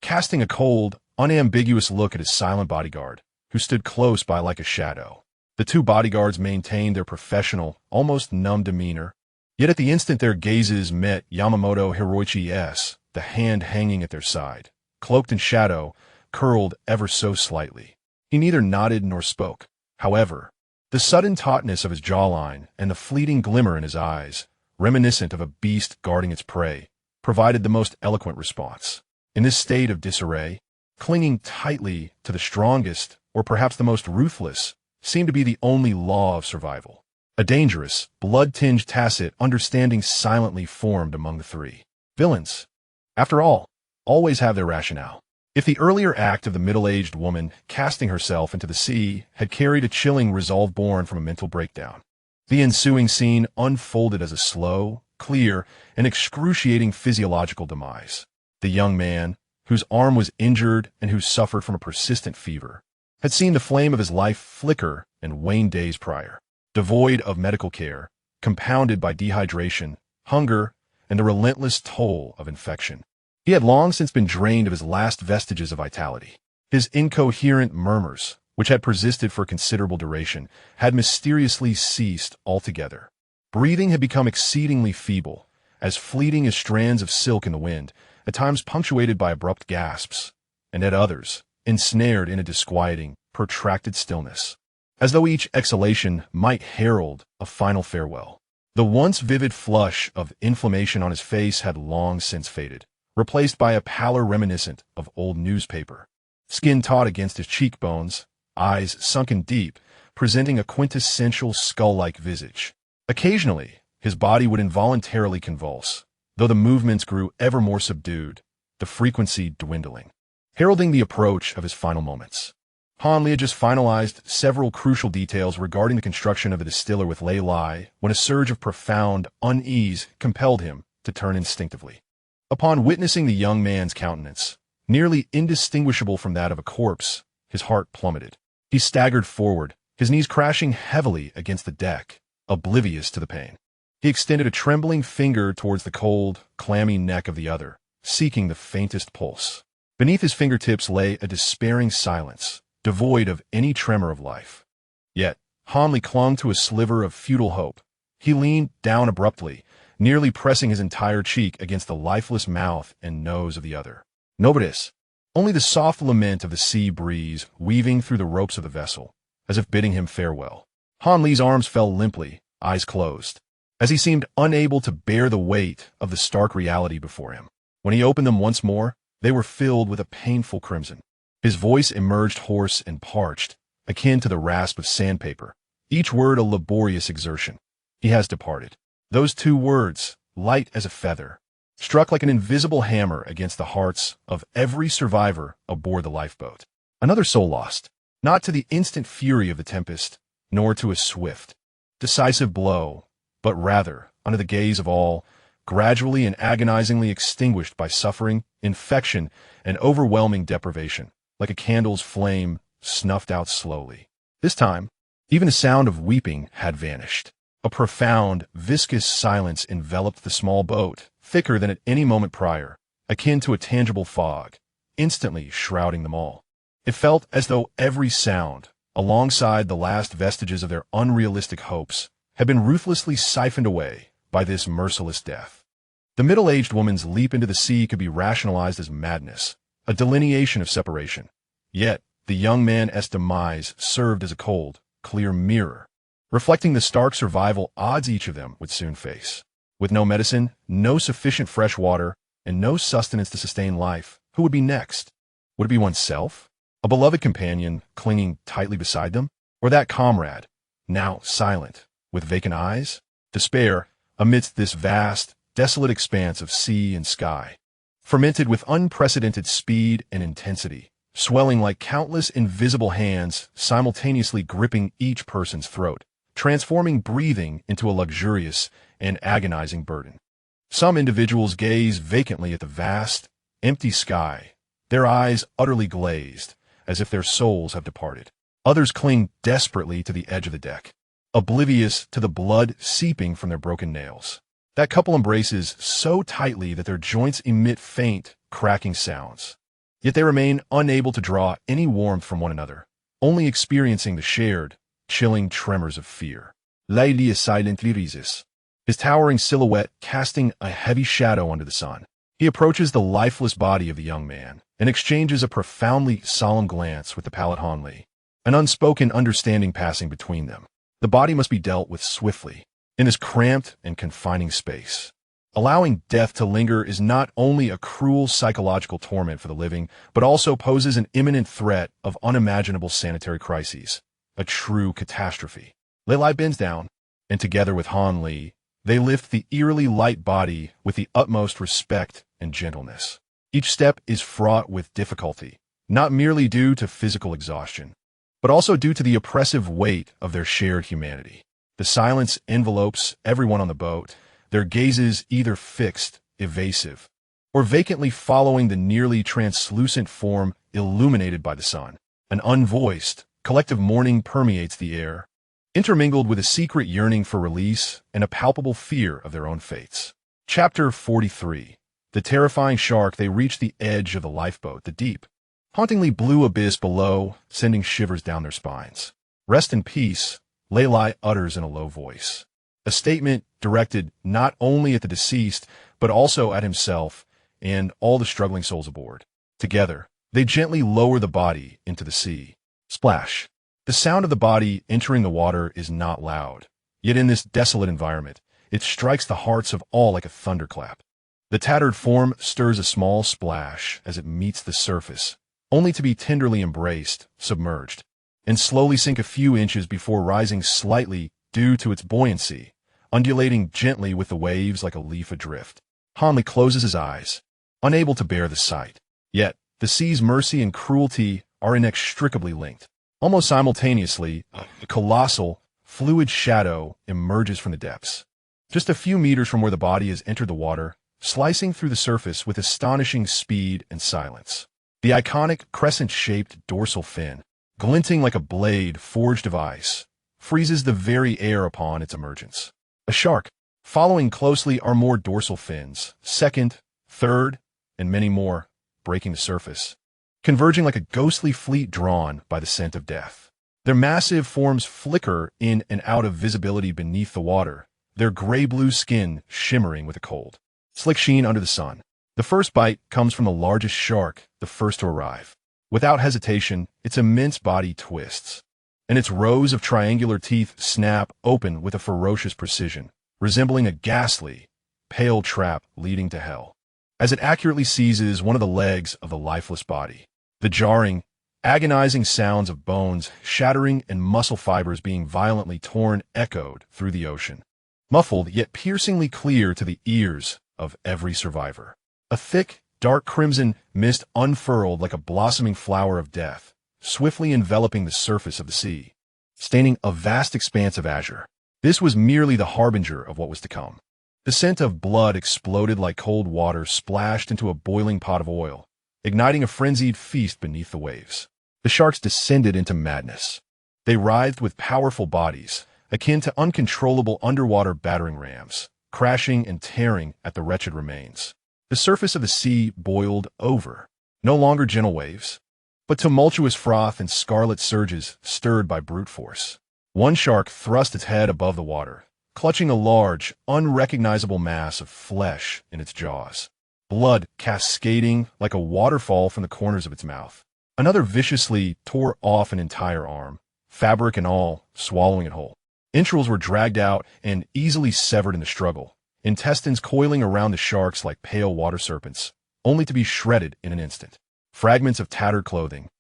casting a cold, unambiguous look at his silent bodyguard, who stood close by like a shadow. The two bodyguards maintained their professional, almost numb demeanor, yet at the instant their gazes met Yamamoto Hiroichi's, the hand hanging at their side, cloaked in shadow, curled ever so slightly. He neither nodded nor spoke. However, the sudden tautness of his jawline and the fleeting glimmer in his eyes, reminiscent of a beast guarding its prey, provided the most eloquent response. In this state of disarray, clinging tightly to the strongest, or perhaps the most ruthless, seemed to be the only law of survival. A dangerous, blood-tinged tacit understanding silently formed among the three. Villains, after all, always have their rationale. If the earlier act of the middle-aged woman casting herself into the sea had carried a chilling resolve born from a mental breakdown, the ensuing scene unfolded as a slow, clear, and excruciating physiological demise. The young man, whose arm was injured and who suffered from a persistent fever, had seen the flame of his life flicker and wane days prior. Devoid of medical care, compounded by dehydration, hunger, and the relentless toll of infection, he had long since been drained of his last vestiges of vitality. His incoherent murmurs, which had persisted for considerable duration, had mysteriously ceased altogether. Breathing had become exceedingly feeble, as fleeting as strands of silk in the wind, at times punctuated by abrupt gasps, and at others, ensnared in a disquieting, protracted stillness, as though each exhalation might herald a final farewell. The once vivid flush of inflammation on his face had long since faded, replaced by a pallor reminiscent of old newspaper. Skin taut against his cheekbones, eyes sunken deep, presenting a quintessential skull-like visage. Occasionally, his body would involuntarily convulse, though the movements grew ever more subdued, the frequency dwindling, heralding the approach of his final moments. Han Li had just finalized several crucial details regarding the construction of a distiller with Lei Lai when a surge of profound unease compelled him to turn instinctively. Upon witnessing the young man's countenance, nearly indistinguishable from that of a corpse, his heart plummeted. He staggered forward, his knees crashing heavily against the deck, oblivious to the pain. He extended a trembling finger towards the cold, clammy neck of the other, seeking the faintest pulse. Beneath his fingertips lay a despairing silence, devoid of any tremor of life. Yet, Han Li clung to a sliver of futile hope. He leaned down abruptly, nearly pressing his entire cheek against the lifeless mouth and nose of the other. Nobodis, only the soft lament of the sea breeze weaving through the ropes of the vessel, as if bidding him farewell. Han Li's arms fell limply, eyes closed, as he seemed unable to bear the weight of the stark reality before him. When he opened them once more, they were filled with a painful crimson. His voice emerged hoarse and parched, akin to the rasp of sandpaper, each word a laborious exertion. He has departed. Those two words, light as a feather, struck like an invisible hammer against the hearts of every survivor aboard the lifeboat. Another soul lost, not to the instant fury of the tempest, nor to a swift, decisive blow, but rather, under the gaze of all, gradually and agonizingly extinguished by suffering, infection, and overwhelming deprivation, like a candle's flame snuffed out slowly. This time, even the sound of weeping had vanished. A profound, viscous silence enveloped the small boat, thicker than at any moment prior, akin to a tangible fog, instantly shrouding them all. It felt as though every sound, alongside the last vestiges of their unrealistic hopes, had been ruthlessly siphoned away by this merciless death. The middle-aged woman's leap into the sea could be rationalized as madness, a delineation of separation. Yet, the young man's demise served as a cold, clear mirror, reflecting the stark survival odds each of them would soon face. With no medicine, no sufficient fresh water, and no sustenance to sustain life, who would be next? Would it be oneself? A beloved companion clinging tightly beside them? Or that comrade, now silent, with vacant eyes? Despair, amidst this vast, desolate expanse of sea and sky, fermented with unprecedented speed and intensity, swelling like countless invisible hands simultaneously gripping each person's throat, transforming breathing into a luxurious and agonizing burden. Some individuals gaze vacantly at the vast, empty sky, their eyes utterly glazed, as if their souls have departed. Others cling desperately to the edge of the deck, oblivious to the blood seeping from their broken nails. That couple embraces so tightly that their joints emit faint, cracking sounds. Yet they remain unable to draw any warmth from one another, only experiencing the shared, chilling tremors of fear. Lin Yue silently rises, his towering silhouette casting a heavy shadow under the sun. He approaches the lifeless body of the young man and exchanges a profoundly solemn glance with the pallid Han Li, an unspoken understanding passing between them. The body must be dealt with swiftly, in this cramped and confining space. Allowing death to linger is not only a cruel psychological torment for the living, but also poses an imminent threat of unimaginable sanitary crises, a true catastrophe. Lin Yue bends down, and together with Han Li, they lift the eerily light body with the utmost respect and gentleness. Each step is fraught with difficulty, not merely due to physical exhaustion, but also due to the oppressive weight of their shared humanity. The silence envelopes everyone on the boat, their gazes either fixed, evasive, or vacantly following the nearly translucent form illuminated by the sun. An unvoiced, collective mourning permeates the air, intermingled with a secret yearning for release and a palpable fear of their own fates. Chapter 43. The terrifying shark. They reach the edge of the lifeboat, the deep, hauntingly blue abyss below, sending shivers down their spines. Rest in peace, Lin Yue utters in a low voice. A statement directed not only at the deceased, but also at himself and all the struggling souls aboard. Together, they gently lower the body into the sea. Splash. The sound of the body entering the water is not loud. Yet in this desolate environment, it strikes the hearts of all like a thunderclap. The tattered form stirs a small splash as it meets the surface, only to be tenderly embraced, submerged, and slowly sink a few inches before rising slightly due to its buoyancy, undulating gently with the waves like a leaf adrift. Han Li closes his eyes, unable to bear the sight. Yet, the sea's mercy and cruelty are inextricably linked. Almost simultaneously, a colossal, fluid shadow emerges from the depths. Just a few meters from where the body has entered the water, slicing through the surface with astonishing speed and silence. The iconic crescent-shaped dorsal fin, glinting like a blade forged of ice, freezes the very air upon its emergence. A shark. Following closely are more dorsal fins, second, third, and many more, breaking the surface, converging like a ghostly fleet drawn by the scent of death. Their massive forms flicker in and out of visibility beneath the water, their gray-blue skin shimmering with the cold. Slick sheen under the sun. The first bite comes from the largest shark, the first to arrive. Without hesitation, its immense body twists, and its rows of triangular teeth snap open with a ferocious precision, resembling a ghastly, pale trap leading to hell. As it accurately seizes one of the legs of the lifeless body, the jarring, agonizing sounds of bones shattering and muscle fibers being violently torn echoed through the ocean, muffled yet piercingly clear to the ears of every survivor. A thick, dark crimson mist unfurled like a blossoming flower of death, swiftly enveloping the surface of the sea, staining a vast expanse of azure. This was merely the harbinger of what was to come. The scent of blood exploded like cold water splashed into a boiling pot of oil, igniting a frenzied feast beneath the waves. The sharks descended into madness. They writhed with powerful bodies, akin to uncontrollable underwater battering rams, crashing and tearing at the wretched remains. The surface of the sea boiled over, no longer gentle waves, but tumultuous froth and scarlet surges stirred by brute force. One shark thrust its head above the water, clutching a large, unrecognizable mass of flesh in its jaws, blood cascading like a waterfall from the corners of its mouth. Another viciously tore off an entire arm, fabric and all, swallowing it whole. Entrails were dragged out and easily severed in the struggle, intestines coiling around the sharks like pale water serpents, only to be shredded in an instant. Fragments of tattered clothing,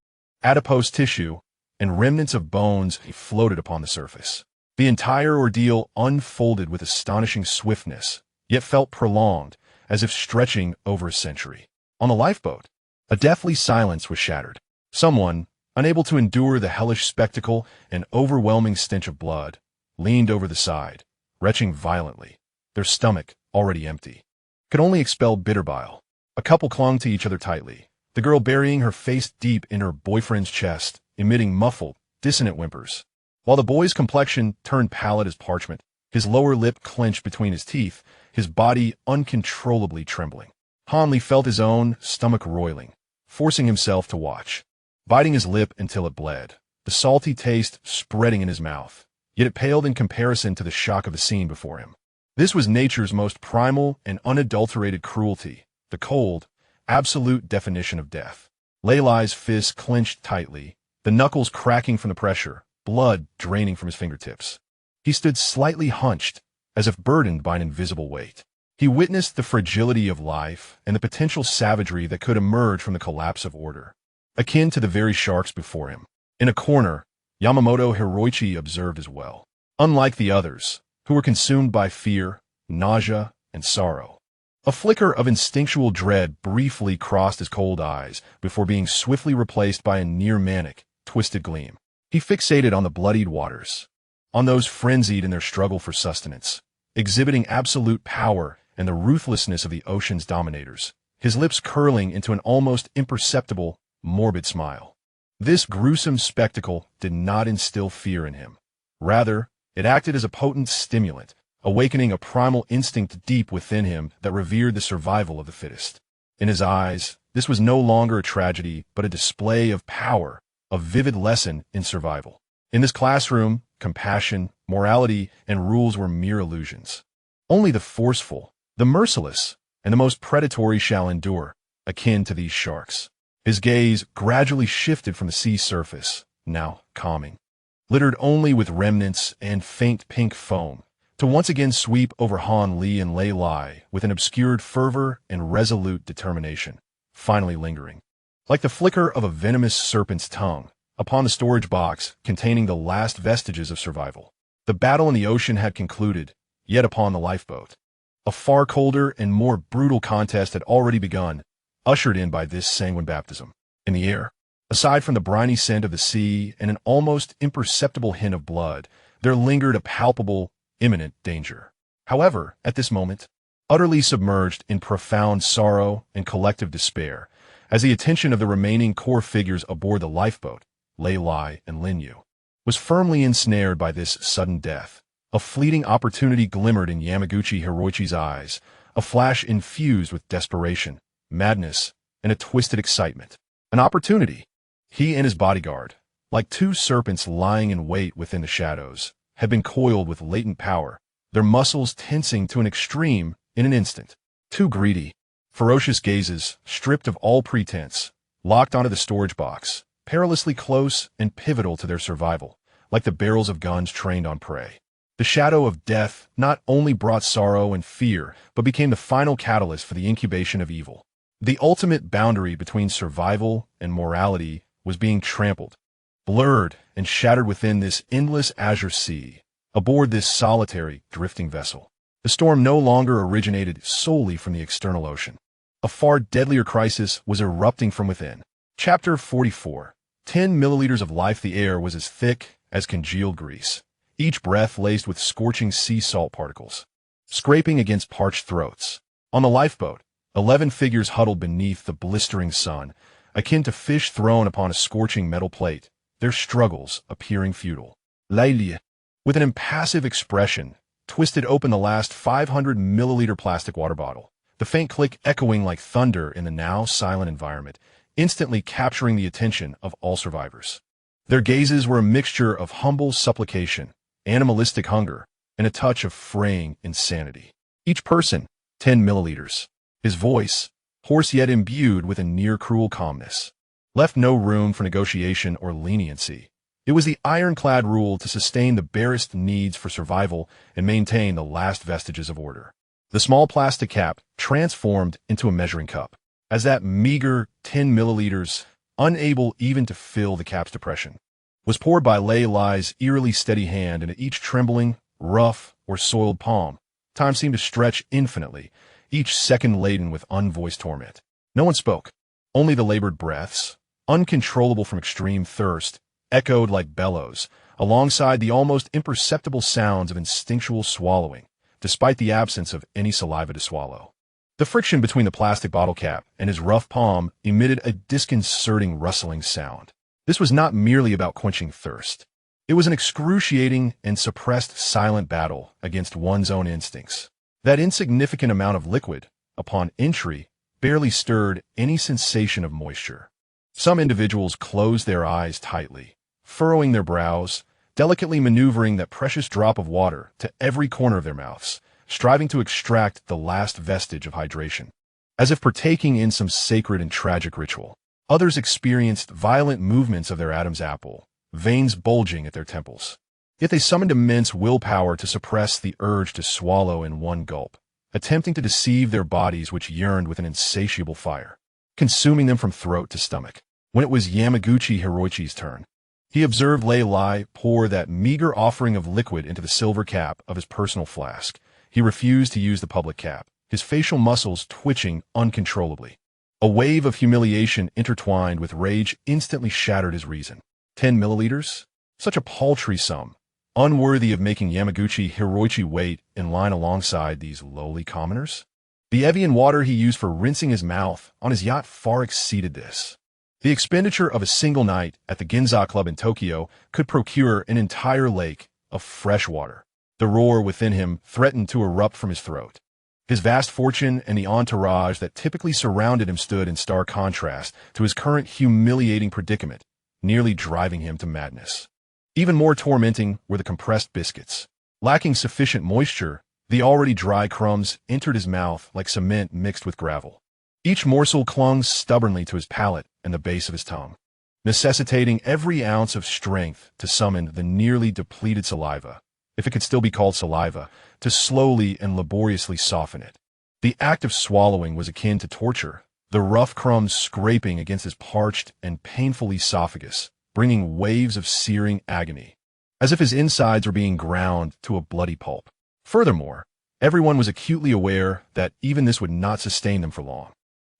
adipose tissue, and remnants of bones floated upon the surface. The entire ordeal unfolded with astonishing swiftness, yet felt prolonged, as if stretching over a century. On the lifeboat, a deathly silence was shattered. Someone, unable to endure the hellish spectacle and overwhelming stench of blood, leaned over the side, retching violently, their stomach, already empty, could only expel bitter bile. A couple clung to each other tightly, the girl burying her face deep in her boyfriend's chest, emitting muffled, dissonant whimpers, while the boy's complexion turned pallid as parchment, his lower lip clenched between his teeth, his body uncontrollably trembling. Hanley felt his own stomach roiling, forcing himself to watch, biting his lip until it bled, the salty taste spreading in his mouth, yet it paled in comparison to the shock of the scene before him. This was nature's most primal and unadulterated cruelty, the cold, absolute definition of death. Leilai's fists clenched tightly, the knuckles cracking from the pressure, blood draining from his fingertips. He stood slightly hunched, as if burdened by an invisible weight. He witnessed the fragility of life and the potential savagery that could emerge from the collapse of order, akin to the very sharks before him. In a corner, Yamamoto Hiroichi observed as well. Unlike the others, who were consumed by fear, nausea, and sorrow, a flicker of instinctual dread briefly crossed his cold eyes before being swiftly replaced by a near-manic, twisted gleam. He fixated on the bloodied waters, on those frenzied in their struggle for sustenance, exhibiting absolute power and the ruthlessness of the ocean's dominators, his lips curling into an almost imperceptible, morbid smile. This gruesome spectacle did not instill fear in him. Rather, it acted as a potent stimulant, awakening a primal instinct deep within him that revered the survival of the fittest. In his eyes, this was no longer a tragedy, but a display of power, a vivid lesson in survival. In this classroom, compassion, morality, and rules were mere illusions. Only the forceful, the merciless, and the most predatory shall endure, akin to these sharks. His gaze gradually shifted from the sea's surface, now calming, littered only with remnants and faint pink foam, to once again sweep over Han Li and Lei Lai with an obscured fervor and resolute determination, finally lingering, like the flicker of a venomous serpent's tongue, upon the storage box containing the last vestiges of survival. The battle in the ocean had concluded, yet upon the lifeboat, a far colder and more brutal contest had already begun, ushered in by this sanguine baptism. In the air, aside from the briny scent of the sea and an almost imperceptible hint of blood, there lingered a palpable, imminent danger. However, at this moment, utterly submerged in profound sorrow and collective despair, as the attention of the remaining core figures aboard the lifeboat, Lei Lai and Lin Yue, was firmly ensnared by this sudden death. A fleeting opportunity glimmered in Yamaguchi Hiroichi's eyes, a flash infused with desperation, madness, and a twisted excitement. An opportunity. He and his bodyguard, like two serpents lying in wait within the shadows, had been coiled with latent power, their muscles tensing to an extreme in an instant. Too greedy, ferocious gazes, stripped of all pretense, locked onto the storage box, perilously close and pivotal to their survival, like the barrels of guns trained on prey. The shadow of death not only brought sorrow and fear, but became the final catalyst for the incubation of evil. The ultimate boundary between survival and morality was being trampled, blurred and shattered within this endless azure sea, aboard this solitary, drifting vessel. The storm no longer originated solely from the external ocean. A far deadlier crisis was erupting from within. Chapter 44. 10 milliliters of life. The air was as thick as congealed grease, each breath laced with scorching sea salt particles, scraping against parched throats. On the lifeboat, 11 figures huddled beneath the blistering sun, akin to fish thrown upon a scorching metal plate, their struggles appearing futile. Lin Yue, with an impassive expression, twisted open the last 500-milliliter plastic water bottle, the faint click echoing like thunder in the now silent environment, instantly capturing the attention of all survivors. Their gazes were a mixture of humble supplication, animalistic hunger, and a touch of fraying insanity. Each person, 10 milliliters. His voice, hoarse yet imbued with a near-cruel calmness, left no room for negotiation or leniency. It was the ironclad rule to sustain the barest needs for survival and maintain the last vestiges of order. The small plastic cap transformed into a measuring cup, as that meager 10 milliliters, unable even to fill the cap's depression, was poured by Lei Lai's eerily steady hand into each trembling, rough, or soiled palm. Time seemed to stretch infinitely, each second laden with unvoiced torment. No one spoke. Only the labored breaths, uncontrollable from extreme thirst, echoed like bellows, alongside the almost imperceptible sounds of instinctual swallowing, despite the absence of any saliva to swallow. The friction between the plastic bottle cap and his rough palm emitted a disconcerting rustling sound. This was not merely about quenching thirst. It was an excruciating and suppressed silent battle against one's own instincts. That insignificant amount of liquid, upon entry, barely stirred any sensation of moisture. Some individuals closed their eyes tightly, furrowing their brows, delicately maneuvering that precious drop of water to every corner of their mouths, striving to extract the last vestige of hydration, as if partaking in some sacred and tragic ritual. Others experienced violent movements of their Adam's apple, veins bulging at their temples. Yet they summoned immense willpower to suppress the urge to swallow in one gulp, attempting to deceive their bodies which yearned with an insatiable fire, consuming them from throat to stomach. When it was Yamaguchi Hiroichi's turn, he observed Lei Lai pour that meager offering of liquid into the silver cap of his personal flask. He refused to use the public cap, his facial muscles twitching uncontrollably. A wave of humiliation intertwined with rage instantly shattered his reason. 10 milliliters? Such a paltry sum, unworthy of making Yamaguchi Hiroichi wait in line alongside these lowly commoners? The Evian water he used for rinsing his mouth on his yacht far exceeded this. The expenditure of a single night at the Ginza Club in Tokyo could procure an entire lake of fresh water. The roar within him threatened to erupt from his throat. His vast fortune and the entourage that typically surrounded him stood in stark contrast to his current humiliating predicament, nearly driving him to madness. Even more tormenting were the compressed biscuits. Lacking sufficient moisture, the already dry crumbs entered his mouth like cement mixed with gravel. Each morsel clung stubbornly to his palate and the base of his tongue, necessitating every ounce of strength to summon the nearly depleted saliva, if it could still be called saliva, to slowly and laboriously soften it. The act of swallowing was akin to torture, the rough crumbs scraping against his parched and painful esophagus, bringing waves of searing agony, as if his insides were being ground to a bloody pulp. Furthermore, everyone was acutely aware that even this would not sustain them for long.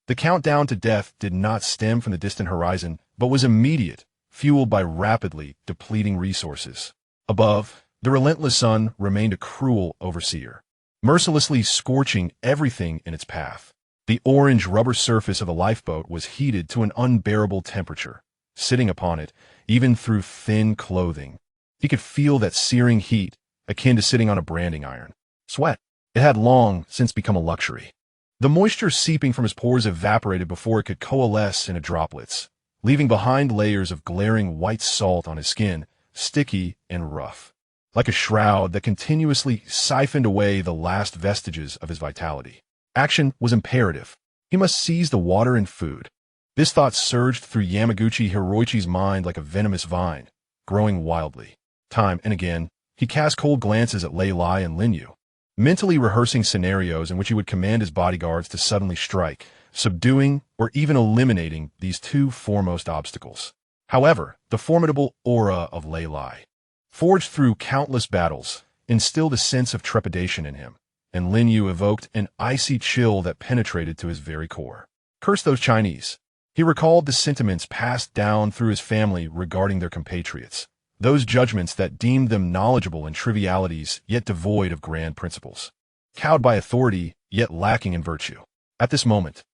The countdown to death did not stem from the distant horizon, but was immediate, fueled by rapidly depleting resources. Above, the relentless sun remained a cruel overseer, mercilessly scorching everything in its path. The orange rubber surface of the lifeboat was heated to an unbearable temperature. Sitting upon it, even through thin clothing, he could feel that searing heat, akin to sitting on a branding iron. Sweat. It had long since become a luxury. The moisture seeping from his pores evaporated before it could coalesce into droplets, leaving behind layers of glaring white salt on his skin, sticky and rough, like a shroud that continuously siphoned away the last vestiges of his vitality. Action was imperative. He must seize the water and food. This thought surged through Yamaguchi Hiroichi's mind like a venomous vine, growing wildly. Time and again, he cast cold glances at Lei Lai and Lin Yue, mentally rehearsing scenarios in which he would command his bodyguards to suddenly strike, subduing or even eliminating these two foremost obstacles. However, the formidable aura of Lei Lai, forged through countless battles, instilled a sense of trepidation in him, and Lin Yue evoked an icy chill that penetrated to his very core. Curse those Chinese. He recalled the sentiments passed down through his family regarding their compatriots, those judgments that deemed them knowledgeable in trivialities yet devoid of grand principles, cowed by authority yet lacking in virtue. At this moment,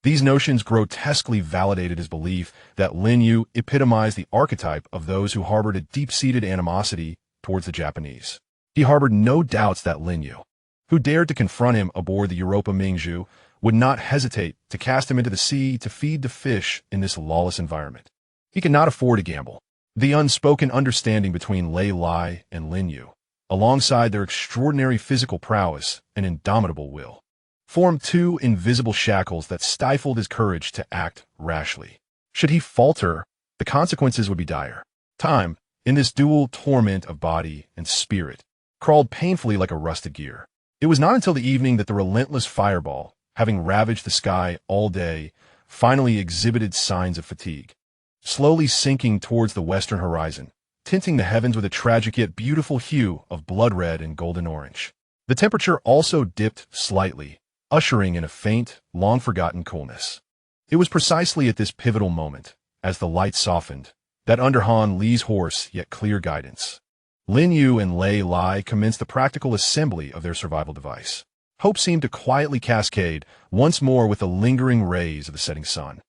These notions grotesquely validated his belief that Lin Yue epitomized the archetype of those who harbored a deep-seated animosity towards the Japanese. He harbored no doubts that Lin Yue, who dared to confront him aboard the Europa Mingzhu, would not hesitate to cast him into the sea to feed the fish in this lawless environment. He could not afford to gamble. The unspoken understanding between Lei Lai and Lin Yue, alongside their extraordinary physical prowess and indomitable will, formed two invisible shackles that stifled his courage to act rashly. Should he falter, the consequences would be dire. Time, in this dual torment of body and spirit, crawled painfully like a rusted gear. It was not until the evening that the relentless fireball, having ravaged the sky all day, finally exhibited signs of fatigue, slowly sinking towards the western horizon, tinting the heavens with a tragic yet beautiful hue of blood red and golden orange. The temperature also dipped slightly, ushering in a faint, long-forgotten coolness. It was precisely at this pivotal moment, as the light softened, that under Han Li's hoarse yet clear guidance, Lin Yue and Lei Lai commenced the practical assembly of their survival device. Hope seemed to quietly cascade once more with the lingering rays of the setting sun.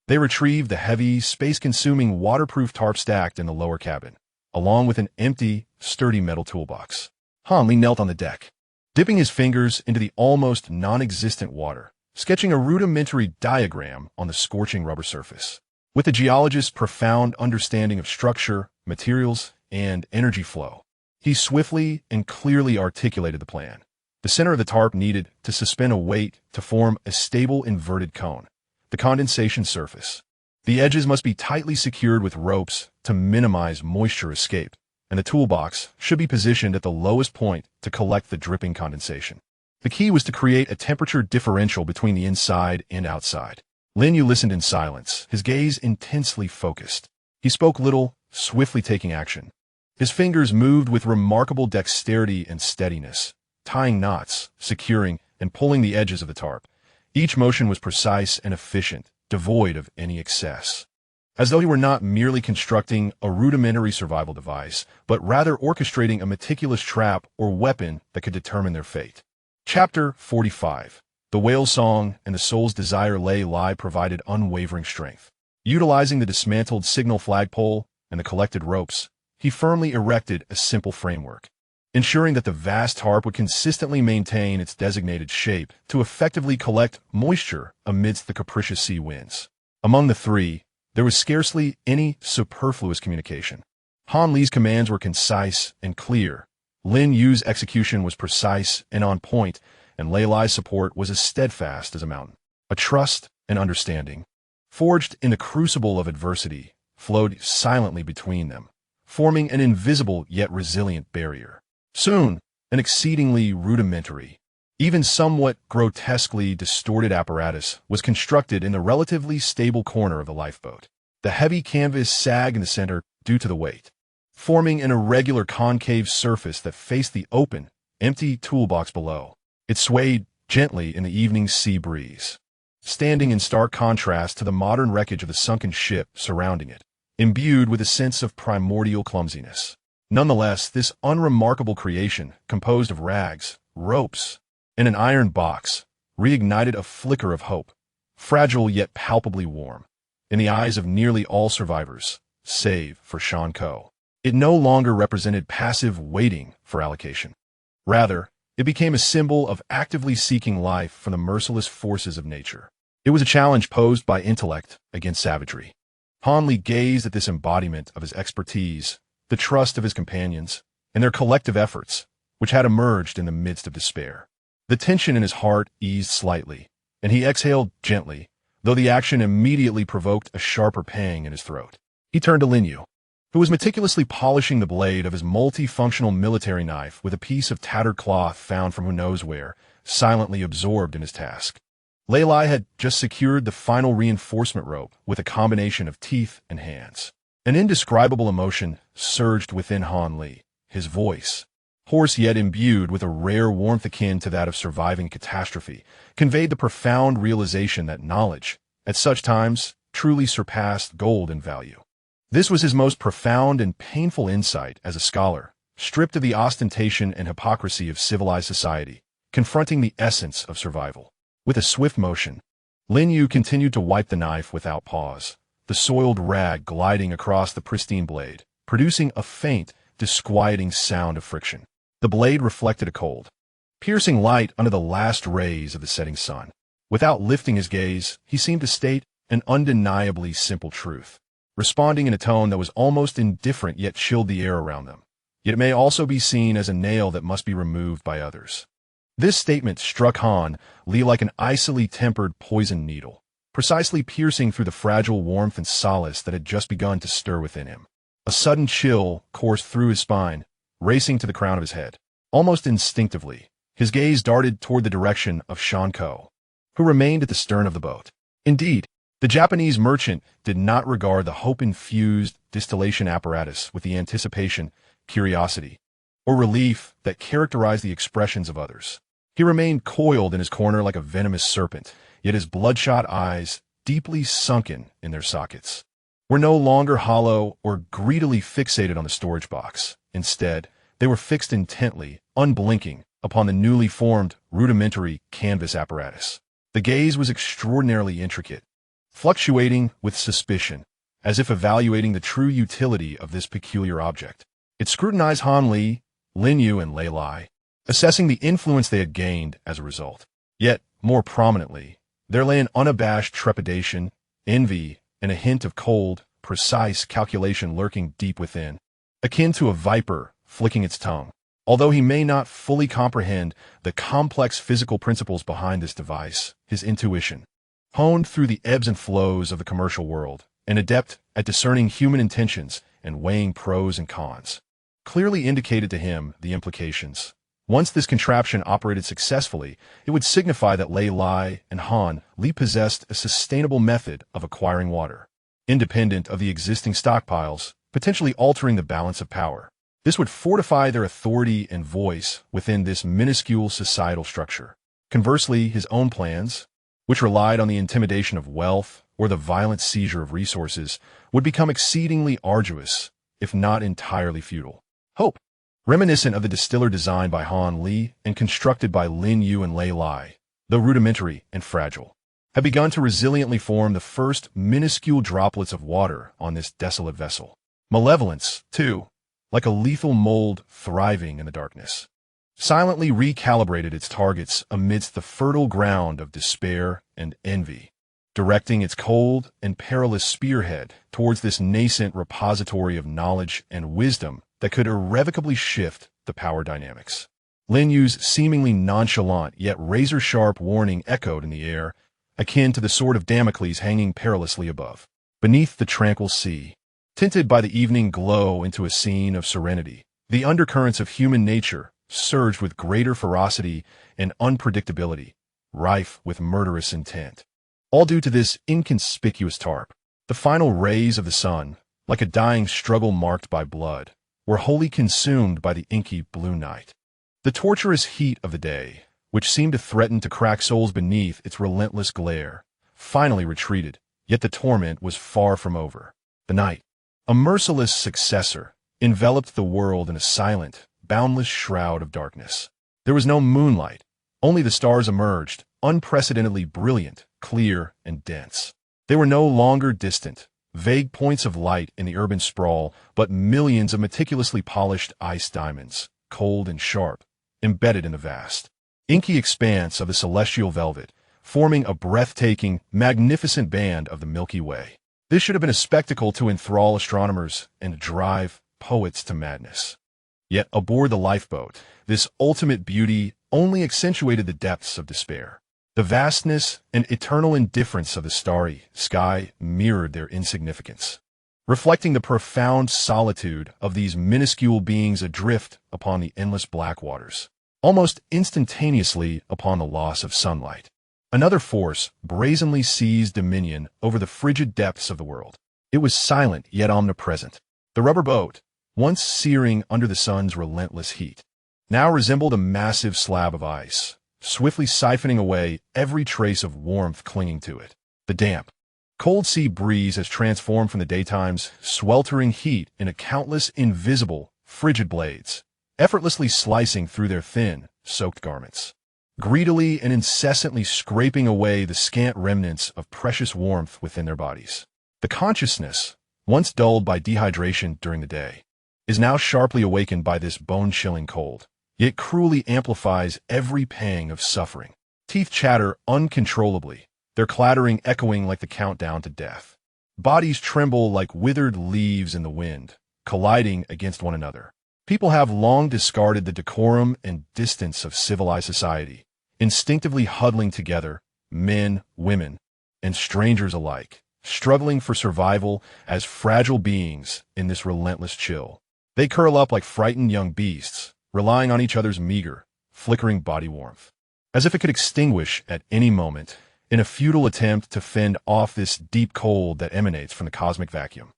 They retrieved the heavy, space-consuming waterproof tarp stacked in the lower cabin, along with an empty, sturdy metal toolbox. Han Li knelt on the deck, dipping his fingers into the almost non-existent water, sketching a rudimentary diagram on the scorching rubber surface. With the geologist's profound understanding of structure, materials, and energy flow, he swiftly and clearly articulated the plan. The center of the tarp needed to suspend a weight to form a stable inverted cone, the condensation surface. The edges must be tightly secured with ropes to minimize moisture escape, and the toolbox should be positioned at the lowest point to collect the dripping condensation. The key was to create a temperature differential between the inside and outside. Lin Yue listened in silence, his gaze intensely focused. He spoke little, swiftly taking action. His fingers moved with remarkable dexterity and steadiness, tying knots, securing, and pulling the edges of the tarp. Each motion was precise and efficient, devoid of any excess. As though he were not merely constructing a rudimentary survival device, but rather orchestrating a meticulous trap or weapon that could determine their fate. Chapter 45. The Whale Song and the Soul's Desire. Lei Lai provided unwavering strength. Utilizing the dismantled signal flagpole and the collected ropes, he firmly erected a simple framework, ensuring that the vast tarp would consistently maintain its designated shape to effectively collect moisture amidst the capricious sea winds. Among the three, there was scarcely any superfluous communication. Han Li's commands were concise and clear. Lin Yue's execution was precise and on point, and Lei Lai's support was as steadfast as a mountain. A trust and understanding, forged in the crucible of adversity, flowed silently between them, forming an invisible yet resilient barrier. Soon, an exceedingly rudimentary, even somewhat grotesquely distorted apparatus was constructed in the relatively stable corner of the lifeboat. The heavy canvas sagged in the center due to the weight, forming an irregular concave surface that faced the open, empty toolbox below. It swayed gently in the evening sea breeze, standing in stark contrast to the modern wreckage of the sunken ship surrounding it, imbued with a sense of primordial clumsiness. Nonetheless, this unremarkable creation, composed of rags, ropes, and an iron box, reignited a flicker of hope, fragile yet palpably warm, in the eyes of nearly all survivors, save for Shan Ko. It no longer represented passive waiting for allocation. Rather, it became a symbol of actively seeking life from the merciless forces of nature. It was a challenge posed by intellect against savagery. Han Li gazed at this embodiment of his expertise, the trust of his companions, and their collective efforts, which had emerged in the midst of despair. The tension in his heart eased slightly, and he exhaled gently, though the action immediately provoked a sharper pang in his throat. He turned to Lin Yue, who was meticulously polishing the blade of his multifunctional military knife with a piece of tattered cloth found from who knows where, silently absorbed in his task. Lei Lai had just secured the final reinforcement rope with a combination of teeth and hands. An indescribable emotion surged within Han Li. His voice, hoarse yet imbued with a rare warmth akin to that of surviving catastrophe, conveyed the profound realization that knowledge, at such times, truly surpassed gold in value. This was his most profound and painful insight as a scholar, stripped of the ostentation and hypocrisy of civilized society, confronting the essence of survival. With a swift motion, Lin Yue continued to wipe the knife without pause, the soiled rag gliding across the pristine blade, producing a faint, disquieting sound of friction. The blade reflected a cold, piercing light under the last rays of the setting sun. Without lifting his gaze, he seemed to state an undeniably simple truth, responding in a tone that was almost indifferent yet chilled the air around them. Yet it may also be seen as a nail that must be removed by others. This statement struck Han Li like an icily tempered poison needle, precisely piercing through the fragile warmth and solace that had just begun to stir within him. A sudden chill coursed through his spine, racing to the crown of his head. Almost instinctively, his gaze darted toward the direction of Shan Ko, who remained at the stern of the boat. Indeed, the Japanese merchant did not regard the hope-infused distillation apparatus with the anticipation, curiosity, or relief that characterized the expressions of others. He remained coiled in his corner like a venomous serpent, yet his bloodshot eyes, deeply sunken in their sockets, were no longer hollow or greedily fixated on the storage box. Instead, they were fixed intently, unblinking, upon the newly formed, rudimentary canvas apparatus. The gaze was extraordinarily intricate, fluctuating with suspicion, as if evaluating the true utility of this peculiar object. It scrutinized Han Li, Lin Yue, and Lei Lai, assessing the influence they had gained as a result. Yet, more prominently, there lay an unabashed trepidation, envy, and a hint of cold, precise calculation lurking deep within, akin to a viper flicking its tongue. Although he may not fully comprehend the complex physical principles behind this device, his intuition, honed through the ebbs and flows of the commercial world, an adept at discerning human intentions and weighing pros and cons, clearly indicated to him the implications. Once this contraption operated successfully, it would signify that Lei Lai and Han Li possessed a sustainable method of acquiring water, independent of the existing stockpiles, potentially altering the balance of power. This would fortify their authority and voice within this minuscule societal structure. Conversely, his own plans, which relied on the intimidation of wealth or the violent seizure of resources, would become exceedingly arduous, if not entirely futile. Hope, reminiscent of the distiller designed by Han Li and constructed by Lin Yue and Lei Lai, though rudimentary and fragile, had begun to resiliently form the first minuscule droplets of water on this desolate vessel. Malevolence, too, like a lethal mold thriving in the darkness, silently recalibrated its targets amidst the fertile ground of despair and envy, directing its cold and perilous spearhead towards this nascent repository of knowledge and wisdom that could irrevocably shift the power dynamics. Lin Yue's seemingly nonchalant yet razor-sharp warning echoed in the air, akin to the sword of Damocles hanging perilously above. Beneath the tranquil sea, tinted by the evening glow into a scene of serenity, the undercurrents of human nature surged with greater ferocity and unpredictability, rife with murderous intent. All due to this inconspicuous tarp. The final rays of the sun, like a dying struggle marked by blood, were wholly consumed by the inky blue night. The torturous heat of the day, which seemed to threaten to crack souls beneath its relentless glare, finally retreated, yet the torment was far from over. The night, a merciless successor, enveloped the world in a silent, boundless shroud of darkness. There was no moonlight, only the stars emerged, unprecedentedly brilliant, clear, and dense. They were no longer distant, vague points of light in the urban sprawl, but millions of meticulously polished ice diamonds, cold and sharp, embedded in the vast, inky expanse of the celestial velvet, forming a breathtaking, magnificent band of the Milky Way. This should have been a spectacle to enthrall astronomers and drive poets to madness. Yet aboard the lifeboat, this ultimate beauty only accentuated the depths of despair. The vastness and eternal indifference of the starry sky mirrored their insignificance, reflecting the profound solitude of these minuscule beings adrift upon the endless black waters, almost instantaneously upon the loss of sunlight. Another force brazenly seized dominion over the frigid depths of the world. It was silent yet omnipresent. The rubber boat, once searing under the sun's relentless heat, now resembled a massive slab of ice, swiftly siphoning away every trace of warmth clinging to it. The damp, cold sea breeze has transformed from the daytime's sweltering heat into countless invisible, frigid blades, effortlessly slicing through their thin, soaked garments. greedily and incessantly scraping away the scant remnants of precious warmth within their bodies. The consciousness, once dulled by dehydration during the day, is now sharply awakened by this bone-chilling cold, yet cruelly amplifies every pang of suffering. Teeth chatter uncontrollably, their clattering echoing like the countdown to death. Bodies tremble like withered leaves in the wind, colliding against one another. People have long discarded the decorum and distance of civilized society, instinctively huddling together, men, women, and strangers alike, struggling for survival as fragile beings in this relentless chill. They curl up like frightened young beasts, relying on each other's meager, flickering body warmth, as if it could extinguish at any moment in a futile attempt to fend off this deep cold that emanates from the cosmic vacuum.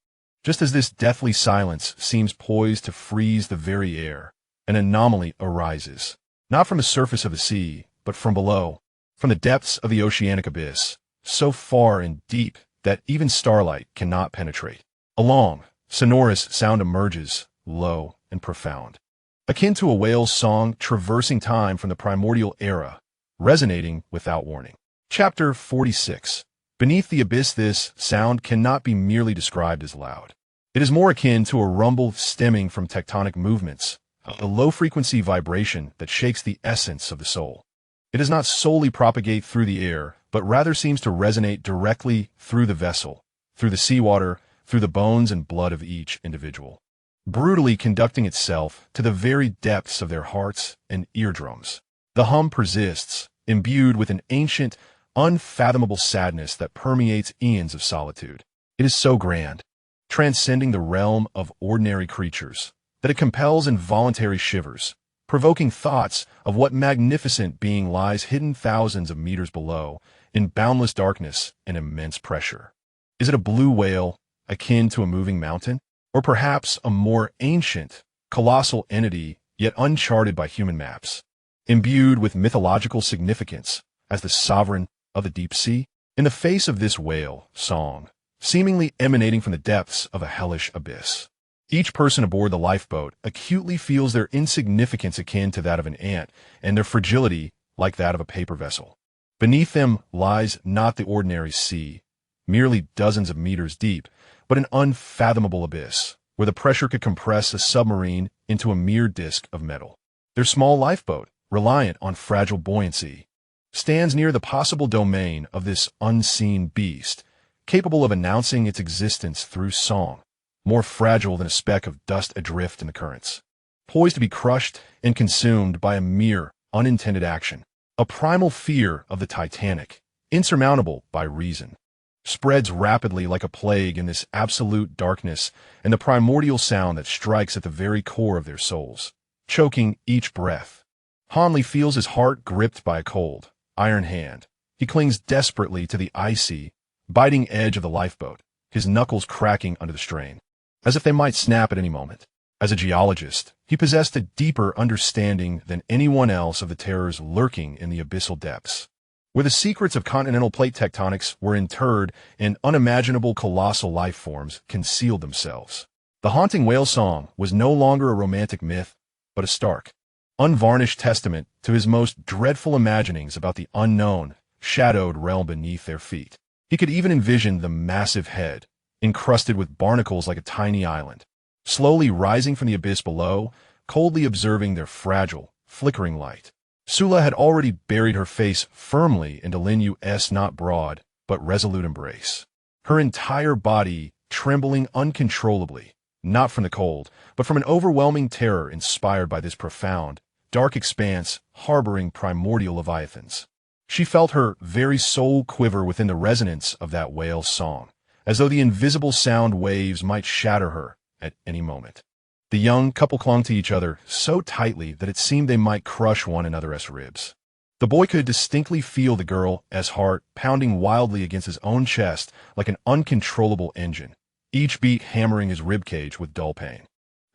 Just as this deathly silence seems poised to freeze the very air, an anomaly arises, not from the surface of the sea, but from below, from the depths of the oceanic abyss, so far and deep that even starlight cannot penetrate. A long, sonorous sound emerges, low and profound, akin to a whale's song traversing time from the primordial era, resonating without warning. Chapter 46. Beneath the abyss. This sound cannot be merely described as loud. It is more akin to a rumble stemming from tectonic movements, a low-frequency vibration that shakes the essence of the soul. It does not solely propagate through the air, but rather seems to resonate directly through the vessel, through the seawater, through the bones and blood of each individual, brutally conducting itself to the very depths of their hearts and eardrums. The hum persists, imbued with an ancient, unfathomable sadness that permeates eons of solitude. It is so grand, transcending the realm of ordinary creatures, that it compels involuntary shivers, provoking thoughts of what magnificent being lies hidden thousands of meters below, in boundless darkness and immense pressure. Is it a blue whale, akin to a moving mountain? Or perhaps a more ancient, colossal entity, yet uncharted by human maps, imbued with mythological significance as the sovereign of the deep sea? In the face of this whale song, seemingly emanating from the depths of a hellish abyss, each person aboard the lifeboat acutely feels their insignificance akin to that of an ant, and their fragility like that of a paper vessel. Beneath them lies not the ordinary sea, merely dozens of meters deep, but an unfathomable abyss, where the pressure could compress a submarine into a mere disk of metal. Their small lifeboat, reliant on fragile buoyancy, stands near the possible domain of this unseen beast, capable of announcing its existence through song, more fragile than a speck of dust adrift in the currents, poised to be crushed and consumed by a mere unintended action. A primal fear of the Titanic, insurmountable by reason, spreads rapidly like a plague in this absolute darkness, and the primordial sound that strikes at the very core of their souls, choking each breath. Hanley feels his heart gripped by a cold, iron hand. He clings desperately to the icy, biting edge of the lifeboat, his knuckles cracking under the strain, as if they might snap at any moment. As a geologist, he possessed a deeper understanding than anyone else of the terrors lurking in the abyssal depths, where the secrets of continental plate tectonics were interred and unimaginable colossal life forms concealed themselves. The haunting whale song was no longer a romantic myth, but a stark, unvarnished testament to his most dreadful imaginings about the unknown, shadowed realm beneath their feet. He could even envision the massive head, encrusted with barnacles like a tiny island, slowly rising from the abyss below, coldly observing their fragile, flickering light. Sula had already buried her face firmly into Lin Yue's not broad, but resolute embrace, her entire body trembling uncontrollably, not from the cold, but from an overwhelming terror inspired by this profound, dark expanse harboring primordial leviathans. She felt her very soul quiver within the resonance of that whale's song, as though the invisible sound waves might shatter her at any moment. The young couple clung to each other so tightly that it seemed they might crush one another's ribs. The boy could distinctly feel the girl's heart pounding wildly against his own chest like an uncontrollable engine, each beat hammering his ribcage with dull pain.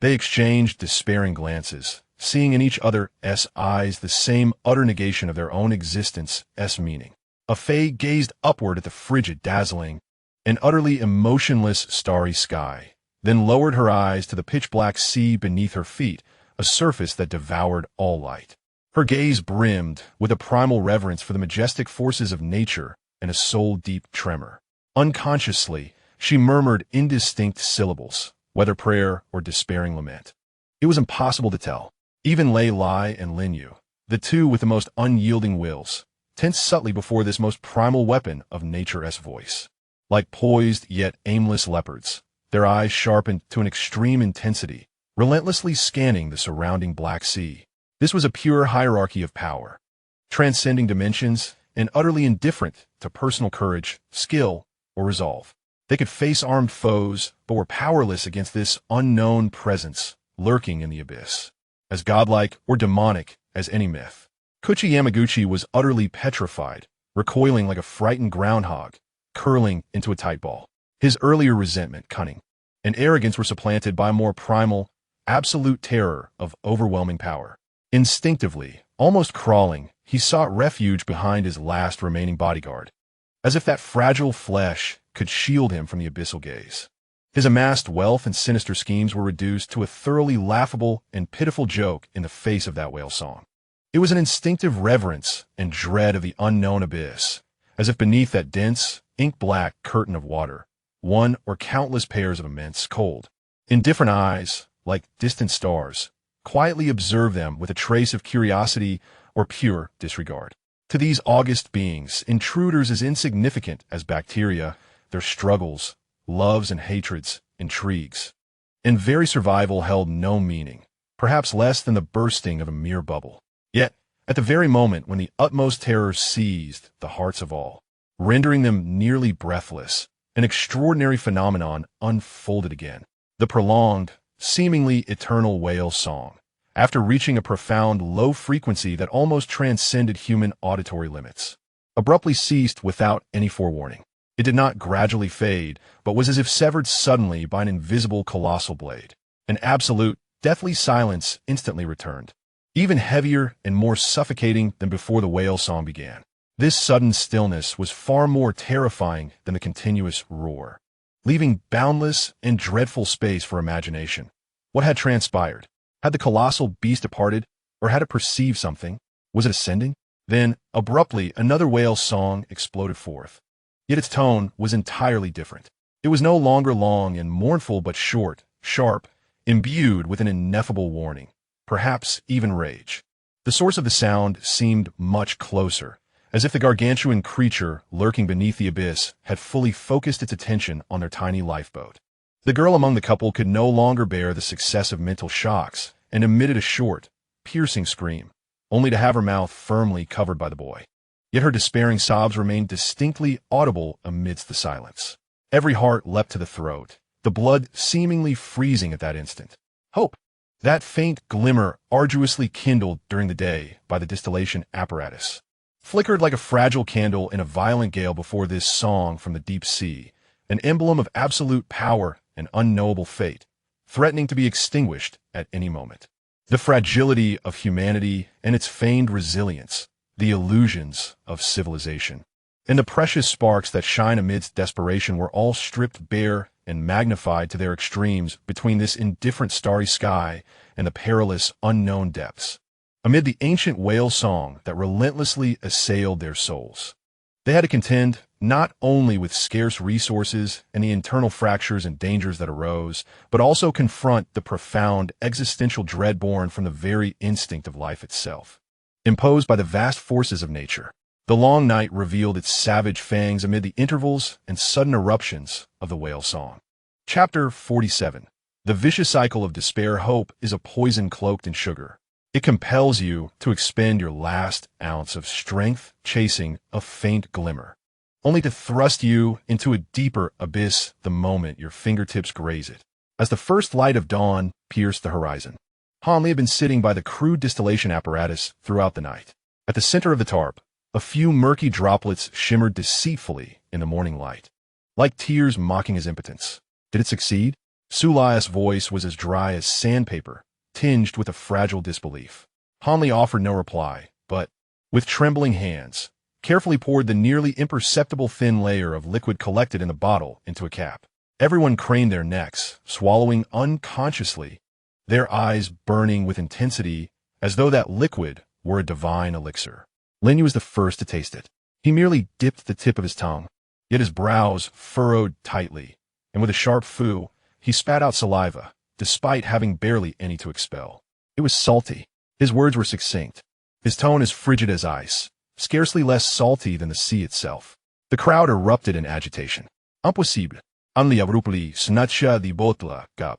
They exchanged despairing glances, seeing in each other's eyes the same utter negation of their own existence's meaning. Fei gazed upward at the frigid, dazzling, and utterly emotionless starry sky, then lowered her eyes to the pitch-black sea beneath her feet, a surface that devoured all light. Her gaze brimmed with a primal reverence for the majestic forces of nature and a soul-deep tremor. Unconsciously, she murmured indistinct syllables, whether prayer or despairing lament. It was impossible to tell. Even Lei Lai and Lin Yue, the two with the most unyielding wills, tensed subtly before this most primal weapon of nature's voice. Like poised yet aimless leopards, their eyes sharpened to an extreme intensity, relentlessly scanning the surrounding Black Sea. This was a pure hierarchy of power, transcending dimensions and utterly indifferent to personal courage, skill, or resolve. They could face armed foes, but were powerless against this unknown presence lurking in the abyss, as godlike or demonic as any myth. Kuchi Yamaguchi was utterly petrified, recoiling like a frightened groundhog, curling into a tight ball. His earlier resentment, cunning, and arrogance were supplanted by a more primal, absolute terror of overwhelming power. Instinctively, almost crawling, he sought refuge behind his last remaining bodyguard, as if that fragile flesh could shield him from the abyssal gaze. His amassed wealth and sinister schemes were reduced to a thoroughly laughable and pitiful joke in the face of that whale song. It was an instinctive reverence and dread of the unknown abyss, as if beneath that dense, ink-black curtain of water, one or countless pairs of immense, cold, indifferent eyes, like distant stars, quietly observed them with a trace of curiosity or pure disregard. To these august beings, intruders as insignificant as bacteria, their struggles, loves and hatreds, intrigues, and very survival held no meaning, perhaps less than the bursting of a mere bubble. Yet, at the very moment when the utmost terror seized the hearts of all, rendering them nearly breathless, an extraordinary phenomenon unfolded again. The prolonged, seemingly eternal whale song, after reaching a profound low frequency that almost transcended human auditory limits, abruptly ceased without any forewarning. It did not gradually fade, but was as if severed suddenly by an invisible colossal blade. An absolute, deathly silence instantly returned, even heavier and more suffocating than before the whale song began. This sudden stillness was far more terrifying than the continuous roar, leaving boundless and dreadful space for imagination. What had transpired? Had the colossal beast departed, or had it perceived something? Was it ascending? Then, abruptly, another whale song exploded forth. Yet its tone was entirely different. It was no longer long and mournful, but short, sharp, imbued with an ineffable warning, perhaps even rage. The source of the sound seemed much closer, as if the gargantuan creature lurking beneath the abyss had fully focused its attention on their tiny lifeboat. The girl among the couple could no longer bear the successive mental shocks and emitted a short, piercing scream, only to have her mouth firmly covered by the boy. Yet her despairing sobs remained distinctly audible amidst the silence. Every heart leapt to the throat, the blood seemingly freezing at that instant. Hope! That faint glimmer arduously kindled during the day by the distillation apparatus, flickered like a fragile candle in a violent gale before this song from the deep sea, an emblem of absolute power and unknowable fate, threatening to be extinguished at any moment. The fragility of humanity and its feigned resilience, the illusions of civilization, and the precious sparks that shine amidst desperation were all stripped bare and magnified to their extremes between this indifferent starry sky and the perilous unknown depths, amid the ancient whale song that relentlessly assailed their souls. They had to contend not only with scarce resources and the internal fractures and dangers that arose, but also confront the profound existential dread born from the very instinct of life itself. Imposed by the vast forces of nature, the long night revealed its savage fangs amid the intervals and sudden eruptions of the whale song. Chapter 47. The vicious cycle of despair. Hope is a poison cloaked in sugar. It compels you to expend your last ounce of strength chasing a faint glimmer, only to thrust you into a deeper abyss the moment your fingertips graze it. As the first light of dawn pierced the horizon, Hanley had been sitting by the crude distillation apparatus throughout the night. At the center of the tarp, a few murky droplets shimmered deceitfully in the morning light, like tears mocking his impotence. Did it succeed? Sulai's voice was as dry as sandpaper, tinged with a fragile disbelief. Hanley offered no reply, but, with trembling hands, carefully poured the nearly imperceptible thin layer of liquid collected in the bottle into a cap. Everyone craned their necks, swallowing unconsciously, their eyes burning with intensity as though that liquid were a divine elixir. Lin Yue was the first to taste it. He merely dipped the tip of his tongue, yet his brows furrowed tightly, and with a sharp fu, he spat out saliva, despite having barely any to expel. It was salty. His words were succinct. His tone as frigid as ice, scarcely less salty than the sea itself. The crowd erupted in agitation. Impossible. Unbreakable, snatcha the bottle cup,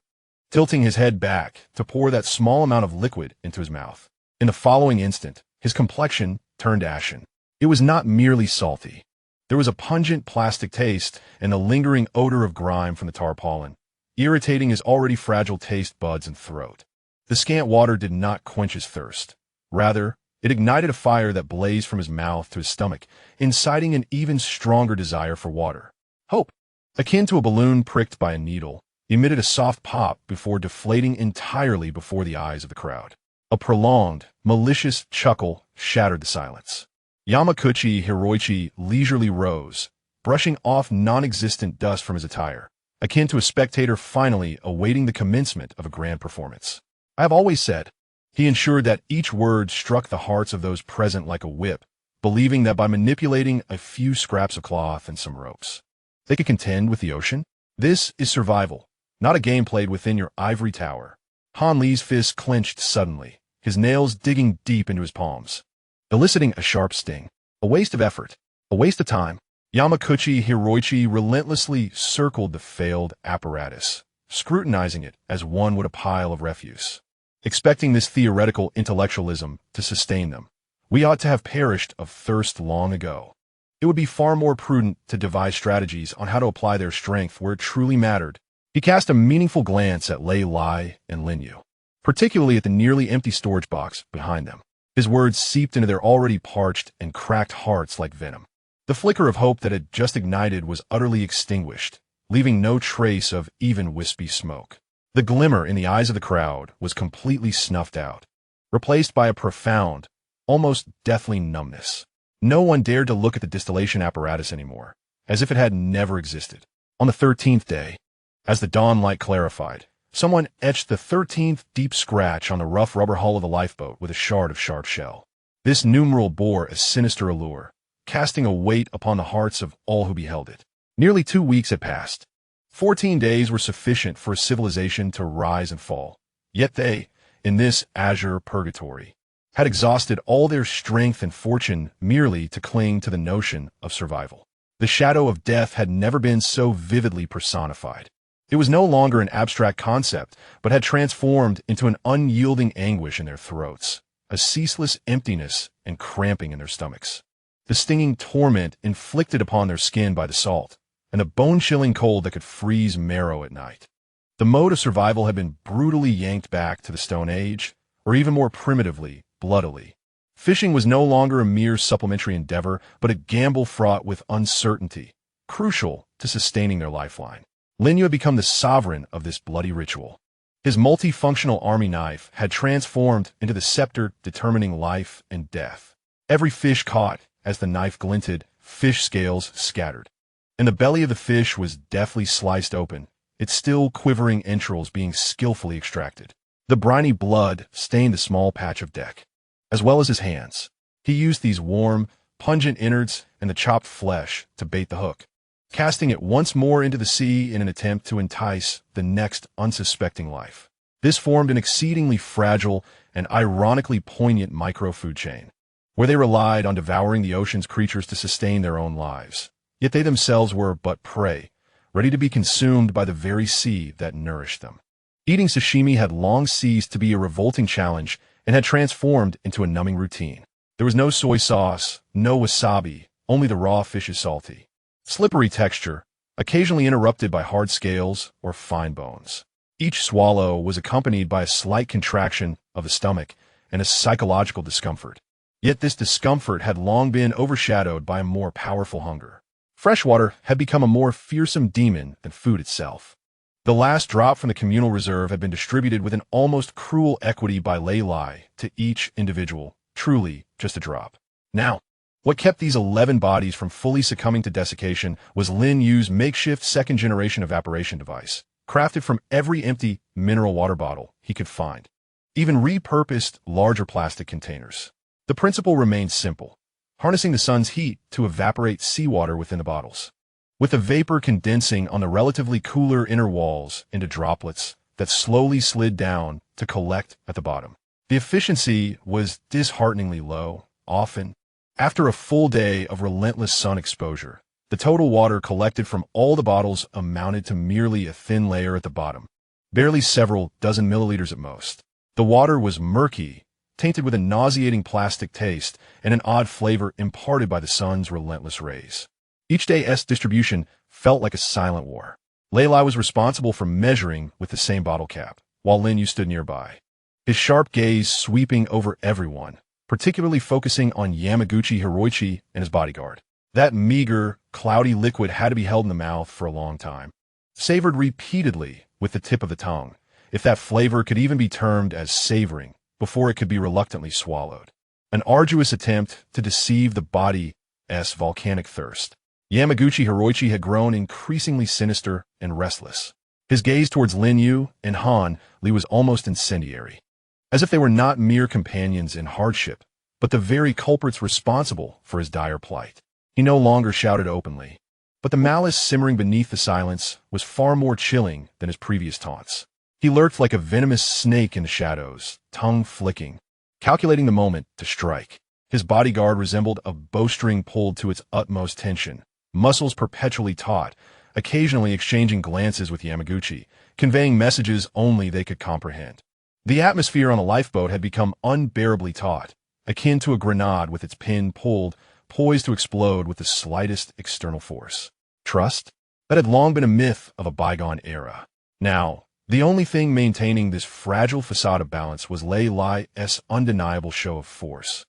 tilting his head back to pour that small amount of liquid into his mouth. In the following instant, his complexion turned ashen. It was not merely salty. There was a pungent plastic taste and a lingering odor of grime from the tarpaulin, irritating his already fragile taste buds and throat. The scant water did not quench his thirst. Rather, it ignited a fire that blazed from his mouth to his stomach, inciting an even stronger desire for water. Hope, akin to a balloon pricked by a needle, emitted a soft pop before deflating entirely before the eyes of the crowd. A prolonged, malicious chuckle shattered the silence. Yamaguchi Hiroichi leisurely rose, brushing off non-existent dust from his attire, akin to a spectator finally awaiting the commencement of a grand performance. I have always said, he ensured that each word struck the hearts of those present like a whip, believing that by manipulating a few scraps of cloth and some ropes, they could contend with the ocean. This is survival, not a game played within your ivory tower. Han Li's fist clenched suddenly, his nails digging deep into his palms, eliciting a sharp sting. A waste of effort, a waste of time. Yamaguchi Hiroichi relentlessly circled the failed apparatus, scrutinizing it as one would a pile of refuse. Expecting this theoretical intellectualism to sustain them, we ought to have perished of thirst long ago. It would be far more prudent to devise strategies on how to apply their strength where it truly mattered. He cast a meaningful glance at Lei Lai and Lin Yue, particularly at the nearly empty storage box behind them. His words seeped into their already parched and cracked hearts like venom. The flicker of hope that had just ignited was utterly extinguished, leaving no trace of even wispy smoke. The glimmer in the eyes of the crowd was completely snuffed out, replaced by a profound, almost deathly numbness. No one dared to look at the distillation apparatus anymore, as if it had never existed. On the 13th day, as the dawn light clarified, someone etched the 13th deep scratch on the rough rubber hull of the lifeboat with a shard of sharp shell. This numeral bore a sinister allure, casting a weight upon the hearts of all who beheld it. Nearly 2 weeks had passed. 14 days were sufficient for a civilization to rise and fall. Yet they, in this azure purgatory, had exhausted all their strength and fortune merely to cling to the notion of survival. The shadow of death had never been so vividly personified. It was no longer an abstract concept, but had transformed into an unyielding anguish in their throats, a ceaseless emptiness and cramping in their stomachs. The stinging torment inflicted upon their skin by the salt, and a bone-chilling cold that could freeze marrow at night. The mode of survival had been brutally yanked back to the Stone Age, or even more primitively, bloodily. Fishing was no longer a mere supplementary endeavor, but a gamble fraught with uncertainty, crucial to sustaining their lifeline. Lin Yue had become the sovereign of this bloody ritual. His multifunctional army knife had transformed into the scepter determining life and death. Every fish caught, as the knife glinted, fish scales scattered, and the belly of the fish was deftly sliced open, its still quivering entrails being skillfully extracted. The briny blood stained the small patch of deck, as well as his hands. He used these warm, pungent innards and the chopped flesh to bait the hook, casting it once more into the sea in an attempt to entice the next unsuspecting life. This formed an exceedingly fragile and ironically poignant micro-food chain, where they relied on devouring the ocean's creatures to sustain their own lives. Yet they themselves were but prey, ready to be consumed by the very sea that nourished them. Eating sashimi had long ceased to be a revolting challenge and had transformed into a numbing routine. There was no soy sauce, no wasabi, only the raw fish's salty, slippery texture, occasionally interrupted by hard scales or fine bones. Each swallow was accompanied by a slight contraction of the stomach and a psychological discomfort. Yet this discomfort had long been overshadowed by a more powerful hunger. Freshwater had become a more fearsome demon than food itself. The last drop from the communal reserve had been distributed with an almost cruel equity by Lei Lai to each individual, truly just a drop. Now, what kept these 11 bodies from fully succumbing to desiccation was Lin Yue's makeshift second-generation evaporation device, crafted from every empty mineral water bottle he could find, even repurposed larger plastic containers. The principle remained simple, harnessing the sun's heat to evaporate seawater within the bottles, with the vapor condensing on the relatively cooler inner walls into droplets that slowly slid down to collect at the bottom. The efficiency was dishearteningly low. Often, after a full day of relentless sun exposure, the total water collected from all the bottles amounted to merely a thin layer at the bottom, barely several dozen milliliters at most. The water was murky, tainted with a nauseating plastic taste and an odd flavor imparted by the sun's relentless rays. Each day's distribution felt like a silent war. Lin Yue was responsible for measuring with the same bottle cap, while Lin Yue stood nearby, his sharp gaze sweeping over everyone, particularly focusing on Yamaguchi Hiroichi and his bodyguard. That meager, cloudy liquid had to be held in the mouth for a long time, savored repeatedly with the tip of the tongue, if that flavor could even be termed as savoring, before it could be reluctantly swallowed. An arduous attempt to deceive the body's volcanic thirst. Yamaguchi Hiroichi had grown increasingly sinister and restless. His gaze towards Lin Yue and Han Li was almost incendiary, as if they were not mere companions in hardship, but the very culprits responsible for his dire plight. He no longer shouted openly, but the malice simmering beneath the silence was far more chilling than his previous taunts. He lurked like a venomous snake in the shadows, tongue flicking, calculating the moment to strike. His bodyguard resembled a bowstring pulled to its utmost tension, muscles perpetually taut, occasionally exchanging glances with Yamaguchi, conveying messages only they could comprehend. The atmosphere on the lifeboat had become unbearably taut, akin to a grenade with its pin pulled, poised to explode with the slightest external force. Trust? That had long been a myth of a bygone era. Now, the only thing maintaining this fragile facade of balance was Lin Yue's undeniable show of force,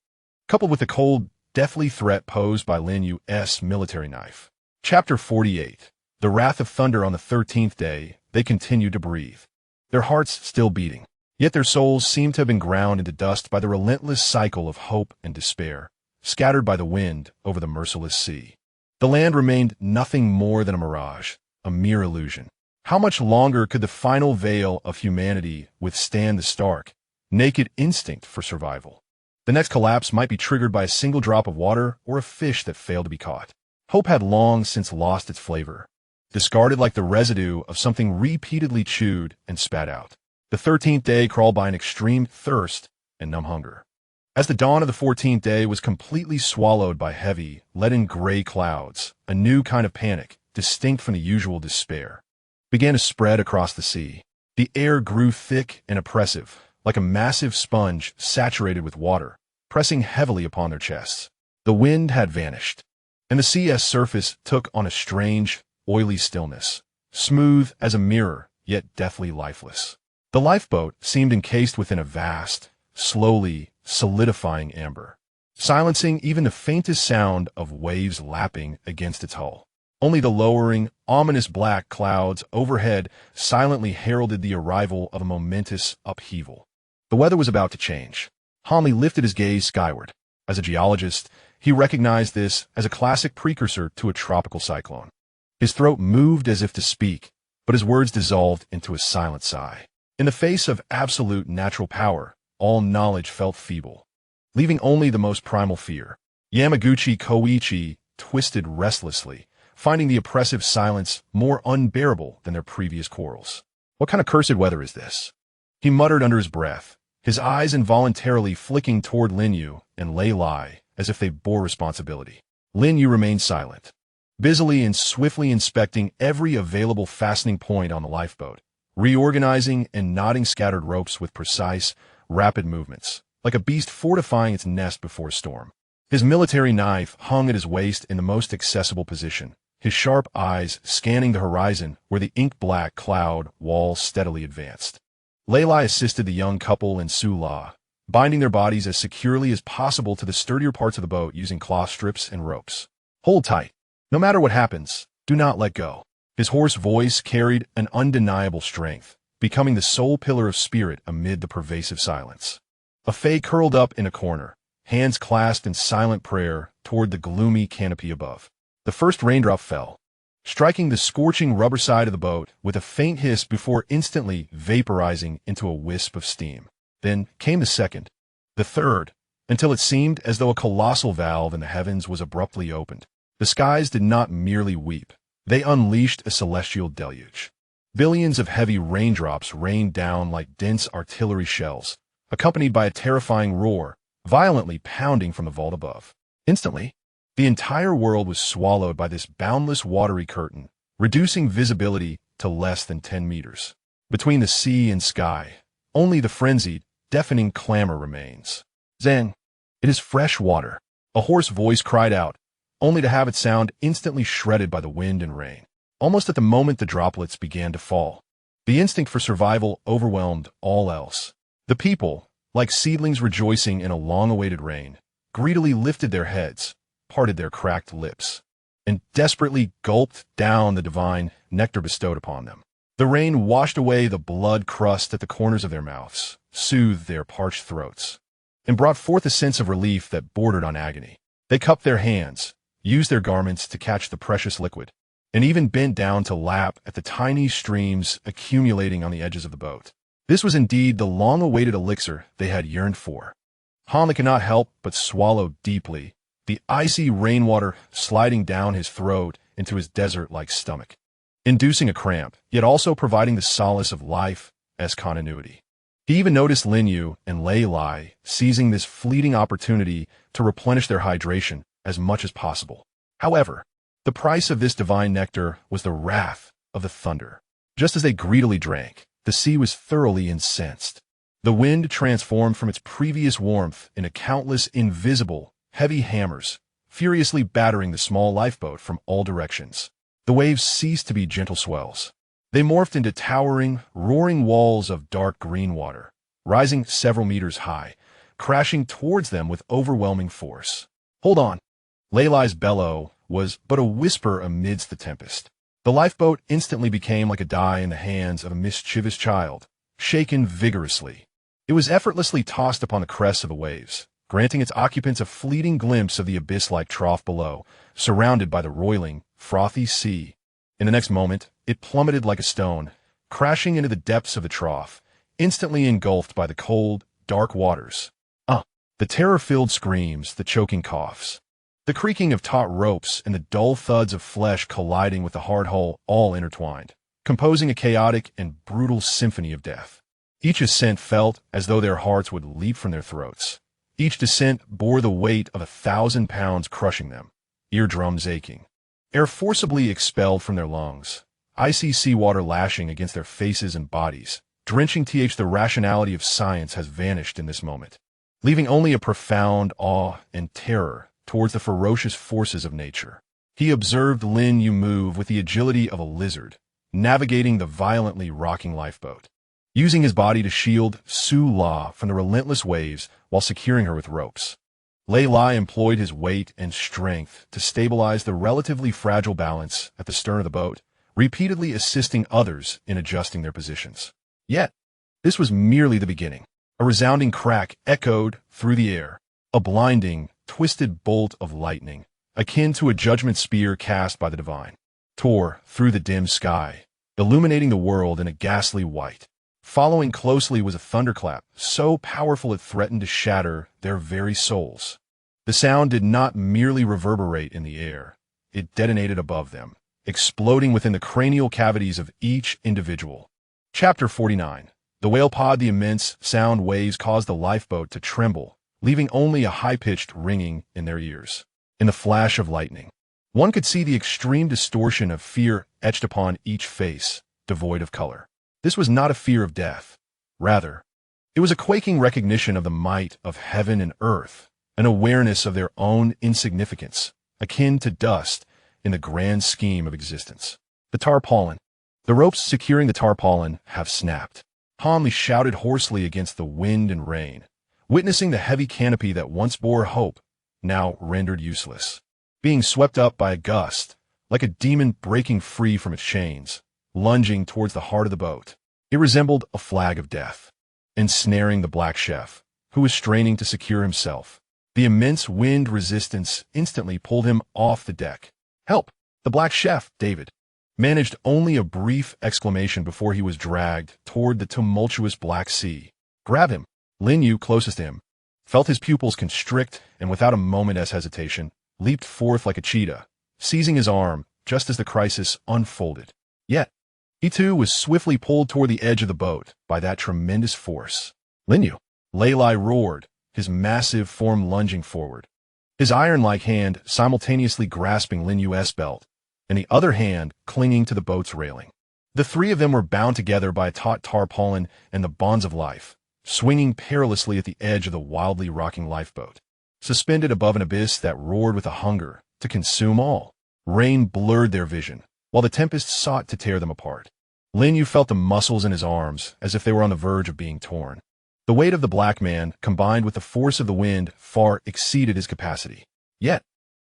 coupled with the cold, deathly threat posed by Lin Yue's military knife. Chapter 48. The Wrath of Thunder. On the 13th day, they continued to breathe, their hearts still beating, yet their souls seemed to have been ground into dust by the relentless cycle of hope and despair, scattered by the wind over the merciless sea. The land remained nothing more than a mirage, a mere illusion. How much longer could the final veil of humanity withstand the stark, naked instinct for survival? The next collapse might be triggered by a single drop of water or a fish that failed to be caught. Hope had long since lost its flavor, discarded like the residue of something repeatedly chewed and spat out. The 13th day crawled by in extreme thirst and numb hunger. As the dawn of the 14th day was completely swallowed by heavy, leaden gray clouds, a new kind of panic, distinct from the usual despair, began to spread across the sea. The air grew thick and oppressive, like a massive sponge saturated with water, pressing heavily upon their chests. The wind had vanished, and the sea's surface took on a strange, oily stillness, smooth as a mirror, yet deathly lifeless. The lifeboat seemed encased within a vast, slowly solidifying amber, silencing even the faintest sound of waves lapping against its hull. Only the lowering, ominous black clouds overhead silently heralded the arrival of a momentous upheaval. The weather was about to change. Han Li lifted his gaze skyward. As a geologist, he recognized this as a classic precursor to a tropical cyclone. His throat moved as if to speak, but his words dissolved into a silent sigh. In the face of absolute natural power, all knowledge felt feeble, leaving only the most primal fear. Yamaguchi Koichi twisted restlessly, finding the oppressive silence more unbearable than their previous quarrels. What kind of cursed weather is this? He muttered under his breath, his eyes involuntarily flicking toward Lin Yue and Lin Yue as if they bore responsibility. Lin Yue remained silent, busily and swiftly inspecting every available fastening point on the lifeboat, reorganizing and knotting scattered ropes with precise, rapid movements, like a beast fortifying its nest before a storm. His military knife hung at his waist in the most accessible position, his sharp eyes scanning the horizon where the ink-black cloud wall steadily advanced. Lin Yue assisted the young couple in Sula, binding their bodies as securely as possible to the sturdier parts of the boat using cloth strips and ropes. Hold tight. No matter what happens, do not let go. His hoarse voice carried an undeniable strength, becoming the sole pillar of spirit amid the pervasive silence. A Fae curled up in a corner, hands clasped in silent prayer toward the gloomy canopy above. The first raindrop fell, striking the scorching rubber side of the boat with a faint hiss before instantly vaporizing into a wisp of steam. Then came the second, the third, until it seemed as though a colossal valve in the heavens was abruptly opened. The skies did not merely weep. They unleashed a celestial deluge. Billions of heavy raindrops rained down like dense artillery shells, accompanied by a terrifying roar, violently pounding from the vault above. Instantly, the entire world was swallowed by this boundless watery curtain, reducing visibility to less than 10 meters. Between the sea and sky, only the frenzied, deafening clamor remains. Zhang, it is fresh water, a hoarse voice cried out, only to have its sound instantly shredded by the wind and rain. Almost at the moment the droplets began to fall, the instinct for survival overwhelmed all else. The people, like seedlings rejoicing in a long-awaited rain, greedily lifted their heads, parted their cracked lips, and desperately gulped down the divine nectar bestowed upon them. The rain washed away the blood crust at the corners of their mouths, soothed their parched throats, and brought forth a sense of relief that bordered on agony. They cupped their hands, used their garments to catch the precious liquid, and even bent down to lap at the tiny streams accumulating on the edges of the boat. This was indeed the long-awaited elixir they had yearned for. Han could not help but swallow deeply, the icy rainwater sliding down his throat into his desert-like stomach, inducing a cramp, yet also providing the solace of life as continuity. He even noticed Lin Yue and Lei Lai seizing this fleeting opportunity to replenish their hydration as much as possible. However, the price of this divine nectar was the wrath of the thunder. Just as they greedily drank, the sea was thoroughly incensed. The wind transformed from its previous warmth into countless invisible, heavy hammers, furiously battering the small lifeboat from all directions. The waves ceased to be gentle swells. They morphed into towering, roaring walls of dark green water, rising several meters high, crashing towards them with overwhelming force. Hold on. Lei Lai's bellow was but a whisper amidst the tempest. The lifeboat instantly became like a die in the hands of a mischievous child, shaken vigorously. It was effortlessly tossed upon the crests of the waves, granting its occupants a fleeting glimpse of the abyss-like trough below, surrounded by the roiling, frothy sea. In the next moment, it plummeted like a stone, crashing into the depths of the trough, instantly engulfed by the cold, dark waters. The terror-filled screams, the choking coughs, the creaking of taut ropes, and the dull thuds of flesh colliding with the hard hull all intertwined, composing a chaotic and brutal symphony of death. Each ascent felt as though their hearts would leap from their throats. Each descent bore the weight of 1,000 pounds crushing them, eardrums aching, air forcibly expelled from their lungs, icy seawater lashing against their faces and bodies, drenching the rationality of science has vanished in this moment, leaving only a profound awe and terror towards the ferocious forces of nature. He observed Lin Yue move with the agility of a lizard, navigating the violently rocking lifeboat, using his body to shield Su La from the relentless waves while securing her with ropes. Lei Lai employed his weight and strength to stabilize the relatively fragile balance at the stern of the boat, repeatedly assisting others in adjusting their positions. Yet, this was merely the beginning. A resounding crack echoed through the air, a blinding, twisted bolt of lightning, akin to a judgment spear cast by the divine, tore through the dim sky, illuminating the world in a ghastly white. Following closely was a thunderclap, so powerful it threatened to shatter their very souls. The sound did not merely reverberate in the air, it detonated above them, exploding within the cranial cavities of each individual. Chapter 49. The whale pod. The immense sound waves caused the lifeboat to tremble, leaving only a high-pitched ringing in their ears. In the flash of lightning, one could see the extreme distortion of fear etched upon each face, devoid of color. This was not a fear of death. Rather, it was a quaking recognition of the might of heaven and earth, an awareness of their own insignificance, akin to dust in the grand scheme of existence. The tarpaulin. The ropes securing the tarpaulin have snapped. Han shouted hoarsely against the wind and rain, witnessing the heavy canopy that once bore hope, now rendered useless. Being swept up by a gust, like a demon breaking free from its chains, lunging towards the heart of the boat. It resembled a flag of death, ensnaring the black chef, who was straining to secure himself. The immense wind resistance instantly pulled him off the deck. Help! The black chef, David, managed only a brief exclamation before he was dragged toward the tumultuous Black Sea. Grab him! Lin Yue, closest to him, felt his pupils constrict, and without a moment's hesitation, leaped forth like a cheetah, seizing his arm just as the crisis unfolded. Yet, he too was swiftly pulled toward the edge of the boat by that tremendous force. Lin Yue, Lei Lai roared, his massive form lunging forward, his iron-like hand simultaneously grasping Lin Yue's belt, and the other hand clinging to the boat's railing. The three of them were bound together by a taut tarpaulin and the bonds of life, swinging perilously at the edge of the wildly rocking lifeboat. Suspended above an abyss that roared with a hunger to consume all, rain blurred their vision, while the tempest sought to tear them apart. Lin Yue felt the muscles in his arms as if they were on the verge of being torn. The weight of the black man, combined with the force of the wind, far exceeded his capacity. Yet,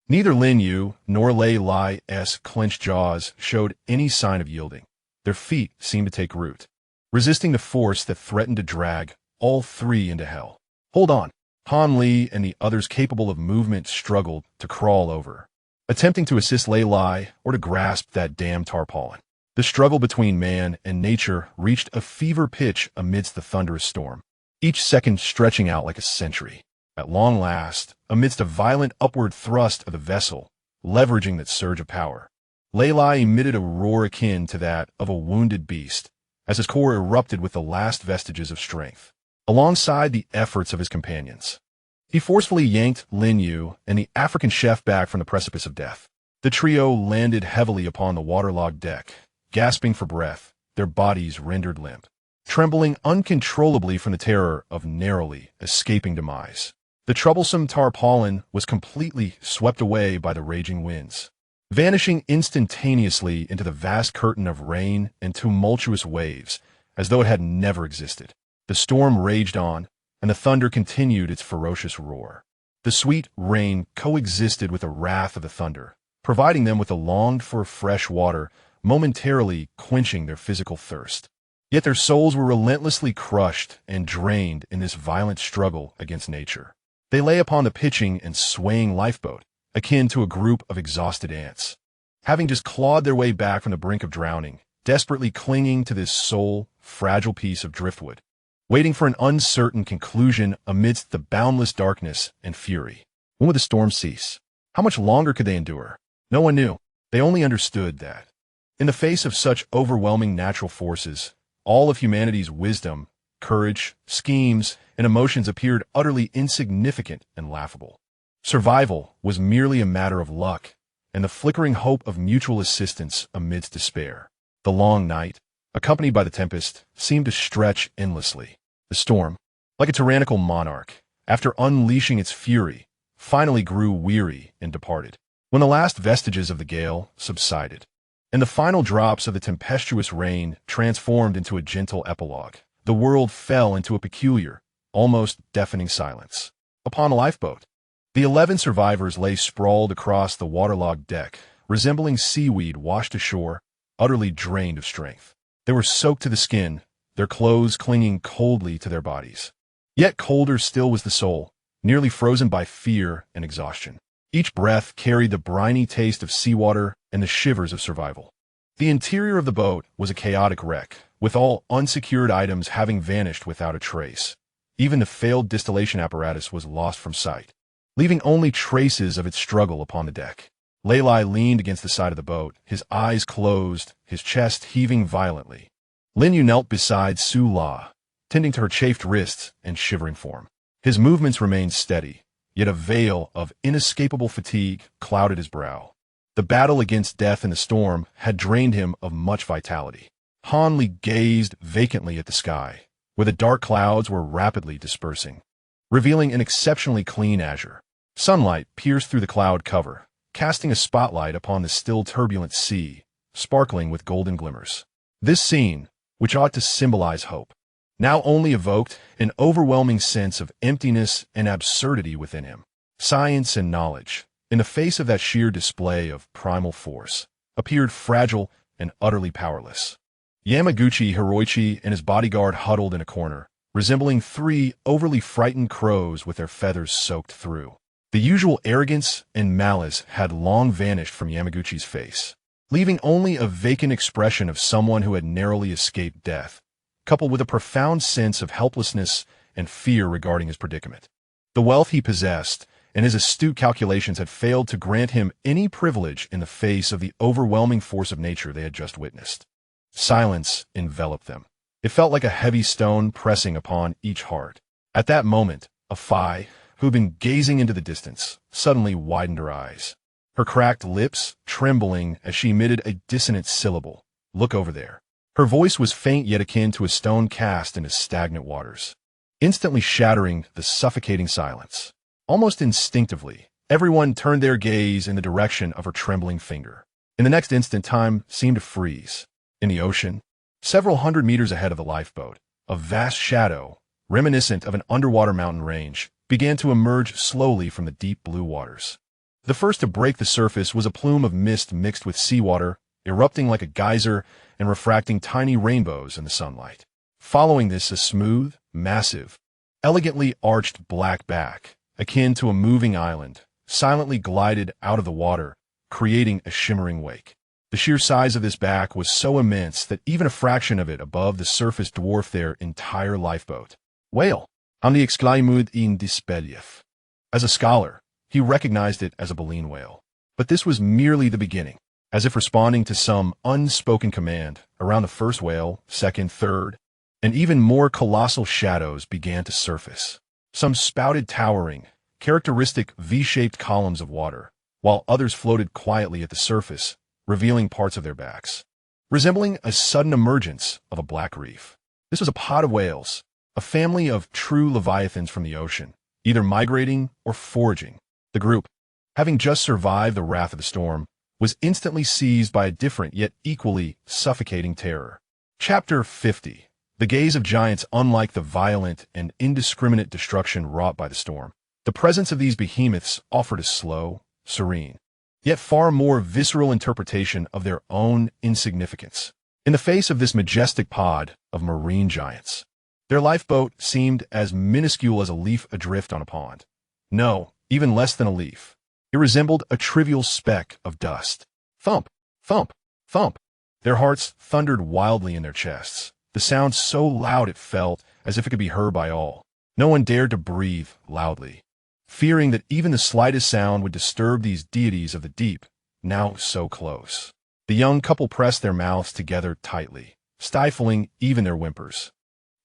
neither Lin Yue nor Lei Lai's clenched jaws showed any sign of yielding. Their feet seemed to take root, resisting the force that threatened to drag all three into hell. Hold on. Han Li and the others capable of movement struggled to crawl over, attempting to assist Lei Lai or to grasp that damn tarpaulin. The struggle between man and nature reached a fever pitch amidst the thunderous storm, each second stretching out like a century. At long last, amidst a violent upward thrust of the vessel, leveraging that surge of power, Lei Lai emitted a roar akin to that of a wounded beast, as his core erupted with the last vestiges of strength. Alongside the efforts of his companions, he forcefully yanked Lin Yue and the African chef back from the precipice of death. The trio landed heavily upon the waterlogged deck, gasping for breath, their bodies rendered limp, trembling uncontrollably from the terror of narrowly escaping demise. The troublesome tarpaulin was completely swept away by the raging winds, vanishing instantaneously into the vast curtain of rain and tumultuous waves, as though it had never existed. The storm raged on, and the thunder continued its ferocious roar. The sweet rain coexisted with the wrath of the thunder, providing them with the longed-for fresh water, momentarily quenching their physical thirst. Yet their souls were relentlessly crushed and drained in this violent struggle against nature. They lay upon the pitching and swaying lifeboat, akin to a group of exhausted ants, having just clawed their way back from the brink of drowning, desperately clinging to this sole, fragile piece of driftwood, waiting for an uncertain conclusion amidst the boundless darkness and fury. When would the storm cease? How much longer could they endure? No one knew. They only understood that, in the face of such overwhelming natural forces, all of humanity's wisdom, courage, schemes, and emotions appeared utterly insignificant and laughable. Survival was merely a matter of luck and the flickering hope of mutual assistance amidst despair. The long night, accompanied by the tempest, seemed to stretch endlessly. The storm, like a tyrannical monarch, after unleashing its fury, finally grew weary and departed. When the last vestiges of the gale subsided, and the final drops of the tempestuous rain transformed into a gentle epilogue, the world fell into a peculiar, almost deafening silence. Upon a lifeboat, the 11 survivors lay sprawled across the waterlogged deck, resembling seaweed washed ashore, utterly drained of strength. They were soaked to the skin, their clothes clinging coldly to their bodies. Yet colder still was the soul, nearly frozen by fear and exhaustion. Each breath carried the briny taste of seawater and the shivers of survival. The interior of the boat was a chaotic wreck, with all unsecured items having vanished without a trace. Even the failed distillation apparatus was lost from sight, leaving only traces of its struggle upon the deck. Lei Lai leaned against the side of the boat, his eyes closed, his chest heaving violently. Lin Yue knelt beside Su La, tending to her chafed wrists and shivering form. His movements remained steady, yet a veil of inescapable fatigue clouded his brow. The battle against death in the storm had drained him of much vitality. Han Li gazed vacantly at the sky, where the dark clouds were rapidly dispersing, revealing an exceptionally clean azure. Sunlight pierced through the cloud cover, casting a spotlight upon the still turbulent sea, sparkling with golden glimmers. This scene, which ought to symbolize hope, now only evoked an overwhelming sense of emptiness and absurdity within him. Science and knowledge, in the face of that sheer display of primal force, appeared fragile and utterly powerless. Yamaguchi Hiroichi and his bodyguard huddled in a corner, resembling 3 overly frightened crows with their feathers soaked through. The usual arrogance and malice had long vanished from Yamaguchi's face, leaving only a vacant expression of someone who had narrowly escaped death, coupled with a profound sense of helplessness and fear regarding his predicament. The wealth he possessed and his astute calculations had failed to grant him any privilege in the face of the overwhelming force of nature they had just witnessed. Silence enveloped them. It felt like a heavy stone pressing upon each heart. At that moment, Afai, who had been gazing into the distance, suddenly widened her eyes. Her cracked lips trembling as she emitted a dissonant syllable. "Look over there." Her voice was faint yet akin to a stone cast into stagnant waters, instantly shattering the suffocating silence. Almost instinctively, everyone turned their gaze in the direction of her trembling finger. In the next instant, time seemed to freeze. In the ocean, several hundred meters ahead of the lifeboat, a vast shadow, reminiscent of an underwater mountain range, began to emerge slowly from the deep blue waters. The first to break the surface was a plume of mist mixed with seawater, erupting like a geyser and refracting tiny rainbows in the sunlight. Following this, a smooth, massive, elegantly arched black back, akin to a moving island, silently glided out of the water, creating a shimmering wake. The sheer size of this back was so immense that even a fraction of it above the surface dwarfed their entire lifeboat. Whale. On the exclamud in dispelief. As a scholar, he recognized it as a baleen whale. But this was merely the beginning. As if responding to some unspoken command, around the first whale, second, third, and even more colossal shadows began to surface. Some spouted towering, characteristic V-shaped columns of water, while others floated quietly at the surface, revealing parts of their backs, resembling a sudden emergence of a black reef. This was a pod of whales, a family of true leviathans from the ocean, either migrating or foraging. The group, having just survived the wrath of the storm, was instantly seized by a different yet equally suffocating terror. Chapter 50. The gaze of giants. Unlike the violent and indiscriminate destruction wrought by the storm, the presence of these behemoths offered a slow, serene, yet far more visceral interpretation of their own insignificance. In the face of this majestic pod of marine giants, their lifeboat seemed as minuscule as a leaf adrift on a pond. No, even less than a leaf. It resembled a trivial speck of dust. Thump, thump, thump. Their hearts thundered wildly in their chests, the sound so loud it felt as if it could be heard by all. No one dared to breathe loudly, fearing that even the slightest sound would disturb these deities of the deep, now so close. The young couple pressed their mouths together tightly, stifling even their whimpers,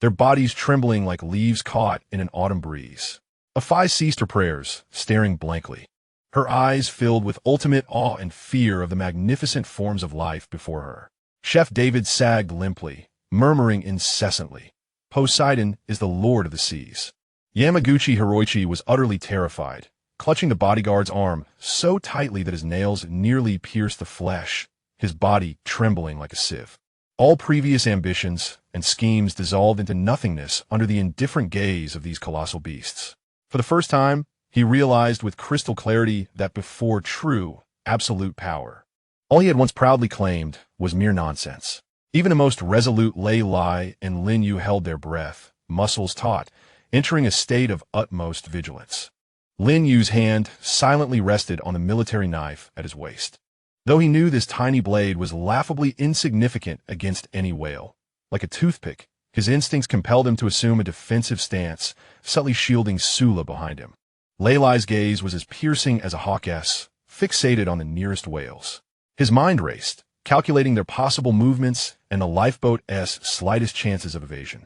their bodies trembling like leaves caught in an autumn breeze. Afai ceased her prayers, staring blankly, her eyes filled with ultimate awe and fear of the magnificent forms of life before her. Chef David sagged limply, murmuring incessantly, "Poseidon is the lord of the seas." Yamaguchi Hiroichi was utterly terrified, clutching the bodyguard's arm so tightly that his nails nearly pierced the flesh, his body trembling like a sieve. All previous ambitions and schemes dissolved into nothingness under the indifferent gaze of these colossal beasts. For the first time, he realized with crystal clarity that before true, absolute power, all he had once proudly claimed was mere nonsense. Even the most resolute Lei Lai and Lin Yue held their breath, muscles taut, entering a state of utmost vigilance. Lin Yue's hand silently rested on the military knife at his waist. Though he knew this tiny blade was laughably insignificant against any whale, like a toothpick, his instincts compelled him to assume a defensive stance, subtly shielding Sula behind him. Lei Lai's gaze was as piercing as a hawk's, fixated on the nearest whales. His mind raced, calculating their possible movements and the lifeboat's slightest chances of evasion.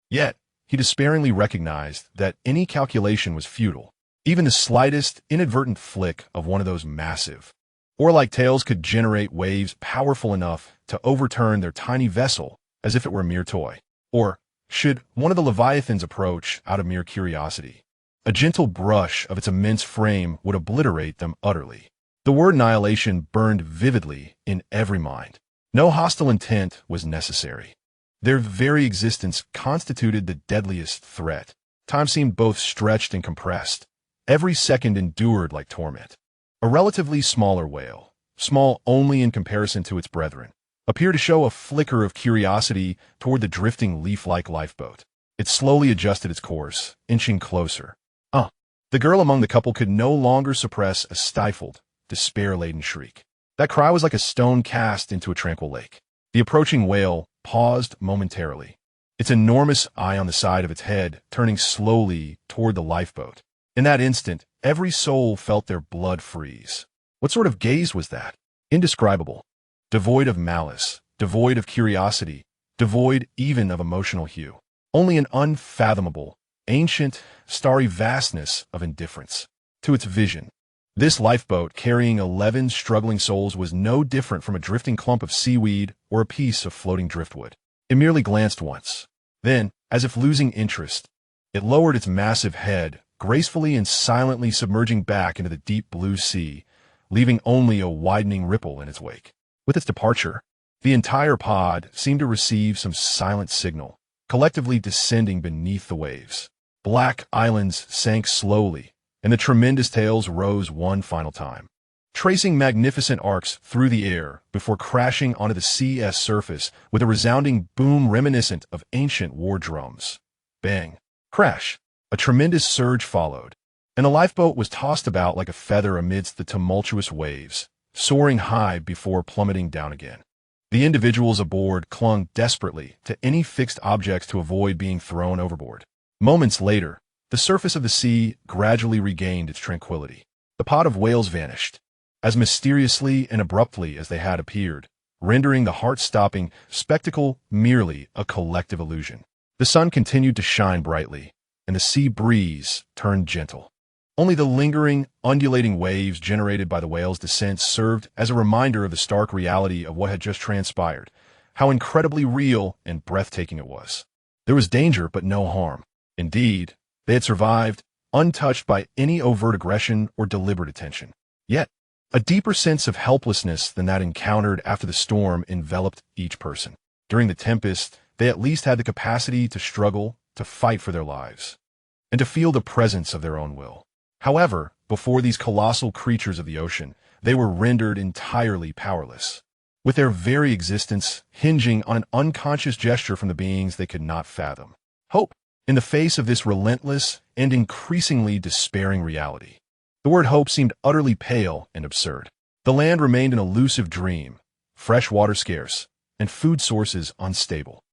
Yet, he despairingly recognized that any calculation was futile. Even the slightest, inadvertent flick of one of those massive, oar-like tails could generate waves powerful enough to overturn their tiny vessel as if it were a mere toy. Or, should one of the leviathans approach out of mere curiosity, a gentle brush of its immense frame would obliterate them utterly. The word annihilation burned vividly in every mind. No hostile intent was necessary. Their very existence constituted the deadliest threat. Time seemed both stretched and compressed. Every second endured like torment. A relatively smaller whale, small only in comparison to its brethren, appeared to show a flicker of curiosity toward the drifting leaf-like lifeboat. It slowly adjusted its course, inching closer. The girl among the couple could no longer suppress a stifled, despair-laden shriek. That cry was like a stone cast into a tranquil lake. The approaching whale paused momentarily, its enormous eye on the side of its head turning slowly toward the lifeboat. In that instant, every soul felt their blood freeze. What sort of gaze was that? Indescribable. Devoid of malice, devoid of curiosity, devoid even of emotional hue. Only an unfathomable, ancient, starry vastness of indifference to its vision. This lifeboat carrying 11 struggling souls was no different from a drifting clump of seaweed or a piece of floating driftwood. It merely glanced once. Then, as if losing interest, it lowered its massive head, gracefully and silently submerging back into the deep blue sea, leaving only a widening ripple in its wake. With its departure, the entire pod seemed to receive some silent signal, collectively descending beneath the waves. Black islands sank slowly, and the tremendous tails rose one final time, tracing magnificent arcs through the air before crashing onto the sea's surface with a resounding boom reminiscent of ancient war drums. Bang! Crash! A tremendous surge followed, and the lifeboat was tossed about like a feather amidst the tumultuous waves, soaring high before plummeting down again. The individuals aboard clung desperately to any fixed objects to avoid being thrown overboard. Moments later, the surface of the sea gradually regained its tranquility. The pod of whales vanished, as mysteriously and abruptly as they had appeared, rendering the heart-stopping spectacle merely a collective illusion. The sun continued to shine brightly, and the sea breeze turned gentle. Only the lingering, undulating waves generated by the whale's descent served as a reminder of the stark reality of what had just transpired, how incredibly real and breathtaking it was. There was danger, but no harm. Indeed, they had survived, untouched by any overt aggression or deliberate attention. Yet, a deeper sense of helplessness than that encountered after the storm enveloped each person. During the tempest, they at least had the capacity to struggle, to fight for their lives, and to feel the presence of their own will. However, before these colossal creatures of the ocean, they were rendered entirely powerless, with their very existence hinging on an unconscious gesture from the beings they could not fathom. Hope, in the face of this relentless and increasingly despairing reality. The word hope seemed utterly pale and absurd. The land remained an elusive dream, fresh water scarce, and food sources unstable.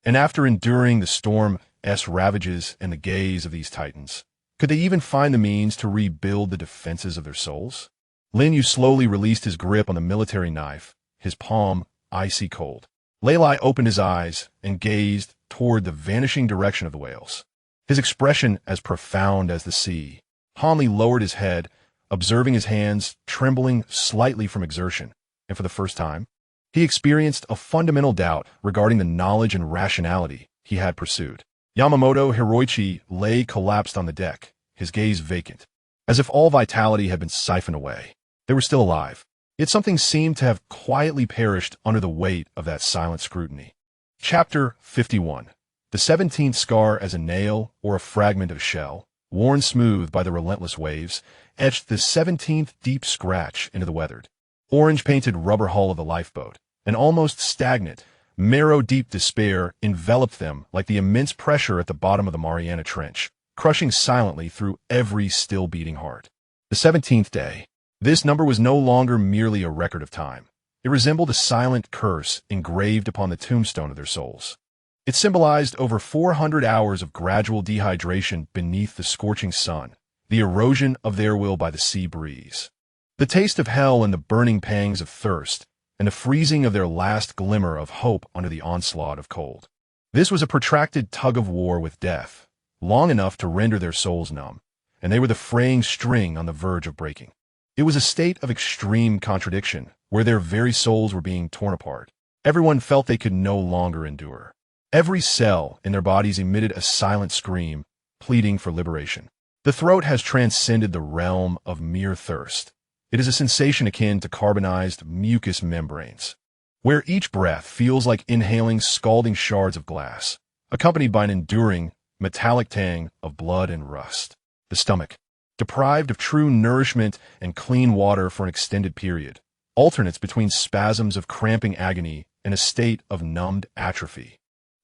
And after enduring the storm's ravages and the gaze of these titans, could they even find the means to rebuild the defenses of their souls? Lin Yue slowly released his grip on the military knife, his palm icy cold. Lei opened his eyes and gazed toward the vanishing direction of the whales, his expression as profound as the sea. Hanli lowered his head, observing his hands trembling slightly from exertion, and for the first time, he experienced a fundamental doubt regarding the knowledge and rationality he had pursued. Yamamoto Hiroichi lay collapsed on the deck, his gaze vacant, as if all vitality had been siphoned away. They were still alive, yet something seemed to have quietly perished under the weight of that silent scrutiny. Chapter 51. The 17th scar as a nail or a fragment of shell, worn smooth by the relentless waves, etched the 17th deep scratch into the weathered, orange-painted rubber hull of the lifeboat. An almost stagnant, marrow-deep despair enveloped them like the immense pressure at the bottom of the Mariana Trench, crushing silently through every still-beating heart. The 17th day. This number was no longer merely a record of time. It resembled a silent curse engraved upon the tombstone of their souls. It symbolized over 400 hours of gradual dehydration beneath the scorching sun, the erosion of their will by the sea breeze, the taste of hell and the burning pangs of thirst, and the freezing of their last glimmer of hope under the onslaught of cold. This was a protracted tug-of-war with death, long enough to render their souls numb, and they were the fraying string on the verge of breaking. It was a state of extreme contradiction, where their very souls were being torn apart. Everyone felt they could no longer endure. Every cell in their bodies emitted a silent scream, pleading for liberation. The throat has transcended the realm of mere thirst. It is a sensation akin to carbonized mucous membranes, where each breath feels like inhaling scalding shards of glass, accompanied by an enduring, metallic tang of blood and rust. The stomach, deprived of true nourishment and clean water for an extended period, alternates between spasms of cramping agony and a state of numbed atrophy,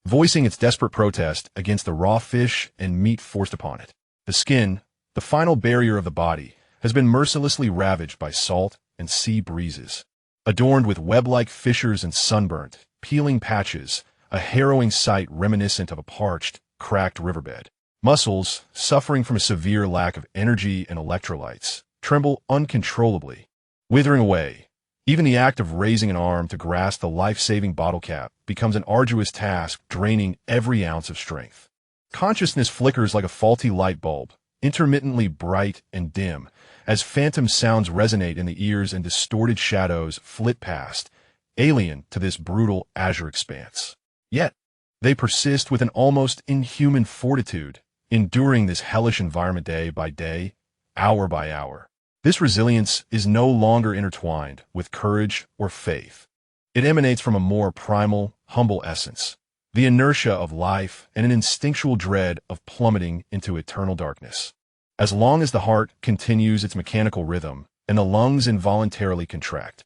voicing its desperate protest against the raw fish and meat forced upon it. The skin, the final barrier of the body, has been mercilessly ravaged by salt and sea breezes. Adorned with web-like fissures and sunburnt, peeling patches, a harrowing sight reminiscent of a parched, cracked riverbed. Muscles, suffering from a severe lack of energy and electrolytes, tremble uncontrollably, withering away. Even the act of raising an arm to grasp the life-saving bottle cap becomes an arduous task, draining every ounce of strength. Consciousness flickers like a faulty light bulb, intermittently bright and dim, as phantom sounds resonate in the ears and distorted shadows flit past, alien to this brutal azure expanse. Yet, they persist with an almost inhuman fortitude, enduring this hellish environment day by day, hour by hour. This resilience is no longer intertwined with courage or faith. It emanates from a more primal, humble essence, the inertia of life and an instinctual dread of plummeting into eternal darkness. As long as the heart continues its mechanical rhythm and the lungs involuntarily contract,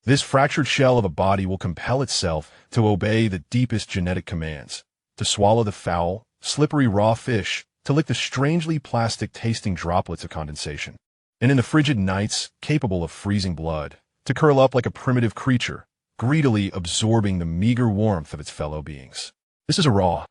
this fractured shell of a body will compel itself to obey the deepest genetic commands, to swallow the foul, slippery raw fish, to lick the strangely plastic-tasting droplets of condensation, and in the frigid nights capable of freezing blood, to curl up like a primitive creature, greedily absorbing the meager warmth of its fellow beings. This is a raw,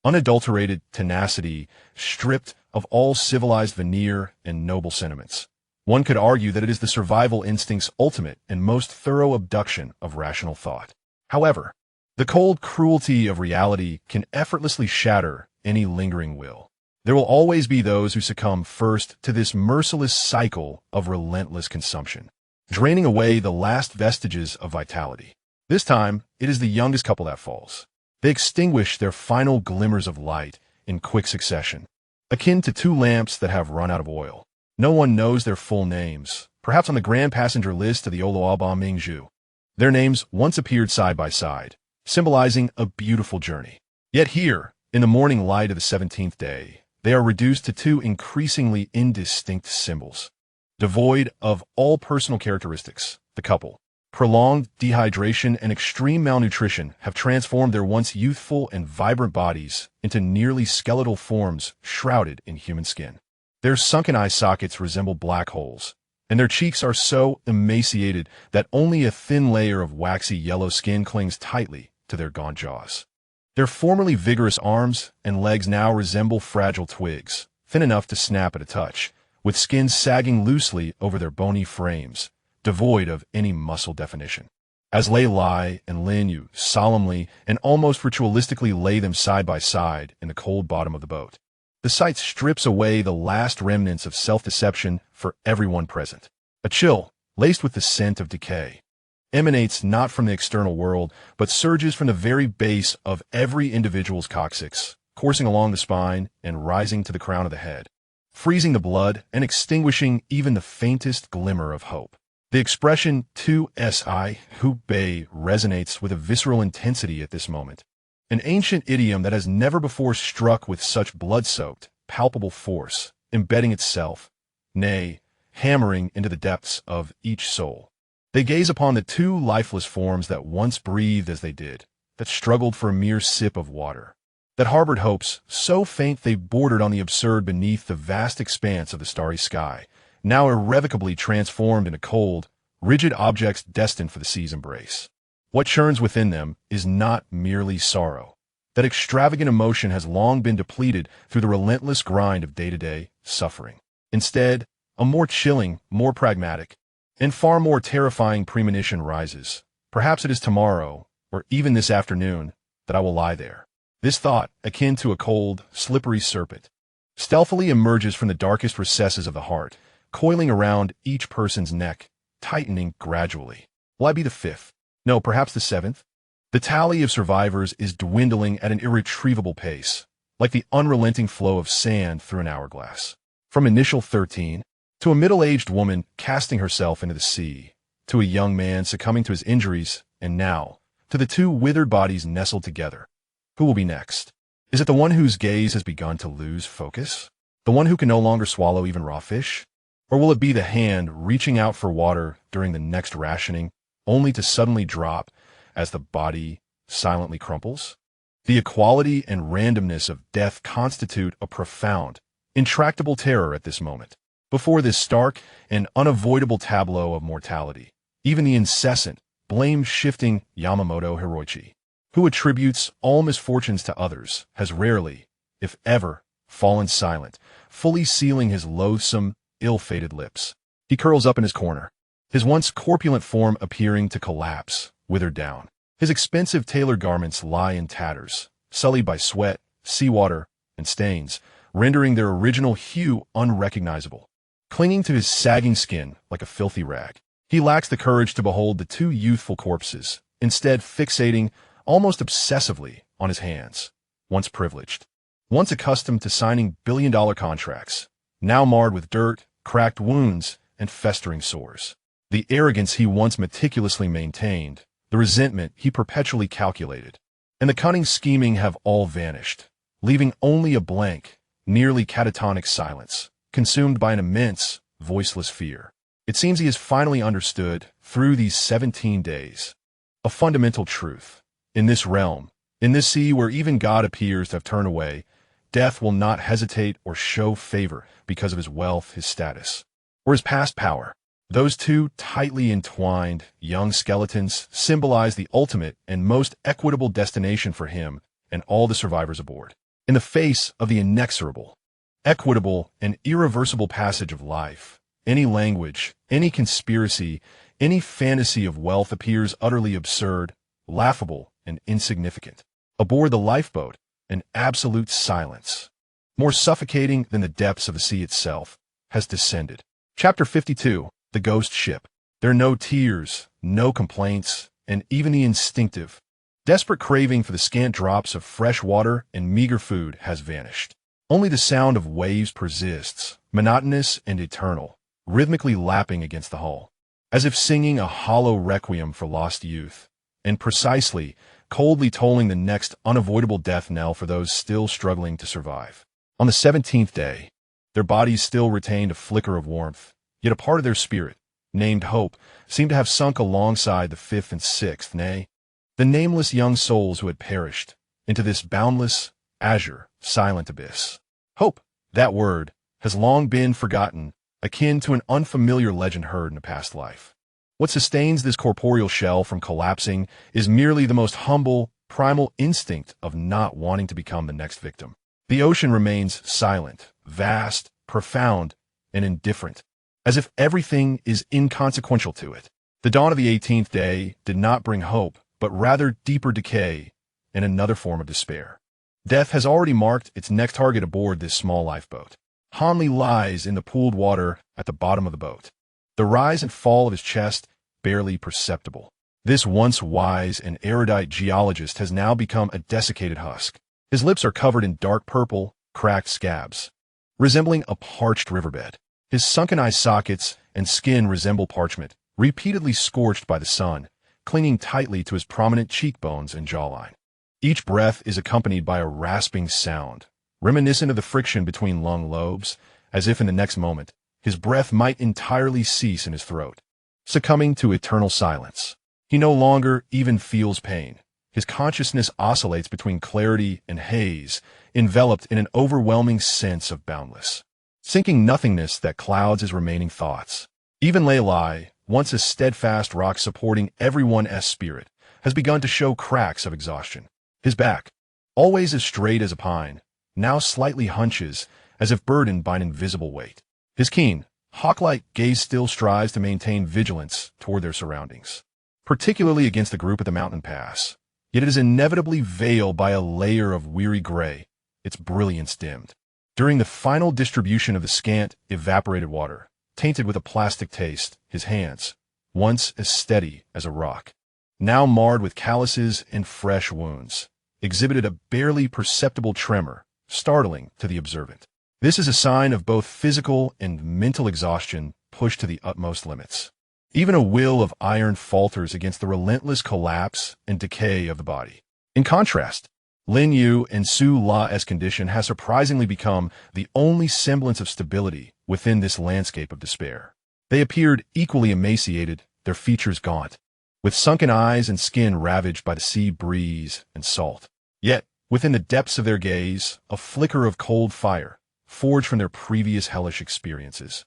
unadulterated tenacity, stripped of all civilized veneer and noble sentiments. One could argue that it is the survival instinct's ultimate and most thorough abduction of rational thought. However, the cold cruelty of reality can effortlessly shatter any lingering will. There will always be those who succumb first to this merciless cycle of relentless consumption, draining away the last vestiges of vitality. This time, it is the youngest couple that falls. They extinguish their final glimmers of light in quick succession, akin to two lamps that have run out of oil. No one knows their full names, perhaps on the grand passenger list of the Oloaba Mingzhu. Their names once appeared side by side, symbolizing a beautiful journey. Yet here, in the morning light of the 17th day, they are reduced to two increasingly indistinct symbols. Devoid of all personal characteristics, the couple, prolonged dehydration and extreme malnutrition have transformed their once youthful and vibrant bodies into nearly skeletal forms shrouded in human skin. Their sunken eye sockets resemble black holes, and their cheeks are so emaciated that only a thin layer of waxy yellow skin clings tightly to their gaunt jaws. Their formerly vigorous arms and legs now resemble fragile twigs, thin enough to snap at a touch, with skin sagging loosely over their bony frames, devoid of any muscle definition. As Lei Lai and Lin Yue solemnly and almost ritualistically lay them side by side in the cold bottom of the boat, the sight strips away the last remnants of self-deception for everyone present. A chill, laced with the scent of decay, emanates not from the external world, but surges from the very base of every individual's coccyx, coursing along the spine and rising to the crown of the head, freezing the blood and extinguishing even the faintest glimmer of hope. The expression tu si hu bei resonates with a visceral intensity at this moment, an ancient idiom that has never before struck with such blood-soaked, palpable force, embedding itself, nay, hammering into the depths of each soul. They gaze upon the two lifeless forms that once breathed as they did, that struggled for a mere sip of water, that harbored hopes so faint they bordered on the absurd beneath the vast expanse of the starry sky, now irrevocably transformed into cold, rigid objects destined for the sea's embrace. What churns within them is not merely sorrow. That extravagant emotion has long been depleted through the relentless grind of day-to-day suffering. Instead, a more chilling, more pragmatic, and far more terrifying premonition rises. Perhaps it is tomorrow, or even this afternoon, that I will lie there. This thought, akin to a cold, slippery serpent, stealthily emerges from the darkest recesses of the heart, coiling around each person's neck, tightening gradually. Will I be the fifth? No, perhaps the seventh? The tally of survivors is dwindling at an irretrievable pace, like the unrelenting flow of sand through an hourglass. From initial 13, to a middle-aged woman casting herself into the sea, to a young man succumbing to his injuries, and now, to the two withered bodies nestled together. Who will be next? Is it the one whose gaze has begun to lose focus? The one who can no longer swallow even raw fish? Or will it be the hand reaching out for water during the next rationing, only to suddenly drop as the body silently crumples? The equality and randomness of death constitute a profound, intractable terror at this moment. Before this stark and unavoidable tableau of mortality, even the incessant, blame-shifting Yamamoto Hiroichi, who attributes all misfortunes to others, has rarely, if ever, fallen silent, fully sealing his loathsome, ill-fated lips. He curls up in his corner, his once corpulent form appearing to collapse, withered down. His expensive tailored garments lie in tatters, sullied by sweat, seawater, and stains, rendering their original hue unrecognizable. Clinging to his sagging skin like a filthy rag, he lacks the courage to behold the two youthful corpses, instead fixating, almost obsessively, on his hands. Once privileged, once accustomed to signing billion-dollar contracts, now marred with dirt, cracked wounds, and festering sores. The arrogance he once meticulously maintained, the resentment he perpetually calculated, and the cunning scheming have all vanished, leaving only a blank, nearly catatonic silence, consumed by an immense, voiceless fear. It seems he has finally understood, through these 17 days, a fundamental truth. In this realm, in this sea where even God appears to have turned away, death will not hesitate or show favor because of his wealth, his status, or his past power. Those two tightly entwined, young skeletons symbolize the ultimate and most equitable destination for him and all the survivors aboard. In the face of the inexorable, equitable, and irreversible passage of life, any language, any conspiracy, any fantasy of wealth appears utterly absurd, laughable, and insignificant. Aboard the lifeboat, an absolute silence, more suffocating than the depths of the sea itself, has descended. Chapter 52. The Ghost Ship. There are no tears, no complaints, and even the instinctive, desperate craving for the scant drops of fresh water and meager food has vanished. Only the sound of waves persists, monotonous and eternal, rhythmically lapping against the hull, as if singing a hollow requiem for lost youth, and precisely, coldly tolling the next unavoidable death knell for those still struggling to survive. On the 17th day, their bodies still retained a flicker of warmth, yet a part of their spirit, named hope, seemed to have sunk alongside the 5th and 6th, nay, the nameless young souls who had perished, into this boundless, azure, silent abyss. Hope, that word, has long been forgotten, akin to an unfamiliar legend heard in a past life. What sustains this corporeal shell from collapsing is merely the most humble, primal instinct of not wanting to become the next victim. The ocean remains silent, vast, profound, and indifferent, as if everything is inconsequential to it. The dawn of the 18th day did not bring hope, but rather deeper decay and another form of despair. Death has already marked its next target aboard this small lifeboat. Hanley lies in the pooled water at the bottom of the boat, the rise and fall of his chest barely perceptible. This once wise and erudite geologist has now become a desiccated husk. His lips are covered in dark purple, cracked scabs, resembling a parched riverbed. His sunken eye sockets and skin resemble parchment, repeatedly scorched by the sun, clinging tightly to his prominent cheekbones and jawline. Each breath is accompanied by a rasping sound, reminiscent of the friction between lung lobes, as if in the next moment, his breath might entirely cease in his throat. Succumbing to eternal silence, he no longer even feels pain. His consciousness oscillates between clarity and haze, enveloped in an overwhelming sense of boundless, sinking nothingness that clouds his remaining thoughts. Even Leilai, once a steadfast rock supporting everyone's spirit, has begun to show cracks of exhaustion. His back, always as straight as a pine, now slightly hunches, as if burdened by an invisible weight. His keen, hawk-like gaze still strives to maintain vigilance toward their surroundings, particularly against the group at the mountain pass. Yet it is inevitably veiled by a layer of weary gray, its brilliance dimmed. During the final distribution of the scant, evaporated water, tainted with a plastic taste, his hands, once as steady as a rock, now marred with calluses and fresh wounds, exhibited a barely perceptible tremor, startling to the observant. This is a sign of both physical and mental exhaustion pushed to the utmost limits. Even a will of iron falters against the relentless collapse and decay of the body. In contrast, Lin Yue and Su La's condition has surprisingly become the only semblance of stability within this landscape of despair. They appeared equally emaciated, their features gaunt, with sunken eyes and skin ravaged by the sea breeze and salt. Yet, within the depths of their gaze, a flicker of cold fire, forged from their previous hellish experiences,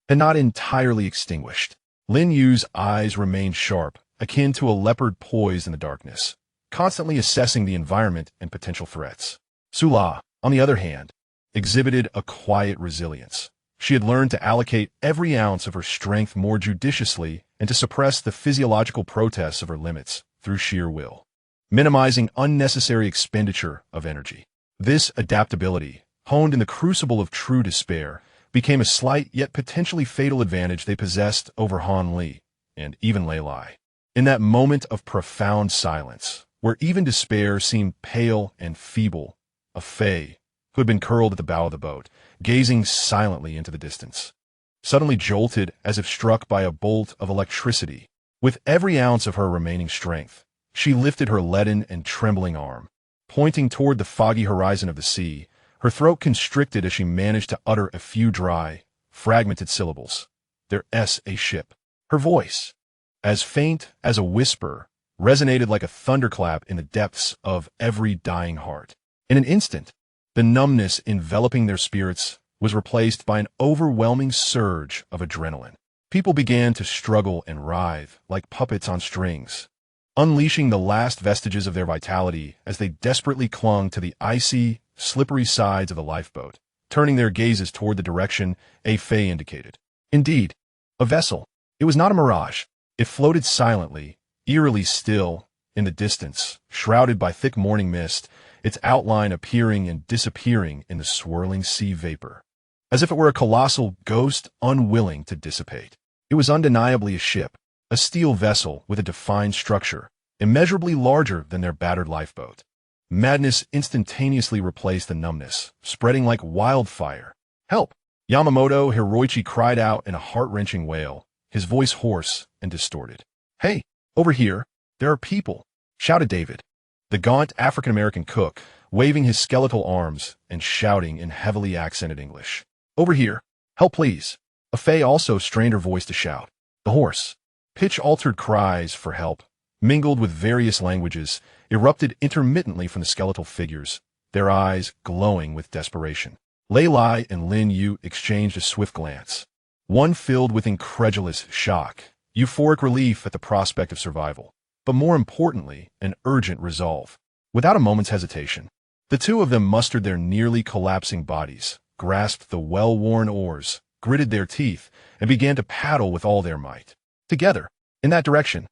had not entirely extinguished. Lin Yu's eyes remained sharp, akin to a leopard poised in the darkness, constantly assessing the environment and potential threats. Su La, on the other hand, exhibited a quiet resilience. She had learned to allocate every ounce of her strength more judiciously and to suppress the physiological protests of her limits through sheer will, minimizing unnecessary expenditure of energy. This adaptability, honed in the crucible of true despair, became a slight yet potentially fatal advantage they possessed over Han Li and even Lei Lai. In that moment of profound silence, where even despair seemed pale and feeble, a Fei, who had been curled at the bow of the boat, gazing silently into the distance, suddenly jolted as if struck by a bolt of electricity. With every ounce of her remaining strength, she lifted her leaden and trembling arm, pointing toward the foggy horizon of the sea, her throat constricted as she managed to utter a few dry, fragmented syllables. There's a ship. Her voice, as faint as a whisper, resonated like a thunderclap in the depths of every dying heart. In an instant, the numbness enveloping their spirits was replaced by an overwhelming surge of adrenaline. People began to struggle and writhe like puppets on strings, unleashing the last vestiges of their vitality as they desperately clung to the icy, slippery sides of the lifeboat, turning their gazes toward the direction a Fei indicated. Indeed, a vessel. It was not a mirage. It floated silently, eerily still, in the distance, shrouded by thick morning mist, its outline appearing and disappearing in the swirling sea vapor, as if it were a colossal ghost unwilling to dissipate. It was undeniably a ship, a steel vessel with a defined structure, immeasurably larger than their battered lifeboat. Madness instantaneously replaced the numbness, spreading like wildfire. "Help!" Yamamoto Hiroichi cried out in a heart-wrenching wail, his voice hoarse and distorted. "Hey, over here, there are people," shouted David, the gaunt African-American cook, waving his skeletal arms and shouting in heavily accented English. "Over here, help please." A Fei also strained her voice to shout. The hoarse, pitch-altered cries for help, mingled with various languages, erupted intermittently from the skeletal figures, their eyes glowing with desperation. Lei Lai and Lin Yue exchanged a swift glance, one filled with incredulous shock, euphoric relief at the prospect of survival, but more importantly, an urgent resolve. Without a moment's hesitation, the two of them mustered their nearly collapsing bodies, grasped the well-worn oars, gritted their teeth, and began to paddle with all their might. Together, in that direction,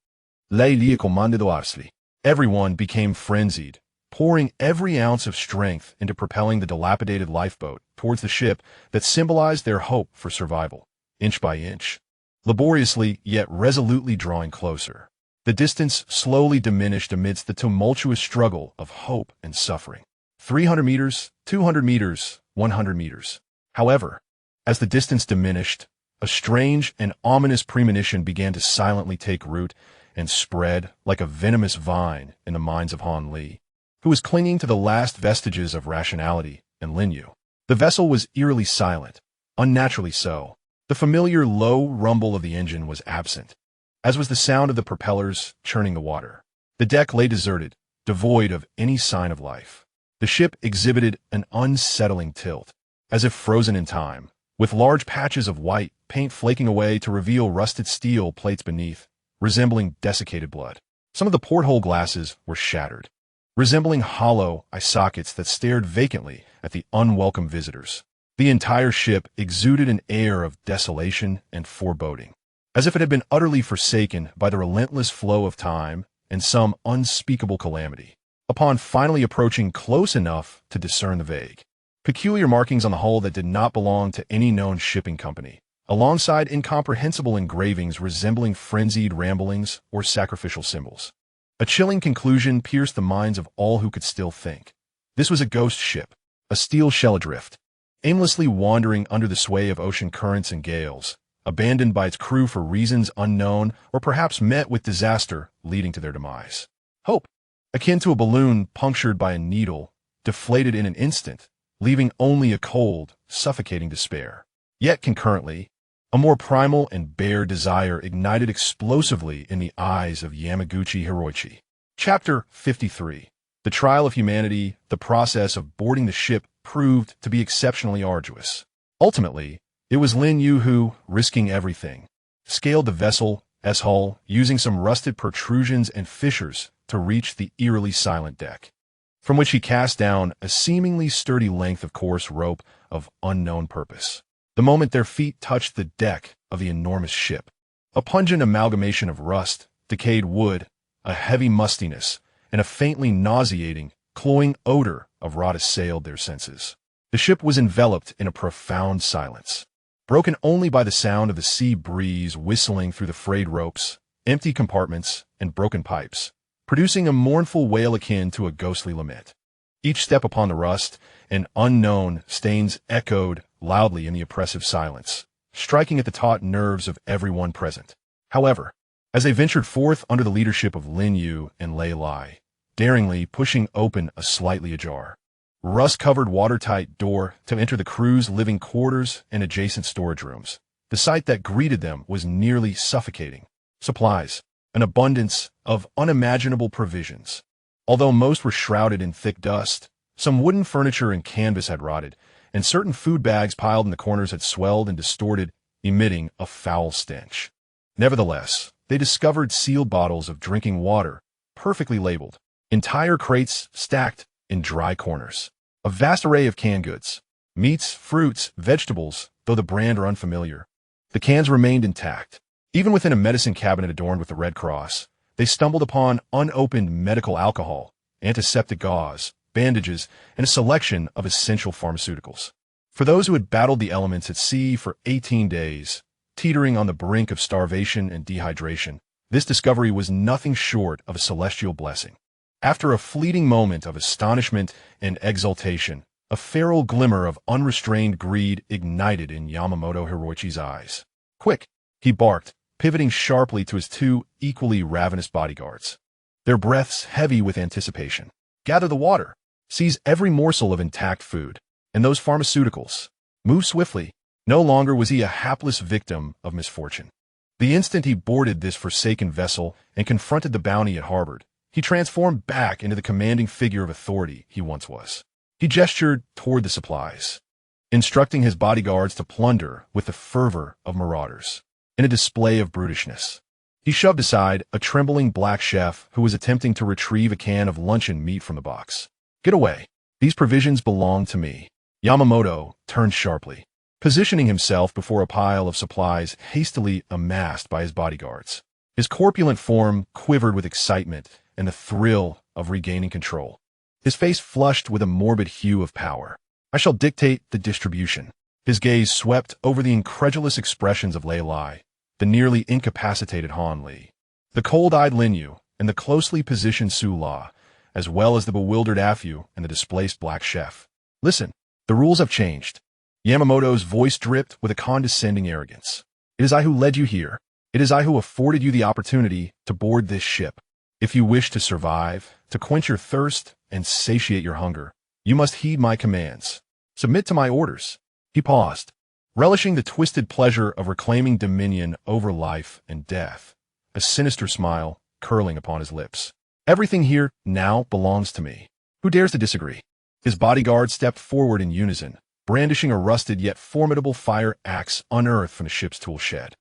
Lei Li commanded Arsli. Everyone became frenzied, pouring every ounce of strength into propelling the dilapidated lifeboat towards the ship that symbolized their hope for survival, inch by inch, laboriously yet resolutely drawing closer. The distance slowly diminished amidst the tumultuous struggle of hope and suffering. 300 meters, 200 meters, 100 meters. However, as the distance diminished, a strange and ominous premonition began to silently take root and spread like a venomous vine in the minds of Han Li, who was clinging to the last vestiges of rationality, and Lin Yue. The vessel was eerily silent, unnaturally so. The familiar low rumble of the engine was absent, as was the sound of the propellers churning the water. The deck lay deserted, devoid of any sign of life. The ship exhibited an unsettling tilt, as if frozen in time, with large patches of white paint flaking away to reveal rusted steel plates beneath, resembling desiccated blood. Some of the porthole glasses were shattered, resembling hollow eye sockets that stared vacantly at the unwelcome visitors. The entire ship exuded an air of desolation and foreboding, as if it had been utterly forsaken by the relentless flow of time and some unspeakable calamity. Upon finally approaching close enough to discern the vague, peculiar markings on the hull that did not belong to any known shipping company, alongside incomprehensible engravings resembling frenzied ramblings or sacrificial symbols, a chilling conclusion pierced the minds of all who could still think. This was a ghost ship, a steel shell adrift, aimlessly wandering under the sway of ocean currents and gales, abandoned by its crew for reasons unknown or perhaps met with disaster leading to their demise. Hope, akin to a balloon punctured by a needle, deflated in an instant, leaving only a cold, suffocating despair. Yet concurrently, a more primal and bare desire ignited explosively in the eyes of Yamaguchi Hiroichi. Chapter 53. The Trial of Humanity. The process of boarding the ship proved to be exceptionally arduous. Ultimately, it was Lin Yue who, risking everything, scaled the vessel's hull, using some rusted protrusions and fissures to reach the eerily silent deck. from which he cast down a seemingly sturdy length of coarse rope of unknown purpose. The moment their feet touched the deck of the enormous ship, a pungent amalgamation of rust, decayed wood, a heavy mustiness, and a faintly nauseating, cloying odor of rot assailed their senses. The ship was enveloped in a profound silence, broken only by the sound of the sea breeze whistling through the frayed ropes, empty compartments, and broken pipes, producing a mournful wail akin to a ghostly lament. Each step upon the rust and unknown stains echoed loudly in the oppressive silence, striking at the taut nerves of everyone present. However, as they ventured forth under the leadership of Lin Yue and Lei Lai, daringly pushing open a slightly ajar, rust-covered watertight door to enter the crew's living quarters and adjacent storage rooms, the sight that greeted them was nearly suffocating. Supplies, an abundance of unimaginable provisions. Although most were shrouded in thick dust, some wooden furniture and canvas had rotted, and certain food bags piled in the corners had swelled and distorted, emitting a foul stench. Nevertheless, they discovered sealed bottles of drinking water, perfectly labeled, entire crates stacked in dry corners, a vast array of canned goods, meats, fruits, vegetables, though the brand are unfamiliar. The cans remained intact. Even within a medicine cabinet adorned with the Red Cross, they stumbled upon unopened medical alcohol, antiseptic gauze, bandages, and a selection of essential pharmaceuticals. For those who had battled the elements at sea for 18 days, teetering on the brink of starvation and dehydration, this discovery was nothing short of a celestial blessing. After a fleeting moment of astonishment and exultation, a feral glimmer of unrestrained greed ignited in Yamamoto Hiroichi's eyes. "Quick!" he barked, pivoting sharply to his two equally ravenous bodyguards, their breaths heavy with anticipation. "Gather the water. Seize every morsel of intact food. And those pharmaceuticals. Move swiftly." No longer was he a hapless victim of misfortune. The instant he boarded this forsaken vessel and confronted the bounty it harbored, he transformed back into the commanding figure of authority he once was. He gestured toward the supplies, instructing his bodyguards to plunder with the fervor of marauders. In a display of brutishness, he shoved aside a trembling black chef who was attempting to retrieve a can of luncheon meat from the box. "Get away. These provisions belong to me." Yamamoto turned sharply, positioning himself before a pile of supplies hastily amassed by his bodyguards. His corpulent form quivered with excitement and the thrill of regaining control. His face flushed with a morbid hue of power. "I shall dictate the distribution." His gaze swept over the incredulous expressions of Lei Lai, the nearly incapacitated Han Li, the cold-eyed Lin Yue, and the closely positioned Su La, as well as the bewildered Afu and the displaced black chef. "Listen, the rules have changed." Yamamoto's voice dripped with a condescending arrogance. "It is I who led you here. It is I who afforded you the opportunity to board this ship. If you wish to survive, to quench your thirst and satiate your hunger, you must heed my commands. Submit to my orders." He paused, relishing the twisted pleasure of reclaiming dominion over life and death, a sinister smile curling upon his lips. "Everything here now belongs to me. Who dares to disagree?" His bodyguards stepped forward in unison, brandishing a rusted yet formidable fire axe unearthed from the ship's tool shed.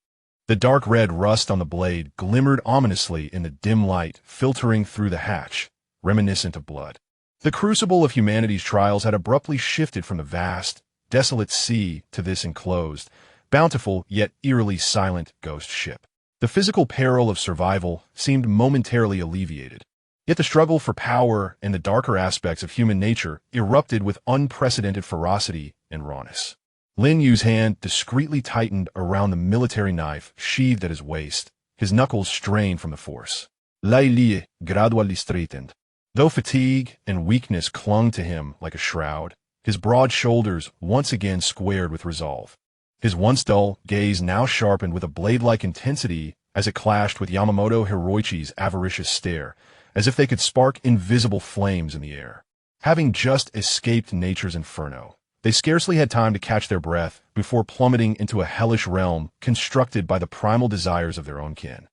The dark red rust on the blade glimmered ominously in the dim light filtering through the hatch, reminiscent of blood. The crucible of humanity's trials had abruptly shifted from the vast, desolate sea to this enclosed, bountiful yet eerily silent ghost ship. The physical peril of survival seemed momentarily alleviated, yet the struggle for power and the darker aspects of human nature erupted with unprecedented ferocity and rawness. Lin Yu's hand discreetly tightened around the military knife sheathed at his waist, his knuckles strained from the force. Lei Li gradually straightened. Though fatigue and weakness clung to him like a shroud, his broad shoulders once again squared with resolve. His once dull gaze now sharpened with a blade-like intensity as it clashed with Yamamoto Hiroichi's avaricious stare, as if they could spark invisible flames in the air. Having just escaped nature's inferno, they scarcely had time to catch their breath before plummeting into a hellish realm constructed by the primal desires of their own kin.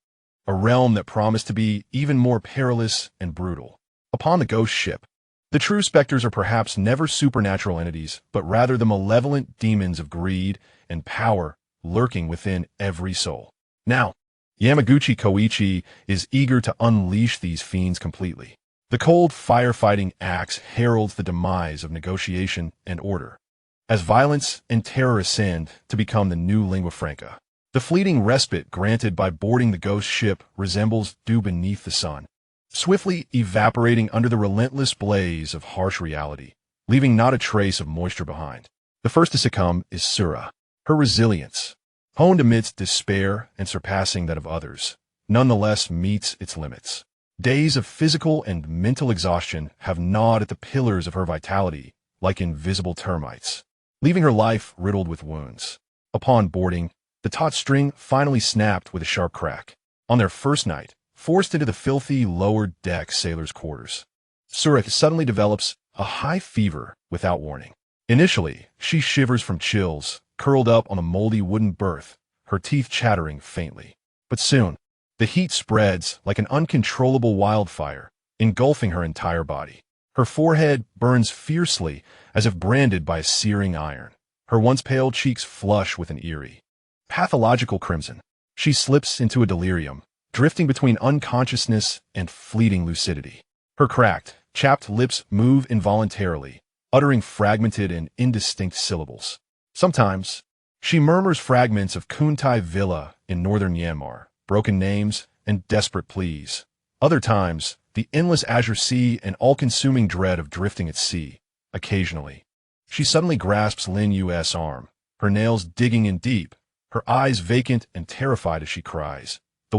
A realm that promised to be even more perilous and brutal. Upon the ghost ship, the true specters are perhaps never supernatural entities, but rather the malevolent demons of greed and power lurking within every soul. Now, Yamaguchi Koichi is eager to unleash these fiends completely. The cold firefighting axe heralds the demise of negotiation and order, as violence and terror ascend to become the new lingua franca. The fleeting respite granted by boarding the ghost ship resembles dew beneath the sun, swiftly evaporating under the relentless blaze of harsh reality, leaving not a trace of moisture behind. The first to succumb is Sura. Her resilience, honed amidst despair and surpassing that of others, nonetheless meets its limits. Days of physical and mental exhaustion have gnawed at the pillars of her vitality like invisible termites, leaving her life riddled with wounds. Upon boarding, the taut string finally snapped with a sharp crack. On their first night, forced into the filthy lower deck sailors' quarters, Sura suddenly develops a high fever without warning. Initially, she shivers from chills, curled up on a moldy wooden berth, her teeth chattering faintly. But soon, the heat spreads like an uncontrollable wildfire, engulfing her entire body. Her forehead burns fiercely as if branded by a searing iron. Her once pale cheeks flush with an eerie, pathological crimson. She slips into a delirium, drifting between unconsciousness and fleeting lucidity. Her cracked, chapped lips move involuntarily, uttering fragmented and indistinct syllables. Sometimes, she murmurs fragments of Kuntai Villa in northern Myanmar, broken names, and desperate pleas. Other times, the endless azure sea and all-consuming dread of drifting at sea. Occasionally, she suddenly grasps Lin Yue's arm, her nails digging in deep, her eyes vacant and terrified as she cries, the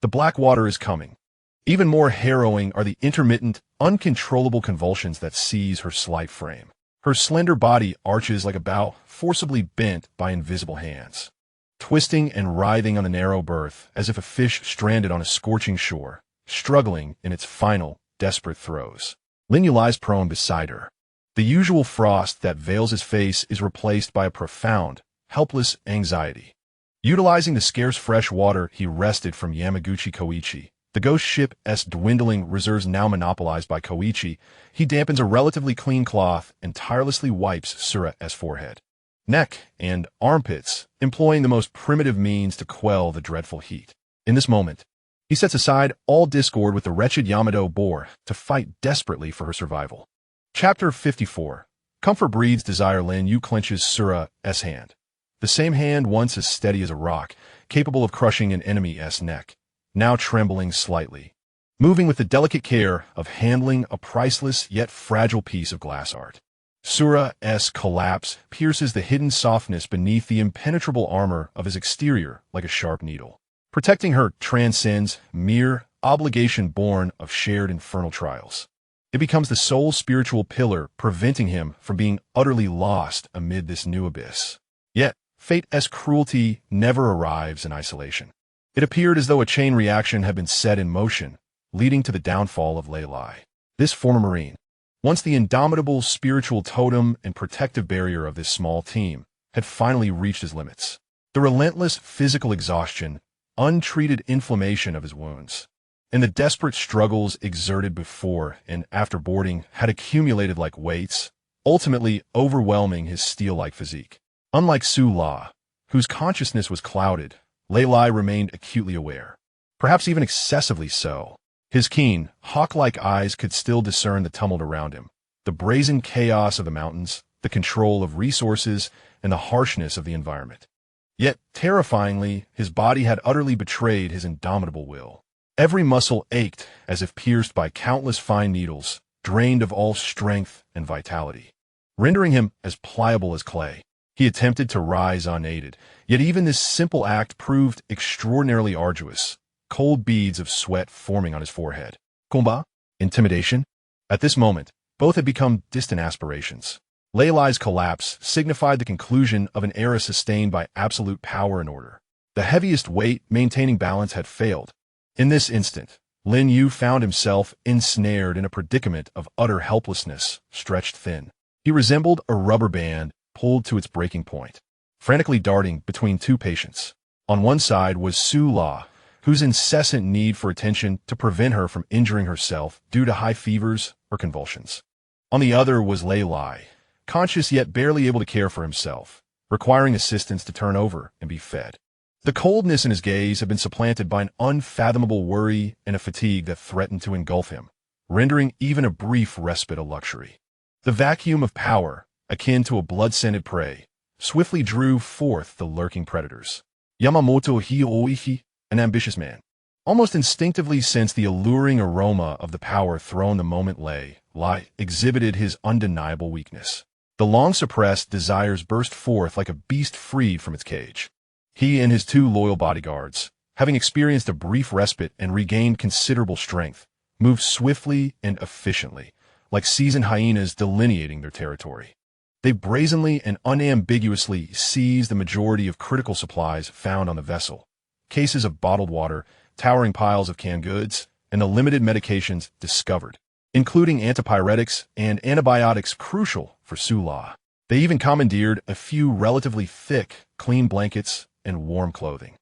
black water is coming." Even more harrowing are the intermittent, uncontrollable convulsions that seize her slight frame. Her slender body arches like a bow forcibly bent by invisible hands, twisting and writhing on the narrow berth as if a fish stranded on a scorching shore, struggling in its final, desperate throes. Lin Yue lies prone beside her. The usual frost that veils his face is replaced by a profound, helpless anxiety. Utilizing the scarce fresh water he wrested from Yamaguchi Koichi, the ghost ship's dwindling reserves now monopolized by Koichi, he dampens a relatively clean cloth and tirelessly wipes Sura's forehead, neck, and armpits, employing the most primitive means to quell the dreadful heat. In this moment, he sets aside all discord with the wretched Yamato boar to fight desperately for her survival. Chapter 54. Comfort breeds desire. Lin Yue clenches Sura's hand, the same hand once as steady as a rock, capable of crushing an enemy's neck, now trembling slightly, moving with the delicate care of handling a priceless yet fragile piece of glass art. Sura's collapse pierces the hidden softness beneath the impenetrable armor of his exterior like a sharp needle. Protecting her transcends mere obligation born of shared infernal trials. It becomes the sole spiritual pillar preventing him from being utterly lost amid this new abyss. Yet, fate's cruelty never arrives in isolation. It appeared as though a chain reaction had been set in motion, leading to the downfall of Lei Lai. This former Marine, once the indomitable spiritual totem and protective barrier of this small team, had finally reached his limits. The relentless physical exhaustion, untreated inflammation of his wounds, and the desperate struggles exerted before and after boarding had accumulated like weights, ultimately overwhelming his steel-like physique. Unlike Su La, whose consciousness was clouded, Lei Lai remained acutely aware, perhaps even excessively so. His keen, hawk-like eyes could still discern the tumult around him, the brazen chaos of the mountains, the control of resources, and the harshness of the environment. Yet, terrifyingly, his body had utterly betrayed his indomitable will. Every muscle ached as if pierced by countless fine needles, drained of all strength and vitality, rendering him as pliable as clay. He attempted to rise unaided, yet even this simple act proved extraordinarily arduous, cold beads of sweat forming on his forehead. Combat? Intimidation? At this moment, both had become distant aspirations. Lei Lai's collapse signified the conclusion of an era sustained by absolute power and order. The heaviest weight maintaining balance had failed. In this instant, Lin Yue found himself ensnared in a predicament of utter helplessness, stretched thin. He resembled a rubber band pulled to its breaking point, frantically darting between two patients. On one side was Su La, whose incessant need for attention to prevent her from injuring herself due to high fevers or convulsions. On the other was Lei Lai, conscious yet barely able to care for himself, requiring assistance to turn over and be fed. The coldness in his gaze had been supplanted by an unfathomable worry and a fatigue that threatened to engulf him, rendering even a brief respite a luxury. The vacuum of power, akin to a blood-scented prey, swiftly drew forth the lurking predators. Yamamoto Hiyooichi, an ambitious man, almost instinctively sensed the alluring aroma of the power thrown the moment lie exhibited his undeniable weakness. The long-suppressed desires burst forth like a beast freed from its cage. He and his two loyal bodyguards, having experienced a brief respite and regained considerable strength, moved swiftly and efficiently, like seasoned hyenas delineating their territory. They brazenly and unambiguously seized the majority of critical supplies found on the vessel, cases of bottled water, towering piles of canned goods, and the limited medications discovered, including antipyretics and antibiotics crucial for Sula. They even commandeered a few relatively thick, clean blankets and warm clothing.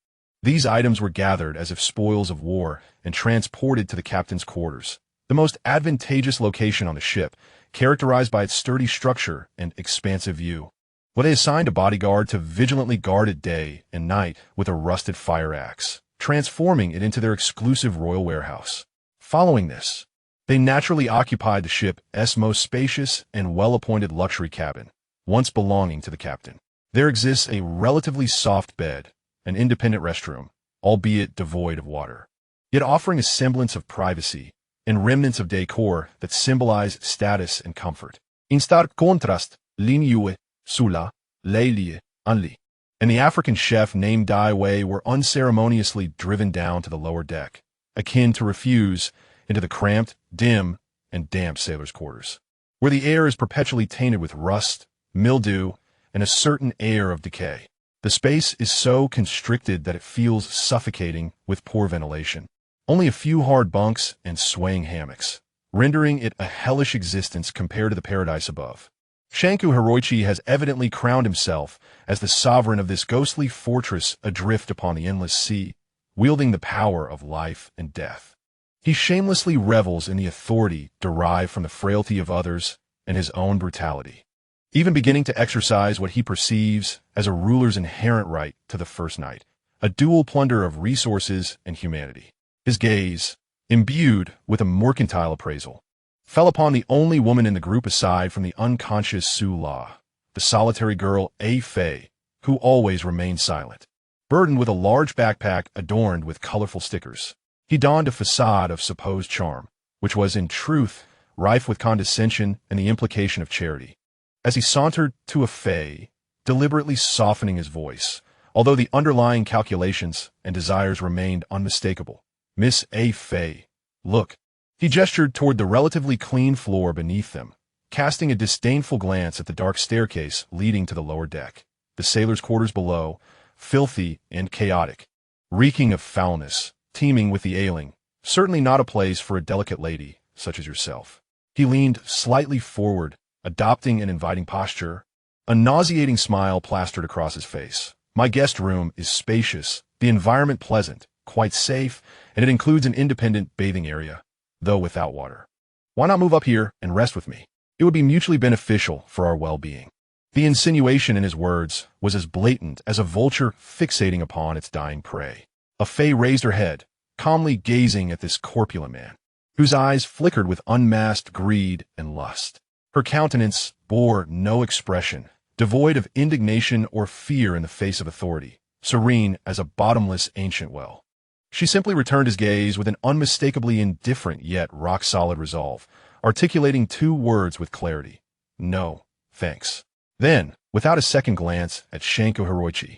These items were gathered as if spoils of war and transported to the captain's quarters, the most advantageous location on the ship, characterized by its sturdy structure and expansive view. Well, they assigned a bodyguard to vigilantly guard it day and night with a rusted fire axe, transforming it into their exclusive royal warehouse. Following this, they naturally occupied the ship's most spacious and well-appointed luxury cabin, once belonging to the captain. There exists a relatively soft bed, an independent restroom, albeit devoid of water, yet offering a semblance of privacy and remnants of decor that symbolize status and comfort. In stark contrast, Lin Yue, Sula, Lei Anli, and the African chef named Dai Wei were unceremoniously driven down to the lower deck, akin to refuse, into the cramped, dim, and damp sailors' quarters, where the air is perpetually tainted with rust, mildew, and a certain air of decay. The space is so constricted that it feels suffocating with poor ventilation. Only a few hard bunks and swaying hammocks, rendering it a hellish existence compared to the paradise above. Shanku Hiroichi has evidently crowned himself as the sovereign of this ghostly fortress adrift upon the endless sea, wielding the power of life and death. He shamelessly revels in the authority derived from the frailty of others and his own brutality, even beginning to exercise what he perceives as a ruler's inherent right to the first night, a dual plunder of resources and humanity. His gaze, imbued with a mercantile appraisal, fell upon the only woman in the group aside from the unconscious Su La, the solitary girl A Fei, who always remained silent. Burdened with a large backpack adorned with colorful stickers, he donned a facade of supposed charm, which was in truth rife with condescension and the implication of charity. As he sauntered to a Fei, deliberately softening his voice, although the underlying calculations and desires remained unmistakable. Miss A. Fei, look. He gestured toward the relatively clean floor beneath them, casting a disdainful glance at the dark staircase leading to the lower deck. The sailors' quarters below, filthy and chaotic, reeking of foulness, teeming with the ailing, certainly not a place for a delicate lady such as yourself. He leaned slightly forward, adopting an inviting posture. A nauseating smile plastered across his face. My guest room is spacious, the environment pleasant, quite safe, and it includes an independent bathing area, though without water. Why not move up here and rest with me? It would be mutually beneficial for our well-being. The insinuation in his words was as blatant as a vulture fixating upon its dying prey. A Fei raised her head, calmly gazing at this corpulent man, whose eyes flickered with unmasked greed and lust. Her countenance bore no expression, devoid of indignation or fear in the face of authority, serene as a bottomless ancient well. She simply returned his gaze with an unmistakably indifferent yet rock-solid resolve, articulating two words with clarity. No, thanks. Then, without a second glance at Shanko Hiroichi,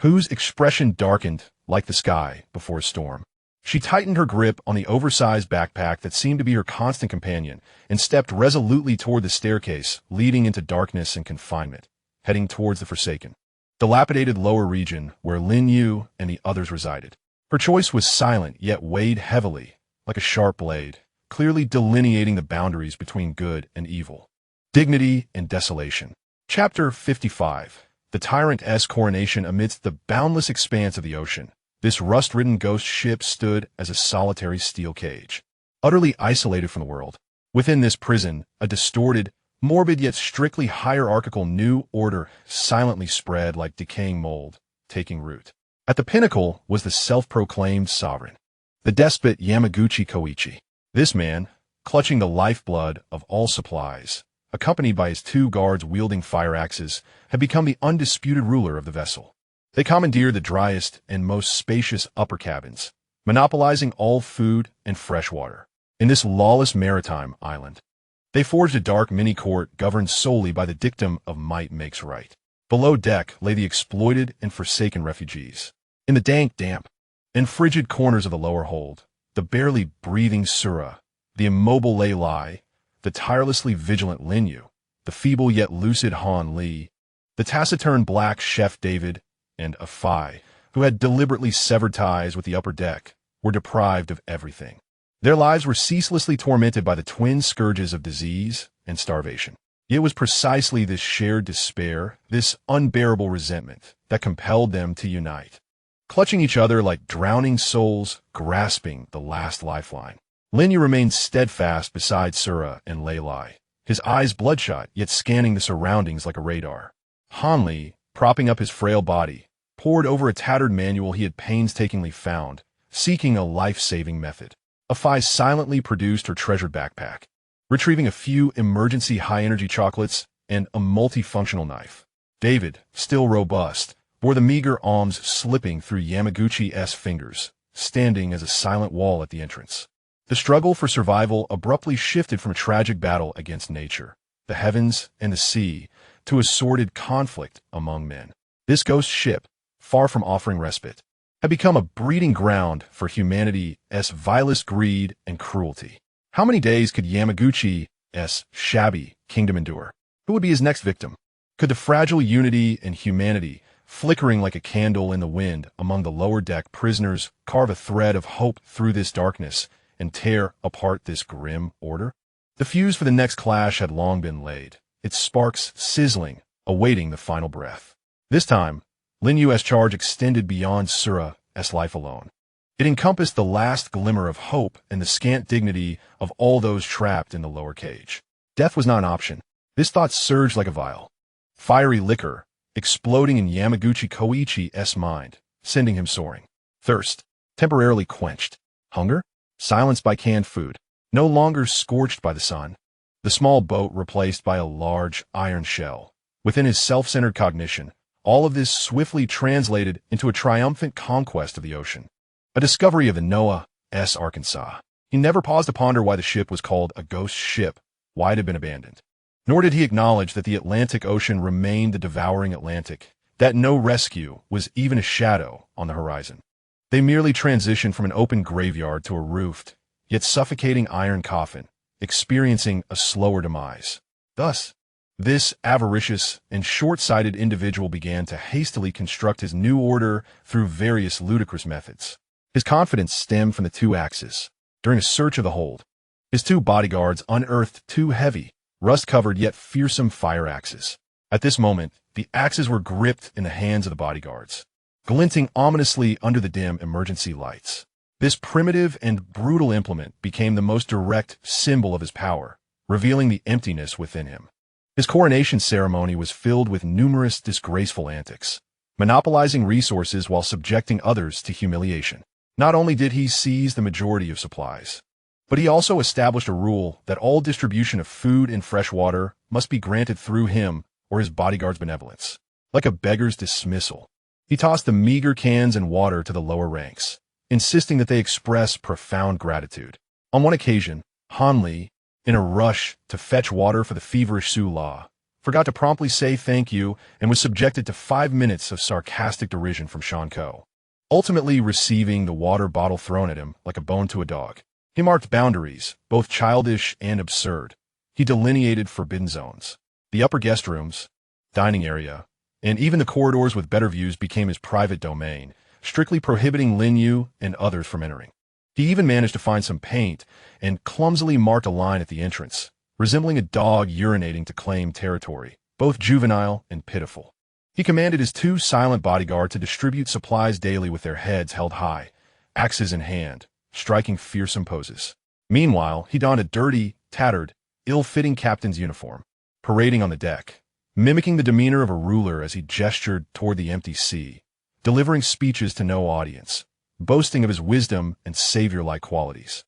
whose expression darkened like the sky before a storm, she tightened her grip on the oversized backpack that seemed to be her constant companion and stepped resolutely toward the staircase leading into darkness and confinement, heading towards the Forsaken, dilapidated lower region where Lin Yue and the others resided. Her choice was silent yet weighed heavily, like a sharp blade, clearly delineating the boundaries between good and evil, dignity and desolation. Chapter 55. The Tyrant's Coronation. Amidst the boundless expanse of the ocean, this rust-ridden ghost ship stood as a solitary steel cage, utterly isolated from the world. Within this prison, a distorted, morbid yet strictly hierarchical new order silently spread like decaying mold, taking root. At the pinnacle was the self-proclaimed sovereign, the despot Yamaguchi Koichi. This man, clutching the lifeblood of all supplies, accompanied by his 2 guards wielding fire axes, had become the undisputed ruler of the vessel. They commandeered the driest and most spacious upper cabins, monopolizing all food and fresh water. In this lawless maritime island, they forged a dark mini-court governed solely by the dictum of might makes right. Below deck lay the exploited and forsaken refugees. In the dank, damp, and frigid corners of the lower hold, the barely breathing Sura, the immobile Lei Lai, the tirelessly vigilant Lin Yue, the feeble yet lucid Han Li, the taciturn black Chef David, and Afai, who had deliberately severed ties with the upper deck, were deprived of everything. Their lives were ceaselessly tormented by the twin scourges of disease and starvation. It was precisely this shared despair, this unbearable resentment, that compelled them to unite. Clutching each other like drowning souls, grasping the last lifeline. Lin Yue remained steadfast beside Sura and Lei Lai, his eyes bloodshot, yet scanning the surroundings like a radar. Han Li, propping up his frail body, pored over a tattered manual he had painstakingly found, seeking a life-saving method. Afai silently produced her treasured backpack, retrieving a few emergency high-energy chocolates and a multifunctional knife. David, still robust, bore the meager alms slipping through Yamaguchi's fingers, standing as a silent wall at the entrance. The struggle for survival abruptly shifted from a tragic battle against nature, the heavens, and the sea, to a sordid conflict among men. This ghost ship, far from offering respite, had become a breeding ground for humanity's vilest greed and cruelty. How many days could Yamaguchi's shabby kingdom endure? Who would be his next victim? Could the fragile unity and humanity, flickering like a candle in the wind among the lower deck prisoners, carve a thread of hope through this darkness and tear apart this grim order? The fuse for the next clash had long been laid, its sparks sizzling, awaiting the final breath. This time, Lin Yue's charge extended beyond Sura's life alone. It encompassed the last glimmer of hope and the scant dignity of all those trapped in the lower cage. Death was not an option. This thought surged like a vial, fiery liquor, exploding in Yamaguchi Koichi's mind, sending him soaring. Thirst, temporarily quenched. Hunger, silenced by canned food, no longer scorched by the sun. The small boat replaced by a large iron shell. Within his self-centered cognition, all of this swiftly translated into a triumphant conquest of the ocean. A discovery of the Noah's Arkansas. He never paused to ponder why the ship was called a ghost ship, why it had been abandoned. Nor did he acknowledge that the Atlantic Ocean remained the devouring Atlantic, that no rescue was even a shadow on the horizon. They merely transitioned from an open graveyard to a roofed, yet suffocating iron coffin, experiencing a slower demise. Thus, this avaricious and short-sighted individual began to hastily construct his new order through various ludicrous methods. His confidence stemmed from the 2 axes. During a search of the hold, his 2 bodyguards unearthed 2 heavy, rust-covered yet fearsome fire axes. At this moment, the axes were gripped in the hands of the bodyguards, glinting ominously under the dim emergency lights. This primitive and brutal implement became the most direct symbol of his power, revealing the emptiness within him. His coronation ceremony was filled with numerous disgraceful antics, monopolizing resources while subjecting others to humiliation. Not only did he seize the majority of supplies, but he also established a rule that all distribution of food and fresh water must be granted through him or his bodyguard's benevolence. Like a beggar's dismissal, he tossed the meager cans and water to the lower ranks, insisting that they express profound gratitude. On one occasion, Han Li, in a rush to fetch water for the feverish Su La, forgot to promptly say thank you and was subjected to 5 minutes of sarcastic derision from Shan Ko. Ultimately receiving the water bottle thrown at him like a bone to a dog. He marked boundaries, both childish and absurd. He delineated forbidden zones. The upper guest rooms, dining area, and even the corridors with better views became his private domain, strictly prohibiting Lin Yue and others from entering. He even managed to find some paint and clumsily marked a line at the entrance, resembling a dog urinating to claim territory, both juvenile and pitiful. He commanded his 2 silent bodyguards to distribute supplies daily with their heads held high, axes in hand, striking fearsome poses. Meanwhile, he donned a dirty, tattered, ill-fitting captain's uniform, parading on the deck, mimicking the demeanor of a ruler as he gestured toward the empty sea, delivering speeches to no audience, boasting of his wisdom and savior-like qualities.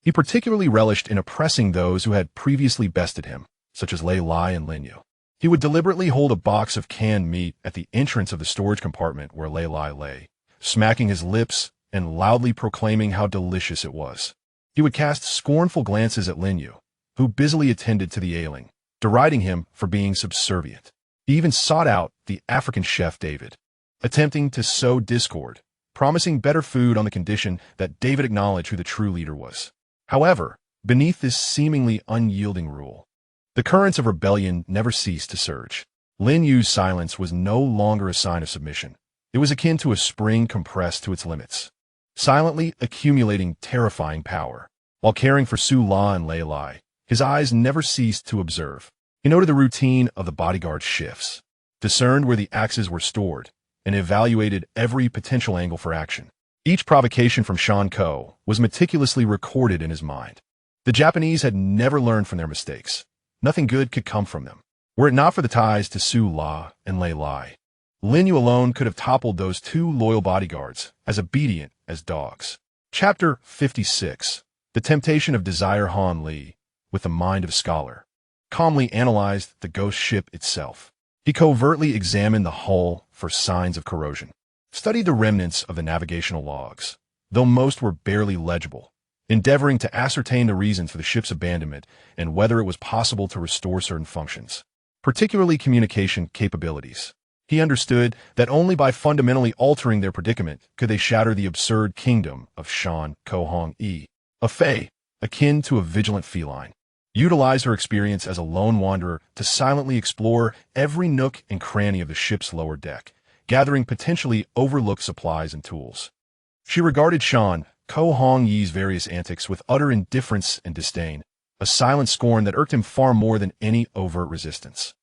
He particularly relished in oppressing those who had previously bested him, such as Lin Yue and Lin Yue. He would deliberately hold a box of canned meat at the entrance of the storage compartment where Lin Yue lay, smacking his lips and loudly proclaiming how delicious it was. He would cast scornful glances at Lin Yue, who busily attended to the ailing, deriding him for being subservient. He even sought out the African chef David, attempting to sow discord, promising better food on the condition that David acknowledge who the true leader was. However, beneath this seemingly unyielding rule, the currents of rebellion never ceased to surge. Lin Yue's silence was no longer a sign of submission. It was akin to a spring compressed to its limits, silently accumulating terrifying power. While caring for Su La and Lei Lai, his eyes never ceased to observe. He noted the routine of the bodyguard's shifts, discerned where the axes were stored, and evaluated every potential angle for action. Each provocation from Shan Ko was meticulously recorded in his mind. The Japanese had never learned from their mistakes. Nothing good could come from them. Were it not for the ties to Su La and Lei Lai, Lin Yue alone could have toppled those two loyal bodyguards, as obedient as dogs. Chapter 56. The Temptation of Desire. Han Li, with the mind of a scholar, calmly analyzed the ghost ship itself. He covertly examined the hull for signs of corrosion, studied the remnants of the navigational logs, though most were barely legible, endeavoring to ascertain the reasons for the ship's abandonment and whether it was possible to restore certain functions, particularly communication capabilities. He understood that only by fundamentally altering their predicament could they shatter the absurd kingdom of Shan Ko Hong Yi, a fae, akin to a vigilant feline. Utilize her experience as a lone wanderer to silently explore every nook and cranny of the ship's lower deck, gathering potentially overlooked supplies and tools. She regarded Shan Ko Hong Yi's various antics with utter indifference and disdain, a silent scorn that irked him far more than any overt resistance.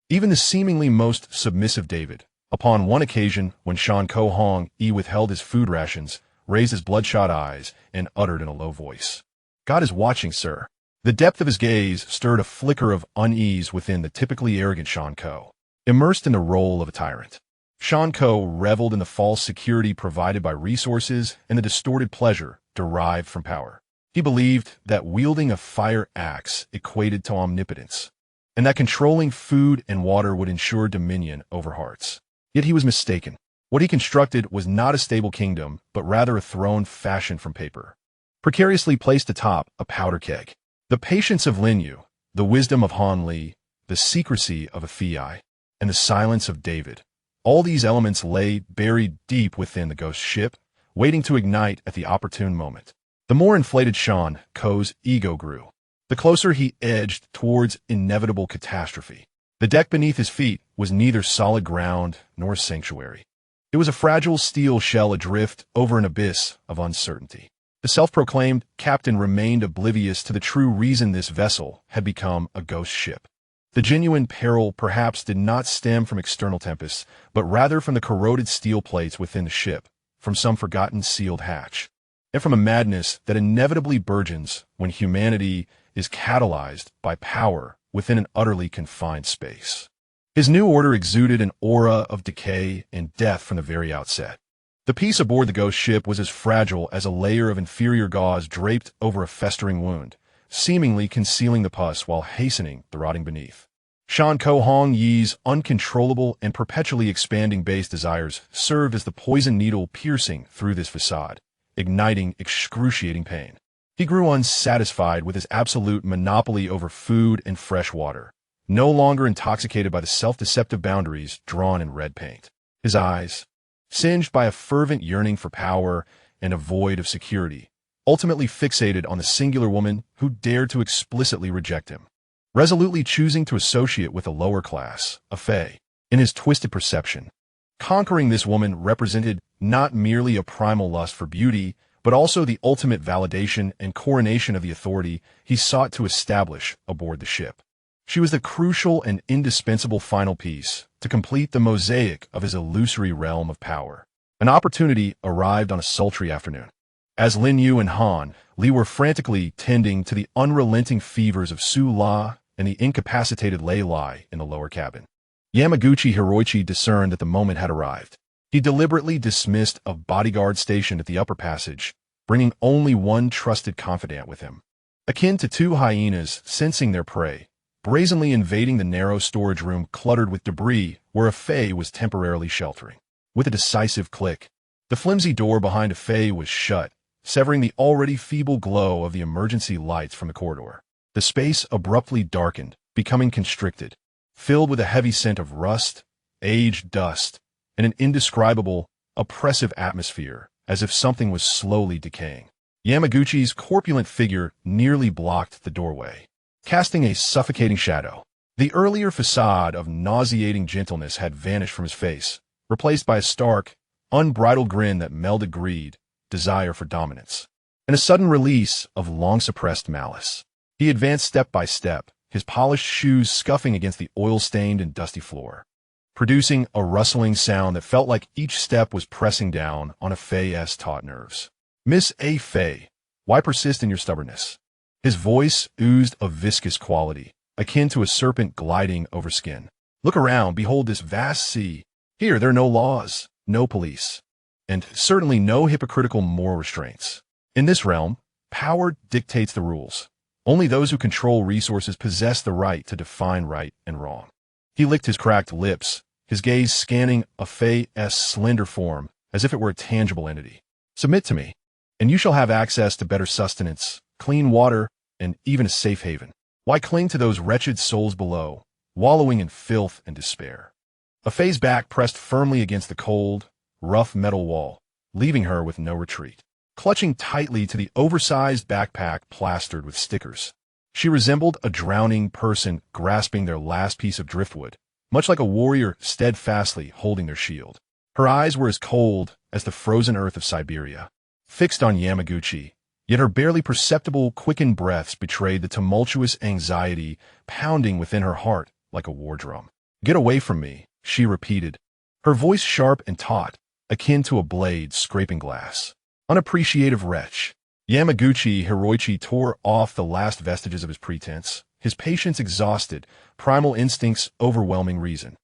Even the seemingly most submissive David, upon one occasion when Shan Ko Hong Yi withheld his food rations, raised his bloodshot eyes and uttered in a low voice, "God is watching, sir." The depth of his gaze stirred a flicker of unease within the typically arrogant Shan Ko, immersed in the role of a tyrant. Shan Ko reveled in the false security provided by resources and the distorted pleasure derived from power. He believed that wielding a fire axe equated to omnipotence, and that controlling food and water would ensure dominion over hearts. Yet he was mistaken. What he constructed was not a stable kingdom, but rather a throne fashioned from paper, precariously placed atop a powder keg. The patience of Lin Yue, the wisdom of Han Li, the secrecy of a Fei, and the silence of David, all these elements lay buried deep within the ghost ship, waiting to ignite at the opportune moment. The more inflated Shan Ko's ego grew, the closer he edged towards inevitable catastrophe. The deck beneath his feet was neither solid ground nor sanctuary. It was a fragile steel shell adrift over an abyss of uncertainty. The self-proclaimed captain remained oblivious to the true reason this vessel had become a ghost ship. The genuine peril perhaps did not stem from external tempests, but rather from the corroded steel plates within the ship, from some forgotten sealed hatch, and from a madness that inevitably burgeons when humanity is catalyzed by power within an utterly confined space. His new order exuded an aura of decay and death from the very outset. The piece aboard the ghost ship was as fragile as a layer of inferior gauze draped over a festering wound, seemingly concealing the pus while hastening the rotting beneath. Shan Ko Hong Yi's uncontrollable and perpetually expanding base desires served as the poison needle piercing through this facade, igniting excruciating pain. He grew unsatisfied with his absolute monopoly over food and fresh water, no longer intoxicated by the self-deceptive boundaries drawn in red paint. His eyes, singed by a fervent yearning for power and a void of security, ultimately fixated on the singular woman who dared to explicitly reject him, resolutely choosing to associate with a lower class, a fae. In his twisted perception, conquering this woman represented not merely a primal lust for beauty, but also the ultimate validation and coronation of the authority he sought to establish aboard the ship. She was the crucial and indispensable final piece to complete the mosaic of his illusory realm of power. An opportunity arrived on a sultry afternoon. As Lin Yue and Han Li were frantically tending to the unrelenting fevers of Su La and the incapacitated Lei Lai in the lower cabin, Yamaguchi Hiroichi discerned that the moment had arrived. He deliberately dismissed a bodyguard stationed at the upper passage, bringing only one trusted confidant with him. Akin to two hyenas sensing their prey, brazenly invading the narrow storage room cluttered with debris where a Fae was temporarily sheltering. With a decisive click, the flimsy door behind a Fae was shut, severing the already feeble glow of the emergency lights from the corridor. The space abruptly darkened, becoming constricted, filled with a heavy scent of rust, aged dust, and an indescribable, oppressive atmosphere, as if something was slowly decaying. Yamaguchi's corpulent figure nearly blocked the doorway, casting a suffocating shadow. The earlier facade of nauseating gentleness had vanished from his face, replaced by a stark, unbridled grin that melded greed, desire for dominance, and a sudden release of long-suppressed malice. He advanced step by step, his polished shoes scuffing against the oil-stained and dusty floor, producing a rustling sound that felt like each step was pressing down on a Fae's taut nerves. "Miss A. Fae, why persist in your stubbornness?" His voice oozed a viscous quality, akin to a serpent gliding over skin. "Look around, behold this vast sea. Here there are no laws, no police, and certainly no hypocritical moral restraints. In this realm, power dictates the rules. Only those who control resources possess the right to define right and wrong." He licked his cracked lips, his gaze scanning a Fae's slender form as if it were a tangible entity. "Submit to me, and you shall have access to better sustenance, clean water, and even a safe haven. Why cling to those wretched souls below, wallowing in filth and despair?" A Fae's back pressed firmly against the cold, rough metal wall, leaving her with no retreat. Clutching tightly to the oversized backpack plastered with stickers, she resembled a drowning person grasping their last piece of driftwood, much like a warrior steadfastly holding their shield. Her eyes were as cold as the frozen earth of Siberia, fixed on Yamaguchi, yet her barely perceptible quickened breaths betrayed the tumultuous anxiety pounding within her heart like a war drum. "Get away from me," she repeated, her voice sharp and taut, akin to a blade scraping glass. "Unappreciative wretch." Yamaguchi Hiroichi tore off the last vestiges of his pretense, his patience exhausted, primal instincts overwhelming reason.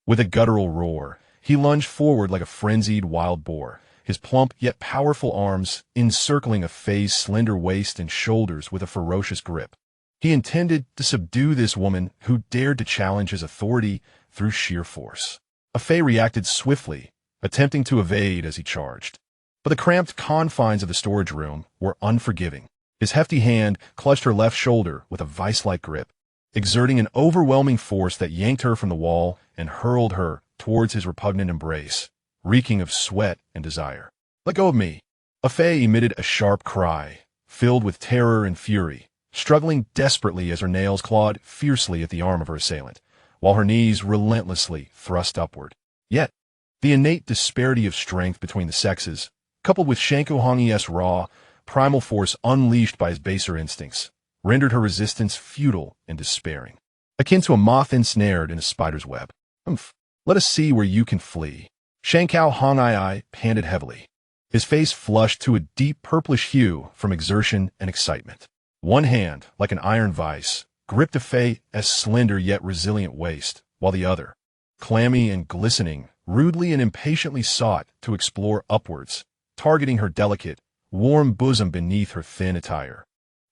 With a guttural roar, he lunged forward like a frenzied wild boar, his plump yet powerful arms encircling a Fae's slender waist and shoulders with a ferocious grip. He intended to subdue this woman who dared to challenge his authority through sheer force. A Fae reacted swiftly, attempting to evade as he charged. But the cramped confines of the storage room were unforgiving. His hefty hand clutched her left shoulder with a vice-like grip, exerting an overwhelming force that yanked her from the wall and hurled her towards his repugnant embrace, reeking of sweat and desire. "Let go of me." A Fae emitted a sharp cry, filled with terror and fury, struggling desperately as her nails clawed fiercely at the arm of her assailant, while her knees relentlessly thrust upward. Yet, the innate disparity of strength between the sexes, coupled with Shanko Hongi's raw, primal force unleashed by his baser instincts, rendered her resistance futile and despairing, akin to a moth ensnared in a spider's web. Let us see where you can flee." Shanko Hongi panted heavily, his face flushed to a deep purplish hue from exertion and excitement. One hand, like an iron vice, gripped a Fae's slender yet resilient waist, while the other, clammy and glistening, rudely and impatiently sought to explore upwards, targeting her delicate, warm bosom beneath her thin attire.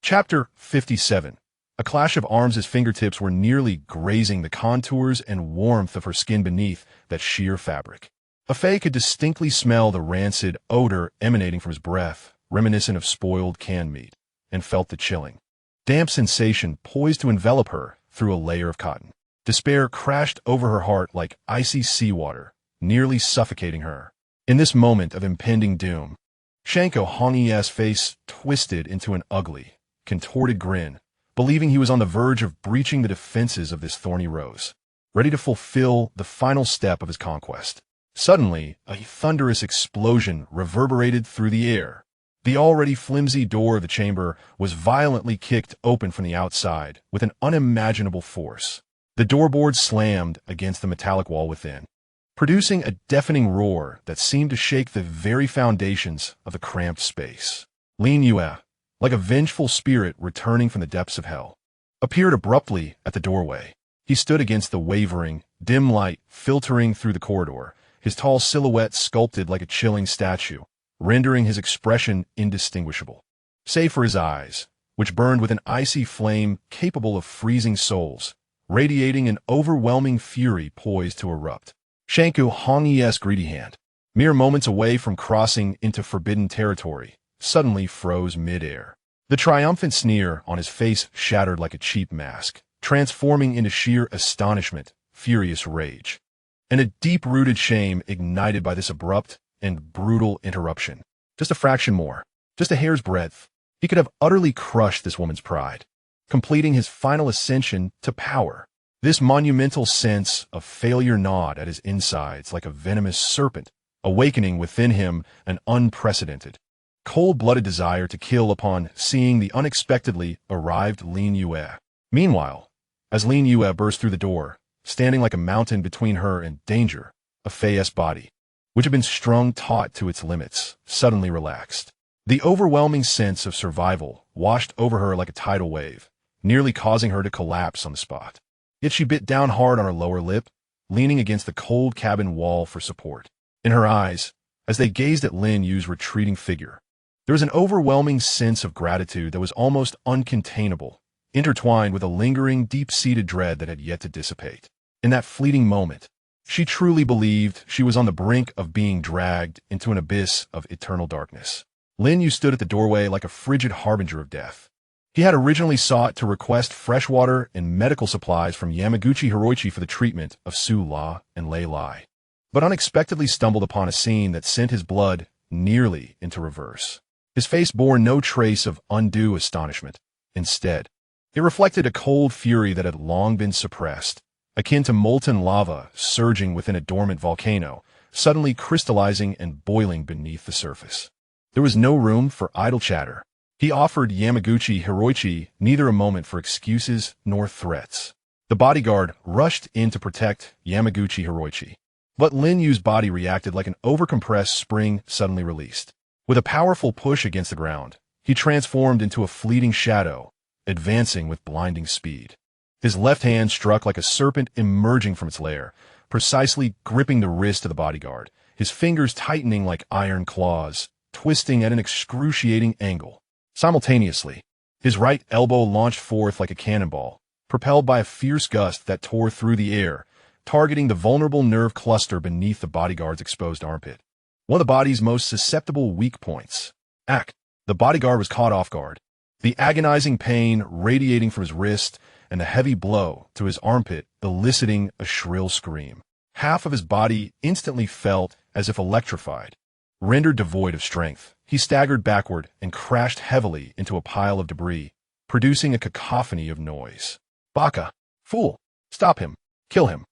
Chapter 57. A clash of arms. His fingertips were nearly grazing the contours and warmth of her skin beneath that sheer fabric. A Fae could distinctly smell the rancid odor emanating from his breath, reminiscent of spoiled canned meat, and felt the chilling, damp sensation poised to envelop her through a layer of cotton. Despair crashed over her heart like icy seawater, nearly suffocating her. In this moment of impending doom, Shanko Hongi's face twisted into an ugly, contorted grin, believing he was on the verge of breaching the defenses of this thorny rose, ready to fulfill the final step of his conquest. Suddenly, a thunderous explosion reverberated through the air. The already flimsy door of the chamber was violently kicked open from the outside with an unimaginable force. The doorboard slammed against the metallic wall within, producing a deafening roar that seemed to shake the very foundations of the cramped space. Lin Yue, like a vengeful spirit returning from the depths of hell, appeared abruptly at the doorway. He stood against the wavering, dim light filtering through the corridor, his tall silhouette sculpted like a chilling statue, rendering his expression indistinguishable. Save for his eyes, which burned with an icy flame capable of freezing souls, radiating an overwhelming fury poised to erupt. Shanku Hong-Ye's greedy hand, mere moments away from crossing into forbidden territory, suddenly froze mid-air. The triumphant sneer on his face shattered like a cheap mask, transforming into sheer astonishment, furious rage, and a deep-rooted shame ignited by this abrupt and brutal interruption. Just a fraction more, just a hair's breadth, he could have utterly crushed this woman's pride, completing his final ascension to power. This monumental sense of failure gnawed at his insides like a venomous serpent, awakening within him an unprecedented, cold-blooded desire to kill upon seeing the unexpectedly arrived Lin Yue. Meanwhile, as Lin Yue burst through the door, standing like a mountain between her and danger, a Fei's body, which had been strung taut to its limits, suddenly relaxed. The overwhelming sense of survival washed over her like a tidal wave, nearly causing her to collapse on the spot. Yet she bit down hard on her lower lip, leaning against the cold cabin wall for support. In her eyes, as they gazed at Lin Yue's retreating figure, there was an overwhelming sense of gratitude that was almost uncontainable, intertwined with a lingering, deep-seated dread that had yet to dissipate. In that fleeting moment, she truly believed she was on the brink of being dragged into an abyss of eternal darkness. Lin Yue stood at the doorway like a frigid harbinger of death. He had originally sought to request fresh water and medical supplies from Yamaguchi Hiroichi for the treatment of Su La and Lei Lai, but unexpectedly stumbled upon a scene that sent his blood nearly into reverse. His face bore no trace of undue astonishment. Instead, it reflected a cold fury that had long been suppressed, akin to molten lava surging within a dormant volcano, suddenly crystallizing and boiling beneath the surface. There was no room for idle chatter. He offered Yamaguchi Hiroichi neither a moment for excuses nor threats. The bodyguard rushed in to protect Yamaguchi Hiroichi, but Lin Yue's body reacted like an overcompressed spring suddenly released. With a powerful push against the ground, he transformed into a fleeting shadow, advancing with blinding speed. His left hand struck like a serpent emerging from its lair, precisely gripping the wrist of the bodyguard, his fingers tightening like iron claws, twisting at an excruciating angle. Simultaneously, his right elbow launched forth like a cannonball, propelled by a fierce gust that tore through the air, targeting the vulnerable nerve cluster beneath the bodyguard's exposed armpit. One of the body's most susceptible weak points. The bodyguard was caught off guard. The agonizing pain radiating from his wrist and the heavy blow to his armpit eliciting a shrill scream. Half of his body instantly felt as if electrified. Rendered devoid of strength, he staggered backward and crashed heavily into a pile of debris, producing a cacophony of noise. "Baka! Fool! Stop him! Kill him!"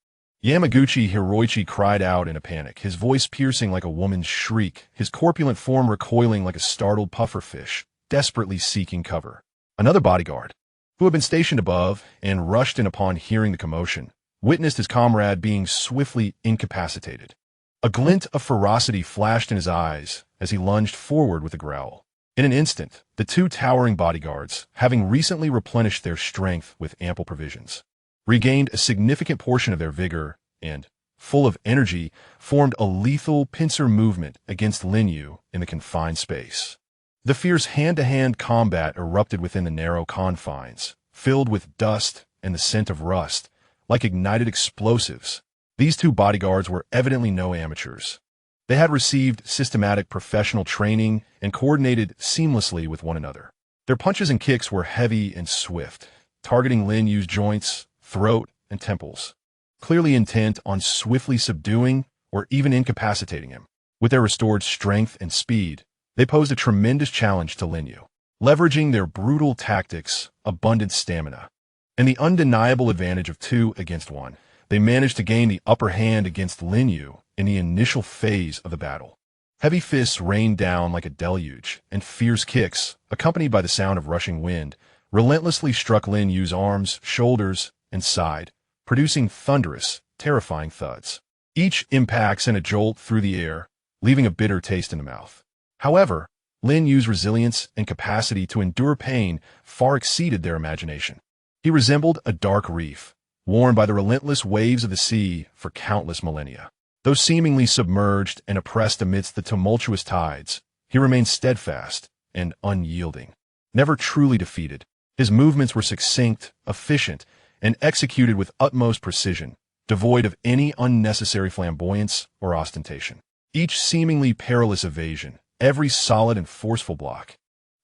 Yamaguchi Hiroichi cried out in a panic, his voice piercing like a woman's shriek, his corpulent form recoiling like a startled pufferfish, desperately seeking cover. Another bodyguard, who had been stationed above and rushed in upon hearing the commotion, witnessed his comrade being swiftly incapacitated. A glint of ferocity flashed in his eyes as he lunged forward with a growl. In an instant, the two towering bodyguards, having recently replenished their strength with ample provisions, regained a significant portion of their vigor and, full of energy, formed a lethal pincer movement against Lin Yue in the confined space. The fierce hand-to-hand combat erupted within the narrow confines, filled with dust and the scent of rust, like ignited explosives. These two bodyguards were evidently no amateurs. They had received systematic professional training and coordinated seamlessly with one another. Their punches and kicks were heavy and swift, targeting Lin Yue's joints, throat, and temples, clearly intent on swiftly subduing or even incapacitating him. With their restored strength and speed, they posed a tremendous challenge to Lin Yue. Leveraging their brutal tactics, abundant stamina, and the undeniable advantage of 2 against 1, they managed to gain the upper hand against Lin Yue in the initial phase of the battle. Heavy fists rained down like a deluge, and fierce kicks, accompanied by the sound of rushing wind, relentlessly struck Lin Yue's arms, shoulders, and side, producing thunderous, terrifying thuds. Each impact sent a jolt through the air, leaving a bitter taste in the mouth. However, Lin Yue's resilience and capacity to endure pain far exceeded their imagination. He resembled a dark reef, worn by the relentless waves of the sea for countless millennia. Though seemingly submerged and oppressed amidst the tumultuous tides, he remained steadfast and unyielding. Never truly defeated, his movements were succinct, efficient, and executed with utmost precision, devoid of any unnecessary flamboyance or ostentation. Each seemingly perilous evasion, every solid and forceful block,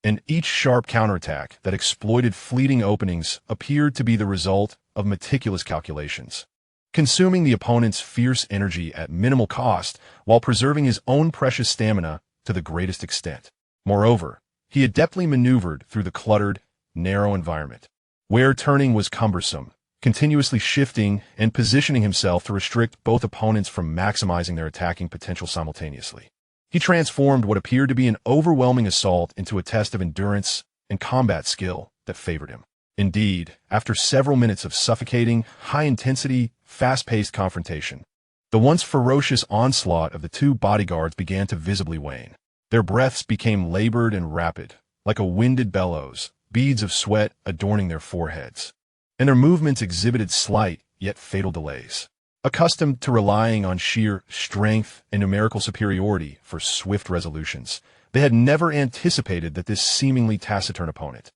and each sharp counterattack that exploited fleeting openings appeared to be the result of meticulous calculations, consuming the opponent's fierce energy at minimal cost while preserving his own precious stamina to the greatest extent. Moreover, he adeptly maneuvered through the cluttered, narrow environment, where turning was cumbersome, continuously shifting and positioning himself to restrict both opponents from maximizing their attacking potential simultaneously. He transformed what appeared to be an overwhelming assault into a test of endurance and combat skill that favored him. Indeed, after several minutes of suffocating, high-intensity, fast-paced confrontation, the once ferocious onslaught of the two bodyguards began to visibly wane. Their breaths became labored and rapid, like a winded bellows, beads of sweat adorning their foreheads, and their movements exhibited slight yet fatal delays. Accustomed to relying on sheer strength and numerical superiority for swift resolutions, they had never anticipated that this seemingly taciturn opponent,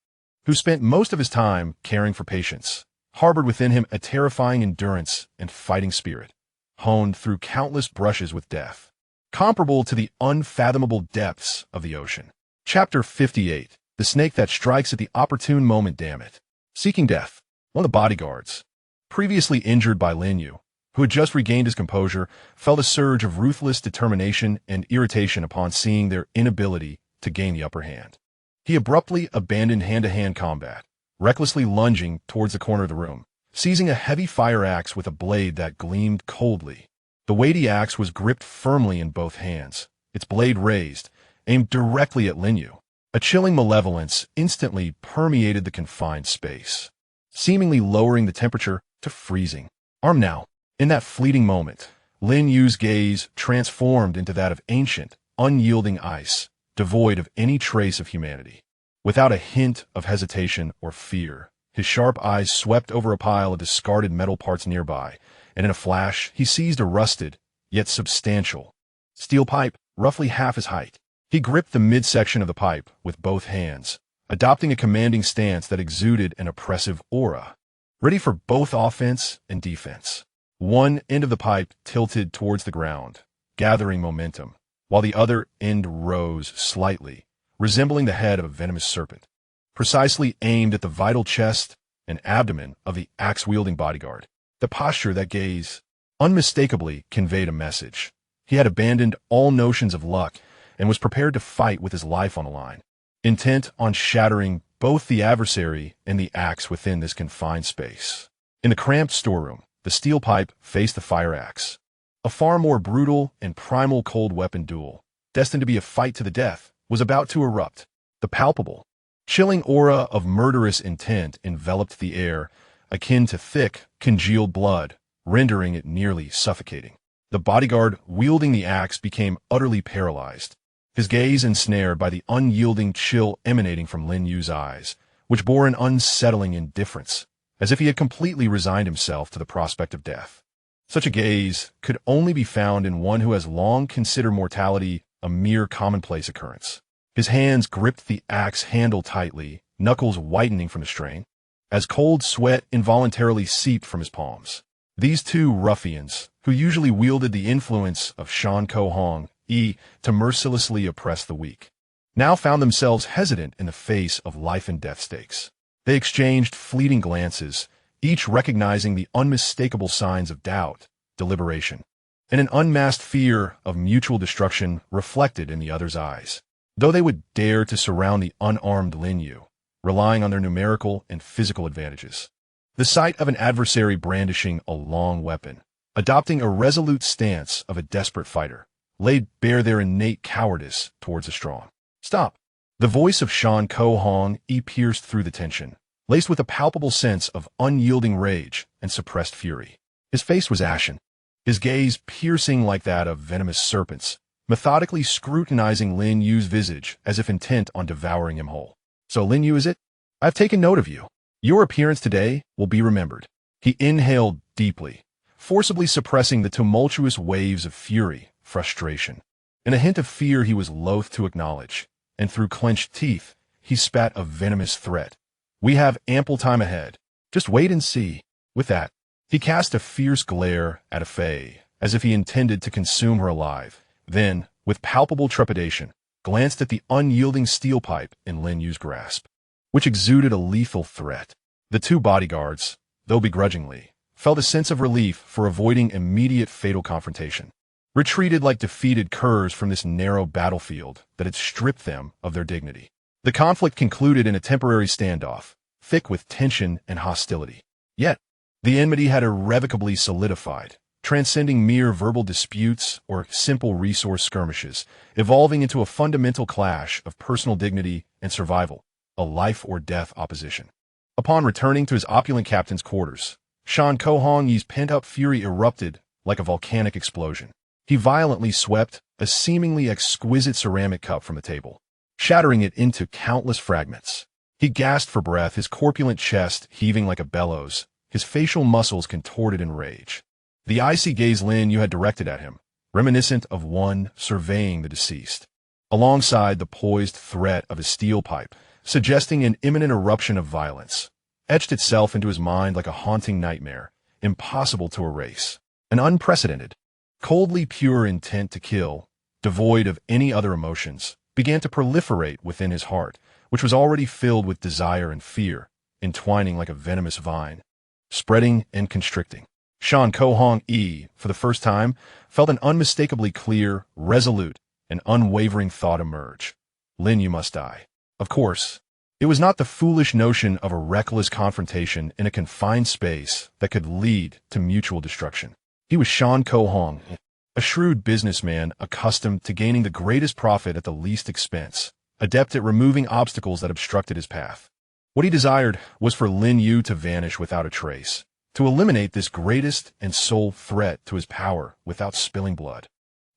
who spent most of his time caring for patients, harbored within him a terrifying endurance and fighting spirit, honed through countless brushes with death, comparable to the unfathomable depths of the ocean. Chapter 58. The Snake That Strikes at the Opportune Moment. Damn it. Seeking death. One of the bodyguards, previously injured by Lin Yue, who had just regained his composure, felt a surge of ruthless determination and irritation upon seeing their inability to gain the upper hand. He abruptly abandoned hand-to-hand combat, recklessly lunging towards the corner of the room, seizing a heavy fire axe with a blade that gleamed coldly. The weighty axe was gripped firmly in both hands, its blade raised, aimed directly at Lin Yue. A chilling malevolence instantly permeated the confined space, seemingly lowering the temperature to freezing. Armed now, in that fleeting moment, Lin Yue's gaze transformed into that of ancient, unyielding ice, devoid of any trace of humanity. Without a hint of hesitation or fear, his sharp eyes swept over a pile of discarded metal parts nearby, and in a flash he seized a rusted, yet substantial, steel pipe roughly half his height. He gripped the midsection of the pipe with both hands, adopting a commanding stance that exuded an oppressive aura, ready for both offense and defense. One end of the pipe tilted towards the ground, gathering momentum, while the other end rose slightly, resembling the head of a venomous serpent, precisely aimed at the vital chest and abdomen of the axe-wielding bodyguard. The posture, that gaze, unmistakably conveyed a message. He had abandoned all notions of luck and was prepared to fight with his life on the line, intent on shattering both the adversary and the axe within this confined space. In the cramped storeroom, the steel pipe faced the fire axe, a far more brutal and primal cold weapon duel, destined to be a fight to the death, was about to erupt. The palpable, chilling aura of murderous intent enveloped the air, akin to thick, congealed blood, rendering it nearly suffocating. The bodyguard wielding the axe became utterly paralyzed, his gaze ensnared by the unyielding chill emanating from Lin Yue's eyes, which bore an unsettling indifference, as if he had completely resigned himself to the prospect of death. Such a gaze could only be found in one who has long considered mortality a mere commonplace occurrence. His hands gripped the axe handle tightly, knuckles whitening from the strain, as cold sweat involuntarily seeped from his palms. These two ruffians, who usually wielded the influence of Shan Ko Hong to mercilessly oppress the weak, now found themselves hesitant in the face of life and death stakes. They exchanged fleeting glances, each recognizing the unmistakable signs of doubt, deliberation, and an unmasked fear of mutual destruction reflected in the other's eyes. Though they would dare to surround the unarmed Lin Yue, relying on their numerical and physical advantages, the sight of an adversary brandishing a long weapon, adopting a resolute stance of a desperate fighter, laid bare their innate cowardice towards the strong. Stop! The voice of Shan Ko Hong pierced through the tension, laced with a palpable sense of unyielding rage and suppressed fury. His face was ashen, his gaze piercing like that of venomous serpents, methodically scrutinizing Lin Yue's visage as if intent on devouring him whole. So Lin Yue, is it? I've taken note of you. Your appearance today will be remembered. He inhaled deeply, forcibly suppressing the tumultuous waves of fury, frustration, and a hint of fear he was loath to acknowledge, and through clenched teeth, he spat a venomous threat. "We have ample time ahead. Just wait and see." With that, he cast a fierce glare at Fei, as if he intended to consume her alive, then, with palpable trepidation, glanced at the unyielding steel pipe in Lin Yue's grasp, which exuded a lethal threat. The two bodyguards, though begrudgingly, felt a sense of relief for avoiding immediate fatal confrontation, retreated like defeated curs from this narrow battlefield that had stripped them of their dignity. The conflict concluded in a temporary standoff, thick with tension and hostility. Yet, the enmity had irrevocably solidified, transcending mere verbal disputes or simple resource skirmishes, evolving into a fundamental clash of personal dignity and survival, a life-or-death opposition. Upon returning to his opulent captain's quarters, Shan Kohong's pent-up fury erupted like a volcanic explosion. He violently swept a seemingly exquisite ceramic cup from the table, shattering it into countless fragments. He gasped for breath, his corpulent chest heaving like a bellows, his facial muscles contorted in rage. The icy gaze Lin Yue had directed at him, reminiscent of one surveying the deceased, alongside the poised threat of his steel pipe, suggesting an imminent eruption of violence, etched itself into his mind like a haunting nightmare, impossible to erase. An unprecedented, coldly pure intent to kill, devoid of any other emotions, began to proliferate within his heart, which was already filled with desire and fear, entwining like a venomous vine, spreading and constricting. Shan Kohong, for the first time, felt an unmistakably clear, resolute, and unwavering thought emerge. Lin Yue must die. Of course, it was not the foolish notion of a reckless confrontation in a confined space that could lead to mutual destruction. He was Shan Kohong, a shrewd businessman accustomed to gaining the greatest profit at the least expense, adept at removing obstacles that obstructed his path. What he desired was for Lin Yue to vanish without a trace, to eliminate this greatest and sole threat to his power without spilling blood,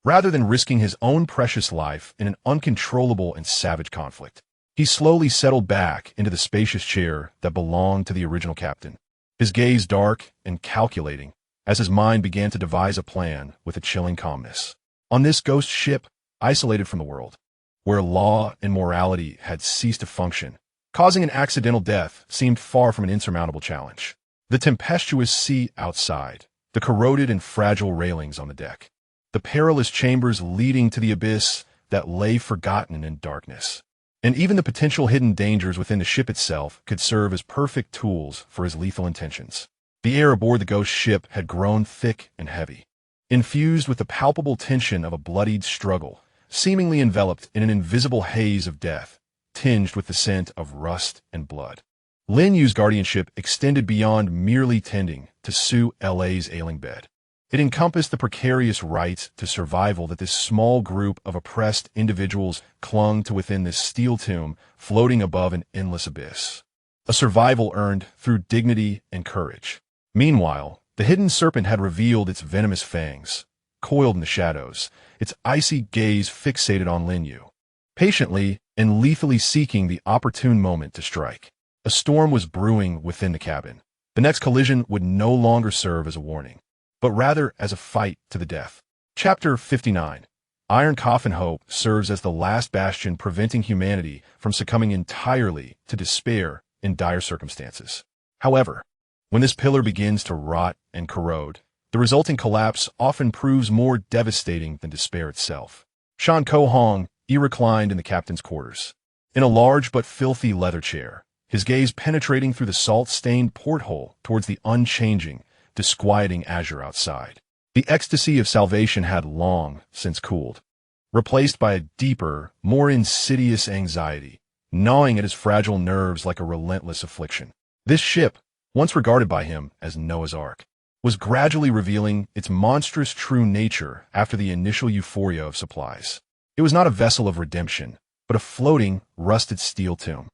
rather than risking his own precious life in an uncontrollable and savage conflict. He slowly settled back into the spacious chair that belonged to the original captain, his gaze dark and calculating as his mind began to devise a plan with a chilling calmness. On this ghost ship, isolated from the world, where law and morality had ceased to function, causing an accidental death seemed far from an insurmountable challenge. The tempestuous sea outside, the corroded and fragile railings on the deck, the perilous chambers leading to the abyss that lay forgotten in darkness, and even the potential hidden dangers within the ship itself could serve as perfect tools for his lethal intentions. The air aboard the ghost ship had grown thick and heavy, infused with the palpable tension of a bloodied struggle, seemingly enveloped in an invisible haze of death, tinged with the scent of rust and blood. Lin Yue's guardianship extended beyond merely tending to Sue La's ailing bed. It encompassed the precarious right to survival that this small group of oppressed individuals clung to within this steel tomb floating above an endless abyss. A survival earned through dignity and courage. Meanwhile, the hidden serpent had revealed its venomous fangs, coiled in the shadows, its icy gaze fixated on Lin Yue, patiently and lethally seeking the opportune moment to strike. A storm was brewing within the cabin. The next collision would no longer serve as a warning, but rather as a fight to the death. Chapter 59. Iron Coffin Hope serves as the last bastion preventing humanity from succumbing entirely to despair in dire circumstances. However, when this pillar begins to rot and corrode, the resulting collapse often proves more devastating than despair itself. Shan Kohong reclined in the captain's quarters, in a large but filthy leather chair, his gaze penetrating through the salt-stained porthole towards the unchanging, disquieting azure outside. The ecstasy of salvation had long since cooled, replaced by a deeper, more insidious anxiety, gnawing at his fragile nerves like a relentless affliction. This ship, once regarded by him as Noah's Ark, was gradually revealing its monstrous true nature after the initial euphoria of supplies. It was not a vessel of redemption, but a floating, rusted steel tomb.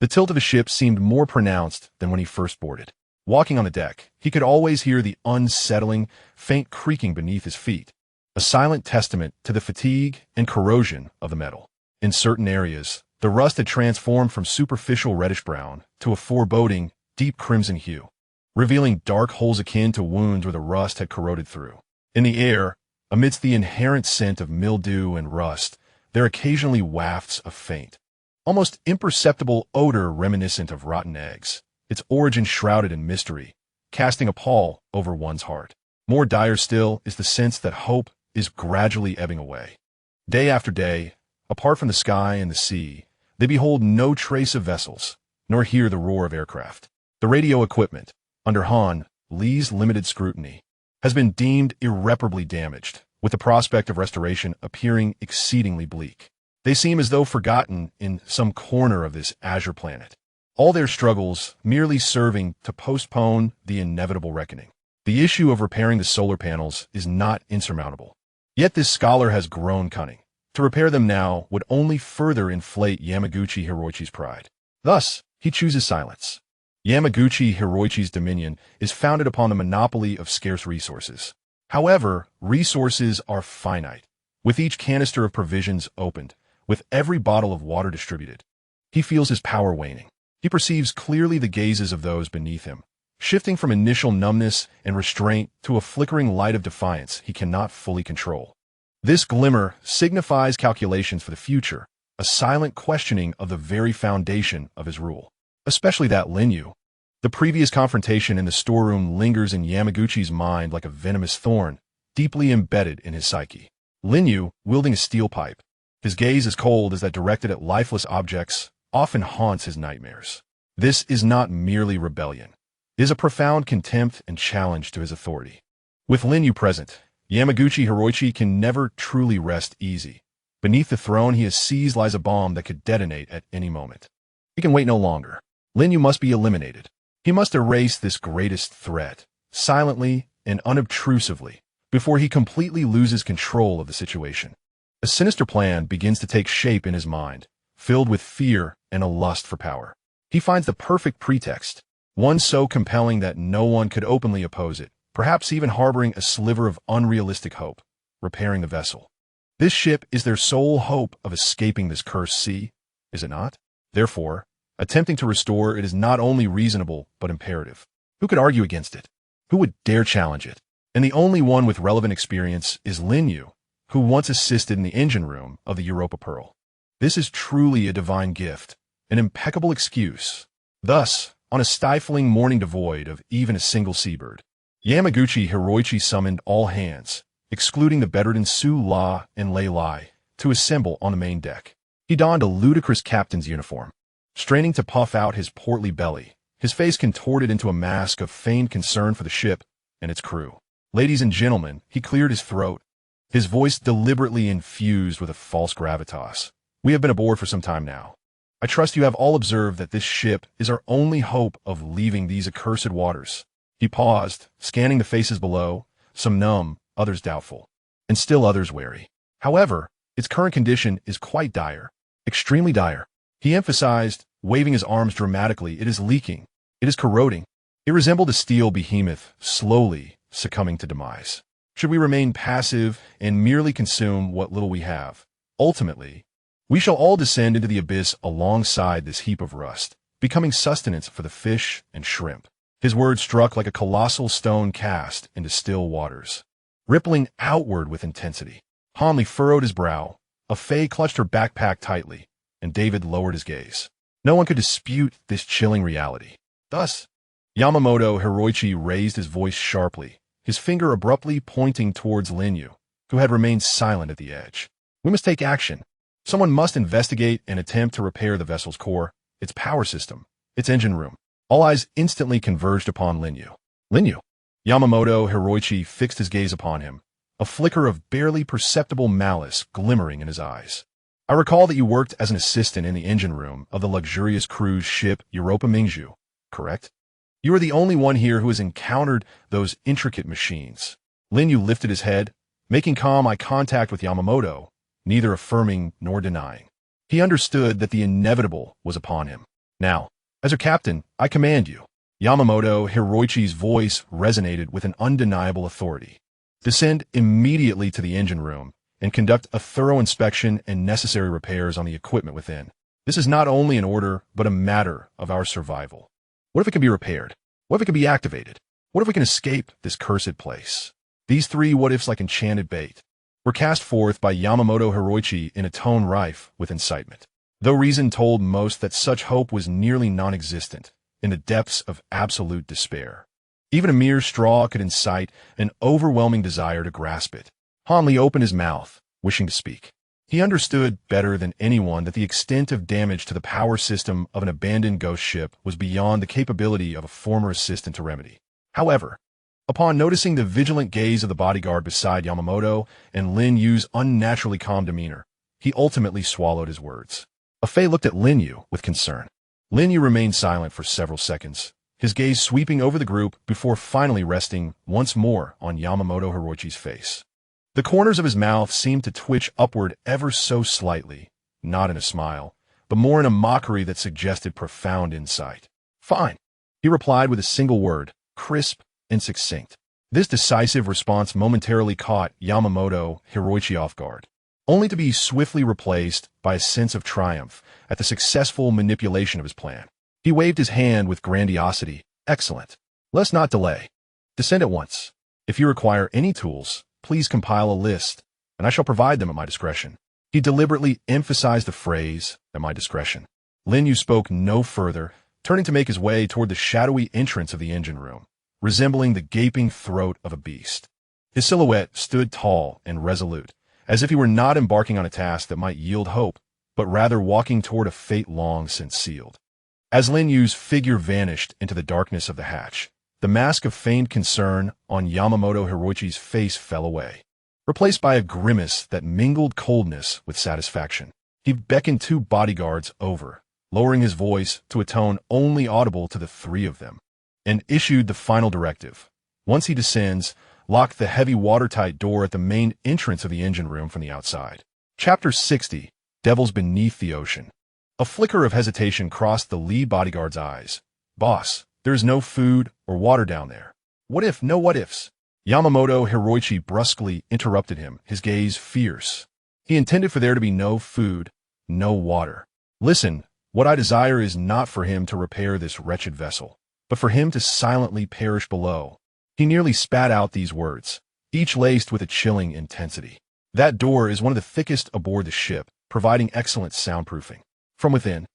The tilt of the ship seemed more pronounced than when he first boarded. Walking on the deck, he could always hear the unsettling, faint creaking beneath his feet, a silent testament to the fatigue and corrosion of the metal. In certain areas, the rust had transformed from superficial reddish-brown to a foreboding, deep crimson hue, revealing dark holes akin to wounds where the rust had corroded through. In the air, Amidst the inherent scent of mildew and rust, there are occasionally wafts of faint, almost imperceptible odor reminiscent of rotten eggs, its origin shrouded in mystery, casting a pall over one's heart. More dire still is the sense that hope is gradually ebbing away. Day after day, apart from the sky and the sea, they behold no trace of vessels, nor hear the roar of aircraft. The radio equipment, under Han Li's limited scrutiny, has been deemed irreparably damaged, with the prospect of restoration appearing exceedingly bleak. They seem as though forgotten in some corner of this azure planet, all their struggles merely serving to postpone the inevitable reckoning. The issue of repairing the solar panels is not insurmountable. Yet this scholar has grown cunning. To repair them now would only further inflate Yamaguchi Hiroichi's pride. Thus, he chooses silence. Yamaguchi Hiroichi's dominion is founded upon the monopoly of scarce resources. However, resources are finite. With each canister of provisions opened, with every bottle of water distributed, he feels his power waning. He perceives clearly the gazes of those beneath him, shifting from initial numbness and restraint to a flickering light of defiance he cannot fully control. This glimmer signifies calculations for the future, a silent questioning of the very foundation of his rule, especially that Lin Yue. The previous confrontation in the storeroom lingers in Yamaguchi's mind like a venomous thorn, deeply embedded in his psyche. Lin Yue, wielding a steel pipe, his gaze as cold as that directed at lifeless objects, often haunts his nightmares. This is not merely rebellion. It is a profound contempt and challenge to his authority. With Lin Yue present, Yamaguchi Hiroichi can never truly rest easy. Beneath the throne he has seized lies a bomb that could detonate at any moment. He can wait no longer. Lin Yue must be eliminated. He must erase this greatest threat, silently and unobtrusively, before he completely loses control of the situation. A sinister plan begins to take shape in his mind, filled with fear and a lust for power. He finds the perfect pretext, one so compelling that no one could openly oppose it, perhaps even harboring a sliver of unrealistic hope, repairing the vessel. This ship is their sole hope of escaping this cursed sea, is it not? Therefore, attempting to restore it is not only reasonable, but imperative. Who could argue against it? Who would dare challenge it? And the only one with relevant experience is Lin Yue, who once assisted in the engine room of the Europa Pearl. This is truly a divine gift, an impeccable excuse. Thus, on a stifling morning devoid of even a single seabird, Yamaguchi Hiroichi summoned all hands, excluding the bedridden Su La and Lei Lai, to assemble on the main deck. He donned a ludicrous captain's uniform, straining to puff out his portly belly, his face contorted into a mask of feigned concern for the ship and its crew. Ladies and gentlemen, he cleared his throat, his voice deliberately infused with a false gravitas. We have been aboard for some time now. I trust you have all observed that this ship is our only hope of leaving these accursed waters. He paused, scanning the faces below, some numb, others doubtful, and still others wary. However, its current condition is quite dire, extremely dire. He emphasized, waving his arms dramatically, it is leaking, it is corroding. It resembled a steel behemoth, slowly succumbing to demise. Should we remain passive and merely consume what little we have, ultimately, we shall all descend into the abyss alongside this heap of rust, becoming sustenance for the fish and shrimp. His words struck like a colossal stone cast into still waters, rippling outward with intensity. Han Li furrowed his brow, Fei clutched her backpack tightly, and David lowered his gaze. No one could dispute this chilling reality. Thus, Yamamoto Hiroichi raised his voice sharply, his finger abruptly pointing towards Lin Yue, who had remained silent at the edge. We must take action. Someone must investigate and attempt to repair the vessel's core, its power system, its engine room. All eyes instantly converged upon Lin Yue. Lin Yue? Yamamoto Hiroichi fixed his gaze upon him, a flicker of barely perceptible malice glimmering in his eyes. I recall that you worked as an assistant in the engine room of the luxurious cruise ship Europa Mingju, correct? You are the only one here who has encountered those intricate machines. Lin Yue lifted his head, making calm eye contact with Yamamoto, neither affirming nor denying. He understood that the inevitable was upon him. Now, as your captain, I command you. Yamamoto Hiroichi's voice resonated with an undeniable authority. Descend immediately to the engine room and conduct a thorough inspection and necessary repairs on the equipment within. This is not only an order, but a matter of our survival. What if it can be repaired? What if it can be activated? What if we can escape this cursed place? These three what-ifs, like enchanted bait, were cast forth by Yamamoto Hiroichi in a tone rife with incitement. Though reason told most that such hope was nearly non-existent, in the depths of absolute despair, even a mere straw could incite an overwhelming desire to grasp it. Hanli opened his mouth, wishing to speak. He understood better than anyone that the extent of damage to the power system of an abandoned ghost ship was beyond the capability of a former assistant to remedy. However, upon noticing the vigilant gaze of the bodyguard beside Yamamoto and Lin Yue's unnaturally calm demeanor, he ultimately swallowed his words. Fei looked at Lin Yue with concern. Lin Yue remained silent for several seconds, his gaze sweeping over the group before finally resting once more on Yamamoto Hiroichi's face. The corners of his mouth seemed to twitch upward ever so slightly, not in a smile, but more in a mockery that suggested profound insight. "Fine," he replied with a single word, crisp and succinct. This decisive response momentarily caught Yamamoto Hiroichi off guard, only to be swiftly replaced by a sense of triumph at the successful manipulation of his plan. He waved his hand with grandiosity. "Excellent. Let's not delay. Descend at once. If you require any tools, please compile a list, and I shall provide them at my discretion." He deliberately emphasized the phrase, "at my discretion." Lin Yue spoke no further, turning to make his way toward the shadowy entrance of the engine room, resembling the gaping throat of a beast. His silhouette stood tall and resolute, as if he were not embarking on a task that might yield hope, but rather walking toward a fate long since sealed. As Lin Yue's figure vanished into the darkness of the hatch, the mask of feigned concern on Yamamoto Hiroichi's face fell away, replaced by a grimace that mingled coldness with satisfaction. He beckoned two bodyguards over, lowering his voice to a tone only audible to the three of them, and issued the final directive. "Once he descends, lock the heavy watertight door at the main entrance of the engine room from the outside." Chapter 60, Devils Beneath the Ocean. A flicker of hesitation crossed the lead bodyguard's eyes. "Boss, there is no food or water down there." "What if? No what ifs." Yamamoto Hiroichi brusquely interrupted him, his gaze fierce. He intended for there to be no food, no water. "Listen, what I desire is not for him to repair this wretched vessel, but for him to silently perish below." He nearly spat out these words, each laced with a chilling intensity. "That door is one of the thickest aboard the ship, providing excellent soundproofing. From within,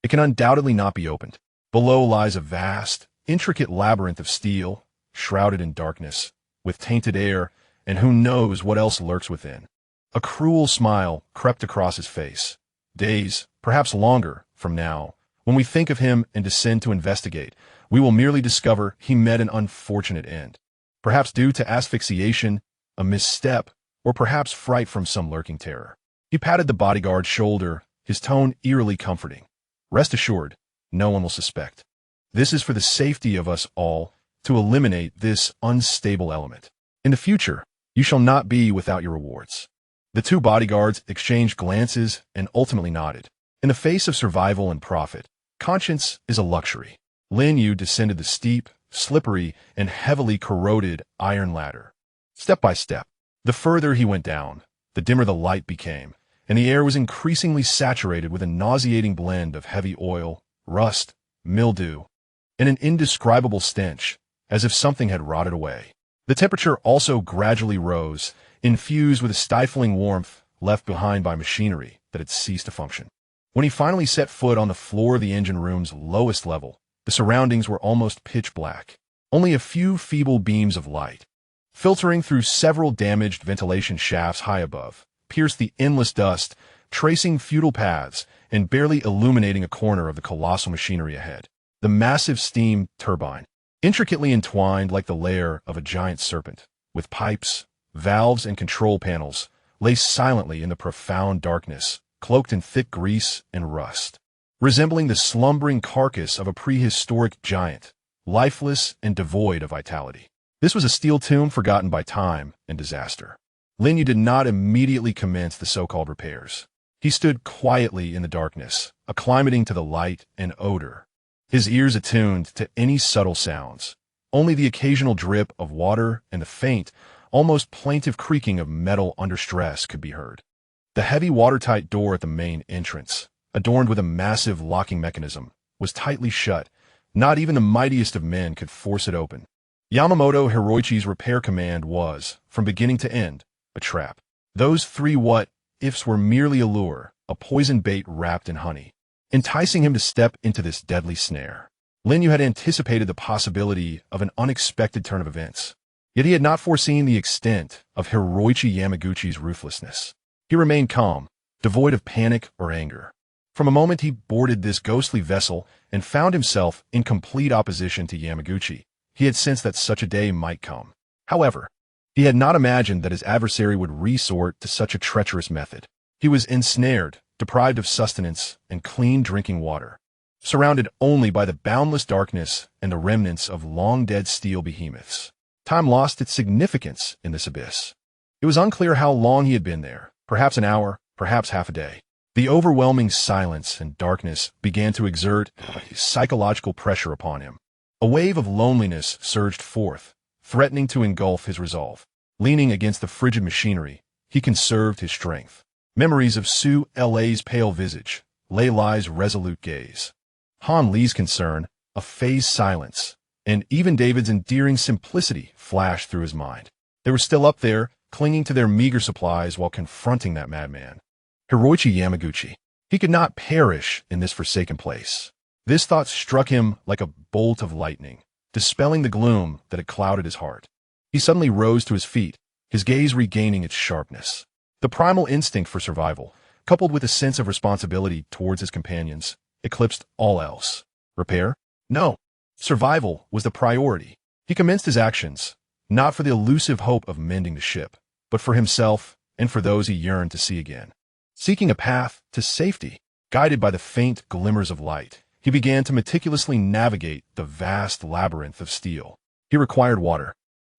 it can undoubtedly not be opened. Below lies a vast, intricate labyrinth of steel, shrouded in darkness, with tainted air, and who knows what else lurks within." A cruel smile crept across his face. "Days, perhaps longer, from now, when we think of him and descend to investigate, we will merely discover he met an unfortunate end. Perhaps due to asphyxiation, a misstep, or perhaps fright from some lurking terror." He patted the bodyguard's shoulder, his tone eerily comforting. "Rest assured, no one will suspect. This is for the safety of us all, to eliminate this unstable element. In the future, you shall not be without your rewards." The two bodyguards exchanged glances and ultimately nodded. In the face of survival and profit, conscience is a luxury. Lin Yue descended the steep, slippery, and heavily corroded iron ladder. Step by step, the further he went down, the dimmer the light became, and the air was increasingly saturated with a nauseating blend of heavy oil, rust, mildew, and an indescribable stench, as if something had rotted away. The temperature also gradually rose, infused with a stifling warmth left behind by machinery that had ceased to function. When he finally set foot on the floor of the engine room's lowest level, the surroundings were almost pitch black. Only a few feeble beams of light, filtering through several damaged ventilation shafts high above, pierced the endless dust, tracing futile paths and barely illuminating a corner of the colossal machinery ahead. The massive steam turbine, intricately entwined like the lair of a giant serpent, with pipes, valves, and control panels, lay silently in the profound darkness, cloaked in thick grease and rust, resembling the slumbering carcass of a prehistoric giant, lifeless and devoid of vitality. This was a steel tomb forgotten by time and disaster. Lin Yue did not immediately commence the so-called repairs. He stood quietly in the darkness, acclimating to the light and odor, his ears attuned to any subtle sounds. Only the occasional drip of water and the faint, almost plaintive creaking of metal under stress could be heard. The heavy watertight door at the main entrance, adorned with a massive locking mechanism, was tightly shut. Not even the mightiest of men could force it open. Yamamoto Hiroichi's repair command was, from beginning to end, a trap. Those three what-ifs were merely a lure, a poison bait wrapped in honey, enticing him to step into this deadly snare. Lin Yue had anticipated the possibility of an unexpected turn of events, yet he had not foreseen the extent of Hiroichi Yamaguchi's ruthlessness. He remained calm, devoid of panic or anger. From a moment he boarded this ghostly vessel and found himself in complete opposition to Yamaguchi, he had sensed that such a day might come. However, he had not imagined that his adversary would resort to such a treacherous method. He was ensnared, deprived of sustenance and clean drinking water, surrounded only by the boundless darkness and the remnants of long-dead steel behemoths. Time lost its significance in this abyss. It was unclear how long he had been there, perhaps an hour, perhaps half a day. The overwhelming silence and darkness began to exert psychological pressure upon him. A wave of loneliness surged forth, threatening to engulf his resolve. Leaning against the frigid machinery, he conserved his strength. Memories of Su La's pale visage, Lei Lai's resolute gaze, Han Li's concern, a phased silence, and even David's endearing simplicity flashed through his mind. They were still up there, clinging to their meager supplies while confronting that madman. Hiroichi Yamaguchi. He could not perish in this forsaken place. This thought struck him like a bolt of lightning, dispelling the gloom that had clouded his heart. He suddenly rose to his feet, his gaze regaining its sharpness. The primal instinct for survival, coupled with a sense of responsibility towards his companions, eclipsed all else. Repair? No. Survival was the priority. He commenced his actions, not for the elusive hope of mending the ship, but for himself and for those he yearned to see again. Seeking a path to safety, guided by the faint glimmers of light, he began to meticulously navigate the vast labyrinth of steel. He required water,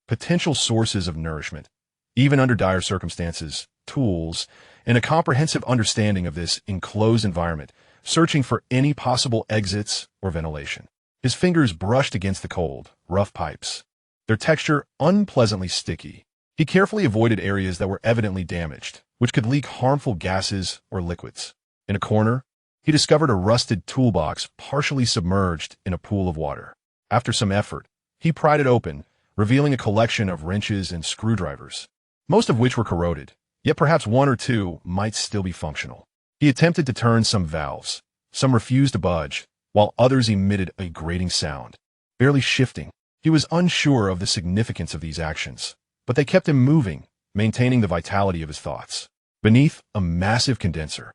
potential sources of nourishment, even under dire circumstances, tools, and a comprehensive understanding of this enclosed environment, searching for any possible exits or ventilation. His fingers brushed against the cold, rough pipes, their texture unpleasantly sticky. He carefully avoided areas that were evidently damaged, which could leak harmful gases or liquids. In a corner, he discovered a rusted toolbox partially submerged in a pool of water. After some effort, he pried it open, revealing a collection of wrenches and screwdrivers, most of which were corroded, yet perhaps one or two might still be functional. He attempted to turn some valves. Some refused to budge, while others emitted a grating sound, barely shifting. He was unsure of the significance of these actions, but they kept him moving, maintaining the vitality of his thoughts. Beneath a massive condenser,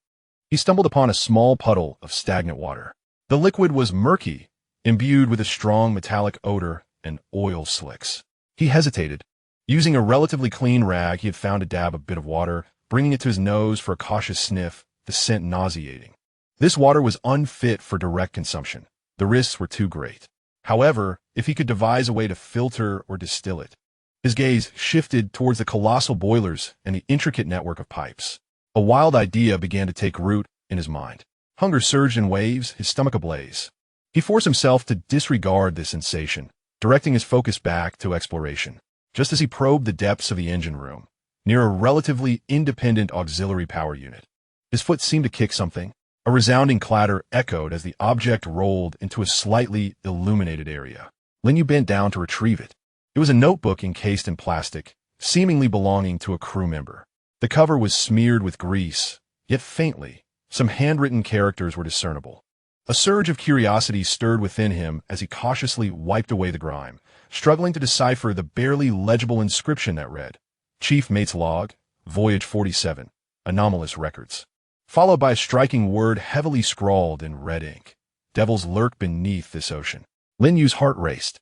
he stumbled upon a small puddle of stagnant water. The liquid was murky, imbued with a strong metallic odor and oil slicks. He hesitated. Using a relatively clean rag, he had found a dab a bit of water, bringing it to his nose for a cautious sniff, the scent nauseating. This water was unfit for direct consumption. The risks were too great. However, if he could devise a way to filter or distill it, his gaze shifted towards the colossal boilers and the intricate network of pipes. A wild idea began to take root in his mind. Hunger surged in waves, his stomach ablaze. He forced himself to disregard this sensation, directing his focus back to exploration. Just as he probed the depths of the engine room, near a relatively independent auxiliary power unit, his foot seemed to kick something. A resounding clatter echoed as the object rolled into a slightly illuminated area. Lin Yue bent down to retrieve it. It was a notebook encased in plastic, seemingly belonging to a crew member. The cover was smeared with grease, yet faintly, some handwritten characters were discernible. A surge of curiosity stirred within him as he cautiously wiped away the grime, struggling to decipher the barely legible inscription that read, Chief Mate's Log, Voyage 47, Anomalous Records, followed by a striking word heavily scrawled in red ink. Devils lurk beneath this ocean. Lin Yue's heart raced.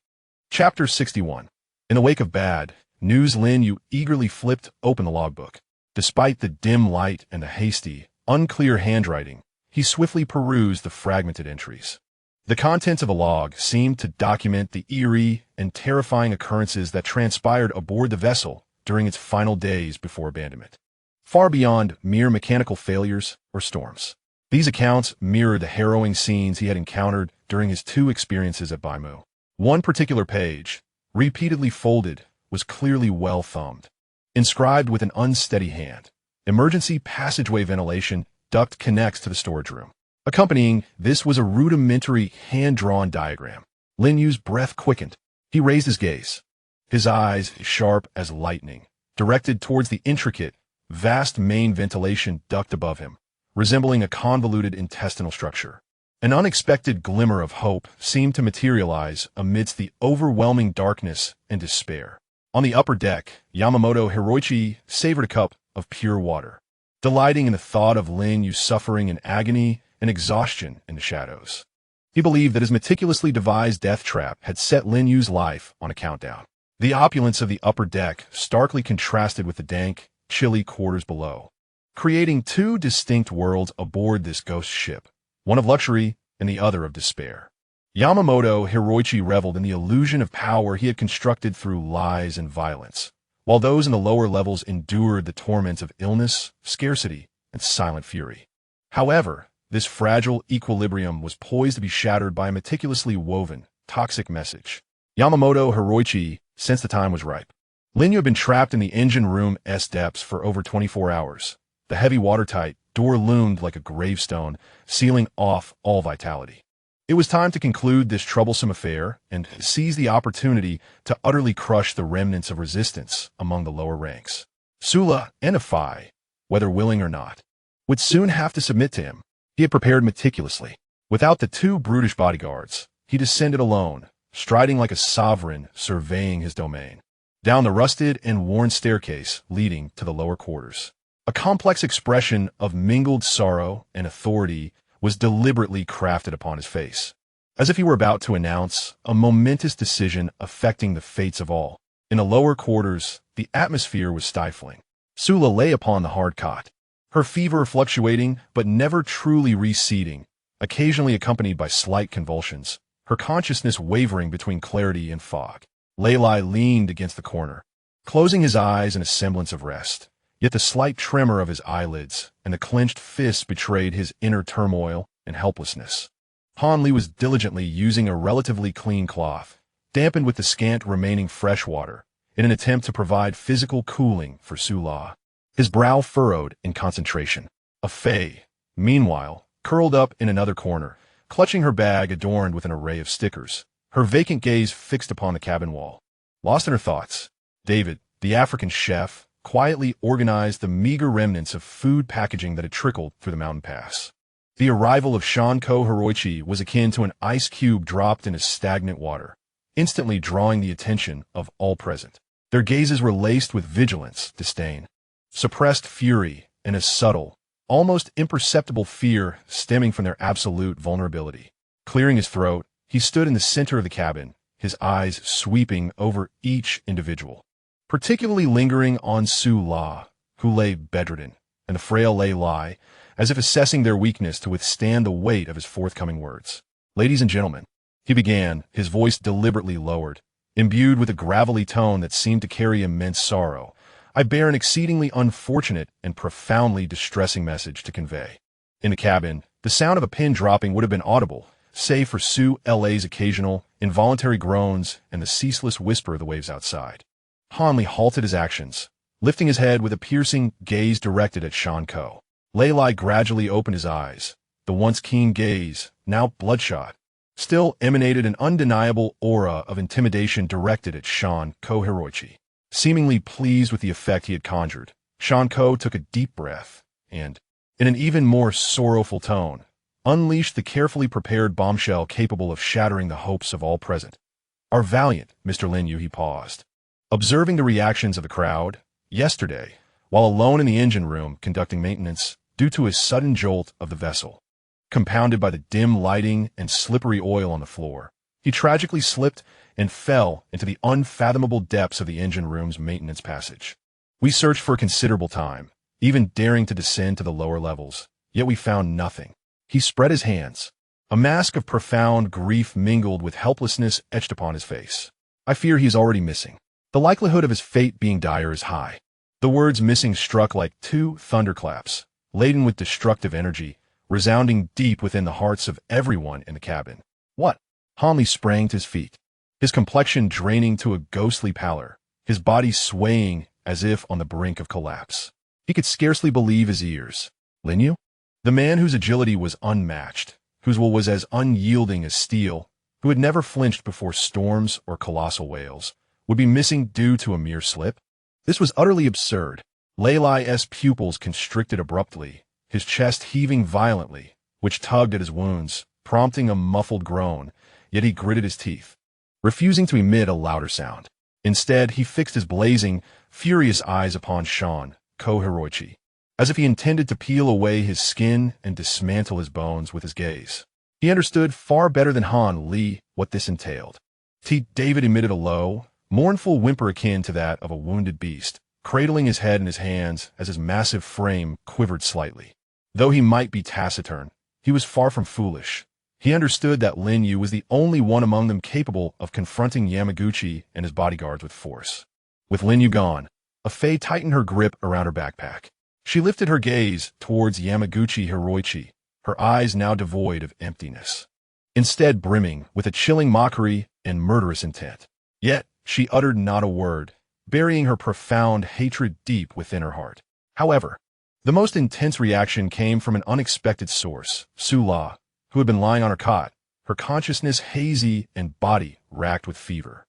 Chapter 61. In the wake of bad news, Lin Yue eagerly flipped open the logbook. Despite the dim light and the hasty, unclear handwriting, he swiftly perused the fragmented entries. The contents of a log seemed to document the eerie and terrifying occurrences that transpired aboard the vessel during its final days before abandonment. Far beyond mere mechanical failures or storms, these accounts mirrored the harrowing scenes he had encountered during his 2 experiences at Bermuda. One particular page, repeatedly folded, was clearly well thumbed. Inscribed with an unsteady hand, emergency passageway ventilation duct connects to the storage room. Accompanying this was a rudimentary hand-drawn diagram. Lin Yue's breath quickened. He raised his gaze, his eyes sharp as lightning, directed towards the intricate, vast main ventilation duct above him, resembling a convoluted intestinal structure. An unexpected glimmer of hope seemed to materialize amidst the overwhelming darkness and despair. On the upper deck, Yamamoto Hiroichi savored a cup of pure water, delighting in the thought of Lin Yue suffering in agony and exhaustion in the shadows. He believed that his meticulously devised death trap had set Lin Yue's life on a countdown. The opulence of the upper deck starkly contrasted with the dank, chilly quarters below, creating two distinct worlds aboard this ghost ship, one of luxury and the other of despair. Yamamoto Hiroichi reveled in the illusion of power he had constructed through lies and violence, while those in the lower levels endured the torments of illness, scarcity, and silent fury. However, this fragile equilibrium was poised to be shattered by a meticulously woven, toxic message. Yamamoto Hiroichi sensed the time was ripe. Lin Yue had been trapped in the engine room's depths for over 24 hours. The heavy watertight door loomed like a gravestone, sealing off all vitality. It was time to conclude this troublesome affair and seize the opportunity to utterly crush the remnants of resistance among the lower ranks. Sula and Afai, whether willing or not, would soon have to submit to him. He had prepared meticulously. Without the two brutish bodyguards, he descended alone, striding like a sovereign surveying his domain, down the rusted and worn staircase leading to the lower quarters. A complex expression of mingled sorrow and authority was deliberately crafted upon his face, as if he were about to announce a momentous decision affecting the fates of all. In the lower quarters, the atmosphere was stifling. Sula lay upon the hard cot, her fever fluctuating but never truly receding, occasionally accompanied by slight convulsions, her consciousness wavering between clarity and fog. Leilai leaned against the corner, closing his eyes in a semblance of rest. Yet the slight tremor of his eyelids and the clenched fists betrayed his inner turmoil and helplessness. Han Li was diligently using a relatively clean cloth, dampened with the scant remaining fresh water, in an attempt to provide physical cooling for Sula. His brow furrowed in concentration. Afei, meanwhile, curled up in another corner, clutching her bag adorned with an array of stickers, her vacant gaze fixed upon the cabin wall. Lost in her thoughts, David, the African chef, quietly organized the meager remnants of food packaging that had trickled through the mountain pass. The arrival of Shanko Hiroichi was akin to an ice cube dropped into stagnant water, instantly drawing the attention of all present. Their gazes were laced with vigilance, disdain, suppressed fury, and a subtle, almost imperceptible fear stemming from their absolute vulnerability. Clearing his throat, he stood in the center of the cabin, his eyes sweeping over each individual, particularly lingering on Sula, who lay bedridden, and the frail Leilai, as if assessing their weakness to withstand the weight of his forthcoming words. Ladies and gentlemen, he began, his voice deliberately lowered, imbued with a gravelly tone that seemed to carry immense sorrow. I bear an exceedingly unfortunate and profoundly distressing message to convey. In the cabin, the sound of a pin dropping would have been audible, save for Sula's occasional, involuntary groans and the ceaseless whisper of the waves outside. Han Li halted his actions, lifting his head with a piercing gaze directed at Shanko. Leilai gradually opened his eyes. The once keen gaze, now bloodshot, still emanated an undeniable aura of intimidation directed at Shanko Hiroichi. Seemingly pleased with the effect he had conjured, Shanko took a deep breath and, in an even more sorrowful tone, unleashed the carefully prepared bombshell capable of shattering the hopes of all present. Our valiant Mr. Lin Yue, he paused. Observing the reactions of the crowd, yesterday, while alone in the engine room conducting maintenance due to his sudden jolt of the vessel, compounded by the dim lighting and slippery oil on the floor, he tragically slipped and fell into the unfathomable depths of the engine room's maintenance passage. We searched for a considerable time, even daring to descend to the lower levels, yet we found nothing. He spread his hands. A mask of profound grief mingled with helplessness etched upon his face. I fear he is already missing. The likelihood of his fate being dire is high. The words missing struck like two thunderclaps, laden with destructive energy, resounding deep within the hearts of everyone in the cabin. What? Han Li sprang to his feet, his complexion draining to a ghostly pallor, his body swaying as if on the brink of collapse. He could scarcely believe his ears. Lin Yue? The man whose agility was unmatched, whose will was as unyielding as steel, who had never flinched before storms or colossal whales, would be missing due to a mere slip? This was utterly absurd. Lei Lai's pupils constricted abruptly, his chest heaving violently, which tugged at his wounds, prompting a muffled groan, yet he gritted his teeth, refusing to emit a louder sound. Instead, he fixed his blazing, furious eyes upon Shan Kohiroichi, as if he intended to peel away his skin and dismantle his bones with his gaze. He understood far better than Han Li what this entailed. David emitted a low, mournful whimper akin to that of a wounded beast, cradling his head in his hands as his massive frame quivered slightly. Though he might be taciturn, he was far from foolish. He understood that Lin Yue was the only one among them capable of confronting Yamaguchi and his bodyguards with force. With Lin Yue gone, Fei tightened her grip around her backpack. She lifted her gaze towards Yamaguchi Hiroichi, her eyes now devoid of emptiness, instead brimming with a chilling mockery and murderous intent. Yet she uttered not a word, burying her profound hatred deep within her heart. However, the most intense reaction came from an unexpected source, Su-la, who had been lying on her cot, her consciousness hazy and body racked with fever.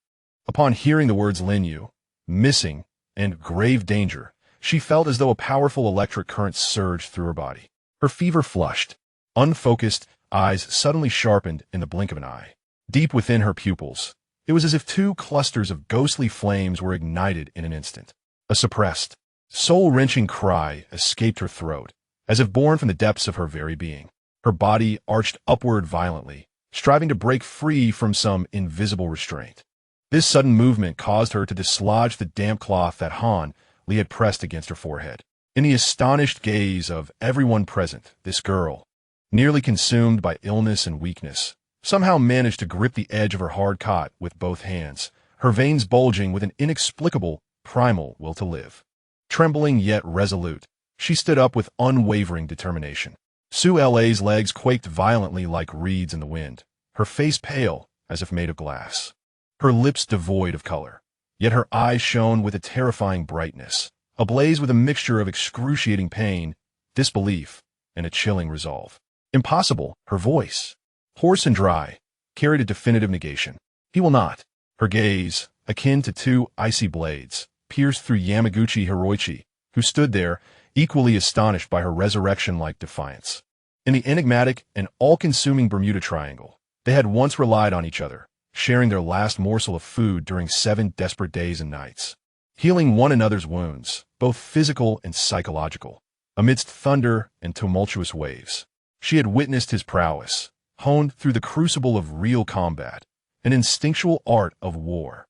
Upon hearing the words Lin Yue, missing, and grave danger, she felt as though a powerful electric current surged through her body. Her fever flushed, unfocused eyes suddenly sharpened in the blink of an eye. Deep within her pupils, it was as if two clusters of ghostly flames were ignited in an instant. A suppressed, soul-wrenching cry escaped her throat, as if born from the depths of her very being. Her body arched upward violently, striving to break free from some invisible restraint. This sudden movement caused her to dislodge the damp cloth that Han Li had pressed against her forehead. In the astonished gaze of everyone present, this girl, nearly consumed by illness and weakness, somehow managed to grip the edge of her hard cot with both hands, her veins bulging with an inexplicable, primal will to live. Trembling yet resolute, she stood up with unwavering determination. Su-la's legs quaked violently like reeds in the wind, her face pale as if made of glass, her lips devoid of color. Yet her eyes shone with a terrifying brightness, ablaze with a mixture of excruciating pain, disbelief, and a chilling resolve. Impossible, her voice, hoarse and dry, carried a definitive negation. He will not. Her gaze, akin to two icy blades, pierced through Yamaguchi Hiroichi, who stood there, equally astonished by her resurrection-like defiance. In the enigmatic and all-consuming Bermuda Triangle, they had once relied on each other, sharing their last morsel of food during 7 desperate days and nights, healing one another's wounds, both physical and psychological, amidst thunder and tumultuous waves. She had witnessed his prowess, honed through the crucible of real combat, an instinctual art of war.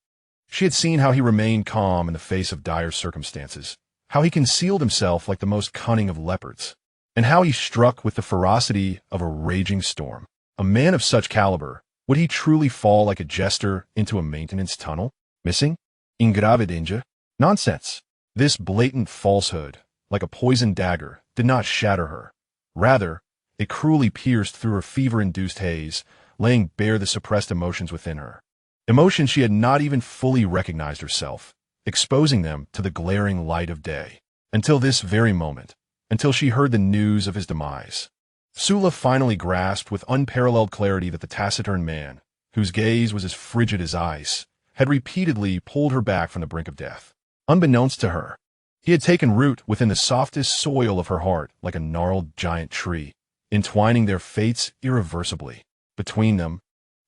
She had seen how he remained calm in the face of dire circumstances, how he concealed himself like the most cunning of leopards, and how he struck with the ferocity of a raging storm. A man of such caliber, would he truly fall like a jester into a maintenance tunnel? Missing? In grave danger? Nonsense. This blatant falsehood, like a poisoned dagger, did not shatter her. Rather, it cruelly pierced through her fever-induced haze, laying bare the suppressed emotions within her. Emotions she had not even fully recognized herself, exposing them to the glaring light of day. Until this very moment, until she heard the news of his demise. Su-la finally grasped with unparalleled clarity that the taciturn man, whose gaze was as frigid as ice, had repeatedly pulled her back from the brink of death. Unbeknownst to her, he had taken root within the softest soil of her heart like a gnarled giant tree, entwining their fates irreversibly. Between them,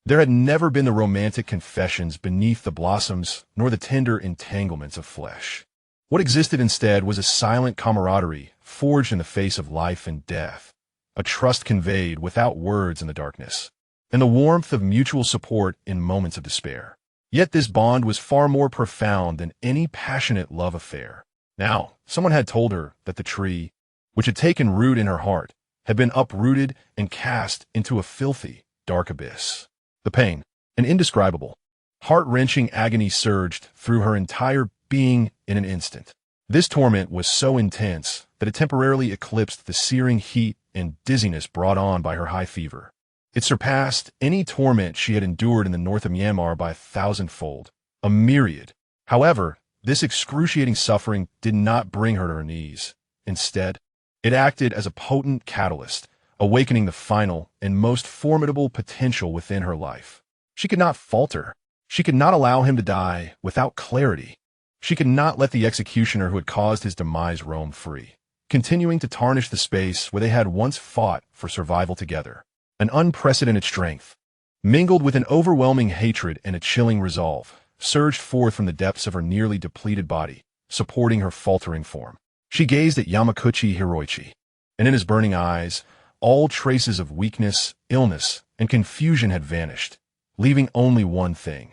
there had never been the romantic confessions beneath the blossoms nor the tender entanglements of flesh. What existed instead was a silent camaraderie forged in the face of life and death, a trust conveyed without words in the darkness, and the warmth of mutual support in moments of despair. Yet this bond was far more profound than any passionate love affair. Now, someone had told her that the tree, which had taken root in her heart, had been uprooted and cast into a filthy, dark abyss. The pain, an indescribable, heart-wrenching agony surged through her entire being in an instant. This torment was so intense that it temporarily eclipsed the searing heat and dizziness brought on by her high fever. It surpassed any torment she had endured in the north of Myanmar by 1,000-fold, a myriad. However, this excruciating suffering did not bring her to her knees. Instead, it acted as a potent catalyst, awakening the final and most formidable potential within her life. She could not falter. She could not allow him to die without clarity. She could not let the executioner who had caused his demise roam free, continuing to tarnish the space where they had once fought for survival together. An unprecedented strength, mingled with an overwhelming hatred and a chilling resolve, surged forth from the depths of her nearly depleted body, supporting her faltering form. She gazed at Yamaguchi Hiroichi, and in his burning eyes, all traces of weakness, illness, and confusion had vanished, leaving only one thing: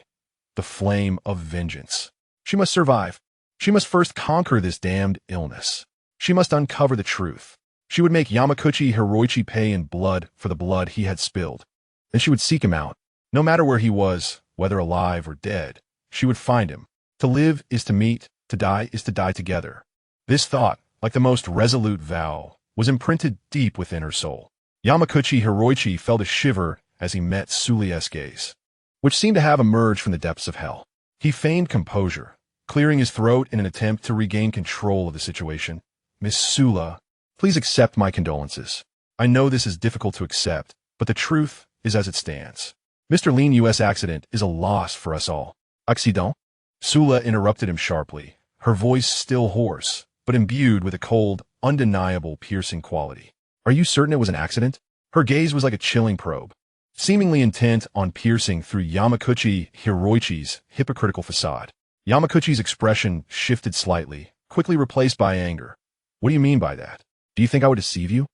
the flame of vengeance. She must survive. She must first conquer this damned illness. She must uncover the truth. She would make Yamaguchi Hiroichi pay in blood for the blood he had spilled. Then she would seek him out. No matter where he was, whether alive or dead, she would find him. To live is to meet, to die is to die together. This thought, like the most resolute vow, was imprinted deep within her soul. Yamaguchi Hiroichi felt a shiver as he met Sulia's gaze, which seemed to have emerged from the depths of hell. He feigned composure, clearing his throat in an attempt to regain control of the situation. "Miss Sula, please accept my condolences. I know this is difficult to accept, but the truth is as it stands. Mr. Lin Yue's accident is a loss for us all." "Accident?" Sula interrupted him sharply, her voice still hoarse, but imbued with a cold, undeniable, piercing quality. "Are you certain it was an accident?" Her gaze was like a chilling probe, seemingly intent on piercing through Yamaguchi Hiroichi's hypocritical facade. Yamaguchi's expression shifted slightly, quickly replaced by anger. "What do you mean by that? Do you think I would deceive you?"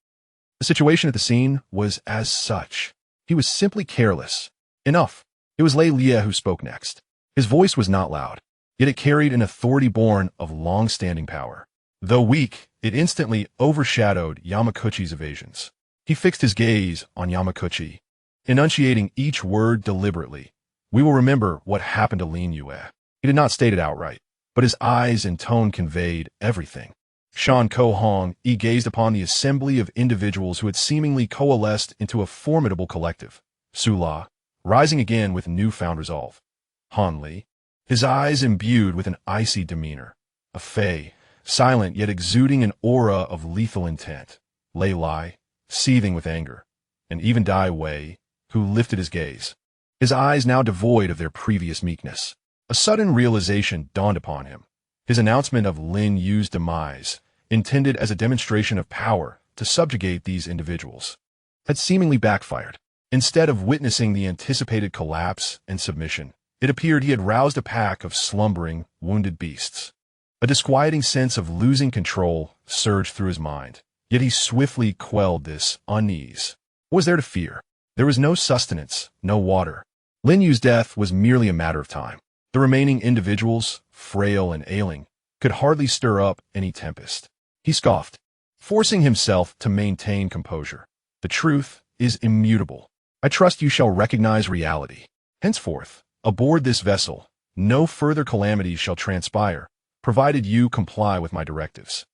The situation at the scene was as such. He was simply careless. Enough. It was Lin Yue who spoke next. His voice was not loud, yet it carried an authority born of long-standing power. Though weak, it instantly overshadowed Yamaguchi's evasions. He fixed his gaze on Yamaguchi, enunciating each word deliberately. "We will remember what happened to Lin Yue." He did not state it outright, but his eyes and tone conveyed everything. Shan Ko Hong gazed upon the assembly of individuals who had seemingly coalesced into a formidable collective. Sula, rising again with newfound resolve. Han Li, his eyes imbued with an icy demeanor. A Fei, silent yet exuding an aura of lethal intent. Lei Lai, seething with anger. And even Dai Wei, who lifted his gaze, his eyes now devoid of their previous meekness. A sudden realization dawned upon him. His announcement of Lin Yue's demise, intended as a demonstration of power to subjugate these individuals, had seemingly backfired. Instead of witnessing the anticipated collapse and submission, it appeared he had roused a pack of slumbering, wounded beasts. A disquieting sense of losing control surged through his mind, yet he swiftly quelled this unease. What was there to fear? There was no sustenance, no water. Lin Yue's death was merely a matter of time. The remaining individuals, frail and ailing, could hardly stir up any tempest. He scoffed, forcing himself to maintain composure. "The truth is immutable. I trust you shall recognize reality. Henceforth, aboard this vessel, no further calamities shall transpire, provided you comply with my directives."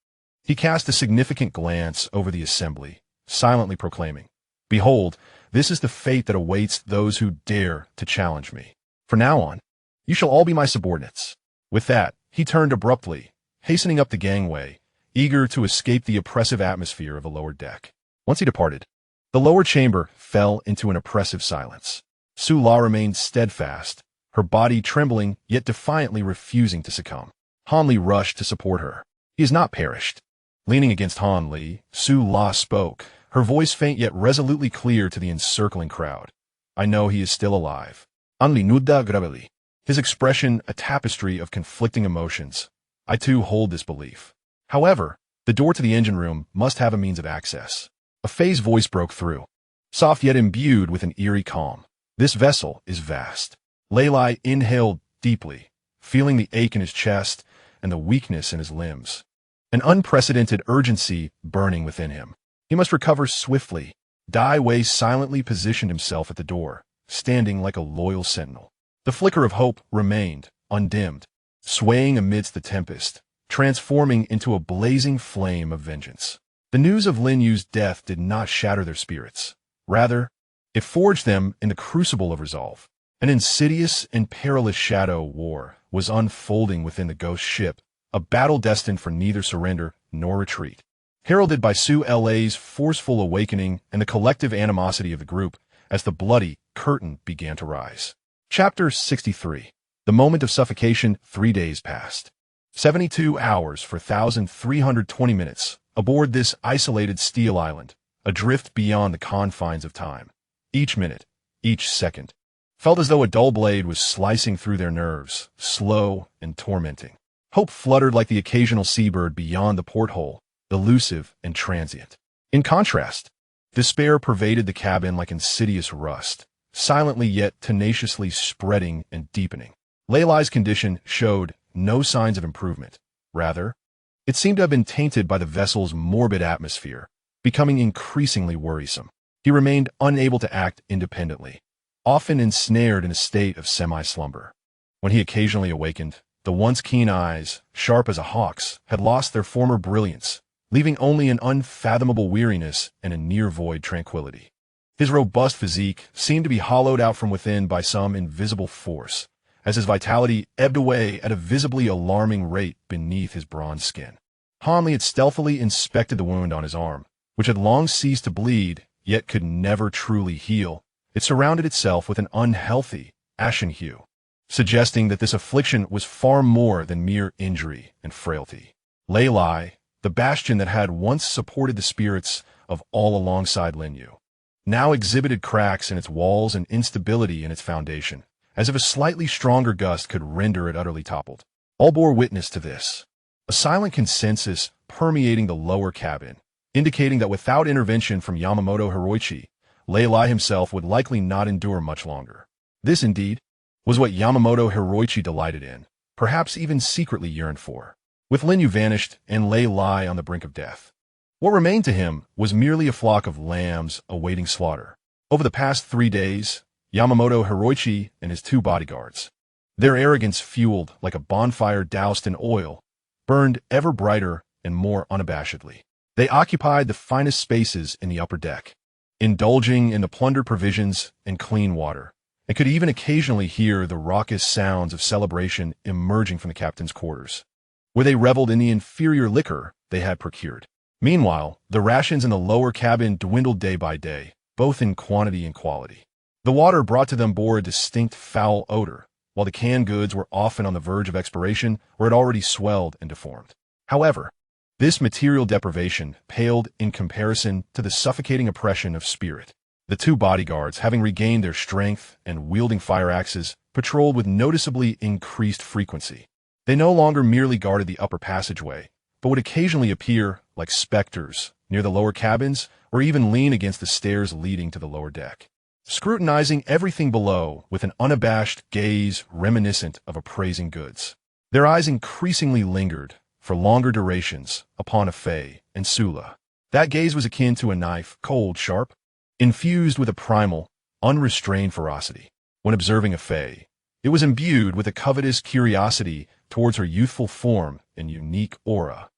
He cast a significant glance over the assembly, silently proclaiming, "Behold, this is the fate that awaits those who dare to challenge me. From now on, you shall all be my subordinates." With that, he turned abruptly, hastening up the gangway, eager to escape the oppressive atmosphere of the lower deck. Once he departed, the lower chamber fell into an oppressive silence. Su La remained steadfast, her body trembling yet defiantly refusing to succumb. Han Li rushed to support her. "He has not perished." Leaning against Han Li, Su La spoke, her voice faint yet resolutely clear to the encircling crowd. "I know he is still alive." Anli Nuda Graveli. His expression a tapestry of conflicting emotions. "I too hold this belief. However, the door to the engine room must have a means of access." A Fei's voice broke through, soft yet imbued with an eerie calm. "This vessel is vast." Lei Lai inhaled deeply, feeling the ache in his chest and the weakness in his limbs. An unprecedented urgency burning within him. He must recover swiftly. Dai Wei silently positioned himself at the door, standing like a loyal sentinel. The flicker of hope remained, undimmed, swaying amidst the tempest, transforming into a blazing flame of vengeance. The news of Lin Yue's death did not shatter their spirits. Rather, it forged them in the crucible of resolve. An insidious and perilous shadow war was unfolding within the ghost ship, a battle destined for neither surrender nor retreat. Heralded by Su La's forceful awakening and the collective animosity of the group as the bloody curtain began to rise. Chapter 63. The moment of suffocation. 3 days passed. 72 hours for 1,320 minutes aboard this isolated steel island, adrift beyond the confines of time. Each minute, each second, felt as though a dull blade was slicing through their nerves, slow and tormenting. Hope fluttered like the occasional seabird beyond the porthole, elusive and transient. In contrast, despair pervaded the cabin like insidious rust, silently yet tenaciously spreading and deepening. Lei Lai's condition showed no signs of improvement. Rather, it seemed to have been tainted by the vessel's morbid atmosphere, becoming increasingly worrisome. He remained unable to act independently, often ensnared in a state of semi-slumber. When he occasionally awakened, the once keen eyes, sharp as a hawk's, had lost their former brilliance, leaving only an unfathomable weariness and a near-void tranquility. His robust physique seemed to be hollowed out from within by some invisible force, as his vitality ebbed away at a visibly alarming rate beneath his bronze skin. Han had stealthily inspected the wound on his arm, which had long ceased to bleed, yet could never truly heal. It surrounded itself with an unhealthy, ashen hue, suggesting that this affliction was far more than mere injury and frailty. Lei Lai, the bastion that had once supported the spirits of all alongside Lin Yue, now exhibited cracks in its walls and instability in its foundation, as if a slightly stronger gust could render it utterly toppled. All bore witness to this, a silent consensus permeating the lower cabin, indicating that without intervention from Yamamoto Hiroichi, Lei Lai himself would likely not endure much longer. This, indeed, was what Yamamoto Hiroichi delighted in, perhaps even secretly yearned for. With Lin Yue vanished and Lei Lai on the brink of death, what remained to him was merely a flock of lambs awaiting slaughter. Over the past 3 days, Yamamoto Hiroichi and his 2 bodyguards, their arrogance fueled like a bonfire doused in oil, burned ever brighter and more unabashedly. They occupied the finest spaces in the upper deck, indulging in the plundered provisions and clean water, and could even occasionally hear the raucous sounds of celebration emerging from the captain's quarters, where they reveled in the inferior liquor they had procured. Meanwhile, the rations in the lower cabin dwindled day by day, both in quantity and quality. The water brought to them bore a distinct foul odor, while the canned goods were often on the verge of expiration or had already swelled and deformed. However, this material deprivation paled in comparison to the suffocating oppression of spirit. The 2 bodyguards, having regained their strength and wielding fire axes, patrolled with noticeably increased frequency. They no longer merely guarded the upper passageway, but would occasionally appear like specters near the lower cabins or even lean against the stairs leading to the lower deck, scrutinizing everything below with an unabashed gaze reminiscent of appraising goods. Their eyes increasingly lingered, for longer durations, upon Fei and Sula. That gaze was akin to a knife, cold, sharp, infused with a primal, unrestrained ferocity. When observing Fei, it was imbued with a covetous curiosity towards her youthful form and unique aura,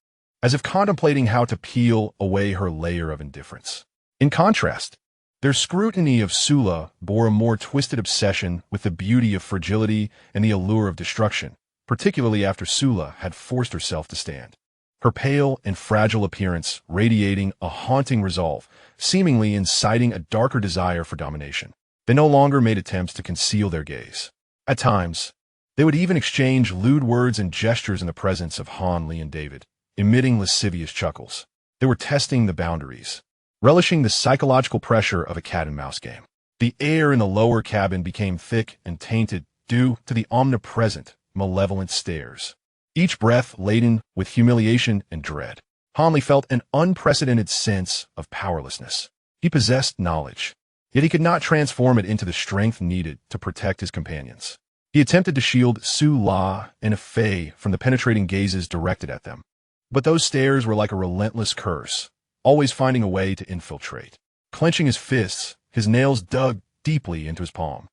as if contemplating how to peel away her layer of indifference. In contrast, their scrutiny of Sula bore a more twisted obsession with the beauty of fragility and the allure of destruction, particularly after Sula had forced herself to stand. Her pale and fragile appearance radiating a haunting resolve, seemingly inciting a darker desire for domination. They no longer made attempts to conceal their gaze. At times, they would even exchange lewd words and gestures in the presence of Han, Li, and David, emitting lascivious chuckles. They were testing the boundaries, relishing the psychological pressure of a cat-and-mouse game. The air in the lower cabin became thick and tainted due to the omnipresent, malevolent stares, each breath laden with humiliation and dread. Han Li felt an unprecedented sense of powerlessness. He possessed knowledge, yet he could not transform it into the strength needed to protect his companions. He attempted to shield Su La and Fei from the penetrating gazes directed at them, but those stares were like a relentless curse, always finding a way to infiltrate. Clenching his fists, his nails dug deeply into his palm.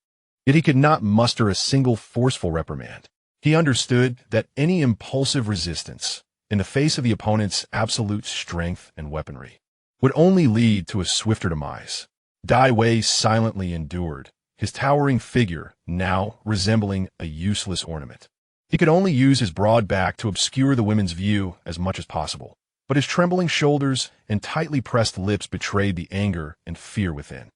Yet he could not muster a single forceful reprimand. He understood that any impulsive resistance, in the face of the opponent's absolute strength and weaponry, would only lead to a swifter demise. Dai Wei silently endured, his towering figure now resembling a useless ornament. He could only use his broad back to obscure the women's view as much as possible, but his trembling shoulders and tightly pressed lips betrayed the anger and fear within.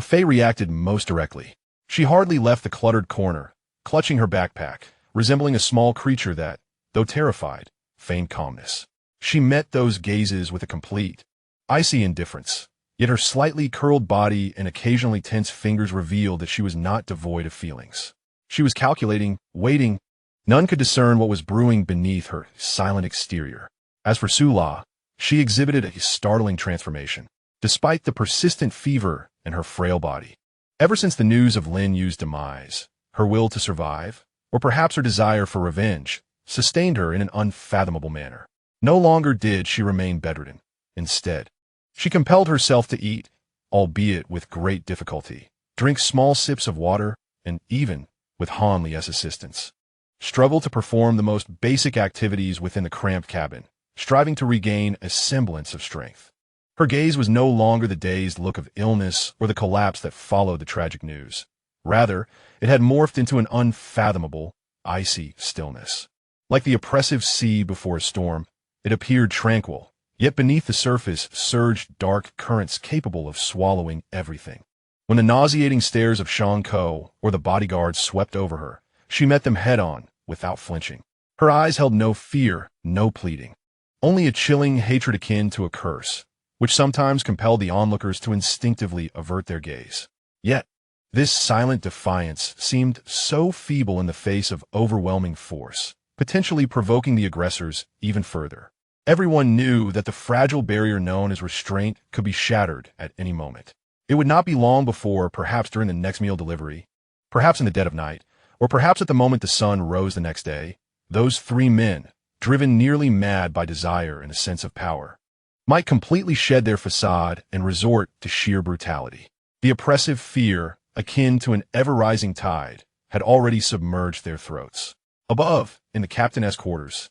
Fei reacted most directly. She hardly left the cluttered corner, clutching her backpack, resembling a small creature that, though terrified, feigned calmness. She met those gazes with a complete, icy indifference, yet her slightly curled body and occasionally tense fingers revealed that she was not devoid of feelings. She was calculating, waiting. None could discern what was brewing beneath her silent exterior. As for Sula, she exhibited a startling transformation, despite the persistent fever in her frail body. Ever since the news of Lin Yue's demise, her will to survive, or perhaps her desire for revenge, sustained her in an unfathomable manner. No longer did she remain bedridden. Instead, she compelled herself to eat, albeit with great difficulty, drink small sips of water, and even, with Han Lie's assistance, struggle to perform the most basic activities within the cramped cabin, striving to regain a semblance of strength. Her gaze was no longer the dazed look of illness or the collapse that followed the tragic news. Rather, it had morphed into an unfathomable, icy stillness. Like the oppressive sea before a storm, it appeared tranquil, yet beneath the surface surged dark currents capable of swallowing everything. When the nauseating stares of Shang Ko or the bodyguards swept over her, she met them head-on, without flinching. Her eyes held no fear, no pleading, only a chilling hatred akin to a curse, which sometimes compelled the onlookers to instinctively avert their gaze. Yet, this silent defiance seemed so feeble in the face of overwhelming force, potentially provoking the aggressors even further. Everyone knew that the fragile barrier known as restraint could be shattered at any moment. It would not be long before, perhaps during the next meal delivery, perhaps in the dead of night, or perhaps at the moment the sun rose the next day, those three men, driven nearly mad by desire and a sense of power, might completely shed their facade and resort to sheer brutality. The oppressive fear, akin to an ever-rising tide, had already submerged their throats. Above, in the captain's quarters,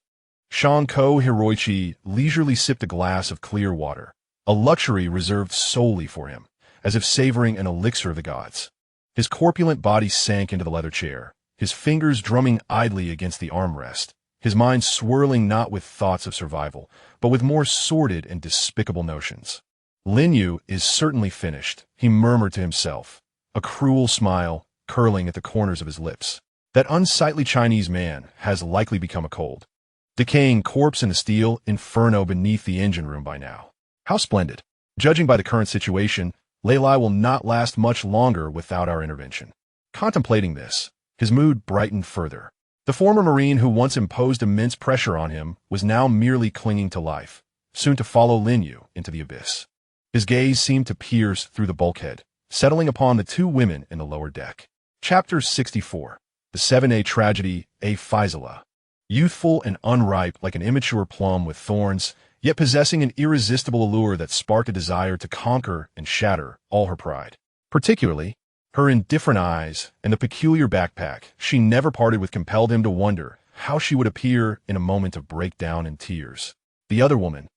Shang Ko Hiroichi leisurely sipped a glass of clear water, a luxury reserved solely for him, as if savoring an elixir of the gods. His corpulent body sank into the leather chair, his fingers drumming idly against the armrest, his mind swirling not with thoughts of survival, but with more sordid and despicable notions. Lin Yue is certainly finished, he murmured to himself, a cruel smile curling at the corners of his lips. That unsightly Chinese man has likely become a cold, decaying corpse in the steel inferno beneath the engine room by now. How splendid! Judging by the current situation, Lei Lai will not last much longer without our intervention. Contemplating this, his mood brightened further. The former Marine who once imposed immense pressure on him was now merely clinging to life, soon to follow Lin Yue into the abyss. His gaze seemed to pierce through the bulkhead, settling upon the two women in the lower deck. Chapter 64. The 7A Tragedy, A Faisala. Youthful and unripe like an immature plum with thorns, yet possessing an irresistible allure that sparked a desire to conquer and shatter all her pride. Particularly, her indifferent eyes and the peculiar backpack she never parted with compelled him to wonder how she would appear in a moment of breakdown and tears. The other woman,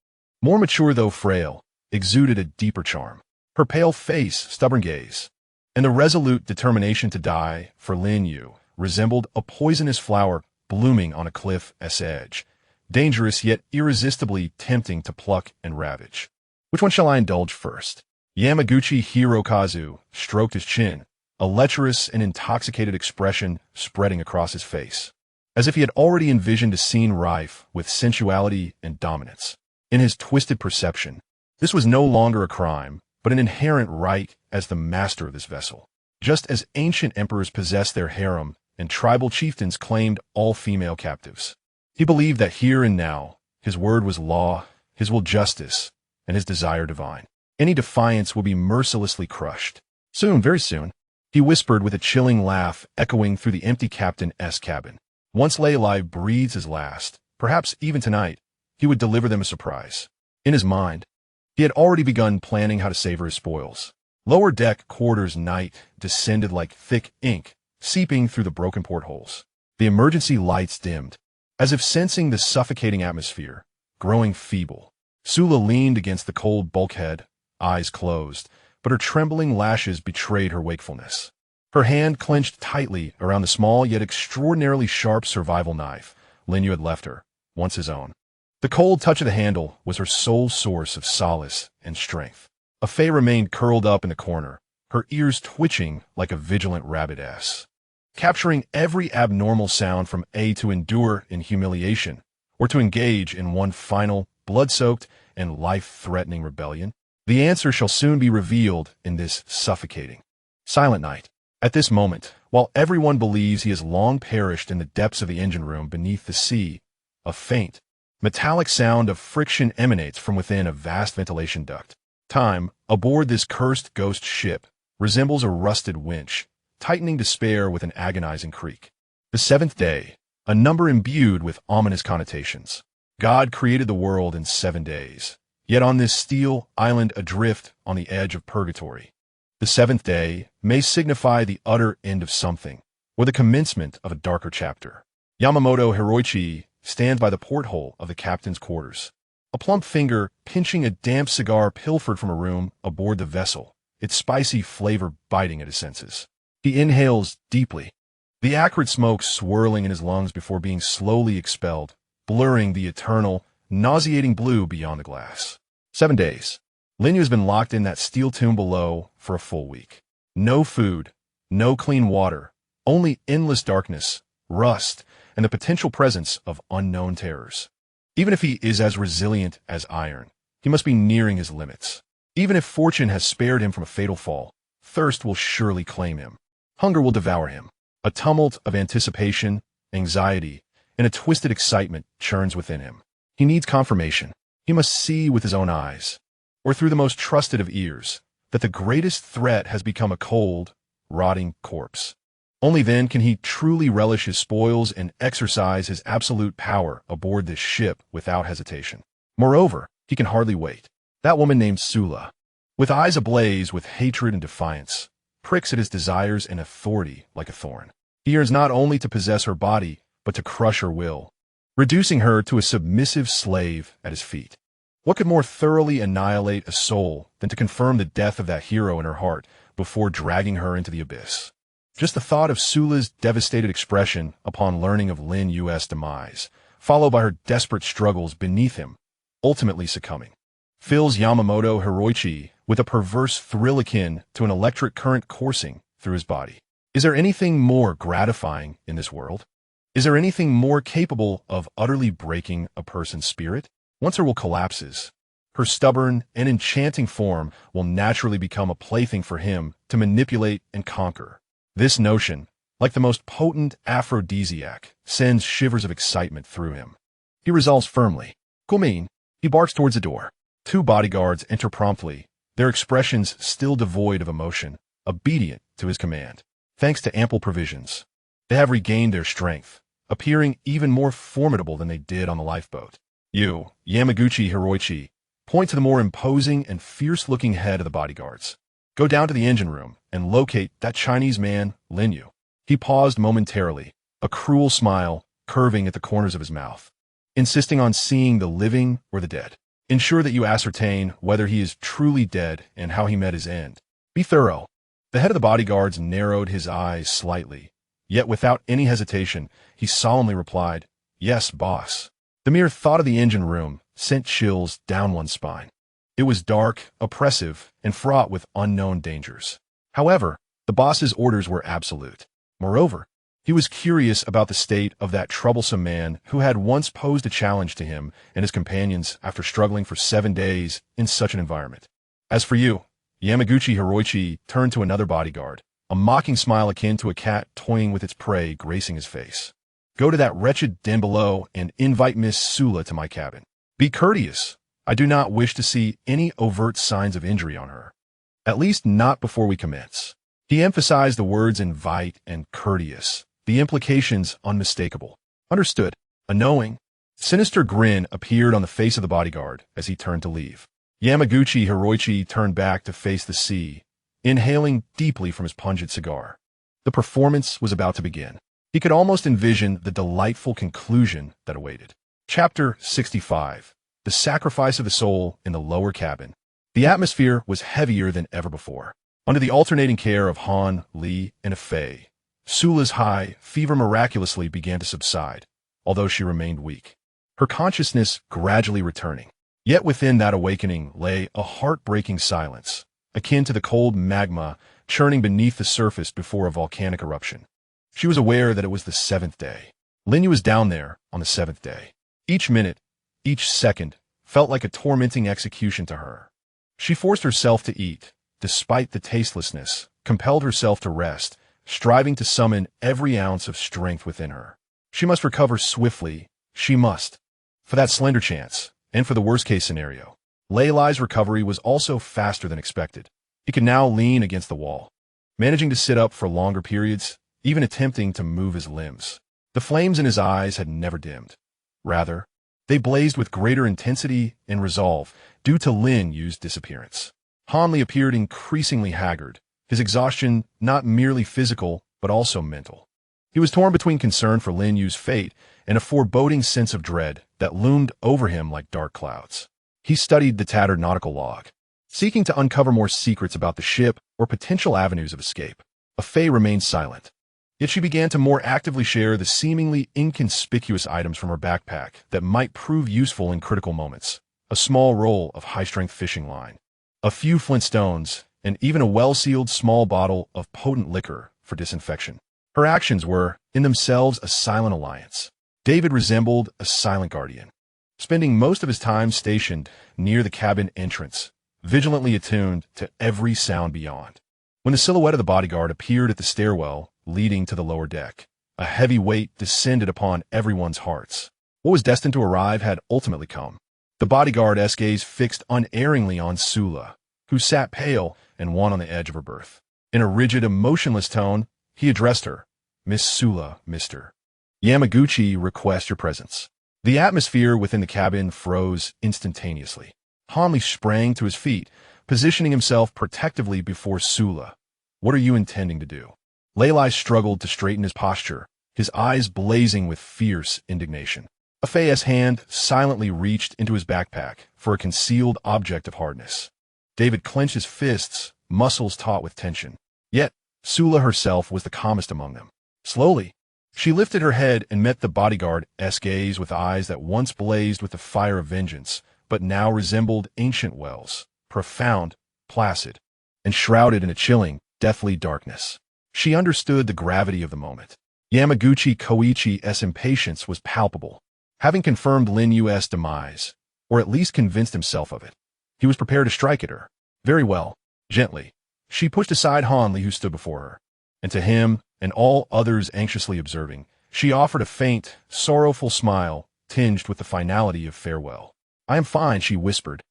more mature though frail, exuded a deeper charm. Her pale face, stubborn gaze, and the resolute determination to die for Lin Yue resembled a poisonous flower blooming on a cliff's edge, dangerous yet irresistibly tempting to pluck and ravage. Which one shall I indulge first? Yamaguchi Hirokazu stroked his chin, a lecherous and intoxicated expression spreading across his face, as if he had already envisioned a scene rife with sensuality and dominance. In his twisted perception, this was no longer a crime, but an inherent right as the master of this vessel. Just as ancient emperors possessed their harem and tribal chieftains claimed all female captives. He believed that here and now, his word was law, his will justice, and his desire divine. Any defiance will be mercilessly crushed. Soon, very soon, he whispered with a chilling laugh echoing through the empty captain's cabin. Once Lei Lai breathes his last, perhaps even tonight, he would deliver them a surprise. In his mind, he had already begun planning how to savor his spoils. Lower deck quarters night descended like thick ink, seeping through the broken portholes. The emergency lights dimmed, as if sensing the suffocating atmosphere, growing feeble. Sula leaned against the cold bulkhead, eyes closed, but her trembling lashes betrayed her wakefulness. Her hand clenched tightly around the small yet extraordinarily sharp survival knife Lin Yue had left her, once his own. The cold touch of the handle was her sole source of solace and strength. Fei remained curled up in the corner, her ears twitching like a vigilant rabbit-ass, capturing every abnormal sound from A to endure in humiliation, or to engage in one final, blood-soaked, and life-threatening rebellion. The answer shall soon be revealed in this suffocating, silent night. At this moment, while everyone believes he has long perished in the depths of the engine room beneath the sea, a faint, metallic sound of friction emanates from within a vast ventilation duct. Time, aboard this cursed ghost ship, resembles a rusted winch, tightening despair with an agonizing creak. The seventh day, a number imbued with ominous connotations. God created the world in 7 days, yet on this steel island adrift on the edge of purgatory, the seventh day may signify the utter end of something, or the commencement of a darker chapter. Yamamoto Hiroichi stands by the porthole of the captain's quarters, a plump finger pinching a damp cigar pilfered from a room aboard the vessel, its spicy flavor biting at his senses. He inhales deeply, the acrid smoke swirling in his lungs before being slowly expelled, blurring the eternal, nauseating blue beyond the glass. 7 days. Lin Yue has been locked in that steel tomb below for a full week. No food, no clean water, only endless darkness, rust, and the potential presence of unknown terrors. Even if he is as resilient as iron, he must be nearing his limits. Even if fortune has spared him from a fatal fall, thirst will surely claim him. Hunger will devour him. A tumult of anticipation, anxiety, and a twisted excitement churns within him. He needs confirmation. He must see with his own eyes, or through the most trusted of ears, that the greatest threat has become a cold, rotting corpse. Only then can he truly relish his spoils and exercise his absolute power aboard this ship without hesitation. Moreover, he can hardly wait. That woman named Sula, with eyes ablaze with hatred and defiance, pricks at his desires and authority like a thorn. He yearns not only to possess her body, but to crush her will, reducing her to a submissive slave at his feet. What could more thoroughly annihilate a soul than to confirm the death of that hero in her heart before dragging her into the abyss? Just the thought of Sula's devastated expression upon learning of Lin Yue's demise, followed by her desperate struggles beneath him, ultimately succumbing, fills Yamamoto Hiroichi with a perverse thrill akin to an electric current coursing through his body. Is there anything more gratifying in this world? Is there anything more capable of utterly breaking a person's spirit? Once her will collapses, her stubborn and enchanting form will naturally become a plaything for him to manipulate and conquer. This notion, like the most potent aphrodisiac, sends shivers of excitement through him. He resolves firmly. Kumin. He barks towards the door. 2 bodyguards enter promptly, their expressions still devoid of emotion, obedient to his command. Thanks to ample provisions, they have regained their strength, appearing even more formidable than they did on the lifeboat. You, Yamaguchi Hiroichi, point to the more imposing and fierce-looking head of the bodyguards. Go down to the engine room and locate that Chinese man, Lin Yue. He paused momentarily, a cruel smile curving at the corners of his mouth, insisting on seeing the living or the dead. Ensure that you ascertain whether he is truly dead and how he met his end. Be thorough. The head of the bodyguards narrowed his eyes slightly, yet without any hesitation, he solemnly replied, "Yes, boss." The mere thought of the engine room sent chills down one's spine. It was dark, oppressive, and fraught with unknown dangers. However, the boss's orders were absolute. Moreover, he was curious about the state of that troublesome man who had once posed a challenge to him and his companions after struggling for 7 days in such an environment. As for you, Yamaguchi Hiroichi turned to another bodyguard, a mocking smile akin to a cat toying with its prey gracing his face. Go to that wretched den below and invite Miss Sula to my cabin. Be courteous. I do not wish to see any overt signs of injury on her. At least not before we commence. He emphasized the words invite and courteous, the implications unmistakable. Understood. A knowing, sinister grin appeared on the face of the bodyguard as he turned to leave. Yamaguchi Hiroichi turned back to face the sea, inhaling deeply from his pungent cigar. The performance was about to begin. He could almost envision the delightful conclusion that awaited. Chapter 65. The Sacrifice of the Soul in the Lower Cabin. The atmosphere was heavier than ever before. Under the alternating care of Han, Li, and Fei, Sula's high fever miraculously began to subside, although she remained weak, her consciousness gradually returning. Yet within that awakening lay a heartbreaking silence, akin to the cold magma churning beneath the surface before a volcanic eruption. She was aware that it was the seventh day. Lin Yue was down there on the seventh day. Each minute, each second, felt like a tormenting execution to her. She forced herself to eat, despite the tastelessness, compelled herself to rest, striving to summon every ounce of strength within her. She must recover swiftly. She must. For that slender chance, and for the worst-case scenario. Lei Lai's recovery was also faster than expected. He could now lean against the wall, managing to sit up for longer periods, even attempting to move his limbs. The flames in his eyes had never dimmed. Rather, they blazed with greater intensity and resolve due to Lin Yue's disappearance. Han Li appeared increasingly haggard, his exhaustion not merely physical but also mental. He was torn between concern for Lin Yue's fate and a foreboding sense of dread that loomed over him like dark clouds. He studied the tattered nautical log, seeking to uncover more secrets about the ship or potential avenues of escape. Fei remained silent. Yet she began to more actively share the seemingly inconspicuous items from her backpack that might prove useful in critical moments. A small roll of high-strength fishing line, a few flint stones, and even a well-sealed small bottle of potent liquor for disinfection. Her actions were, in themselves, a silent alliance. David resembled a silent guardian, spending most of his time stationed near the cabin entrance, vigilantly attuned to every sound beyond. When the silhouette of the bodyguard appeared at the stairwell leading to the lower deck, a heavy weight descended upon everyone's hearts. What was destined to arrive had ultimately come. The bodyguard's gaze fixed unerringly on Sula, who sat pale and wan on the edge of her berth. In a rigid, emotionless tone, he addressed her. "Miss Sula, Mr. Yamaguchi requests your presence." The atmosphere within the cabin froze instantaneously. Han Li sprang to his feet, positioning himself protectively before Sula. "What are you intending to do?" Lei Lai struggled to straighten his posture, his eyes blazing with fierce indignation. Fei's hand silently reached into his backpack for a concealed object of hardness. David clenched his fists, muscles taut with tension. Yet, Sula herself was the calmest among them. Slowly, she lifted her head and met the bodyguard's gaze with eyes that once blazed with the fire of vengeance, but now resembled ancient wells, profound, placid, and shrouded in a chilling, deathly darkness. She understood the gravity of the moment. Yamaguchi Koichi's impatience was palpable. Having confirmed Lin Yue's demise, or at least convinced himself of it, he was prepared to strike at her. Very well, gently. She pushed aside Han Li, who stood before her, and to him, and all others anxiously observing, she offered a faint, sorrowful smile tinged with the finality of farewell. "I am fine," she whispered,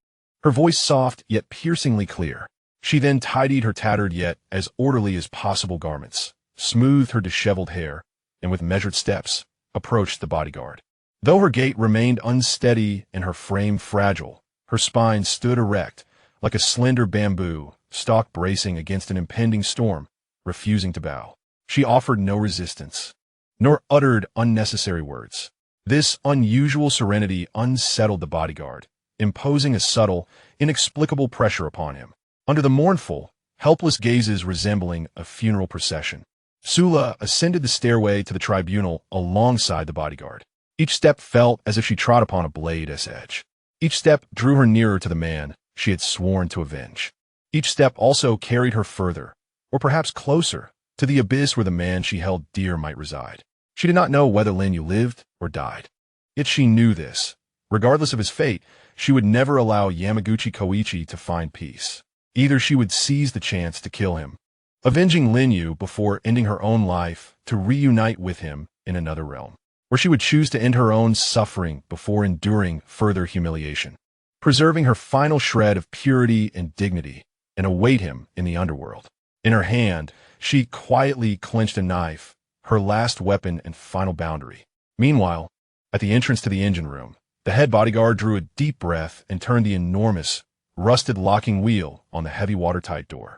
her voice soft yet piercingly clear. She then tidied her tattered yet as orderly as possible garments, smoothed her disheveled hair, and with measured steps, approached the bodyguard. Though her gait remained unsteady and her frame fragile, her spine stood erect, like a slender bamboo stalk bracing against an impending storm, refusing to bow. She offered no resistance, nor uttered unnecessary words. This unusual serenity unsettled the bodyguard, imposing a subtle, inexplicable pressure upon him. Under the mournful, helpless gazes resembling a funeral procession, Sula ascended the stairway to the tribunal alongside the bodyguard. Each step felt as if she trod upon a blade's edge. Each step drew her nearer to the man she had sworn to avenge. Each step also carried her further, or perhaps closer, to the abyss where the man she held dear might reside. She did not know whether Lin Yue lived or died. Yet she knew this. Regardless of his fate, she would never allow Yamaguchi Koichi to find peace. Either she would seize the chance to kill him, avenging Lin Yue before ending her own life to reunite with him in another realm, or she would choose to end her own suffering before enduring further humiliation, preserving her final shred of purity and dignity, and await him in the underworld. In her hand, she quietly clenched a knife, her last weapon and final boundary. Meanwhile, at the entrance to the engine room, the head bodyguard drew a deep breath and turned the enormous, rusted locking wheel on the heavy watertight door.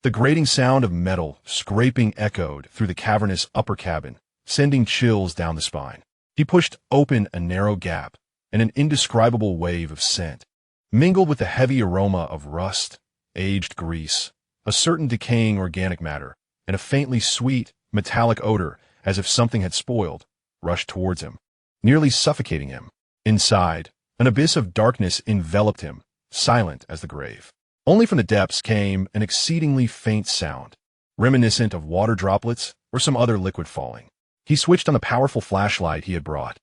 The grating sound of metal scraping echoed through the cavernous upper cabin, sending chills down the spine. He pushed open a narrow gap, and an indescribable wave of scent, mingled with the heavy aroma of rust, aged grease, a certain decaying organic matter, and a faintly sweet, metallic odor as if something had spoiled, rushed towards him, nearly suffocating him. Inside, an abyss of darkness enveloped him, silent as the grave. Only from the depths came an exceedingly faint sound, reminiscent of water droplets or some other liquid falling. He switched on the powerful flashlight he had brought,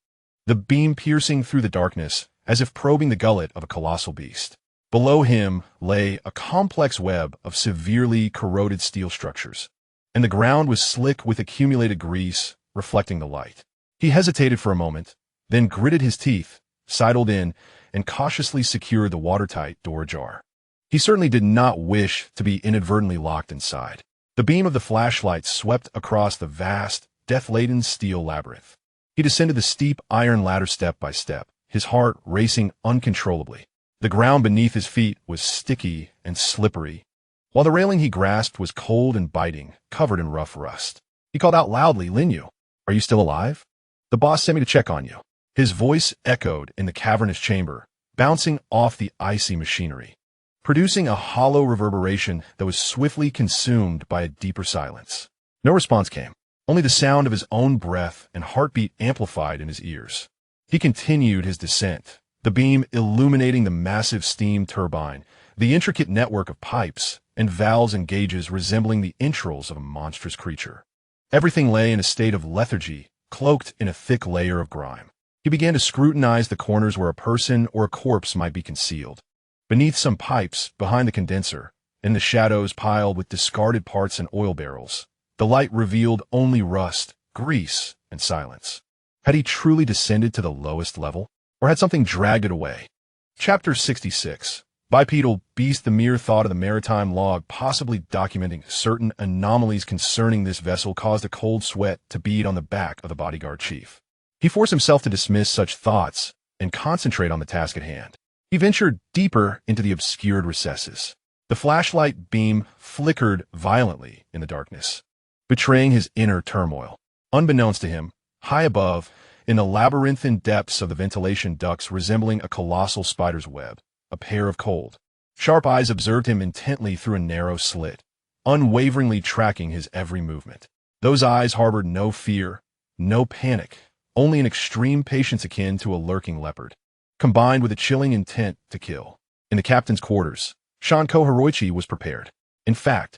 the beam piercing through the darkness as if probing the gullet of a colossal beast. Below him lay a complex web of severely corroded steel structures, and the ground was slick with accumulated grease, reflecting the light. He hesitated for a moment, then gritted his teeth, sidled in, and cautiously secured the watertight door ajar. He certainly did not wish to be inadvertently locked inside. The beam of the flashlight swept across the vast, death-laden steel labyrinth. He descended the steep iron ladder step by step, his heart racing uncontrollably. The ground beneath his feet was sticky and slippery, while the railing he grasped was cold and biting, covered in rough rust. He called out loudly, "Lin Yue, are you still alive? The boss sent me to check on you." His voice echoed in the cavernous chamber, bouncing off the icy machinery, producing a hollow reverberation that was swiftly consumed by a deeper silence. No response came, only the sound of his own breath and heartbeat amplified in his ears. He continued his descent, the beam illuminating the massive steam turbine, the intricate network of pipes and valves and gauges resembling the entrails of a monstrous creature. Everything lay in a state of lethargy, cloaked in a thick layer of grime. He began to scrutinize the corners where a person or a corpse might be concealed. Beneath some pipes, behind the condenser, in the shadows piled with discarded parts and oil barrels, the light revealed only rust, grease, and silence. Had he truly descended to the lowest level, or had something dragged it away? Chapter 66. Bipedal beast. The mere thought of the maritime log possibly documenting certain anomalies concerning this vessel caused a cold sweat to bead on the back of the bodyguard chief. He forced himself to dismiss such thoughts and concentrate on the task at hand. He ventured deeper into the obscured recesses. The flashlight beam flickered violently in the darkness, betraying his inner turmoil. Unbeknownst to him, high above, in the labyrinthine depths of the ventilation ducts resembling a colossal spider's web, a pair of cold, sharp eyes observed him intently through a narrow slit, unwaveringly tracking his every movement. Those eyes harbored no fear, no panic, only an extreme patience akin to a lurking leopard, combined with a chilling intent to kill. In the captain's quarters, Shanko Hiroichi was prepared. In fact,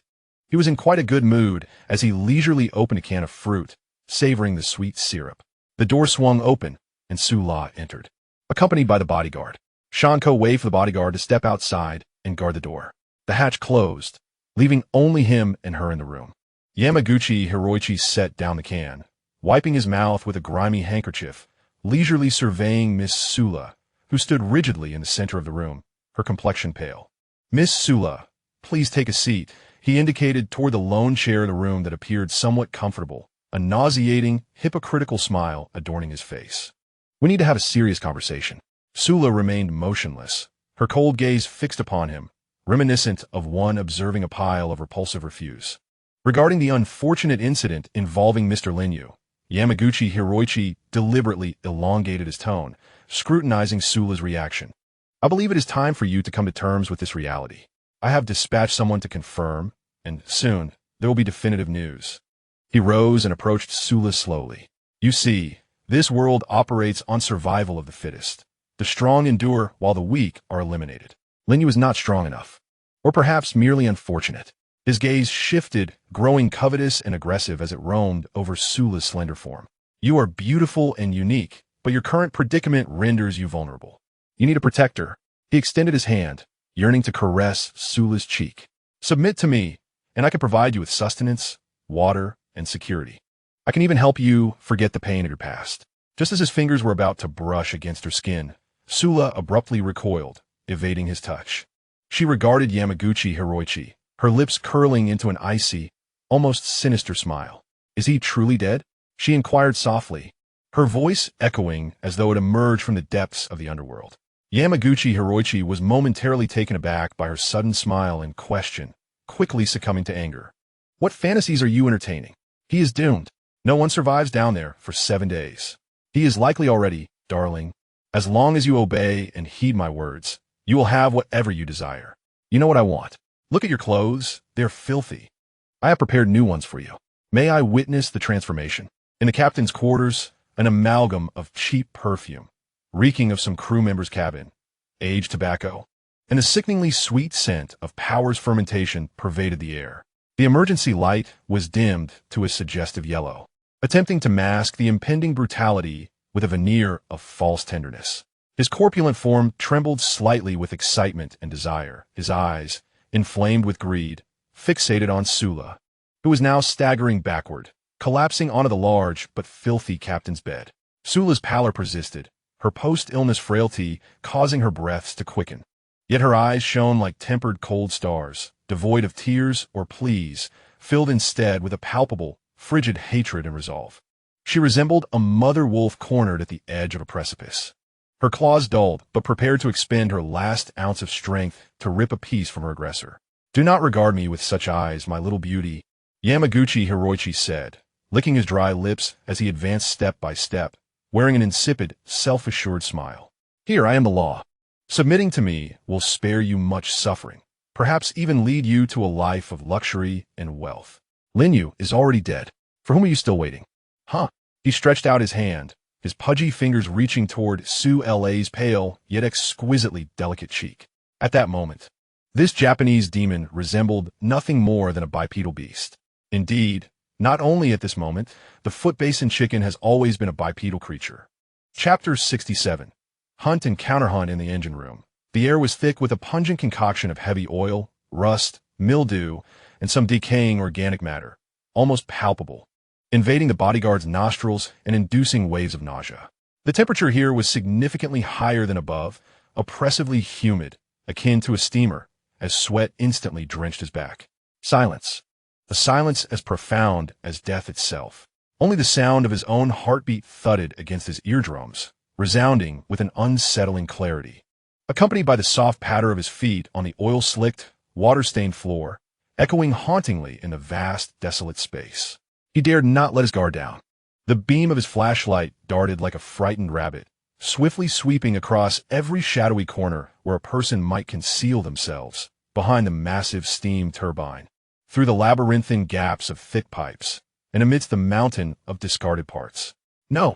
he was in quite a good mood as he leisurely opened a can of fruit, savoring the sweet syrup. The door swung open, and Sula entered, accompanied by the bodyguard. Shanko waved for the bodyguard to step outside and guard the door. The hatch closed, leaving only him and her in the room. Yamaguchi Hiroichi set down the can, wiping his mouth with a grimy handkerchief, leisurely surveying Miss Sula, who stood rigidly in the center of the room, her complexion pale. "Miss Sula, please take a seat." He indicated toward the lone chair in the room that appeared somewhat comfortable, a nauseating, hypocritical smile adorning his face. "We need to have a serious conversation." Sula remained motionless, her cold gaze fixed upon him, reminiscent of one observing a pile of repulsive refuse. Regarding the unfortunate incident involving Mr. Lin Yue, Yamaguchi Hiroichi deliberately elongated his tone, scrutinizing Sula's reaction. "I believe it is time for you to come to terms with this reality. I have dispatched someone to confirm, and soon there will be definitive news." He rose and approached Sula slowly. "You see, this world operates on survival of the fittest. The strong endure while the weak are eliminated. Lin Yue is not strong enough, or perhaps merely unfortunate." His gaze shifted, growing covetous and aggressive as it roamed over Sula's slender form. "You are beautiful and unique, but your current predicament renders you vulnerable. You need a protector." He extended his hand, yearning to caress Sula's cheek. "Submit to me, and I can provide you with sustenance, water, and security. I can even help you forget the pain of your past." Just as his fingers were about to brush against her skin, Sula abruptly recoiled, evading his touch. She regarded Yamaguchi Hiroichi, her lips curling into an icy, almost sinister smile. "Is he truly dead?" she inquired softly, her voice echoing as though it emerged from the depths of the underworld. Yamaguchi Hiroichi was momentarily taken aback by her sudden smile and question, quickly succumbing to anger. "What fantasies are you entertaining? He is doomed. No one survives down there for 7 days. He is likely already, darling. As long as you obey and heed my words, you will have whatever you desire. You know what I want. Look at your clothes. They're filthy. I have prepared new ones for you. May I witness the transformation?" In the captain's quarters, an amalgam of cheap perfume, reeking of some crew member's cabin, aged tobacco, and a sickeningly sweet scent of Power's fermentation pervaded the air. The emergency light was dimmed to a suggestive yellow, attempting to mask the impending brutality with a veneer of false tenderness. His corpulent form trembled slightly with excitement and desire, his eyes, inflamed with greed, fixated on Sula, who was now staggering backward, collapsing onto the large but filthy captain's bed. Sula's pallor persisted, her post-illness frailty causing her breaths to quicken. Yet her eyes shone like tempered cold stars, devoid of tears or pleas, filled instead with a palpable, frigid hatred and resolve. She resembled a mother wolf cornered at the edge of a precipice. Her claws dulled, but prepared to expend her last ounce of strength to rip a piece from her aggressor. "Do not regard me with such eyes, my little beauty," Yamaguchi Hiroichi said, licking his dry lips as he advanced step by step, wearing an insipid, self-assured smile. "Here, I am the law. Submitting to me will spare you much suffering, perhaps even lead you to a life of luxury and wealth. Lin Yue is already dead. For whom are you still waiting?" "Huh?" He stretched out his hand, his pudgy fingers reaching toward Su La's pale, yet exquisitely delicate cheek. At that moment, this Japanese demon resembled nothing more than a bipedal beast. Indeed, not only at this moment, the foot basin chicken has always been a bipedal creature. Chapter 67. Hunt and counterhunt in the engine room. The air was thick with a pungent concoction of heavy oil, rust, mildew, and some decaying organic matter, almost palpable, invading the bodyguard's nostrils and inducing waves of nausea. The temperature here was significantly higher than above, oppressively humid, akin to a steamer, as sweat instantly drenched his back. Silence. A silence as profound as death itself. Only the sound of his own heartbeat thudded against his eardrums, resounding with an unsettling clarity, accompanied by the soft patter of his feet on the oil-slicked, water-stained floor, echoing hauntingly in the vast, desolate space. He dared not let his guard down. The beam of his flashlight darted like a frightened rabbit, swiftly sweeping across every shadowy corner where a person might conceal themselves, behind the massive steam turbine, through the labyrinthine gaps of thick pipes, and amidst the mountain of discarded parts. No,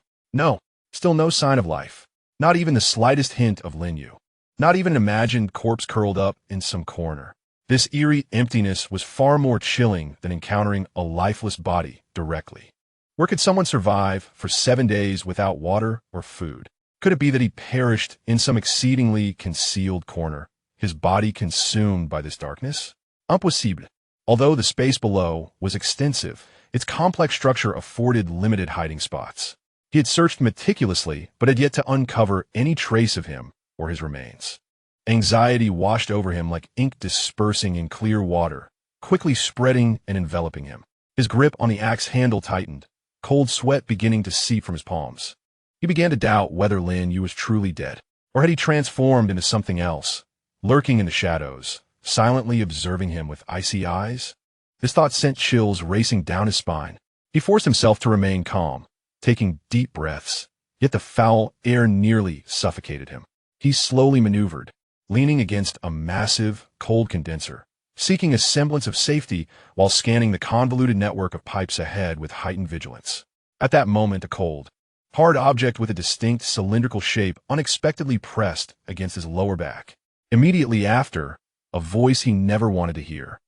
still no sign of life. Not even the slightest hint of Lin Yue. Not even an imagined corpse curled up in some corner. This eerie emptiness was far more chilling than encountering a lifeless body directly. Where could someone survive for 7 days without water or food? Could it be that he perished in some exceedingly concealed corner, his body consumed by this darkness? Impossible. Although the space below was extensive, its complex structure afforded limited hiding spots. He had searched meticulously, but had yet to uncover any trace of him or his remains. Anxiety washed over him like ink dispersing in clear water, quickly spreading and enveloping him. His grip on the axe handle tightened, cold sweat beginning to seep from his palms. He began to doubt whether Lin Yue was truly dead, or had he transformed into something else, lurking in the shadows, silently observing him with icy eyes. This thought sent chills racing down his spine. He forced himself to remain calm, taking deep breaths, yet the foul air nearly suffocated him. He slowly maneuvered, leaning against a massive, cold condenser, seeking a semblance of safety while scanning the convoluted network of pipes ahead with heightened vigilance. At that moment, a cold, hard object with a distinct cylindrical shape unexpectedly pressed against his lower back. Immediately after, a voice he never wanted to hear,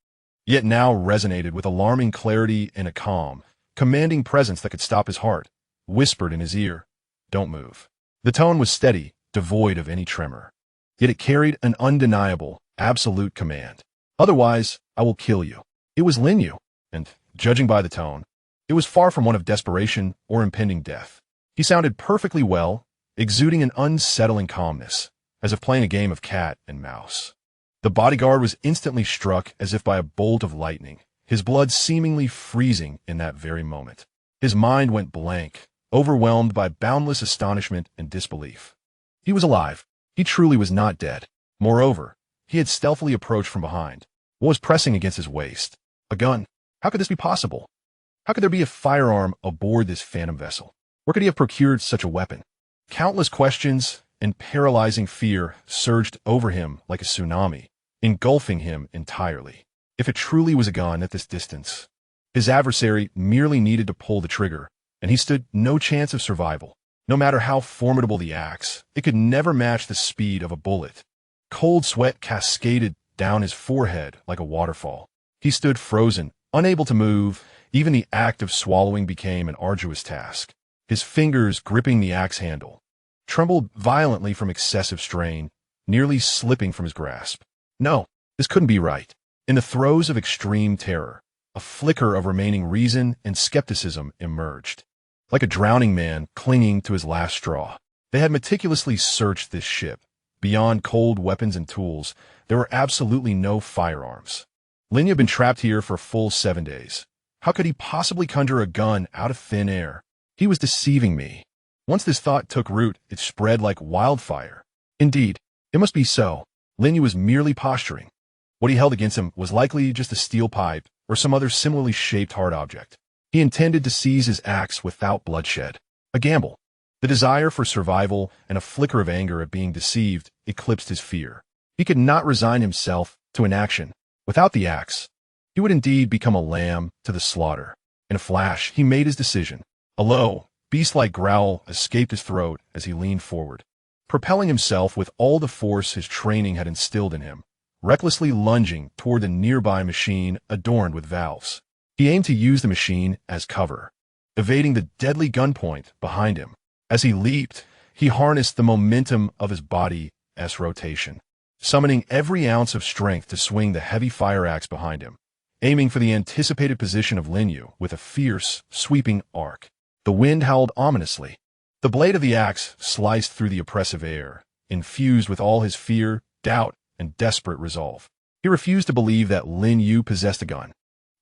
yet now resonated with alarming clarity and a calm, commanding presence that could stop his heart, whispered in his ear, "Don't move." The tone was steady, devoid of any tremor. Yet it carried an undeniable, absolute command. "Otherwise, I will kill you." It was Lin Yue, and, judging by the tone, it was far from one of desperation or impending death. He sounded perfectly well, exuding an unsettling calmness, as if playing a game of cat and mouse. The bodyguard was instantly struck as if by a bolt of lightning, his blood seemingly freezing in that very moment. His mind went blank, overwhelmed by boundless astonishment and disbelief. He was alive. He truly was not dead. Moreover, he had stealthily approached from behind. What was pressing against his waist? A gun. How could this be possible? How could there be a firearm aboard this phantom vessel? Where could he have procured such a weapon? Countless questions and paralyzing fear surged over him like a tsunami, engulfing him entirely. If it truly was a gun at this distance, his adversary merely needed to pull the trigger, and he stood no chance of survival. No matter how formidable the axe, it could never match the speed of a bullet. Cold sweat cascaded down his forehead like a waterfall. He stood frozen, unable to move. Even the act of swallowing became an arduous task. His fingers, gripping the axe handle, trembled violently from excessive strain, nearly slipping from his grasp. No, this couldn't be right. In the throes of extreme terror, a flicker of remaining reason and skepticism emerged. Like a drowning man clinging to his last straw. They had meticulously searched this ship. Beyond cold weapons and tools, there were absolutely no firearms. Lin Yue had been trapped here for a full 7 days. How could he possibly conjure a gun out of thin air? He was deceiving me. Once this thought took root, it spread like wildfire. Indeed, it must be so. Lin Yue was merely posturing. What he held against him was likely just a steel pipe or some other similarly shaped hard object. He intended to seize his axe without bloodshed. A gamble. The desire for survival and a flicker of anger at being deceived eclipsed his fear. He could not resign himself to inaction. Without the axe, he would indeed become a lamb to the slaughter. In a flash, he made his decision. A low, beast-like growl escaped his throat as he leaned forward, propelling himself with all the force his training had instilled in him, recklessly lunging toward the nearby machine adorned with valves. He aimed to use the machine as cover, evading the deadly gunpoint behind him. As he leaped, he harnessed the momentum of his body's rotation, summoning every ounce of strength to swing the heavy fire axe behind him, aiming for the anticipated position of Lin Yue with a fierce, sweeping arc. The wind howled ominously. The blade of the axe sliced through the oppressive air, infused with all his fear, doubt, and desperate resolve. He refused to believe that Lin Yue possessed a gun.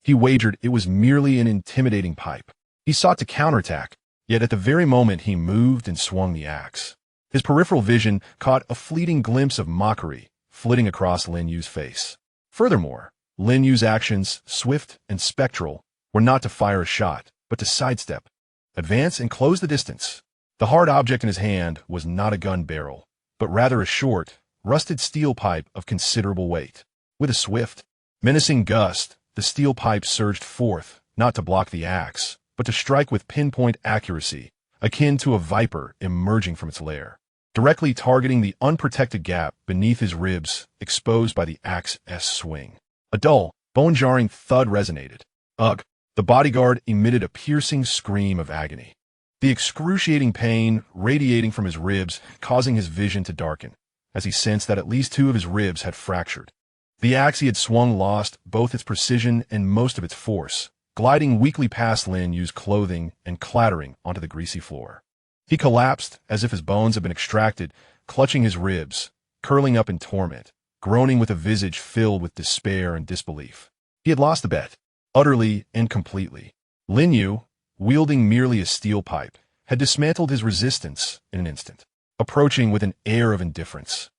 He wagered it was merely an intimidating pipe. He sought to counterattack, yet at the very moment he moved and swung the axe, his peripheral vision caught a fleeting glimpse of mockery flitting across Lin Yue's face. Furthermore, Lin Yue's actions, swift and spectral, were not to fire a shot, but to sidestep, advance and close the distance. The hard object in his hand was not a gun barrel, but rather a short, rusted steel pipe of considerable weight. With a swift, menacing gust, the steel pipe surged forth, not to block the axe, but to strike with pinpoint accuracy, akin to a viper emerging from its lair, directly targeting the unprotected gap beneath his ribs exposed by the axe's swing. A dull, bone-jarring thud resonated. Ugh! The bodyguard emitted a piercing scream of agony, the excruciating pain radiating from his ribs causing his vision to darken, as he sensed that at least 2 of his ribs had fractured. The axe he had swung lost both its precision and most of its force, gliding weakly past Lin Yue's clothing and clattering onto the greasy floor. He collapsed as if his bones had been extracted, clutching his ribs, curling up in torment, groaning with a visage filled with despair and disbelief. He had lost the bet, utterly and completely. Lin Yue, wielding merely a steel pipe, had dismantled his resistance in an instant, approaching with an air of indifference.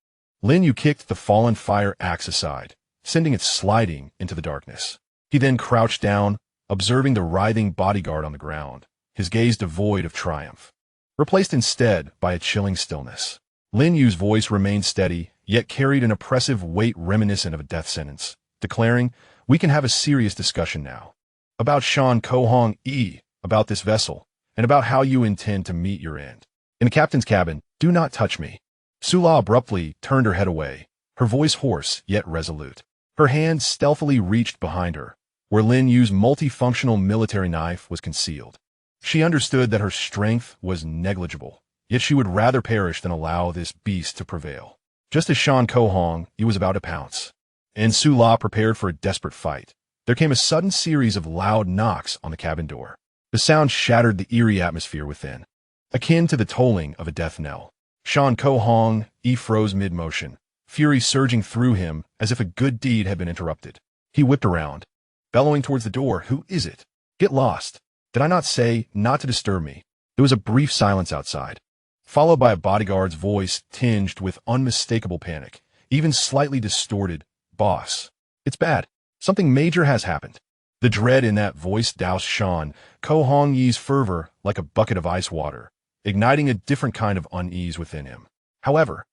Lin Yue kicked the fallen fire axe aside, sending it sliding into the darkness. He then crouched down, observing the writhing bodyguard on the ground, his gaze devoid of triumph, replaced instead by a chilling stillness. Lin Yue's voice remained steady, yet carried an oppressive weight reminiscent of a death sentence, declaring, "We can have a serious discussion now. About Shan Kohong E, about this vessel, and about how you intend to meet your end. In the captain's cabin, do not touch me." Sula abruptly turned her head away, her voice hoarse yet resolute. Her hand stealthily reached behind her, where Lin Yue's multifunctional military knife was concealed. She understood that her strength was negligible, yet she would rather perish than allow this beast to prevail. Just as Shan Kohong, he was about to pounce, and Sula prepared for a desperate fight, there came a sudden series of loud knocks on the cabin door. The sound shattered the eerie atmosphere within, akin to the tolling of a death knell. Shan Kohong froze mid-motion, fury surging through him as if a good deed had been interrupted. He whipped around, bellowing towards the door, "Who is it? Get lost. Did I not say not to disturb me?" There was a brief silence outside, followed by a bodyguard's voice tinged with unmistakable panic, even slightly distorted. "Boss, it's bad. Something major has happened." The dread in that voice doused Shan Kohong-yi's fervor like a bucket of ice water, igniting a different kind of unease within him. However,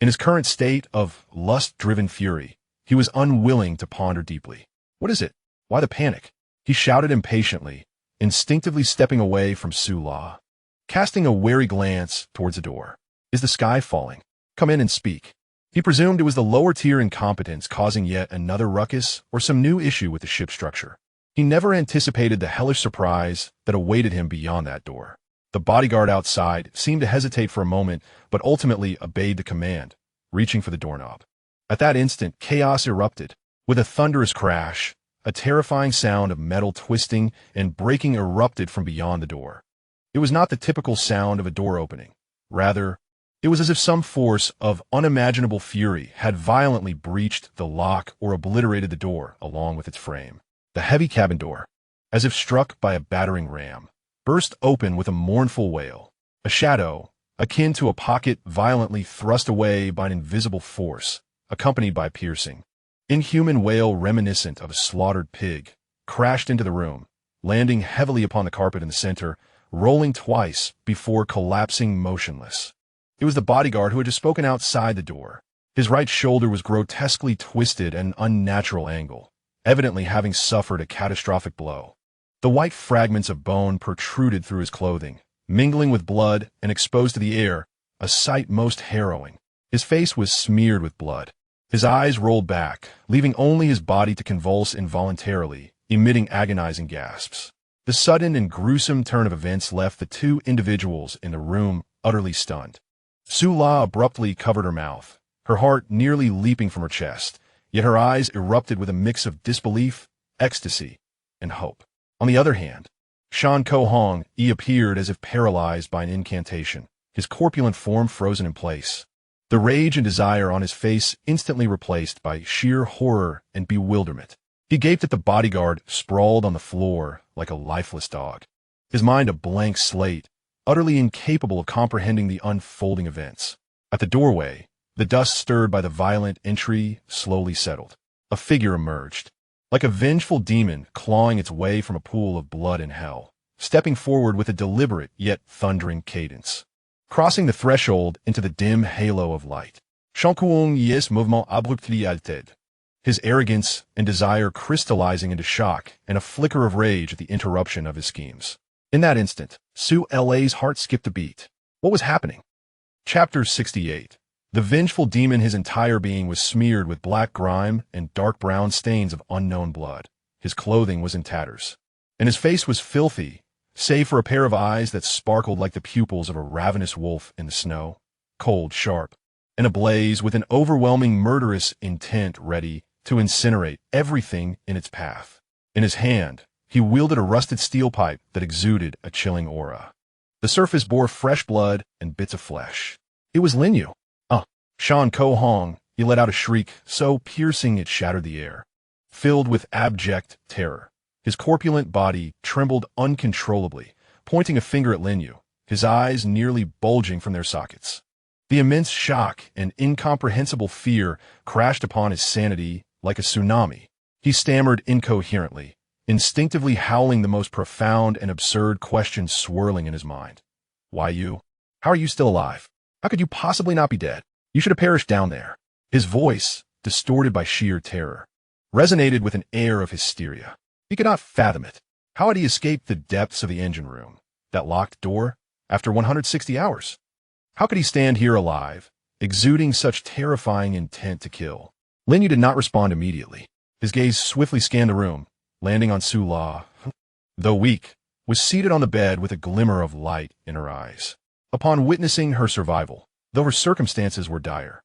in his current state of lust-driven fury, he was unwilling to ponder deeply. "What is it? Why the panic?" he shouted impatiently, instinctively stepping away from Sula, casting a wary glance towards the door. "Is the sky falling? Come in and speak." He presumed it was the lower-tier incompetence causing yet another ruckus or some new issue with the ship's structure. He never anticipated the hellish surprise that awaited him beyond that door. The bodyguard outside seemed to hesitate for a moment, but ultimately obeyed the command, reaching for the doorknob. At that instant, chaos erupted. With a thunderous crash, a terrifying sound of metal twisting and breaking erupted from beyond the door. It was not the typical sound of a door opening. Rather, it was as if some force of unimaginable fury had violently breached the lock or obliterated the door along with its frame. The heavy cabin door, as if struck by a battering ram, burst open with a mournful wail. A shadow, akin to a pocket violently thrust away by an invisible force, accompanied by a piercing, inhuman wail reminiscent of a slaughtered pig, crashed into the room, landing heavily upon the carpet in the center, rolling twice before collapsing motionless. It was the bodyguard who had just spoken outside the door. His right shoulder was grotesquely twisted at an unnatural angle, evidently having suffered a catastrophic blow. The white fragments of bone protruded through his clothing, mingling with blood and exposed to the air, a sight most harrowing. His face was smeared with blood. His eyes rolled back, leaving only his body to convulse involuntarily, emitting agonizing gasps. The sudden and gruesome turn of events left the two individuals in the room utterly stunned. Su-la abruptly covered her mouth, her heart nearly leaping from her chest, yet her eyes erupted with a mix of disbelief, ecstasy, and hope. On the other hand, Shan Ko-hong appeared as if paralyzed by an incantation, his corpulent form frozen in place. The rage and desire on his face instantly replaced by sheer horror and bewilderment. He gaped at the bodyguard sprawled on the floor like a lifeless dog, his mind a blank slate, utterly incapable of comprehending the unfolding events. At the doorway, the dust stirred by the violent entry slowly settled. A figure emerged, like a vengeful demon clawing its way from a pool of blood in hell, stepping forward with a deliberate yet thundering cadence. Crossing the threshold into the dim halo of light, Shankuong Yes mouvement abruptly altered, his arrogance and desire crystallizing into shock and a flicker of rage at the interruption of his schemes. In that instant, Su-la's heart skipped a beat. What was happening? Chapter 68. The vengeful demon, his entire being was smeared with black grime and dark brown stains of unknown blood. His clothing was in tatters, and his face was filthy, save for a pair of eyes that sparkled like the pupils of a ravenous wolf in the snow, cold, sharp, and ablaze with an overwhelming murderous intent ready to incinerate everything in its path. In his hand, he wielded a rusted steel pipe that exuded a chilling aura. The surface bore fresh blood and bits of flesh. It was Lin Yue. Shan Ko-hong, he let out a shriek so piercing it shattered the air. Filled with abject terror, his corpulent body trembled uncontrollably, pointing a finger at Lin Yue, his eyes nearly bulging from their sockets. The immense shock and incomprehensible fear crashed upon his sanity like a tsunami. He stammered incoherently, instinctively howling the most profound and absurd questions swirling in his mind. Why you? How are you still alive? How could you possibly not be dead? You should have perished down there. His voice, distorted by sheer terror, resonated with an air of hysteria. He could not fathom it. How had he escaped the depths of the engine room, that locked door, after 160 hours? How could he stand here alive, exuding such terrifying intent to kill? Lin Yue did not respond immediately. His gaze swiftly scanned the room, landing on Su-la, though weak, was seated on the bed with a glimmer of light in her eyes. Upon witnessing her survival, though her circumstances were dire,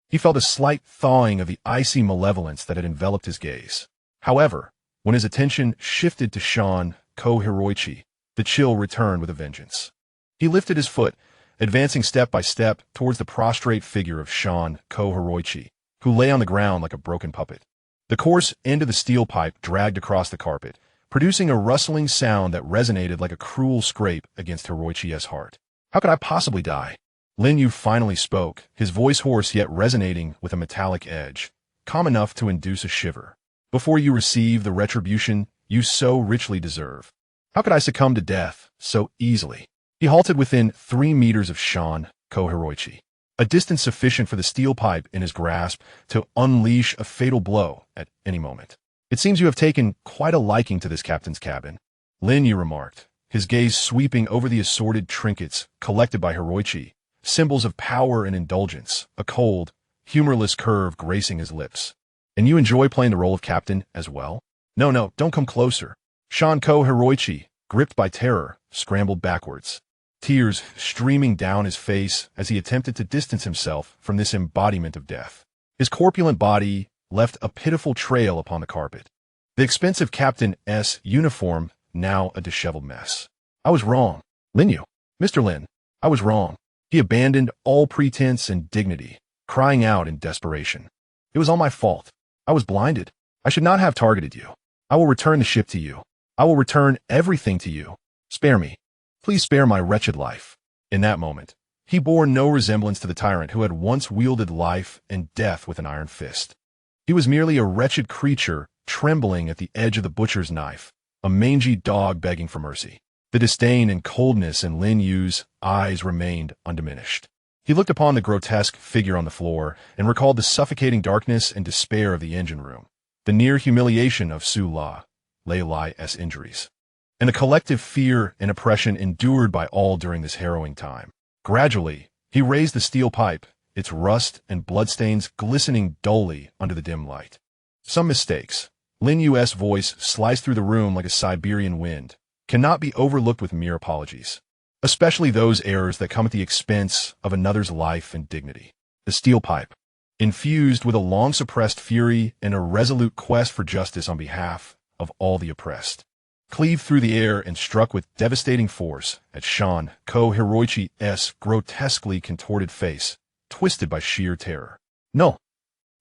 he felt a slight thawing of the icy malevolence that had enveloped his gaze. However, when his attention shifted to Shan Ko-hiroichi, the chill returned with a vengeance. He lifted his foot, advancing step by step towards the prostrate figure of Shan Ko-hiroichi, who lay on the ground like a broken puppet. The coarse end of the steel pipe dragged across the carpet, producing a rustling sound that resonated like a cruel scrape against Hiroichi's heart. How could I possibly die? Lin Yue finally spoke, his voice hoarse yet resonating with a metallic edge, calm enough to induce a shiver. Before you receive the retribution you so richly deserve. How could I succumb to death so easily? He halted within 3 meters of Shan Ko-hiroichi, a distance sufficient for the steel pipe in his grasp to unleash a fatal blow at any moment. It seems you have taken quite a liking to this captain's cabin, Lin Yue remarked, his gaze sweeping over the assorted trinkets collected by Hiroichi, symbols of power and indulgence. A cold, humorless curve gracing his lips. And you enjoy playing the role of captain as well? No, no, don't come closer. Shanko Hiroichi, gripped by terror, scrambled backwards, tears streaming down his face as he attempted to distance himself from this embodiment of death. His corpulent body left a pitiful trail upon the carpet. The expensive captain's uniform now a disheveled mess. I was wrong. Lin Yue. Mr. Lin, I was wrong. He abandoned all pretense and dignity, crying out in desperation. It was all my fault. I was blinded. I should not have targeted you. I will return the ship to you. I will return everything to you. Spare me. Please spare my wretched life. In that moment, he bore no resemblance to the tyrant who had once wielded life and death with an iron fist. He was merely a wretched creature trembling at the edge of the butcher's knife, a mangy dog begging for mercy. The disdain and coldness in Lin Yue's eyes remained undiminished. He looked upon the grotesque figure on the floor and recalled the suffocating darkness and despair of the engine room, the near humiliation of Su La, Lei Lai's injuries, and the collective fear and oppression endured by all during this harrowing time. Gradually, he raised the steel pipe, its rust and bloodstains glistening dully under the dim light. Some mistakes, Lin Yue's voice sliced through the room like a Siberian wind, cannot be overlooked with mere apologies, especially those errors that come at the expense of another's life and dignity. The steel pipe, infused with a long-suppressed fury and a resolute quest for justice on behalf of all the oppressed, cleaved through the air and struck with devastating force at Shanko Hiroichi's grotesquely contorted face, twisted by sheer terror. No!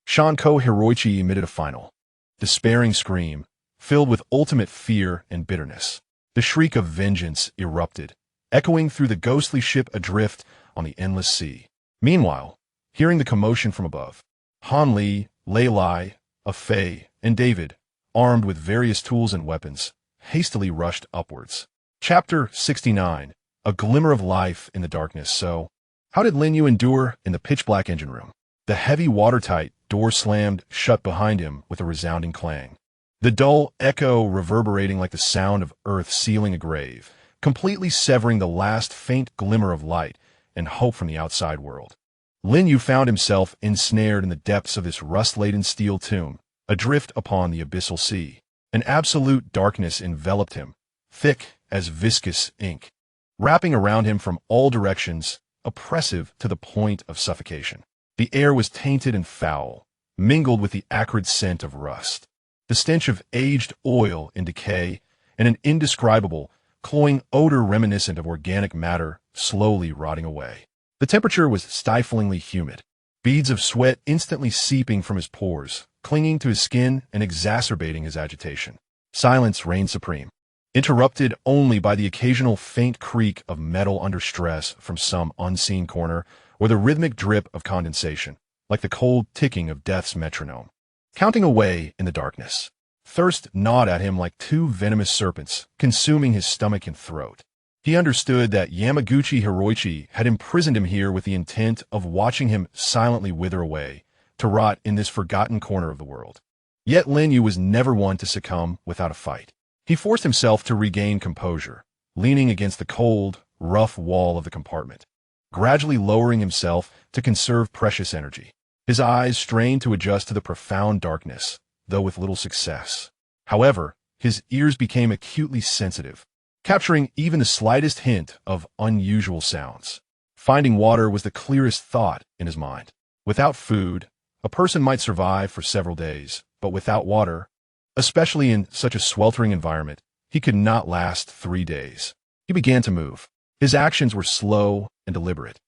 Shanko Hiroichi emitted a final, despairing scream, filled with ultimate fear and bitterness. The shriek of vengeance erupted, echoing through the ghostly ship adrift on the endless sea. Meanwhile, hearing the commotion from above, Han Li, Lei Lai, Fei, and David, armed with various tools and weapons, hastily rushed upwards. Chapter 69. A glimmer of life in the darkness. So, how did Lin Yue endure in the pitch-black engine room? The heavy, watertight door slammed shut behind him with a resounding clang, the dull echo reverberating like the sound of earth sealing a grave, completely severing the last faint glimmer of light and hope from the outside world. Lin Yue found himself ensnared in the depths of this rust-laden steel tomb, adrift upon the abyssal sea. An absolute darkness enveloped him, thick as viscous ink, wrapping around him from all directions, oppressive to the point of suffocation. The air was tainted and foul, mingled with the acrid scent of rust, the stench of aged oil in decay, and an indescribable, cloying odor reminiscent of organic matter slowly rotting away. The temperature was stiflingly humid, beads of sweat instantly seeping from his pores, clinging to his skin and exacerbating his agitation. Silence reigned supreme, interrupted only by the occasional faint creak of metal under stress from some unseen corner, or the rhythmic drip of condensation, like the cold ticking of death's metronome. Counting away in the darkness, thirst gnawed at him like two venomous serpents, consuming his stomach and throat. He understood that Yamaguchi Hiroichi had imprisoned him here with the intent of watching him silently wither away, to rot in this forgotten corner of the world. Yet Lin Yue was never one to succumb without a fight. He forced himself to regain composure, leaning against the cold, rough wall of the compartment, gradually lowering himself to conserve precious energy. His eyes strained to adjust to the profound darkness, though with little success. However, his ears became acutely sensitive, capturing even the slightest hint of unusual sounds. Finding water was the clearest thought in his mind. Without food, a person might survive for several days, but without water, especially in such a sweltering environment, he could not last 3 days. He began to move. His actions were slow and deliberate,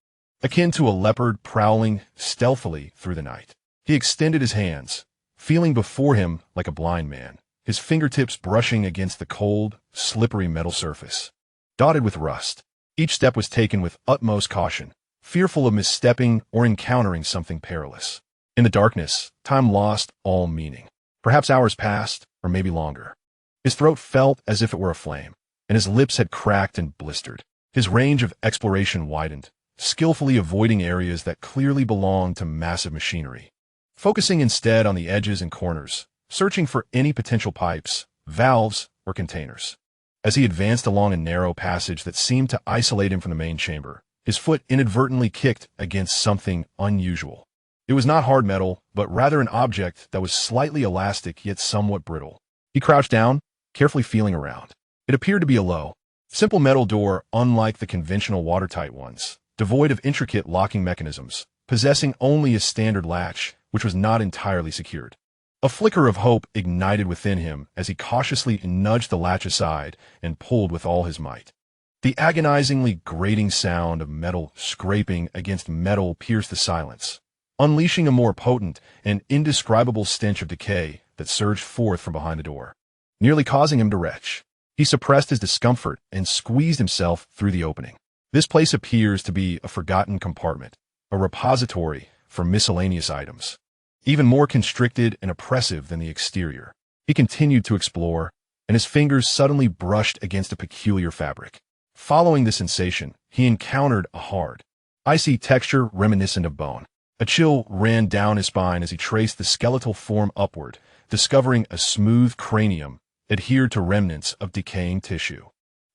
akin to a leopard prowling stealthily through the night. He extended his hands, feeling before him like a blind man, his fingertips brushing against the cold, slippery metal surface, dotted with rust. Each step was taken with utmost caution, fearful of misstepping or encountering something perilous. In the darkness, time lost all meaning. Perhaps hours passed, or maybe longer. His throat felt as if it were aflame, and his lips had cracked and blistered. His range of exploration widened, skillfully avoiding areas that clearly belonged to massive machinery, focusing instead on the edges and corners, searching for any potential pipes, valves, or containers. As he advanced along a narrow passage that seemed to isolate him from the main chamber, his foot inadvertently kicked against something unusual. It was not hard metal, but rather an object that was slightly elastic yet somewhat brittle. He crouched down, carefully feeling around. It appeared to be a low, simple metal door unlike the conventional watertight ones, devoid of intricate locking mechanisms, possessing only a standard latch, which was not entirely secured. A flicker of hope ignited within him as he cautiously nudged the latch aside and pulled with all his might. The agonizingly grating sound of metal scraping against metal pierced the silence, unleashing a more potent and indescribable stench of decay that surged forth from behind the door, nearly causing him to retch. He suppressed his discomfort and squeezed himself through the opening. This place appears to be a forgotten compartment, a repository for miscellaneous items, even more constricted and oppressive than the exterior. He continued to explore, and his fingers suddenly brushed against a peculiar fabric. Following the sensation, he encountered a hard, icy texture reminiscent of bone. A chill ran down his spine as he traced the skeletal form upward, discovering a smooth cranium adhered to remnants of decaying tissue.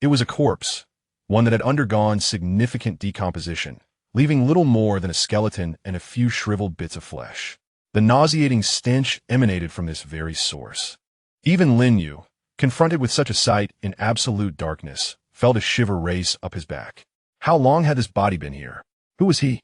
It was a corpse, one that had undergone significant decomposition, leaving little more than a skeleton and a few shriveled bits of flesh. The nauseating stench emanated from this very source. Even Lin Yue, confronted with such a sight in absolute darkness, felt a shiver race up his back. How long had this body been here? Who was he?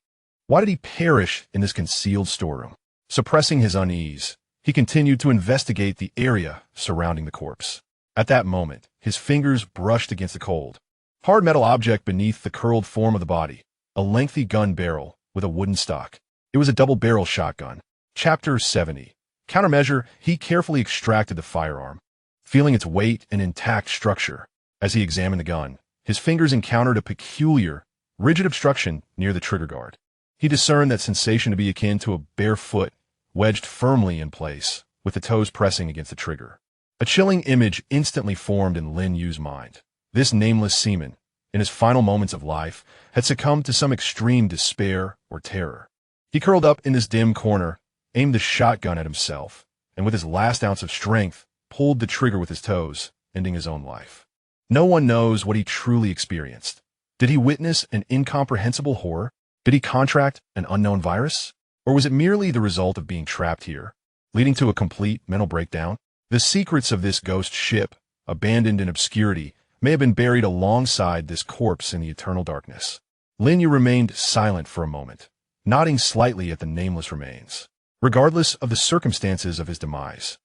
Why did he perish in this concealed storeroom? Suppressing his unease, he continued to investigate the area surrounding the corpse. At that moment, his fingers brushed against the cold, hard metal object beneath the curled form of the body, a lengthy gun barrel with a wooden stock. It was a double-barrel shotgun. Chapter 70. Countermeasure, he carefully extracted the firearm, feeling its weight and intact structure. As he examined the gun, his fingers encountered a peculiar, rigid obstruction near the trigger guard. He discerned that sensation to be akin to a bare foot wedged firmly in place, with the toes pressing against the trigger. A chilling image instantly formed in Lin Yue's mind. This nameless seaman, in his final moments of life, had succumbed to some extreme despair or terror. He curled up in this dim corner, aimed the shotgun at himself, and with his last ounce of strength, pulled the trigger with his toes, ending his own life. No one knows what he truly experienced. Did he witness an incomprehensible horror? Did he contract an unknown virus? Or was it merely the result of being trapped here, leading to a complete mental breakdown? The secrets of this ghost ship, abandoned in obscurity, may have been buried alongside this corpse in the eternal darkness. Lin Yue remained silent for a moment, nodding slightly at the nameless remains. Regardless of the circumstances of his demise,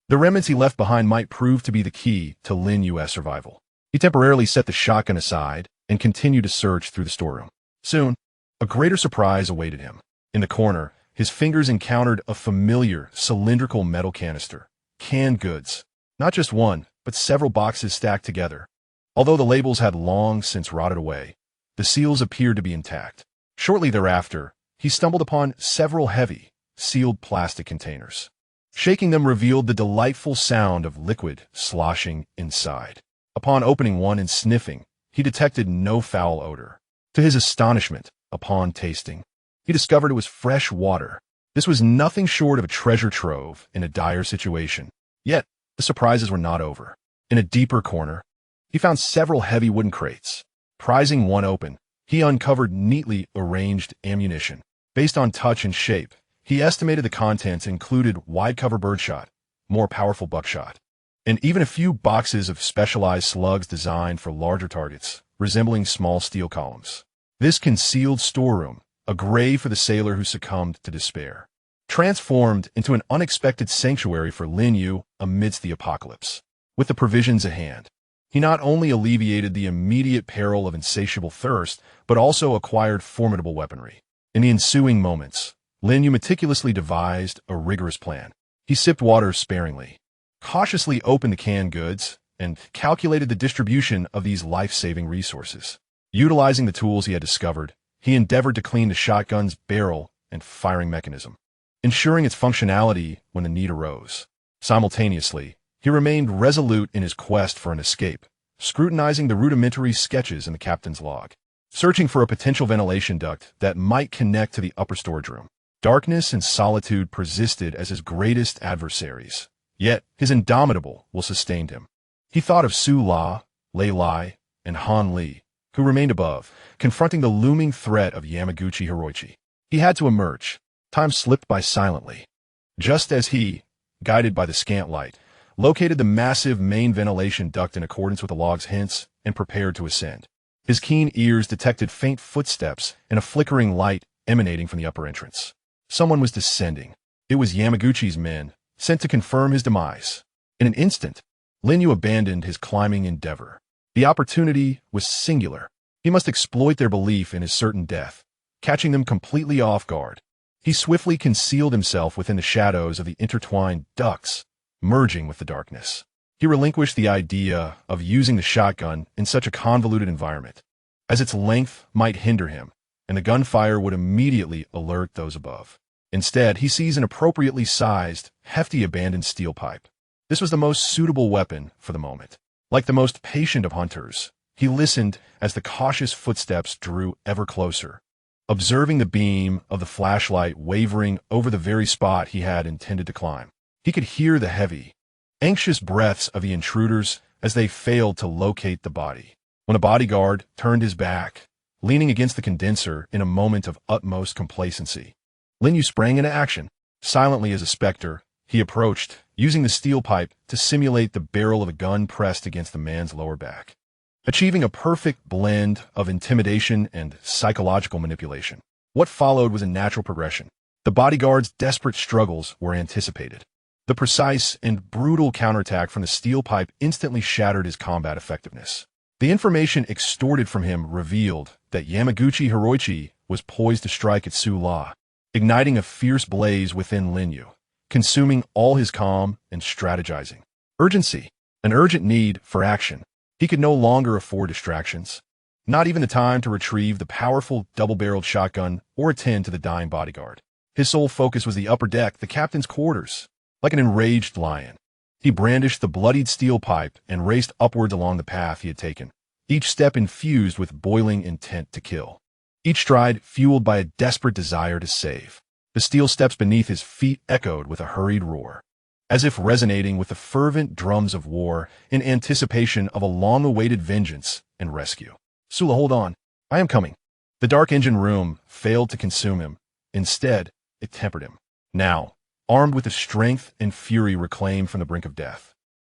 the remnants he left behind might prove to be the key to Lin Yue's survival. He temporarily set the shotgun aside and continued to search through the storeroom. Soon, a greater surprise awaited him. In the corner, his fingers encountered a familiar cylindrical metal canister. Canned goods. Not just one, but several boxes stacked together. Although the labels had long since rotted away, the seals appeared to be intact. Shortly thereafter, he stumbled upon several heavy, sealed plastic containers. Shaking them revealed the delightful sound of liquid sloshing inside. Upon opening one and sniffing, he detected no foul odor. To his astonishment, upon tasting, he discovered it was fresh water. This was nothing short of a treasure trove in a dire situation. Yet, the surprises were not over. In a deeper corner, he found several heavy wooden crates. Prizing one open, he uncovered neatly arranged ammunition. Based on touch and shape, he estimated the contents included wide-cover birdshot, more powerful buckshot, and even a few boxes of specialized slugs designed for larger targets, resembling small steel columns. This concealed storeroom, a grave for the sailor who succumbed to despair, transformed into an unexpected sanctuary for Lin Yue amidst the apocalypse. With the provisions at hand, he not only alleviated the immediate peril of insatiable thirst, but also acquired formidable weaponry. In the ensuing moments, Lin Yue meticulously devised a rigorous plan. He sipped water sparingly, cautiously opened the canned goods, and calculated the distribution of these life-saving resources. Utilizing the tools he had discovered, he endeavored to clean the shotgun's barrel and firing mechanism, ensuring its functionality when the need arose. Simultaneously, he remained resolute in his quest for an escape, scrutinizing the rudimentary sketches in the captain's log, searching for a potential ventilation duct that might connect to the upper storage room. Darkness and solitude persisted as his greatest adversaries, yet his indomitable will sustained him. He thought of Su La, Lei Lai, and Han Li, who remained above, confronting the looming threat of Yamaguchi Hiroichi. He had to emerge, Time slipped by silently. Just as he, guided by the scant light, located the massive main ventilation duct in accordance with the log's hints and prepared to ascend. His keen ears detected faint footsteps and a flickering light emanating from the upper entrance. Someone was descending. It was Yamaguchi's men, sent to confirm his demise. In an instant, Lin Yue abandoned his climbing endeavor. The opportunity was singular. He must exploit their belief in his certain death, catching them completely off guard. He swiftly concealed himself within the shadows of the intertwined ducts, merging with the darkness. He relinquished the idea of using the shotgun in such a convoluted environment, as its length might hinder him, and the gunfire would immediately alert those above. Instead, he seized an appropriately sized, hefty abandoned steel pipe. This was the most suitable weapon for the moment. Like the most patient of hunters, he listened as the cautious footsteps drew ever closer, observing the beam of the flashlight wavering over the very spot he had intended to climb. He could hear the heavy, anxious breaths of the intruders as they failed to locate the body. When a bodyguard turned his back, leaning against the condenser in a moment of utmost complacency, Lin Yue sprang into action. Silently as a specter, he approached, using the steel pipe to simulate the barrel of a gun pressed against the man's lower back, achieving a perfect blend of intimidation and psychological manipulation. What followed was a natural progression. The bodyguard's desperate struggles were anticipated. The precise and brutal counterattack from the steel pipe instantly shattered his combat effectiveness. The information extorted from him revealed that Yamaguchi Hiroichi was poised to strike at Su La, igniting a fierce blaze within Lin Yue, consuming all his calm and strategizing. Urgency, an urgent need for action. He could no longer afford distractions, not even the time to retrieve the powerful double-barreled shotgun or attend to the dying bodyguard. His sole focus was the upper deck, the captain's quarters. Like an enraged lion, he brandished the bloodied steel pipe and raced upwards along the path he had taken, each step infused with boiling intent to kill, each stride fueled by a desperate desire to save. The steel steps beneath his feet echoed with a hurried roar, as if resonating with the fervent drums of war in anticipation of a long-awaited vengeance and rescue. Sula, hold on. I am coming. The dark engine room failed to consume him. Instead, it tempered him. Now, armed with the strength and fury reclaimed from the brink of death,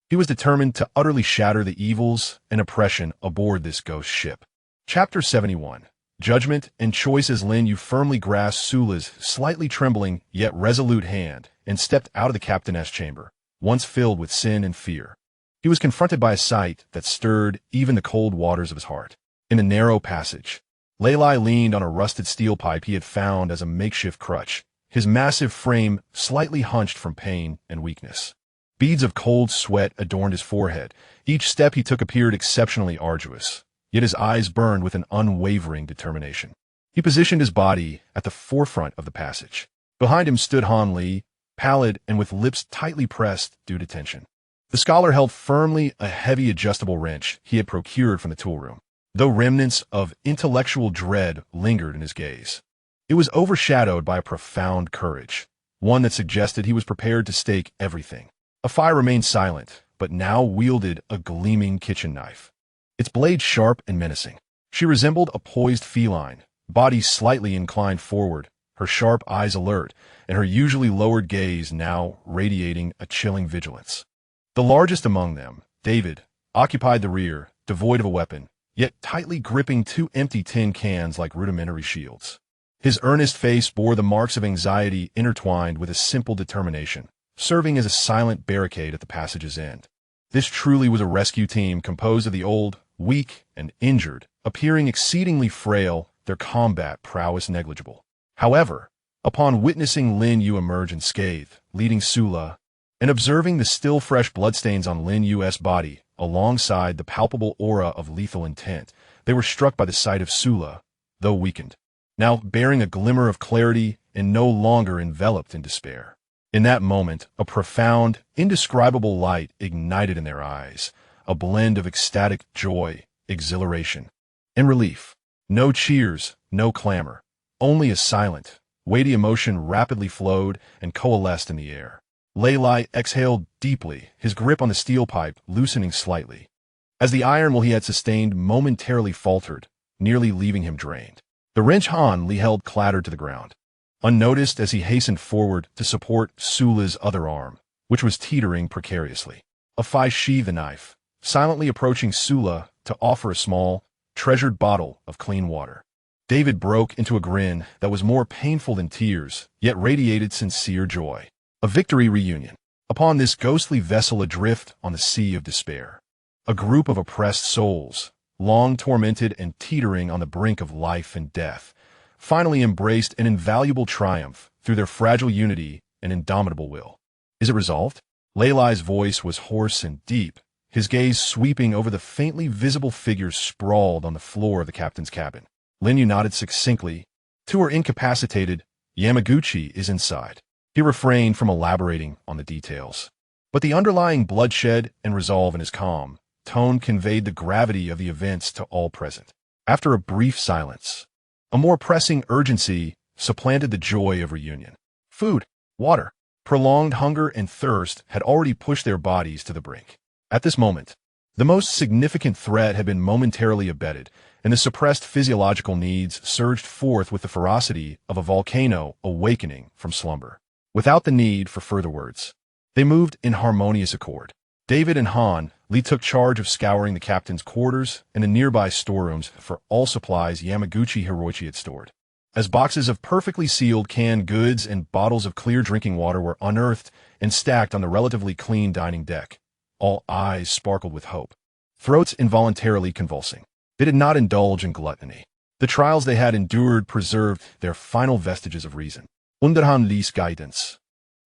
he was determined to utterly shatter the evils and oppression aboard this ghost ship. Chapter 71. Judgment and choice. As Lin Yue firmly grasped Sula's slightly trembling yet resolute hand and stepped out of the captain's chamber, once filled with sin and fear, he was confronted by a sight that stirred even the cold waters of his heart. In the narrow passage, Lei Lai leaned on a rusted steel pipe he had found as a makeshift crutch, his massive frame slightly hunched from pain and weakness. Beads of cold sweat adorned his forehead. Each step he took appeared exceptionally arduous, yet his eyes burned with an unwavering determination. He positioned his body at the forefront of the passage. Behind him stood Han Li, pallid and with lips tightly pressed due to tension. The scholar held firmly a heavy adjustable wrench he had procured from the toolroom, though remnants of intellectual dread lingered in his gaze. It was overshadowed by a profound courage, one that suggested he was prepared to stake everything. Afai remained silent, but now wielded a gleaming kitchen knife, its blade sharp and menacing. She resembled a poised feline, body slightly inclined forward, her sharp eyes alert, and her usually lowered gaze now radiating a chilling vigilance. The largest among them, David, occupied the rear, devoid of a weapon, yet tightly gripping two empty tin cans like rudimentary shields. His earnest face bore the marks of anxiety intertwined with a simple determination, serving as a silent barricade at the passage's end. This truly was a rescue team composed of the old, weak, and injured, appearing exceedingly frail, their combat prowess negligible. However, upon witnessing Lin Yue emerge unscathed, leading Sula, and observing the still fresh bloodstains on Lin Yue's body, alongside the palpable aura of lethal intent, they were struck by the sight of Sula, though weakened, now bearing a glimmer of clarity and no longer enveloped in despair. In that moment, a profound, indescribable light ignited in their eyes, a blend of ecstatic joy, exhilaration, and relief. No cheers, no clamor, only a silent, weighty emotion rapidly flowed and coalesced in the air. Lei Lai exhaled deeply, his grip on the steel pipe loosening slightly, as the iron will he had sustained momentarily faltered, nearly leaving him drained. The wrench Han Li held clattered to the ground. unnoticed as he hastened forward to support Sula's other arm, which was teetering precariously. Afai sheathed the knife, silently approaching Sula to offer a small, treasured bottle of clean water. David broke into a grin that was more painful than tears, yet radiated sincere joy. A victory reunion. Upon this ghostly vessel adrift on the sea of despair. A group of oppressed souls, long tormented and teetering on the brink of life and death, finally embraced an invaluable triumph through their fragile unity and indomitable will. Is it resolved? Leilai's voice was hoarse and deep, his gaze sweeping over the faintly visible figures sprawled on the floor of the captain's cabin. Lin Yue nodded succinctly. Two are incapacitated. Yamaguchi is inside. He refrained from elaborating on the details. But the underlying bloodshed and resolve in his calm tone conveyed the gravity of the events to all present. After a brief silence, a more pressing urgency supplanted the joy of reunion. Food, water, prolonged hunger and thirst had already pushed their bodies to the brink. At this moment, the most significant threat had been momentarily abated, and the suppressed physiological needs surged forth with the ferocity of a volcano awakening from slumber. Without the need for further words, they moved in harmonious accord. David and Han Li took charge of scouring the captain's quarters and the nearby storerooms for all supplies Yamaguchi Hiroichi had stored. As boxes of perfectly sealed canned goods and bottles of clear drinking water were unearthed and stacked on the relatively clean dining deck, all eyes sparkled with hope, throats involuntarily convulsing. They did not indulge in gluttony. The trials they had endured preserved their final vestiges of reason. Underhan Li's guidance.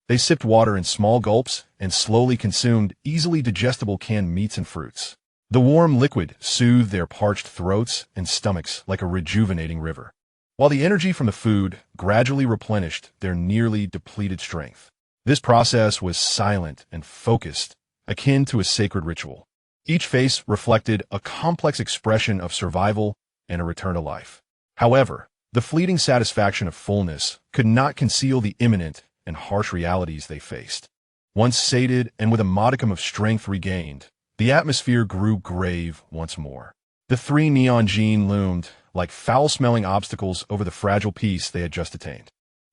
They sipped water in small gulps and slowly consumed easily digestible canned meats and fruits. The warm liquid soothed their parched throats and stomachs like a rejuvenating river, while the energy from the food gradually replenished their nearly depleted strength. This process was silent and focused, akin to a sacred ritual. Each face reflected a complex expression of survival and a return to life. However, the fleeting satisfaction of fullness could not conceal the imminent and harsh realities they faced. Once sated and with a modicum of strength regained, the atmosphere grew grave once more. The three neon gene loomed like foul-smelling obstacles over the fragile peace they had just attained.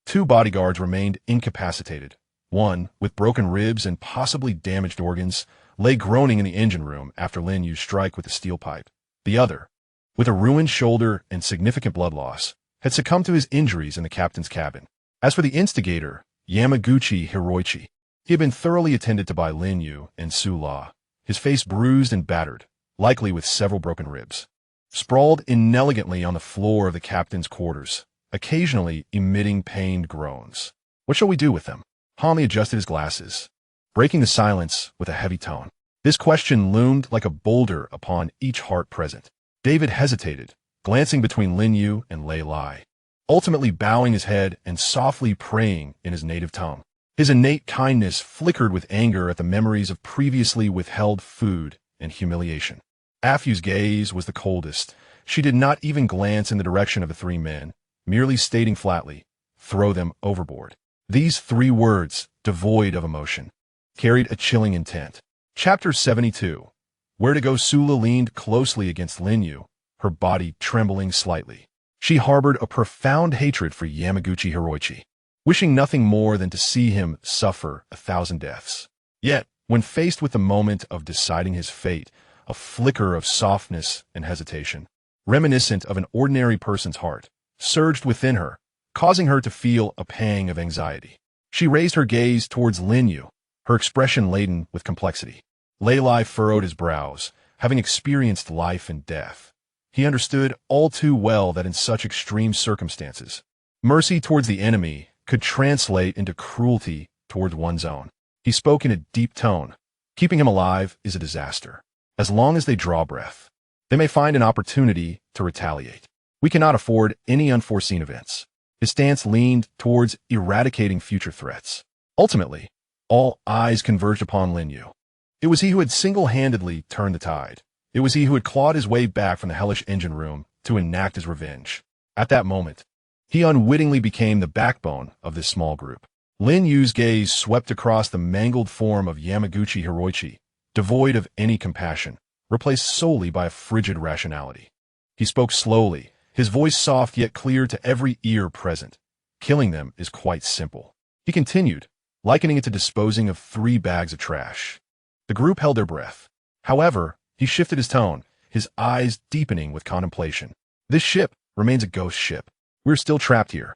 Two bodyguards remained incapacitated. One, with broken ribs and possibly damaged organs, lay groaning in the engine room after Lin Yue's strike with the steel pipe. The other, with a ruined shoulder and significant blood loss, had succumbed to his injuries in the captain's cabin. As for the instigator, Yamaguchi Hiroichi, he had been thoroughly attended to by Lin Yue and Su La, his face bruised and battered, likely with several broken ribs. Sprawled inelegantly on the floor of the captain's quarters, occasionally emitting pained groans. What shall we do with them? Han Li adjusted his glasses, breaking the silence with a heavy tone. This question loomed like a boulder upon each heart present. David hesitated, glancing between Lin Yue and Leilai, ultimately bowing his head and softly praying in his native tongue. His innate kindness flickered with anger at the memories of previously withheld food and humiliation. Afyu's gaze was the coldest. She did not even glance in the direction of the three men, merely stating flatly, "Throw them overboard." These three words, devoid of emotion, carried a chilling intent. Chapter 72. Where to go? Sula leaned closely against Lin Yue, her body trembling slightly. She harbored a profound hatred for Yamaguchi Hiroichi, wishing nothing more than to see him suffer 1,000 deaths. Yet, when faced with the moment of deciding his fate, a flicker of softness and hesitation, reminiscent of an ordinary person's heart, surged within her, causing her to feel a pang of anxiety. She raised her gaze towards Lin Yue, her expression laden with complexity. Leilai furrowed his brows, having experienced life and death. He understood all too well that in such extreme circumstances, mercy towards the enemy could translate into cruelty toward one's own. He spoke in a deep tone. Keeping him alive is a disaster. As long as they draw breath, they may find an opportunity to retaliate. We cannot afford any unforeseen events. His stance leaned towards eradicating future threats. Ultimately, all eyes converged upon Lin Yue. It was he who had single-handedly turned the tide. It was he who had clawed his way back from the hellish engine room to enact his revenge. At that moment, he unwittingly became the backbone of this small group. Lin Yue's gaze swept across the mangled form of Yamaguchi Hiroichi, devoid of any compassion, replaced solely by a frigid rationality. He spoke slowly, his voice soft yet clear to every ear present. Killing them is quite simple. He continued, likening it to disposing of 3 bags of trash. The group held their breath. However, he shifted his tone, his eyes deepening with contemplation. This ship remains a ghost ship. We're still trapped here.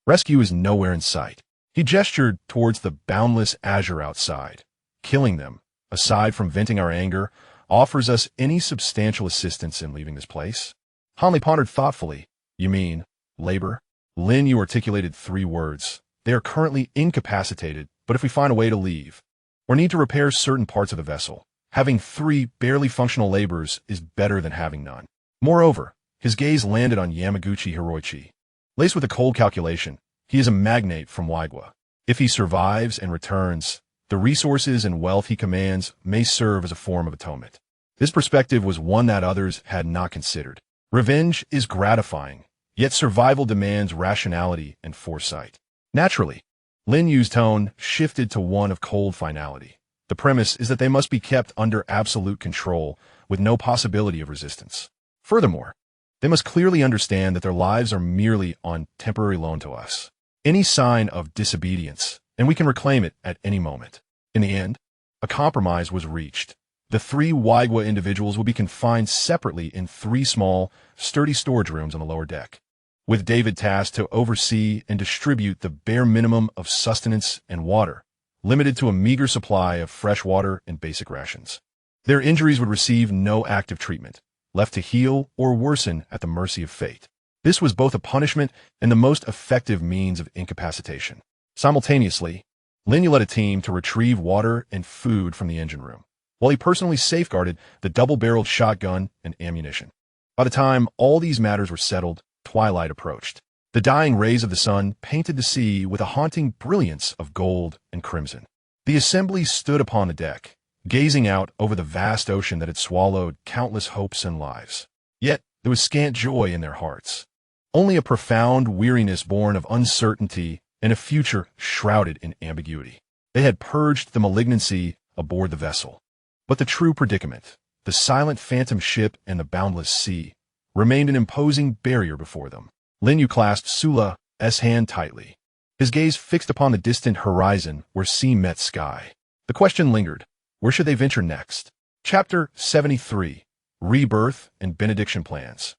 Rescue is nowhere in sight. He gestured towards the boundless azure outside. Killing them, aside from venting our anger, offers us any substantial assistance in leaving this place? Hanley pondered thoughtfully. You mean, labor? Lin Yue articulated 3 words. They are currently incapacitated, but if we find a way to leave, or need to repair certain parts of the vessel, having 3 barely functional laborers is better than having none. Moreover, his gaze landed on Yamaguchi Hiroichi. Laced with a cold calculation, he is a magnate from Waigwa. If he survives and returns, the resources and wealth he commands may serve as a form of atonement. This perspective was one that others had not considered. Revenge is gratifying, yet survival demands rationality and foresight. Naturally, Lin Yue's tone shifted to one of cold finality. The premise is that they must be kept under absolute control, with no possibility of resistance. Furthermore, they must clearly understand that their lives are merely on temporary loan to us. Any sign of disobedience, and we can reclaim it at any moment. In the end, a compromise was reached. The 3 Waigwa individuals will be confined separately in 3 small, sturdy storage rooms on the lower deck, with David tasked to oversee and distribute the bare minimum of sustenance and water, limited to a meager supply of fresh water and basic rations. Their injuries would receive no active treatment, left to heal or worsen at the mercy of fate. This was both a punishment and the most effective means of incapacitation. Simultaneously, Lin Yue led a team to retrieve water and food from the engine room, while he personally safeguarded the double-barreled shotgun and ammunition. By the time all these matters were settled, twilight approached. The dying rays of the sun painted the sea with a haunting brilliance of gold and crimson. The assembly stood upon the deck, gazing out over the vast ocean that had swallowed countless hopes and lives. Yet there was scant joy in their hearts. Only a profound weariness born of uncertainty and a future shrouded in ambiguity. They had purged the malignancy aboard the vessel. But the true predicament, the silent phantom ship and the boundless sea, remained an imposing barrier before them. Lin Yue clasped Sula's hand tightly, his gaze fixed upon the distant horizon where sea met sky. The question lingered. Where should they venture next? Chapter 73. Rebirth and Benediction Plans.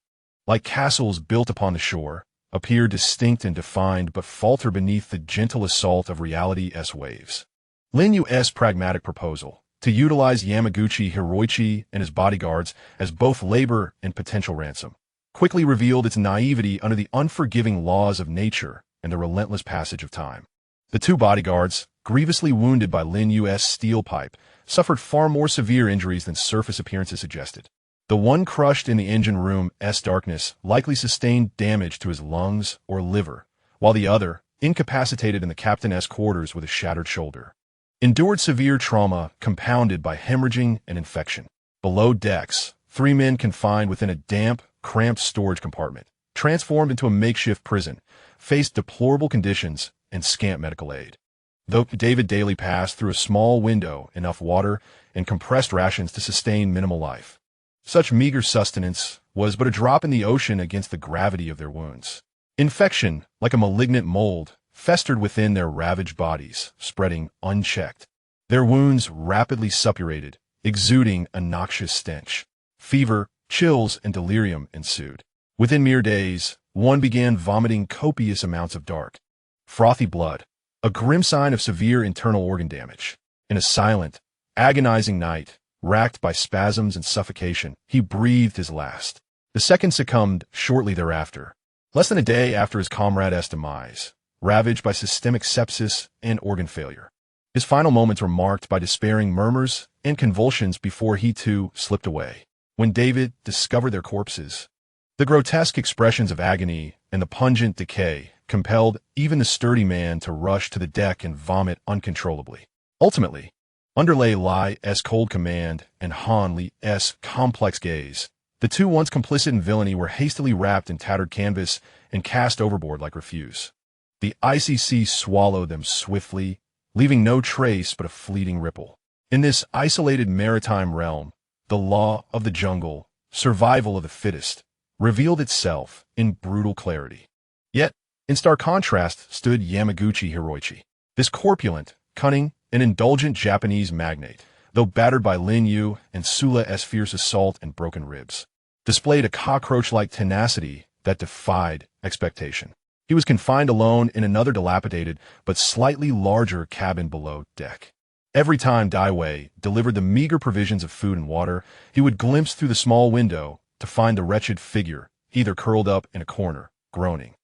Like castles built upon the shore, appear distinct and defined but falter beneath the gentle assault of reality's waves. Lin Yue's pragmatic proposal, to utilize Yamaguchi Hiroichi and his bodyguards as both labor and potential ransom, quickly revealed its naivety under the unforgiving laws of nature and the relentless passage of time. The 2 bodyguards, grievously wounded by Lin Yue's steel pipe, suffered far more severe injuries than surface appearances suggested. The one crushed in the engine room's darkness likely sustained damage to his lungs or liver, while the other, incapacitated in the captain's quarters with a shattered shoulder, endured severe trauma compounded by hemorrhaging and infection. Below decks, 3 men confined within a damp, cramped storage compartment, transformed into a makeshift prison, faced deplorable conditions and scant medical aid. Though David daily passed through a small window enough water and compressed rations to sustain minimal life, such meager sustenance was but a drop in the ocean against the gravity of their wounds. Infection, like a malignant mold, festered within their ravaged bodies, spreading unchecked. Their wounds rapidly suppurated, exuding a noxious stench. Fever, chills, and delirium ensued. Within mere days, one began vomiting copious amounts of dark, frothy blood, a grim sign of severe internal organ damage. In a silent, agonizing night, racked by spasms and suffocation, he breathed his last. The second succumbed shortly thereafter, less than a day after his comrade's demise, ravaged by systemic sepsis and organ failure. His final moments were marked by despairing murmurs and convulsions before he too slipped away. When David discovered their corpses, the grotesque expressions of agony and the pungent decay compelled even the sturdy man to rush to the deck and vomit uncontrollably. Ultimately, underlay Lai's cold command and Han Li's complex gaze. The 2 once complicit in villainy were hastily wrapped in tattered canvas and cast overboard like refuse. The icy sea swallowed them swiftly, leaving no trace but a fleeting ripple. In this isolated maritime realm, the law of the jungle, survival of the fittest, revealed itself in brutal clarity. Yet, In stark contrast stood Yamaguchi Hiroichi. This corpulent, cunning, and indulgent Japanese magnate, though battered by Lin Yue and Sula's fierce assault and broken ribs, displayed a cockroach-like tenacity that defied expectation. He was confined alone in another dilapidated but slightly larger cabin below deck. Every time Dai Wei delivered the meager provisions of food and water, he would glimpse through the small window to find the wretched figure either curled up in a corner, groaning,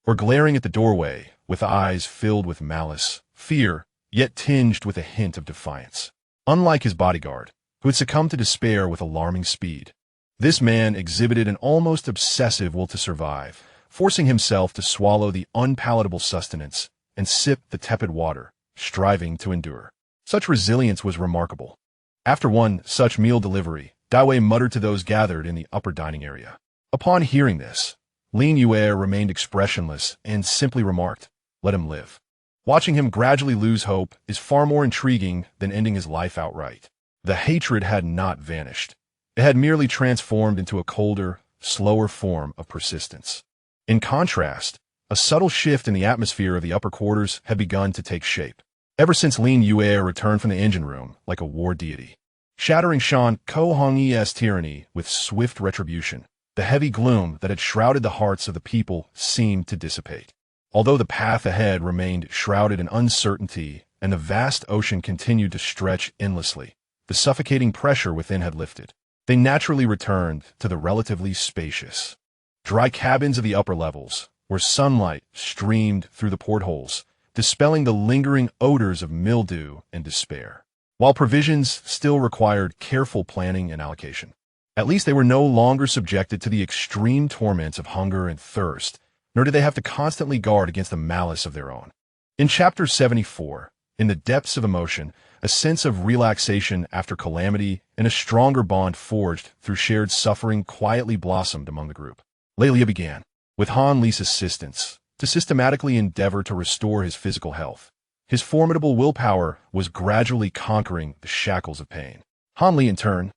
or glaring at the doorway with eyes filled with malice, fear, yet tinged with a hint of defiance. Unlike his bodyguard, who had succumbed to despair with alarming speed, this man exhibited an almost obsessive will to survive, forcing himself to swallow the unpalatable sustenance and sip the tepid water, striving to endure. Such resilience was remarkable. After one such meal delivery, Dai Wei muttered to those gathered in the upper dining area. Upon hearing this, Lin Yue remained expressionless and simply remarked, "Let him live." Watching him gradually lose hope is far more intriguing than ending his life outright. The hatred had not vanished. It had merely transformed into a colder, slower form of persistence. In contrast, a subtle shift in the atmosphere of the upper quarters had begun to take shape. Ever since Lin Yue returned from the engine room like a war deity, shattering Shan Ko-hong-e's tyranny with swift retribution, the heavy gloom that had shrouded the hearts of the people seemed to dissipate. Although the path ahead remained shrouded in uncertainty and the vast ocean continued to stretch endlessly, the suffocating pressure within had lifted. They naturally returned to the relatively spacious, dry cabins of the upper levels, where sunlight streamed through the portholes, dispelling the lingering odors of mildew and despair. While provisions still required careful planning and allocation, at least they were no longer subjected to the extreme torments of hunger and thirst, nor did they have to constantly guard against the malice of their own. In Chapter 74, in the depths of emotion, a sense of relaxation after calamity and a stronger bond forged through shared suffering quietly blossomed among the group. Lelia began, with Han Li's assistance, to systematically endeavor to restore his physical health. His formidable willpower was gradually conquering the shackles of pain. Han Li, in turn,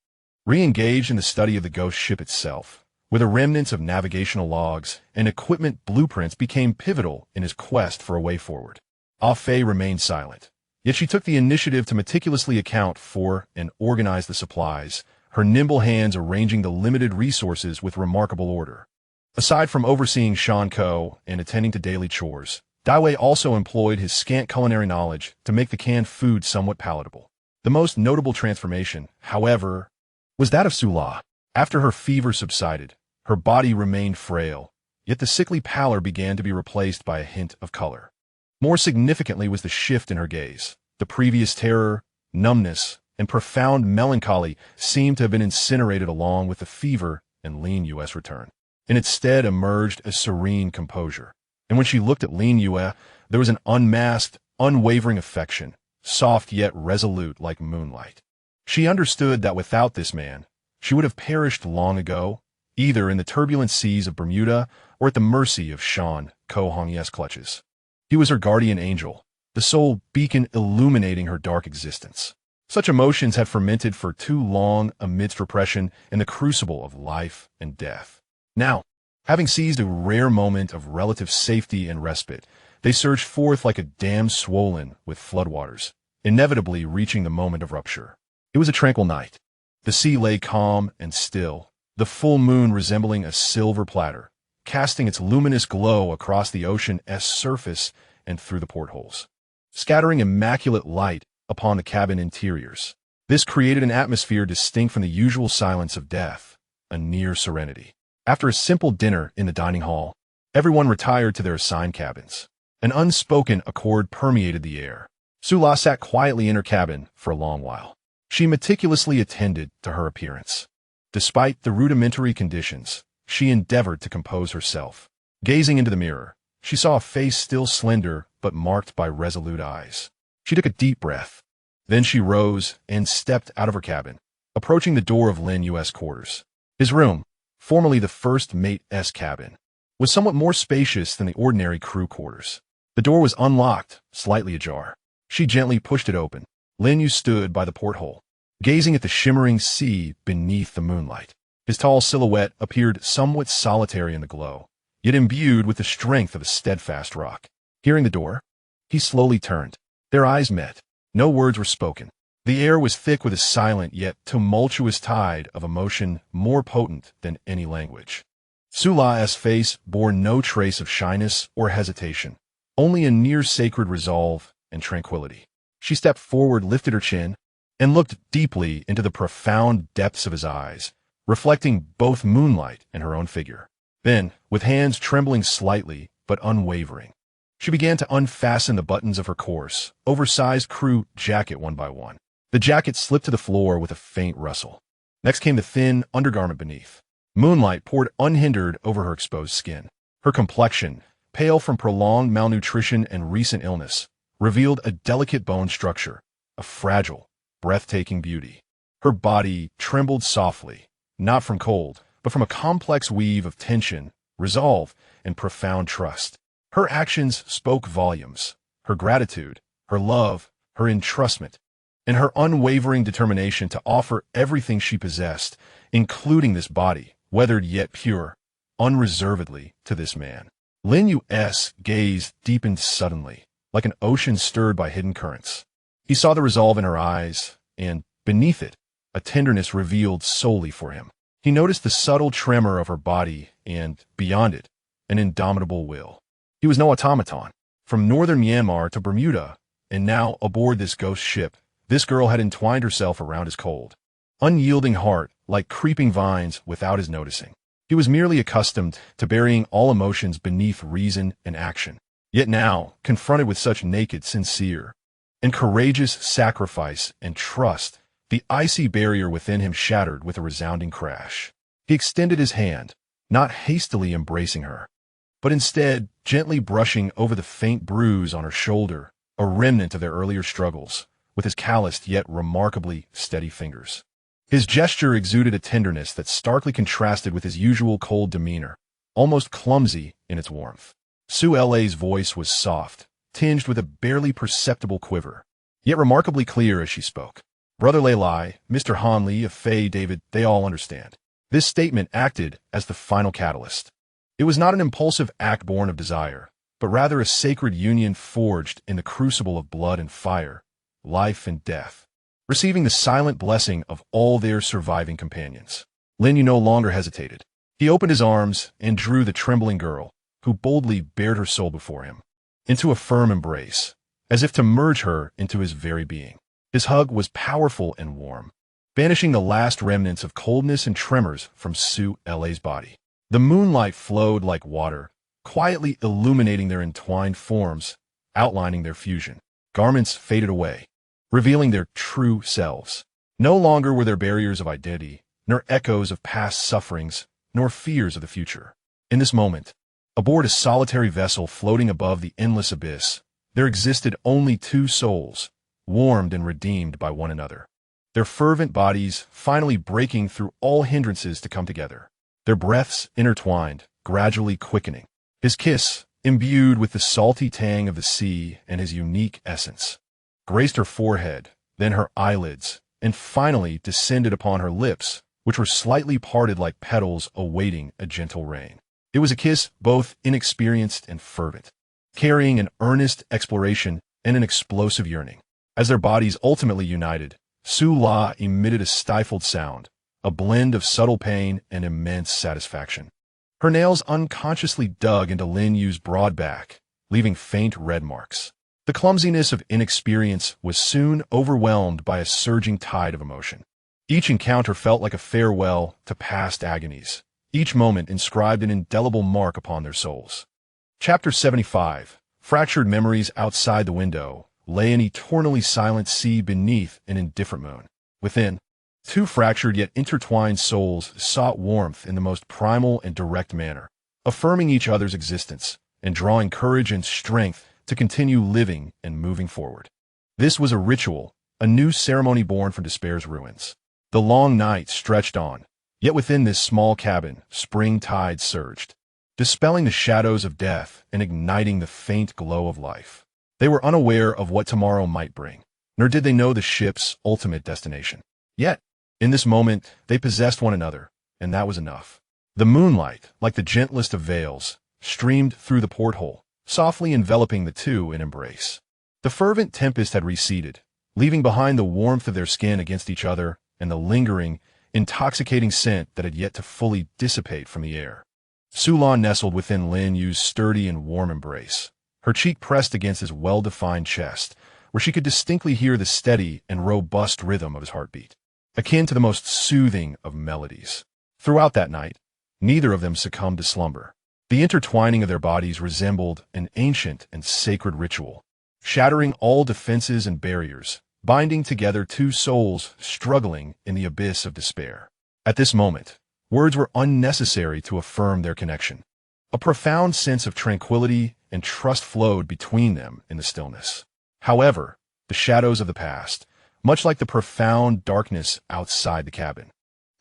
re-engaged in the study of the ghost ship itself, where the remnants of navigational logs and equipment blueprints became pivotal in his quest for a way forward. Ah Fei remained silent, yet she took the initiative to meticulously account for and organize the supplies, her nimble hands arranging the limited resources with remarkable order. Aside from overseeing Shan Ko and attending to daily chores, Dai Wei also employed his scant culinary knowledge to make the canned food somewhat palatable. The most notable transformation, however, was that of Sula. After her fever subsided, her body remained frail, yet the sickly pallor began to be replaced by a hint of color. More significantly was the shift in her gaze. The previous terror, numbness, and profound melancholy seemed to have been incinerated along with the fever and Lin Yue's return. And instead emerged a serene composure. And when she looked at Lin Yue, there was an unmasked, unwavering affection, soft yet resolute like moonlight. She understood that without this man, she would have perished long ago, either in the turbulent seas of Bermuda or at the mercy of Shan Ko-hong-e's clutches. He was her guardian angel, the sole beacon illuminating her dark existence. Such emotions had fermented for too long amidst repression in the crucible of life and death. Now, having seized a rare moment of relative safety and respite, they surged forth like a dam swollen with floodwaters, inevitably reaching the moment of rupture. It was a tranquil night. The sea lay calm and still, the full moon resembling a silver platter, casting its luminous glow across the ocean's surface and through the portholes, scattering immaculate light upon the cabin interiors. This created an atmosphere distinct from the usual silence of death, a near serenity. After a simple dinner in the dining hall, everyone retired to their assigned cabins. An unspoken accord permeated the air. Sula sat quietly in her cabin for a long while. She meticulously attended to her appearance. Despite the rudimentary conditions, she endeavored to compose herself. Gazing into the mirror, she saw a face still slender but marked by resolute eyes. She took a deep breath. Then she rose and stepped out of her cabin, approaching the door of Lin Yue's quarters. His room, formerly the first mate's cabin, was somewhat more spacious than the ordinary crew quarters. The door was unlocked, slightly ajar. She gently pushed it open. Lin Yue stood by the porthole, gazing at the shimmering sea beneath the moonlight. His tall silhouette appeared somewhat solitary in the glow, yet imbued with the strength of a steadfast rock. Hearing the door, he slowly turned. Their eyes met. No words were spoken. The air was thick with a silent yet tumultuous tide of emotion more potent than any language. Sula's face bore no trace of shyness or hesitation, only a near-sacred resolve and tranquility. She stepped forward, lifted her chin, and looked deeply into the profound depths of his eyes, reflecting both moonlight and her own figure. Then, with hands trembling slightly but unwavering, she began to unfasten the buttons of her coarse, oversized crew jacket one by one. The jacket slipped to the floor with a faint rustle. Next came the thin undergarment beneath. Moonlight poured unhindered over her exposed skin. Her complexion, pale from prolonged malnutrition and recent illness, revealed a delicate bone structure, a fragile, breathtaking beauty. Her body trembled softly, not from cold, but from a complex weave of tension, resolve, and profound trust. Her actions spoke volumes. Her gratitude, her love, her entrustment, and her unwavering determination to offer everything she possessed, including this body, weathered yet pure, unreservedly to this man. Lin Yue's gaze deepened suddenly, like an ocean stirred by hidden currents. He saw the resolve in her eyes, and, beneath it, a tenderness revealed solely for him. He noticed the subtle tremor of her body and, beyond it, an indomitable will. He was no automaton. From northern Myanmar to Bermuda, and now aboard this ghost ship, this girl had entwined herself around his cold, unyielding heart like creeping vines without his noticing. He was merely accustomed to burying all emotions beneath reason and action. Yet now, confronted with such naked, sincere, and courageous sacrifice and trust, the icy barrier within him shattered with a resounding crash. He extended his hand, not hastily embracing her, but instead gently brushing over the faint bruise on her shoulder, a remnant of their earlier struggles, with his calloused yet remarkably steady fingers. His gesture exuded a tenderness that starkly contrasted with his usual cold demeanor, almost clumsy in its warmth. Sula's voice was soft, tinged with a barely perceptible quiver, yet remarkably clear as she spoke. Brother Lei, Mr. Han Li, of Faye David, they all understand. This statement acted as the final catalyst. It was not an impulsive act born of desire, but rather a sacred union forged in the crucible of blood and fire, life and death, receiving the silent blessing of all their surviving companions. Lin Yue no longer hesitated. He opened his arms and drew the trembling girl, who boldly bared her soul before him, into a firm embrace, as if to merge her into his very being. His hug was powerful and warm, banishing the last remnants of coldness and tremors from Sula's body. The moonlight flowed like water, quietly illuminating their entwined forms, outlining their fusion. Garments faded away, revealing their true selves. No longer were there barriers of identity, nor echoes of past sufferings, nor fears of the future. In this moment, aboard a solitary vessel floating above the endless abyss, there existed only two souls, warmed and redeemed by one another. Their fervent bodies finally breaking through all hindrances to come together. Their breaths intertwined, gradually quickening. His kiss, imbued with the salty tang of the sea and his unique essence, graced her forehead, then her eyelids, and finally descended upon her lips, which were slightly parted like petals awaiting a gentle rain. It was a kiss both inexperienced and fervent, carrying an earnest exploration and an explosive yearning. As their bodies ultimately united, Sula emitted a stifled sound, a blend of subtle pain and immense satisfaction. Her nails unconsciously dug into Lin Yue's broad back, leaving faint red marks. The clumsiness of inexperience was soon overwhelmed by a surging tide of emotion. Each encounter felt like a farewell to past agonies. Each moment inscribed an indelible mark upon their souls. Chapter 75. Fractured memories. Outside the window lay an eternally silent sea beneath an indifferent moon. Within, two fractured yet intertwined souls sought warmth in the most primal and direct manner, affirming each other's existence and drawing courage and strength to continue living and moving forward. This was a ritual, a new ceremony born from despair's ruins. The long night stretched on, yet within this small cabin, spring tide surged, dispelling the shadows of death and igniting the faint glow of life. They were unaware of what tomorrow might bring, nor did they know the ship's ultimate destination. Yet, in this moment, they possessed one another, and that was enough. The moonlight, like the gentlest of veils, streamed through the porthole, softly enveloping the two in embrace. The fervent tempest had receded, leaving behind the warmth of their skin against each other and the lingering, intoxicating scent that had yet to fully dissipate from the air. Su Lan nestled within Lin Yu's sturdy and warm embrace, her cheek pressed against his well-defined chest, where she could distinctly hear the steady and robust rhythm of his heartbeat, akin to the most soothing of melodies. Throughout that night, neither of them succumbed to slumber. The intertwining of their bodies resembled an ancient and sacred ritual, shattering all defenses and barriers, binding together two souls struggling in the abyss of despair. At this moment, words were unnecessary to affirm their connection. A profound sense of tranquility and trust flowed between them in the stillness. However, the shadows of the past, much like the profound darkness outside the cabin,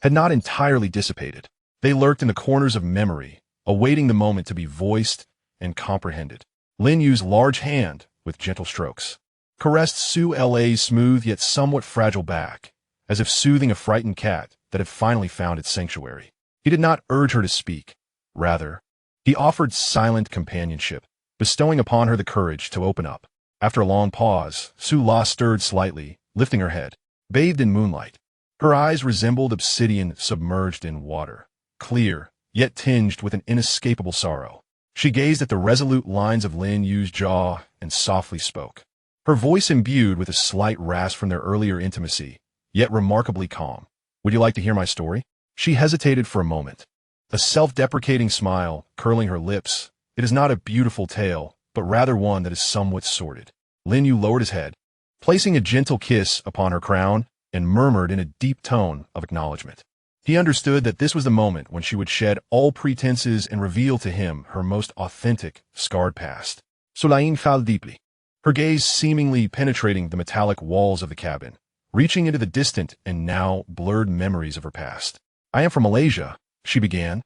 had not entirely dissipated. They lurked in the corners of memory, awaiting the moment to be voiced and comprehended. Lin Yu's large hand, with gentle strokes, caressed Su La's smooth yet somewhat fragile back, as if soothing a frightened cat that had finally found its sanctuary. He did not urge her to speak. Rather, he offered silent companionship, bestowing upon her the courage to open up. After a long pause, Su La stirred slightly, lifting her head. Bathed in moonlight, her eyes resembled obsidian submerged in water, clear, yet tinged with an inescapable sorrow. She gazed at the resolute lines of Lin Yu's jaw and softly spoke, her voice imbued with a slight rasp from their earlier intimacy, yet remarkably calm. "Would you like to hear my story?" She hesitated for a moment, a self-deprecating smile curling her lips. "It is not a beautiful tale, but rather one that is somewhat sordid." Lin Yue lowered his head, placing a gentle kiss upon her crown, and murmured in a deep tone of acknowledgement. He understood that this was the moment when she would shed all pretenses and reveal to him her most authentic, scarred past. Sulain fell deeply, her gaze seemingly penetrating the metallic walls of the cabin, reaching into the distant and now blurred memories of her past. "I am from Malaysia," she began,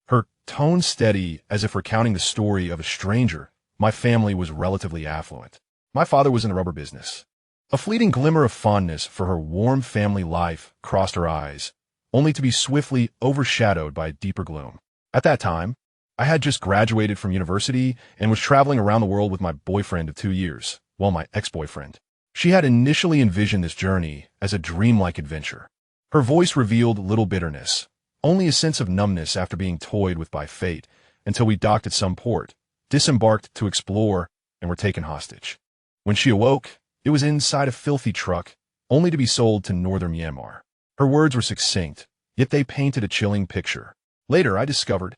her tone steady as if recounting the story of a stranger. "My family was relatively affluent. My father was in the rubber business." A fleeting glimmer of fondness for her warm family life crossed her eyes, only to be swiftly overshadowed by a deeper gloom. "At that time, I had just graduated from university and was traveling around the world with my boyfriend of 2 years, well, my ex-boyfriend." She had initially envisioned this journey as a dreamlike adventure. Her voice revealed little bitterness, only a sense of numbness after being toyed with by fate, until we docked at some port, disembarked to explore, and were taken hostage. When she awoke, it was inside a filthy truck, only to be sold to northern Myanmar. Her words were succinct, yet they painted a chilling picture. Later, I discovered.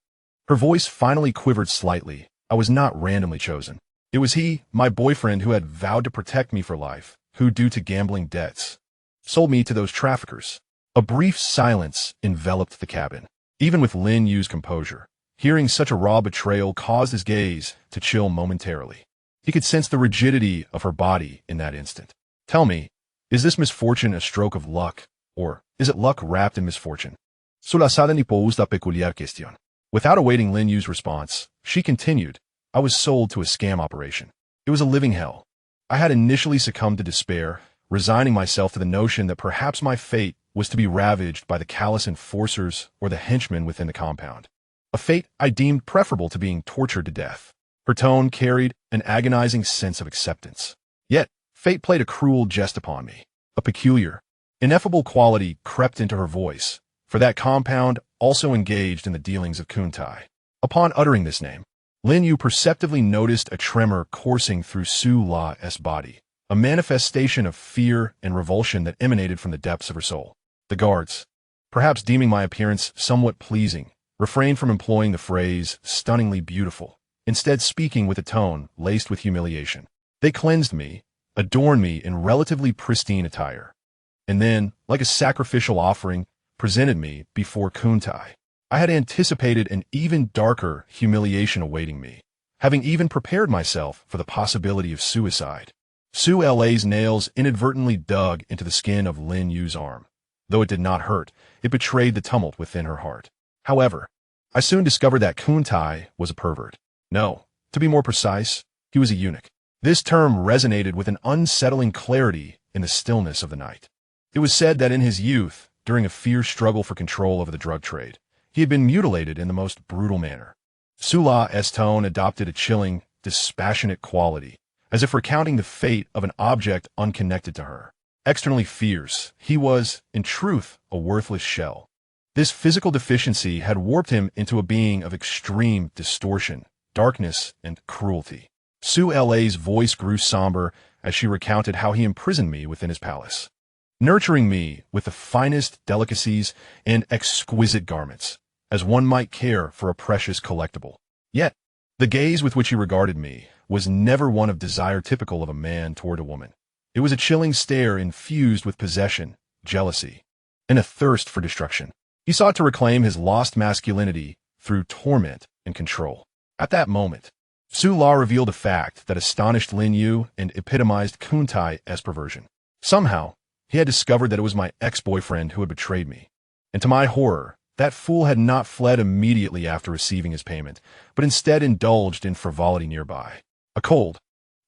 Her voice finally quivered slightly. "I was not randomly chosen. It was he, my boyfriend, who had vowed to protect me for life, who, due to gambling debts, sold me to those traffickers." A brief silence enveloped the cabin. Even with Lin Yu's composure, hearing such a raw betrayal caused his gaze to chill momentarily. He could sense the rigidity of her body in that instant. "Tell me, is this misfortune a stroke of luck, or is it luck wrapped in misfortune?" Sulasada ni po esta peculiar cuestión. Without awaiting Lin Yu's response, she continued, "I was sold to a scam operation. It was a living hell. I had initially succumbed to despair, resigning myself to the notion that perhaps my fate was to be ravaged by the callous enforcers or the henchmen within the compound. A fate I deemed preferable to being tortured to death." Her tone carried an agonizing sense of acceptance. Yet, fate played a cruel jest upon me. A peculiar, ineffable quality crept into her voice, for that compound also engaged in the dealings of kuntai. Upon uttering this name, Lin Yue perceptively noticed a tremor coursing through Su La's body, a manifestation of fear and revulsion that emanated from the depths of her soul. The guards, perhaps deeming my appearance somewhat pleasing, refrained from employing the phrase "stunningly beautiful," instead speaking with a tone laced with humiliation. They cleansed me, adorned me in relatively pristine attire, and then, like a sacrificial offering, presented me before kuntai. I had anticipated an even darker humiliation awaiting me, having even prepared myself for the possibility of suicide. Su La's nails inadvertently dug into the skin of Lin Yu's arm. Though it did not hurt, it betrayed the tumult within her heart. However, I soon discovered that kuntai was a pervert. No, to be more precise, he was a eunuch. This term resonated with an unsettling clarity in the stillness of the night. It was said that in his youth, during a fierce struggle for control over the drug trade, he had been mutilated in the most brutal manner. Sula's tone adopted a chilling, dispassionate quality, as if recounting the fate of an object unconnected to her. Externally fierce, he was, in truth, a worthless shell. This physical deficiency had warped him into a being of extreme distortion, darkness, and cruelty. Sula's voice grew somber as she recounted how he imprisoned me within his palace, nurturing me with the finest delicacies and exquisite garments, as one might care for a precious collectible. Yet, the gaze with which he regarded me was never one of desire typical of a man toward a woman. It was a chilling stare infused with possession, jealousy, and a thirst for destruction. He sought to reclaim his lost masculinity through torment and control. At that moment, Sula revealed a fact that astonished Lin Yue and epitomized Kuntai's perversion. Somehow, he had discovered that it was my ex-boyfriend who had betrayed me. And to my horror, that fool had not fled immediately after receiving his payment, but instead indulged in frivolity nearby. A cold,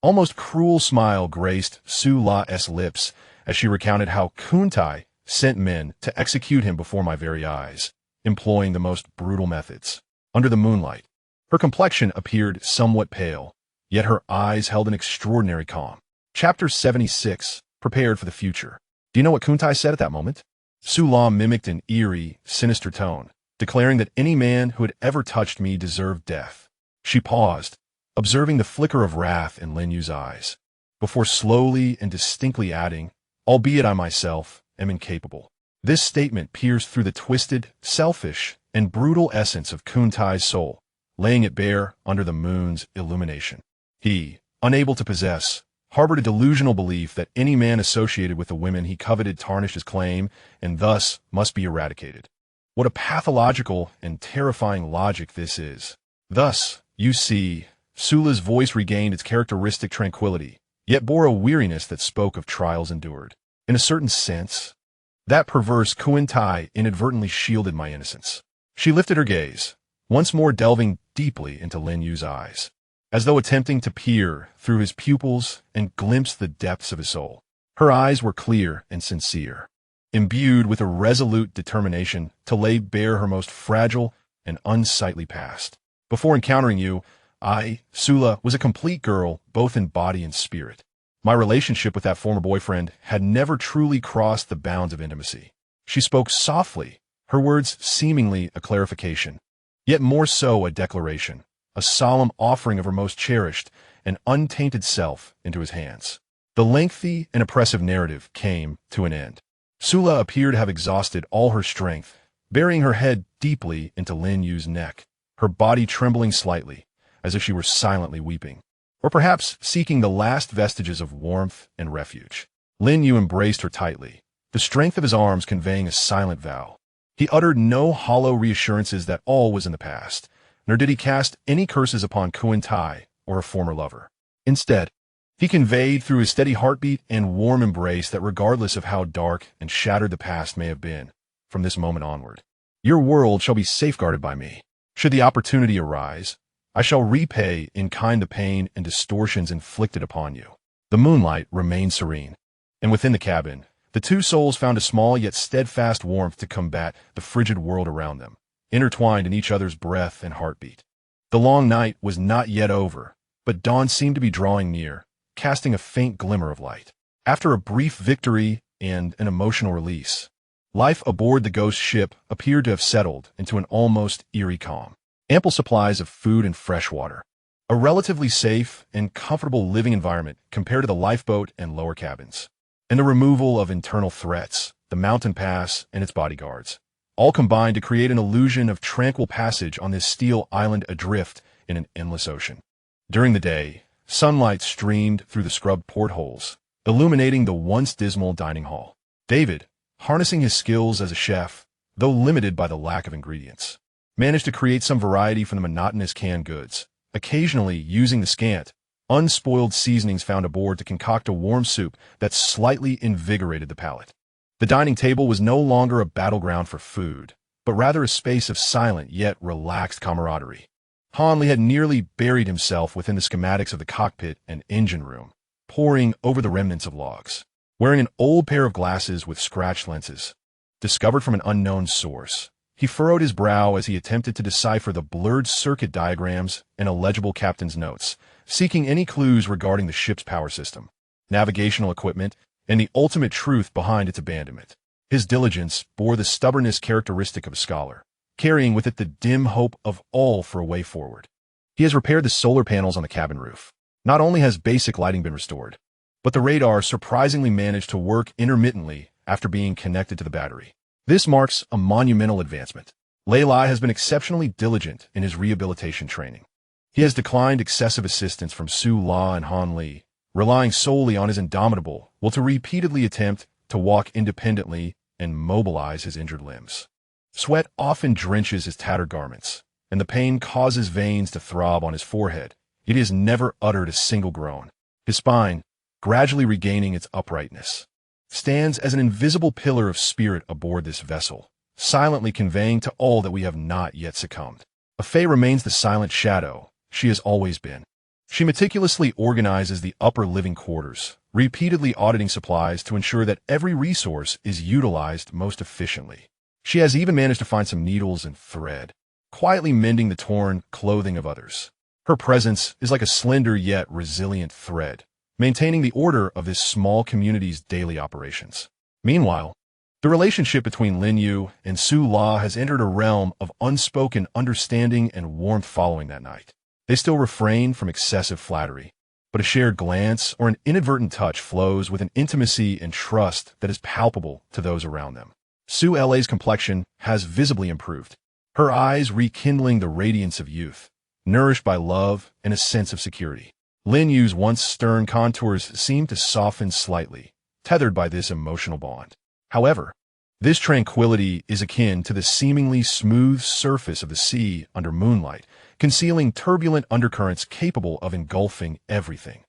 almost cruel smile graced Sula's lips as she recounted how Kuntai sent men to execute him before my very eyes, employing the most brutal methods. Under the moonlight, her complexion appeared somewhat pale, yet her eyes held an extraordinary calm. Chapter 76, Prepared for the Future. Do you know what Kuntai said at that moment? Sula mimicked an eerie, sinister tone, declaring that any man who had ever touched me deserved death. She paused, observing the flicker of wrath in Lin Yue's eyes, before slowly and distinctly adding, albeit I myself am incapable. This statement pierced through the twisted, selfish, and brutal essence of Kuntai's soul, laying it bare under the moon's illumination. He, unable to possess, harbored a delusional belief that any man associated with the women he coveted tarnished his claim and thus must be eradicated. What a pathological and terrifying logic this is. Thus, you see, Sula's voice regained its characteristic tranquility, yet bore a weariness that spoke of trials endured. In a certain sense, that perverse Kuintai inadvertently shielded my innocence. She lifted her gaze, once more delving deeply into Lin Yue's eyes, as though attempting to peer through his pupils and glimpse the depths of his soul. Her eyes were clear and sincere, imbued with a resolute determination to lay bare her most fragile and unsightly past. Before encountering you, I, Sula, was a complete girl, both in body and spirit. My relationship with that former boyfriend had never truly crossed the bounds of intimacy. She spoke softly, her words seemingly a clarification, yet more so a declaration, a solemn offering of her most cherished and untainted self into his hands. The lengthy and oppressive narrative came to an end. Sula appeared to have exhausted all her strength, burying her head deeply into Lin Yue's neck, her body trembling slightly, as if she were silently weeping, or perhaps seeking the last vestiges of warmth and refuge. Lin Yue embraced her tightly, the strength of his arms conveying a silent vow. He uttered no hollow reassurances that all was in the past, nor did he cast any curses upon Kuintai or her former lover. Instead, he conveyed through his steady heartbeat and warm embrace that regardless of how dark and shattered the past may have been, from this moment onward, your world shall be safeguarded by me. Should the opportunity arise, I shall repay in kind the pain and distortions inflicted upon you. The moonlight remained serene, and within the cabin, the two souls found a small yet steadfast warmth to combat the frigid world around them, intertwined in each other's breath and heartbeat. The long night was not yet over, but dawn seemed to be drawing near, casting a faint glimmer of light. After a brief victory and an emotional release, life aboard the ghost ship appeared to have settled into an almost eerie calm. Ample supplies of food and fresh water, a relatively safe and comfortable living environment compared to the lifeboat and lower cabins, and the removal of internal threats, the mountain pass and its bodyguards, all combined to create an illusion of tranquil passage on this steel island adrift in an endless ocean. During the day, sunlight streamed through the scrubbed portholes, illuminating the once dismal dining hall. David, harnessing his skills as a chef, though limited by the lack of ingredients, managed to create some variety from the monotonous canned goods, occasionally using the scant, unspoiled seasonings found aboard to concoct a warm soup that slightly invigorated the palate. The dining table was no longer a battleground for food, but rather a space of silent yet relaxed camaraderie. Hanley had nearly buried himself within the schematics of the cockpit and engine room, poring over the remnants of logs. Wearing an old pair of glasses with scratched lenses, discovered from an unknown source, He furrowed his brow as he attempted to decipher the blurred circuit diagrams and illegible captain's notes, seeking any clues regarding the ship's power system, navigational equipment, and the ultimate truth behind its abandonment. His diligence bore the stubbornness characteristic of a scholar, carrying with it the dim hope of all for a way forward. He has repaired the solar panels on the cabin roof. Not only has basic lighting been restored, but the radar surprisingly managed to work intermittently after being connected to the battery. This marks a monumental advancement. Lin Yue has been exceptionally diligent in his rehabilitation training. He has declined excessive assistance from Su La and Han Li, relying solely on his indomitable will to repeatedly attempt to walk independently and mobilize his injured limbs. Sweat often drenches his tattered garments, and the pain causes veins to throb on his forehead, yet he has never uttered a single groan. His spine, gradually regaining its uprightness, stands as an invisible pillar of spirit aboard this vessel, silently conveying to all that we have not yet succumbed. Fei remains the silent shadow she has always been. She meticulously organizes the upper living quarters, repeatedly auditing supplies to ensure that every resource is utilized most efficiently. She has even managed to find some needles and thread, quietly mending the torn clothing of others. Her presence is like a slender yet resilient thread, maintaining the order of this small community's daily operations. Meanwhile, the relationship between Lin Yue and Su La has entered a realm of unspoken understanding and warmth following that night. They still refrain from excessive flattery, but a shared glance or an inadvertent touch flows with an intimacy and trust that is palpable to those around them. Su La's complexion has visibly improved, her eyes rekindling the radiance of youth, nourished by love and a sense of security. Lin Yue's once stern contours seem to soften slightly, tethered by this emotional bond. However, this tranquility is akin to the seemingly smooth surface of the sea under moonlight, concealing turbulent undercurrents capable of engulfing everything.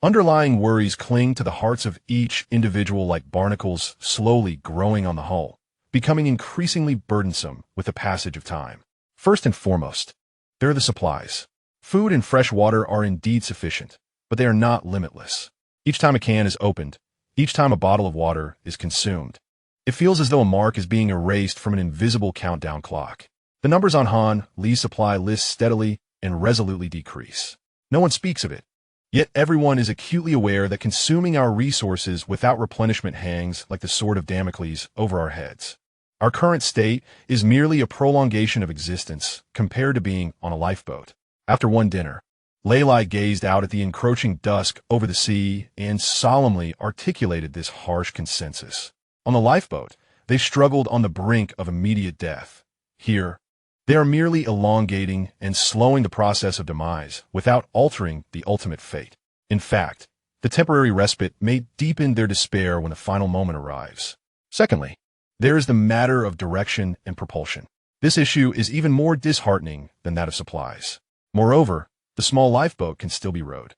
Underlying worries cling to the hearts of each individual like barnacles slowly growing on the hull, becoming increasingly burdensome with the passage of time. First and foremost, there are the supplies. Food and fresh water are indeed sufficient, but they are not limitless. Each time a can is opened, each time a bottle of water is consumed, it feels as though a mark is being erased from an invisible countdown clock. The numbers on Han Li's supply list steadily and resolutely decrease. No one speaks of it, yet everyone is acutely aware that consuming our resources without replenishment hangs like the sword of Damocles over our heads. Our current state is merely a prolongation of existence compared to being on a lifeboat. After one dinner, Lin Yue gazed out at the encroaching dusk over the sea and solemnly articulated this harsh consensus. On the lifeboat, they struggled on the brink of immediate death. Here, they are merely elongating and slowing the process of demise without altering the ultimate fate. In fact, the temporary respite may deepen their despair when the final moment arrives. Secondly, there is the matter of direction and propulsion. This issue is even more disheartening than that of supplies. Moreover, the small lifeboat can still be rowed.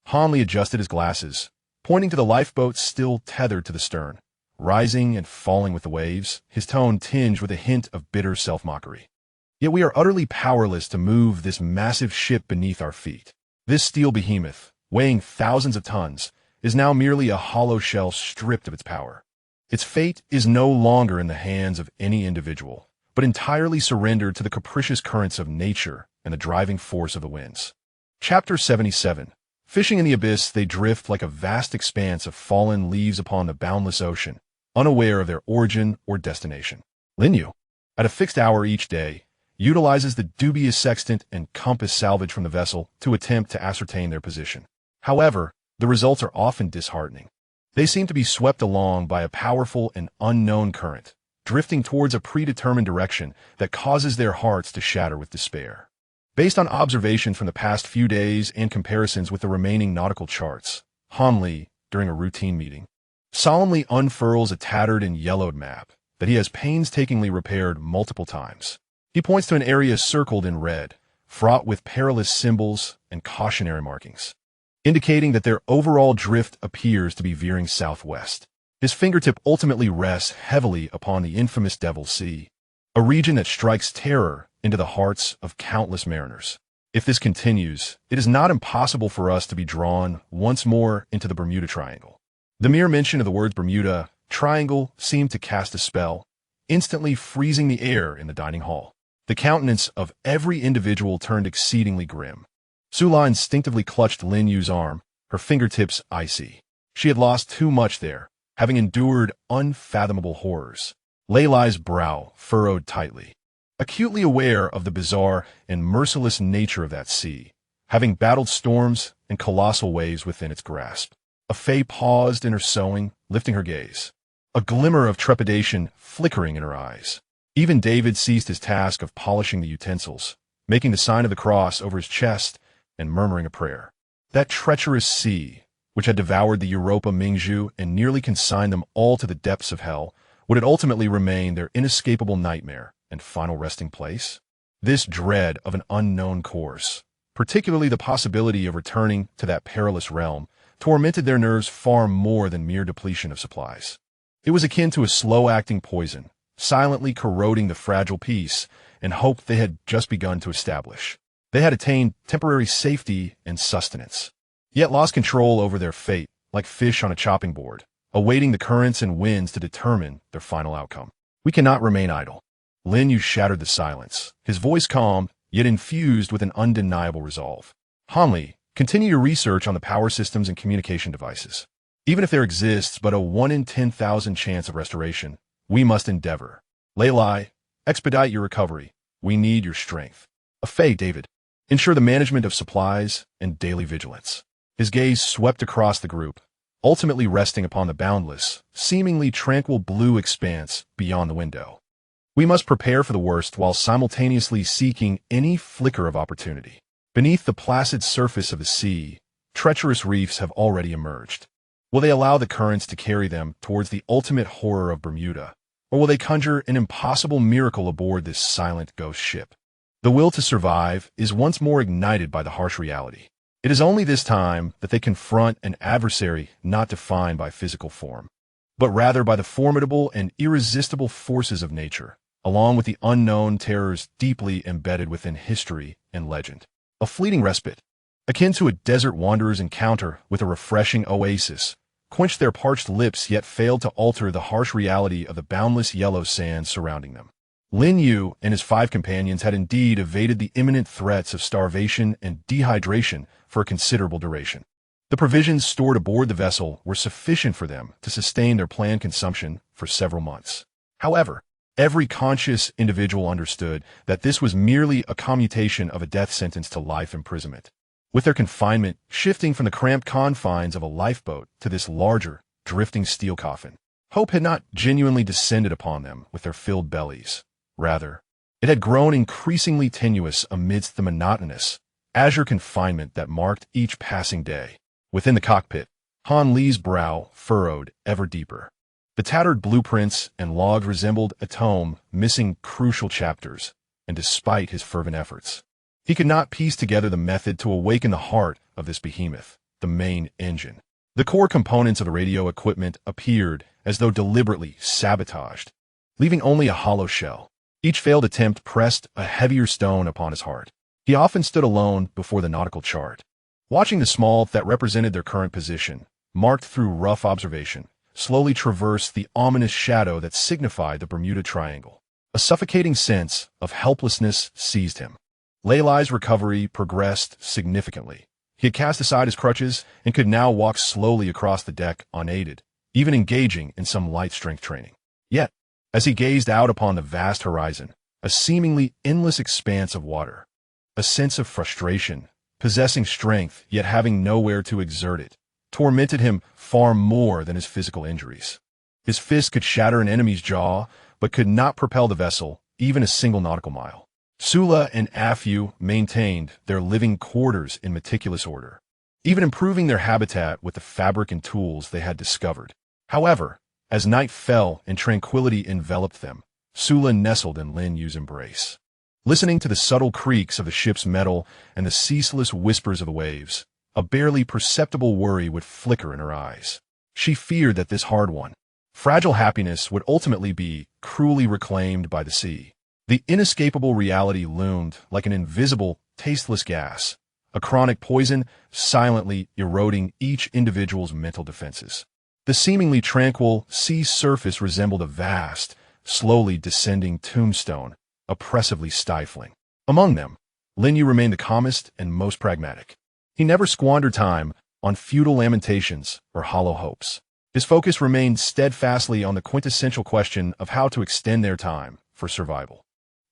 Han Li adjusted his glasses, pointing to the lifeboat still tethered to the stern, rising and falling with the waves, his tone tinged with a hint of bitter self-mockery. Yet we are utterly powerless to move this massive ship beneath our feet. This steel behemoth, weighing thousands of tons, is now merely a hollow shell stripped of its power. Its fate is no longer in the hands of any individual, but entirely surrendered to the capricious currents of nature and the driving force of the winds. Chapter 77. Fishing in the abyss, they drift like a vast expanse of fallen leaves upon the boundless ocean, unaware of their origin or destination. Lin Yue, at a fixed hour each day, utilizes the dubious sextant and compass salvaged from the vessel to attempt to ascertain their position. However, the results are often disheartening. They seem to be swept along by a powerful and unknown current, drifting towards a predetermined direction that causes their hearts to shatter with despair. Based on observations from the past few days and comparisons with the remaining nautical charts, Han Li, during a routine meeting, solemnly unfurls a tattered and yellowed map that he has painstakingly repaired multiple times. He points to an area circled in red, fraught with perilous symbols and cautionary markings, indicating that their overall drift appears to be veering southwest. His fingertip ultimately rests heavily upon the infamous Devil's Sea, a region that strikes terror into the hearts of countless mariners. If this continues, it is not impossible for us to be drawn once more into the Bermuda Triangle. The mere mention of the words Bermuda Triangle seemed to cast a spell, instantly freezing the air in the dining hall. The countenance of every individual turned exceedingly grim. Sula instinctively clutched Lin Yue's arm, her fingertips icy. She had lost too much there, having endured unfathomable horrors. Lei Lai's brow furrowed tightly. Acutely aware of the bizarre and merciless nature of that sea, having battled storms and colossal waves within its grasp, Fei paused in her sewing, lifting her gaze, a glimmer of trepidation flickering in her eyes. Even David ceased his task of polishing the utensils, making the sign of the cross over his chest and murmuring a prayer. That treacherous sea, which had devoured the Europa Mingzhu and nearly consigned them all to the depths of hell, would it ultimately remain their inescapable nightmare and final resting place? This dread of an unknown course, particularly the possibility of returning to that perilous realm, tormented their nerves far more than mere depletion of supplies. It was akin to a slow-acting poison, silently corroding the fragile peace and hope they had just begun to establish. They had attained temporary safety and sustenance, yet lost control over their fate, like fish on a chopping board, awaiting the currents and winds to determine their final outcome. We cannot remain idle. Lin Yue shattered the silence, his voice calm, yet infused with an undeniable resolve. Hanli, continue your research on the power systems and communication devices. Even if there exists but a 1 in 10,000 chance of restoration, we must endeavor. Lei Lai, expedite your recovery. We need your strength. Fei, David, ensure the management of supplies and daily vigilance. His gaze swept across the group, ultimately resting upon the boundless, seemingly tranquil blue expanse beyond the window. We must prepare for the worst while simultaneously seeking any flicker of opportunity. Beneath the placid surface of the sea, treacherous reefs have already emerged. Will they allow the currents to carry them towards the ultimate horror of Bermuda, or will they conjure an impossible miracle aboard this silent ghost ship? The will to survive is once more ignited by the harsh reality. It is only this time that they confront an adversary not defined by physical form, but rather by the formidable and irresistible forces of nature, along with the unknown terrors deeply embedded within history and legend. A fleeting respite, akin to a desert wanderer's encounter with a refreshing oasis, quenched their parched lips yet failed to alter the harsh reality of the boundless yellow sands surrounding them. Lin Yue and his 5 companions had indeed evaded the imminent threats of starvation and dehydration for a considerable duration. The provisions stored aboard the vessel were sufficient for them to sustain their planned consumption for several months. However, every conscious individual understood that this was merely a commutation of a death sentence to life imprisonment. With their confinement shifting from the cramped confines of a lifeboat to this larger, drifting steel coffin, hope had not genuinely descended upon them with their filled bellies. Rather, it had grown increasingly tenuous amidst the monotonous, azure confinement that marked each passing day. Within the cockpit, Han Li's brow furrowed ever deeper. The tattered blueprints and logs resembled a tome missing crucial chapters, and despite his fervent efforts, he could not piece together the method to awaken the heart of this behemoth, the main engine. The core components of the radio equipment appeared as though deliberately sabotaged, leaving only a hollow shell. Each failed attempt pressed a heavier stone upon his heart. He often stood alone before the nautical chart, watching the small that represented their current position, marked through rough observation, slowly traverse the ominous shadow that signified the Bermuda Triangle. A suffocating sense of helplessness seized him. Lei Lai's recovery progressed significantly. He had cast aside his crutches and could now walk slowly across the deck unaided, even engaging in some light strength training. Yet, as he gazed out upon the vast horizon, a seemingly endless expanse of water, a sense of frustration, possessing strength yet having nowhere to exert it, tormented him far more than his physical injuries. His fist could shatter an enemy's jaw, but could not propel the vessel even a single nautical mile. Sula and Afu maintained their living quarters in meticulous order, even improving their habitat with the fabric and tools they had discovered. However, as night fell and tranquility enveloped them, Sula nestled in Lin Yue's embrace. Listening to the subtle creaks of the ship's metal and the ceaseless whispers of the waves, a barely perceptible worry would flicker in her eyes. She feared that this hard-won, fragile happiness would ultimately be cruelly reclaimed by the sea. The inescapable reality loomed like an invisible, tasteless gas, a chronic poison silently eroding each individual's mental defenses. The seemingly tranquil sea surface resembled a vast, slowly descending tombstone, oppressively stifling. Among them, Lin Yue remained the calmest and most pragmatic. He never squandered time on futile lamentations or hollow hopes. His focus remained steadfastly on the quintessential question of how to extend their time for survival.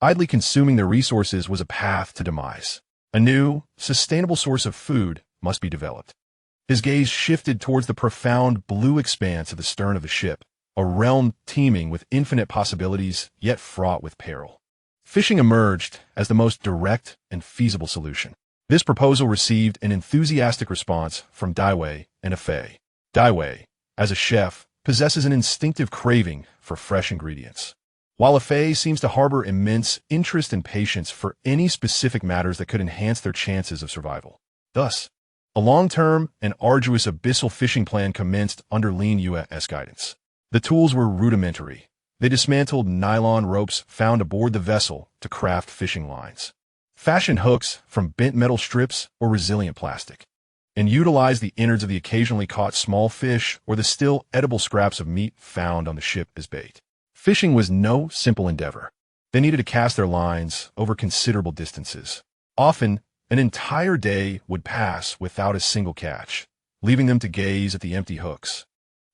Idly consuming their resources was a path to demise. A new, sustainable source of food must be developed. His gaze shifted towards the profound blue expanse of the stern of the ship, a realm teeming with infinite possibilities, yet fraught with peril. Fishing emerged as the most direct and feasible solution. This proposal received an enthusiastic response from Dai Wei and Fei. Dai Wei, as a chef, possesses an instinctive craving for fresh ingredients, while Fei seems to harbor immense interest and patience for any specific matters that could enhance their chances of survival. Thus, a long-term and arduous abyssal fishing plan commenced under Lin Yue's guidance. The tools were rudimentary. They dismantled nylon ropes found aboard the vessel to craft fishing lines, fashioned hooks from bent metal strips or resilient plastic, and utilized the innards of the occasionally caught small fish or the still edible scraps of meat found on the ship as bait. Fishing was no simple endeavor. They needed to cast their lines over considerable distances. Often, an entire day would pass without a single catch, leaving them to gaze at the empty hooks,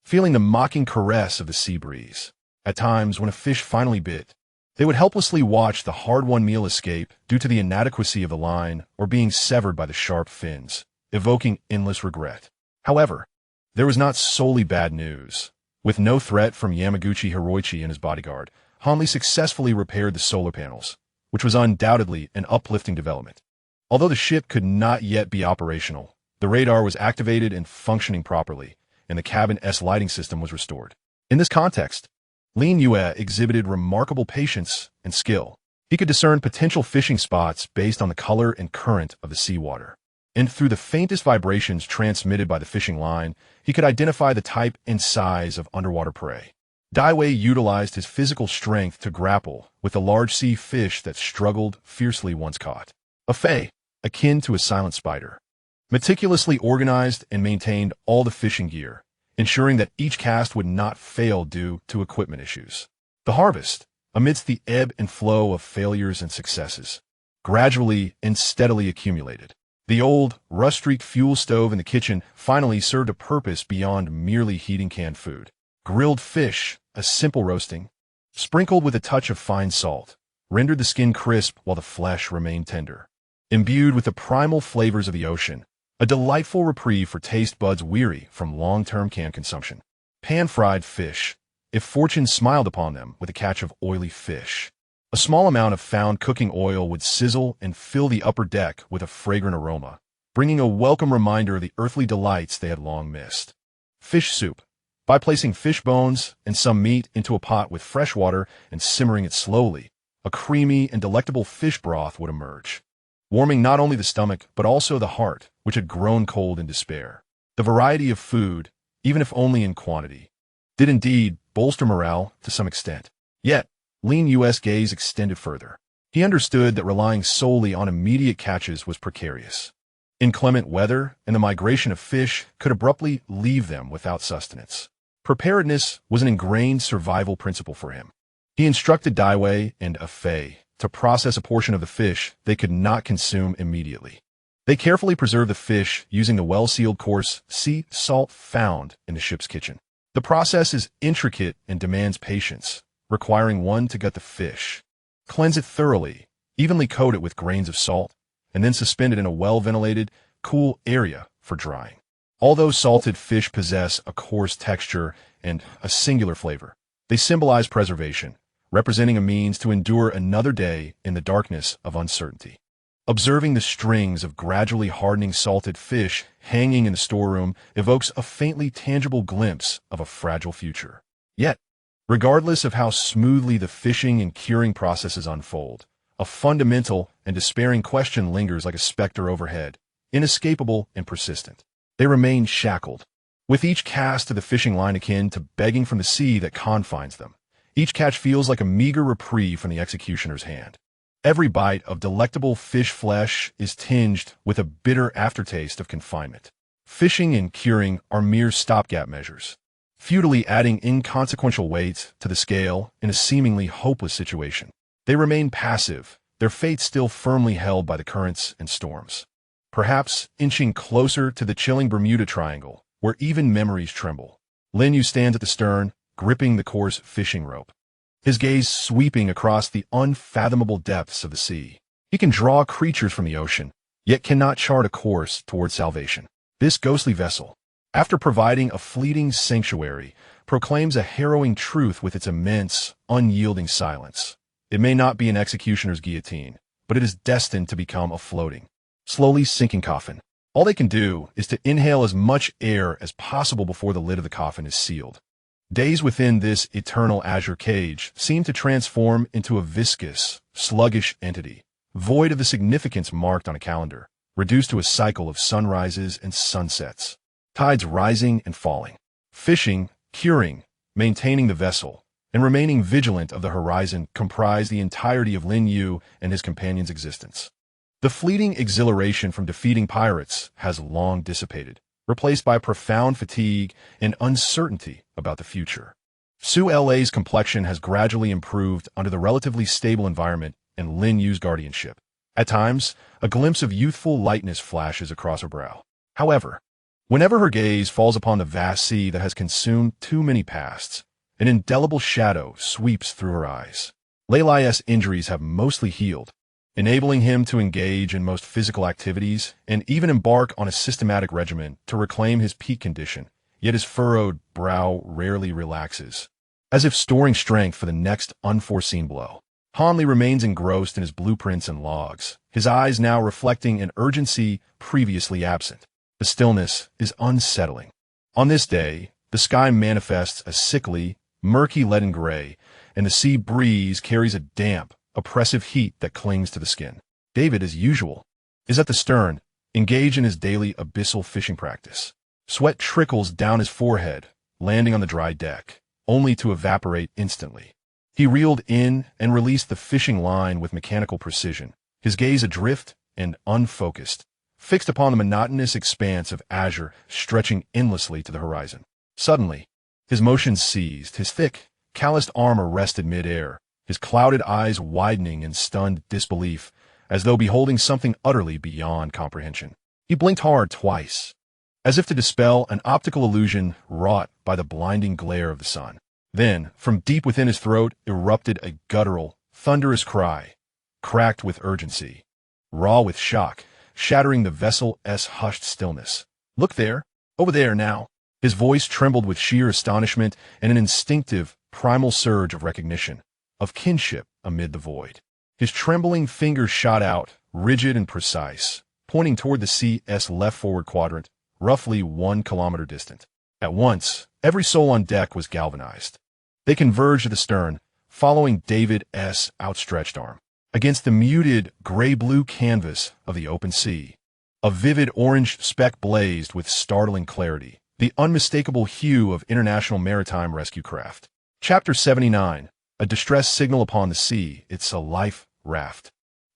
feeling the mocking caress of the sea breeze. At times, when a fish finally bit, they would helplessly watch the hard-won meal escape due to the inadequacy of the line or being severed by the sharp fins, evoking endless regret. However, there was not solely bad news. With no threat from Yamaguchi Hiroichi and his bodyguard, Hanley successfully repaired the solar panels, which was undoubtedly an uplifting development. Although the ship could not yet be operational, the radar was activated and functioning properly, and the cabin's lighting system was restored. In this context, Lin Yue exhibited remarkable patience and skill. He could discern potential fishing spots based on the color and current of the seawater, and through the faintest vibrations transmitted by the fishing line, he could identify the type and size of underwater prey. Dai Wei utilized his physical strength to grapple with the large sea fish that struggled fiercely once caught. Fei, akin to a silent spider, meticulously organized and maintained all the fishing gear, ensuring that each cast would not fail due to equipment issues. The harvest, amidst the ebb and flow of failures and successes, gradually and steadily accumulated. The old, rust-streaked fuel stove in the kitchen finally served a purpose beyond merely heating canned food. Grilled fish, a simple roasting, sprinkled with a touch of fine salt, rendered the skin crisp while the flesh remained tender. Imbued with the primal flavors of the ocean, a delightful reprieve for taste buds weary from long-term canned consumption. Pan-fried fish, if fortune smiled upon them with a catch of oily fish. A small amount of found cooking oil would sizzle and fill the upper deck with a fragrant aroma, bringing a welcome reminder of the earthly delights they had long missed. Fish soup. By placing fish bones and some meat into a pot with fresh water and simmering it slowly, a creamy and delectable fish broth would emerge, warming not only the stomach but also the heart, which had grown cold in despair. The variety of food, even if only in quantity, did indeed bolster morale to some extent. Yet, Lin Yue's gaze extended further. He understood that relying solely on immediate catches was precarious. Inclement weather and the migration of fish could abruptly leave them without sustenance. Preparedness was an ingrained survival principle for him. He instructed Dai Wei and Fei to process a portion of the fish they could not consume immediately. They carefully preserved the fish using the well-sealed coarse sea salt found in the ship's kitchen. The process is intricate and demands patience, requiring one to gut the fish, cleanse it thoroughly, evenly coat it with grains of salt, and then suspend it in a well-ventilated, cool area for drying. Although salted fish possess a coarse texture and a singular flavor, they symbolize preservation, representing a means to endure another day in the darkness of uncertainty. Observing the strings of gradually hardening salted fish hanging in the storeroom evokes a faintly tangible glimpse of a fragile future. Yet, regardless of how smoothly the fishing and curing processes unfold, a fundamental and despairing question lingers like a specter overhead, inescapable and persistent. They remain shackled, with each cast of the fishing line akin to begging from the sea that confines them. Each catch feels like a meager reprieve from the executioner's hand. Every bite of delectable fish flesh is tinged with a bitter aftertaste of confinement. Fishing and curing are mere stopgap measures. futilely adding inconsequential weight to the scale in a seemingly hopeless situation. They remain passive, their fate still firmly held by the currents and storms. Perhaps inching closer to the chilling Bermuda Triangle, where even memories tremble. Lin Yue stands at the stern, gripping the coarse fishing rope, his gaze sweeping across the unfathomable depths of the sea. He can draw creatures from the ocean, yet cannot chart a course toward salvation. This ghostly vessel, after providing a fleeting sanctuary, proclaims a harrowing truth with its immense, unyielding silence. It may not be an executioner's guillotine, but it is destined to become a floating, slowly sinking coffin. All they can do is to inhale as much air as possible before the lid of the coffin is sealed. Days within this eternal azure cage seem to transform into a viscous, sluggish entity, void of the significance marked on a calendar, reduced to a cycle of sunrises and sunsets, tides rising and falling, fishing, curing, maintaining the vessel, and remaining vigilant of the horizon comprise the entirety of Lin Yue and his companion's existence. The fleeting exhilaration from defeating pirates has long dissipated, replaced by profound fatigue and uncertainty about the future. Su La's complexion has gradually improved under the relatively stable environment and Lin Yue's guardianship. At times, a glimpse of youthful lightness flashes across her brow. However, whenever her gaze falls upon the vast sea that has consumed too many pasts, an indelible shadow sweeps through her eyes. Lei Lai's injuries have mostly healed, enabling him to engage in most physical activities and even embark on a systematic regimen to reclaim his peak condition, yet his furrowed brow rarely relaxes, as if storing strength for the next unforeseen blow. Hanli remains engrossed in his blueprints and logs, his eyes now reflecting an urgency previously absent. The stillness is unsettling. On this day, the sky manifests a sickly, murky leaden gray, and the sea breeze carries a damp, oppressive heat that clings to the skin. David, as usual, is at the stern, engaged in his daily abyssal fishing practice. Sweat trickles down his forehead, landing on the dry deck, only to evaporate instantly. He reeled in and released the fishing line with mechanical precision, his gaze adrift and unfocused, fixed upon the monotonous expanse of azure stretching endlessly to the horizon. Suddenly, his motions ceased, his thick, calloused arm arrested mid-air, his clouded eyes widening in stunned disbelief, as though beholding something utterly beyond comprehension. He blinked hard twice, as if to dispel an optical illusion wrought by the blinding glare of the sun. Then, from deep within his throat erupted a guttural, thunderous cry, cracked with urgency, raw with shock, shattering the vessel's hushed stillness. "Look there! Over there now!" His voice trembled with sheer astonishment and an instinctive, primal surge of recognition, of kinship amid the void. His trembling fingers shot out, rigid and precise, pointing toward the sea's left forward quadrant, roughly 1 kilometer distant. At once, every soul on deck was galvanized. They converged at the stern, following David's outstretched arm. Against the muted, gray-blue canvas of the open sea, a vivid orange speck blazed with startling clarity, the unmistakable hue of international maritime rescue craft. Chapter 79. A distress signal upon the sea. It's a life raft.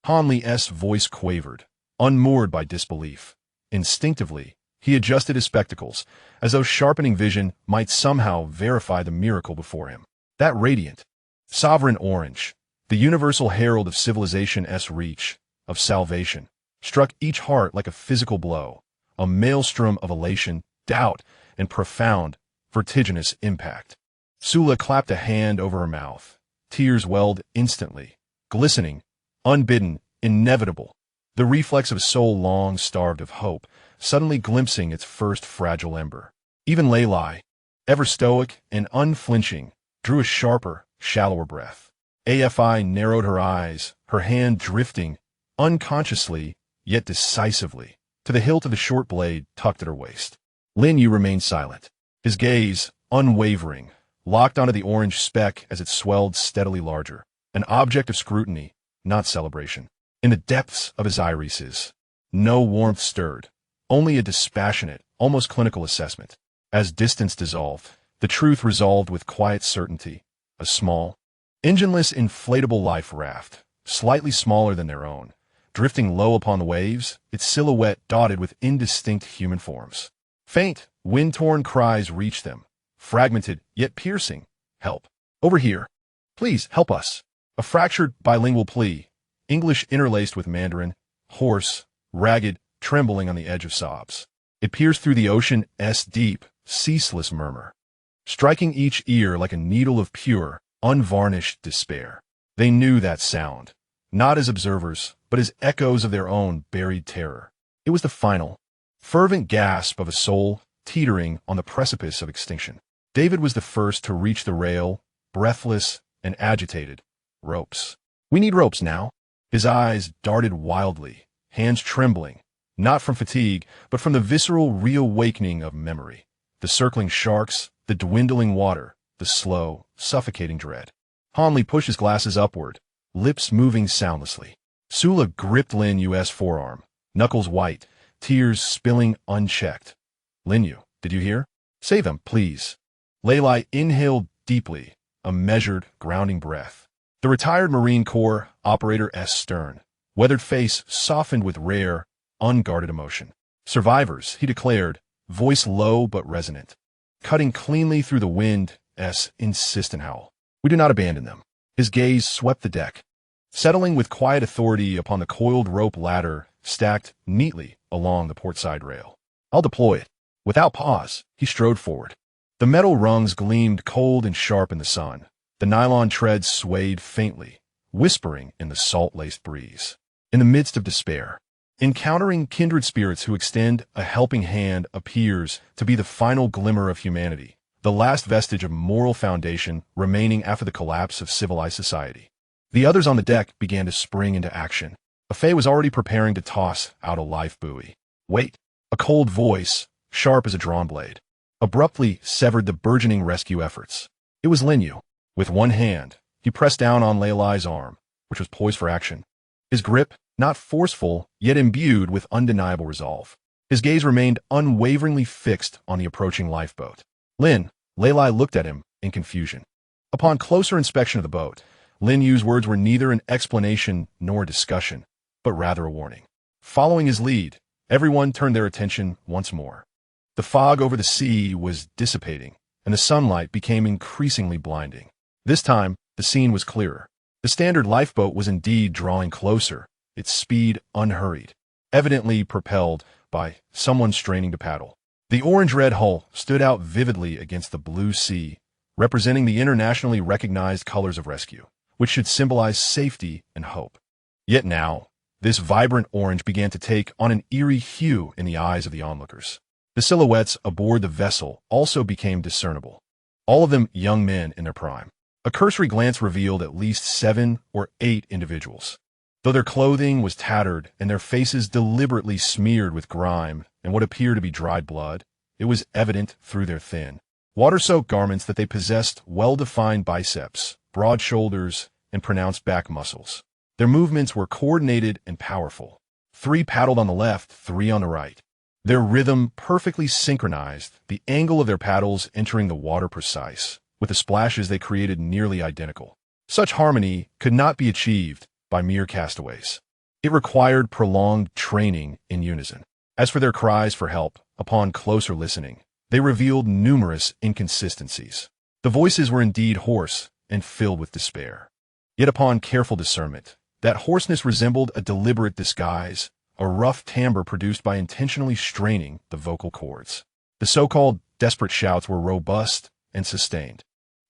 Hanli's voice quavered, unmoored by disbelief. Instinctively, he adjusted his spectacles, as though sharpening vision might somehow verify the miracle before him. That radiant, sovereign orange, the universal herald of civilization's reach, of salvation, struck each heart like a physical blow, a maelstrom of elation, doubt, and profound, vertiginous impact. Sula clapped a hand over her mouth. Tears welled instantly, glistening, unbidden, inevitable, the reflex of a soul long starved of hope, suddenly glimpsing its first fragile ember. Even Lei Lai, ever stoic and unflinching, drew a sharper, shallower breath. AFI narrowed her eyes, her hand drifting, unconsciously, yet decisively, to the hilt of the short blade tucked at her waist. Lin Yue remained silent, his gaze, unwavering, locked onto the orange speck as it swelled steadily larger, an object of scrutiny, not celebration. In the depths of his irises, no warmth stirred, only a dispassionate, almost clinical assessment. As distance dissolved, the truth resolved with quiet certainty. A small, engineless inflatable life raft, slightly smaller than their own, drifting low upon the waves, its silhouette dotted with indistinct human forms. Faint, wind-torn cries reached them, fragmented yet piercing. Help. Over here. Please, help us. A fractured bilingual plea, English interlaced with Mandarin, hoarse, ragged, trembling on the edge of sobs. It pierced through the ocean's deep, ceaseless murmur, striking each ear like a needle of pure, unvarnished despair. They knew that sound, not as observers, but as echoes of their own buried terror. It was the final, fervent gasp of a soul teetering on the precipice of extinction. David was the first to reach the rail, breathless and agitated. Ropes. We need ropes now. His eyes darted wildly, hands trembling, not from fatigue, but from the visceral reawakening of memory. The circling sharks, the dwindling water, the slow, suffocating dread. Hanley pushed his glasses upward, lips moving soundlessly. Sula gripped Lin Yue's forearm, knuckles white, tears spilling unchecked. Lin Yue, did you hear? Save them, please. Leilai inhaled deeply, a measured, grounding breath. The retired Marine Corps operator's stern, weathered face softened with rare, unguarded emotion. Survivors, he declared, voice low but resonant, cutting cleanly through the wind's insistent howl. We do not abandon them. His gaze swept the deck, settling with quiet authority upon the coiled rope ladder stacked neatly along the portside rail. I'll deploy it. Without pause, he strode forward. The metal rungs gleamed cold and sharp in the sun. The nylon treads swayed faintly, whispering in the salt-laced breeze. In the midst of despair, encountering kindred spirits who extend a helping hand appears to be the final glimmer of humanity, the last vestige of moral foundation remaining after the collapse of civilized society. The others on the deck began to spring into action. Afei was already preparing to toss out a life buoy. Wait! A cold voice, sharp as a drawn blade, abruptly severed the burgeoning rescue efforts. It was Lin Yue. With one hand, he pressed down on Leilai's arm, which was poised for action. His grip, not forceful, yet imbued with undeniable resolve. His gaze remained unwaveringly fixed on the approaching lifeboat. Lin, Leilai looked at him in confusion. Upon closer inspection of the boat, Lin Yue's words were neither an explanation nor a discussion, but rather a warning. Following his lead, everyone turned their attention once more. The fog over the sea was dissipating, and the sunlight became increasingly blinding. This time, the scene was clearer. The standard lifeboat was indeed drawing closer, its speed unhurried, evidently propelled by someone straining to paddle. The orange-red hull stood out vividly against the blue sea, representing the internationally recognized colors of rescue, which should symbolize safety and hope. Yet now, this vibrant orange began to take on an eerie hue in the eyes of the onlookers. The silhouettes aboard the vessel also became discernible, all of them young men in their prime. A cursory glance revealed at least 7 or 8 individuals. Though their clothing was tattered and their faces deliberately smeared with grime and what appeared to be dried blood, it was evident through their thin, water-soaked garments that they possessed well-defined biceps, broad shoulders, and pronounced back muscles. Their movements were coordinated and powerful. 3 paddled on the left, 3 on the right. Their rhythm perfectly synchronized, the angle of their paddles entering the water precise, with the splashes they created nearly identical. Such harmony could not be achieved by mere castaways. It required prolonged training in unison. As for their cries for help, upon closer listening, they revealed numerous inconsistencies. The voices were indeed hoarse and filled with despair. Yet upon careful discernment, that hoarseness resembled a deliberate disguise, a rough timbre produced by intentionally straining the vocal cords. The so-called desperate shouts were robust and sustained,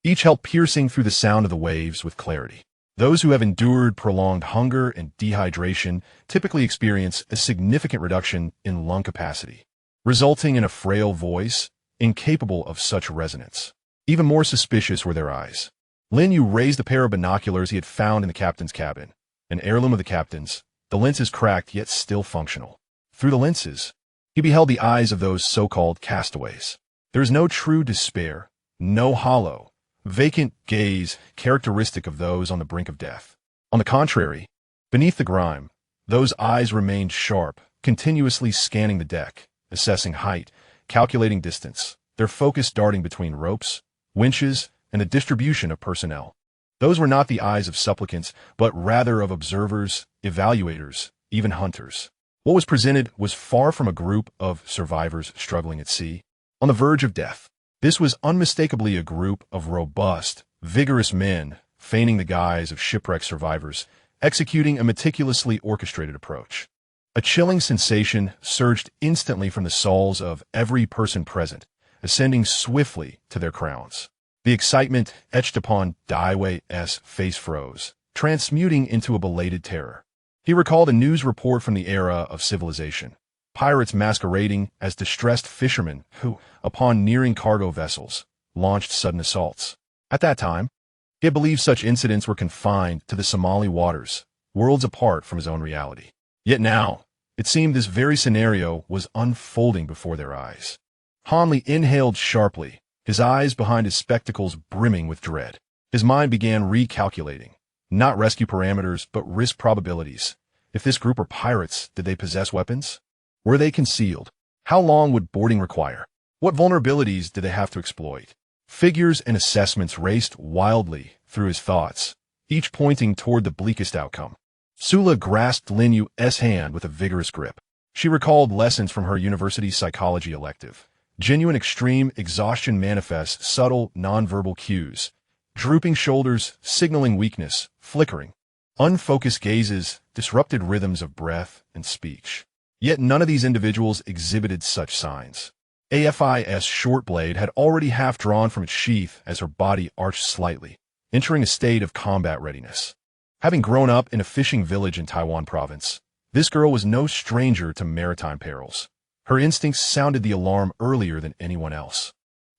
each helped piercing through the sound of the waves with clarity. Those who have endured prolonged hunger and dehydration typically experience a significant reduction in lung capacity, resulting in a frail voice incapable of such resonance. Even more suspicious were their eyes. Lin Yue raised a pair of binoculars he had found in the captain's cabin, an heirloom of the captain's, the lenses cracked yet still functional. Through the lenses, he beheld the eyes of those so-called castaways. There is no true despair, no hollow, vacant gaze characteristic of those on the brink of death. On the contrary, beneath the grime, those eyes remained sharp, continuously scanning the deck, assessing height, calculating distance, their focus darting between ropes, winches, and the distribution of personnel. Those were not the eyes of supplicants, but rather of observers, evaluators, even hunters. What was presented was far from a group of survivors struggling at sea, on the verge of death. This was unmistakably a group of robust, vigorous men, feigning the guise of shipwreck survivors, executing a meticulously orchestrated approach. A chilling sensation surged instantly from the souls of every person present, ascending swiftly to their crowns. The excitement etched upon Dai Wei's face froze, transmuting into a belated terror. He recalled a news report from the era of civilization. Pirates masquerading as distressed fishermen who, upon nearing cargo vessels, launched sudden assaults. At that time, he had believed such incidents were confined to the Somali waters, worlds apart from his own reality. Yet now, it seemed this very scenario was unfolding before their eyes. Hanley inhaled sharply, his eyes behind his spectacles brimming with dread. His mind began recalculating, not rescue parameters, but risk probabilities. If this group were pirates, did they possess weapons? Were they concealed? How long would boarding require? What vulnerabilities did they have to exploit? Figures and assessments raced wildly through his thoughts, each pointing toward the bleakest outcome. Sula grasped Lin Yue's hand with a vigorous grip. She recalled lessons from her university psychology elective. Genuine extreme exhaustion manifests subtle, nonverbal cues. Drooping shoulders, signaling weakness, flickering. Unfocused gazes, disrupted rhythms of breath and speech. Yet none of these individuals exhibited such signs. AFI's short blade had already half drawn from its sheath as her body arched slightly, entering a state of combat readiness. Having grown up in a fishing village in Taiwan province, this girl was no stranger to maritime perils. Her instincts sounded the alarm earlier than anyone else.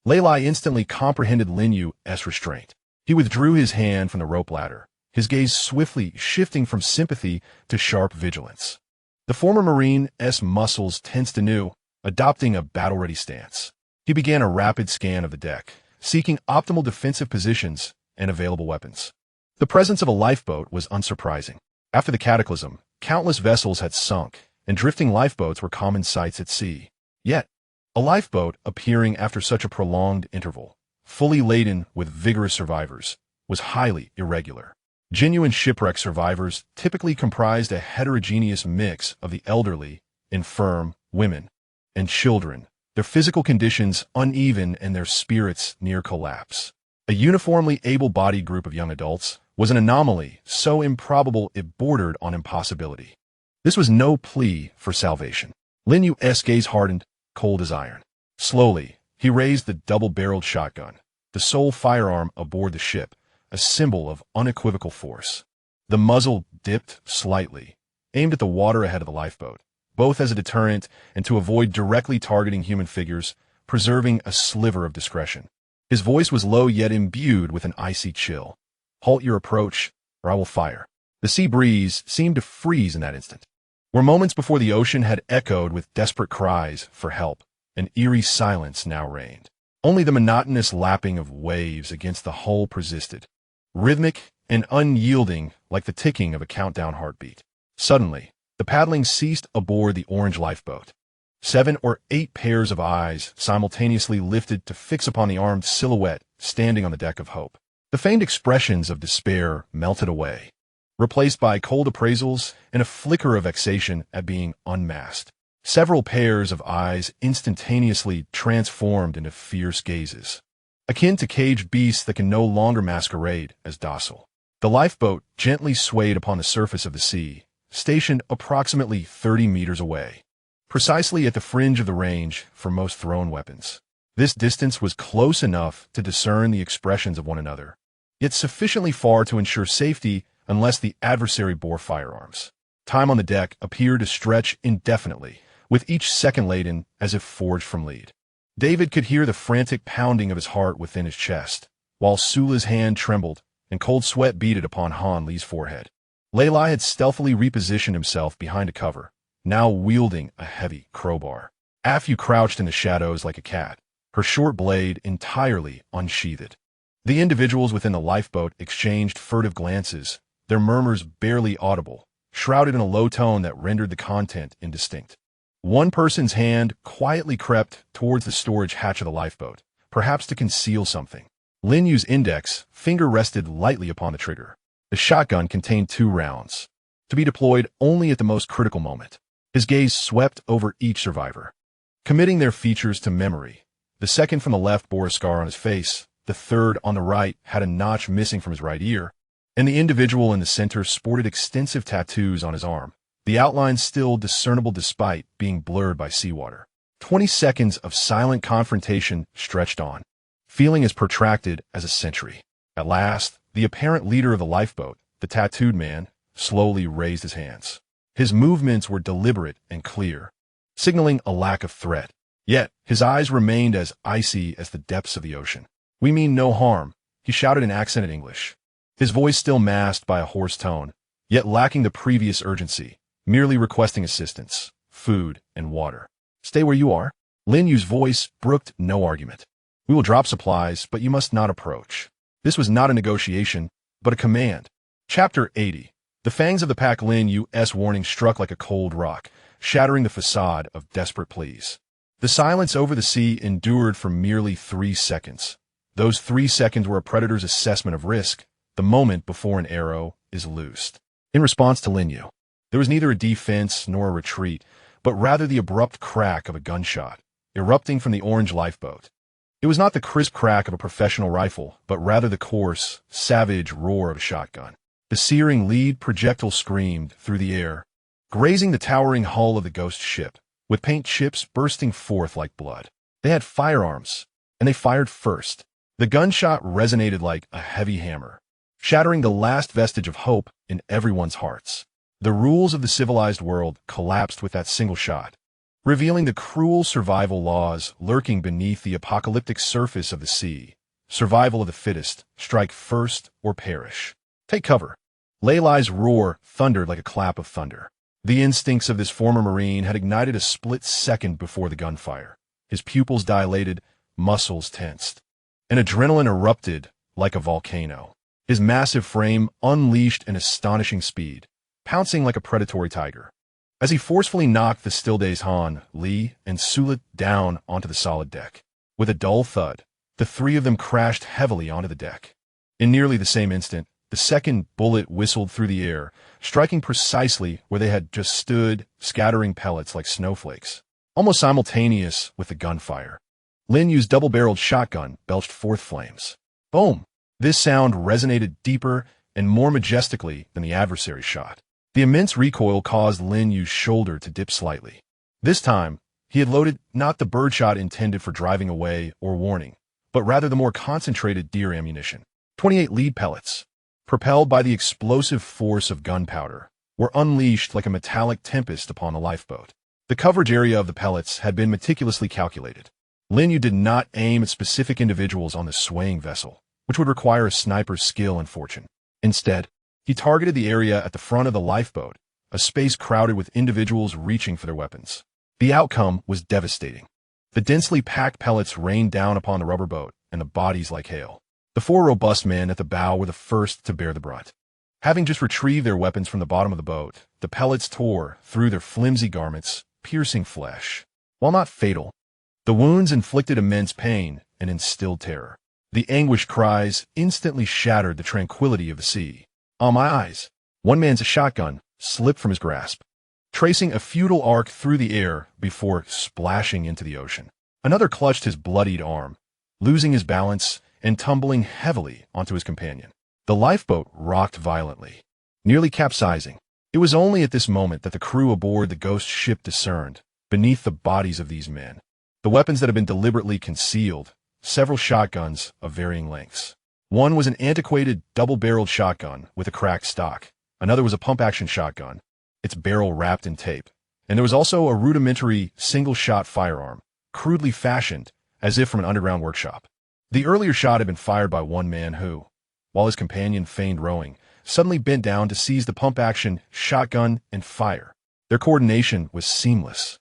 Lei Lai instantly comprehended Lin Yue's restraint. He withdrew his hand from the rope ladder, his gaze swiftly shifting from sympathy to sharp vigilance. The former Marine's muscles tensed anew, adopting a battle-ready stance. He began a rapid scan of the deck, seeking optimal defensive positions and available weapons. The presence of a lifeboat was unsurprising. After the cataclysm, countless vessels had sunk, and drifting lifeboats were common sights at sea. Yet, a lifeboat appearing after such a prolonged interval, fully laden with vigorous survivors, was highly irregular. Genuine shipwreck survivors typically comprised a heterogeneous mix of the elderly, infirm, women, and children, their physical conditions uneven and their spirits near collapse. A uniformly able-bodied group of young adults was an anomaly so improbable it bordered on impossibility. This was no plea for salvation. Lin Yue's gaze hardened, cold as iron. Slowly, he raised the double-barreled shotgun, the sole firearm aboard the ship, a symbol of unequivocal force. The muzzle dipped slightly, aimed at the water ahead of the lifeboat, both as a deterrent and to avoid directly targeting human figures, preserving a sliver of discretion. His voice was low yet imbued with an icy chill. "Halt your approach, or I will fire." The sea breeze seemed to freeze in that instant. Where moments before the ocean had echoed with desperate cries for help, an eerie silence now reigned. Only the monotonous lapping of waves against the hull persisted, rhythmic and unyielding like the ticking of a countdown heartbeat. Suddenly, the paddling ceased aboard the orange lifeboat. 7 or 8 pairs of eyes simultaneously lifted to fix upon the armed silhouette standing on the deck of Hope. The feigned expressions of despair melted away, replaced by cold appraisals and a flicker of vexation at being unmasked. Several pairs of eyes instantaneously transformed into fierce gazes, akin to caged beasts that can no longer masquerade as docile. The lifeboat gently swayed upon the surface of the sea, stationed approximately 30 meters away, precisely at the fringe of the range for most thrown weapons. This distance was close enough to discern the expressions of one another, yet sufficiently far to ensure safety unless the adversary bore firearms. Time on the deck appeared to stretch indefinitely, with each second laden as if forged from lead. David could hear the frantic pounding of his heart within his chest, while Sula's hand trembled and cold sweat beaded upon Han Li's forehead. Lei Lai had stealthily repositioned himself behind a cover, now wielding a heavy crowbar. Afu crouched in the shadows like a cat, her short blade entirely unsheathed. The individuals within the lifeboat exchanged furtive glances, their murmurs barely audible, shrouded in a low tone that rendered the content indistinct. One person's hand quietly crept towards the storage hatch of the lifeboat, perhaps to conceal something. Lin Yue's index finger rested lightly upon the trigger. The shotgun contained 2 rounds, to be deployed only at the most critical moment. His gaze swept over each survivor, committing their features to memory, The second from the left bore a scar on his face, the third on the right had a notch missing from his right ear, and the individual in the center sported extensive tattoos on his arm, the outlines still discernible despite being blurred by seawater. 20 seconds of silent confrontation stretched on, feeling as protracted as a century. At last, the apparent leader of the lifeboat, the tattooed man, slowly raised his hands. His movements were deliberate and clear, signaling a lack of threat. Yet, his eyes remained as icy as the depths of the ocean. "We mean no harm," he shouted in accented English, his voice still masked by a hoarse tone, yet lacking the previous urgency, merely requesting assistance, food, and water. "Stay where you are." Lin Yue's voice brooked no argument. "We will drop supplies, but you must not approach." This was not a negotiation, but a command. Chapter 80. The fangs of the pack. Lin Yue's warning struck like a cold rock, shattering the facade of desperate pleas. The silence over the sea endured for merely 3 seconds. Those 3 seconds were a predator's assessment of risk, the moment before an arrow is loosed. In response to Lin Yue, there was neither a defense nor a retreat, but rather the abrupt crack of a gunshot, erupting from the orange lifeboat. It was not the crisp crack of a professional rifle, but rather the coarse, savage roar of a shotgun. The searing lead projectile screamed through the air, grazing the towering hull of the ghost ship, with paint chips bursting forth like blood. They had firearms, and they fired first. The gunshot resonated like a heavy hammer, shattering the last vestige of hope in everyone's hearts. The rules of the civilized world collapsed with that single shot, revealing the cruel survival laws lurking beneath the apocalyptic surface of the sea. Survival of the fittest, strike first or perish. Take cover. Lei Lai's roar thundered like a clap of thunder. The instincts of this former Marine had ignited a split second before the gunfire. His pupils dilated, muscles tensed, and adrenaline erupted like a volcano. His massive frame unleashed an astonishing speed, pouncing like a predatory tiger. As he forcefully knocked the still dazed Han, Li, and Sulit down onto the solid deck. With a dull thud, the three of them crashed heavily onto the deck. In nearly the same instant, the second bullet whistled through the air, striking precisely where they had just stood, scattering pellets like snowflakes. Almost simultaneous with the gunfire, Lin Yue's double-barreled shotgun belched forth flames. Boom! This sound resonated deeper and more majestically than the adversary's shot. The immense recoil caused Lin Yue's shoulder to dip slightly. This time, he had loaded not the birdshot intended for driving away or warning, but rather the more concentrated deer ammunition. 28 lead pellets, propelled by the explosive force of gunpowder, were unleashed like a metallic tempest upon the lifeboat. The coverage area of the pellets had been meticulously calculated. Lin Yue did not aim at specific individuals on the swaying vessel, which would require a sniper's skill and fortune. Instead, he targeted the area at the front of the lifeboat, a space crowded with individuals reaching for their weapons. The outcome was devastating. The densely packed pellets rained down upon the rubber boat and the bodies like hail. The 4 robust men at the bow were the first to bear the brunt. Having just retrieved their weapons from the bottom of the boat, the pellets tore through their flimsy garments, piercing flesh. While not fatal, the wounds inflicted immense pain and instilled terror. The anguished cries instantly shattered the tranquility of the sea. On my eyes, one man's shotgun slipped from his grasp, tracing a futile arc through the air before splashing into the ocean. Another clutched his bloodied arm, losing his balance and tumbling heavily onto his companion. The lifeboat rocked violently, nearly capsizing. It was only at this moment that the crew aboard the ghost ship discerned, beneath the bodies of these men, the weapons that had been deliberately concealed, several shotguns of varying lengths. One was an antiquated double-barreled shotgun with a cracked stock. Another was a pump-action shotgun, its barrel wrapped in tape. And there was also a rudimentary single-shot firearm, crudely fashioned as if from an underground workshop. The earlier shot had been fired by one man who, while his companion feigned rowing, suddenly bent down to seize the pump-action shotgun and fire. Their coordination was seamless,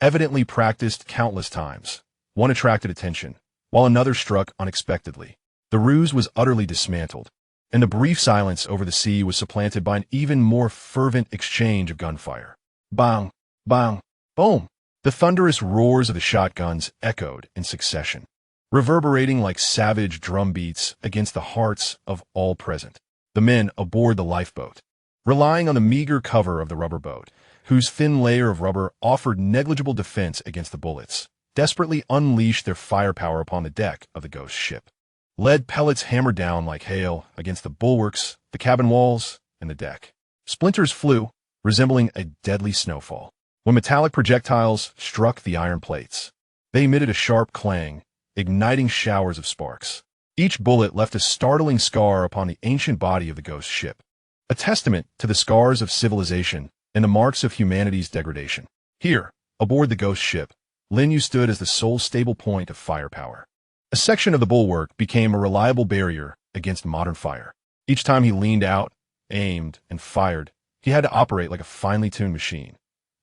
evidently practiced countless times. One attracted attention, while another struck unexpectedly. The ruse was utterly dismantled, and the brief silence over the sea was supplanted by an even more fervent exchange of gunfire. Bang, bang, boom! The thunderous roars of the shotguns echoed in succession, reverberating like savage drum beats against the hearts of all present. The men aboard the lifeboat, relying on the meager cover of the rubber boat, whose thin layer of rubber offered negligible defense against the bullets, desperately unleashed their firepower upon the deck of the ghost ship. Lead pellets hammered down like hail against the bulwarks, the cabin walls, and the deck. Splinters flew, resembling a deadly snowfall, when metallic projectiles struck the iron plates. They emitted a sharp clang, igniting showers of sparks. Each bullet left a startling scar upon the ancient body of the ghost ship, a testament to the scars of civilization and the marks of humanity's degradation. Here, aboard the ghost ship, Lin Yue stood as the sole stable point of firepower. A section of the bulwark became a reliable barrier against modern fire. Each time he leaned out, aimed, and fired, he had to operate like a finely tuned machine,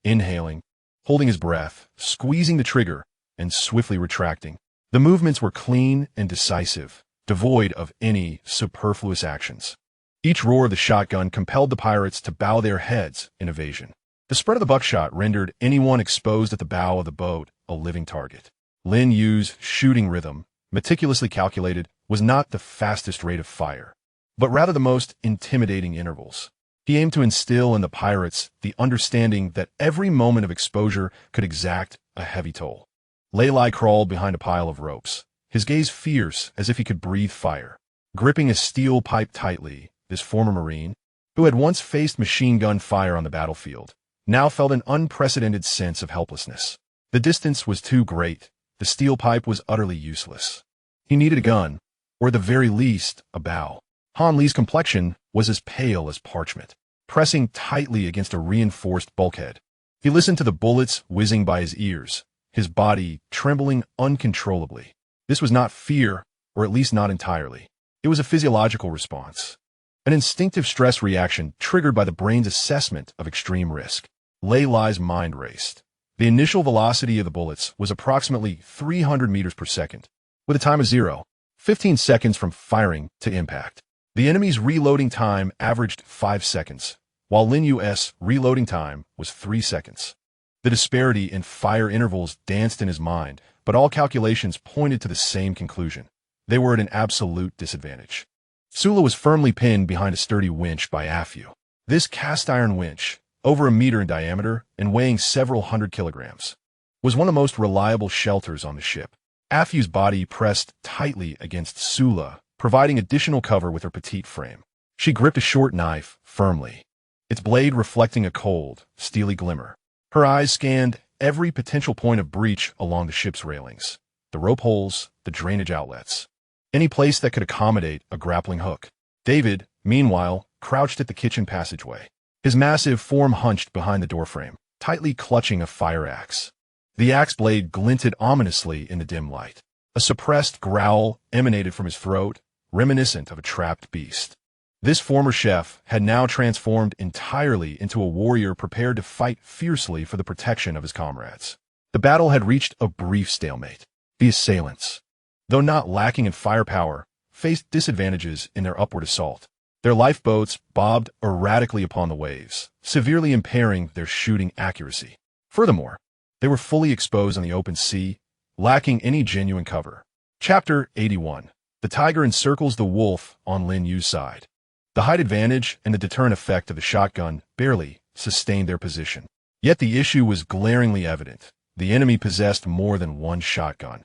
inhaling, holding his breath, squeezing the trigger, and swiftly retracting. The movements were clean and decisive, devoid of any superfluous actions. Each roar of the shotgun compelled the pirates to bow their heads in evasion. The spread of the buckshot rendered anyone exposed at the bow of the boat a living target. Lin Yue's shooting rhythm, meticulously calculated, was not the fastest rate of fire, but rather the most intimidating intervals. He aimed to instill in the pirates the understanding that every moment of exposure could exact a heavy toll. Lei Lai crawled behind a pile of ropes, his gaze fierce as if he could breathe fire. Gripping a steel pipe tightly, this former Marine, who had once faced machine gun fire on the battlefield, now felt an unprecedented sense of helplessness. The distance was too great. The steel pipe was utterly useless. He needed a gun, or at the very least, a bow. Han Li's complexion was as pale as parchment, pressing tightly against a reinforced bulkhead. He listened to the bullets whizzing by his ears, his body trembling uncontrollably. This was not fear, or at least not entirely. It was a physiological response, an instinctive stress reaction triggered by the brain's assessment of extreme risk. Lei Lai's mind raced. The initial velocity of the bullets was approximately 300 meters per second, with a time of 15 seconds from firing to impact. The enemy's reloading time averaged 5 seconds, while Lin Yue's reloading time was 3 seconds. The disparity in fire intervals danced in his mind, but all calculations pointed to the same conclusion. They were at an absolute disadvantage. Sula was firmly pinned behind a sturdy winch by Afu. This cast-iron winch, over a meter in diameter and weighing several hundred kilograms, was one of the most reliable shelters on the ship. Afu's body pressed tightly against Sula, providing additional cover with her petite frame. She gripped a short knife firmly, its blade reflecting a cold, steely glimmer. Her eyes scanned every potential point of breach along the ship's railings, the rope holes, the drainage outlets, any place that could accommodate a grappling hook. David, meanwhile, crouched at the kitchen passageway, his massive form hunched behind the doorframe, tightly clutching a fire axe. The axe blade glinted ominously in the dim light. A suppressed growl emanated from his throat, reminiscent of a trapped beast. This former chef had now transformed entirely into a warrior prepared to fight fiercely for the protection of his comrades. The battle had reached a brief stalemate. The assailants, though not lacking in firepower, faced disadvantages in their upward assault. Their lifeboats bobbed erratically upon the waves, severely impairing their shooting accuracy. Furthermore, they were fully exposed on the open sea, lacking any genuine cover. Chapter 81. The tiger encircles the wolf on Lin Yue's side. The height advantage and the deterrent effect of the shotgun barely sustained their position. Yet the issue was glaringly evident. The enemy possessed more than one shotgun,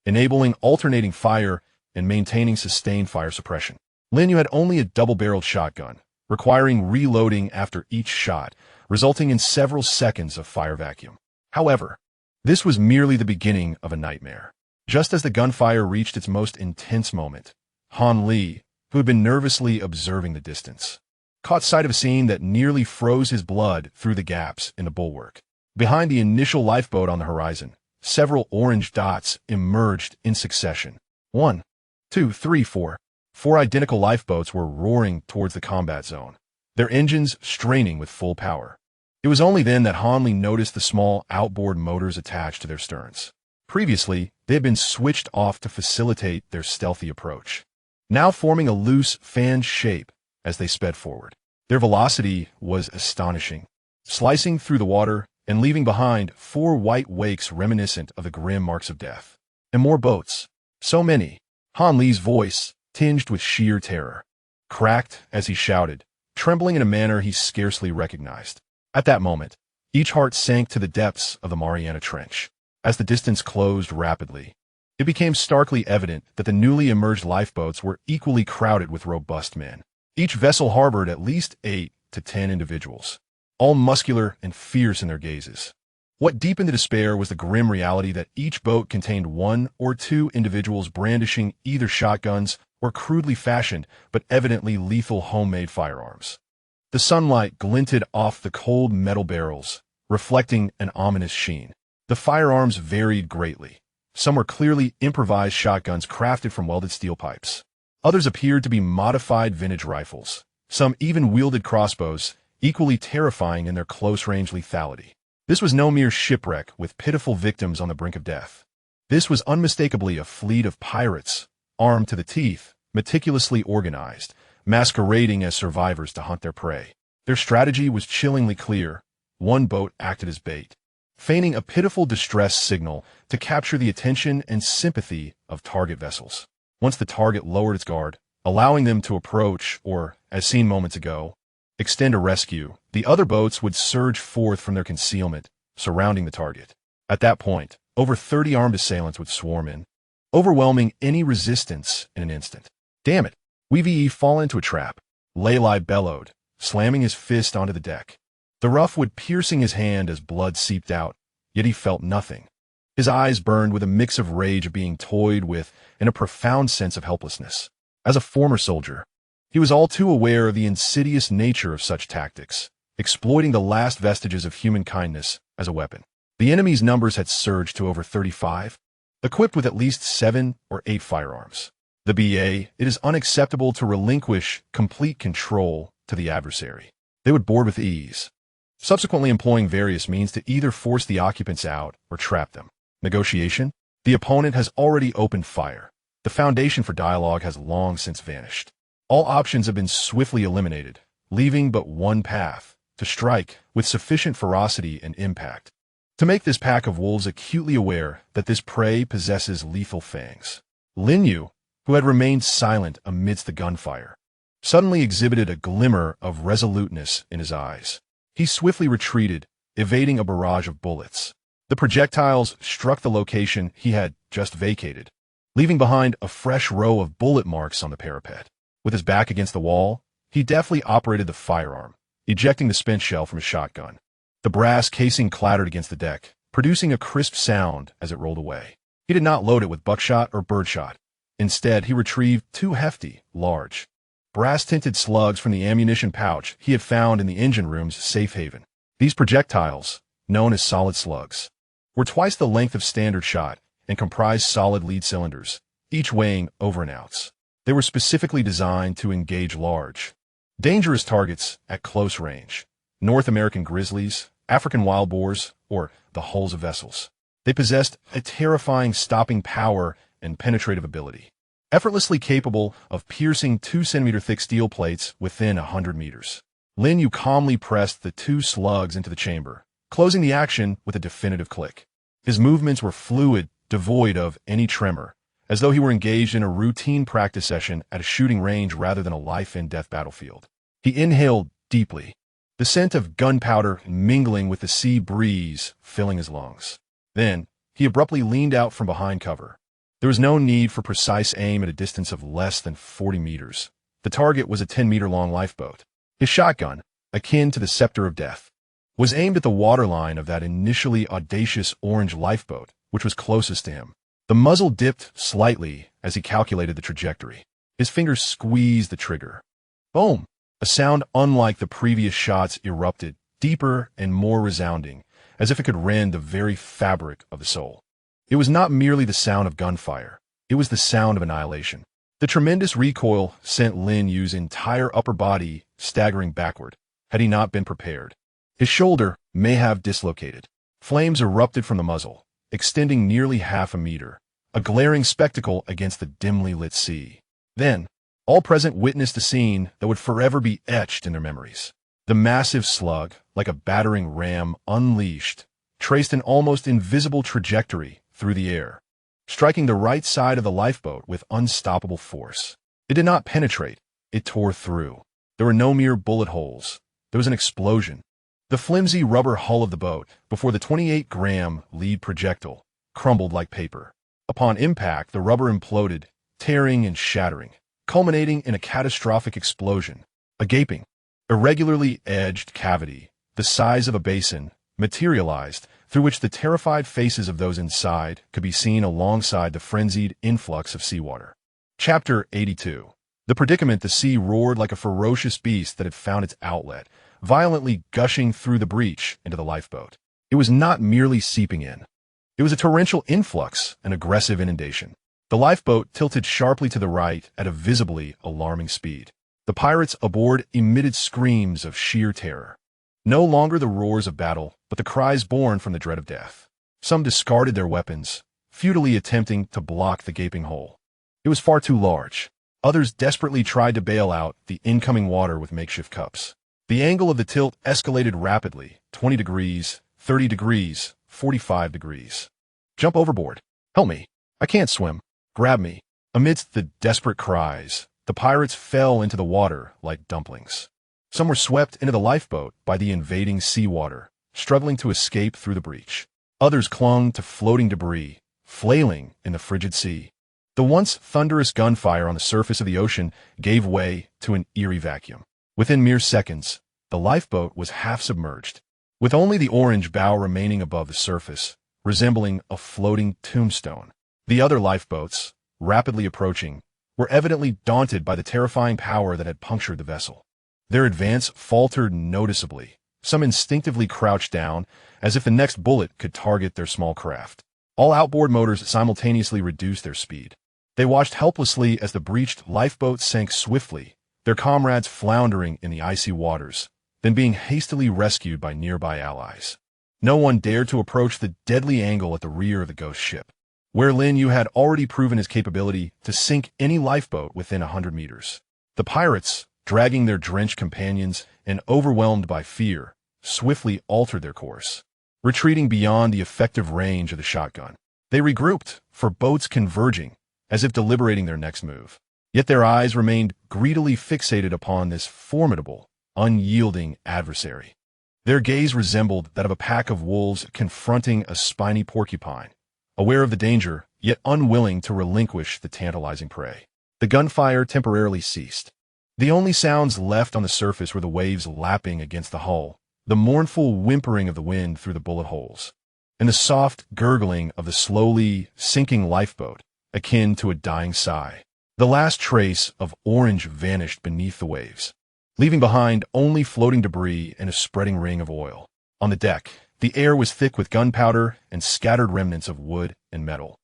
enabling alternating fire and maintaining sustained fire suppression. Lin Yue had only a double-barreled shotgun, requiring reloading after each shot, resulting in several seconds of fire vacuum. However, this was merely the beginning of a nightmare. Just as the gunfire reached its most intense moment, Han Li, who had been nervously observing the distance, caught sight of a scene that nearly froze his blood through the gaps in the bulwark. Behind the initial lifeboat on the horizon, several orange dots emerged in succession. 1, 2, 3, 4. 4 identical lifeboats were roaring towards the combat zone, their engines straining with full power. It was only then that Han Li noticed the small outboard motors attached to their sterns. Previously, they had been switched off to facilitate their stealthy approach, now forming a loose fan shape as they sped forward. Their velocity was astonishing, slicing through the water and leaving behind 4 white wakes reminiscent of the grim marks of death. And more boats. So many. Han Li's voice, tinged with sheer terror, cracked as he shouted, trembling in a manner he scarcely recognized. At that moment, each heart sank to the depths of the Mariana Trench. As the distance closed rapidly, it became starkly evident that the newly emerged lifeboats were equally crowded with robust men. Each vessel harbored at least 8 to 10 individuals, all muscular and fierce in their gazes. What deepened the despair was the grim reality that each boat contained 1 or 2 individuals brandishing either shotguns or crudely fashioned but evidently lethal homemade firearms. The sunlight glinted off the cold metal barrels, reflecting an ominous sheen. The firearms varied greatly. Some were clearly improvised shotguns crafted from welded steel pipes. Others appeared to be modified vintage rifles. Some even wielded crossbows, equally terrifying in their close-range lethality. This was no mere shipwreck with pitiful victims on the brink of death. This was unmistakably a fleet of pirates, armed to the teeth, meticulously organized, masquerading as survivors to hunt their prey. Their strategy was chillingly clear. One boat acted as bait, feigning a pitiful distress signal to capture the attention and sympathy of target vessels. Once the target lowered its guard, allowing them to approach or, as seen moments ago, extend a rescue, the other boats would surge forth from their concealment, surrounding the target. At that point, over 30 armed assailants would swarm in, overwhelming any resistance in an instant. Damn it! We've fallen into a trap. Lelai bellowed, slamming his fist onto the deck. The rough would piercing his hand as blood seeped out, yet he felt nothing. His eyes burned with a mix of rage of being toyed with and a profound sense of helplessness. As a former soldier, he was all too aware of the insidious nature of such tactics, exploiting the last vestiges of human kindness as a weapon. The enemy's numbers had surged to over 35, equipped with at least 7 or 8 firearms. The BA, it is unacceptable to relinquish complete control to the adversary. They would board with ease, subsequently employing various means to either force the occupants out or trap them. Negotiation? The opponent has already opened fire. The foundation for dialogue has long since vanished. All options have been swiftly eliminated, leaving but one path, to strike with sufficient ferocity and impact, to make this pack of wolves acutely aware that this prey possesses lethal fangs. Lin Yue, who had remained silent amidst the gunfire, suddenly exhibited a glimmer of resoluteness in his eyes. He swiftly retreated, evading a barrage of bullets. The projectiles struck the location he had just vacated, leaving behind a fresh row of bullet marks on the parapet. With his back against the wall, he deftly operated the firearm, ejecting the spent shell from his shotgun. The brass casing clattered against the deck, producing a crisp sound as it rolled away. He did not load it with buckshot or birdshot. Instead, he retrieved 2 hefty, large, brass-tinted slugs from the ammunition pouch he had found in the engine room's safe haven. These projectiles, known as solid slugs, were twice the length of standard shot and comprised solid lead cylinders, each weighing over an ounce. They were specifically designed to engage large, dangerous targets at close range. North American grizzlies, African wild boars, or the hulls of vessels. They possessed a terrifying stopping power and penetrative ability, effortlessly capable of piercing 2-centimeter thick steel plates within 100 meters. Lin Yue calmly pressed the 2 slugs into the chamber, closing the action with a definitive click. His movements were fluid, devoid of any tremor, as though he were engaged in a routine practice session at a shooting range rather than a life-and-death battlefield. He inhaled deeply, the scent of gunpowder mingling with the sea breeze filling his lungs. Then, he abruptly leaned out from behind cover. There was no need for precise aim at a distance of less than 40 meters. The target was a 10-meter-long lifeboat. His shotgun, akin to the scepter of death, was aimed at the waterline of that initially audacious orange lifeboat, which was closest to him. The muzzle dipped slightly as he calculated the trajectory. His fingers squeezed the trigger. Boom! A sound unlike the previous shots erupted, deeper and more resounding, as if it could rend the very fabric of the soul. It was not merely the sound of gunfire. It was the sound of annihilation. The tremendous recoil sent Lin Yue's entire upper body staggering backward, had he not been prepared. His shoulder may have dislocated. Flames erupted from the muzzle, extending nearly half a meter, a glaring spectacle against the dimly lit sea. Then, all present witnessed a scene that would forever be etched in their memories. The massive slug, like a battering ram unleashed, traced an almost invisible trajectory through the air, striking the right side of the lifeboat with unstoppable force. It did not penetrate, it tore through. There were no mere bullet holes. There was an explosion. The flimsy rubber hull of the boat, before the 28-gram lead projectile, crumbled like paper. Upon impact, the rubber imploded, tearing and shattering, culminating in a catastrophic explosion. A gaping, irregularly edged cavity, the size of a basin, materialized, through which the terrified faces of those inside could be seen alongside the frenzied influx of seawater. Chapter 82. The predicament. The sea roared like a ferocious beast that had found its outlet, violently gushing through the breach into the lifeboat. It was not merely seeping in. It was a torrential influx, an aggressive inundation. The lifeboat tilted sharply to the right at a visibly alarming speed. The pirates aboard emitted screams of sheer terror. No longer the roars of battle, but the cries born from the dread of death. Some discarded their weapons, futilely attempting to block the gaping hole. It was far too large. Others desperately tried to bail out the incoming water with makeshift cups. The angle of the tilt escalated rapidly, 20 degrees, 30 degrees, 45 degrees. Jump overboard. Help me. I can't swim. Grab me. Amidst the desperate cries, the pirates fell into the water like dumplings. Some were swept into the lifeboat by the invading seawater, struggling to escape through the breach. Others clung to floating debris, flailing in the frigid sea. The once thunderous gunfire on the surface of the ocean gave way to an eerie vacuum. Within mere seconds, the lifeboat was half submerged, with only the orange bow remaining above the surface, resembling a floating tombstone. The other lifeboats, rapidly approaching, were evidently daunted by the terrifying power that had punctured the vessel. Their advance faltered noticeably. Some instinctively crouched down, as if the next bullet could target their small craft. All outboard motors simultaneously reduced their speed. They watched helplessly as the breached lifeboat sank swiftly, their comrades floundering in the icy waters, then being hastily rescued by nearby allies. No one dared to approach the deadly angle at the rear of the ghost ship, where Lin Yue had already proven his capability to sink any lifeboat within 100 meters. The pirates, dragging their drenched companions and overwhelmed by fear, swiftly altered their course, retreating beyond the effective range of the shotgun. They regrouped, for boats converging, as if deliberating their next move. Yet their eyes remained greedily fixated upon this formidable, unyielding adversary. Their gaze resembled that of a pack of wolves confronting a spiny porcupine, aware of the danger, yet unwilling to relinquish the tantalizing prey. The gunfire temporarily ceased. The only sounds left on the surface were the waves lapping against the hull, the mournful whimpering of the wind through the bullet holes, and the soft gurgling of the slowly sinking lifeboat, akin to a dying sigh. The last trace of orange vanished beneath the waves, leaving behind only floating debris and a spreading ring of oil. On the deck, the air was thick with gunpowder and scattered remnants of wood and metal,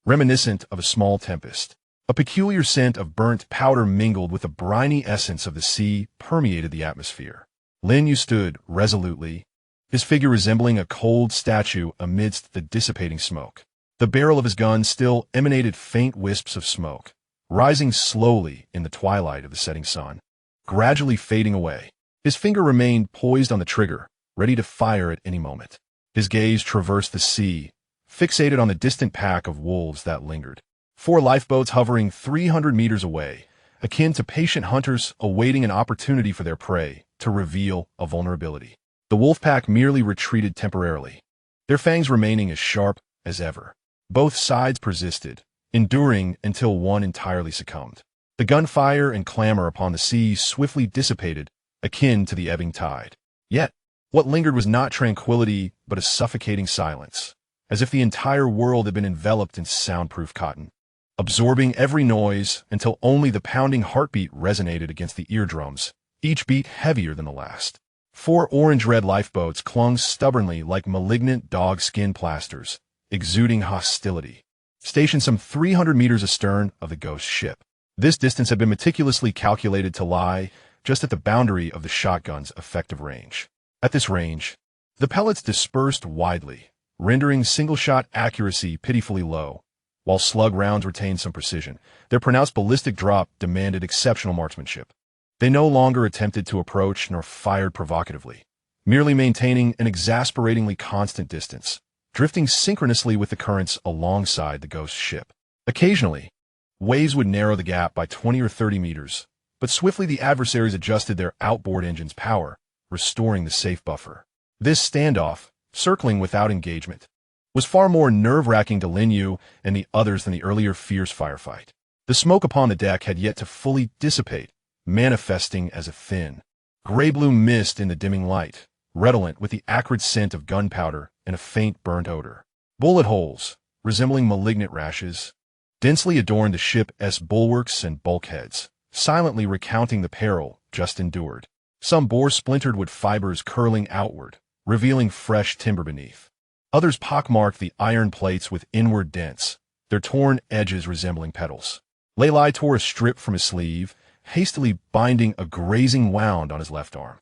reminiscent of a small tempest. A peculiar scent of burnt powder mingled with the briny essence of the sea permeated the atmosphere. Lin Yue stood resolutely, his figure resembling a cold statue amidst the dissipating smoke. The barrel of his gun still emanated faint wisps of smoke, rising slowly in the twilight of the setting sun, gradually fading away. His finger remained poised on the trigger, ready to fire at any moment. His gaze traversed the sea, fixated on the distant pack of wolves that lingered. 4 lifeboats hovering 300 meters away, akin to patient hunters awaiting an opportunity for their prey to reveal a vulnerability. The wolf pack merely retreated temporarily, their fangs remaining as sharp as ever. Both sides persisted, enduring until one entirely succumbed. The gunfire and clamor upon the sea swiftly dissipated, akin to the ebbing tide. Yet, what lingered was not tranquility, but a suffocating silence, as if the entire world had been enveloped in soundproof cotton, absorbing every noise until only the pounding heartbeat resonated against the eardrums, each beat heavier than the last. 4 orange-red lifeboats clung stubbornly like malignant dog-skin plasters, exuding hostility, stationed some 300 meters astern of the ghost ship. This distance had been meticulously calculated to lie just at the boundary of the shotgun's effective range. At this range, the pellets dispersed widely, rendering single-shot accuracy pitifully low. While slug rounds retained some precision, their pronounced ballistic drop demanded exceptional marksmanship. They no longer attempted to approach nor fired provocatively, merely maintaining an exasperatingly constant distance, drifting synchronously with the currents alongside the ghost ship. Occasionally, waves would narrow the gap by 20 or 30 meters, but swiftly the adversaries adjusted their outboard engine's power, restoring the safe buffer. This standoff, circling without engagement, was far more nerve-wracking to Lin Yue and the others than the earlier fierce firefight. The smoke upon the deck had yet to fully dissipate, manifesting as a thin, gray-blue mist in the dimming light, redolent with the acrid scent of gunpowder and a faint burnt odor. Bullet holes, resembling malignant rashes, densely adorned the ship's bulwarks and bulkheads, silently recounting the peril just endured. Some bore splintered wood fibers curling outward, revealing fresh timber beneath. Others pockmarked the iron plates with inward dents, their torn edges resembling petals. Lin Yue tore a strip from his sleeve, hastily binding a grazing wound on his left arm.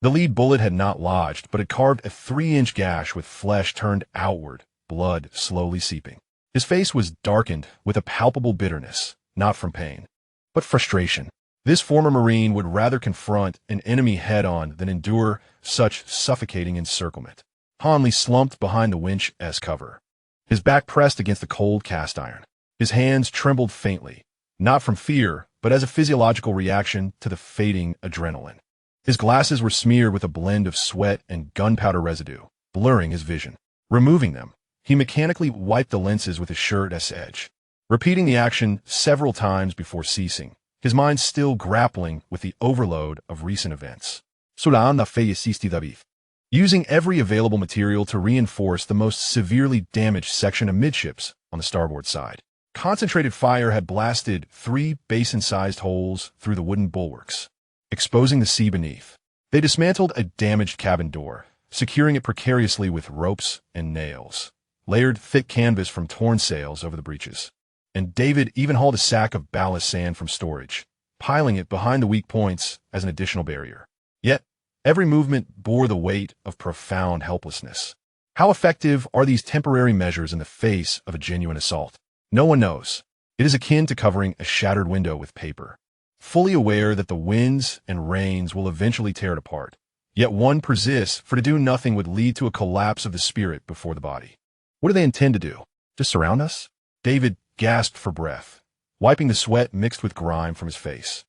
The lead bullet had not lodged, but had carved a 3-inch gash with flesh turned outward, blood slowly seeping. His face was darkened with a palpable bitterness, not from pain, but frustration. This former Marine would rather confront an enemy head-on than endure such suffocating encirclement. Hanley slumped behind the winch's cover, his back pressed against the cold cast iron. His hands trembled faintly, not from fear, but as a physiological reaction to the fading adrenaline. His glasses were smeared with a blend of sweat and gunpowder residue, blurring his vision. Removing them, he mechanically wiped the lenses with his shirt's edge, repeating the action several times before ceasing, his mind still grappling with the overload of recent events. Cela n'a fait exister David. Using every available material to reinforce the most severely damaged section amidships on the starboard side. Concentrated fire had blasted 3 basin-sized holes through the wooden bulwarks, exposing the sea beneath. They dismantled a damaged cabin door, securing it precariously with ropes and nails, layered thick canvas from torn sails over the breaches. And David even hauled a sack of ballast sand from storage, piling it behind the weak points as an additional barrier. Yet, every movement bore the weight of profound helplessness. How effective are these temporary measures in the face of a genuine assault? No one knows. It is akin to covering a shattered window with paper, fully aware that the winds and rains will eventually tear it apart. Yet one persists, for to do nothing would lead to a collapse of the spirit before the body. What do they intend to do? Just surround us? David gasped for breath, wiping the sweat mixed with grime from his face,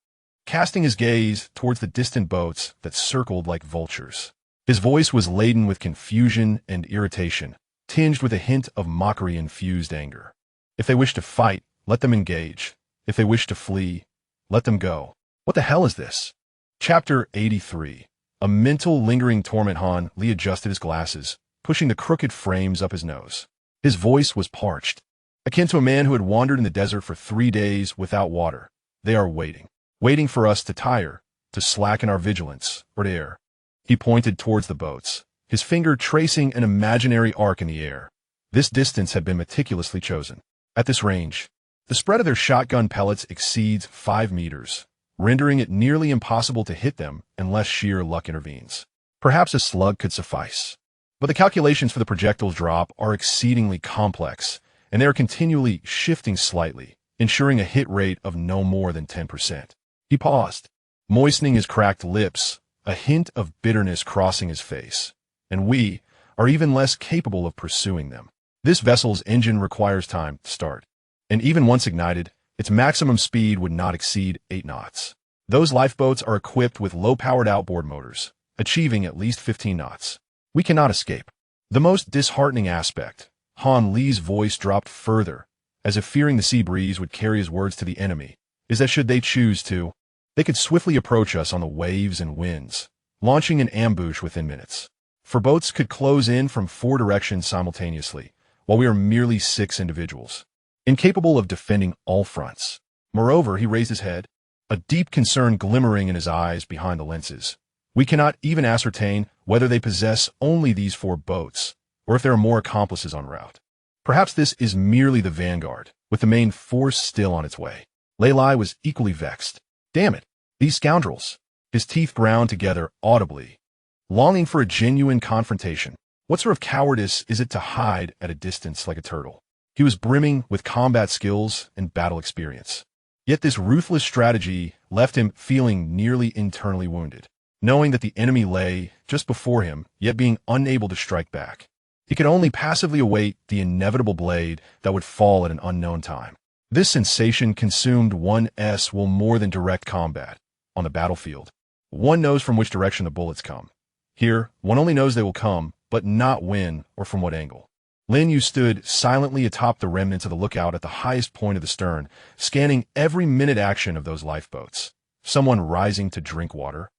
casting his gaze towards the distant boats that circled like vultures. His voice was laden with confusion and irritation, tinged with a hint of mockery-infused anger. If they wish to fight, let them engage. If they wish to flee, let them go. What the hell is this? Chapter 83. A mental lingering torment. Han Li adjusted his glasses, pushing the crooked frames up his nose. His voice was parched, akin to a man who had wandered in the desert for 3 days without water. They are waiting for us to tire, to slacken our vigilance, or to err. He pointed towards the boats, his finger tracing an imaginary arc in the air. This distance had been meticulously chosen. At this range, the spread of their shotgun pellets exceeds 5 meters, rendering it nearly impossible to hit them unless sheer luck intervenes. Perhaps a slug could suffice. But the calculations for the projectile's drop are exceedingly complex, and they are continually shifting slightly, ensuring a hit rate of no more than 10%. He paused, moistening his cracked lips, a hint of bitterness crossing his face. And we are even less capable of pursuing them. This vessel's engine requires time to start, and even once ignited, its maximum speed would not exceed 8 knots. Those lifeboats are equipped with low-powered outboard motors, achieving at least 15 knots. We cannot escape. The most disheartening aspect, Han Li's voice dropped further, as if fearing the sea breeze would carry his words to the enemy, is that should they choose to, they could swiftly approach us on the waves and winds, launching an ambush within minutes. For boats could close in from 4 directions simultaneously, while we are merely 6 individuals, incapable of defending all fronts. Moreover, he raised his head, a deep concern glimmering in his eyes behind the lenses. We cannot even ascertain whether they possess only these 4 boats, or if there are more accomplices en route. Perhaps this is merely the vanguard, with the main force still on its way. Lin Yue was equally vexed. Damn it, these scoundrels. His teeth ground together audibly, longing for a genuine confrontation. What sort of cowardice is it to hide at a distance like a turtle? He was brimming with combat skills and battle experience. Yet this ruthless strategy left him feeling nearly internally wounded, knowing that the enemy lay just before him, yet being unable to strike back. He could only passively await the inevitable blade that would fall at an unknown time. This sensation consumed one's will more than direct combat. On the battlefield, one knows from which direction the bullets come. Here, one only knows they will come, but not when or from what angle. Lin Yue stood silently atop the remnants of the lookout at the highest point of the stern, scanning every minute action of those lifeboats. Someone rising to drink water,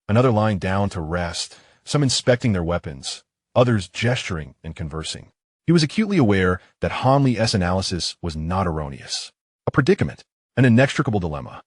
another lying down to rest, some inspecting their weapons, others gesturing and conversing. He was acutely aware that Han Li's analysis was not erroneous. A predicament, an inextricable dilemma.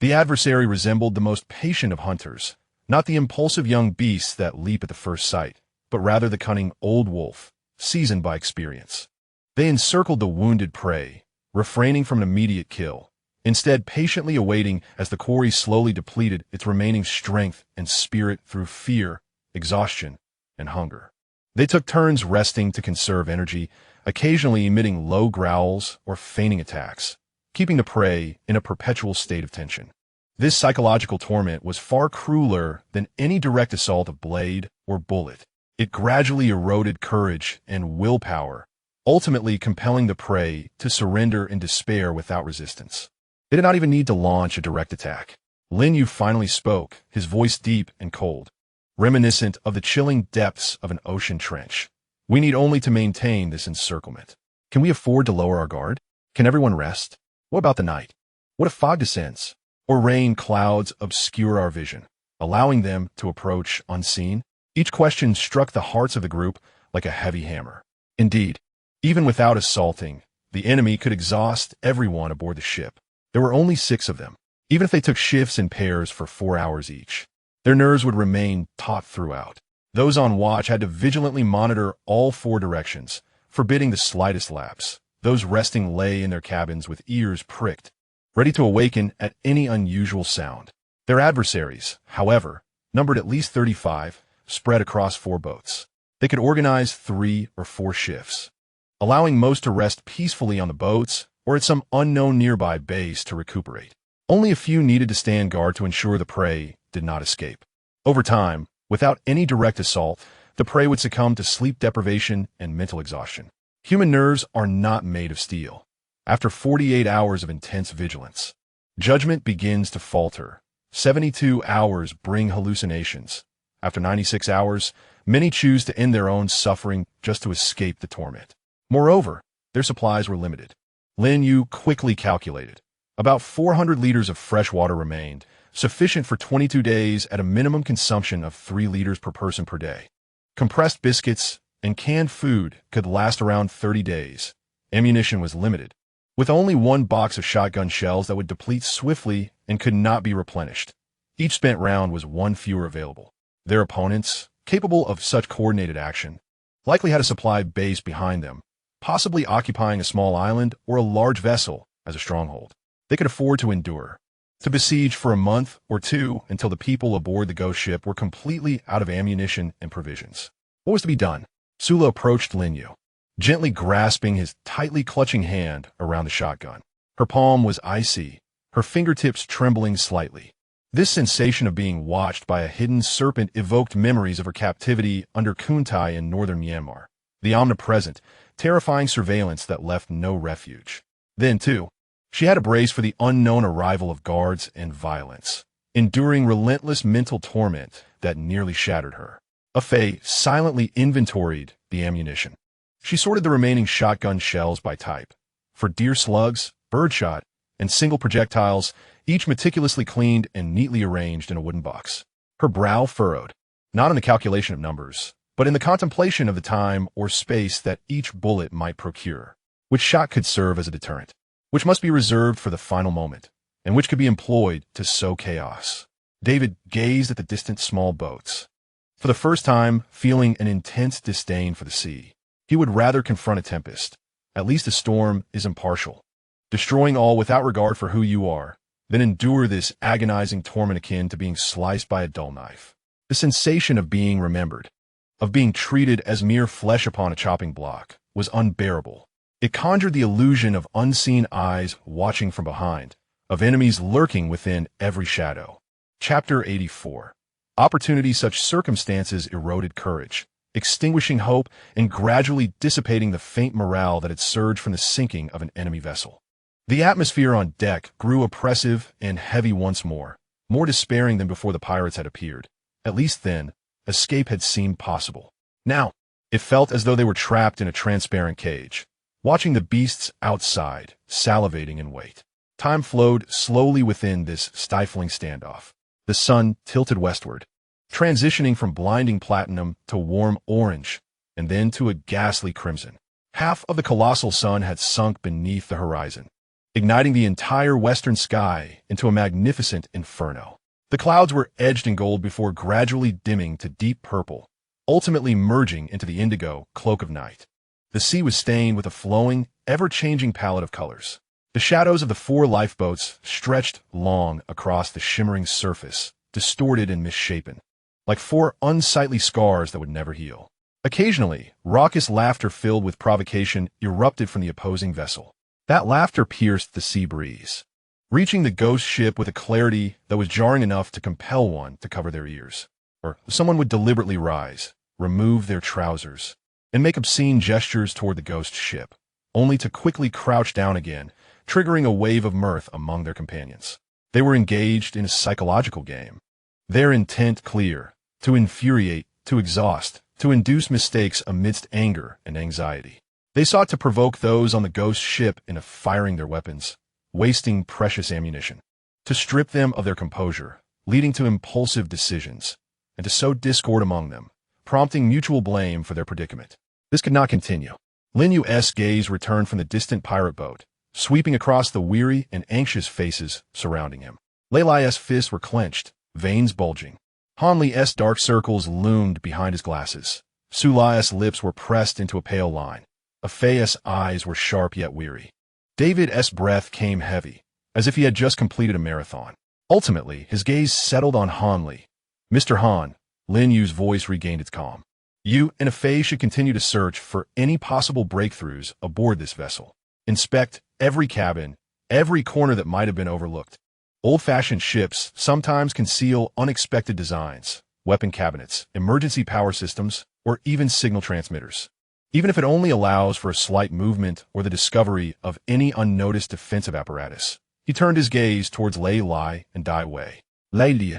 The adversary resembled the most patient of hunters, not the impulsive young beasts that leap at the first sight, but rather the cunning old wolf, seasoned by experience. They encircled the wounded prey, refraining from an immediate kill, instead patiently awaiting as the quarry slowly depleted its remaining strength and spirit through fear, exhaustion, and hunger. They took turns resting to conserve energy, occasionally emitting low growls or feigning attacks, keeping the prey in a perpetual state of tension. This psychological torment was far crueler than any direct assault of blade or bullet. It gradually eroded courage and willpower, ultimately compelling the prey to surrender in despair without resistance. They did not even need to launch a direct attack. Lin Yue finally spoke, his voice deep and cold, reminiscent of the chilling depths of an ocean trench. We need only to maintain this encirclement. Can we afford to lower our guard? Can everyone rest? What about the night? What if fog descends, or rain clouds obscure our vision, allowing them to approach unseen? Each question struck the hearts of the group like a heavy hammer. Indeed, even without assaulting, the enemy could exhaust everyone aboard the ship. There were only 6 of them. Even if they took shifts in pairs for 4 hours each, their nerves would remain taut throughout. Those on watch had to vigilantly monitor all 4 directions, forbidding the slightest lapse. Those resting lay in their cabins with ears pricked, ready to awaken at any unusual sound. Their adversaries, however, numbered at least 35, spread across 4 boats. They could organize 3 or 4 shifts, allowing most to rest peacefully on the boats or at some unknown nearby base to recuperate. Only a few needed to stand guard to ensure the prey did not escape. Over time, without any direct assault, the prey would succumb to sleep deprivation and mental exhaustion. Human nerves are not made of steel. After 48 hours of intense vigilance, judgment begins to falter. 72 hours bring hallucinations. After 96 hours, many choose to end their own suffering just to escape the torment. Moreover, their supplies were limited. Lin Yue quickly calculated. About 400 liters of fresh water remained, sufficient for 22 days at a minimum consumption of 3 liters per person per day. Compressed biscuits and canned food could last around 30 days. Ammunition was limited, with only 1 box of shotgun shells that would deplete swiftly and could not be replenished. Each spent round was 1 fewer available. Their opponents, capable of such coordinated action, likely had a supply base behind them, possibly occupying a small island or a large vessel as a stronghold. They could afford to endure, to besiege for a month or 2 until the people aboard the ghost ship were completely out of ammunition and provisions. What was to be done? Sula approached Lin Yue, gently grasping his tightly clutching hand around the shotgun. Her palm was icy, her fingertips trembling slightly. This sensation of being watched by a hidden serpent evoked memories of her captivity under Kuntai in northern Myanmar, the omnipresent, terrifying surveillance that left no refuge. Then, too, she had to brace for the unknown arrival of guards and violence, enduring relentless mental torment that nearly shattered her. Fei silently inventoried the ammunition. She sorted the remaining shotgun shells by type. For deer slugs, birdshot, and single projectiles, each meticulously cleaned and neatly arranged in a wooden box. Her brow furrowed, not in the calculation of numbers, but in the contemplation of the time or space that each bullet might procure. Which shot could serve as a deterrent? Which must be reserved for the final moment, and which could be employed to sow chaos? David gazed at the distant small boats, for the first time feeling an intense disdain for the sea. He would rather confront a tempest. At least a storm is impartial, destroying all without regard for who you are, than endure this agonizing torment akin to being sliced by a dull knife. The sensation of being remembered, of being treated as mere flesh upon a chopping block, was unbearable. It conjured the illusion of unseen eyes watching from behind, of enemies lurking within every shadow. Chapter 84. Opportunity. Such circumstances eroded courage, extinguishing hope and gradually dissipating the faint morale that had surged from the sinking of an enemy vessel. The atmosphere on deck grew oppressive and heavy once more despairing than before the pirates had appeared. At least then, escape had seemed possible. Now, It felt as though they were trapped in a transparent cage, watching the beasts outside, salivating in wait. Time flowed slowly within this stifling standoff. The sun tilted westward, transitioning from blinding platinum to warm orange, and then to a ghastly crimson. Half of the colossal sun had sunk beneath the horizon, igniting the entire western sky into a magnificent inferno. The clouds were edged in gold before gradually dimming to deep purple, ultimately merging into the indigo cloak of night. The sea was stained with a flowing, ever-changing palette of colors. The shadows of the 4 lifeboats stretched long across the shimmering surface, distorted and misshapen, like 4 unsightly scars that would never heal. Occasionally, raucous laughter filled with provocation erupted from the opposing vessel. That laughter pierced the sea breeze, reaching the ghost ship with a clarity that was jarring enough to compel one to cover their ears. Or someone would deliberately rise, remove their trousers, and make obscene gestures toward the ghost ship, only to quickly crouch down again, triggering a wave of mirth among their companions. They were engaged in a psychological game, their intent clear: to infuriate, to exhaust, to induce mistakes amidst anger and anxiety. They sought to provoke those on the ghost ship into firing their weapons, wasting precious ammunition, to strip them of their composure, leading to impulsive decisions, and to sow discord among them, prompting mutual blame for their predicament. This could not continue. Lin Yue's gaze returned from the distant pirate boat, sweeping across the weary and anxious faces surrounding him. Lei Lai's fists were clenched, veins bulging. Han Li's dark circles loomed behind his glasses. Su Lai's lips were pressed into a pale line. Fei's eyes were sharp yet weary. David's breath came heavy, as if he had just completed a marathon. Ultimately, his gaze settled on Han Li. Mr. Han, Lin Yue's voice regained its calm. You and Fei should continue to search for any possible breakthroughs aboard this vessel. Inspect every cabin, every corner that might have been overlooked. Old-fashioned ships sometimes conceal unexpected designs, weapon cabinets, emergency power systems, or even signal transmitters. Even if it only allows for a slight movement or the discovery of any unnoticed defensive apparatus. He turned his gaze towards Lei Lai and Dai Wei. Lei Li,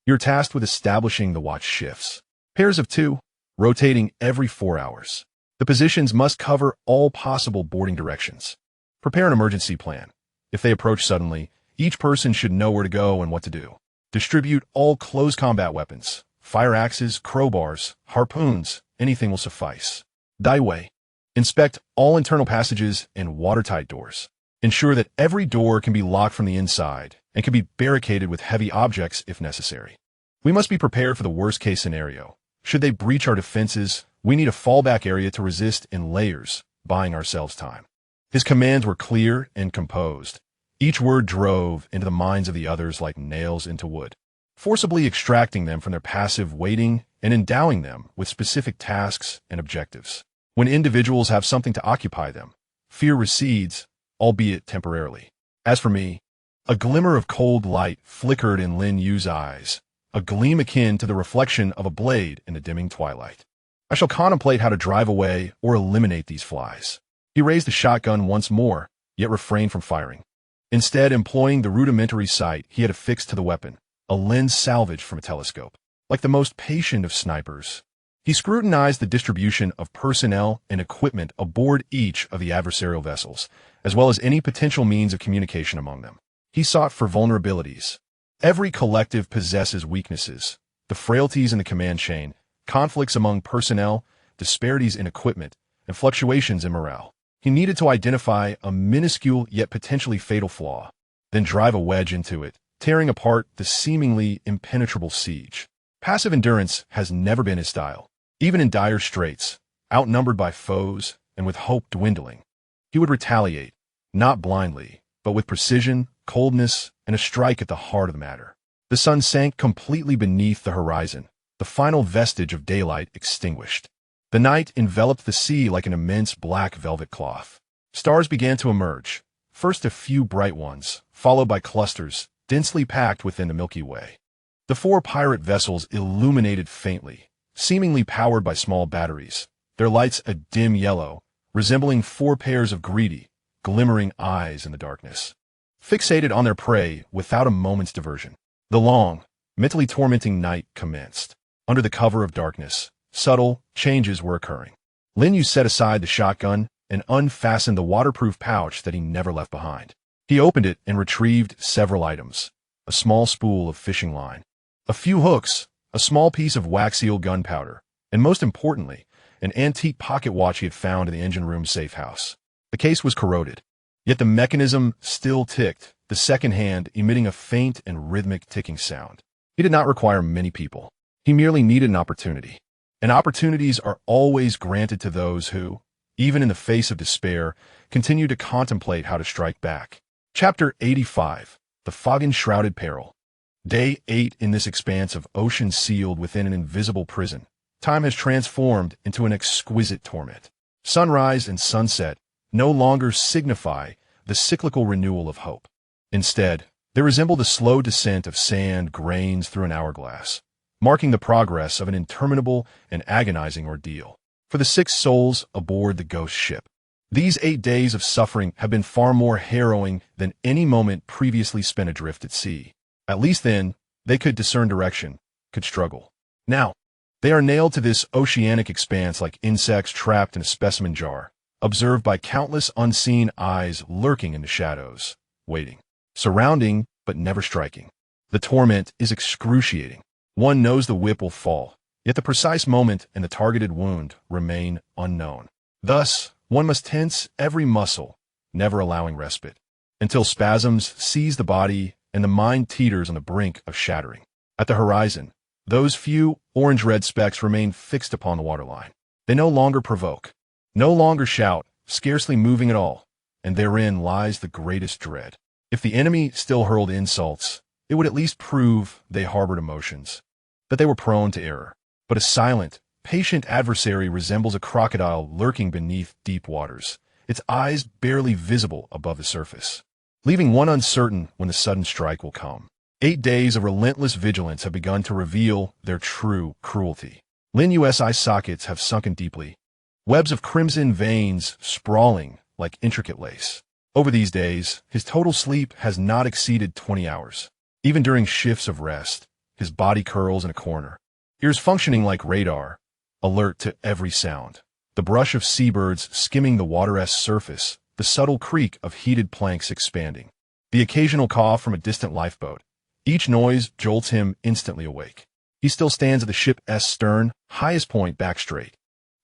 you're tasked with establishing the watch shifts. Pairs of 2, rotating every 4 hours. The positions must cover all possible boarding directions. Prepare an emergency plan. If they approach suddenly, each person should know where to go and what to do. Distribute all close combat weapons. Fire axes, crowbars, harpoons, anything will suffice. Dai Wei, inspect all internal passages and watertight doors. Ensure that every door can be locked from the inside and can be barricaded with heavy objects if necessary. We must be prepared for the worst-case scenario. Should they breach our defenses, we need a fallback area to resist in layers, buying ourselves time. His commands were clear and composed. Each word drove into the minds of the others like nails into wood, forcibly extracting them from their passive waiting and endowing them with specific tasks and objectives. When individuals have something to occupy them, fear recedes, albeit temporarily. As for me, a glimmer of cold light flickered in Lin Yue's eyes, a gleam akin to the reflection of a blade in the dimming twilight. I shall contemplate how to drive away or eliminate these flies. He raised the shotgun once more, yet refrained from firing, instead employing the rudimentary sight he had affixed to the weapon, a lens salvaged from a telescope. Like the most patient of snipers, he scrutinized the distribution of personnel and equipment aboard each of the adversarial vessels, as well as any potential means of communication among them. He sought for vulnerabilities. Every collective possesses weaknesses, the frailties in the command chain, conflicts among personnel, disparities in equipment, and fluctuations in morale. He needed to identify a minuscule yet potentially fatal flaw, then drive a wedge into it, tearing apart the seemingly impenetrable siege. Passive endurance has never been his style. Even in dire straits, outnumbered by foes and with hope dwindling, he would retaliate, not blindly, but with precision, coldness, and a strike at the heart of the matter. The sun sank completely beneath the horizon, the final vestige of daylight extinguished. The night enveloped the sea like an immense black velvet cloth. Stars began to emerge, first a few bright ones, followed by clusters, densely packed within the Milky Way. The 4 pirate vessels illuminated faintly, seemingly powered by small batteries, their lights a dim yellow, resembling 4 pairs of greedy, glimmering eyes in the darkness, fixated on their prey without a moment's diversion. The long, mentally tormenting night commenced. Under the cover of darkness, subtle changes were occurring. Lin Yue set aside the shotgun and unfastened the waterproof pouch that he never left behind. He opened it and retrieved several items: a small spool of fishing line, a few hooks, a small piece of wax eel gunpowder, and most importantly, an antique pocket watch he had found in the engine room safe house. The case was corroded, yet the mechanism still ticked, the second hand emitting a faint and rhythmic ticking sound. He did not require many people. He merely needed an opportunity. And opportunities are always granted to those who, even in the face of despair, continue to contemplate how to strike back. Chapter 85. The Fog-Enshrouded Peril. Day 8 in this expanse of ocean sealed within an invisible prison. Time has transformed into an exquisite torment. Sunrise and sunset no longer signify the cyclical renewal of hope. Instead, they resemble the slow descent of sand grains through an hourglass, marking the progress of an interminable and agonizing ordeal. For the 6 souls aboard the ghost ship, these 8 days of suffering have been far more harrowing than any moment previously spent adrift at sea. At least then, they could discern direction, could struggle. Now, they are nailed to this oceanic expanse like insects trapped in a specimen jar, observed by countless unseen eyes lurking in the shadows, waiting, surrounding but never striking. The torment is excruciating. One knows the whip will fall, yet the precise moment and the targeted wound remain unknown. Thus, one must tense every muscle, never allowing respite, until spasms seize the body and the mind teeters on the brink of shattering. At the horizon, those few orange-red specks remain fixed upon the waterline. They no longer provoke, no longer shout, scarcely moving at all, and therein lies the greatest dread. If the enemy still hurled insults, it would at least prove they harbored emotions, that they were prone to error. But a silent, patient adversary resembles a crocodile lurking beneath deep waters, its eyes barely visible above the surface, leaving one uncertain when the sudden strike will come. 8 days of relentless vigilance have begun to reveal their true cruelty. Lin Yue's eye sockets have sunken deeply, webs of crimson veins sprawling like intricate lace. Over these days, his total sleep has not exceeded 20 hours. Even during shifts of rest, his body curls in a corner, ears functioning like radar, alert to every sound. The brush of seabirds skimming the water-esque surface, the subtle creak of heated planks expanding, the occasional cough from a distant lifeboat. Each noise jolts him instantly awake. He still stands at the ship's stern, highest point back straight.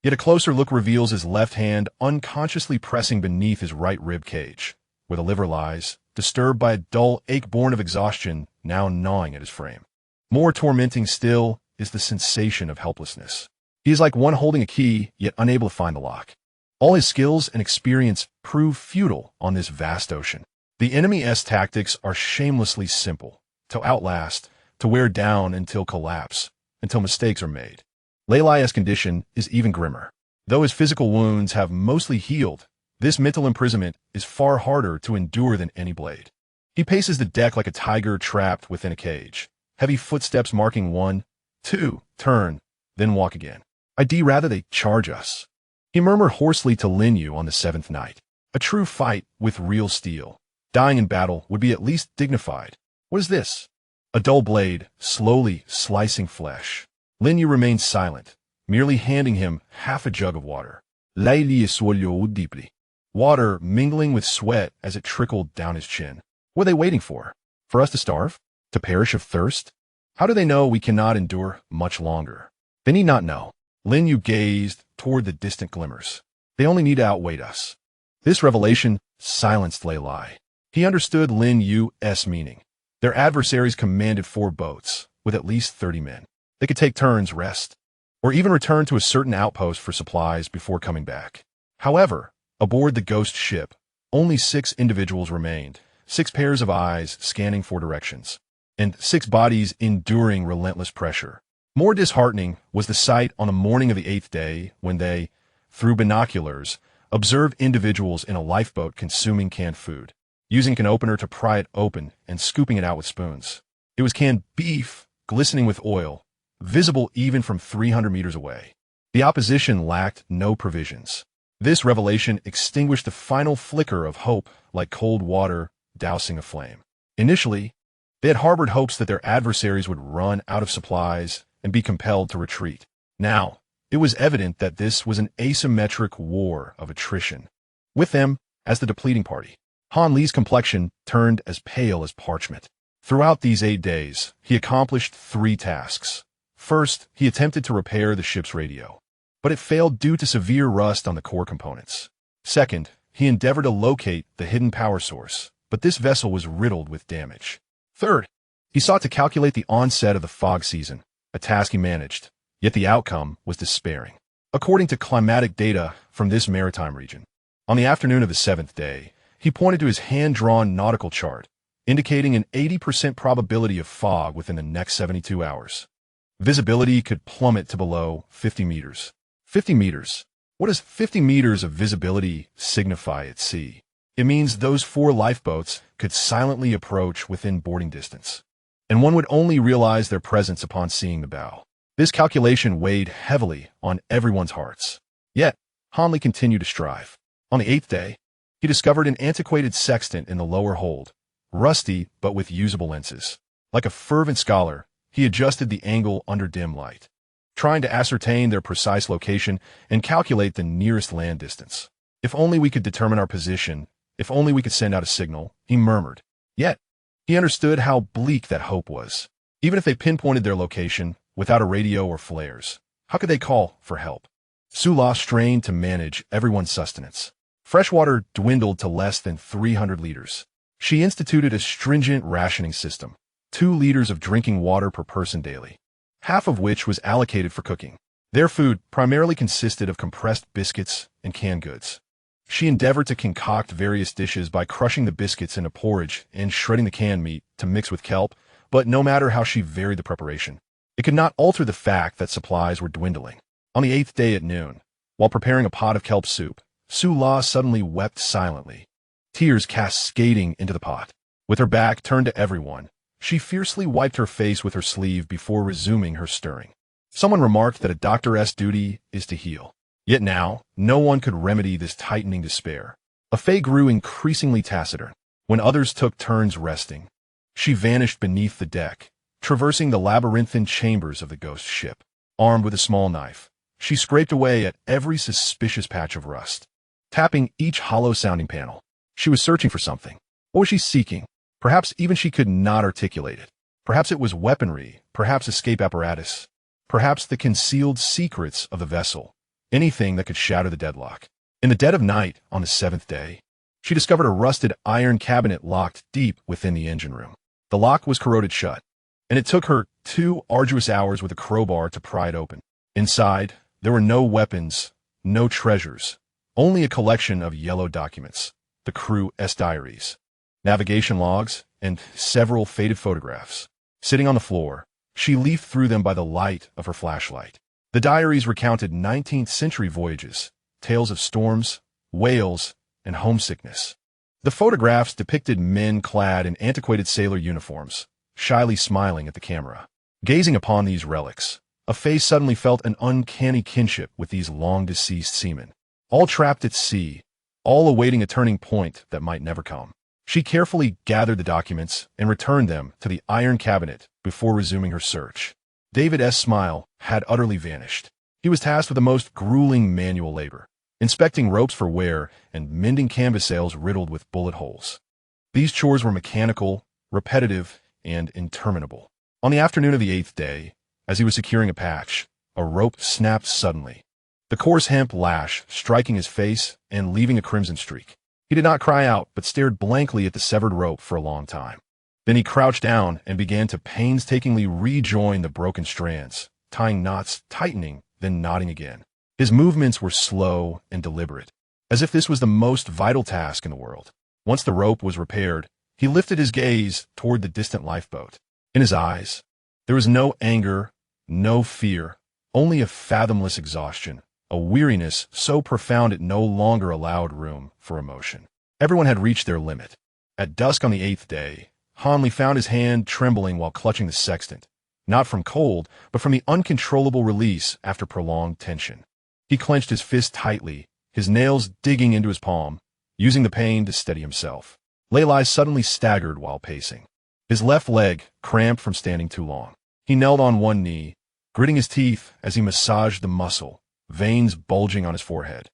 Yet a closer look reveals his left hand unconsciously pressing beneath his right rib cage, where the liver lies, disturbed by a dull ache born of exhaustion now gnawing at his frame. More tormenting still is the sensation of helplessness. He is like one holding a key, yet unable to find the lock. All his skills and experience prove futile on this vast ocean. The enemy's tactics are shamelessly simple: to outlast, to wear down until collapse, until mistakes are made. Leilai's condition is even grimmer. Though his physical wounds have mostly healed, this mental imprisonment is far harder to endure than any blade. He paces the deck like a tiger trapped within a cage, heavy footsteps marking 1, 2, turn, then walk again. I'd rather they charge us. He murmured hoarsely to Lin Yue on the 7th night. A true fight with real steel. Dying in battle would be at least dignified. What is this? A dull blade, slowly slicing flesh. Lin Yue remained silent, merely handing him half a jug of water. Laili swallowed deeply. Water mingling with sweat as it trickled down his chin. What are they waiting for? For us to starve? To perish of thirst? How do they know we cannot endure much longer? They need not know. Lin Yue gazed toward the distant glimmers. They only need to outwait us. This revelation silenced Leilai. He understood Lin Yue's meaning. Their adversaries commanded 4 boats, with at least 30 men. They could take turns, rest, or even return to a certain outpost for supplies before coming back. However, aboard the ghost ship, only 6 individuals remained, 6 pairs of eyes scanning for directions, and 6 bodies enduring relentless pressure. More disheartening was the sight on the morning of the 8th day when they, through binoculars, observed individuals in a lifeboat consuming canned food, using an opener to pry it open and scooping it out with spoons. It was canned beef, glistening with oil, visible even from 300 meters away. The opposition lacked no provisions. This revelation extinguished the final flicker of hope like cold water dousing a flame. Initially, they had harbored hopes that their adversaries would run out of supplies and be compelled to retreat. Now, It was evident that this was an asymmetric war of attrition. With them, as the depleting party, Han Li's complexion turned as pale as parchment. Throughout these 8 days, he accomplished 3 tasks. First, he attempted to repair the ship's radio, but it failed due to severe rust on the core components. Second, he endeavored to locate the hidden power source, but this vessel was riddled with damage. Third, he sought to calculate the onset of the fog season, a task he managed, yet the outcome was despairing. According to climatic data from this maritime region, on the afternoon of the 7th day, he pointed to his hand-drawn nautical chart, indicating an 80% probability of fog within the next 72 hours. Visibility could plummet to below 50 meters. 50 meters. What does 50 meters of visibility signify at sea? It means those 4 lifeboats could silently approach within boarding distance, and one would only realize their presence upon seeing the bow. This calculation weighed heavily on everyone's hearts. Yet, Han Li continued to strive. On the 8th day, he discovered an antiquated sextant in the lower hold, rusty but with usable lenses. Like a fervent scholar, he adjusted the angle under dim light, trying to ascertain their precise location and calculate the nearest land distance. If only we could determine our position, if only we could send out a signal, he murmured. Yet, he understood how bleak that hope was. Even if they pinpointed their location, without a radio or flares, how could they call for help? Sula strained to manage everyone's sustenance. Freshwater dwindled to less than 300 liters. She instituted a stringent rationing system, 2 liters of drinking water per person daily, half of which was allocated for cooking. Their food primarily consisted of compressed biscuits and canned goods. She endeavored to concoct various dishes by crushing the biscuits in a porridge and shredding the canned meat to mix with kelp, but no matter how she varied the preparation, it could not alter the fact that supplies were dwindling. On the 8th day at noon, while preparing a pot of kelp soup, Sula suddenly wept silently, tears cascading into the pot. With her back turned to everyone, she fiercely wiped her face with her sleeve before resuming her stirring. Someone remarked that a doctor's duty is to heal. Yet now, no one could remedy this tightening despair. Afei grew increasingly taciturn. When others took turns resting, she vanished beneath the deck, traversing the labyrinthine chambers of the ghost ship. Armed with a small knife, she scraped away at every suspicious patch of rust, tapping each hollow-sounding panel. She was searching for something. What was she seeking? Perhaps even she could not articulate it. Perhaps it was weaponry, perhaps escape apparatus, perhaps the concealed secrets of the vessel, anything that could shatter the deadlock. In the dead of night, on the 7th day, she discovered a rusted iron cabinet locked deep within the engine room. The lock was corroded shut, and it took her 2 arduous hours with a crowbar to pry it open. Inside, there were no weapons, no treasures, only a collection of yellow documents, the crew's diaries, navigation logs, and several faded photographs. Sitting on the floor, she leafed through them by the light of her flashlight. The diaries recounted 19th-century voyages, tales of storms, whales, and homesickness. The photographs depicted men clad in antiquated sailor uniforms, shyly smiling at the camera. Gazing upon these relics, Afei suddenly felt an uncanny kinship with these long-deceased seamen, all trapped at sea, all awaiting a turning point that might never come. She carefully gathered the documents and returned them to the iron cabinet before resuming her search. David's smile had utterly vanished. He was tasked with the most grueling manual labor, inspecting ropes for wear and mending canvas sails riddled with bullet holes. These chores were mechanical, repetitive, and interminable. On the afternoon of the 8th day, as he was securing a patch, a rope snapped suddenly, the coarse hemp lash striking his face and leaving a crimson streak. He did not cry out, but stared blankly at the severed rope for a long time. Then he crouched down and began to painstakingly rejoin the broken strands, tying knots, tightening, then knotting again. His movements were slow and deliberate, as if this was the most vital task in the world. Once the rope was repaired, he lifted his gaze toward the distant lifeboat. In his eyes, there was no anger, no fear, only a fathomless exhaustion, a weariness so profound it no longer allowed room for emotion. Everyone had reached their limit. At dusk on the 8th day, Han Li found his hand trembling while clutching the sextant, not from cold, but from the uncontrollable release after prolonged tension. He clenched his fist tightly, his nails digging into his palm, using the pain to steady himself. Leilai suddenly staggered while pacing, his left leg cramped from standing too long. He knelt on one knee, gritting his teeth as he massaged the muscle, veins bulging on his forehead.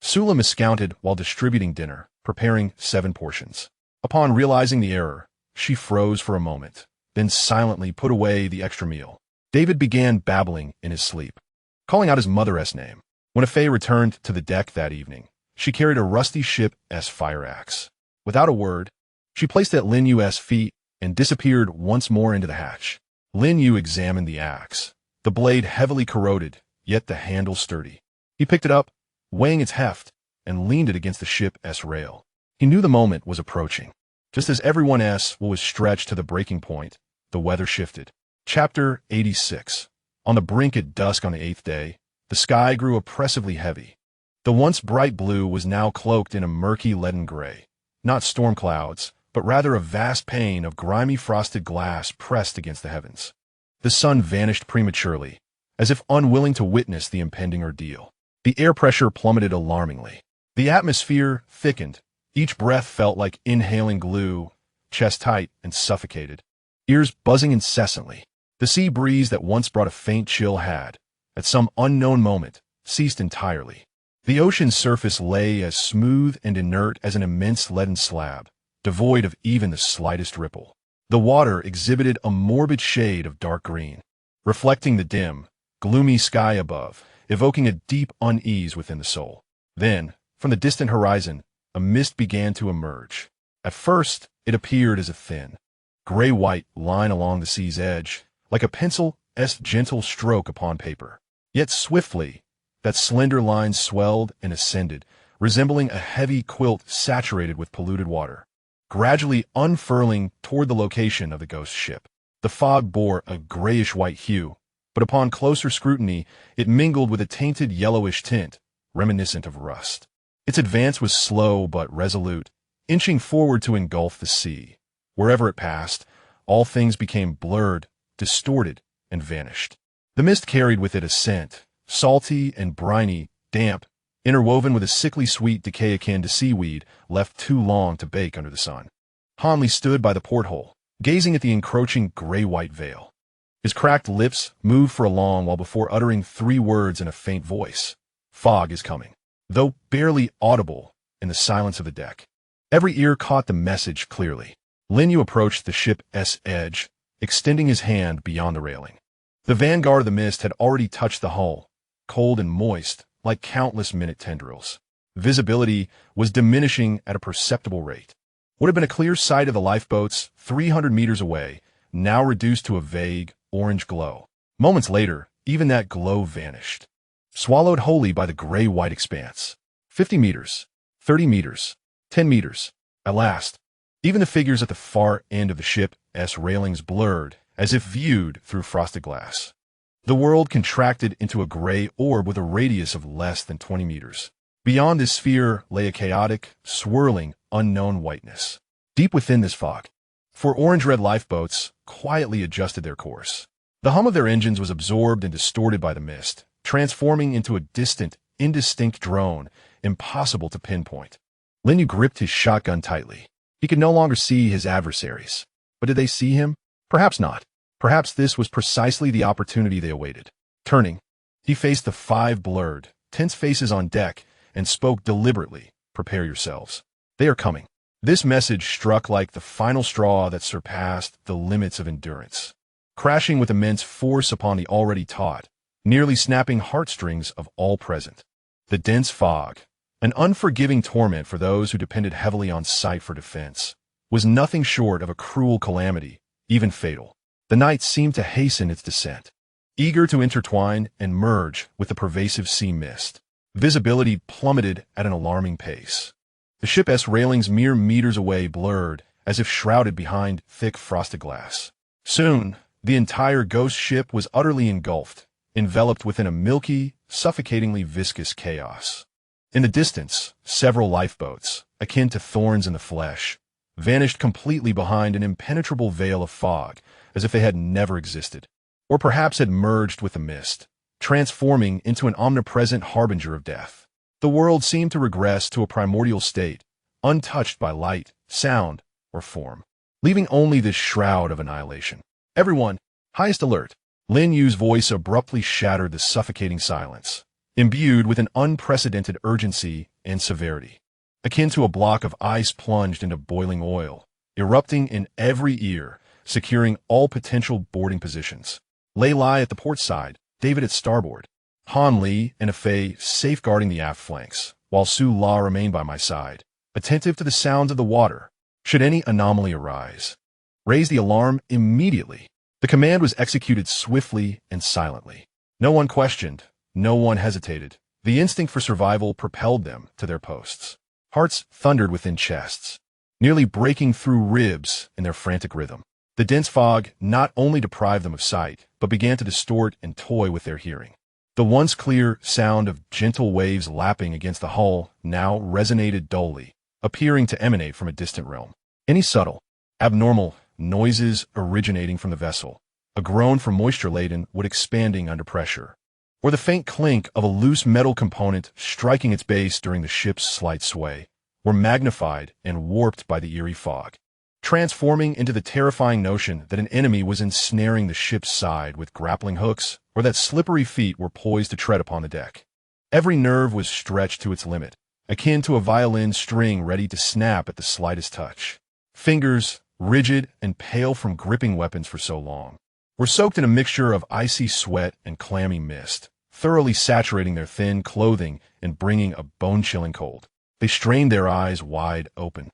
Sula miscounted while distributing dinner, preparing 7 portions. Upon realizing the error, she froze for a moment, then silently put away the extra meal. David began babbling in his sleep, calling out his mother's name. When Afei returned to the deck that evening, she carried a rusty ship's fire axe. Without a word, she placed it at Lin Yue's feet and disappeared once more into the hatch. Lin Yue examined the axe, the blade heavily corroded, yet the handle sturdy. He picked it up, weighing its heft, and leaned it against the ship's rail. He knew the moment was approaching. Just as everyone else was stretched to the breaking point, the weather shifted. Chapter 86. On the brink at dusk on the 8th day, the sky grew oppressively heavy. The once bright blue was now cloaked in a murky leaden gray. Not storm clouds, but rather a vast pane of grimy frosted glass pressed against the heavens. The sun vanished prematurely, as if unwilling to witness the impending ordeal. The air pressure plummeted alarmingly. The atmosphere thickened. Each breath felt like inhaling glue, chest tight and suffocated, ears buzzing incessantly. The sea breeze that once brought a faint chill had, at some unknown moment, ceased entirely. The ocean's surface lay as smooth and inert as an immense leaden slab, devoid of even the slightest ripple. The water exhibited a morbid shade of dark green, reflecting the dim, gloomy sky above, evoking a deep unease within the soul. Then, from the distant horizon, a mist began to emerge. At first, it appeared as a thin, gray-white line along the sea's edge, like a pencil's gentle stroke upon paper. Yet swiftly, that slender line swelled and ascended, resembling a heavy quilt saturated with polluted water, gradually unfurling toward the location of the ghost ship. The fog bore a grayish-white hue, but upon closer scrutiny, it mingled with a tainted yellowish tint, reminiscent of rust. Its advance was slow but resolute, inching forward to engulf the sea. Wherever it passed, all things became blurred, distorted, and vanished. The mist carried with it a scent, salty and briny, damp, interwoven with a sickly sweet decay akin to seaweed left too long to bake under the sun. Hanley stood by the porthole, gazing at the encroaching gray-white veil. His cracked lips moved for a long while before uttering 3 words in a faint voice. Fog is coming. Though barely audible in the silence of the deck, every ear caught the message clearly. Lin Yue approached the ship's edge, extending his hand beyond the railing. The vanguard of the mist had already touched the hull, cold and moist, like countless minute tendrils. Visibility was diminishing at a perceptible rate. What had been a clear sight of the lifeboats 300 meters away, now reduced to a vague, orange glow. Moments later, even that glow vanished, swallowed wholly by the gray-white expanse. 50 meters, 30 meters, 10 meters. At last, even the figures at the far end of the ship's railings blurred, as if viewed through frosted glass. The world contracted into a gray orb with a radius of less than 20 meters. Beyond this sphere lay a chaotic, swirling, unknown whiteness. Deep within this fog, 4 orange-red lifeboats quietly adjusted their course. The hum of their engines was absorbed and distorted by the mist, transforming into a distant, indistinct drone, impossible to pinpoint. Lin Yue gripped his shotgun tightly. He could no longer see his adversaries. But did they see him? Perhaps not. Perhaps this was precisely the opportunity they awaited. Turning, he faced the 5 blurred, tense faces on deck and spoke deliberately. Prepare yourselves. They are coming. This message struck like the final straw that surpassed the limits of endurance, crashing with immense force upon the already taut, nearly snapping heartstrings of all present. The dense fog, an unforgiving torment for those who depended heavily on sight for defense, was nothing short of a cruel calamity, even fatal. The night seemed to hasten its descent, eager to intertwine and merge with the pervasive sea mist. Visibility plummeted at an alarming pace. The ship's railings mere meters away blurred, as if shrouded behind thick frosted glass. Soon, the entire ghost ship was utterly engulfed, enveloped within a milky, suffocatingly viscous chaos. In the distance, several lifeboats, akin to thorns in the flesh, vanished completely behind an impenetrable veil of fog, as if they had never existed, or perhaps had merged with the mist, transforming into an omnipresent harbinger of death. The world seemed to regress to a primordial state, untouched by light, sound, or form, leaving only this shroud of annihilation. Everyone, highest alert. Lin Yue's voice abruptly shattered the suffocating silence. imbued with an unprecedented urgency and severity, akin to a block of ice plunged into boiling oil, erupting in every ear, securing all potential boarding positions. Lei Lai at the port side, David at starboard, Han Li and Fei safeguarding the aft flanks, while Su La remained by my side, attentive to the sounds of the water, should any anomaly arise. Raise the alarm immediately. The command was executed swiftly and silently. No one questioned, no one hesitated. The instinct for survival propelled them to their posts. Hearts thundered within chests, nearly breaking through ribs in their frantic rhythm. The dense fog not only deprived them of sight, but began to distort and toy with their hearing. The once clear sound of gentle waves lapping against the hull now resonated dully, appearing to emanate from a distant realm. Any subtle, abnormal noises originating from the vessel, a groan from moisture-laden wood expanding under pressure, or the faint clink of a loose metal component striking its base during the ship's slight sway, were magnified and warped by the eerie fog, transforming into the terrifying notion that an enemy was ensnaring the ship's side with grappling hooks, or that slippery feet were poised to tread upon the deck. Every nerve was stretched to its limit, akin to a violin string ready to snap at the slightest touch. Fingers, rigid and pale from gripping weapons for so long, were soaked in a mixture of icy sweat and clammy mist, thoroughly saturating their thin clothing and bringing a bone-chilling cold. They strained their eyes wide open,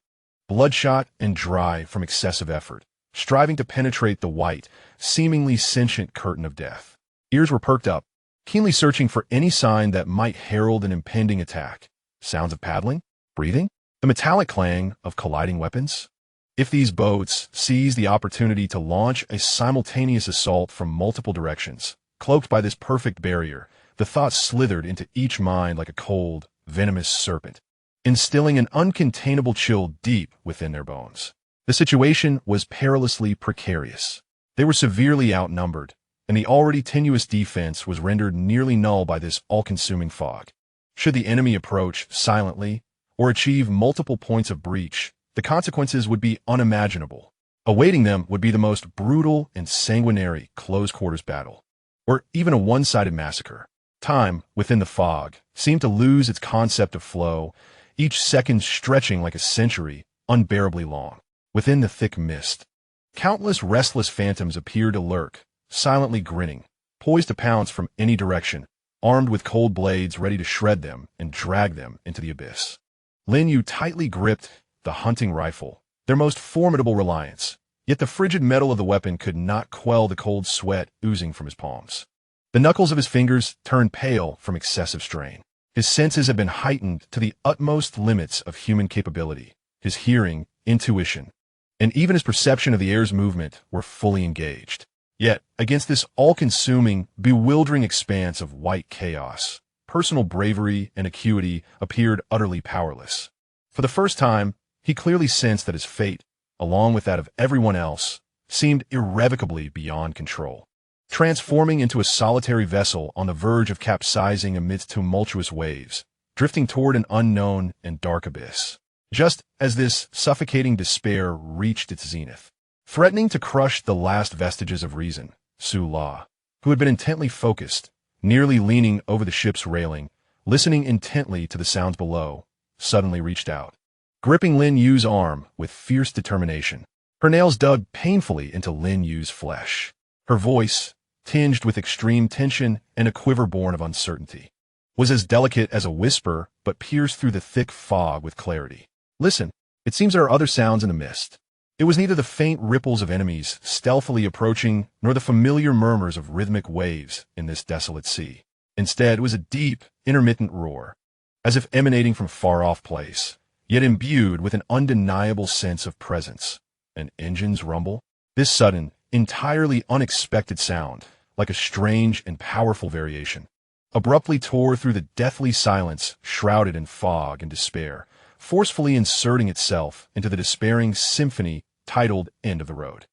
bloodshot and dry from excessive effort, striving to penetrate the white, seemingly sentient curtain of death. Ears were perked up, keenly searching for any sign that might herald an impending attack. Sounds of paddling, breathing, the metallic clang of colliding weapons. If these boats seized the opportunity to launch a simultaneous assault from multiple directions, cloaked by this perfect barrier, the thought slithered into each mind like a cold, venomous serpent, instilling an uncontainable chill deep within their bones. The situation was perilously precarious. They were severely outnumbered, and the already tenuous defense was rendered nearly null by this all-consuming fog. Should the enemy approach silently or achieve multiple points of breach, the consequences would be unimaginable. Awaiting them would be the most brutal and sanguinary close-quarters battle, or even a one-sided massacre. Time, within the fog, seemed to lose its concept of flow, each second stretching like a century, unbearably long. Within the thick mist, countless restless phantoms appeared to lurk, silently grinning, poised to pounce from any direction, armed with cold blades ready to shred them and drag them into the abyss. Lin Yue tightly gripped the hunting rifle, their most formidable reliance, yet the frigid metal of the weapon could not quell the cold sweat oozing from his palms. The knuckles of his fingers turned pale from excessive strain. His senses had been heightened to the utmost limits of human capability. His hearing, intuition, and even his perception of the air's movement were fully engaged. Yet, against this all-consuming, bewildering expanse of white chaos, personal bravery and acuity appeared utterly powerless. For the first time, he clearly sensed that his fate, along with that of everyone else, seemed irrevocably beyond control. Transforming into a solitary vessel on the verge of capsizing amidst tumultuous waves, drifting toward an unknown and dark abyss. Just as this suffocating despair reached its zenith, threatening to crush the last vestiges of reason, Su La, who had been intently focused, nearly leaning over the ship's railing, listening intently to the sounds below, suddenly reached out, gripping Lin Yue's arm with fierce determination. Her nails dug painfully into Lin Yue's flesh. Her voice, tinged with extreme tension and a quiver born of uncertainty, was as delicate as a whisper but pierced through the thick fog with clarity. Listen, it seems there are other sounds in the mist. It was neither the faint ripples of enemies stealthily approaching nor the familiar murmurs of rhythmic waves in this desolate sea. Instead, it was a deep, intermittent roar, as if emanating from a far-off place, yet imbued with an undeniable sense of presence. An engine's rumble? This sudden, entirely unexpected sound, like a strange and powerful variation, abruptly tore through the deathly silence shrouded in fog and despair, forcefully inserting itself into the despairing symphony titled End of the Road.